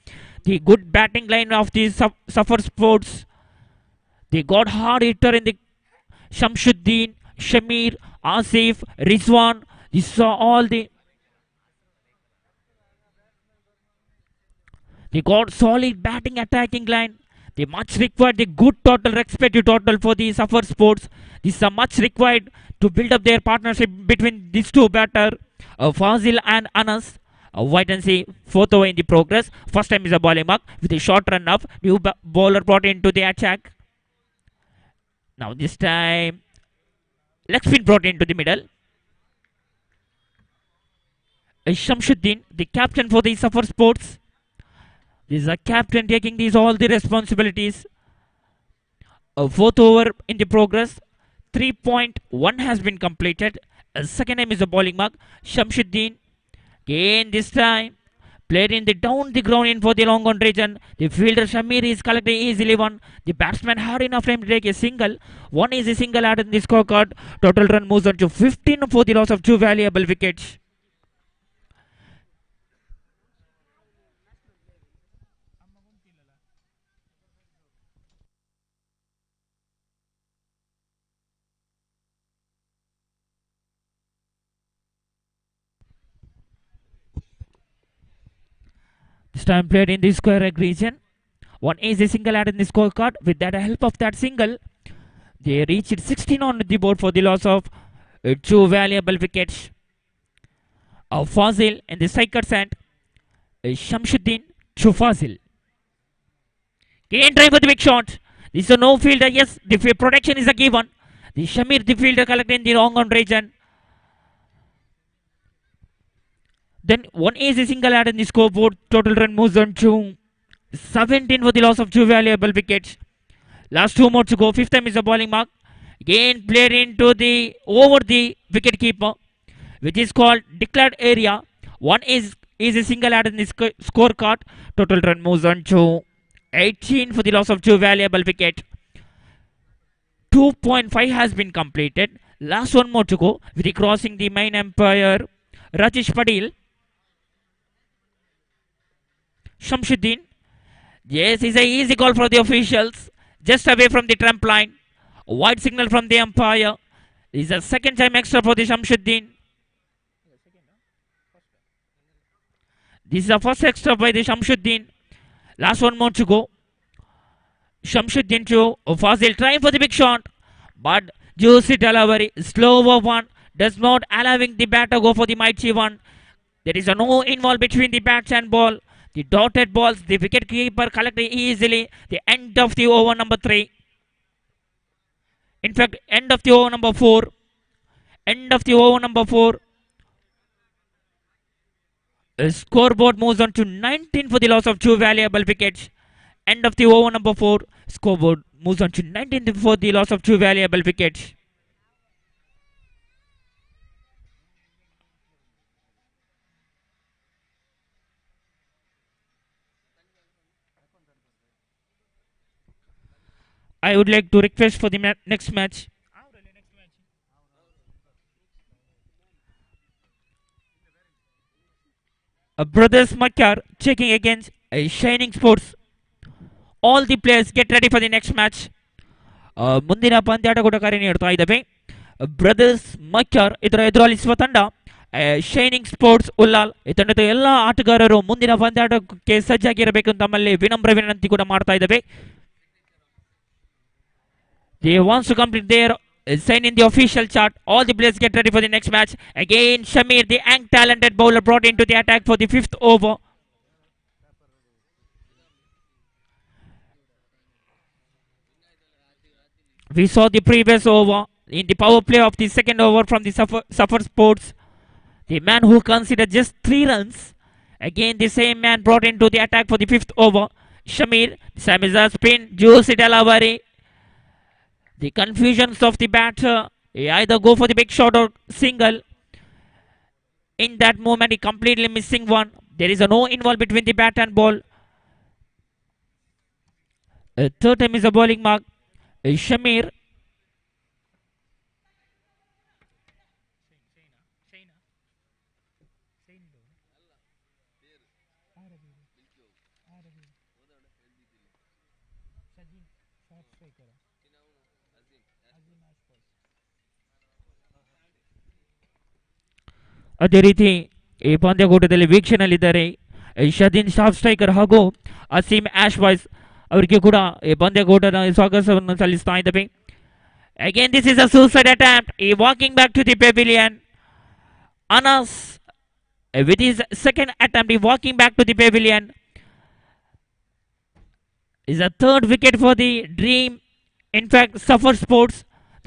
good batting line of the Safar Sports. They got hard hitter in the Shamsuddin, Shamir, Asif, Rizwan. These are all the. They got solid batting attacking line. They much required the good total, respective total for the Safar Sports. This is much required to build up their partnership between these 2 batter, Fazil and Anas. Wait and see. 4th over in the progress. First time is a bowling mark with a short run up. New bowler brought into the attack. Now this time, leg spin brought into the middle. Shamsuddin, the captain for the Safar Sports. This is a captain taking these all the responsibilities. 4th over in the progress. 3.1 has been completed. Second time is a bowling mark. Shamsuddin. Again this time. Played in the down the ground in for the long on region. The fielder Shamir is collecting easily one. The batsman had enough time to take a single. One easy single added in the scorecard. Total run moves on to 15 for the loss of 2 valuable wickets. time played in the square egg region. One is a single added in the scorecard. With that help of that single, they reached 16 on the board for the loss of 2 valuable wickets. Fazil in the strikers and Shamsuddin to Fazil. Again try for the big shot. This is a no fielder. Yes, the protection is a given. The Shamir, the fielder, collected in the wrong on region. Then one is a single added in the scoreboard. Total run moves on to 17 for the loss of 2 valuable wickets. Last 2 more to go. Fifth time is a bowling mark. Again played into the over the wicket keeper, which is called declared area. One is a single added in the scorecard. Total run moves on to 18 for the loss of 2 valuable wicket. 2.5 has been completed. Last 1 more to go. With the crossing the main umpire Rajesh Padil. Shamsuddin. Yes, it's an easy call for the officials. Just away from the trampoline. White signal from the umpire. This is a second time extra for the Shamsuddin. This is the first extra by the Shamsuddin. Last 1 more to go. Shamsuddin to Fazil trying for the big shot. But juicy delivery. Slow one. Does not allowing the batter go for the mighty one. There is a no involved between the bats and ball. The dotted balls, the wicket keeper collected easily. The end of the over number 3. In fact, end of the over number 4. End of the over number 4. The scoreboard moves on to 19 for the loss of 2 valuable wickets. End of the over number 4. Scoreboard moves on to 19 for the loss of 2 valuable wickets. I would like to request for the next match. Brothers Makar checking against Shining Sports. All the players get ready for the next match. ಮುಂದಿನ ಪಂದ್ಯಾಟ ಕೂಡ ಕಾರ್ಯ ನೀಡ್ತಾ ಇದ್ದಾವೆ. Brothers ಮಕ್ಕರ್ ಇದರ ಎದುರಾಳಿಸುವ ತಂಡ shining sports Ullal. ಈ ತಂಡದ ಎಲ್ಲ ಆಟಗಾರರು ಮುಂದಿನ ಪಂದ್ಯಾಟಕ್ಕೆ ಸಜ್ಜಾಗಿರಬೇಕು ಅಂತ ತಮ್ಮಲ್ಲಿ ವಿನಮ್ರ ವಿನಂತಿ ಕೂಡ ಮಾಡ್ತಾ ಇದ್ದಾವೆ. They want to complete their sign in the official chart. All the players get ready for the next match. Again, Shamir, the young talented bowler, brought into the attack for the 5th over. We saw the previous over in the power play of the second over from the Suffer Sports. The man who considered just 3 runs. Again, the same man brought into the attack for the 5th over. Shamir, Samiza spin, juicy delivery. The confusions of the batter. He either go for the big shot or single. In that moment, he completely missing one. There is a no involved between the bat and ball. Third time is a bowling mark. Shamir. ಅದೇ ರೀತಿ ಈ ಪಂದ್ಯಕೂಟದಲ್ಲಿ ವೀಕ್ಷಣೆಯಲ್ಲಿದ್ದಾರೆ ಶದೀನ್ Shroff striker ಹಾಗೂ Aseem ಆಶ್ boys. ಅವರಿಗೆ ಕೂಡ ಈ ಪಂದ್ಯಕೂಟದ ಸ್ವಾಗತವನ್ನು ಸಲ್ಲಿಸ್ತಾ ಇದ್ದೇವೆ. Again, this is a suicide attempt. He walking back to the pavilion. Anas, with his second attempt, he walking back to the pavilion. Is a third wicket for the Dream. In fact, Suffer Sports.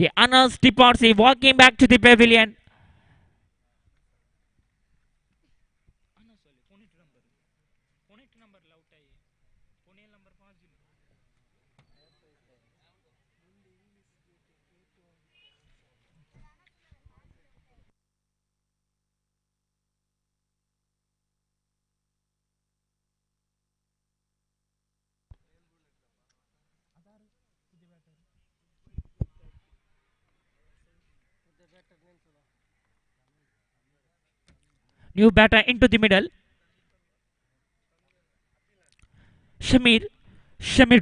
The Anas departs. He walking back to the pavilion. New batter into the middle. Shamir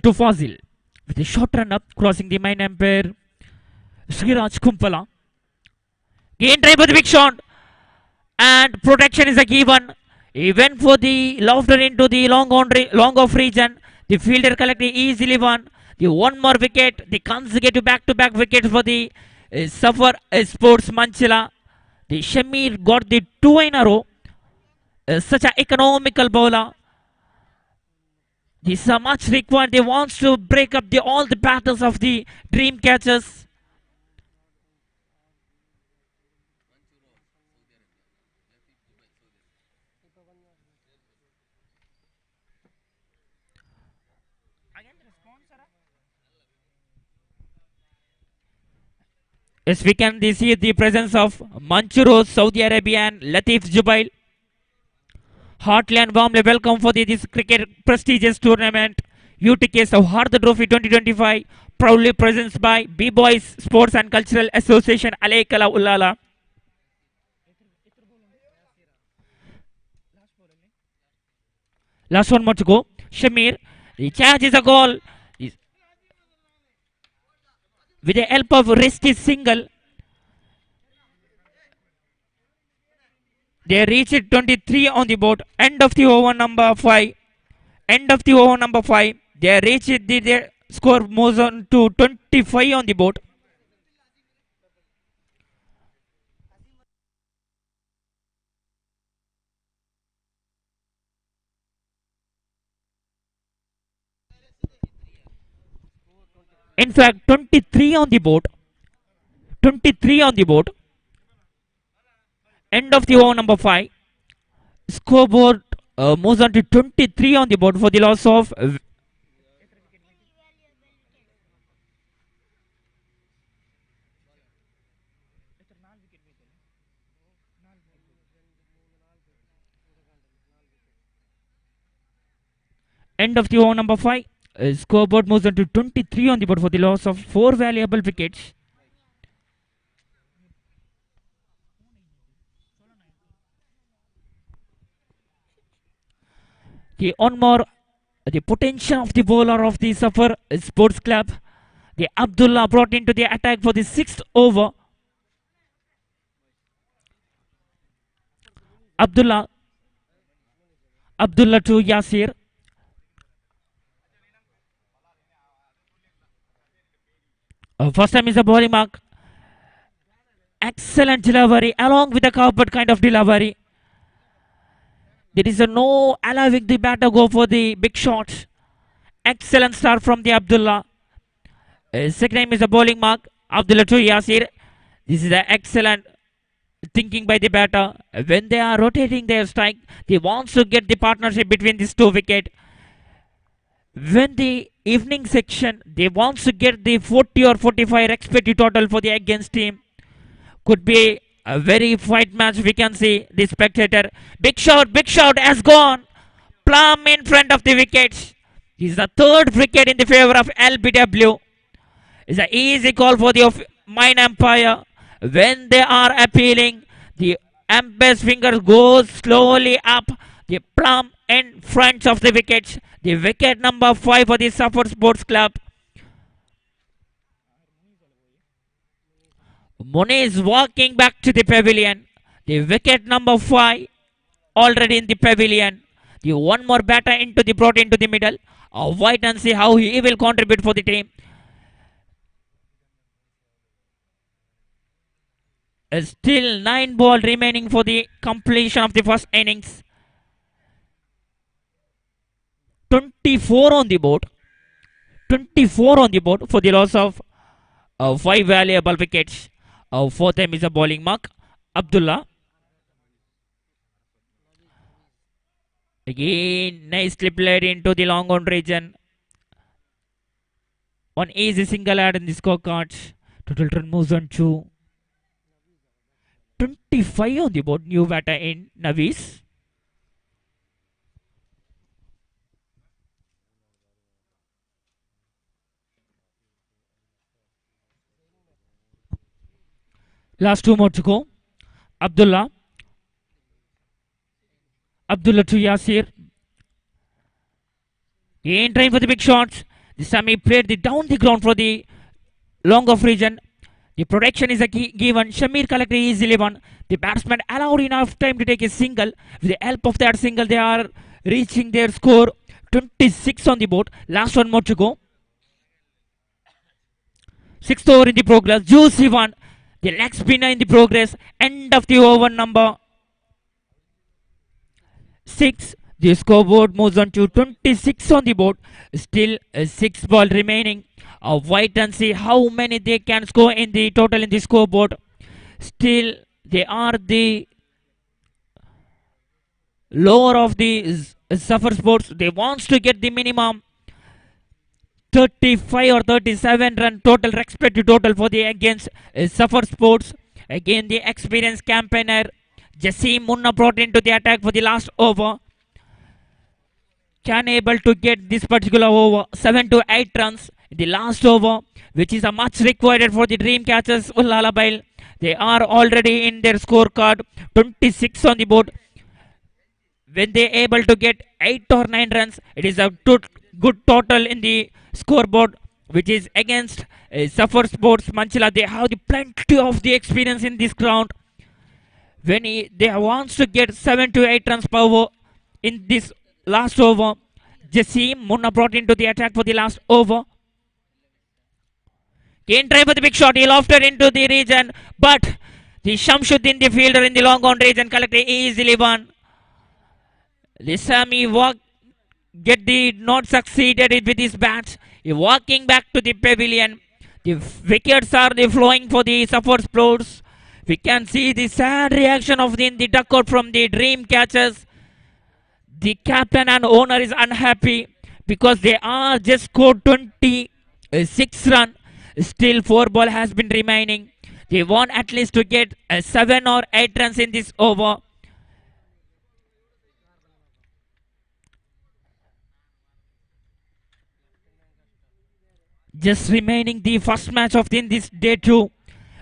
to Fazil with a short run up, crossing the main umpire Sriraj Kumpala. Again try for the big shot, and protection is a given. He went for the lofter into the long off region. The fielder collected easily one. The one more wicket. The consecutive back-to-back wickets for the Suffer Sports Manchila. The Shamir got the two in a row. Such an economical bowler. This is much required. They wants to break up all the battles of the dream catchers. Yes, we can see the presence of Manchuro, Saudi Arabia and Latif Jubail. Heartily and warmly welcome for this cricket prestigious tournament. U.T.K Souhardha Trophy 2025 proudly presented by B-Boys Sports and Cultural Association Najat Ulal. Last one more to go. Shamir, the catch is a goal. With the help of risky single, they reached 23 on the board. End of the over number 5. End of the over number 5. They reached the score moves on to 25 on the board. In fact, 23 on the board. 23 on the board. End of the over number 5. Scoreboard moves on to 23 on the board for the loss of end of the over number 5. Scoreboard moves on to 23 on the board for the loss of 4 valuable wickets. The one more, the potential of the bowler of the Suffer Sports Club. The Abdullah brought into the attack for the 6th over. Abdullah to Yasir. First time is a bowling mark. Excellent delivery along with the carpet kind of delivery. There is no allowing the batter go for the big shot. Excellent start from the Abdullah. Second time is a bowling mark. Abdullah to Yasir. This is an excellent thinking by the batter. When they are rotating their strike, they want to get the partnership between these two wickets. When the evening section, they want to get the 40 or 45 expected total for the against team. Could be a very fight match. We can see the spectator. Big shot has gone. Plumb in front of the wickets. This is the third wicket in the favor of LBW. It's an easy call for the mine umpire. When they are appealing, the umpire's finger goes slowly up. The plumb in front of the wickets. The wicket number 5 for the Suffer Sports Club. Mone is walking back to the pavilion. The wicket number 5 already in the pavilion. The one more batter brought into the middle. Wait and see how he will contribute for the team. Still 9 balls remaining for the completion of the first innings. 24 on the board. 24 on the board for the loss of 5 valuable wickets. For them is a bowling mark. Abdullah. Again, nicely played into the long on region. One easy single add in the scorecard. Total run moves on to 25 on the board. New batter in Navis. Last 2 more to go. Abdullah to Yasir. He ain't trying for the big shots. This time he played down the ground for the long off region. The protection is a given. Shamir collected easily one. The batsman allowed enough time to take a single. With the help of that single, they are reaching their score 26 on the board. Last one more to go. Sixth over in the progress. Juicy one. The leg spinner in the progress. End of the over number 6. The scoreboard moves on to 26 on the board. Still 6 ball remaining. Wait and see how many they can score in the total in the scoreboard. Still they are the lower of the Suffer Sports. They wants to get the minimum 35 or 37 run total respective total for the against Suffer Sports. Again the experienced campaigner Jassim Munna brought into the attack for the last over. Can able to get this particular over 7 to 8 runs in the last over, which is a much required for the dream catchers Ulal. They are already in their scorecard 26 on the board. When they able to get 8 or 9 runs, it is a good total in the scoreboard, which is against Suffer Sports Manchila. They have the plenty of the experience in this ground. When they wants to get 7 to 8 runs per over in this last over, Jassim Munna brought into the attack for the last over. Can try for the big shot. He lofted into the region, but the Shamsuddin, the fielder in the long on region, collected easily one. The Sami not succeeded with his bats. He walking back to the pavilion. The wickets are flowing for the Suffer Sports. We can see the sad reaction of the dugout from the dream catchers. The captain and owner is unhappy because they are just scored 26 runs. Still 4 ball has been remaining. They want at least to get 7 or 8 runs in this over. Just remaining the first match of this day 2.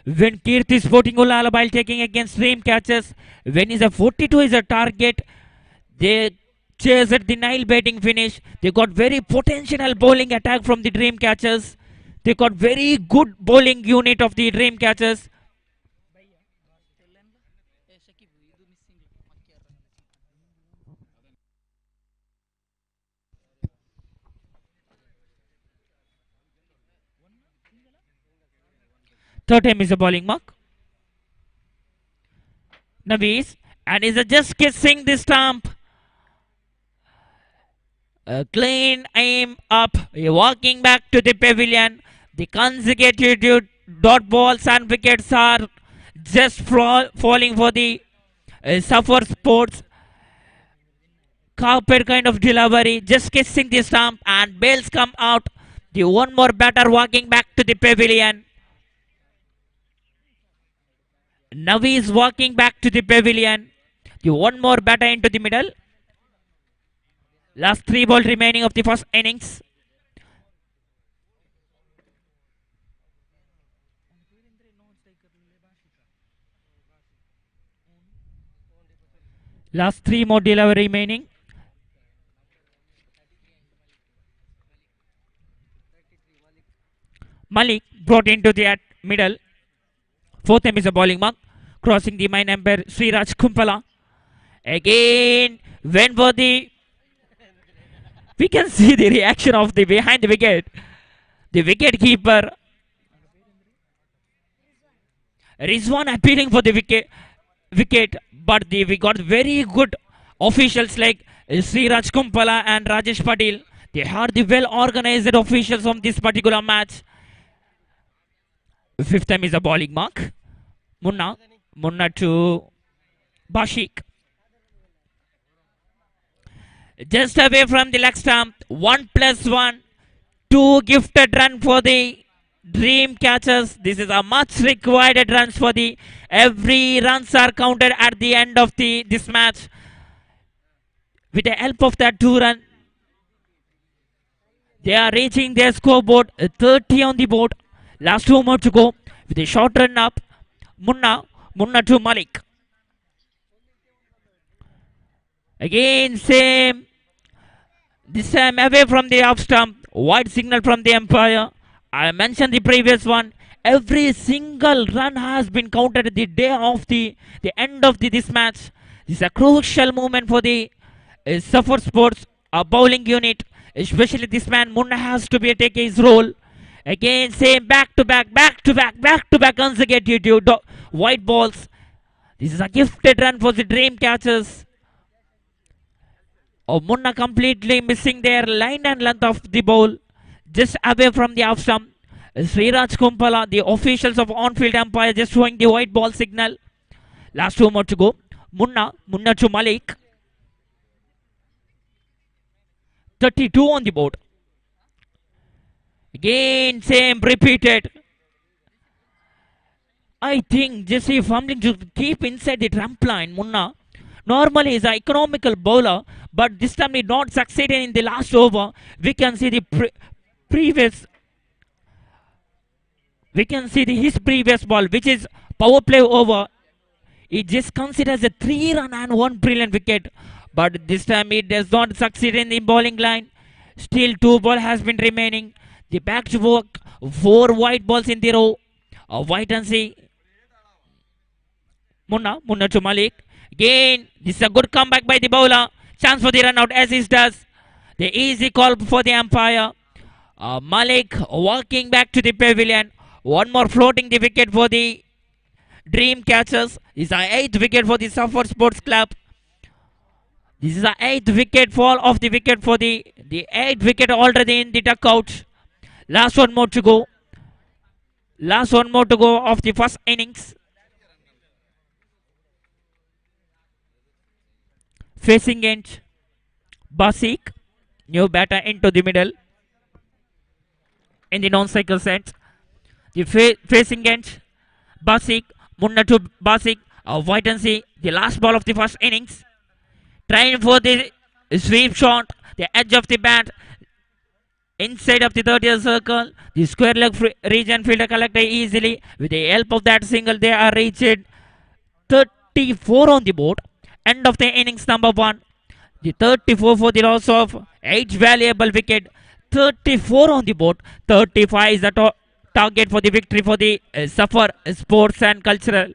When Kirti Sporting Ulal taking against dream catchers. When is a 42 is a target. They chase at the nail baiting finish. They got very potential bowling attack from the dream catchers. They got very good bowling unit of the dream catchers. Third time is a bowling mark. Navis, and is just kissing the stump. A clean aim up. Walking back to the pavilion. The consecutive dot balls and wickets are just falling for the Suffer Sports. Carpet kind of delivery. Just kissing the stump and bails come out. The one more batter walking back to the pavilion. Navi is walking back to the pavilion. The one more batter into the middle. Last 3 balls remaining of the first innings. Last 3 more delivery remaining. Malik brought into the middle. Fourth time is a bowling mark. Crossing the mind umpire Sriraj Kumpala. Again went for the... We can see the reaction of the behind the wicket. The wicket keeper Rizwan appealing for the wicket, but we got very good officials like Sriraj Kumpala and Rajesh Patil. They are the well organized officials of this particular match. Fifth time is a bowling mark. Munna to Bashik. Just away from the leg stump. 1+1. 2 gifted run for the dream catchers. This is a much required runs for the every runs are counted at the end of this match. With the help of that 2 run, they are reaching their scoreboard 30 on the board. Last 2 more to go. With a short run up, Munna to Malik. Again same. This time away from the off stump. Wide signal from the umpire. I mentioned the previous one. every single run has been counted at the day of the end of this match. This is a crucial moment for the Suffer Sports bowling unit. Especially this man Munna has to be take his role. Again, same back to back consecutive white balls. This is a gifted run for the dream catchers. Oh, Munna completely missing their line and length of the ball, just away from the off stump. Sriraj Kumpala, the officials of on-field umpire, just showing the white ball signal. Last 2 more to go. Munna to Malik. 32 on the board. Again, same repeated. I think Jesse fumbling to keep inside the trampoline. Munna normally is an economical bowler, but this time he not succeeded in the last over. We can see the previous. We can see his previous ball, which is power play over. It just considers a 3-run and 1 brilliant wicket. But this time it does not succeed in the bowling line. Still 2 ball has been remaining. The back to work. 4 white balls in the row. White and see. Munna to Malik. Again, this is a good comeback by the bowler. Chance for the run out as he does. The easy call for the umpire. Malik walking back to the pavilion. One more floating the wicket for the dream catchers. This is our 8th wicket for the Suffer Sports Club. This is our 8th wicket fall of the wicket for the 8th wicket already in the dugout. Last one more to go. Last one more to go of the first innings. Facing end, Basik, new batter into the middle in the non-cycle set. The facing end, Basik, Munna to Basik, wait and see the last ball of the first innings. Trying for the sweep shot, the edge of the bat, inside of the 30th circle. The square leg region fielder collected easily. With the help of that single, they are reached 34 on the board. End of the innings number 1. The 34 for the loss of 8 valuable wicket. 34 on the board. 35 is the target for the victory for the Suffer Sports and Cultural.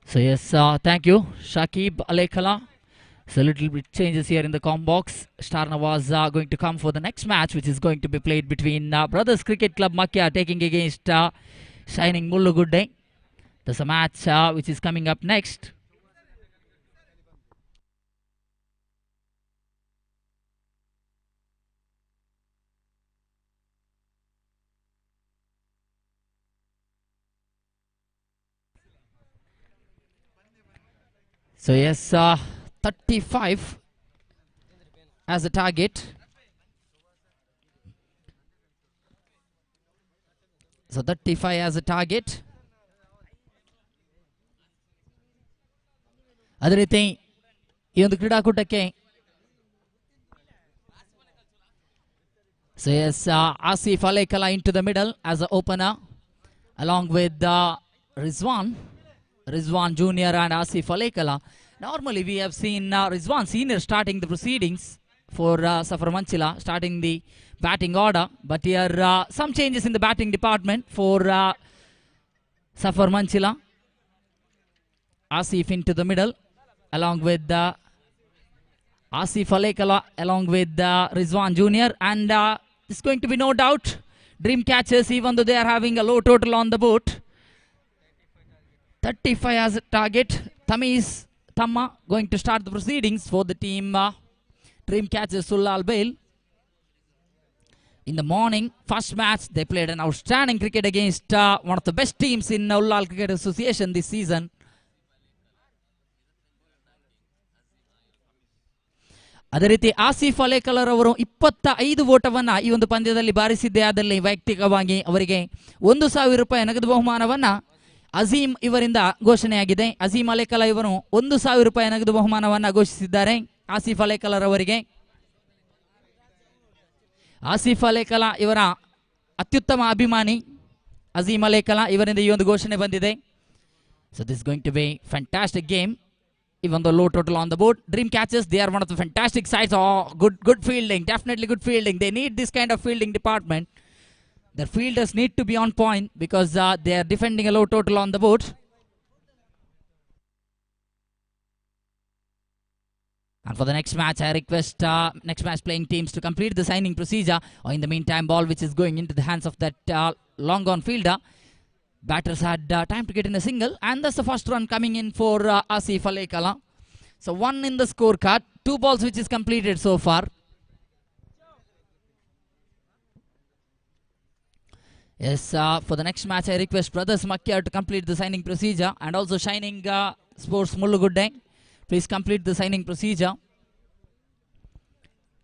So yes, thank you, Shakib Alekala. So a little bit changes here in the com box. Star Nawaz going to come for the next match, which is going to be played between Brothers Cricket Club Makar taking against Shining Mullugudde. There's a match which is coming up next. So yes, 35 as a target. So 35 as a target. ಅದೇ ರೀತಿ ಈ ಒಂದು ಕ್ರೀಡಾಕೂಟಕ್ಕೆ so yes, Asif Alekala into the middle as an opener along with Rizwan Junior and Asif Alekala. Normally we have seen Rizwan Senior starting the proceedings for Safar Manchila, starting the batting order, but here some changes in the batting department for Safar Manchila. Asif into the middle along with Asif Alekala along with Rizwan Junior, and it's going to be no doubt dream catchers, even though they are having a low total on the board. 35 as a target. Thamma going to start the proceedings for the team dream catchers Ulal Bail. In the morning, first match, they played an outstanding cricket against one of the best teams in Ulal Cricket Association this season. ಅದೇ ರೀತಿ ಆಸಿಫ್ ಅಲೇಕಲರ್ ಅವರು 25 ಓಟವನ್ನ ಈ ಒಂದು ಪಂದ್ಯದಲ್ಲಿ ಬಾರಿಸಿದ್ದೇ ಆದಲ್ಲಿ ವೈಯಕ್ತಿಕವಾಗಿ ಅವರಿಗೆ 1,000 ರೂಪಾಯಿ ನಗದು ಬಹುಮಾನವನ್ನ ಅಜೀಮ್ ಇವರಿಂದ ಘೋಷಣೆಯಾಗಿದೆ. ಅಜೀಮ್ ಅಲೇಕಲ ಇವರು 1,000 ರೂಪಾಯಿ ನಗದು ಬಹುಮಾನವನ್ನ ಘೋಷಿಸಿದ್ದಾರೆ ಆಸಿಫ್ ಅಲೇಕಲರ್ ಅವರಿಗೆ. ಆಸಿಫ್ ಅಲೇಕಲ ಇವರ ಅತ್ಯುತ್ತಮ ಅಭಿಮಾನಿ ಅಜೀಮ್ ಅಲೇಕಲ ಇವರಿಂದ ಈ ಒಂದು ಘೋಷಣೆ ಬಂದಿದೆ. So this going to be fantastic game. Even though low total on the board, dream catchers, they are one of the fantastic sides. Oh, good fielding, definitely good fielding. They need this kind of fielding department. Their fielders need to be on point because they are defending a low total on the board. And for the next match, I request next match playing teams to complete the signing procedure. Or in the meantime, ball which is going into the hands of that long gone fielder. Batters had time to get in a single, and that's the first run coming in for Asif Alekala. So 1 in the scorecard, 2 balls which is completed so far. Yes, for the next match, I request brothers Makar to complete the signing procedure, and also Shining Sports Mullugudde, please complete the signing procedure.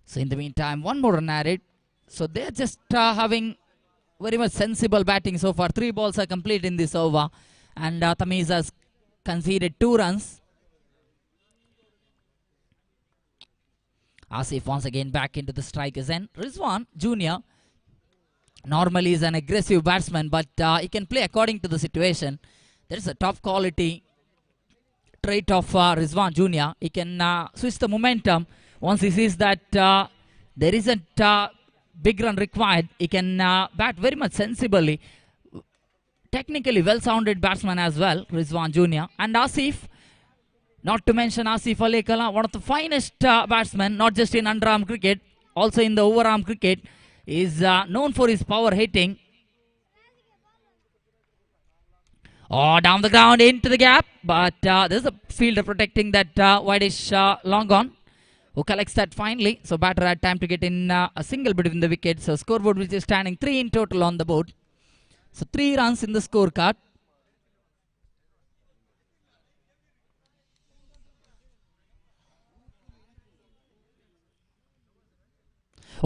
So in the meantime, one more run at it. So they're just having very much sensible batting so far. 3 balls are complete in this over, and Tamiz has conceded 2 runs. Asif once again back into the strikers end. Rizwan Junior normally is an aggressive batsman, but he can play according to the situation. There is a top quality trait of Rizwan Junior. He can switch the momentum once he sees that there isn't big run required. He can bat very much sensibly. Technically well-sounded batsman as well, Rizwan Junior. And Asif, not to mention Asif Alekala, one of the finest batsmen, not just in underarm cricket, also in the overarm cricket, is known for his power hitting. Oh, down the ground into the gap, but there's a fielder protecting that wideish long on, who collects that finally. So batter had time to get in a single between the wickets. So scoreboard which is standing 3 in total on the board. So 3 runs in the scorecard.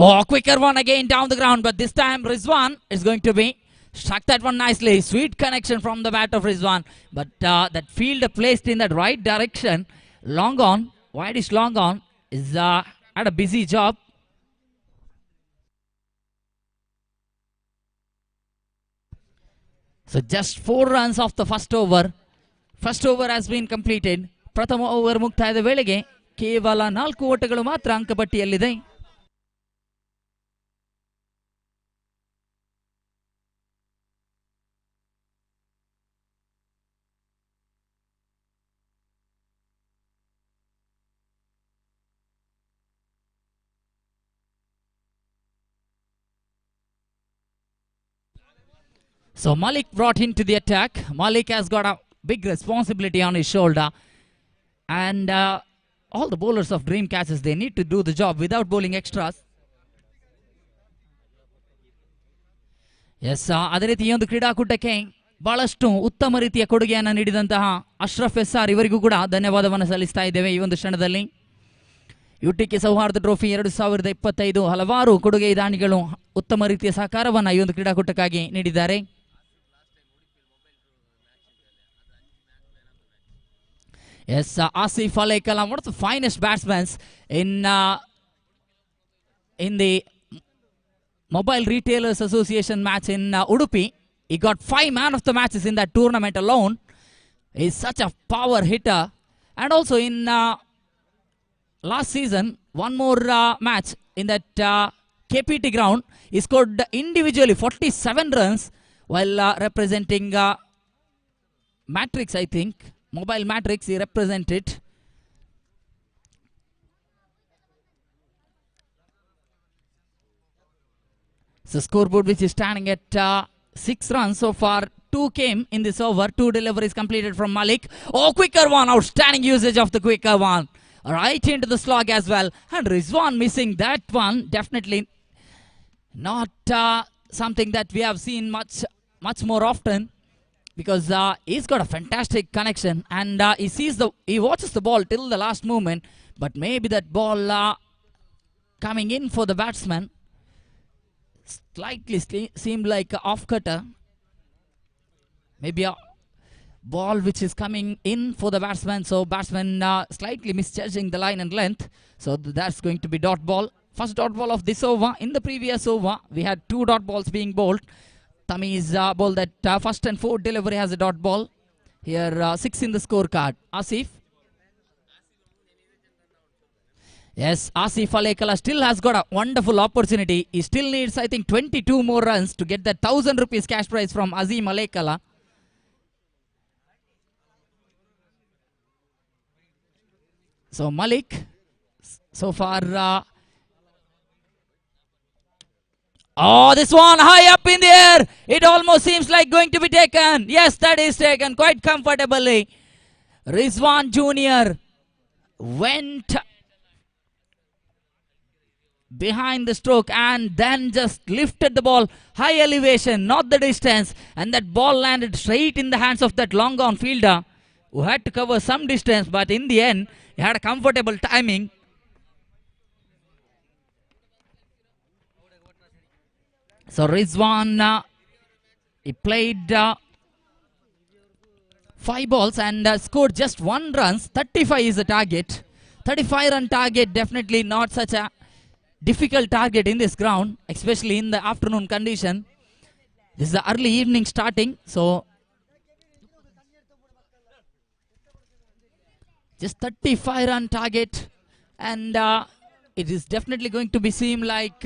Oh, quicker one again down the ground, but this time Rizwan is going to be struck that one nicely. Sweet connection from the bat of Rizwan, but that fielder placed in that right direction, long on, wideish long on, is at a busy job. So just 4 runs off the first over. First over has been completed. ಪ್ರಥಮ over ಮುಕ್ತಾಯದ ವೇಳೆಗೆ ಕೇವಲ 4 ಓಟಗಳು ಮಾತ್ರ ಅಂಕಪಟ್ಟಿಯಲ್ಲಿದೆ. So Malik brought into the attack. Malik has got a big responsibility on his shoulder, and all the bowlers of dream catchers, they need to do the job without bowling extras. Yes, ಅದೇ ರೀತಿ ಈ ಒಂದು ಕ್ರೀಡಾಕೂಟಕ್ಕೆ ಬಹಳಷ್ಟು ಉತ್ತಮ ರೀತಿಯ ಕೊಡುಗೆಯನ್ನು ನೀಡಿದಂತಹ ಅಶ್ರಫ್ ಎಸ್ಆರ್ ಇವರಿಗೂ ಕೂಡ ಧನ್ಯವಾದವನ್ನು ಸಲ್ಲಿಸ್ತಾ ಇದ್ದೇವೆ ಈ ಒಂದು ಕ್ಷಣದಲ್ಲಿ. U.T.K ಸೌಹಾರ್ದ ಟ್ರೋಫಿ 2025 ಹಲವಾರು ಕೊಡುಗೆ ದಾನಿಗಳು ಉತ್ತಮ ರೀತಿಯ ಸಹಕಾರವನ್ನು ಈ ಒಂದು ಕ್ರೀಡಾಕೂಟಕ್ಕಾಗಿ ನೀಡಿದ್ದಾರೆ. Yes, Asif Alaikalam, one of the finest batsmen in the Mobile Retailers Association match in Udupi. He got 5 man of the matches in that tournament alone. He's such a power hitter. And also in last season, one more match in that KPT ground, he scored individually 47 runs while representing Matrix, I think. Mobile Matrix, he represented. So scoreboard which is standing at 6 runs so far. 2 came in this over. 2 deliveries completed from Malik. Oh, quicker one. Outstanding usage of the quicker one. Right into the slog as well. And Rizwan missing that one. Definitely not something that we have seen much more often. Because he's got a fantastic connection. And he watches the ball till the last moment. But maybe that ball coming in for the batsman slightly seemed like an off-cutter. Maybe a ball which is coming in for the batsman. So batsman slightly misjudging the line and length. So that's going to be dot ball. First dot ball of this over. In the previous over, we had 2 dot balls being bowled. Tamiz bowled that first and 4th delivery has a dot ball. Here 6 in the scorecard. Asif. Yes, Asif Alaikala still has got a wonderful opportunity. He still needs, I think, 22 more runs to get that 1,000 rupees cash prize from Azim Alaikala. So Malik, so far, oh, this one high up in the air. It almost seems like going to be taken. Yes, that is taken quite comfortably. Rizwan Jr. went behind the stroke and then just lifted the ball high elevation, not the distance, and that ball landed straight in the hands of that long on fielder who had to cover some distance, but in the end he had a comfortable timing. So Rizwan, he played 5 balls and scored just 1 run. 35 is the target. 35 run target, definitely not such a difficult target in this ground, especially in the afternoon condition. This is the early evening starting, so just 35 run target, and it is definitely going to be seem like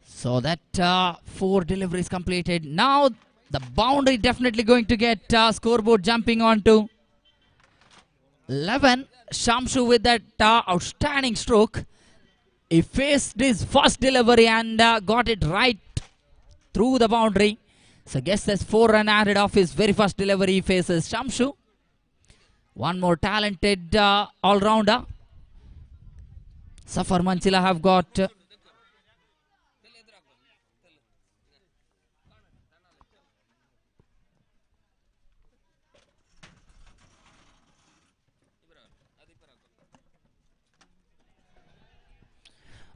so that 4 deliveries completed. Now the boundary definitely going to get scoreboard jumping onto 11. Shamshu with that outstanding stroke. He faced his first delivery and got it right through the boundary. So guess that's 4 run added off his very first delivery. He faces Shamshu. One more talented all-rounder. Safar Manchila have got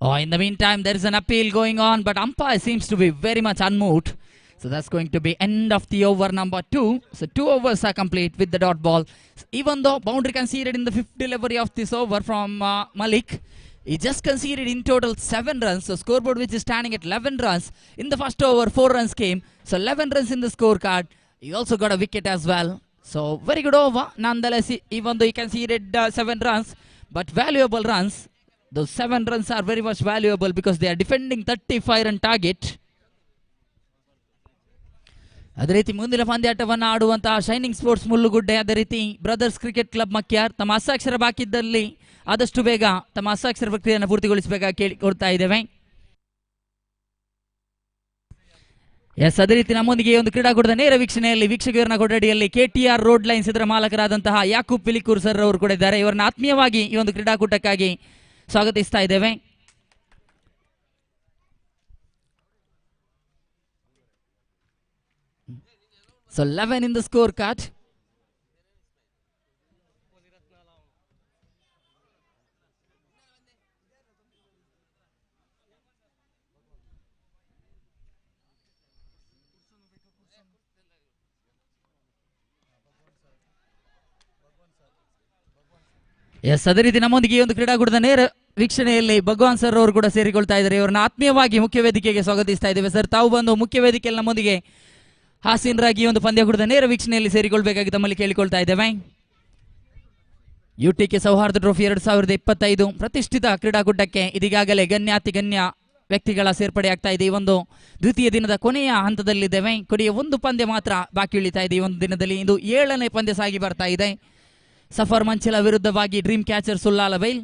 oh, in the meantime, there is an appeal going on, but umpire seems to be very much unmoved. So that's going to be end of the over number 2. So 2 overs are complete with the dot ball. Even though boundary conceded in the 5th delivery of this over from Malik, he just conceded in total 7 runs. So scoreboard which is standing at 11 runs. In the first over, 4 runs came. So 11 runs in the scorecard. He also got a wicket as well. So very good over. Nonetheless, even though he conceded 7 runs, but valuable runs. Those 7 runs are very much valuable because they are defending 35 run target. ಅದೇ ರೀತಿ ಮುಂದಿನ ಪಂದ್ಯಾಟವನ್ನು ಆಡುವಂತಹ shining sports Mullugudde, ಅದೇ ರೀತಿ brothers Cricket Club ಮಕ್ಯಾರ್ ತಮ್ಮ ಹಸ್ತಾಕ್ಷರ ಬಾಕಿದ್ದಲ್ಲಿ ಆದಷ್ಟು ಬೇಗ ತಮ್ಮ ಹಸ್ತಾಕ್ಷರ ಪ್ರಕ್ರಿಯೆಯನ್ನು ಪೂರ್ತಿಗೊಳಿಸಬೇಕಾಗಿ ಕೇಳಿಕೊಡ್ತಾ ಇದ್ದೇವೆ. ಎಸ್, ಅದೇ ರೀತಿ ನಮ್ಮೊಂದಿಗೆ ಒಂದು ಕ್ರೀಡಾಕೂಟದ ನೇರ ವೀಕ್ಷಣೆಯಲ್ಲಿ ವೀಕ್ಷಕರನ್ನ ಕೊಠಡಿಯಲ್ಲಿ KTR ರೋಡ್ ಲೈನ್ಸ್ ಇದರ ಮಾಲಕರಾದಂತಹ ಯಾಕೂಬ್ ಪಿಲಿಕೂರ್ ಸರ್ ಅವರು ಕೂಡ ಇದ್ದಾರೆ. ಇವರನ್ನ ಆತ್ಮೀಯವಾಗಿ ಈ ಒಂದು ಕ್ರೀಡಾಕೂಟಕ್ಕಾಗಿ ಸ್ವಾಗತಿಸ್ತಾ ಇದ್ದೇವೆ. So 11 in the scorecard. S, ಅದೇ ರೀತಿ ನಮ್ಮೊಂದಿಗೆ ಈ ಒಂದು ಕ್ರೀಡಾಕೂಟದ ನೇರ ವೀಕ್ಷಣೆಯಲ್ಲಿ ಭಗವಾನ್ ಸರ್ ಅವರು ಕೂಡ ಸೇರಿಕೊಳ್ತಾ ಇದ್ದಾರೆ. ಇವರನ್ನ ಆತ್ಮೀಯವಾಗಿ ಮುಖ್ಯ ವೇದಿಕೆಗೆ ಸ್ವಾಗತಿಸ್ತಾ ಇದ್ದೇವೆ. ಸರ್, ತಾವು ಬಂದು ಮುಖ್ಯ ವೇದಿಕೆಯಲ್ಲಿ ನಮ್ಮೊಂದಿಗೆ ಹಾಸೀನರಾಗಿ ಒಂದು ಪಂದ್ಯಕೂಟದ ನೇರ ವೀಕ್ಷಣೆಯಲ್ಲಿ ಸೇರಿಕೊಳ್ಬೇಕಾಗಿ ತಮ್ಮಲ್ಲಿ ಕೇಳಿಕೊಳ್ತಾ ಇದ್ದೇವೆ. U.T.K ಸೌಹಾರ್ದ ಟ್ರೋಫಿ 2025 ಪ್ರತಿಷ್ಠಿತ ಕ್ರೀಡಾಕೂಟಕ್ಕೆ ಇದೀಗಾಗಲೇ ಗಣ್ಯ ವ್ಯಕ್ತಿಗಳ ಸೇರ್ಪಡೆಯಾಗ್ತಾ ಇದೆ. ಈ ಒಂದು ದ್ವಿತೀಯ ದಿನದ ಕೊನೆಯ ಹಂತದಲ್ಲಿದ್ದೇವೆ. ಕೊನೆಯ ಒಂದು ಪಂದ್ಯ ಮಾತ್ರ ಬಾಕಿ ಉಳಿತಾ ಇದೆ ಈ ಒಂದು ದಿನದಲ್ಲಿ. ಇದು 7ನೇ ಪಂದ್ಯ ಸಾಗಿ ಬರ್ತಾ ಇದೆ. ಸಫರ್ ಮಂಚಿಲ ವಿರುದ್ಧವಾಗಿ dream catchers Ullal Bail.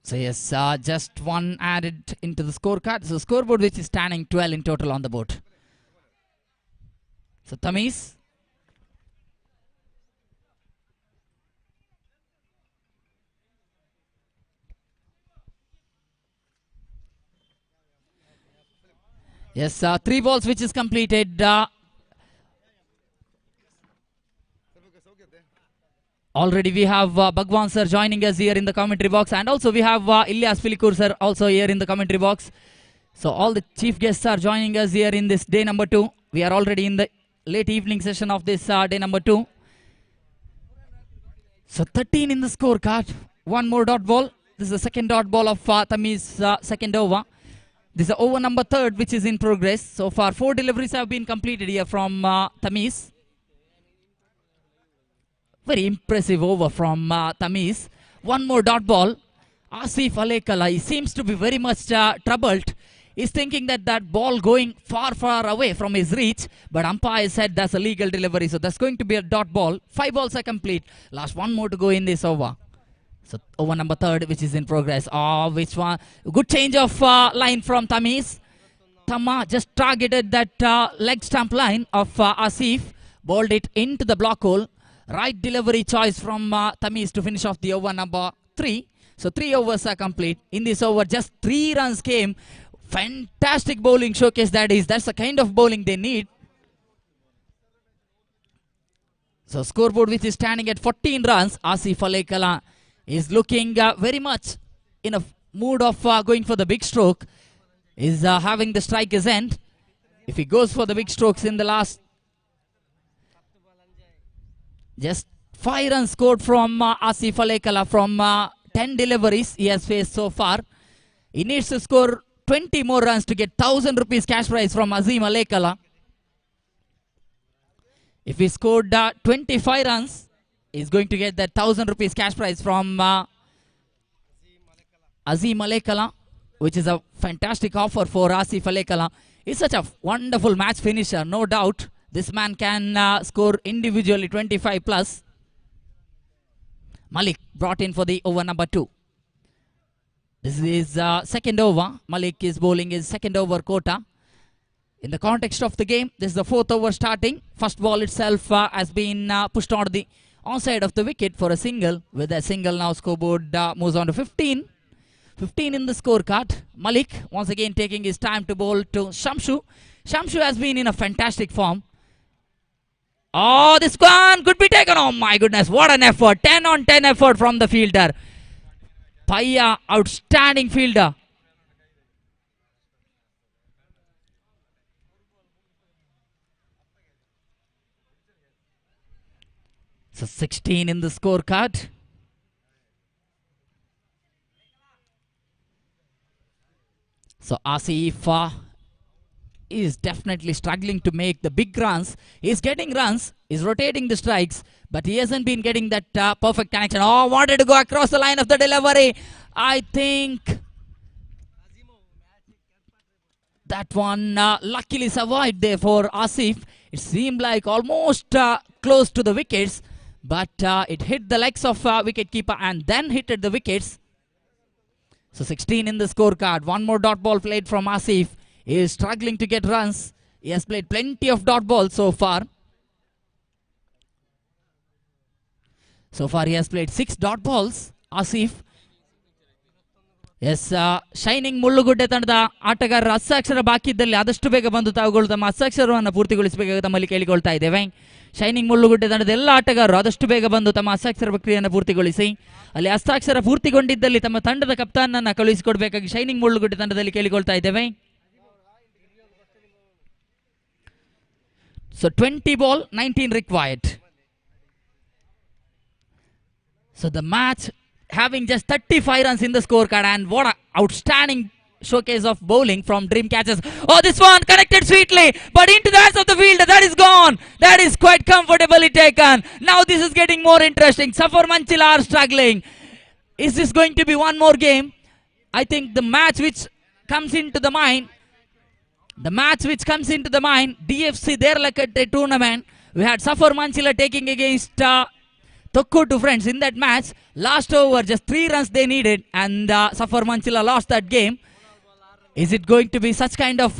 So yes, just one added into the scorecard. So scoreboard which is standing 12 in total on the board. So Tamiz. Yes, 3 balls which is completed. Already we have Bhagwan sir joining us here in the commentary box, and also we have Ilyas Filikur sir also here in the commentary box. So all the chief guests are joining us here in this day number 2. We are already in the late evening session of this day number 2. So 13 in the scorecard. One more dot ball. This is the second dot ball of Tamiz's second over. This is over number 3rd which is in progress. So far 4 deliveries have been completed here from Tamiz. Very impressive over from Tamiz. One more dot ball. Asif Alekala, he seems to be very much troubled. He's thinking that that ball going far away from his reach, but umpire said that's a legal delivery, so that's going to be a dot ball. 5 balls are complete. Last one more to go in this over. So over number 3rd which is in progress. Which one? Good change of line from Tamiz. Tama just targeted that leg stump line of Asif. Bowled it into the block hole. Right delivery choice from Tamiz to finish off the over number 3. So 3 overs are complete. In this over just 3 runs came. Fantastic bowling showcase that is. That's the kind of bowling they need. So scoreboard which is standing at 14 runs. Asif Alekala is looking very much in a mood of going for the big stroke. Is having the strikers end. If he goes for the big strokes in the last, just 5 runs scored from Asif Alekala from 10 deliveries he has faced so far. He needs to score 20 more runs to get 1,000 rupees cash prize from Azim Alekala. If he scored 25 runs, he's going to get that 1,000 rupees cash prize from Azim Alekala, which is a fantastic offer for Asif Alekala. He's such a wonderful match finisher, no doubt. This man can score individually 25 plus. Malik brought in for the over number 2. This is second over. Malik is bowling his second over quota. In the context of the game, this is the 4th over starting. First ball itself has been pushed on the onside of the wicket for a single. With a single now, scoreboard moves on to 15. 15 in the scorecard. Malik once again taking his time to bowl to Shamshu. Shamshu has been in a fantastic form. This one could be taken. Oh my goodness, what an effort. 10 on 10 effort from the fielder. Paya, outstanding fielder. So 16 in the scorecard. So Asif is definitely struggling to make the big runs. He's getting runs, he's rotating the strikes, but he hasn't been getting that perfect connection. Wanted to go across the line of the delivery. I think that one luckily survived there for Asif. It seemed like almost close to the wickets, but it hit the legs of wicketkeeper and then hit at the wickets. So 16 in the scorecard. One more dot ball played from Asif. He is struggling to get runs. He has played plenty of dot balls so far. So far he has played 6 dot balls. Asif. Yes, shining Mulligudde ತಂಡದ ಆಟಗಾರರ ಹಸ್ತಾಕ್ಷರ ಬಾಕಿ ಇದ್ದಲ್ಲಿ ಆದಷ್ಟು ಬೇಗ ಬಂದು ತಾವುಗಳು ತಮ್ಮ ಹಸ್ತಾಕ್ಷರವನ್ನು ಪೂರ್ತಿಗೊಳಿಸಬೇಕಾಗಿ ತಮ್ಮಲ್ಲಿ ಕೇಳಿಕೊಳ್ತಾ ಇದ್ದೇವೆ. ಶೈನಿಂಗ್ ಮುಳ್ಳುಗುಡ್ಡೆ ತಂಡದ ಎಲ್ಲ ಆಟಗಾರರು ಆದಷ್ಟು ಬೇಗ ಬಂದು ತಮ್ಮ ಹಸ್ತಾಕ್ಷರ ಪ್ರಕ್ರಿಯೆಯನ್ನು ಪೂರ್ತಿಗೊಳಿಸಿ. ಅಲ್ಲಿ ಹಸ್ತಾಕ್ಷರ ಪೂರ್ತಿಗೊಂಡಿದ್ದಲ್ಲಿ ತಮ್ಮ ತಂಡದ ಕಪ್ತಾನನ್ನು ಕಳುಹಿಸಿಕೊಡಬೇಕಾಗಿ ಶೈನಿಂಗ್ ಮುಳ್ಳುಗುಡ್ಡೆ ತಂಡದಲ್ಲಿ ಕೇಳಿಕೊಳ್ತಾ ಇದ್ದೇವೆ. So 20 ball, 19 required. So the match having just 35 runs in the scorecard, and what an outstanding showcase of bowling from Dream Catchers. Oh, this one connected sweetly, but into the hands of the fielder. That is gone. That is quite comfortably taken. Now this is getting more interesting. Safar Manchila are struggling. Is this going to be one more game? I think the match which comes into the mind, DFC, their luck at the tournament, we had Safar Manchila taking against Tokku to friends in that match. Last over, just 3 runs they needed, and Safar Manchila lost that game. Is it going to be such kind of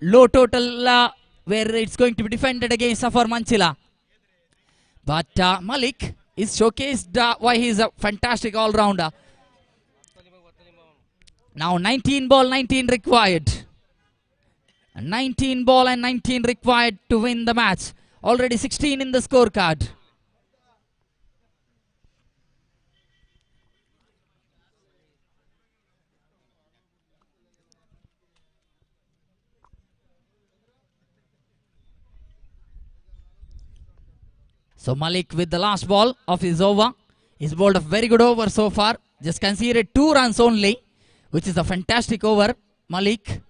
low total where it's going to be defended against Safar Manchila? But Malik is showcased why he is a fantastic all-rounder. Now 19 ball, 19 required. 19 ball and 19 required to win the match. Already 16 in the scorecard. So Malik with the last ball of his over. He's bowled a very good over so far. Just conceded 2 runs only, which is a fantastic over, Malik.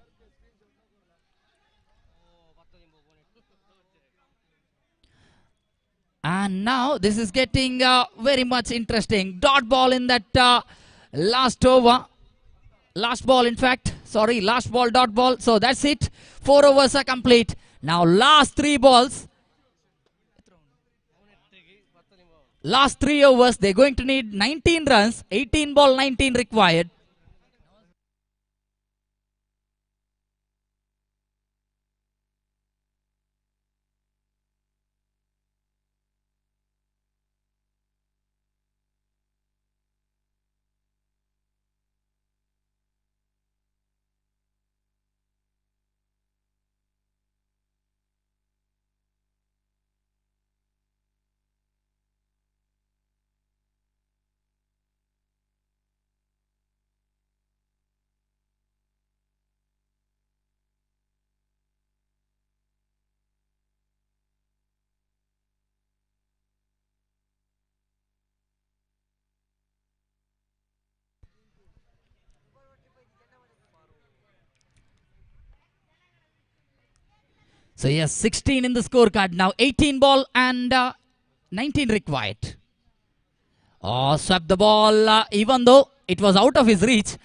And now this is getting very much interesting. Dot ball in that last over. Last ball, in fact. Sorry, last ball, dot ball. So that's it. 4 overs are complete. Now last 3 balls. Last 3 overs, they're going to need 19 runs. 18 ball, 19 required. So yes, 16 in the scorecard now. 18 ball and 19 required. Oh, swept the ball. Even though it was out of his reach,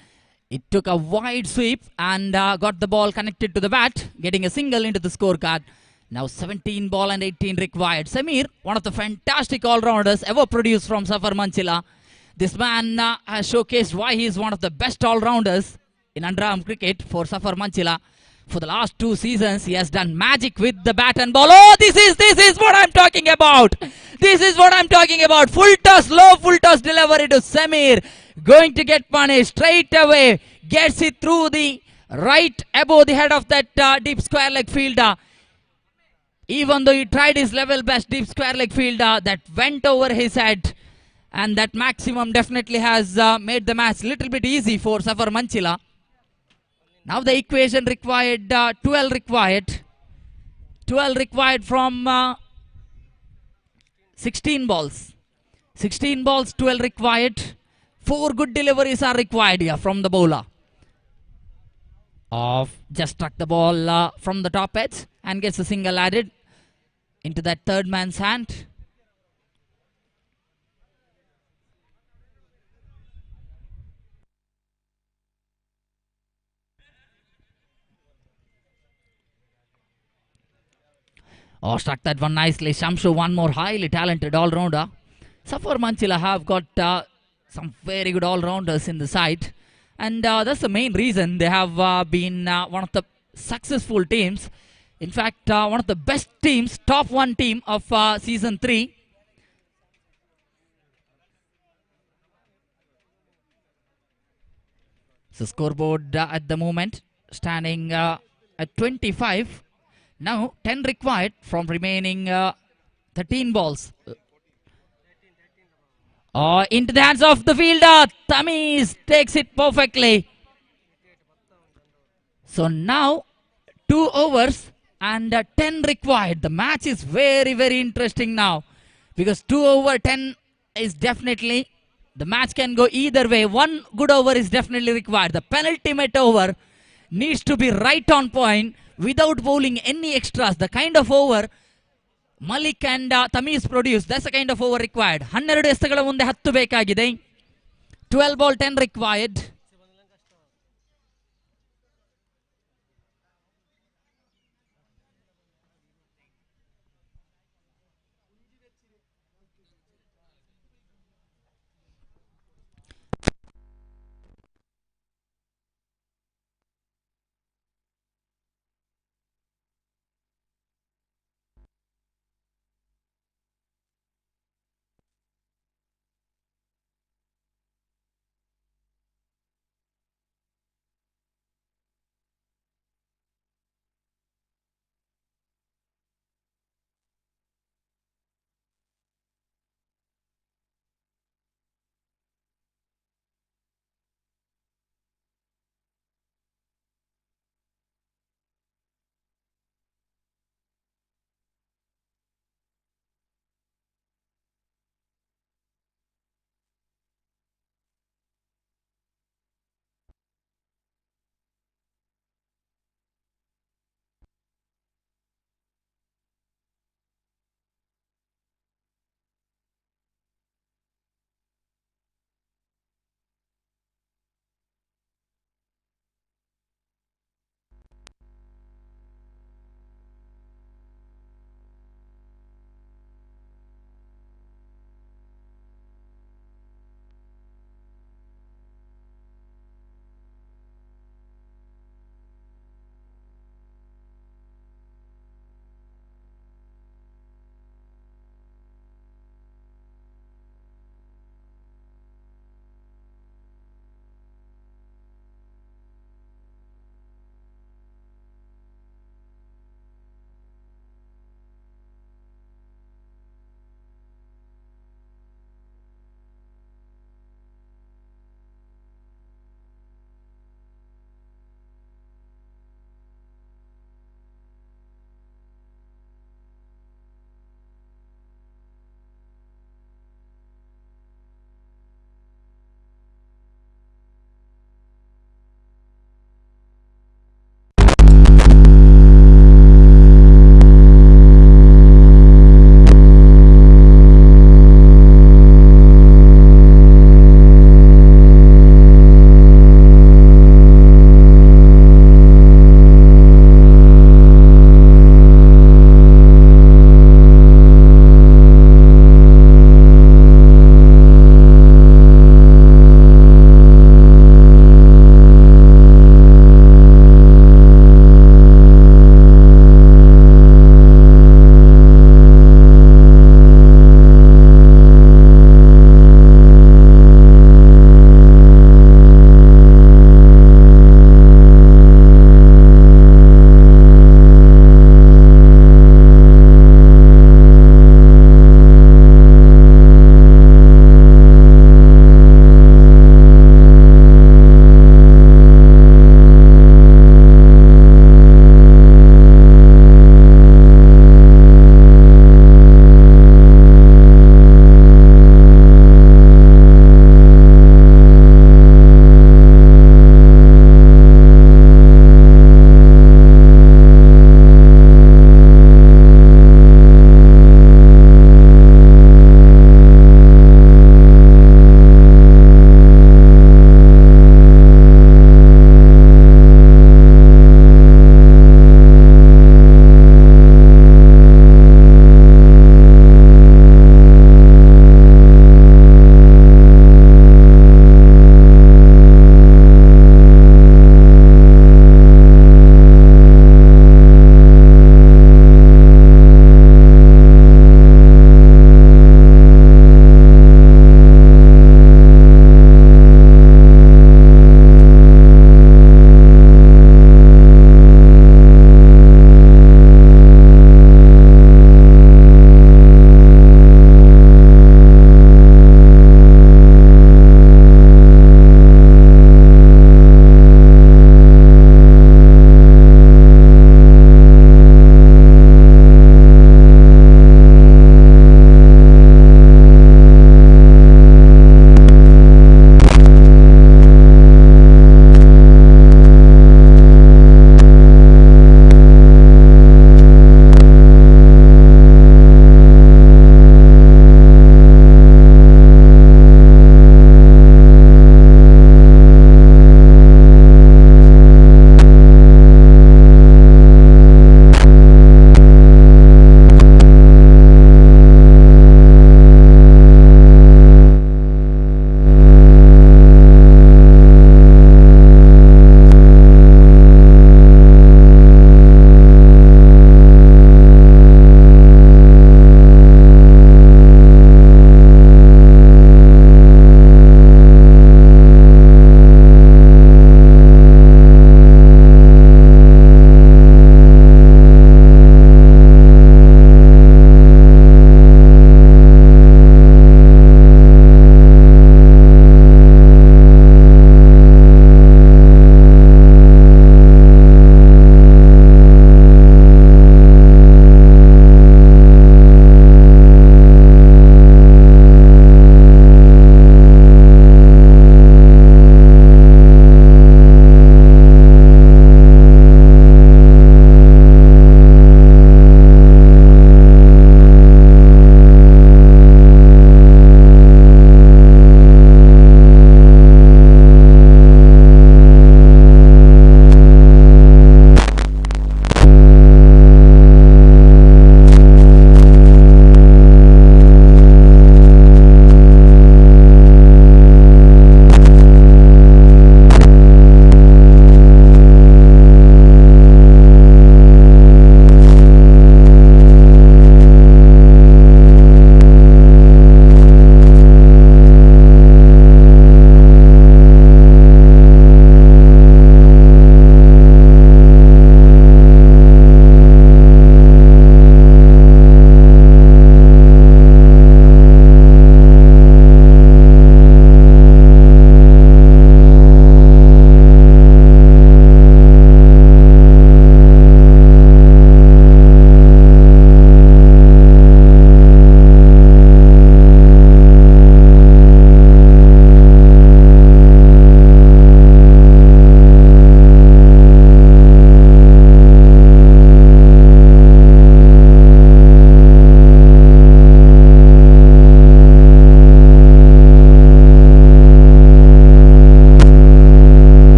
it took a wide sweep and got the ball connected to the bat, getting a single into the scorecard. Now 17 ball and 18 required. Samir, one of the fantastic all-rounders ever produced from Safar Manchila. This man has showcased why he is one of the best all-rounders in underarm cricket for Safar Manchila. For the last 2 seasons, he has done magic with the bat and ball. Oh, this is what I'm talking about. This is what I'm talking about. Full toss, low full toss delivery to Samir. Going to get punished straight away. Gets it through the right above the head of that deep square leg fielder. Even though he tried his level best, deep square leg fielder, that went over his head. And that maximum definitely has made the match a little bit easy for Safar Manchila. Now the equation required 12 required. 12 required from 16 balls. 16 balls, 12 required. 4 good deliveries are required here from the bowler. Just struck the ball from the top edge and gets a single added into that third man's hand. Struck that one nicely. Shamshu, one more highly talented all-rounder. Safar Manchila have got some very good all-rounders in the side. And that's the main reason they have been one of the successful teams. In fact, one of the best teams, top 1 team of season 3. So scoreboard at the moment standing at 25. Now 10 required from remaining 13 balls. Into the hands of the fielder. Tamiz takes it perfectly. So now 2 overs, and 10 required. The match is very, very interesting now because 2 over 10 is definitely, the match can go either way. 1 good over is definitely required. The penultimate over needs to be right on point without bowling any extras. The kind of over Malik and Tamiz produced, that's the kind of over required. 12 ಎಸೆತಗಳ ಮುಂದೆ 10 ಬೇಕಾಗಿದೆ. 12 ball 10 required.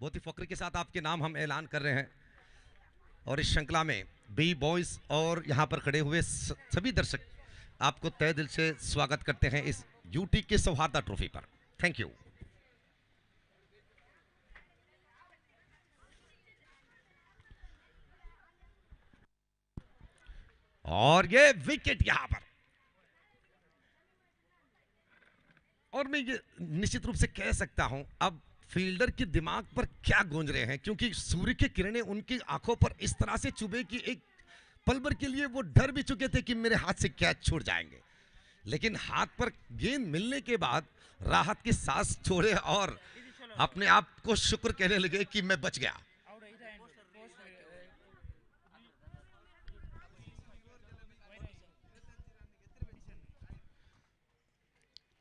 बहुत ही फक्र के साथ आपके नाम हम ऐलान कर रहे हैं और इस श्रृंखला में बी बॉयज और यहां पर खड़े हुए सभी दर्शक आपको तहे दिल से स्वागत करते हैं इस यूटी के सौहार्दा ट्रॉफी पर। Thank you. और ये विकेट यहां पर, और मैं ये निश्चित रूप से कह सकता हूं अब फील्डर के दिमाग पर क्या गूंज रहे हैं, क्योंकि सूर्य की किरणें उनकी आंखों पर इस तरह से चुभे कि एक पल भर के लिए वो डर भी चुके थे कि मेरे हाथ से कैच छूट जाएंगे, लेकिन हाथ पर गेंद मिलने के बाद राहत की सांस छोड़े और अपने आप को शुक्र कहने लगे कि मैं बच गया।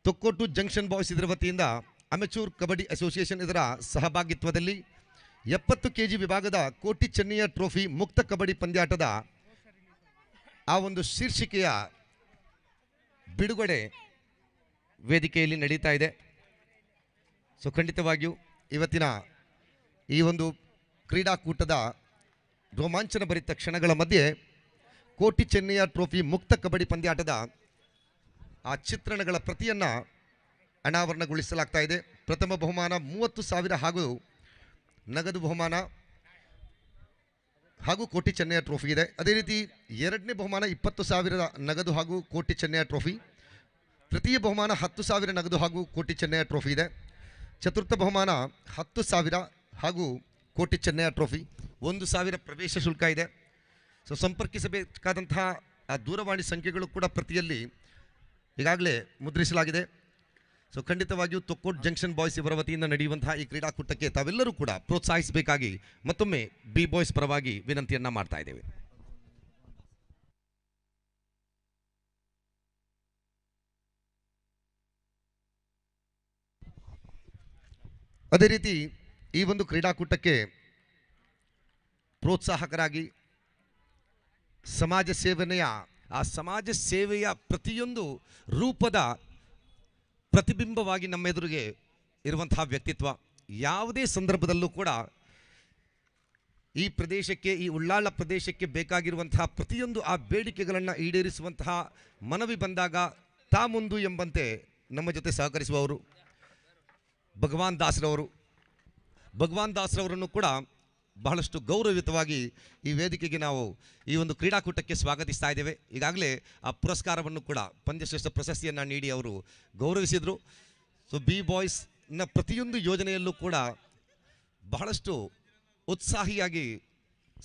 ತೊಕ್ಕೋಟು ಜಂಕ್ಷನ್ ಬಾಯ್ಸ್ ಇದರ ವತಿಯಿಂದ ಅಮೆಚೂರ್ ಕಬಡ್ಡಿ ಅಸೋಸಿಯೇಷನ್ ಇದರ ಸಹಭಾಗಿತ್ವದಲ್ಲಿ 70 ಕೆಜಿ ವಿಭಾಗದ ಕೋಟಿ ಚೆನ್ನಯ್ಯ ಟ್ರೋಫಿ ಮುಕ್ತ ಕಬಡ್ಡಿ ಪಂದ್ಯಾಟದ ಆ ಒಂದು ಶೀರ್ಷಿಕೆಯ ಬಿಡುಗಡೆ ವೇದಿಕೆಯಲ್ಲಿ ನಡೀತಾ ಇದೆ. ಸೊ ಖಂಡಿತವಾಗಿಯೂ ಇವತ್ತಿನ ಈ ಒಂದು ಕ್ರೀಡಾಕೂಟದ ರೋಮಾಂಚನ ಭರಿತ ಕ್ಷಣಗಳ ಮಧ್ಯೆ ಕೋಟಿ ಚೆನ್ನಯ್ಯ ಟ್ರೋಫಿ ಮುಕ್ತ ಕಬಡ್ಡಿ ಪಂದ್ಯಾಟದ ಆ ಚಿತ್ರಣಗಳ ಪ್ರತಿಯನ್ನು ಅನಾವರಣಗೊಳಿಸಲಾಗ್ತಾ ಇದೆ. ಪ್ರಥಮ ಬಹುಮಾನ 30,000 ಹಾಗೂ ನಗದು ಬಹುಮಾನ ಹಾಗೂ ಕೋಟಿ ಚೆನ್ನಯ್ಯ ಟ್ರೋಫಿ ಇದೆ. ಅದೇ ರೀತಿ ಎರಡನೇ ಬಹುಮಾನ 20,000 ನಗದು ಹಾಗೂ ಕೋಟಿ ಚೆನ್ನಯ್ಯ ಟ್ರೋಫಿ. ತೃತೀಯ ಬಹುಮಾನ 10,000 ನಗದು ಹಾಗೂ ಕೋಟಿ ಚೆನ್ನಯ್ಯ ಟ್ರೋಫಿ ಇದೆ. ಚತುರ್ಥ ಬಹುಮಾನ 10,000 ಹಾಗೂ ಕೋಟಿ ಚೆನ್ನಯ್ಯ ಟ್ರೋಫಿ. 1,000 ಪ್ರವೇಶ ಶುಲ್ಕ ಇದೆ. ಸೊ ಸಂಪರ್ಕಿಸಬೇಕಾದಂತಹ ಆ ದೂರವಾಣಿ ಸಂಖ್ಯೆಗಳು ಕೂಡ ಪ್ರತಿಯಲ್ಲಿ ಈಗಾಗಲೇ ಮುದ್ರಿಸಲಾಗಿದೆ. ಸೊ ಖಂಡಿತವಾಗಿಯೂ ತೊಕ್ಕೋಟ್ ಜಂಕ್ಷನ್ ಬಾಯ್ಸ್ ಇವರ ವತಿಯಿಂದ ನಡೆಯುವಂತಹ ಈ ಕ್ರೀಡಾಕೂಟಕ್ಕೆ ತಾವೆಲ್ಲರೂ ಕೂಡ ಪ್ರೋತ್ಸಾಹಿಸಬೇಕಾಗಿ ಮತ್ತೊಮ್ಮೆ ಬಿ ಬಾಯ್ಸ್ ಪರವಾಗಿ ವಿನಂತಿಯನ್ನ ಮಾಡ್ತಾ ಇದ್ದೇವೆ. ಅದೇ ರೀತಿ ಈ ಒಂದು ಕ್ರೀಡಾಕೂಟಕ್ಕೆ ಪ್ರೋತ್ಸಾಹಕರಾಗಿ ಸಮಾಜ ಸೇವೆಯ ಪ್ರತಿಯೊಂದು ರೂಪದ ಪ್ರತಿಬಿಂಬವಾಗಿ ನಮ್ಮ ಎದುರಿಗೆ ಇರುವಂತಹ ವ್ಯಕ್ತಿತ್ವ. ಯಾವುದೇ ಸಂದರ್ಭದಲ್ಲೂ ಕೂಡ ಈ ಪ್ರದೇಶಕ್ಕೆ, ಈ ಉಳ್ಳಾಳ ಪ್ರದೇಶಕ್ಕೆ ಬೇಕಾಗಿರುವಂತಹ ಪ್ರತಿಯೊಂದು ಆ ಬೇಡಿಕೆಗಳನ್ನು ಈಡೇರಿಸುವಂತಹ ಮನವಿ ಬಂದಾಗ ತಾ ಮುಂದು ಎಂಬಂತೆ ನಮ್ಮ ಜೊತೆ ಸಹಕರಿಸುವವರು ಭಗವಾನ್ ದಾಸ್ರವರನ್ನು ಕೂಡ ಬಹಳಷ್ಟು ಗೌರವಯುತವಾಗಿ ಈ ವೇದಿಕೆಗೆ ನಾವು ಈ ಒಂದು ಕ್ರೀಡಾಕೂಟಕ್ಕೆ ಸ್ವಾಗತಿಸ್ತಾ ಇದ್ದೇವೆ. ಈಗಾಗಲೇ ಆ ಪುರಸ್ಕಾರವನ್ನು ಕೂಡ ಪಂದ್ಯಶ್ರೇಷ್ಠ ಪ್ರಶಸ್ತಿಯನ್ನು ನೀಡಿ ಅವರು ಗೌರವಿಸಿದರು. ಸೊ ಬಿ ಬಾಯ್ಸ್ನ ಪ್ರತಿಯೊಂದು ಯೋಜನೆಯಲ್ಲೂ ಕೂಡ ಬಹಳಷ್ಟು ಉತ್ಸಾಹಿಯಾಗಿ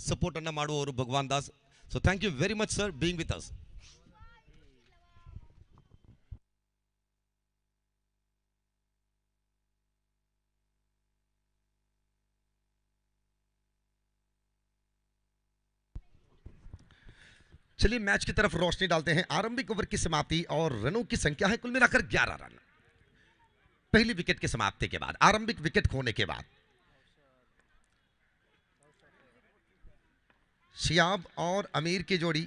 ಸಪೋರ್ಟನ್ನು ಮಾಡುವವರು Bhagwan Das. So thank you very much sir being with us. चलिए मैच की तरफ रोशनी डालते हैं. आरंभिक ओवर की समाप्ति और रनों की संख्या है कुल मिलाकर 11 रन. पहली विकेट की समाप्ति के बाद, आरंभिक विकेट खोने के बाद शियाब और अमीर की जोड़ी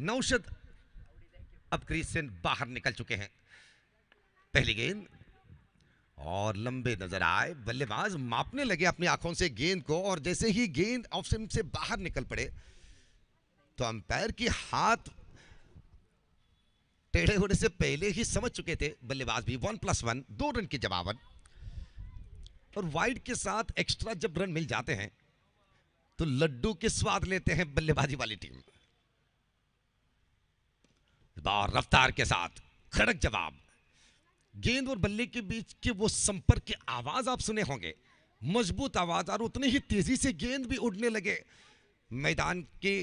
नौशद अब क्रीज से बाहर निकल चुके हैं. पहली गेंद और लंबे नजर आए, बल्लेबाज मापने लगे अपनी आंखों से गेंद को, और जैसे ही गेंद ऑफ स्पिन से बाहर निकल पड़े तो अंपायर की हाथ टेढ़े होने से पहले ही समझ चुके थे बल्लेबाज भी. 1+1 2 रन की जमावट, और वाइड के साथ एक्स्ट्रा जब रन मिल जाते हैं तो लड्डू के स्वाद लेते हैं बल्लेबाजी वाली टीम. और रफ्तार के साथ खड़क जवाब, गेंद और बल्ले के बीच के वो संपर्क की आवाज आप सुने होंगे, मजबूत आवाज, और उतनी ही तेजी से गेंद भी उड़ने लगे मैदान के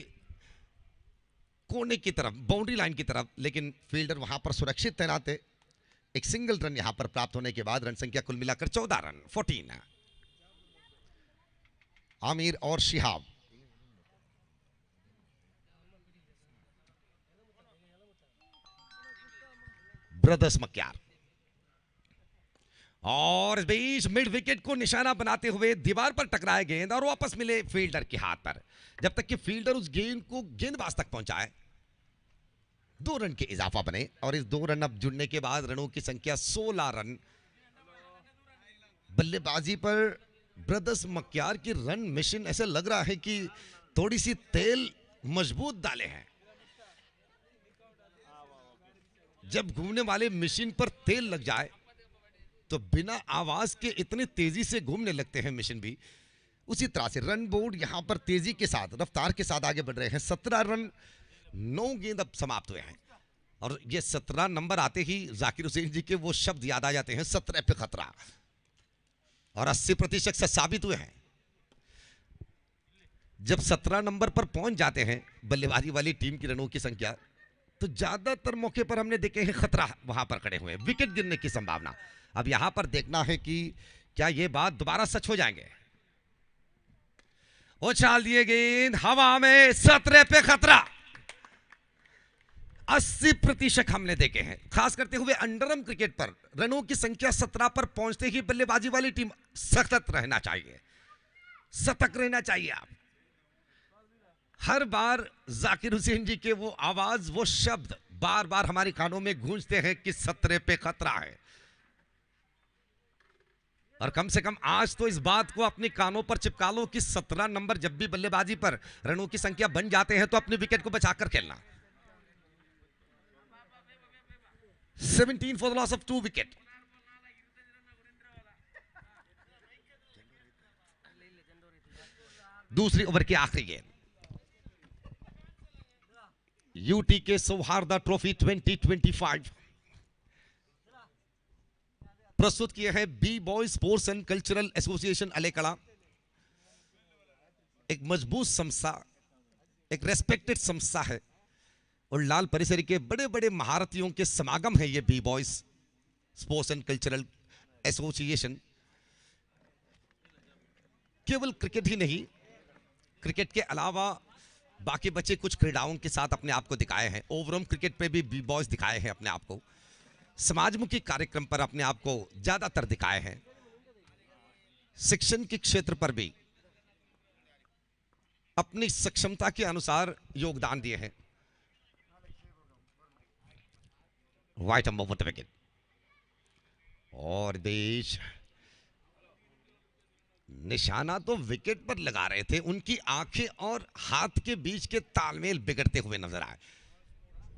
कोने की तरफ, बाउंड्री लाइन की तरफ, लेकिन फील्डर वहां पर सुरक्षित तैनात है. एक सिंगल रन यहां पर प्राप्त होने के बाद रन संख्या कुल मिलाकर 14 रन 14. आमिर और शिहाब ब्रदर्स मक्यार, और इस बीच मिड विकेट को निशाना बनाते हुए दीवार पर टकराए गेंद और वापस मिले फील्डर के हाथ पर. जब तक कि फील्डर उस गेंद को गेंदबाज तक पहुंचाए 2 रन के इजाफा बने, और इस 2 रन अब जुड़ने के बाद रनों की संख्या 16 रन. बल्लेबाजी पर ब्रदर्स मक्यार की रन मशीन ऐसे लग रहा है कि थोड़ी सी तेल मजबूत डाले हैं। जब घूमने वाले मशीन पर तेल लग जाए तो बिना आवाज के इतनी तेजी से घूमने लगते हैं मशीन भी। उसी तरह से रन बोर्ड यहां पर तेजी के साथ रफ्तार के साथ आगे बढ़ रहे हैं। 17 रन 9 गेंद अब समाप्त हुए हैं और ये 17 नंबर आते ही जाकिर हुसैन जी के वो शब्द याद आ जाते हैं, 17 पे खतरा, और 80% से साबित हुए हैं। जब 17 नंबर पर पहुंच जाते हैं बल्लेबाजी वाली टीम की रनों की संख्या, तो ज्यादातर मौके पर हमने देखे हैं खतरा वहां पर खड़े हुए, विकेट गिरने की संभावना। अब यहां पर देखना है कि क्या ये बात दोबारा सच हो जाएंगे। उछाल दिए गेंद हवा में, 17 पे खतरा। 80% हमने देखे हैं, खास करते हुए अंडरआर्म क्रिकेट पर रनों की संख्या 17 पर पहुंचते ही बल्लेबाजी वाली टीम सतर्क रहना चाहिए, सतर्क रहना चाहिए। आप हर बार जाकिर हुसैन जी के वो आवाज, वो शब्द बार बार हमारे कानों में गूंजते हैं कि 17 पे खतरा है। और कम से कम आज तो इस बात को अपने कानों पर चिपका लो कि 17 नंबर जब भी बल्लेबाजी पर रनों की संख्या बन जाते हैं तो अपने विकेट को बचाकर खेलना। 17 for the loss of 2 wicket. दूसरी ओवर की आखिरी गेंद। U.T.K सौहार्दा ट्रॉफी 2025 प्रस्तुत किए हैं B boy sports and cultural association Alekala. एक मजबूत संस्था, एक रेस्पेक्टेड संस्था है और लाल परिसर के बड़े बड़े महारथियों के समागम है ये B boys sports and cultural association. केवल क्रिकेट ही नहीं, क्रिकेट के अलावा बाकी बच्चे कुछ क्रीड़ाओं के साथ अपने आप को दिखाए हैं। ओवरऑल क्रिकेट पे भी बी बॉयज दिखाए हैं अपने आप को, समाजमुखी कार्यक्रम पर अपने आप को ज्यादातर दिखाए हैं, शिक्षण के क्षेत्र पर भी अपनी सक्षमता के अनुसार योगदान दिए हैं। वाइट ओवर द विकेट और देश निशाना तो विकेट पर लगा रहे थे, उनकी आंखें और हाथ के बीच के तालमेल बिगड़ते हुए नजर आए।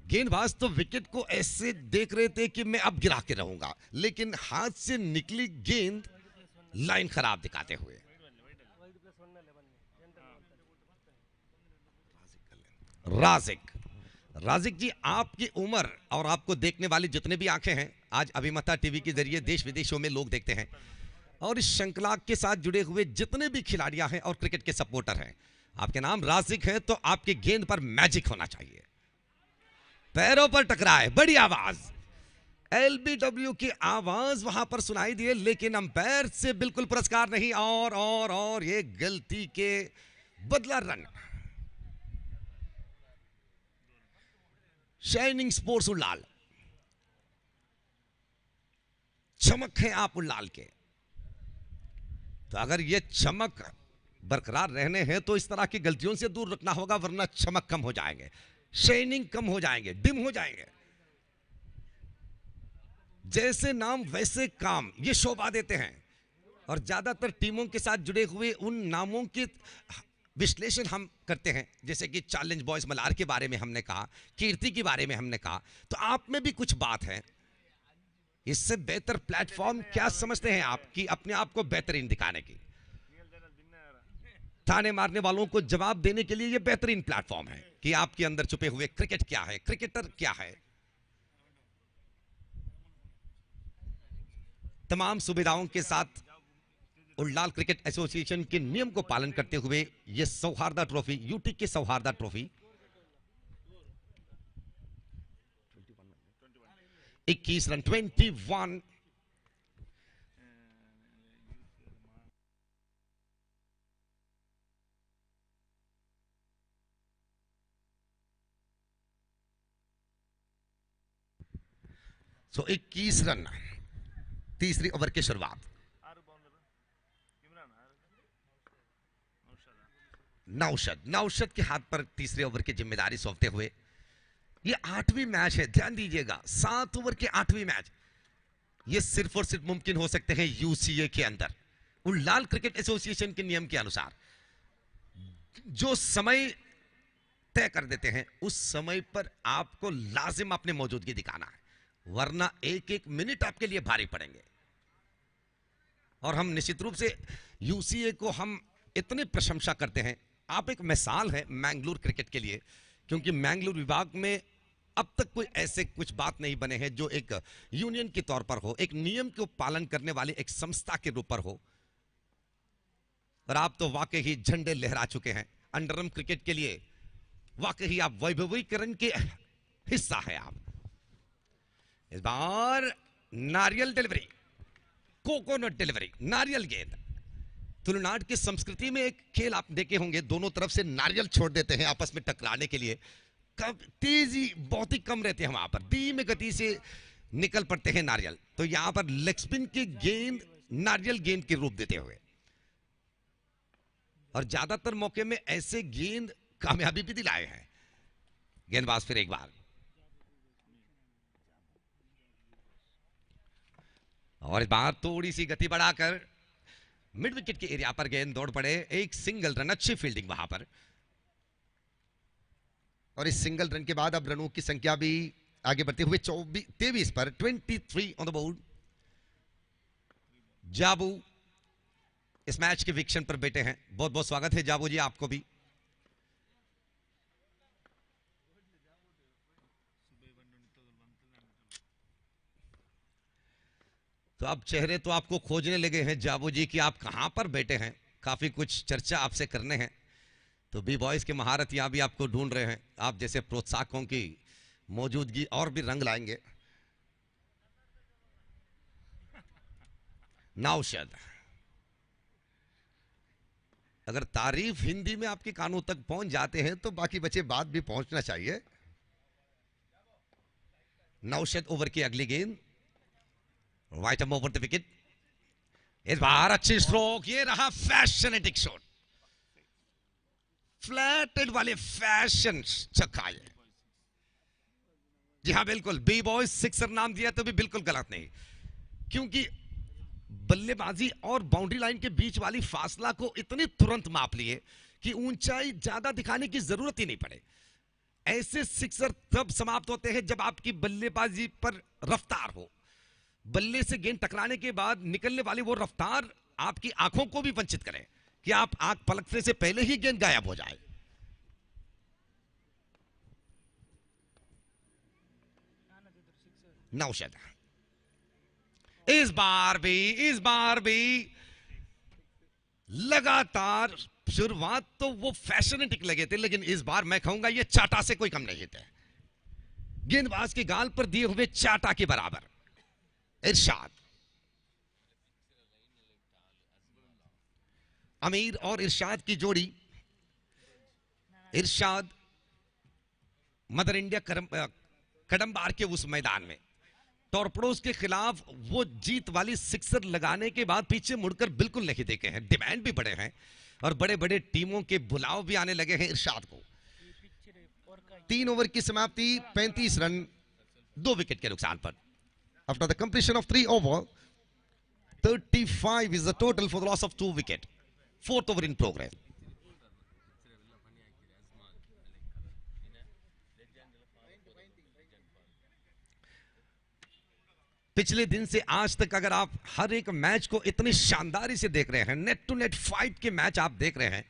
गेंदबाज तो विकेट को ऐसे देख रहे थे कि मैं अब गिरा के रहूंगा, लेकिन हाथ से निकली गेंद लाइन खराब दिखाते हुए। राजिक जी, आपकी उम्र और आपको देखने वाली जितने भी आंखें हैं, आज अभिमता टीवी के जरिए देश विदेशों में लोग देखते हैं, और इस श्रृंखला के साथ जुड़े हुए जितने भी खिलाड़ियां हैं और क्रिकेट के सपोर्टर हैं, आपके नाम राजिक है तो आपकी गेंद पर मैजिक होना चाहिए। पैरों पर टकराए, बड़ी आवाज, LBW की आवाज वहां पर सुनाई दी, लेकिन अंपायर से बिल्कुल पुरस्कार नहीं, और ये गलती के बदला रन। शाइनिंग स्पोर्ट्स उल्लाल, चमक है आप उल्लाल के, तो अगर ये चमक बरकरार रहने हैं तो इस तरह की गलतियों से दूर रखना होगा, वरना चमक कम हो जाएंगे, शाइनिंग कम हो जाएंगे, डिम हो जाएंगे। जैसे नाम वैसे काम, ये शोभा देते हैं, और ज्यादातर टीमों के साथ जुड़े हुए उन नामों के विश्लेषण हम करते हैं, जैसे कि चैलेंज बॉयज मलार के बारे में हमने कहा, कीर्ति के बारे में हमने कहा, तो आप में भी कुछ बात है। इससे बेहतर प्लेटफॉर्म क्या समझते हैं आप कि अपने आप को बेहतरीन दिखाने की? ताने मारने वालों को जवाब देने के लिए यह बेहतरीन प्लेटफॉर्म है कि आपके अंदर छुपे हुए क्रिकेट क्या है, क्रिकेटर क्या है। तमाम सुविधाओं के साथ उल्लाल क्रिकेट एसोसिएशन के नियम को पालन करते हुए यह Sauharda trophy, U.T.K Sauharda trophy 21 run 21 21 run तीसरी ओवर की शुरुआत। नौशद के हाथ पर तीसरे ओवर की जिम्मेदारी सौंपते हुए, ये 8वीं मैच है, ध्यान दीजिएगा, 7 ओवर के 8वीं मैच। ये सिर्फ और सिर्फ मुमकिन हो सकते हैं UCA के अंदर, उल्लाल क्रिकेट एसोसिएशन के नियम के अनुसार जो समय तय कर देते हैं उस समय पर आपको लाजिम अपनी मौजूदगी दिखाना है, वरना एक एक मिनट आपके लिए भारी पड़ेंगे। और हम निश्चित रूप से यूसीए को हम इतनी प्रशंसा करते हैं। आप एक मिसाल है मैंगलोर क्रिकेट के लिए, क्योंकि मैंगलोर विभाग में अब तक कोई ऐसे कुछ बात नहीं बने हैं जो एक यूनियन के तौर पर हो, एक नियम को पालन करने वाली एक संस्था के रूप पर हो। और आप तो वाकई ही झंडे लहरा चुके हैं अंडरआर्म क्रिकेट के लिए। वाकई आप वैभवीकरण के हिस्सा है। आप इस बार नारियल डिलीवरी, कोकोनट डिलीवरी, नारियल गेंद। तुलनाड की संस्कृति में एक खेल आप देखे होंगे, दोनों तरफ से नारियल छोड़ देते हैं आपस में टकराने के लिए। तेजी बहुत ही कम रहती है, वहां पर धीमी गति से निकल पड़ते हैं नारियल। तो यहां पर लेग स्पिन की गेंद नारियल गेंद के रूप देते हुए, और ज्यादातर मौके में ऐसे गेंद कामयाबी भी दिलाए हैं। गेंदबाज फिर एक बार, और इस बार थोड़ी सी गति बढ़ाकर मिड विकेट के एरिया पर गेंद दौड़ पड़े। एक सिंगल रन, अच्छी फील्डिंग वहां पर। और इस सिंगल रन के बाद अब रनों की संख्या भी आगे बढ़ते हुए 23 पर 23 ऑन द बोर्ड। जाबू इस मैच के वीक्षण पर बैठे हैं। बहुत बहुत स्वागत है जाबू जी आपको भी। तो अब चेहरे तो आपको खोजने लगे हैं जाबू जी कि आप कहां पर बैठे हैं। काफी कुछ चर्चा आपसे करने हैं, तो बी बॉयज के महारत यहां भी आपको ढूंढ रहे हैं। आप जैसे प्रोत्साहकों की मौजूदगी और भी रंग लाएंगे। नौशद, अगर तारीफ हिंदी में आपके कानों तक पहुंच जाते हैं तो बाकी बचे बात भी पहुंचना चाहिए। नौशद ओवर की अगली गेंद, right arm over the wicket. इस बार अच्छी स्ट्रोक, ये रहा फैशनेटिक शॉट, फ्लैटेड वाले फैशन छक्का। जी हाँ बिल्कुल, बी बॉयज सिक्सर नाम दिया तो भी बिल्कुल गलत नहीं, क्योंकि बल्लेबाजी और बाउंड्री लाइन के बीच वाली फासला को इतनी तुरंत माप लिए कि ऊंचाई ज्यादा दिखाने की जरूरत ही नहीं पड़े। ऐसे सिक्सर तब समाप्त होते हैं जब आपकी बल्लेबाजी पर रफ्तार हो। बल्ले से गेंद टकराने के बाद निकलने वाली वो रफ्तार आपकी आंखों को भी वंचित करे कि आप आंख पलकने से पहले ही गेंद गायब हो जाए। नौशद, इस बार भी लगातार शुरुआत तो वो फैशनेटिक लगे थे, लेकिन इस बार मैं कहूंगा ये चाटा से कोई कम नहीं थे। गेंदबाज के गाल पर दिए हुए चाटा के बराबर। इरशाद, अमीर और इरशाद की जोड़ी। इरशाद मदर इंडिया कडम्बार के उस मैदान में टॉर्पेडोज के खिलाफ वो जीत वाली सिक्सर लगाने के बाद पीछे मुड़कर बिल्कुल नहीं देखे हैं। डिमांड भी बड़े हैं और बड़े बड़े टीमों के बुलाव भी आने लगे हैं इरशाद को। 3 ओवर की समाप्ति, 35 रन 2 विकेट के नुकसान पर। After the completion of 3 overs, 35 is the total for the loss of 2 wickets. 4th over in progress. पिछले दिन से आज तक अगर आप हर एक मैच को इतनी शानदारी से देख रहे हैं, नेट टू नेट फाइट के मैच आप देख रहे हैं,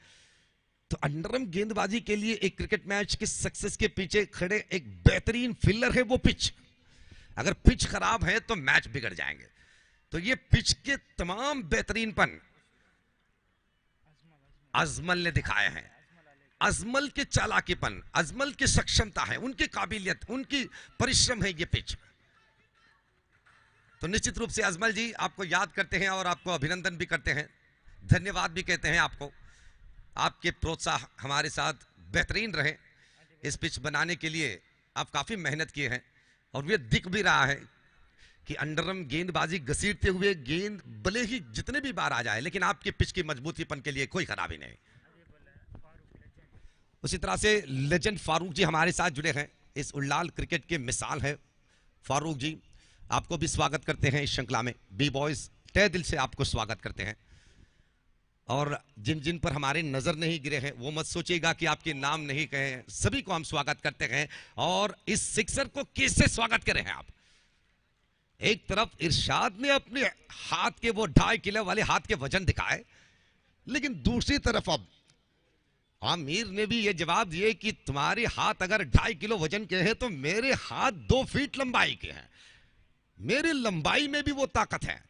तो अंडरआर्म गेंदबाजी के लिए एक क्रिकेट मैच के सक्सेस के पीछे खड़े एक बेहतरीन फिल्लर है वो पिच। अगर पिच खराब है तो मैच बिगड़ जाएंगे। तो ये पिच के तमाम बेहतरीनपन अजमल ने दिखाए हैं। अजमल के चालाकीपन, अजमल की सक्षमता है, उनकी काबिलियत, उनकी परिश्रम है ये पिच। तो निश्चित रूप से अजमल जी आपको याद करते हैं और आपको अभिनंदन भी करते हैं, धन्यवाद भी कहते हैं आपको। आपके प्रोत्साहन हमारे साथ बेहतरीन रहे। इस पिच बनाने के लिए आप काफी मेहनत किए हैं और ये दिख भी रहा है कि अंडरआर्म गेंदबाजी घसीटते हुए गेंद भले ही जितने भी बार आ जाए, लेकिन आपके पिच की मजबूतीपन के लिए कोई खराबी नहीं। उसी तरह से लेजेंड फारूक जी हमारे साथ जुड़े हैं, इस उल्लाल क्रिकेट के मिसाल है। फारूक जी आपको भी स्वागत करते हैं इस श्रृंखला में। बी बॉयज तहे दिल से आपको स्वागत करते हैं। और जिन जिन पर हमारे नजर नहीं गिरे हैं वो मत सोचिएगा कि आपके नाम नहीं कहे, सभी को हम स्वागत करते हैं। और इस सिक्सर को किससे स्वागत करें हैं आप? एक तरफ इरशाद ने अपने हाथ के वो 2.5 किलो वाले हाथ के वजन दिखाए, लेकिन दूसरी तरफ अब आमिर ने भी ये जवाब दिए कि तुम्हारे हाथ अगर 2.5 किलो वजन के हैं तो मेरे हाथ 2 फीट लंबाई के हैं, मेरी लंबाई में भी वो ताकत है।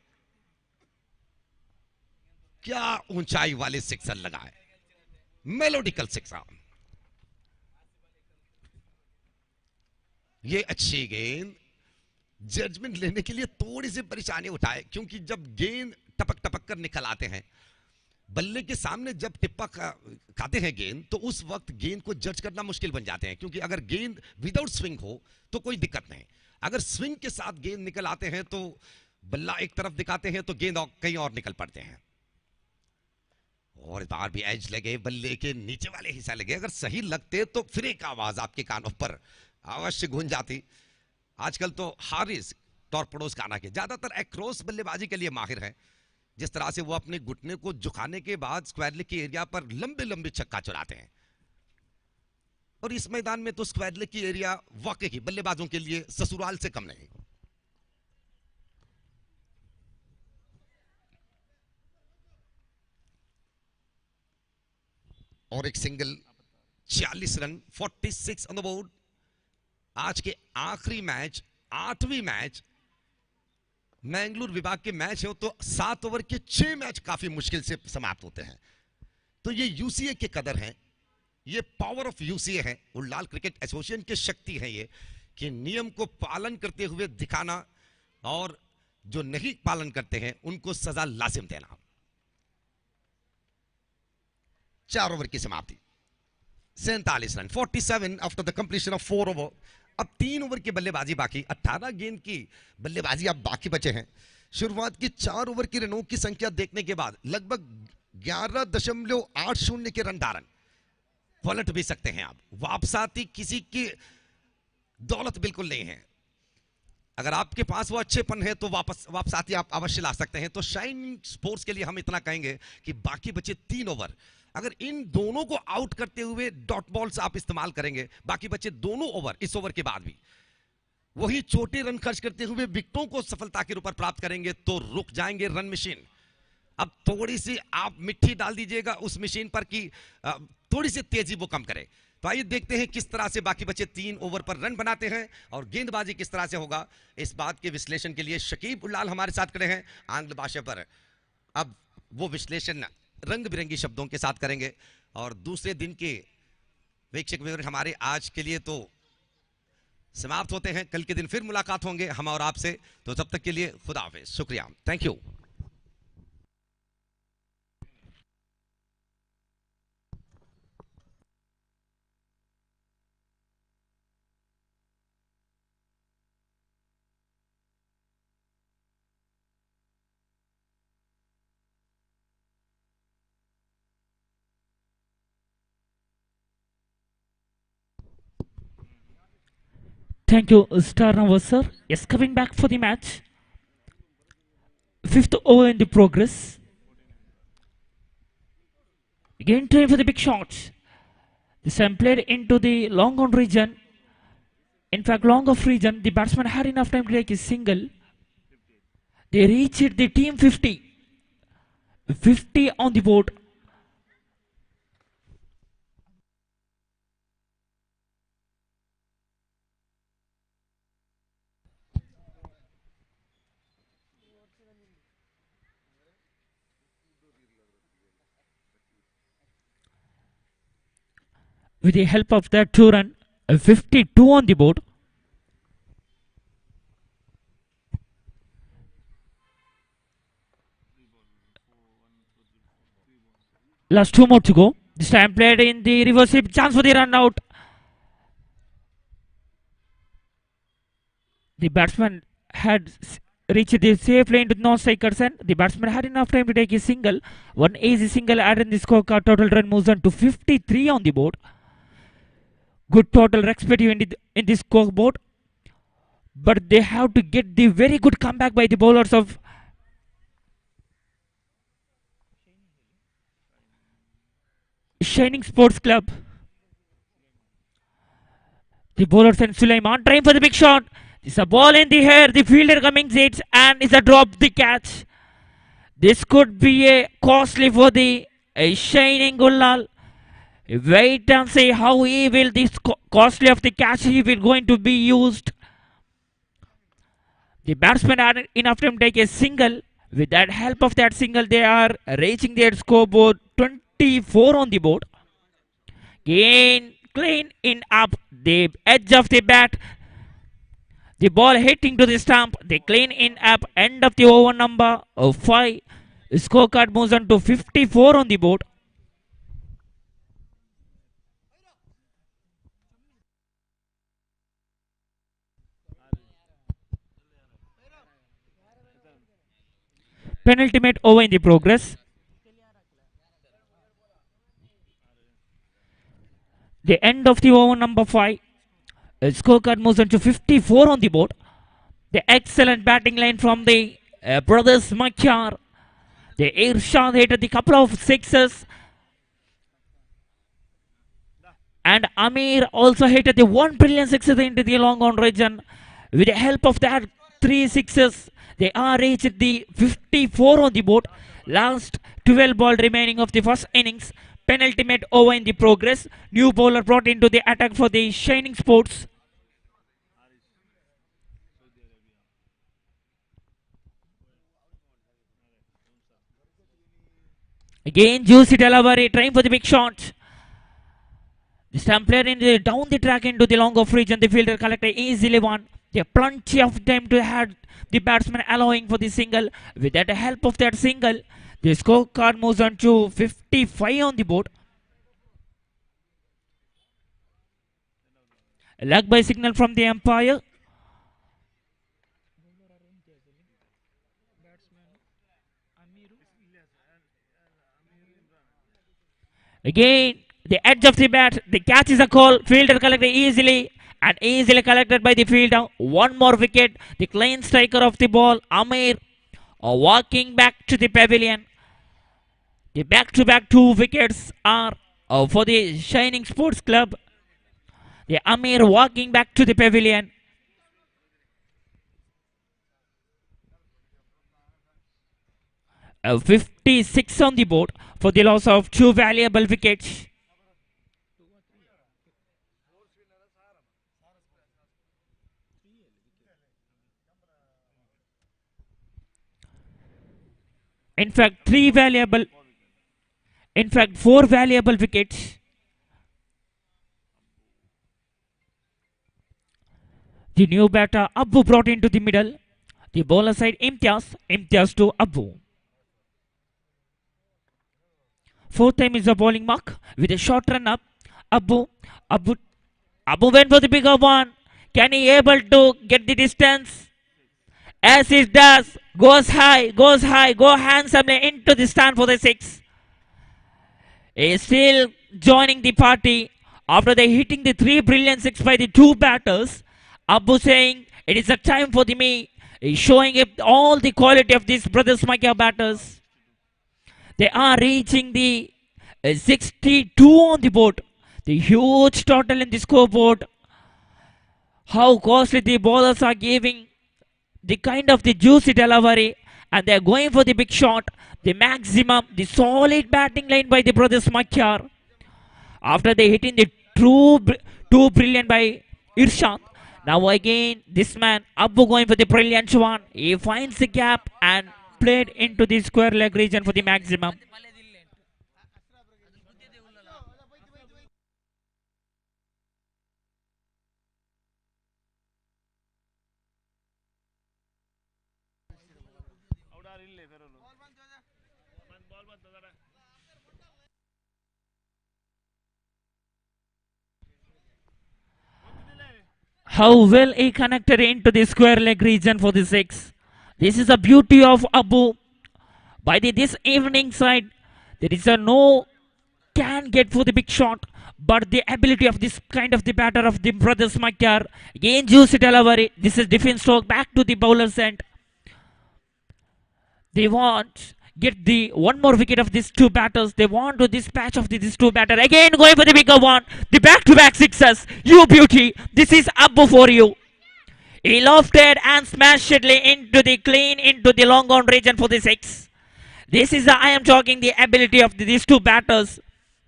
क्या ऊंचाई वाले सिक्सर लगाए, मेलोडिकल सिक्सर। ये अच्छी गेंद, जजमेंट लेने के लिए थोड़ी सी परेशानी उठाए, क्योंकि जब गेंद टपक टपक कर निकल आते हैं बल्ले के सामने, जब टिप्पा खाते हैं गेंद, तो उस वक्त गेंद को जज करना मुश्किल बन जाते हैं। क्योंकि अगर गेंद विदाउट स्विंग हो तो कोई दिक्कत नहीं, अगर स्विंग के साथ गेंद निकल आते हैं तो बल्ला एक तरफ दिखाते हैं तो गेंद कहीं और निकल पड़ते हैं। और इस बार भी एज लगे, बल्ले के नीचे वाले हिस्सा लगे, अगर सही लगते तो फिर एक आवाज आपके कानों पर अवश्य गूंज जाती। आजकल तो हारिस टॉर्पेडोज गाना के ज्यादातर एक्रोस बल्लेबाजी के लिए माहिर है। जिस तरह से वो अपने घुटने को झुकाने के बाद स्क्वायर लेग के एरिया पर लंबे लंबे छक्का चुराते हैं, और इस मैदान में तो स्क्वायर लेग की एरिया वाकई बल्लेबाजों के लिए ससुराल से कम नहीं। और एक single, 40 run, 46 on the board. आज के आखिरी मैच, 8वीं मैच, मैंगलोर विभाग के मैच हो तो 7 ओवर के 6 मैच काफी मुश्किल से समाप्त होते हैं। तो ये यूसीए के कदर है, ये पावर ऑफ यूसीए है, उल्लाल क्रिकेट एसोसिएशन की शक्ति है ये, कि नियम को पालन करते हुए दिखाना और जो नहीं पालन करते हैं उनको सजा लाजिम देना। 4 ओवर की समाप्ति, 47 run, 47 after the completion of 4 over. अब 3 ओवर की बल्लेबाजी बाकी, 18 गेंद की बल्लेबाजी अब बाकी बचे हैं। शुरुआत की 4 ओवर की रनों की संख्या देखने के बाद लगभग 11.80 के रन धारन, पलट भी सकते हैं आप। वापसाती किसी की दौलत बिल्कुल नहीं है, अगर आपके पास वो अच्छेपन है तो वापसाती आप अवश्य ला सकते हैं। तो शाइनिंग स्पोर्ट्स के लिए हम इतना कहेंगे कि बाकी बचे 3 ओवर, अगर इन दोनों को आउट करते हुए डॉट बॉल्स आप इस्तेमाल करेंगे, बाकी बचे दोनों ओवर, इस ओवर के बाद भी वही छोटे रन खर्च करते हुए विकेटों को सफलता के ऊपर प्राप्त करेंगे तो रुक जाएंगे रन मशीन। अब थोड़ी सी आप मिट्टी डाल दीजिएगा उस मशीन पर कि थोड़ी सी तेजी वो कम करे। तो आइए देखते हैं किस तरह से बाकी बचे 3 ओवर पर रन बनाते हैं और गेंदबाजी किस तरह से होगा। इस बात के विश्लेषण के लिए शकीब उल्लाल हमारे साथ खड़े हैं आंग्ल भाषा पर। अब वो विश्लेषण रंग बिरंगी शब्दों के साथ करेंगे। और दूसरे दिन के वीक्षक विवरण हमारे आज के लिए तो समाप्त होते हैं। कल के दिन फिर मुलाकात होंगे हम और आपसे, तो तब तक के लिए खुदा हाफिज, शुक्रिया, thank you. Thank you, Star Nawaz sir. Yes, coming back for the match. 5th over in the progress. Again trying for the big shots. This time played into the long on region. In fact, long off region. The batsman had enough time to take his single. They reached the team 50. 50 on the board. With the help of that 2 run, 52 on the board. Last 2 more to go. This time played in the reverse sweep, chance for the run out. The batsman had reached the safe lane to non-strikers and the batsman had enough time to take a single. One easy single added in the scorecard. Total run moves on to 53 on the board. Good total respective in the scoreboard, but they have to get the very good comeback by the bowlers of Shining Sports Club. The bowler sends Sulaiman trying for the big shot. It's a ball in the air. The fielder coming hits and it's a drop the catch. This could be a costly for the Shining Ulal. Wait and see how he will this costly of the catch he will going to be used. The batsmen are enough time to take a single. With that help of that single, they are reaching their scoreboard 24 on the board. Again, clean in up the edge of the bat. The ball hitting to the stump. They clean in up end of the over number of 5. Scorecard moves on to 54 on the board. Penultimate over in the progress. The end of the over number 5. Scorecard moves on to 54 on the board. The excellent batting line from the brothers Makar. The Irshad hit the couple of sixes. And Amir also hit the one brilliant sixes into the long on region. With the help of that 3 sixes, they are reached the 54 on the board. Last 12 ball remaining of the first innings. Penultimate over in the progress. New bowler brought into the attack for the Shining Sports. Again, juicy delivery, trying for the big shot. This time player in the down the track into the long off region. The fielder collected easily one. They have plenty of time to have the batsman allowing for the single. With that help of that single, the scorecard moves on to 55 on the board. A leg by signal from the umpire. Again, the edge of the bat, the catch is a call. Fielder collected easily and easily collected by the fielder. One more wicket. The clean striker of the ball, Amir, walking back to the pavilion. The back-to-back 2 wickets are for the Shining Sports Club. The Amir walking back to the pavilion. A 56 on the board for the loss of 2 valuable wickets. In fact, 4 valuable wickets. The new batter Abu brought into the middle. The bowler side Imtiaz to Abu. 4th time is a bowling mark with a short run up. Abu went for the bigger one. Can he able to get the distance? As it does, goes high, go handsomely into the stand for the 6. He is still joining the party after they hitting the 3 brilliant 6 by the 2 batters. Abu saying it is a time for the me. He's showing up all the quality of these brothers Makar batters. They are reaching the 62 on the board. The huge total in the scoreboard. How costly the bowlers are giving the kind of the juicy delivery, and they are going for the big shot. The maximum, the solid batting line by the brothers Makar. After they hitting the two brilliant by Irshad. Now again, this man, Abu going for the brilliant one. He finds the gap and played into the square leg region for the maximum. How well he connected into the square leg region for the 6. This is the beauty of Abu. By this evening side, there is a no can get for the big shot, but the ability of this kind of the batter of the brothers Makar. Again, juicy delivery. This is defense stroke back to the bowler's end. They want get the one more wicket of these two batters. They want to dispatch of these two batters. Again going for the bigger one. The back-to-back sixes. You beauty. This is Abbo for you. He lofted and smashed it into the clean into the long on region for the six. This is I am talking the ability of these two batters.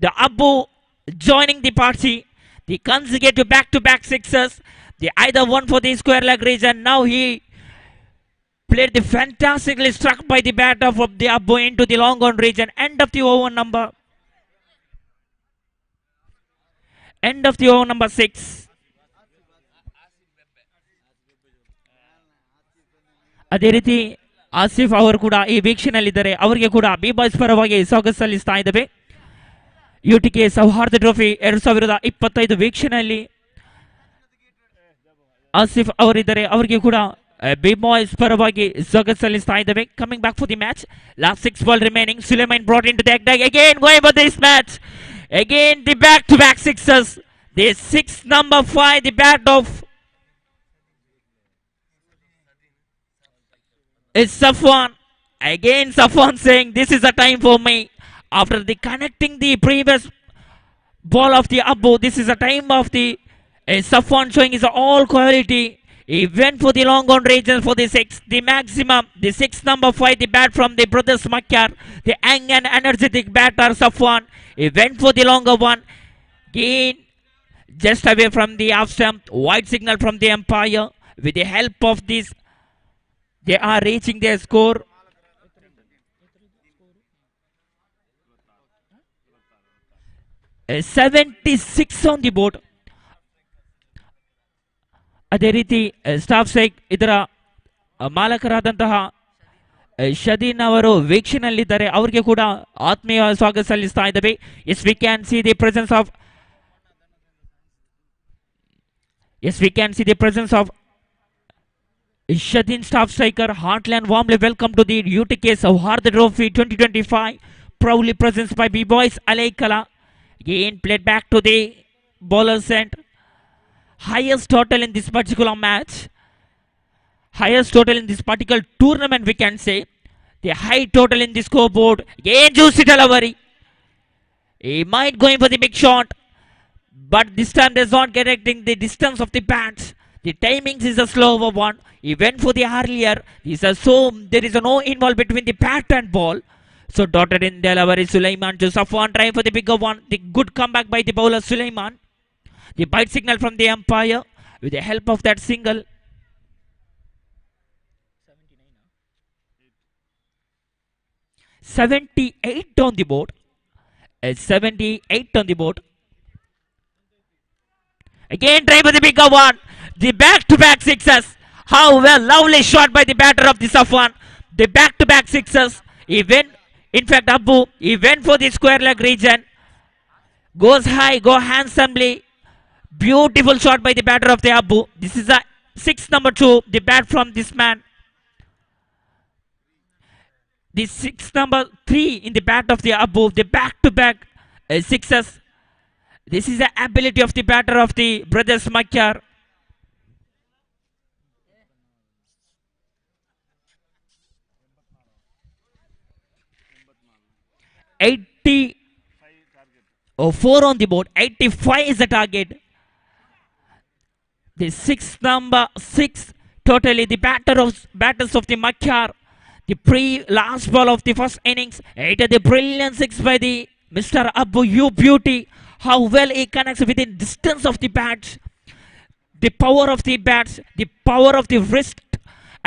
The Abbo joining the party. The consecutive back-to-back sixes. The either one for the square leg region. Now he played the fantastically struck by the batter from the Abbo into the long on region. End of the over number. End of the over number 6. ಅದೇ ರೀತಿ ಆಸಿಫ್ ಅವರು ಕೂಡ ಈ ವೀಕ್ಷಣೆಯಲ್ಲಿದ್ದಾರೆ. ಅವರಿಗೆ ಕೂಡ B boys ಪರವಾಗಿ ಸ್ವಾಗತ ಸಲ್ಲಿಸ್ತಾ ಇದ್ದೇವೆ. UTK ಸೌಹಾರ್ದ ಟ್ರೋಫಿ 2025 ವೀಕ್ಷಣೆಯಲ್ಲಿ ಆಸಿಫ್ ಅವರಿದ್ದಾರೆ. ಅವರಿಗೆ ಕೂಡ ಬಿ ಬಾಯ್ಸ್ ಪರವಾಗಿ ಸ್ವಾಗತ ಸಲ್ಲಿಸ್ತಾ ಇದ್ದೇವೆ. Coming back for the match. Last 6 ball remaining. Sulaiman brought in to the attack again going for this match. Again the back to back sixes. The 6 number 5 the bat of is Safwan. Again Safwan saying this is a time for me. After the connecting the previous ball of the Abbo, this is a time of the Safwan showing his all quality. He went for the long on region for the 6, the maximum, the 6 number 5, the bat from the brothers Makar, the young and energetic batter Safwan. He went for the longer one. Again just away from the off stump, wide signal from the umpire. With the help of this, they are reaching their score. A 76 on the board. ಅದೇ ರೀತಿ staff strike ಇದರ ಮಾಲಕರಾದಂತಹ ಶದೀನ್ ಅವರು ವೀಕ್ಷಣೆಯಲ್ಲಿದ್ದಾರೆ. ಅವರಿಗೆ ಕೂಡ ಆತ್ಮೀಯ ಸ್ವಾಗತ ಸಲ್ಲಿಸ್ತಾ ಇದ್ದೇವೆ. Yes we can see the presence of Shadeen staff striker. Heartland warmly welcome to the U.T.K Souhardha Trophy 2025. Proudly presented by B-Boys Alaikala. Again played back to the bowler's end. Highest total in this particular match. Highest total in this particular tournament we can say. The high total in the scoreboard. Again juicy delivery. He might go in for the big shot. But this time does not connecting the distance of the bats. The timings is a slower one. He went for the earlier. There is no involved between the bat and ball. So dotted in delivery Sulaiman to Safwan trying for the bigger one. The good comeback by the bowler Sulaiman. The bite signal from the umpire with the help of that single. 78 on the board. 78 on the board. Again try for the bigger one. The back-to-back sixes. How well, lovely shot by the batter of the Safwan. The back-to-back sixes. He went, in fact Abbu, he went for the square leg region. Goes high, go handsomely. Beautiful shot by the batter of the Abbu. This is a 6 number 2, the bat from this man. The 6 number 3 in the bat of the Abbu. The back-to-back sixes. This is the ability of the batter of the brothers Makar. Four on the board. 85 is the target. The 6 number 6 totally the batters of the Makar. The last ball of the first innings. The brilliant 6 by the Mr. Abbu You Beauty. How well he connects within distance of the bats. The power of the bats, the power of the wrist,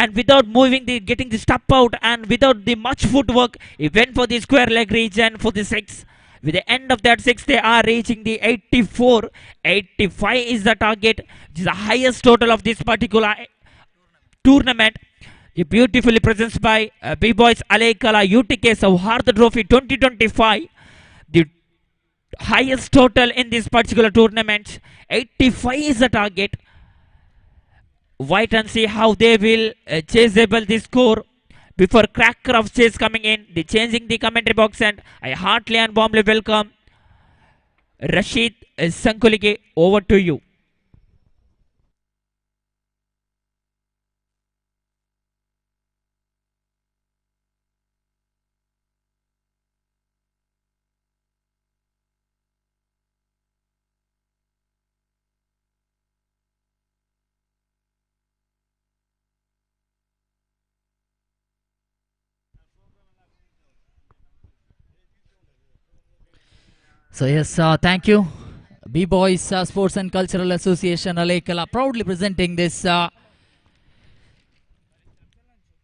and without moving getting the step out and without the much footwork, he went for the square leg region for the 6. With the end of that 6, they are reaching the 84. 85 is the target, which is the highest total of this particular tournament. Beautifully presented by B-Boys Alaikala U.T.K Souhardha Trophy 2025. The highest total in this particular tournament. 85 is the target. Wait and see how they will chaseable this score before cracker of chase coming in. The changing the commentary box, and I heartily and warmly welcome Rashid Sankulige. Over to you. So yes, thank you. B-Boys Sports and Cultural Association Alaikala proudly presenting this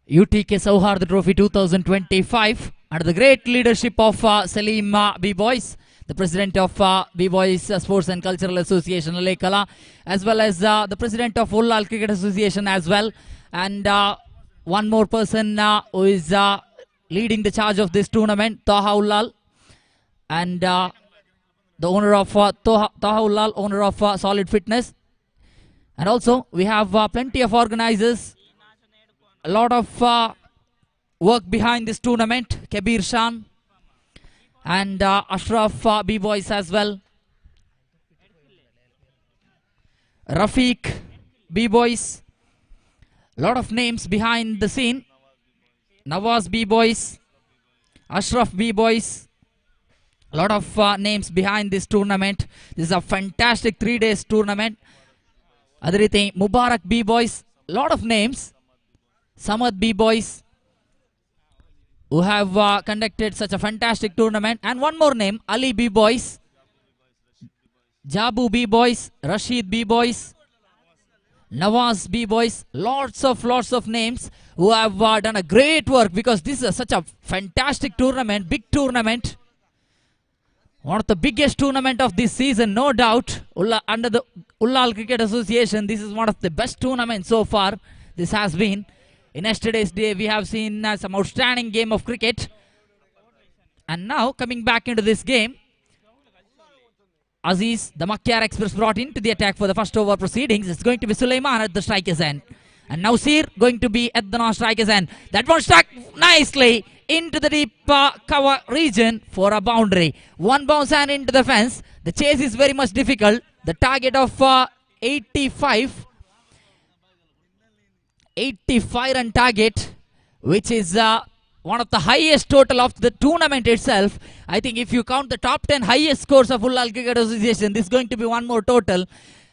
U.T.K Souhardha Trophy 2025 under the great leadership of Salim B-Boys, the president of B-Boys Sports and Cultural Association Alaikala, as well as the president of Ulal Cricket Association as well, and one more person who is leading the charge of this tournament, Taha Ulal, and the owner of Taha Ulal, owner of Solid Fitness. And also we have plenty of organizers, a lot of work behind this tournament, Kabir Shan and Ashraf B-Boys as well, Rafiq B-Boys, a lot of names behind the scene, Nawaz B-Boys, Ashraf B-Boys, a lot of names behind this tournament. This is a fantastic 3 days tournament. Adrite Mubarak B-Boys, a lot of names. Samad B-Boys, who have conducted such a fantastic tournament. And one more name, Ali B-Boys, Jabu B-Boys, Rashid B-Boys, Nawaz B-Boys, lots of names who have done a great work, because this is such a fantastic tournament, big tournament. One of the biggest tournament of this season, no doubt. Under the Ulal Cricket Association, this is one of the best tournaments so far. This has been. In yesterday's day, we have seen some outstanding game of cricket. And now, coming back into this game, Aziz, the Makar Express, brought into the attack for the first over proceedings. It's going to be Sulaiman at the striker's end. And now Sir going to be at the non-striker's end. That one struck nicely into the deep cover region for a boundary. One bounce and into the fence. The chase is very much difficult. The target of 85 run target, which is one of the highest total of the tournament itself. I think if you count the top 10 highest scores of Ulal Cricket Association, this is going to be one more total.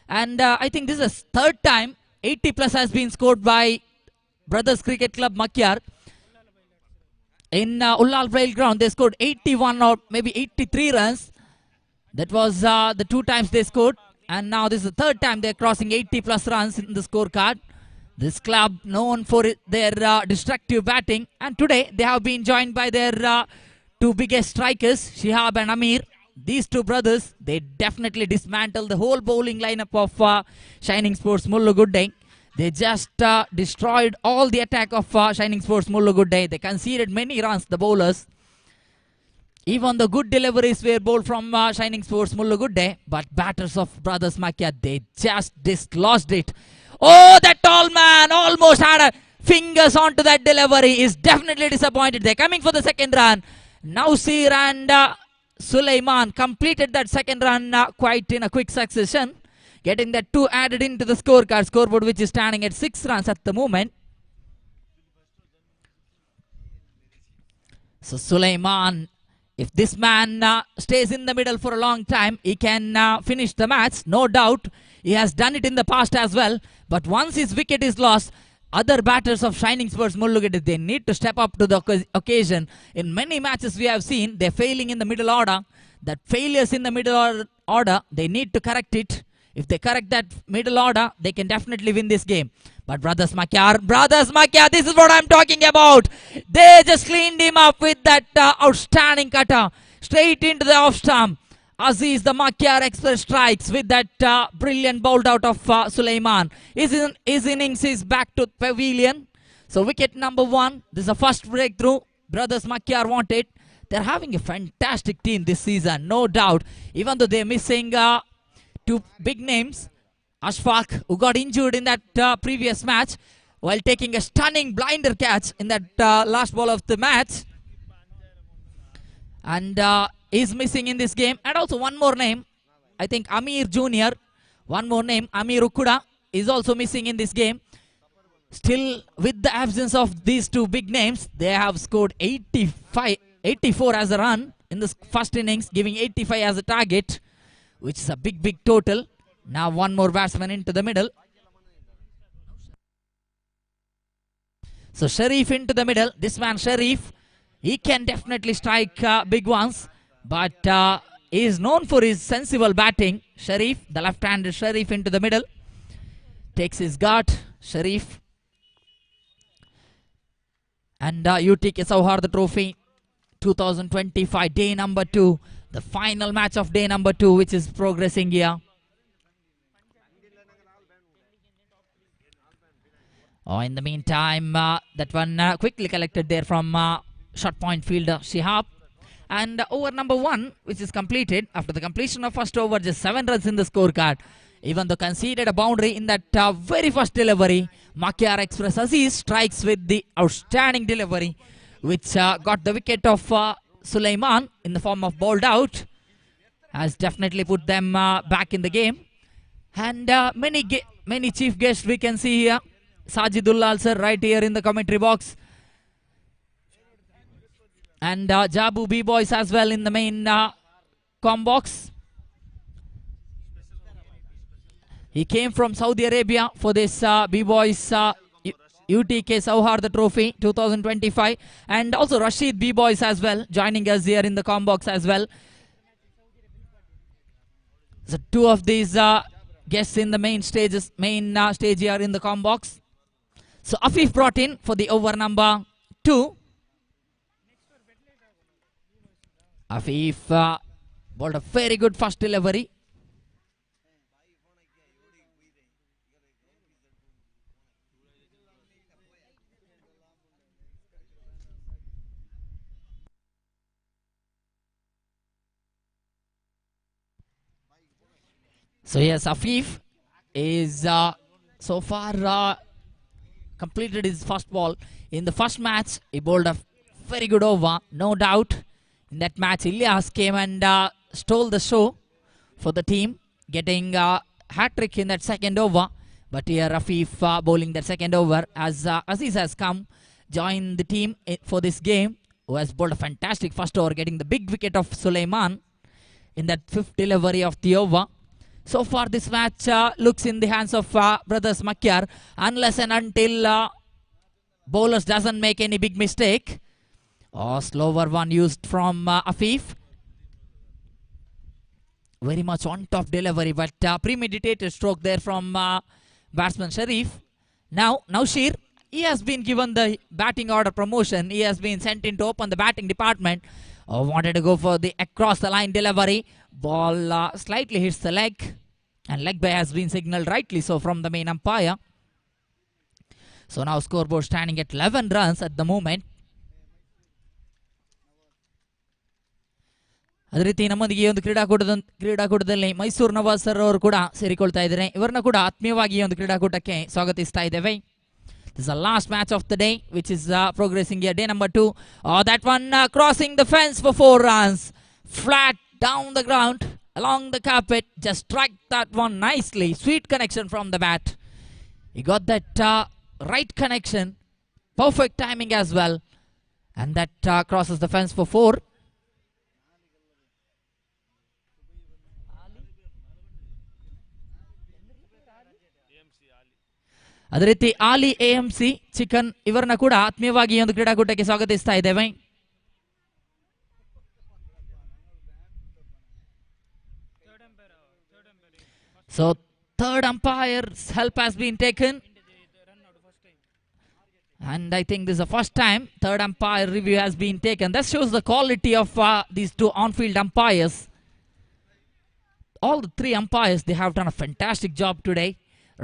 And I think this is the third time 80 plus has been scored by Brothers Cricket Club Makar. In Ulal Braille ground, they scored 81 or maybe 83 runs. That was the 2 times they scored. And now this is the third time they're crossing 80 plus runs in the scorecard. This club known for their destructive batting. And today they have been joined by their 2 biggest strikers, Shihab and Amir. These 2 brothers, they definitely dismantled the whole bowling lineup of Shining Sports Mullu Good Day. They just destroyed all the attack of Shining Sports Mullu Good Day. They conceded many runs, the bowlers. Even the good deliveries were bowled from Shining Sports Mullu Good Day. But batters of Brothers Makar, they just dislodged it. Oh, that tall man almost had fingers onto that delivery. Is definitely disappointed. They're coming for the second run. Nausir and Sulaiman completed that second run quite in a quick succession, getting that 2 added into the scoreboard, which is standing at 6 runs at the moment. So Sulaiman, if this man stays in the middle for a long time, he can finish the match, no doubt. He has done it in the past as well. But once his wicket is lost, other batters of Shining Sports Mullu Good Day, they need to step up to the occasion. In many matches we have seen, they're failing in the middle order. That failures in the middle order, they need to correct it. If they correct that middle order, they can definitely win this game. But Brothers Makar, this is what I'm talking about. They just cleaned him up with that outstanding cutter. Straight into the off stump. Aziz, the Makar Express, strikes with that brilliant bowled out of Sulaiman. His innings is back to pavilion. So wicket number 1. This is the first breakthrough Brothers Makar wanted. They're having a fantastic team this season, no doubt. Even though they're missing 2 big names. Ashfaq, who got injured in that previous match while taking a stunning blinder catch in that last ball of the match. And is missing in this game. And also one more name, I think Amir Jr. One more name, Amir Ukuda, is also missing in this game. Still, with the absence of these 2 big names, they have scored 84 as a run in this first innings, giving 85 as a target, which is a big total. Now one more batsman into the middle. So Sharif into the middle. This man Sharif, he can definitely strike big ones. But is known for his sensible batting. Sharif, the left-handed Sharif into the middle. Takes his guard, Sharif. And U.T.K Souhardha Trophy 2025, day number 2. The final match of day number 2, which is progressing here. In the meantime, that one quickly collected there from short point fielder Shihab. And over number 1, which is completed after the completion of first over, just 7 runs in the scorecard. Even though conceded a boundary in that very first delivery, Makar Express Aziz strikes with the outstanding delivery, which got the wicket of Sulaiman in the form of bowled out, has definitely put them back in the game. And many chief guests we can see here. Najat Ulal sir right here in the commentary box. And Jabu B-Boys as well in the main com box. He came from Saudi Arabia for this B-Boys U.T.K Souhardha Trophy 2025. And also Rashid B-Boys as well joining us here in the com box as well. So 2 of these guests in the main stage here in the com box. So Afif brought in for the over number 2. Afif bowled a very good first delivery. So yes, Afif is so far completed his first ball. In the first match, he bowled a very good over, no doubt. In that match, Ilyas came and stole the show for the team, getting a hat-trick in that second over. But here Afif bowling that second over as Aziz has come, joined the team for this game, who has bowled a fantastic first over, getting the big wicket of Sulaiman in that 5th delivery of the over. So far this match looks in the hands of brothers Makar, unless and until bowlers doesn't make any big mistake. Slower one used from Afif. Very much on top delivery, but premeditated stroke there from batsman Sharif. Now Shir, he has been given the batting order promotion. He has been sent in to open the batting department. Wanted to go for the across the line delivery. Ball slightly hits the leg, and leg by has been signaled rightly so from the main umpire. So now scoreboard standing at 11 runs at the moment. ಅದೇ ರೀತಿ ನಮ್ಮೊಂದಿಗೆ ಈ ಒಂದು ಕ್ರೀಡಾಕೂಟದಲ್ಲಿ Mysuru Nawaz sir ಅವರು ಕೂಡ ಸೇರಿಕೊಳ್ತಾ ಇದ್ದಾರೆ. ಇವರನ್ನ ಕೂಡ ಆತ್ಮೀಯವಾಗಿ ಈ ಒಂದು ಕ್ರೀಡಾಕೂಟಕ್ಕೆ ಸ್ವಾಗತಿಸ್ತಾ ಇದ್ದೇವೆ. This is the last match of the day, which is progressing here, day number 2. That one crossing the fence for 4 runs. Flat down the ground, along the carpet. Just struck that one nicely. Sweet connection from the bat. He got that right connection. Perfect timing as well. And that crosses the fence for 4. ಅದೇ ರೀತಿ ಆಲಿ AMC chicken ಇವರನ್ನ ಕೂಡ ಆತ್ಮೀಯವಾಗಿ ಈ ಒಂದು ಕ್ರೀಡಾಕೂಟಕ್ಕೆ ಸ್ವಾಗತಿಸ್ತಾ ಇದ್ದೇವೆ. So third umpire's help has been taken, and I think this is the first time third umpire review has been taken. That shows the quality of these 2 on-field umpires. All the 3 umpires, they have done a fantastic job today.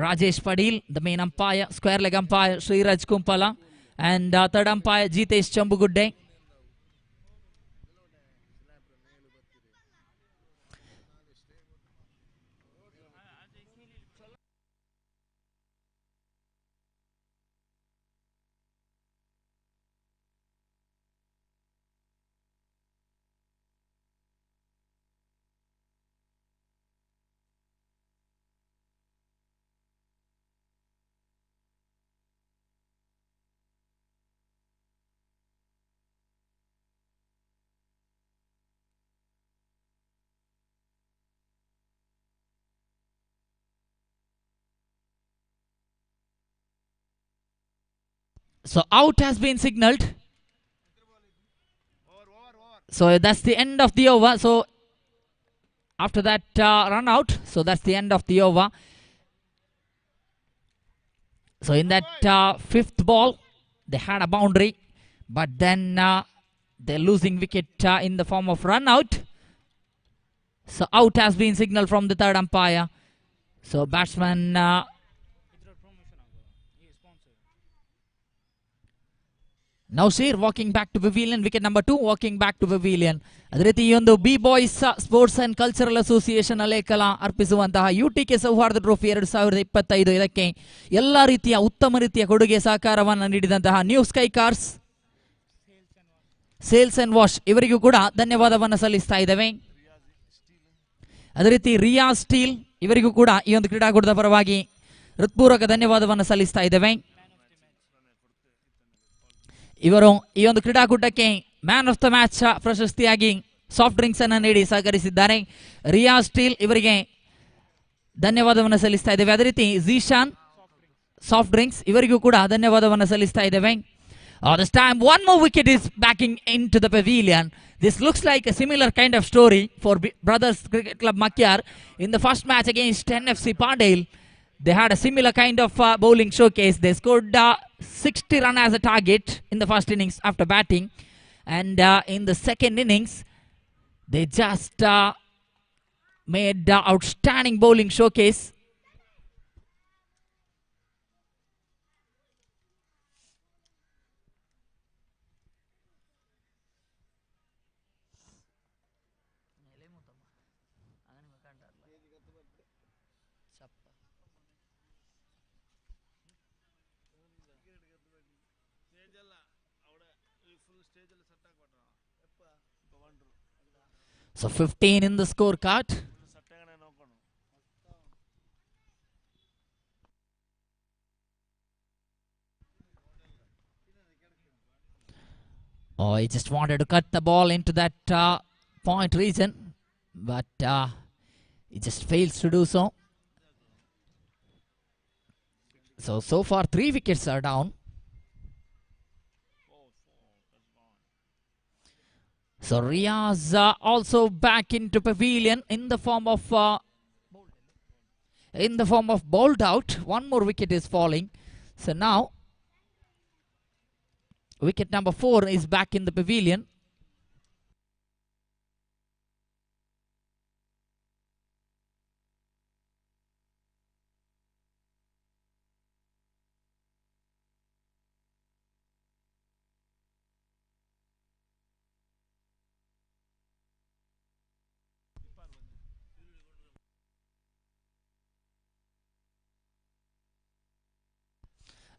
Rajesh Padil, the main umpire, square leg umpire Sriraj Kumpala, and third umpire Jitesh Chambugudde. So out has been signaled. So that's the end of the over. So after that run out. So that's the end of the over. So in that fifth ball, they had a boundary, but then they're losing wicket in the form of run out. So out has been signaled from the third umpire. So batsman Nausir walking back to pavilion. Wicket number 2 walking back to pavilion. ಅದೇ ರೀತಿ ಈ ಒಂದು B boys sports and cultural association Alekala ಅರ್ಪಿಸುವಂತಹ UTK Sauharda trophy 2025 ಇದಕ್ಕೆ ಎಲ್ಲ ರೀತಿಯ ಉತ್ತಮ ರೀತಿಯ ಕೊಡುಗೆ ಸಹಕಾರವನ್ನು ನೀಡಿದಂತಹ new sky cars, sales and wash ಇವರಿಗೂ ಕೂಡ ಧನ್ಯವಾದವನ್ನು ಸಲ್ಲಿಸ್ತಾ ಇದ್ದೇವೆ. ಅದೇ ರೀತಿ ರಿಯಾಜ್ ಸ್ಟೀಲ್ ಇವರಿಗೂ ಕೂಡ ಈ ಒಂದು ಕ್ರೀಡಾಕೂಟದ ಪರವಾಗಿ ಹೃತ್ಪೂರ್ವಕ ಧನ್ಯವಾದವನ್ನು ಸಲ್ಲಿಸ್ತಾ ಇದ್ದೇವೆ. ಇವರು ಈ ಒಂದು ಕ್ರೀಡಾಕೂಟಕ್ಕೆ ಮ್ಯಾನ್ ಆಫ್ ದ ಮ್ಯಾಚ್ ಪ್ರಶಸ್ತಿಯಾಗಿ ಸಾಫ್ಟ್ ಡ್ರಿಂಕ್ಸ್ ಅನ್ನು ನೀಡಿ ಸಹಕರಿಸಿದ್ದಾರೆ. ರಿಯಾಜ್ ಸ್ಟೀಲ್ ಇವರಿಗೆ ಧನ್ಯವಾದವನ್ನು ಸಲ್ಲಿಸ್ತಾ ಇದ್ದೇವೆ. ಅದೇ ರೀತಿ ಝೀಶಾನ್ ಸಾಫ್ಟ್ ಡ್ರಿಂಕ್ಸ್ ಇವರಿಗೂ ಕೂಡ ಧನ್ಯವಾದವನ್ನು ಸಲ್ಲಿಸ್ತಾ ಇದ್ದೇವೆ. This time one more wicket is backing into the pavilion. This looks like a similar kind of story for Brothers Cricket Club Makar in the first match against NFC Pandel. They had a similar kind of bowling showcase. They scored 60 runs as a target in the first innings after batting, and in the second innings they just made outstanding bowling showcase. So 15 in the scorecard. Oh, he just wanted to cut the ball into that point region, but he just fails to do so. So far 3 wickets are down. So Riaz also back into pavilion in the form of bowled out. One more wicket is falling. So now wicket number 4 is back in the pavilion.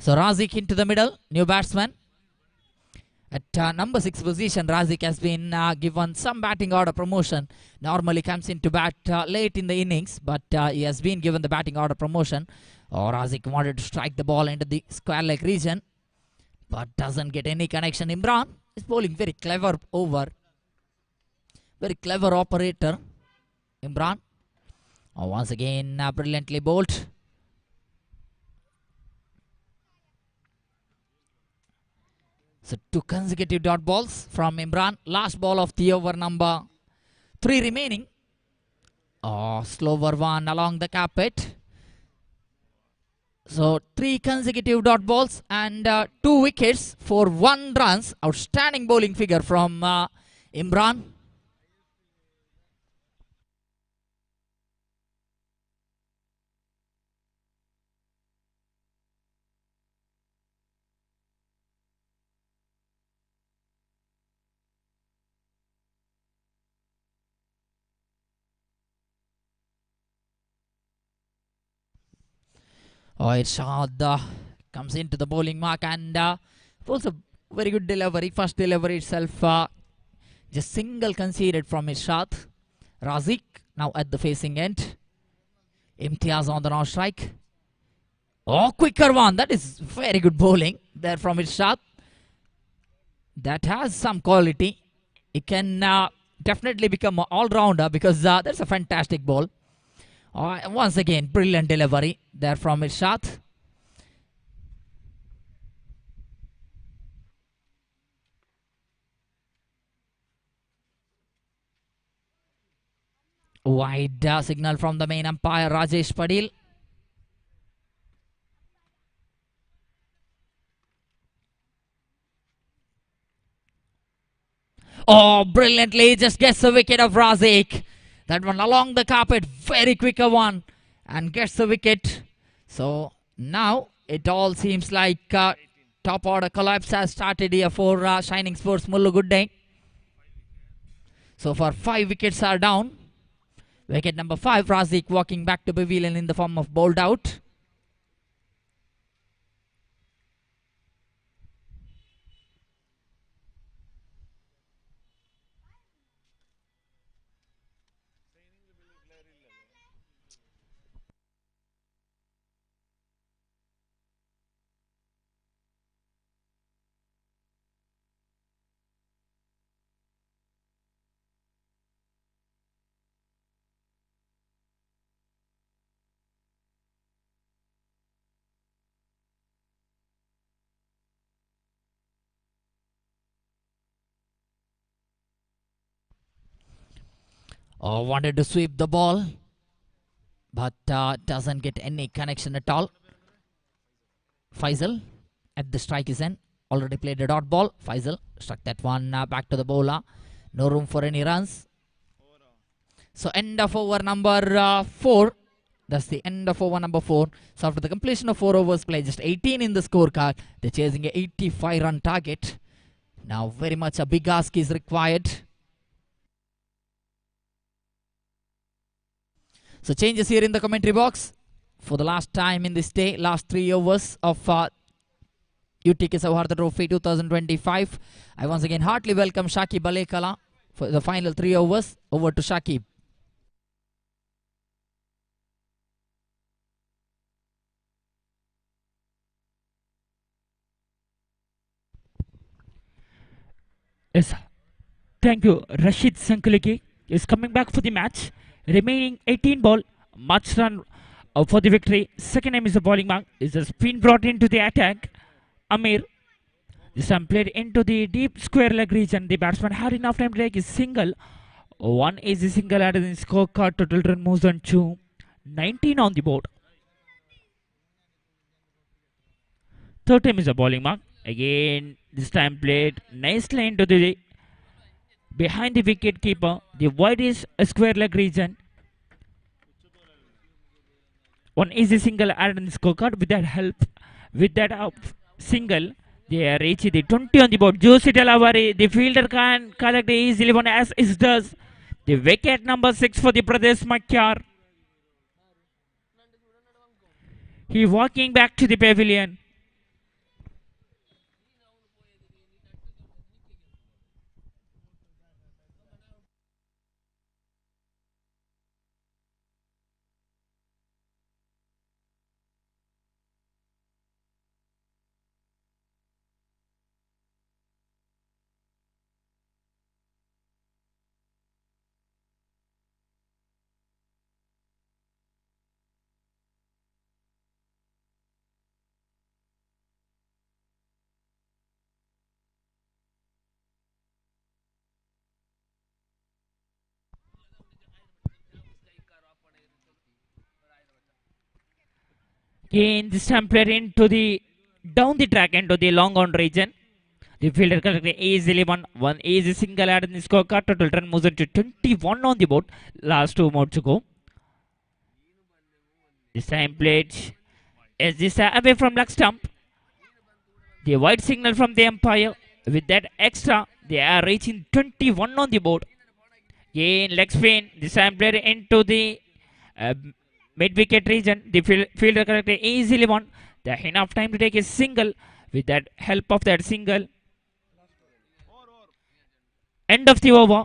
So Razik into the middle, new batsman. At number 6 position, Razik has been given some batting order promotion. Normally comes into bat late in the innings, but he has been given the batting order promotion. Razik wanted to strike the ball into the square leg region, but doesn't get any connection. Imran is bowling very clever over. Very clever operator, Imran. Once again, brilliantly bowled. So 2 consecutive dot balls from Imran. Last ball of the over, number 3 remaining. Slower one along the carpet. So 3 consecutive dot balls and 2 wickets for 1 runs. Outstanding bowling figure from Imran. Irshad comes into the bowling mark and also very good delivery. First delivery itself just single conceded from Irshad. Razik now at the facing end. Imtiaz on the non-strike. Quicker one. That is very good bowling there from Irshad. That has some quality. It can definitely become an all-rounder because that's a fantastic ball. Once again, brilliant delivery there from Irshad. Wide signal from the main umpire Rajesh Padil. Oh, brilliantly, just gets the wicket of Razik. That one along the carpet, very quicker one, and gets the wicket. So now it all seems like top order collapse has started here for Shining Sports Mullu Good Day. So far 5 wickets are down. Wicket number 5, Razik walking back to pavilion in the form of bowled out. Oh, wanted to sweep the ball, but doesn't get any connection at all. Faisal at the strike is end. Already played a dot ball. Faisal struck that one back to the bowler. No room for any runs. So end of over number 4. That's the end of over number 4. So after the completion of 4 overs play, just 18 in the scorecard. They're chasing a 85 run target. Now very much a big ask is required. So changes here in the commentary box. For the last time in this day, last 3 overs of U.T.K Souhardha Trophy 2025. I once again heartily welcome Shakib Alekala for the final 3 overs. Over to Shakib. Yes, thank you. Rashid Sankaliki is coming back for the match. Remaining 18 ball, much run for the victory. Second name is the bowling mark. Is a spin brought into the attack. Amir. This time played into the deep square leg region. The batsman had enough time to take his single. One easy single added in scorecard. Total run moves on to 19 on the board. Third time is a bowling mark. Again, this time played nicely into the behind the wicket keeper. The widest square leg region. One easy single added in the scorecard. With that help, with that single, they are reaching the 20 on the board. Josie Delavari, the fielder can collect easily one as it does. The wicket number 6 for the Pradesh Makar. He walking back to the pavilion. Again, this time played into the down the track into the long on region. The fielder collected easily one easy single added in the scorecard. Total run moves to 21 on the board. Last 2 more to go. This time played as this away from leg stump. The white signal from the umpire. With that extra, they are reaching 21 on the board. Again, leg spin. This time played into the mid-wicket region. The fielder collected easily one. They have enough time to take a single. With that help of that single. End of the over.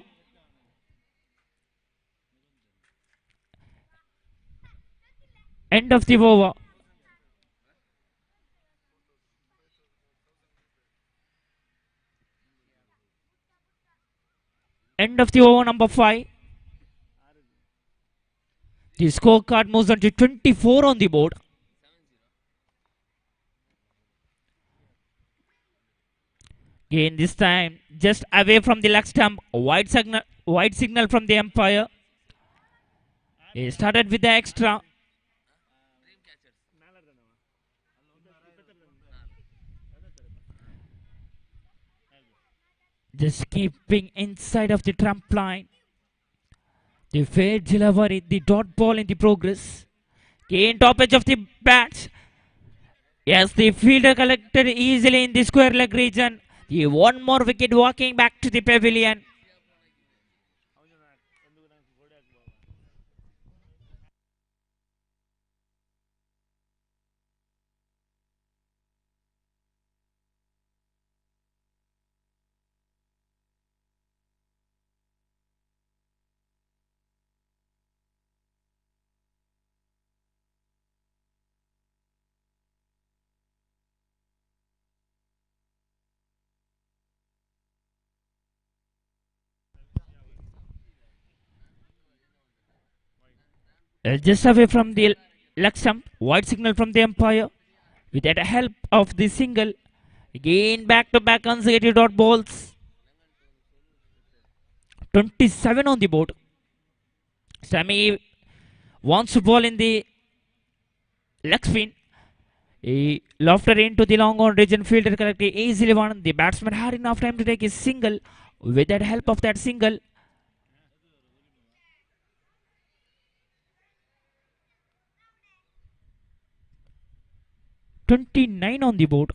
End of the over. End of the over number 5. The scorecard moves on to 24 on the board. Again, this time just away from the leg stump. White signal from the umpire. He started with the extra. Just keeping inside of the trampoline. The fair delivery, the dot ball in the progress. Gain top edge of the bats. Yes, the fielder collected easily in the square leg region. The one more wicket walking back to the pavilion. Just away from the leg stump, wide signal from the umpire. With the help of the single, again back-to-back consecutive dot balls. 27 on the board. Sammy wants to ball in the leg spin. He lofted into the long on region, fielder correctly easily won. The batsman had enough time to take his single. With the help of that single, .29 on the board.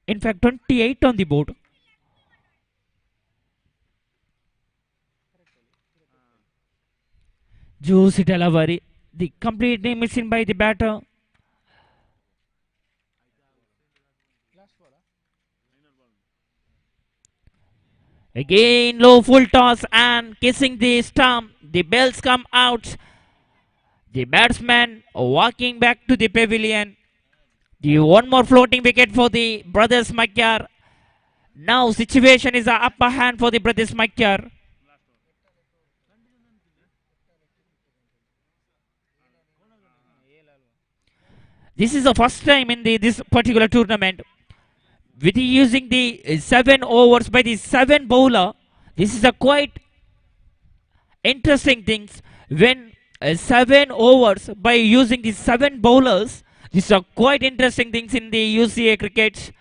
In fact, 28 on the board. Juicy delivery. The complete name missing by the batter. Again, low full toss and kissing the stump. The bells come out. The batsman walking back to the pavilion. The one more floating wicket for the brothers Makar. Now situation is a upper hand for the brothers Makar. This is the first time in this particular tournament with using the 7 overs by the 7 bowler. This is a quite interesting things when 7 overs by using the 7 bowlers. These are quite interesting things in the UCA cricket.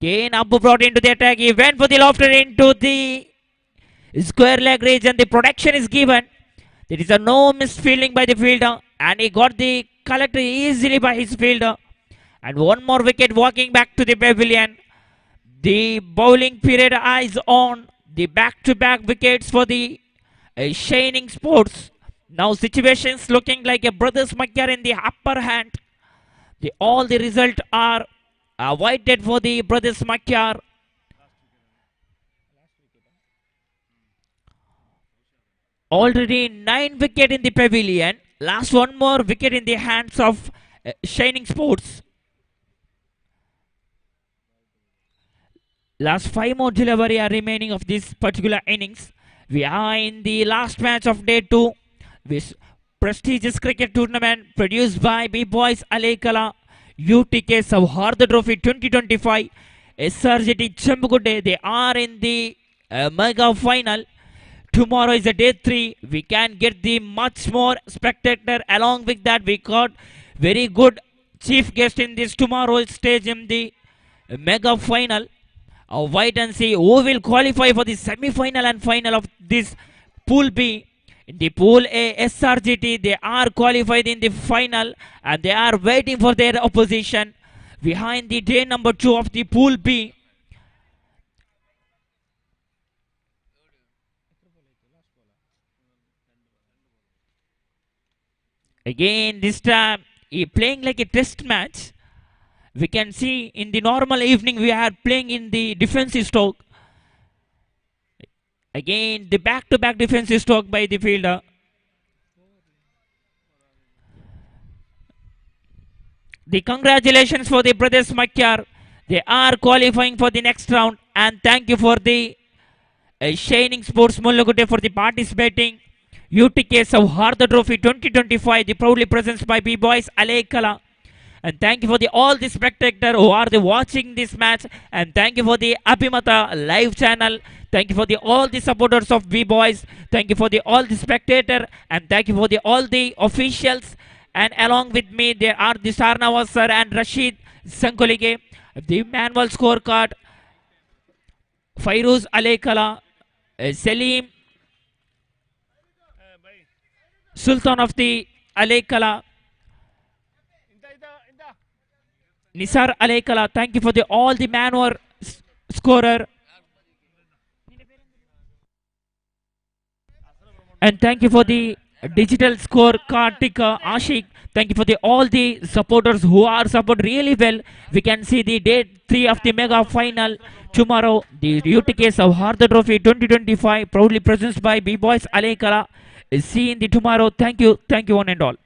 Again, Abu brought into the attack. He went for the lofted into the square leg region. The protection is given. There is a no misfielding by the fielder, and he got the collector easily by his fielder. And one more wicket walking back to the pavilion. The bowling period eyes on. The back-to-back wickets for the Shining Sports. Now situations looking like a brothers Makar in the upper hand. All the results are avoided for the brothers Makar. Already 9 wickets in the pavilion. Last one more wicket in the hands of Shining Sports. Last 5 more delivery are remaining of this particular innings. We are in the last match of day 2. This prestigious cricket tournament produced by B-Boys Alaikala, U.T.K Souhardha Trophy 2025, SRGT Chembugudde. They are in the mega final. Tomorrow is a day 3. We can get the much more spectator. Along with that, we got very good chief guest in this tomorrow's stage in the mega final. Wait and see who will qualify for the semi-final and final of this Pool B. In the Pool A, SRGT, they are qualified in the final and they are waiting for their opposition. Behind the day number 2 of the Pool B. Again, this time, he playing like a test match. We can see in the normal evening, we are playing in the defensive stroke. Again, the back-to-back defensive stroke by the fielder. The congratulations for the brothers Makar. They are qualifying for the next round. And thank you for the Shining Sports Mullagutte for the participating. U.T.K Souhardha Trophy 2025, the proudly presented by B-Boys Alaikala. And thank you for all the spectators who are watching this match. And thank you for the ABHIMATHA live channel. Thank you for all the supporters of B-Boys. Thank you for all the spectators. And thank you for all the officials. And along with me, there are the Sarnawaz sir and Rashid Sankolige. The manual scorecard. Fairuz Alaykala. Salim. Sultan of the Alaykala. Nisar Alaykala, thank you for all the manpower scorer. And thank you for the digital score Kartika Ashik. Thank you for all the supporters who are support really well. We can see the day 3 of the mega final tomorrow. The U.T.K Souhardha Trophy 2025 proudly presented by B-Boys Alaykala is seen the tomorrow. Thank you one and all.